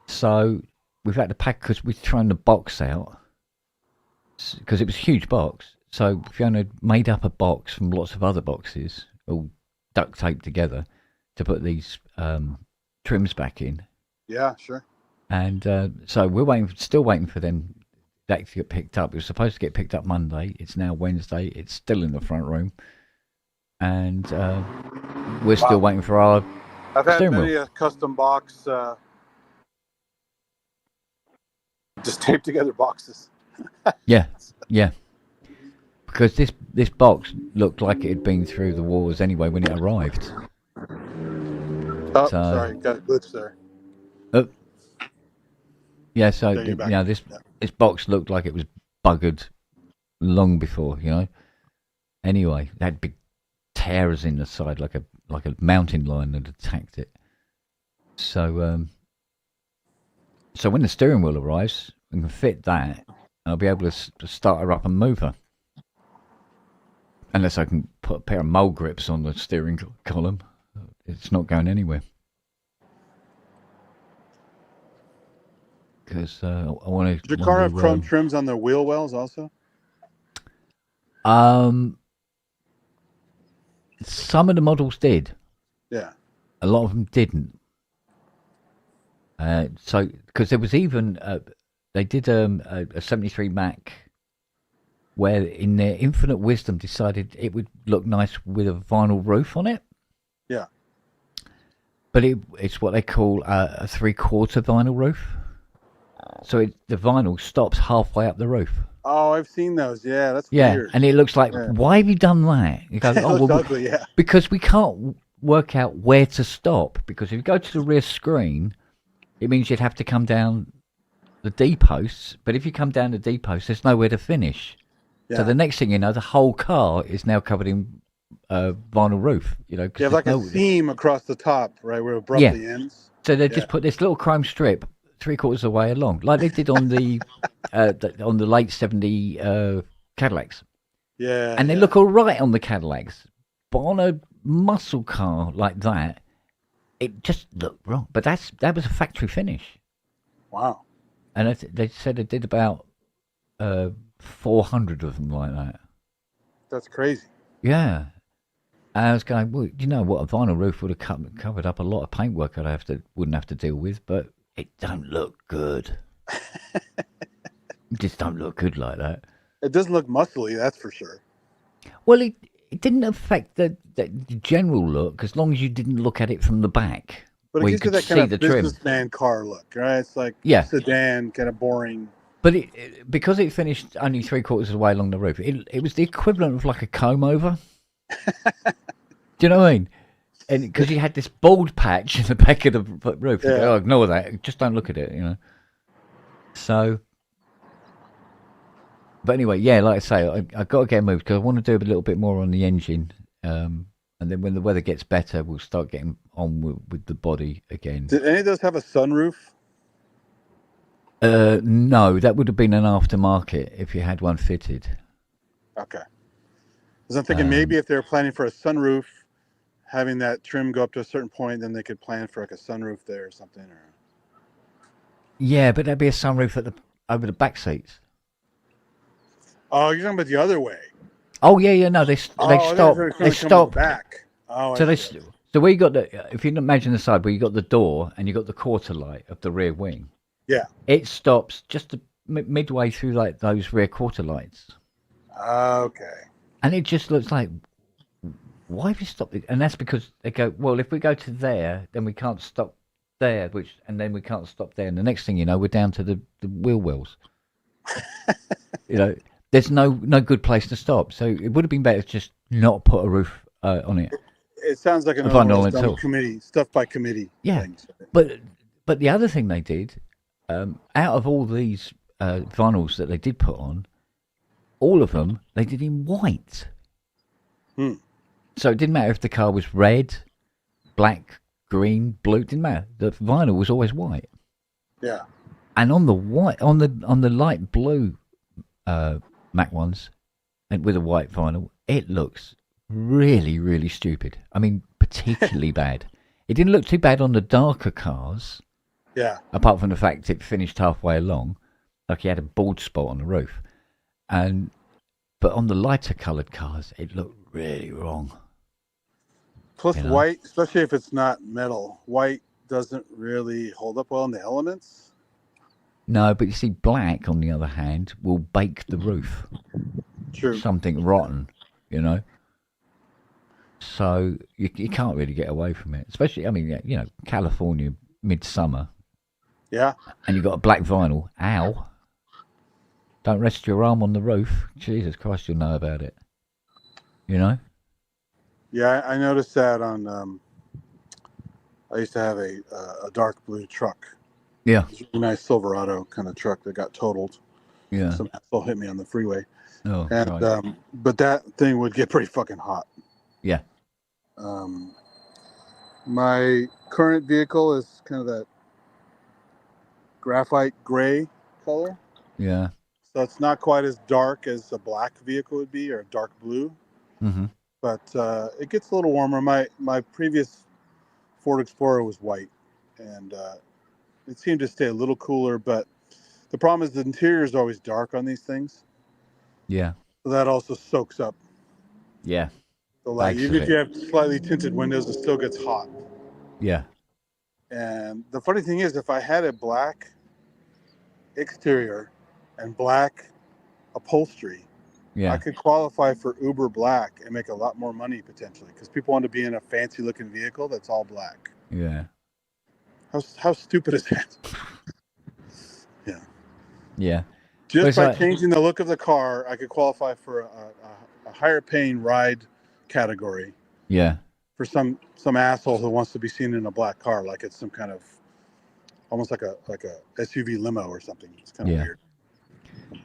So we've had to pack because we're trying the box out because it was a huge box. So Fiona made up a box from lots of other boxes, all duct taped together, to put these trims back in. Yeah, sure. And so we're still waiting for them that to get picked up. It was supposed to get picked up Monday. It's now Wednesday. It's still in the front room, and we're still waiting for our I've had steering many wheel. a custom box, just taped together boxes. Yeah. Because this box looked like it had been through the wars anyway when it arrived. Oh, sorry, got a glitch there. Yeah, so There, this box looked like it was buggered long before, Anyway, it had big tears in the side, like a mountain lion had attacked it. So so when the steering wheel arrives, we can fit that, and I'll be able to start her up and move her. Unless I can put a pair of mole grips on the steering column, it's not going anywhere. Because I want to. Does your car have chrome trims on their wheel wells also? Some of the models did. Yeah. A lot of them didn't. So because there was even they did a 73 Mac where in their infinite wisdom decided it would look nice with a vinyl roof on it. Yeah. But it's what they call a 3/4 vinyl roof. So the vinyl stops halfway up the roof. Oh, I've seen those. Yeah, that's weird. And it looks like, why have you done that? You go, It looks ugly, yeah. Because we can't work out where to stop. Because if you go to the rear screen, it means you'd have to come down the D posts. But if you come down the D posts, there's nowhere to finish. Yeah. So the next thing you know, the whole car is now covered in vinyl roof. You have like a seam across the top, right, where it abruptly ends. So they just put this little chrome strip 3/4 of the way along, like they did on the on the late 70 Cadillacs. Yeah. And they look all right on the Cadillacs, but on a muscle car like that, it just looked wrong. But that was a factory finish. Wow. And they said they did about 400 of them like that. That's crazy. Yeah. And I was going, well, you know what? A vinyl roof would have covered up a lot of paintwork wouldn't have to deal with, but it don't look good. It just don't look good like that. It doesn't look muscly, that's for sure. Well, it didn't affect the general look as long as you didn't look at it from the back. But it where you gives you could that see kind of the trim. businessman car look, right? It's like Yeah. sedan, kind of boring. But because it finished only 3/4 of the way along the roof, it was the equivalent of like a comb over. Do you know what I mean? And because you had this bald patch in the back of the roof. You go, oh, ignore that. Just don't look at it, you know. So, but anyway, yeah, like I say, I got to get moved because I want to do a little bit more on the engine. And then when the weather gets better, we'll start getting on with the body again. Did any of those have a sunroof? No, that would have been an aftermarket if you had one fitted. Okay. Because I'm thinking maybe if they were planning for a sunroof, having that trim go up to a certain point, then they could plan for like a sunroof there or something. Or... Yeah, but there'd be a sunroof over the back seats. Oh, you're talking about the other way. Oh yeah, no, they stop. They stop back. Oh, so where you got the? If you can imagine the side where you got the door and you got the quarter light of the rear wing. Yeah. It stops just midway through like those rear quarter lights. Okay. And it just looks like, why have you stopped it? And that's because they go, well, if we go to there, then we can't stop there, and then we can't stop there. And the next thing you know, we're down to the wheel wells. You know, there's no good place to stop. So it would have been better to just not put a roof on it. It sounds like an committee, stuff by committee. Yeah, thing. But the other thing they did, out of all these vinyls that they did put on, all of them they did in white. So it didn't matter if the car was red, black, green, blue. It didn't matter. The vinyl was always white. Yeah. And on the white, on the light blue Mac ones, and with a white vinyl, it looks really, really stupid. I mean, particularly bad. It didn't look too bad on the darker cars. Yeah. Apart from the fact it finished halfway along, like he had a bald spot on the roof, but on the lighter coloured cars, it looked really wrong. Plus, white, especially if it's not metal, white doesn't really hold up well in the elements. No, but you see, black, on the other hand, will bake the roof. True. Something rotten, you know. So you can't really get away from it. Especially, I mean, you know, California, midsummer. Yeah. And you've got a black vinyl. Ow. Don't rest your arm on the roof. Jesus Christ, you'll know about it. You know? Yeah, I noticed that on. I used to have a dark blue truck. Yeah. It was a really nice Silverado kind of truck that got totaled. Yeah. Some asshole hit me on the freeway. Oh, and right. But that thing would get pretty fucking hot. Yeah. My current vehicle is kind of that graphite gray color. Yeah. So it's not quite as dark as a black vehicle would be, or a dark blue. Mm-hmm. But it gets a little warmer. My previous Ford Explorer was white, and it seemed to stay a little cooler. But the problem is the interior is always dark on these things. Yeah. So that also soaks up Yeah. the light. Even if you have slightly tinted windows, it still gets hot. Yeah. And the funny thing is, if I had a black exterior and black upholstery, Yeah. I could qualify for Uber Black and make a lot more money potentially, because people want to be in a fancy looking vehicle that's all black. Yeah. How stupid is that? Yeah. Yeah. Just by changing the look of the car, I could qualify for a higher paying ride category. Yeah. For some asshole who wants to be seen in a black car, like it's some kind of almost like a SUV limo or something. It's kind of weird.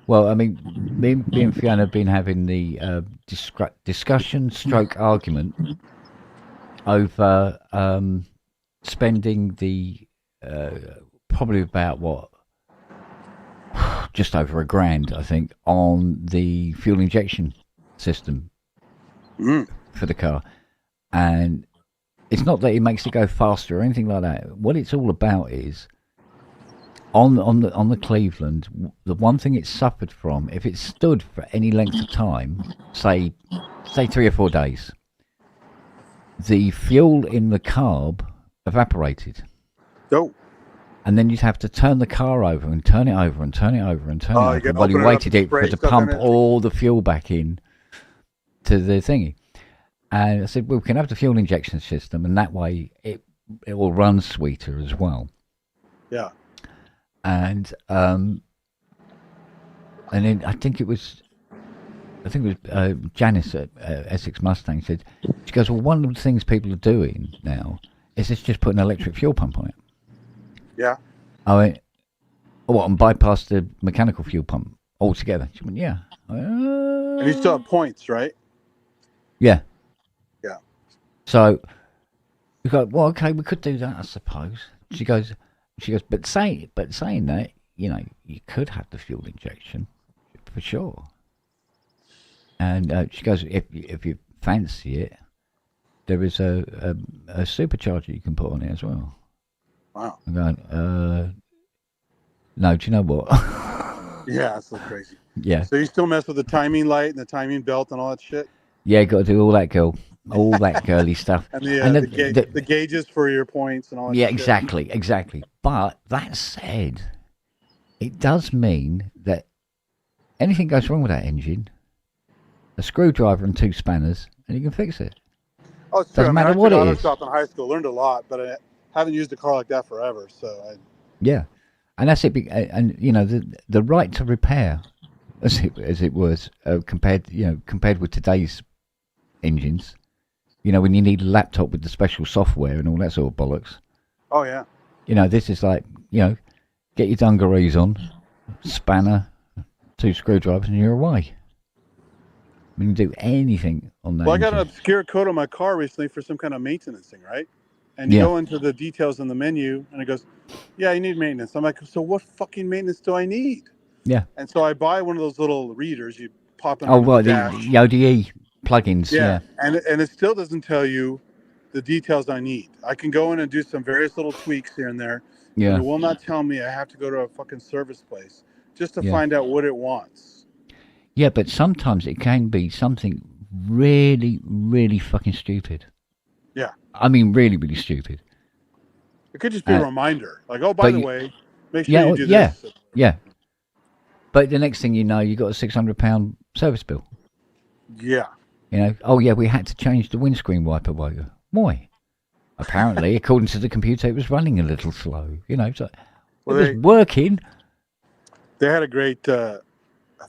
Well, I mean, me and Fiona have been having the discussion / argument over spending the probably about just over $1,000, I think, on the fuel injection system for the car. And it's not that it makes it go faster or anything like that. What it's all about is on the Cleveland, the one thing it suffered from, if it stood for any length of time, say 3 or 4 days, the fuel in the carb evaporated. Oh. And then you'd have to turn the car over and turn it over and turn it over and turn it over while you waited it for it to pump all the fuel back in to the thingy. And I said, well, we can have the fuel injection system, and that way it will run sweeter as well. Yeah. And then I think it was Janice at Essex Mustang said, she goes, well, one of the things people are doing now is just put an electric fuel pump on it. Yeah. I went, oh, what, and bypass the mechanical fuel pump altogether? She went, yeah. And you still have points, right? Yeah. Yeah. So we go, well, okay, we could do that, I suppose. She goes, but saying that, you know, you could have the fuel injection for sure. And she goes, if you fancy it, there is a supercharger you can put on it as well. Wow. I'm going, no, do you know what? Yeah, that's so crazy. Yeah. So you still mess with the timing light and the timing belt and all that shit? Yeah, got to do all that, all that girly stuff. And the gauges for your points and all that shit. Exactly. But that said, it does mean that anything goes wrong with that engine, a screwdriver and 2 spanners, and you can fix it. Oh, it's true. Doesn't matter what I it auto is. shop in high school, learned a lot, but I haven't used a car like that forever. So Yeah, and that's it. And you know, the right to repair, as it was, compared with today's engines. You know, when you need a laptop with the special software and all that sort of bollocks. Oh yeah. You know, this is like, you know, get your dungarees on, spanner, 2 screwdrivers, and you're away. You can do anything on that. Well, I got an obscure code on my car recently for some kind of maintenance thing, right? And you go into the details in the menu, and it goes, yeah, you need maintenance. I'm like, so what fucking maintenance do I need? Yeah. And so I buy one of those little readers. You pop in Oh, on right, the the dash. ODE plugins, yeah. And it still doesn't tell you the details I need. I can go in and do some various little tweaks here and there. Yeah. But it will not tell me I have to go to a fucking service place just to Yeah. find out what it wants. Yeah, but sometimes it can be something really, really fucking stupid. Yeah. I mean, really, really stupid. It could just be a reminder. Like, oh, by the way, make sure you do yeah, this. Yeah. But the next thing you know, you got a £600 service bill. Yeah. You know, oh yeah, we had to change the windscreen wiper wiper. Why? Apparently, according to the computer, it was running a little slow. You know, so it was working. They had a great, I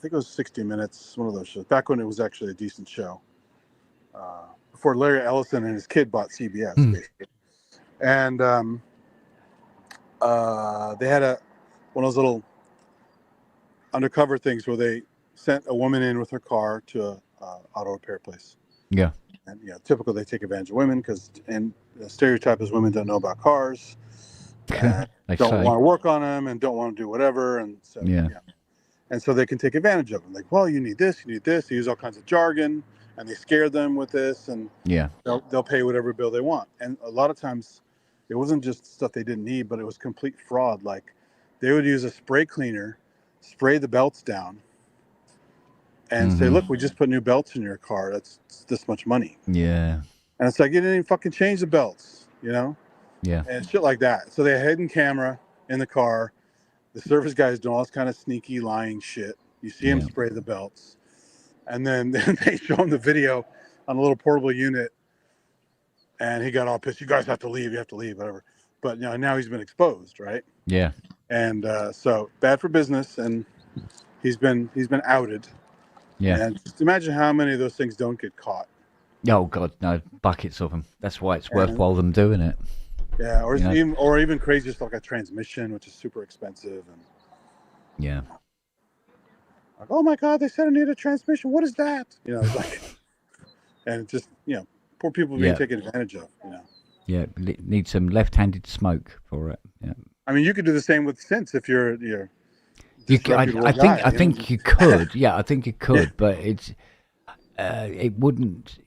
think it was 60 Minutes, one of those shows, back when it was actually a decent show. Before Larry Ellison and his kid bought CBS, basically. And they had one of those little undercover things where they sent a woman in with her car to a auto repair place. Yeah. And typical they take advantage of women because the stereotype is women don't know about cars, don't want to work on them, and don't want to do whatever, and so and so they can take advantage of them. Like, well, you need this, you need this. They use all kinds of jargon, and they scare them with this, and they'll pay whatever bill they want. And a lot of times, it wasn't just stuff they didn't need, but it was complete fraud. Like, they would use a spray cleaner, spray the belts down, and say, look, we just put new belts in your car. That's this much money. Yeah. And it's like, you didn't even fucking change the belts, you know? Yeah. And shit like that. So they had a hidden camera in the car. The service guy's doing all this kind of sneaky lying shit. You see him spray the belts. And then they show him the video on a little portable unit. And he got all pissed. You guys have to leave. You have to leave, whatever. But now he's been exposed, right? Yeah. And so bad for business. And he's been outed. Yeah. And just imagine how many of those things don't get caught. Oh God, no, buckets of them. That's why it's worthwhile them doing it. Yeah, or even crazy stuff like a transmission, which is super expensive. And yeah. Like, oh my God, they said I need a transmission. What is that? You know, like, and just poor people being taken advantage of. You know. Yeah, need some left-handed smoke for it. Yeah. I mean, you could do the same with synths if you're. I think you could. Yeah, I think you could, but it's it wouldn't.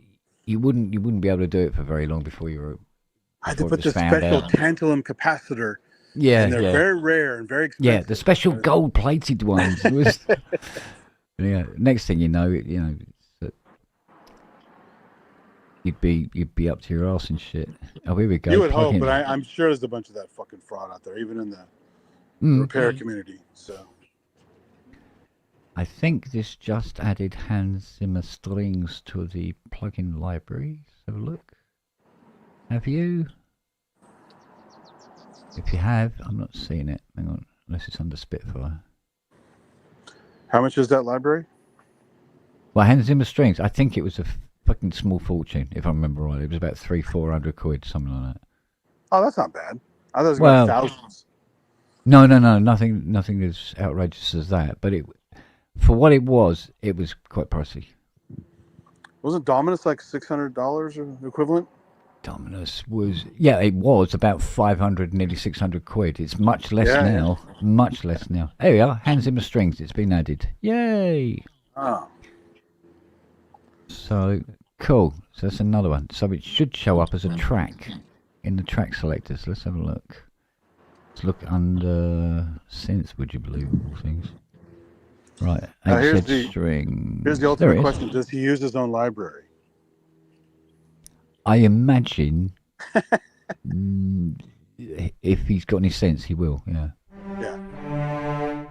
You wouldn't be able to do it for very long before you were. I had to put the special tantalum capacitor. Yeah, and they're very rare and very expensive. Yeah, the special gold-plated ones. Yeah. Next thing you know, you'd be up to your arse and shit. Oh, here we go. You would hope, but I'm sure there's a bunch of that fucking fraud out there, even in the repair community. So. I think this just added Hans Zimmer strings to the plugin library. So look. Have you? If you have, I'm not seeing it. Hang on, unless it's under Spitfire. How much is that library? Well, Hans Zimmer Strings, I think it was a fucking small fortune, if I remember right. It was about 300-400 quid, something like that. Oh, that's not bad. I thought it was Well, going to be thousands. No, nothing as outrageous as that. But for what it was quite pricey. Wasn't Dominus like $600 or equivalent? Dominus it was about 500, nearly 600 quid. It's much less now. Yeah. Much less now. There we are, Hans Zimmer Strings. It's been added. Yay! Oh. So, cool. So that's another one. So it should show up as a track in the track selectors. Let's have a look. Let's look under synth, would you believe, all things. Right, here's string. Here's the ultimate question. Does he use his own library? I imagine if he's got any sense, he will, yeah. Yeah.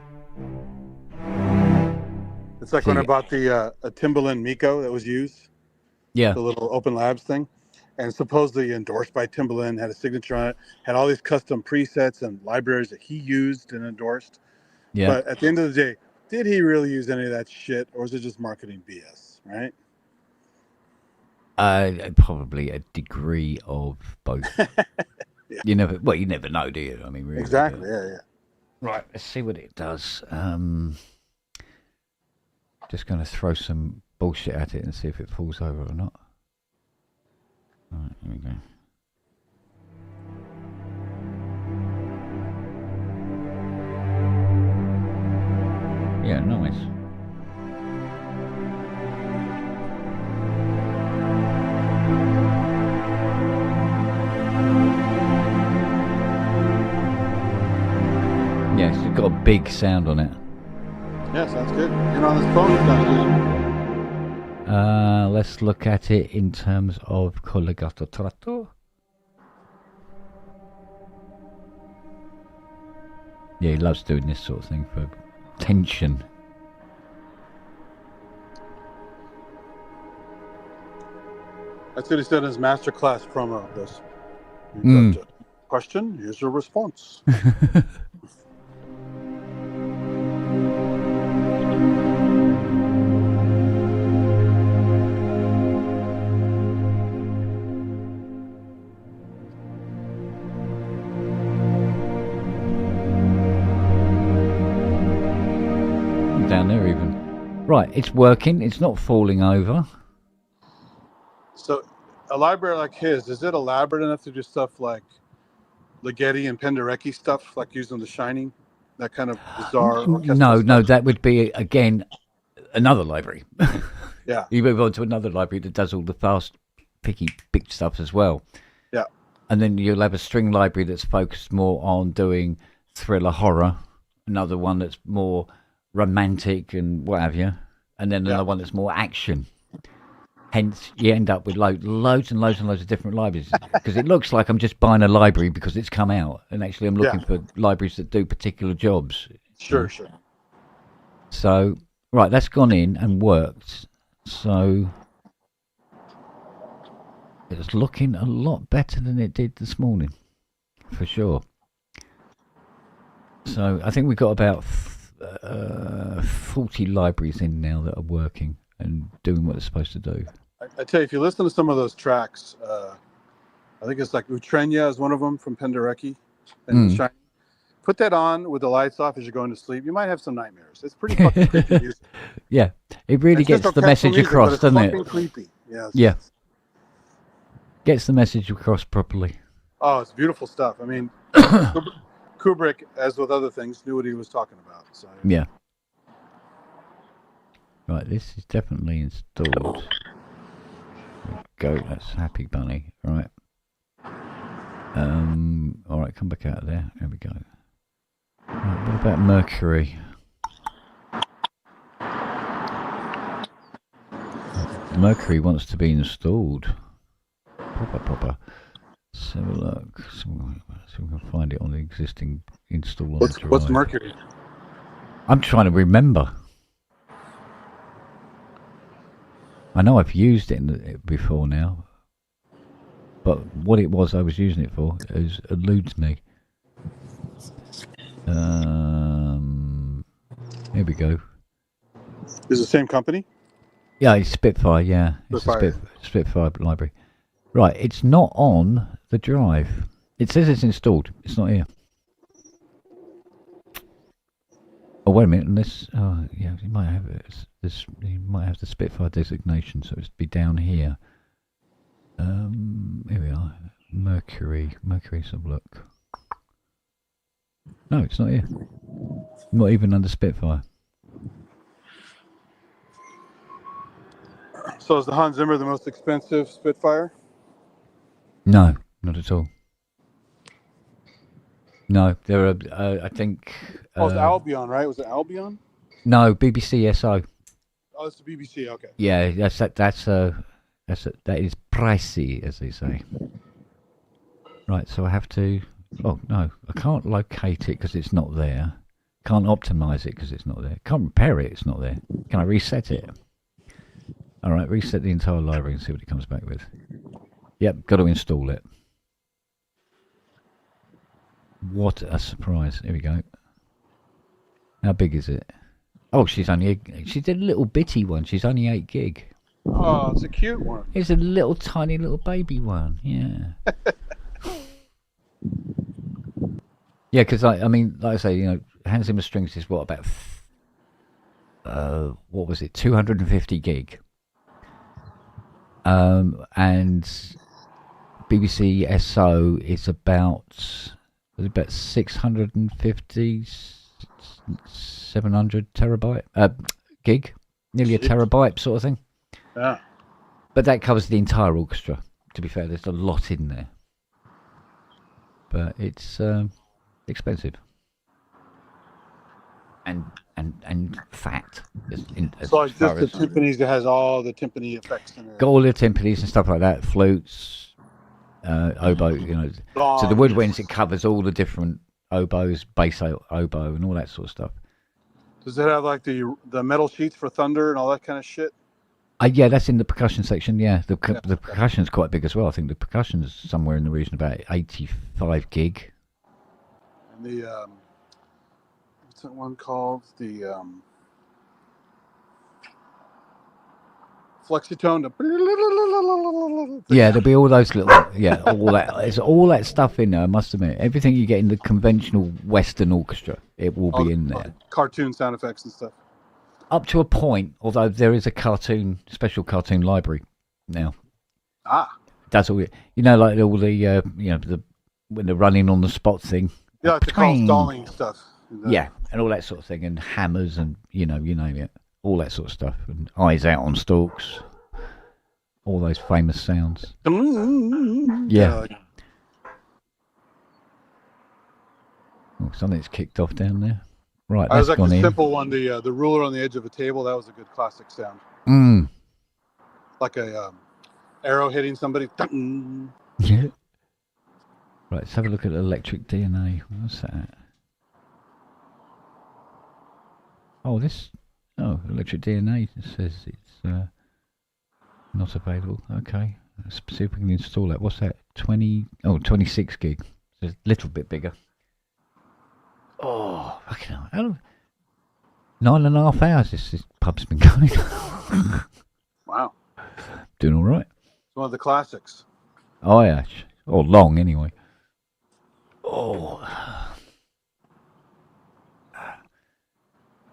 It's like when I bought the a Timbaland Miko that was used. Yeah. The little Open Labs thing. And supposedly endorsed by Timbaland, had a signature on it, had all these custom presets and libraries that he used and endorsed. Yeah. But at the end of the day, did he really use any of that shit, or was it just marketing BS, right? Probably a degree of both. Yeah. You never know, do you? I mean, really. Exactly, yeah. Right, let's see what it does. Just going to throw some bullshit at it and see if it falls over or not. Right, here we go. Yeah, nice. Yes, it's got a big sound on it. Yeah, sounds good. And on his phone, it sounds good. Let's look at it in terms of collegato tratto. Yeah, he loves doing this sort of thing for tension. That's what he said in his masterclass promo. This question, here's your response. Down there even. Right, it's working. It's not falling over. So a library like his, is it elaborate enough to do stuff like Ligeti and Penderecki stuff, like using The Shining? That kind of bizarre orchestral No, that would be, again, another library. Yeah. You move on to another library that does all the fast, picky, big stuff as well. Yeah. And then you'll have a string library that's focused more on doing thriller horror. Another one that's more romantic and what have you. And then another one that's more action. Hence, you end up with loads and loads of different libraries. Because it looks like I'm just buying a library because it's come out. And actually, I'm looking for libraries that do particular jobs. Sure. So, right, that's gone in and worked. So, it's looking a lot better than it did this morning. For sure. So, I think we've got about 40 libraries in now that are working and doing what they're supposed to do. I tell you, if you listen to some of those tracks, I think it's like Utrenia is one of them from Penderecki and The Shining. Put that on with the lights off as you're going to sleep. You might have some nightmares. It's pretty fucking creepy music. Yeah, it really gets the message across, doesn't it? It's creepy. Yeah. Yeah. Gets the message across properly. Oh, it's beautiful stuff. I mean, Kubrick, as with other things, knew what he was talking about. So. Yeah. Right, this is definitely installed. Go, that's Happy Bunny. Right. All right, come back out of there. There we go. Right, what about Mercury? Mercury wants to be installed. Proper. Let's have a look. See if we can find it on the existing install. What's Mercury? I'm trying to remember. I know I've used it before now, but what it was I was using it for eludes me. Here we go. Is it the same company? Yeah, it's Spitfire. Yeah, Spitfire. It's a Spitfire library. Right, it's not on the drive. It says it's installed. It's not here. Oh, wait a minute. Unless, yeah, you might have it. You might have the Spitfire designation, so it'd be down here. Here we are. Mercury. Let's have a look. No, it's not here. Not even under Spitfire. So is the Hans Zimmer the most expensive Spitfire? No, not at all. No, there are. I think. Oh, it's Albion, right? Was it Albion? No, BBC SO. Oh, it's the BBC. Okay. Yeah, that is pricey, as they say. Right, so I have to. Oh no, I can't locate it because it's not there. Can't optimize it because it's not there. Can't repair it. It's not there. Can I reset it? All right, reset the entire library and see what it comes back with. Yep, got to install it. What a surprise! Here we go. How big is it? Oh, she's a little bitty one. She's only 8 gig. Oh, it's a cute one. It's a little tiny little baby one. Yeah. Yeah, because I mean, like I say, Hans Zimmer Strings is what about what was it? 250 gig. And BBC SO is about 650, 700 terabyte gig, nearly a terabyte sort of thing. Yeah. But that covers the entire orchestra. To be fair, there's a lot in there, but it's expensive and fat. So like this, the timpanis that has all the timpani effects in it. Got all the timpanis and stuff like that, flutes, oboe, So the woodwinds, it covers all the different oboes, bass oboe, and all that sort of stuff. Does it have like the metal sheets for thunder and all that kind of shit? Yeah, that's in the percussion section. Yeah, the percussion's quite big as well. I think the percussion's somewhere in the region about 85 gig. And the what's that one called? The Flexitone. Yeah, there'll be all those little all that. There's all that stuff in there. I must admit, everything you get in the conventional Western orchestra, it will be in there. Cartoon sound effects and stuff. Up to a point, although there is a special cartoon library now. That's all. Like all the when they're running on the spot thing. Yeah, like the call stalling stuff. Yeah, and all that sort of thing, and hammers, and you name it, all that sort of stuff, and eyes out on stalks, all those famous sounds. Yeah. Oh, something's kicked off down there. Right, I was like gone the in. simple one, the ruler on the edge of a table. That was a good classic sound. Like a arrow hitting somebody. Yeah. Right, let's have a look at electric DNA. What's that? Oh, electric DNA says it's not available. Okay, let's see if we can install that. What's that? 26 gig. It's a little bit bigger. Oh, fucking hell. 9.5 hours this pub's been going. Wow. Doing all right. It's one of the classics. Oh, yeah. Or long, anyway. Oh.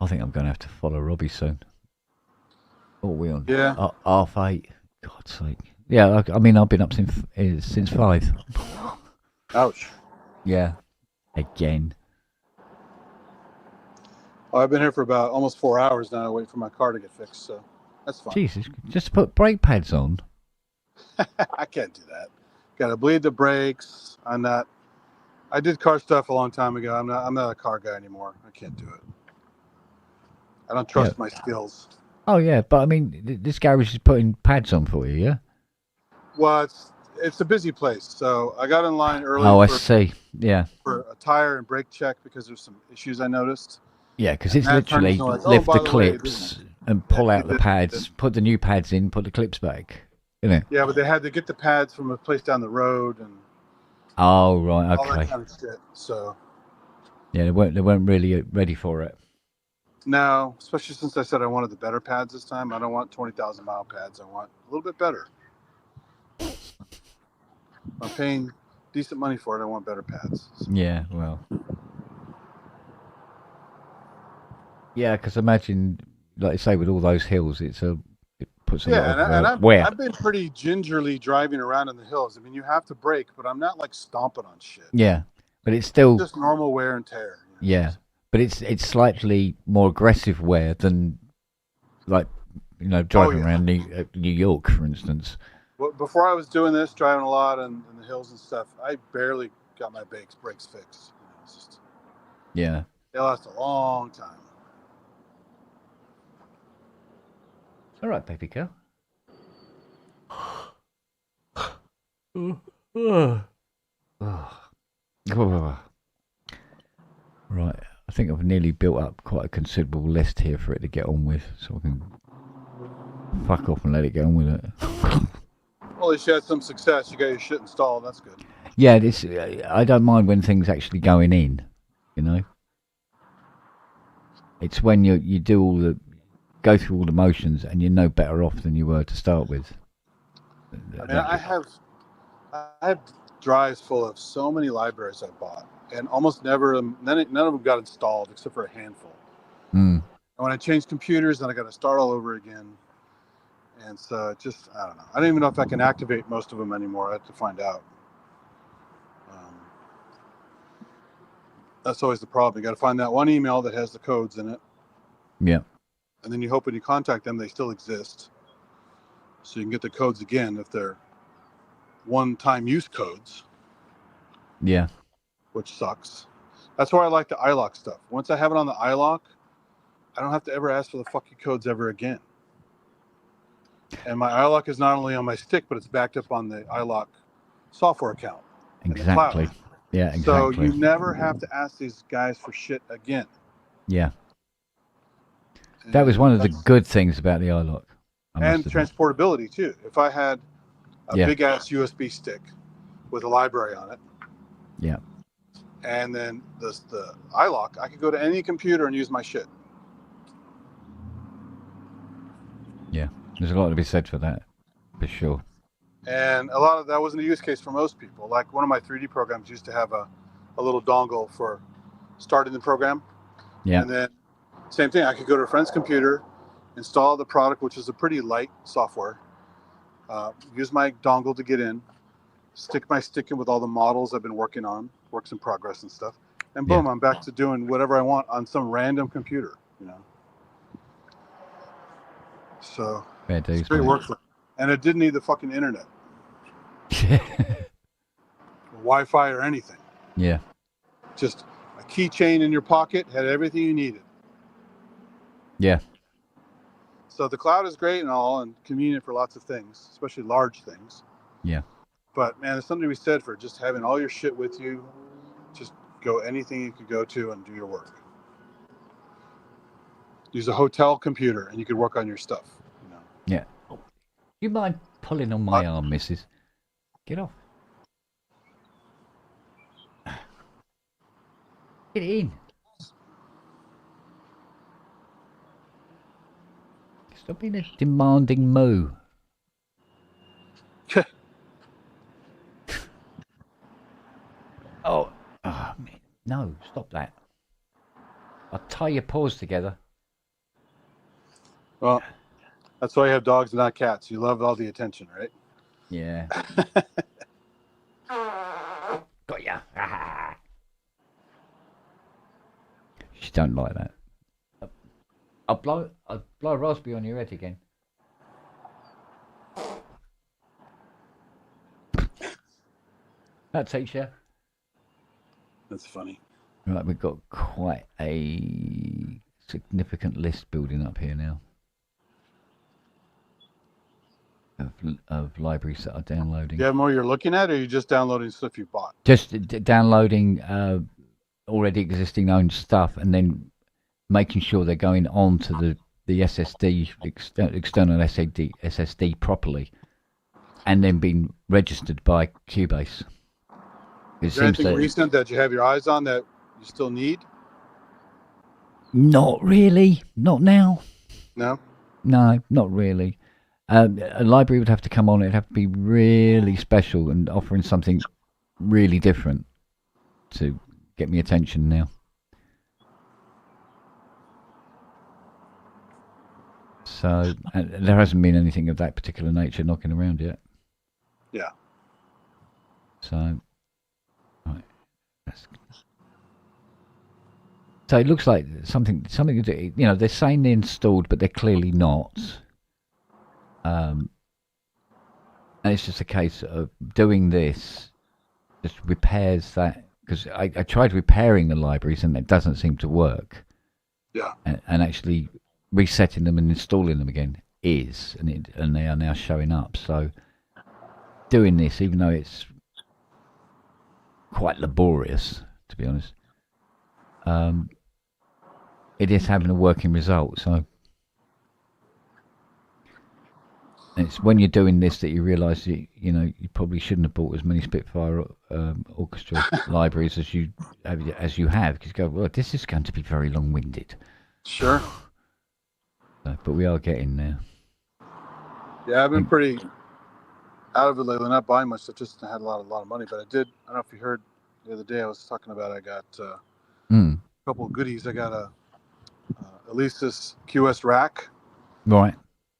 I think I'm going to have to follow Robbie soon. Oh, we on? Yeah. 8:30. God's sake. Yeah, I mean, I've been up since 5. Ouch. Yeah. Again. Oh, I've been here for about almost 4 hours now. I wait for my car to get fixed, so that's fine. Jesus, just put brake pads on. I can't do that. Got to bleed the brakes. I'm not. I did car stuff a long time ago. I'm not a car guy anymore. I can't do it. I don't trust my skills. Oh yeah, but I mean, this garage is putting pads on for you, yeah. Well, it's a busy place, so I got in line early. Oh, I see. Yeah. For a tire and brake check because there's some issues I noticed. Yeah, because it's literally lift the clips and pull out the pads, put the new pads in, put the clips back, isn't it? Yeah, but they had to get the pads from a place down the road and. Oh right, okay. All that kind of shit. So. Yeah, they weren't really ready for it. No, especially since I said I wanted the better pads this time. I don't want 20,000 mile pads. I want a little bit better. I'm paying decent money for it. I want better pads. So. Yeah, well. Yeah, because imagine, like I say, with all those hills, it puts a lot of wear. I've been pretty gingerly driving around in the hills. I mean, you have to brake, but I'm not like stomping on shit. Yeah, but it's still just normal wear and tear. You know? Yeah, but it's slightly more aggressive wear than, like, driving around New York, for instance. Well, before I was doing this, driving a lot in the hills and stuff, I barely got my brakes fixed. It's just, yeah, they last a long time. All right, baby girl. Right, I think I've nearly built up quite a considerable list here for it to get on with, so I can fuck off and let it get on with it. Well, at least you had some success. You got your shit installed. That's good. Yeah, I don't mind when things actually going in, It's when you do go through all the motions and you're no better off than you were to start with. I mean, I have drives full of so many libraries I bought, and almost none of them got installed except for a handful. And when I changed computers, then I got to start all over again. And so I don't know. I don't even know if I can activate most of them anymore. I have to find out. That's always the problem. You got to find that one email that has the codes in it. Yeah. And then you hope when you contact them, they still exist. So you can get the codes again if they're one-time use codes. Yeah. Which sucks. That's why I like the iLock stuff. Once I have it on the iLock, I don't have to ever ask for the fucking codes ever again. And my iLock is not only on my stick, but it's backed up on the iLock software account. Exactly. Yeah, exactly. So you never have to ask these guys for shit again. Yeah. That was one of the good things about the iLock. And transportability, too. If I had a big-ass USB stick with a library on it, yeah, and then the iLock, I could go to any computer and use my shit. Yeah, there's a lot to be said for that, for sure. And a lot of that wasn't a use case for most people. Like one of my 3D programs used to have a little dongle for starting the program. Yeah. And then same thing, I could go to a friend's computer, install the product, which is a pretty light software, use my dongle to get in, stick my stick in with all the models I've been working on, works in progress and stuff, and boom, I'm back to doing whatever I want on some random computer, So it's great work for it. And it didn't need the fucking internet. Wi-Fi or anything. Yeah. Just a keychain in your pocket, had everything you needed. Yeah. So the cloud is great and all and convenient for lots of things, especially large things. Yeah. But man, there's something to be said for just having all your shit with you. Just go anything you could go to and do your work. Use a hotel computer and you could work on your stuff. Yeah. You mind pulling on my arm, missus? Get off. Get in. Stop being a demanding moo. Oh, no, stop that. I'll tie your paws together. Well, that's why you have dogs and not cats. You love all the attention, right? Yeah. Got ya. She don't like that. I'll blow a raspberry on your head again. That takes you. That's funny. Right, we've got quite a significant list building up here now of libraries that are downloading. Do you have more you're looking at, or are you just downloading stuff you bought? Just downloading already existing owned stuff and then making sure they're going on to the SSD, external SSD properly, and then being registered by Cubase. Is there anything recent that you have your eyes on that you still need? Not really. Not now. No. No, not really. A library would have to come on. It'd have to be really special and offering something really different to get me attention now. So there hasn't been anything of that particular nature knocking around yet. Yeah. So, right. So it looks like something. You know, they're saying they're installed, but they're clearly not. And it's just a case of doing this. Just repairs that, because I tried repairing the libraries and it doesn't seem to work. Yeah. And actually resetting them and installing them again is, and they are now showing up. So doing this, even though it's quite laborious, to be honest, it is having a working result. So it's when you're doing this that you realise you probably shouldn't have bought as many Spitfire orchestra libraries as you have, because you go, well, this is going to be very long-winded. Sure. But we are getting there. Yeah, I've been pretty out of it lately, not buying much. I just had a lot of money, but I don't know if you heard the other day I was talking about. I got a couple of goodies. I got a Alesis QS rack. Right.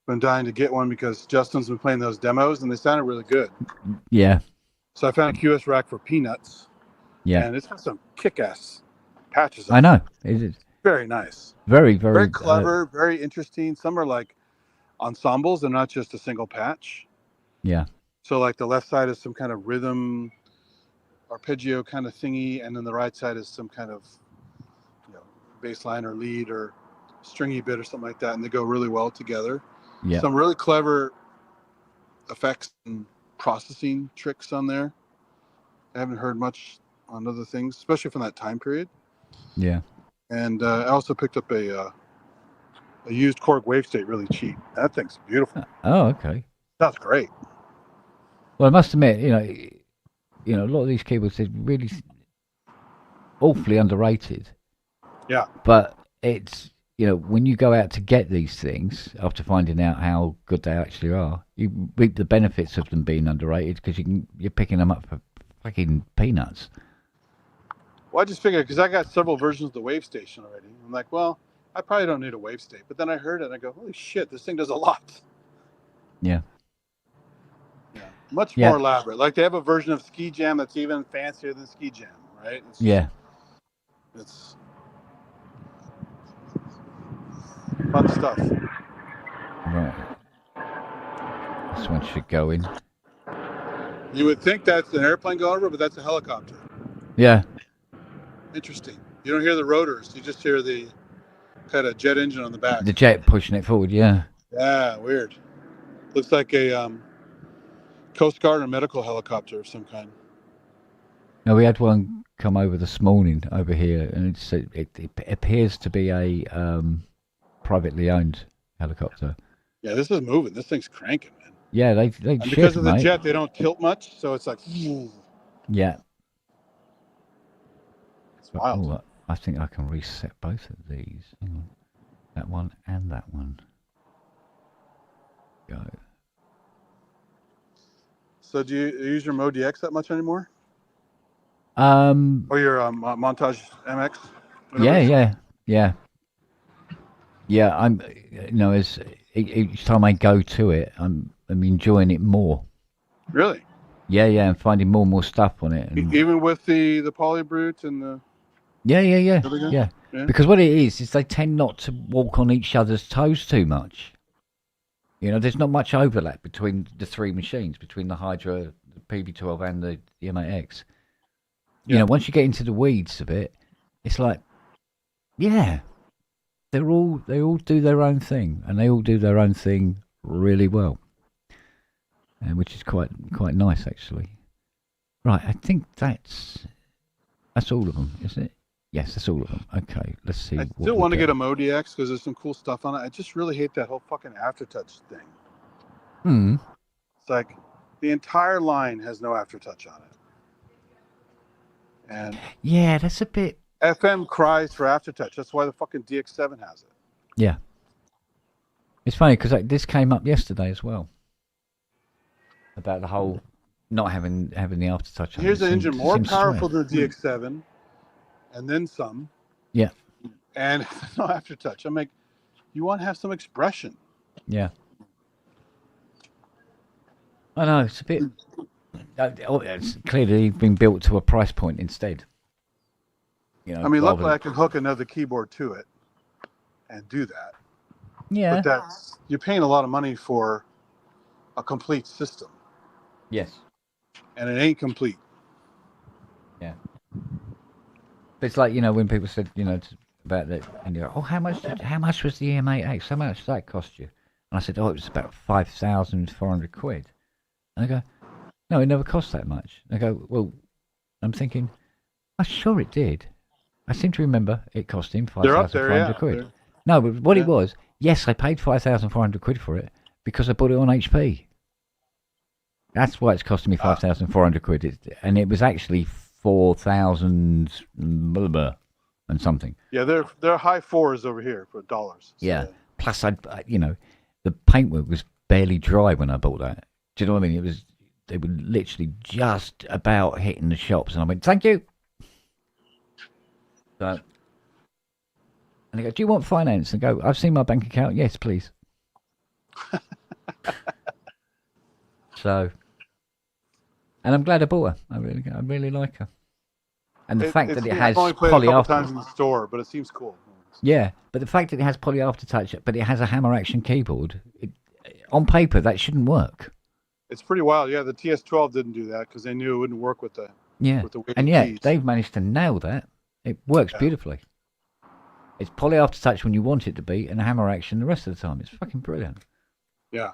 Been dying to get one because Justin's been playing those demos and they sounded really good. Yeah. So I found a QS rack for peanuts. Yeah. And it's got some kick-ass patches on I know. It is very nice. very Very clever, very interesting. Some are like ensembles. They're not just a single patch. Yeah. So like the left side is some kind of rhythm arpeggio kind of thingy, and then the right side is some kind of bass line or lead or stringy bit or something like that, and they go really well together. Yeah. Some really clever effects and processing tricks on there. I haven't heard much on other things, especially from that time period. Yeah. And I also picked up a used Korg Wave State really cheap. That thing's beautiful. Oh, okay. That's great. Well, I must admit, a lot of these keyboards are really awfully underrated. Yeah. But it's, when you go out to get these things, after finding out how good they actually are, you reap the benefits of them being underrated because you're picking them up for fucking peanuts. Well, I just figured, because I got several versions of the Wave Station already. I'm like, well, I probably don't need a Wave State. But then I heard it and I go, holy shit, this thing does a lot. Yeah. Much more elaborate. Like they have a version of Ski Jam that's even fancier than Ski Jam, right? It's fun stuff. Right. This one should go in. You would think that's an airplane going over, but that's a helicopter. Yeah. Interesting. You don't hear the rotors. You just hear the kind of jet engine on the back. The jet pushing it forward, yeah. Yeah, weird. Looks like a Coast Guard or medical helicopter of some kind. Now, we had one come over this morning over here, and it appears to be a privately owned helicopter. Yeah, this is moving. This thing's cranking, man. Yeah, they and shift, because of the mate. jet, they don't tilt much, so it's like. Yeah. It's wild. Oh, I think I can reset both of these. Hang on. That one and that one. Go. So do you use your Mo DX that much anymore? Or your Montage MX? Yeah. I'm, as each time I go to it, I'm enjoying it more. Really? Yeah, and finding more and more stuff on it. And Even with the Polybrute and the. Yeah. Because what it is they tend not to walk on each other's toes too much. There's not much overlap between the three machines, between the Hydra, the PB12, and the M8X. Once you get into the weeds of it, it's like, they all do their own thing, and they all do their own thing really well, and which is quite nice actually. Right, I think that's all of them, isn't it? Yes, that's all of them. Okay, let's see. I still want to get a Mo DX because there's some cool stuff on it. I just really hate that whole fucking aftertouch thing. It's like the entire line has no aftertouch on it. And yeah, that's a bit FM cries for aftertouch. That's why the fucking DX7 has it. Yeah. It's funny because this came up yesterday as well about the whole not having the aftertouch. Here's an engine more powerful than the DX7, and then some. Yeah. And no aftertouch. I'm like, you want to have some expression. Yeah. I know it's a bit. It's clearly been built to a price point instead. You know, I mean, luckily I can hook another keyboard to it and do that. Yeah. But you're paying a lot of money for a complete system. Yes. And it ain't complete. Yeah. But it's like, when people said, about that, and you're, how much was the EM8X? How much did that cost you? And I said, it was about 5,400 quid. And I go, no, it never cost that much. And I go, well, I'm thinking, I'm sure it did. I seem to remember it cost him 5,400 quid. No, but what it was, yes, I paid 5,400 quid for it because I bought it on HP. That's why it's costing me 5,400 quid. And it was actually 4,000 and something. Yeah, they're high fours over here for dollars. So. Yeah. Plus, the paintwork was barely dry when I bought that. Do you know what I mean? They were literally just about hitting the shops, and I went, "Thank you." So, and they go, "Do you want finance?" And I go, "I've seen my bank account. Yes, please." So, and I'm glad I bought her. I really like her. And the fact that it has poly aftertouch. I've times in the store, but it seems cool. Yeah, but the fact that it has poly aftertouch, but it has a hammer action keyboard, on paper that shouldn't work. It's pretty wild. Yeah, the TS12 didn't do that because they knew it wouldn't work with the keys. They've managed to nail that. It works beautifully. It's poly aftertouch when you want it to be, and hammer action the rest of the time. It's fucking brilliant. Yeah.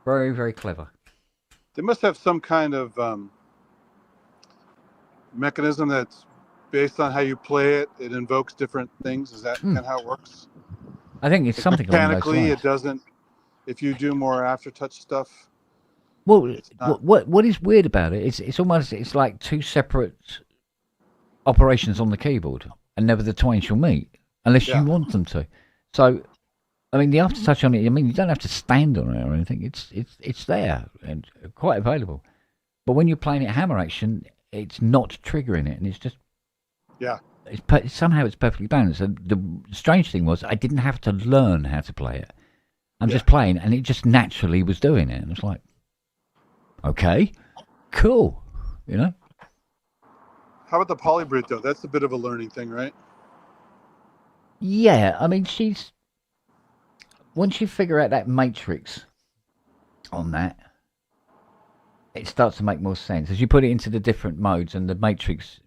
Very, very clever. They must have some kind of mechanism that's based on how you play it. It invokes different things. Is that kind of how it works? I think it's something mechanically. Along those lines. It doesn't. If you do more aftertouch stuff. Well, what is weird about it? It's like two separate operations on the keyboard, and never the twain shall meet unless you want them to. So, I mean, the aftertouch on it. I mean, you don't have to stand on it or anything. It's there and quite available. But when you're playing it hammer action, it's not triggering it, and it's just somehow it's perfectly balanced. And the strange thing was, I didn't have to learn how to play it. I'm just playing, and it just naturally was doing it, and it's like, okay, cool, How about the Polybrit though? That's a bit of a learning thing, right? Yeah, I mean, once you figure out that matrix on that, it starts to make more sense. As you put it into the different modes, and the matrix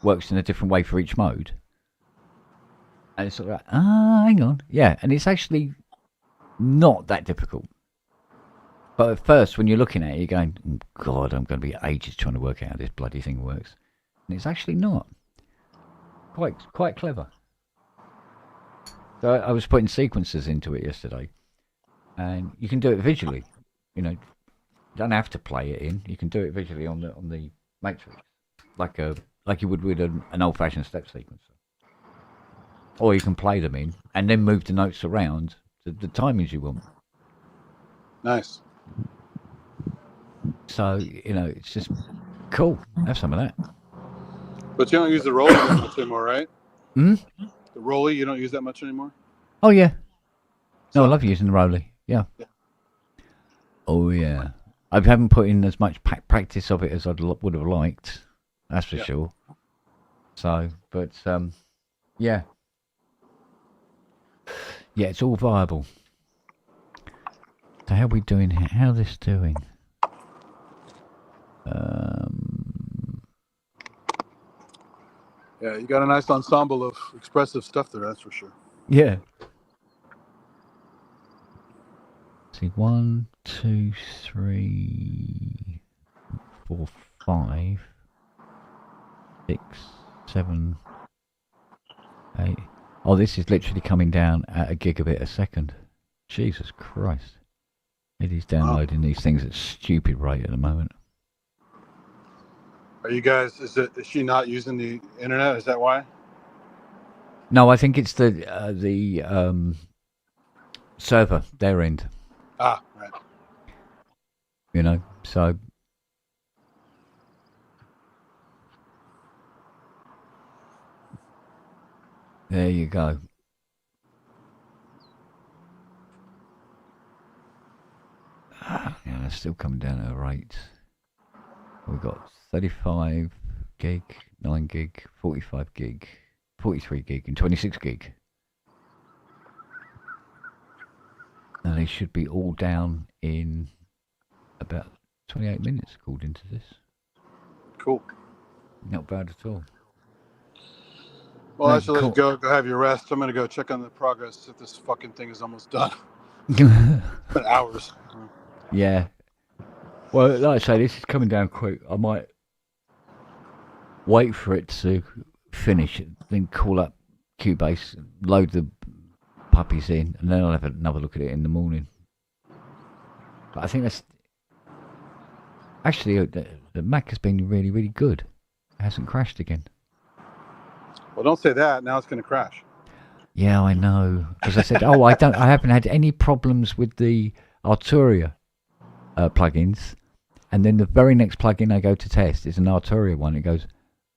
works in a different way for each mode. And it's sort of like, hang on. Yeah, and it's actually not that difficult. But at first, when you're looking at it, you're going, oh, God, I'm going to be ages trying to work out how this bloody thing works. And it's actually not. Quite clever. So I was putting sequences into it yesterday. And you can do it visually. You don't have to play it in. You can do it visually on the matrix. Like you would with an old-fashioned step sequencer. Or you can play them in and then move the notes around to the timings you want. Nice. So, it's just cool. Have some of that. But you don't use the Rolly that much anymore, right? Hmm? The Rolly, you don't use that much anymore? Oh, yeah. No, I love using the Rolly. Yeah. Oh, yeah. I haven't put in as much practice of it as I would have liked. That's for sure. So, but, yeah. Yeah, it's all viable. So how are we doing here? How is this doing? Yeah, you got a nice ensemble of expressive stuff there, that's for sure. Yeah. Let's see, 1, 2, 3, 4, 5, 6, 7, 8. Oh, this is literally coming down at a gigabit a second. Jesus Christ. It is downloading these things at a stupid rate at the moment. Are you guys? Is she not using the internet? Is that why? No, I think it's the server, their end. Ah, right. You know, so there you go. Yeah, they're still coming down at a rate. We've got 35 gig, 9 gig, 45 gig, 43 gig, and 26 gig. And they should be all down in about 28 minutes, according to this. Cool. Not bad at all. Well, I should let you go. Go have your rest. I'm going to go check on the progress if this fucking thing is almost done. It's been hours. Yeah. Well, like I say, this is coming down quick. I might wait for it to finish, then call up Cubase, load the puppies in, and then I'll have another look at it in the morning. But I think that's... Actually, the Mac has been really, really good. It hasn't crashed again. Well, don't say that. Now it's going to crash. Yeah, I know. Because I said, I haven't had any problems with the Arturia plugins. And then the very next plugin I go to test is an Arturia one. It goes,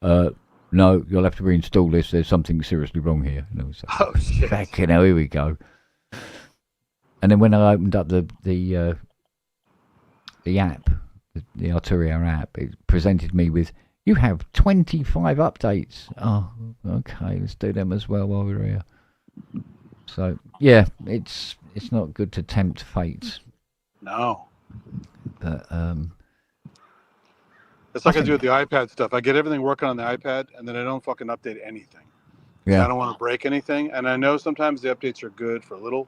no, you'll have to reinstall this. There's something seriously wrong here. And I was like, oh, shit. Fucking hell, here we go. And then when I opened up the app, the Arturia app, it presented me with, you have 25 updates. Oh, okay, let's do them as well while we're here. So, yeah, it's not good to tempt fate. No. But, it's like I do with the iPad stuff. I get everything working on the iPad, and then I don't fucking update anything. Yeah. I don't want to break anything. And I know sometimes the updates are good for little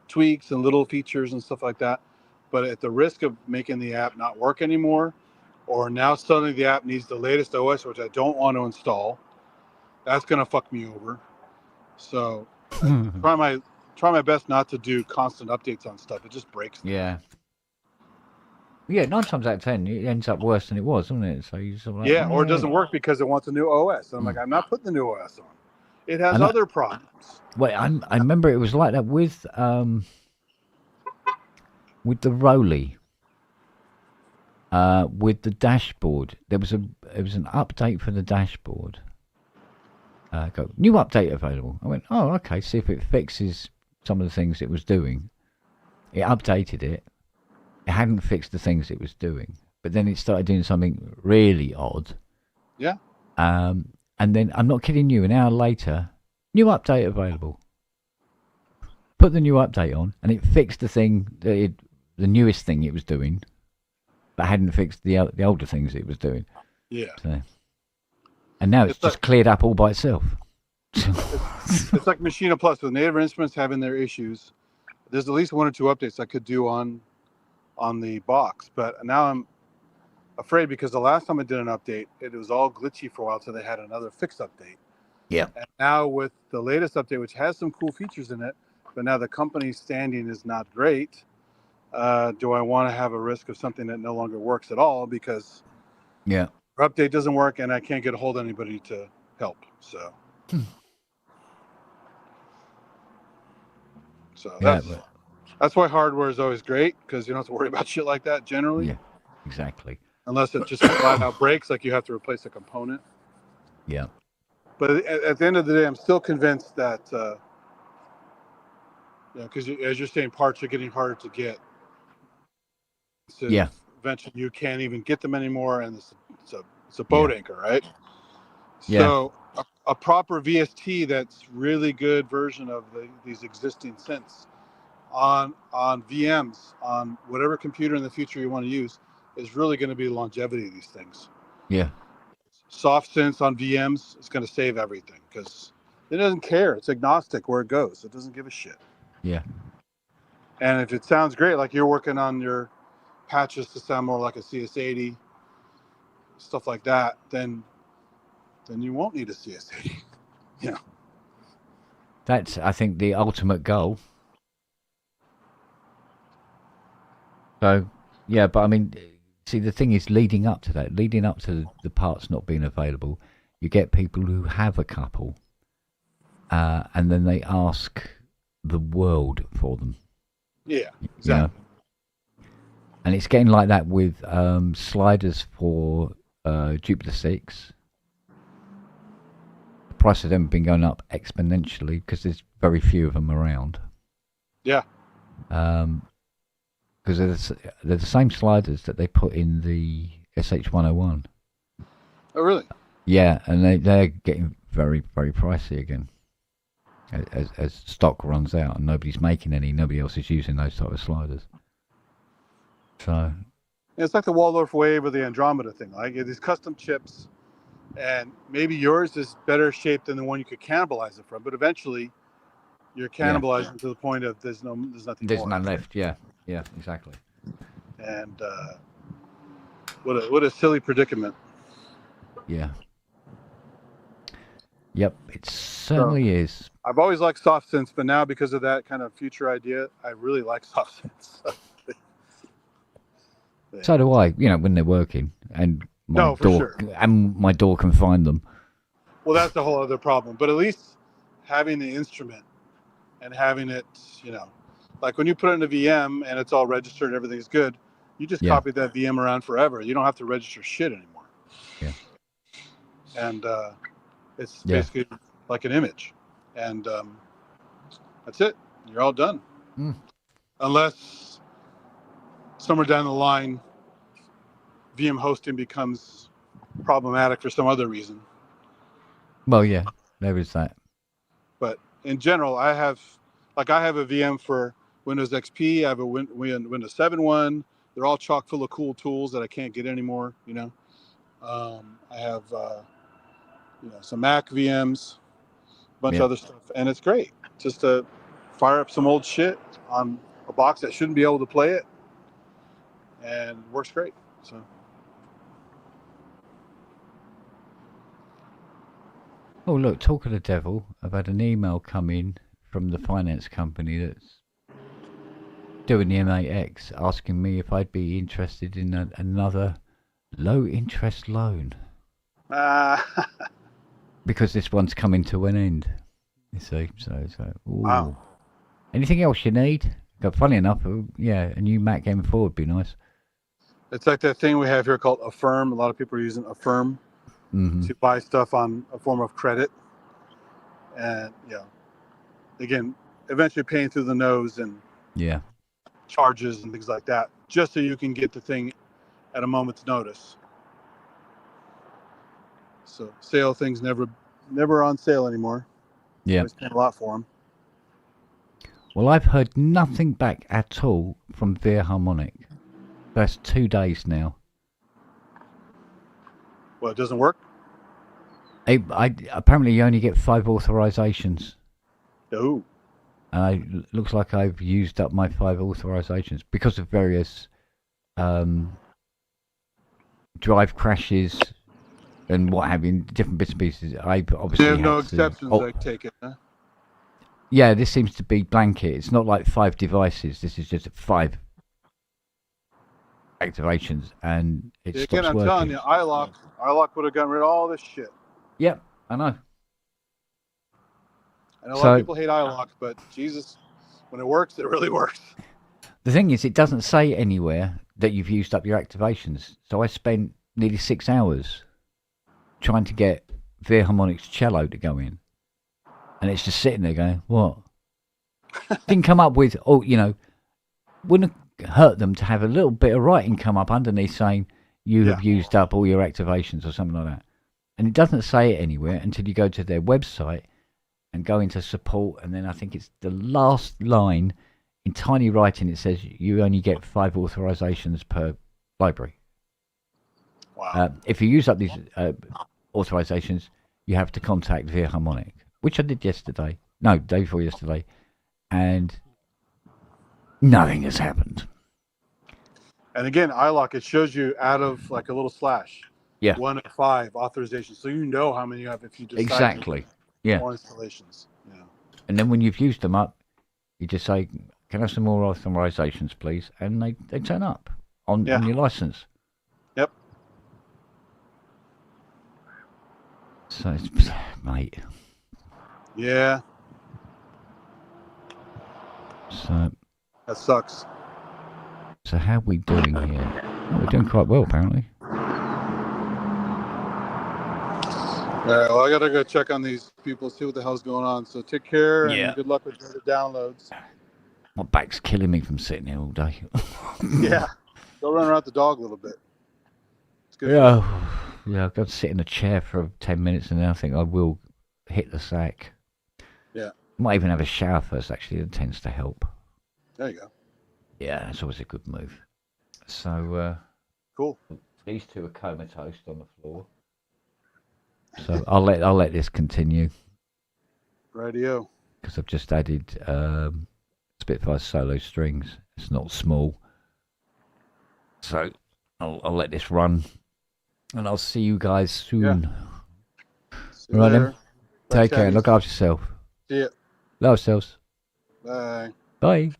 tweaks and little features and stuff like that. But at the risk of making the app not work anymore, or now suddenly the app needs the latest OS, which I don't want to install, that's going to fuck me over. So I try my best not to do constant updates on stuff. It just breaks them. Yeah. Yeah, 9 times out of 10, it ends up worse than it was, doesn't it? So you sort of like, yeah, or it doesn't work because it wants a new OS. And I'm like, I'm not putting the new OS on. It has other problems. Wait, I remember it was like that with the Rolly, with the dashboard. It was an update for the dashboard. New update available. I went, oh, okay. See if it fixes some of the things it was doing. It updated it. It hadn't fixed the things it was doing, but then it started doing something really odd. Yeah. And then, I'm not kidding you, an hour later, new update available. Put the new update on, and it fixed the thing, the newest thing it was doing, but hadn't fixed the older things it was doing. Yeah. So, and now it's just cleared up all by itself. It's like Machina Plus with Native Instruments having their issues. There's at least 1 or 2 updates I could do on the box, but now I'm afraid because the last time I did an update, it was all glitchy for a while, so they had another fixed update. Yeah. And now with the latest update, which has some cool features in it, but now the company's standing is not great. Do I want to have a risk of something that no longer works at all because yeah, our update doesn't work and I can't get a hold of anybody to help? So, that's why hardware is always great because you don't have to worry about shit like that generally. Yeah, exactly. Unless it just flat out breaks, like you have to replace a component. Yeah. But at the end of the day, I'm still convinced that, because as you're saying, parts are getting harder to get. So yeah. Eventually, you can't even get them anymore, and it's a boat anchor, right? Yeah. So a proper VST that's really good version of these existing synths on VMs, on whatever computer in the future you want to use, is really going to be the longevity of these things. Yeah. Soft synths on VMs is going to save everything because it doesn't care. It's agnostic where it goes. It doesn't give a shit. Yeah. And if it sounds great, like you're working on your patches to sound more like a CS80, stuff like that, then you won't need a CS80. Yeah. That's, I think, the ultimate goal. So, yeah, but I mean, See, the thing is, leading up to that, leading up to the parts not being available, you get people who have a couple, and then they ask the world for them. Yeah, exactly. You know? And it's getting like that with sliders for Jupiter 6. The price of them have been going up exponentially because there's very few of them around. Yeah. Because they're the same sliders that they put in the SH101. Oh, really? Yeah, and they're getting very, very pricey again. As stock runs out and nobody's making any, nobody else is using those type of sliders. So It's like the Waldorf wave or the Andromeda thing. Like these custom chips, and maybe yours is better shaped than the one you could cannibalize it from. But eventually, you're cannibalizing to the point of there's nothing. There's more. none left. Yeah, exactly. And what a silly predicament. Yeah. Yep, it certainly is. I've always liked soft synths, but now because of that kind of future idea, I really like soft synths. So do I. You know, when they're working, and my my door can find them. Well, that's a whole other problem. But at least having the instrument and having it, you know, like when you put it in a VM and it's all registered and everything's good, you just copy that VM around forever. You don't have to register shit anymore. Yeah. And it's basically like an image. And that's it. You're all done. Mm. Unless somewhere down the line, VM hosting becomes problematic for some other reason. Well, yeah, there is that. But in general, I have a VM for Windows XP. I have a Windows 7 one. They're all chock full of cool tools that I can't get anymore. You know, I have some Mac VMs, a bunch of other stuff, and it's great just to fire up some old shit on a box that shouldn't be able to play it, and it works great. So. Oh, look, talk of the devil. I've had an email come in from the finance company that's doing the M8X asking me if I'd be interested in another low-interest loan. Because this one's coming to an end, you see. So wow. Anything else you need? Funny enough, a new Mac M4 would be nice. It's like that thing we have here called Affirm. A lot of people are using Affirm. To buy stuff on a form of credit, and again, eventually paying through the nose and charges and things like that, just so you can get the thing at a moment's notice. So sale things never on sale anymore. Yeah, always paying a lot for them. Well, I've heard nothing back at all from Veer Harmonic. That's 2 days now. Well, it doesn't work? Apparently you only get 5 authorizations. Oh. And it looks like I've used up my 5 authorizations because of various drive crashes and what have you, different bits and pieces. I've obviously you have no exceptions, I take it, huh? Yeah, this seems to be blanket. It's not like 5 devices. This is just 5 activations, and it stops again, I'm working. telling you, iLock would have gotten rid of all this shit. Yep, I know. I know a lot of people hate iLock, but Jesus, when it works, it really works. The thing is, it doesn't say anywhere that you've used up your activations. So I spent nearly 6 hours trying to get Veer Harmonic's cello to go in, and it's just sitting there going, "What?" Didn't come up with, wouldn't have hurt them to have a little bit of writing come up underneath saying you have used up all your activations or something like that. And it doesn't say it anywhere until you go to their website and go into support, and then I think it's the last line in tiny writing. It says you only get 5 authorizations per library. Wow. If you use up these authorizations, you have to contact Veer Harmonic, which I did yesterday. No, day before yesterday. And nothing has happened. And again, iLock, it shows you out of like a little slash. Yeah. 1 of 5 authorizations. So you know how many you have if you decide exactly. to more installations. Yeah. And then when you've used them up, you just say, "Can I have some more authorizations, please?" And they turn up on your license. So, it's, mate. Yeah. So. That sucks. So how are we doing here? Oh, we're doing quite well, apparently. All right, well, I gotta go check on these people, see what the hell's going on. So take care and good luck with the downloads. My back's killing me from sitting here all day. Yeah, go run around the dog a little bit. It's good. Yeah, I've got to sit in a chair for 10 minutes and then I think I will hit the sack. Yeah. Might even have a shower first, actually. It tends to help. There you go. Yeah, that's always a good move. So, cool. These two are comatose on the floor. So I'll let this continue. Radio. Because I've just added Spitfire solo strings. It's not small. So I'll let this run. And I'll see you guys soon. Yeah. See you Right later. then. Take care. Look after yourself. See ya. Love yourselves. Bye. Bye.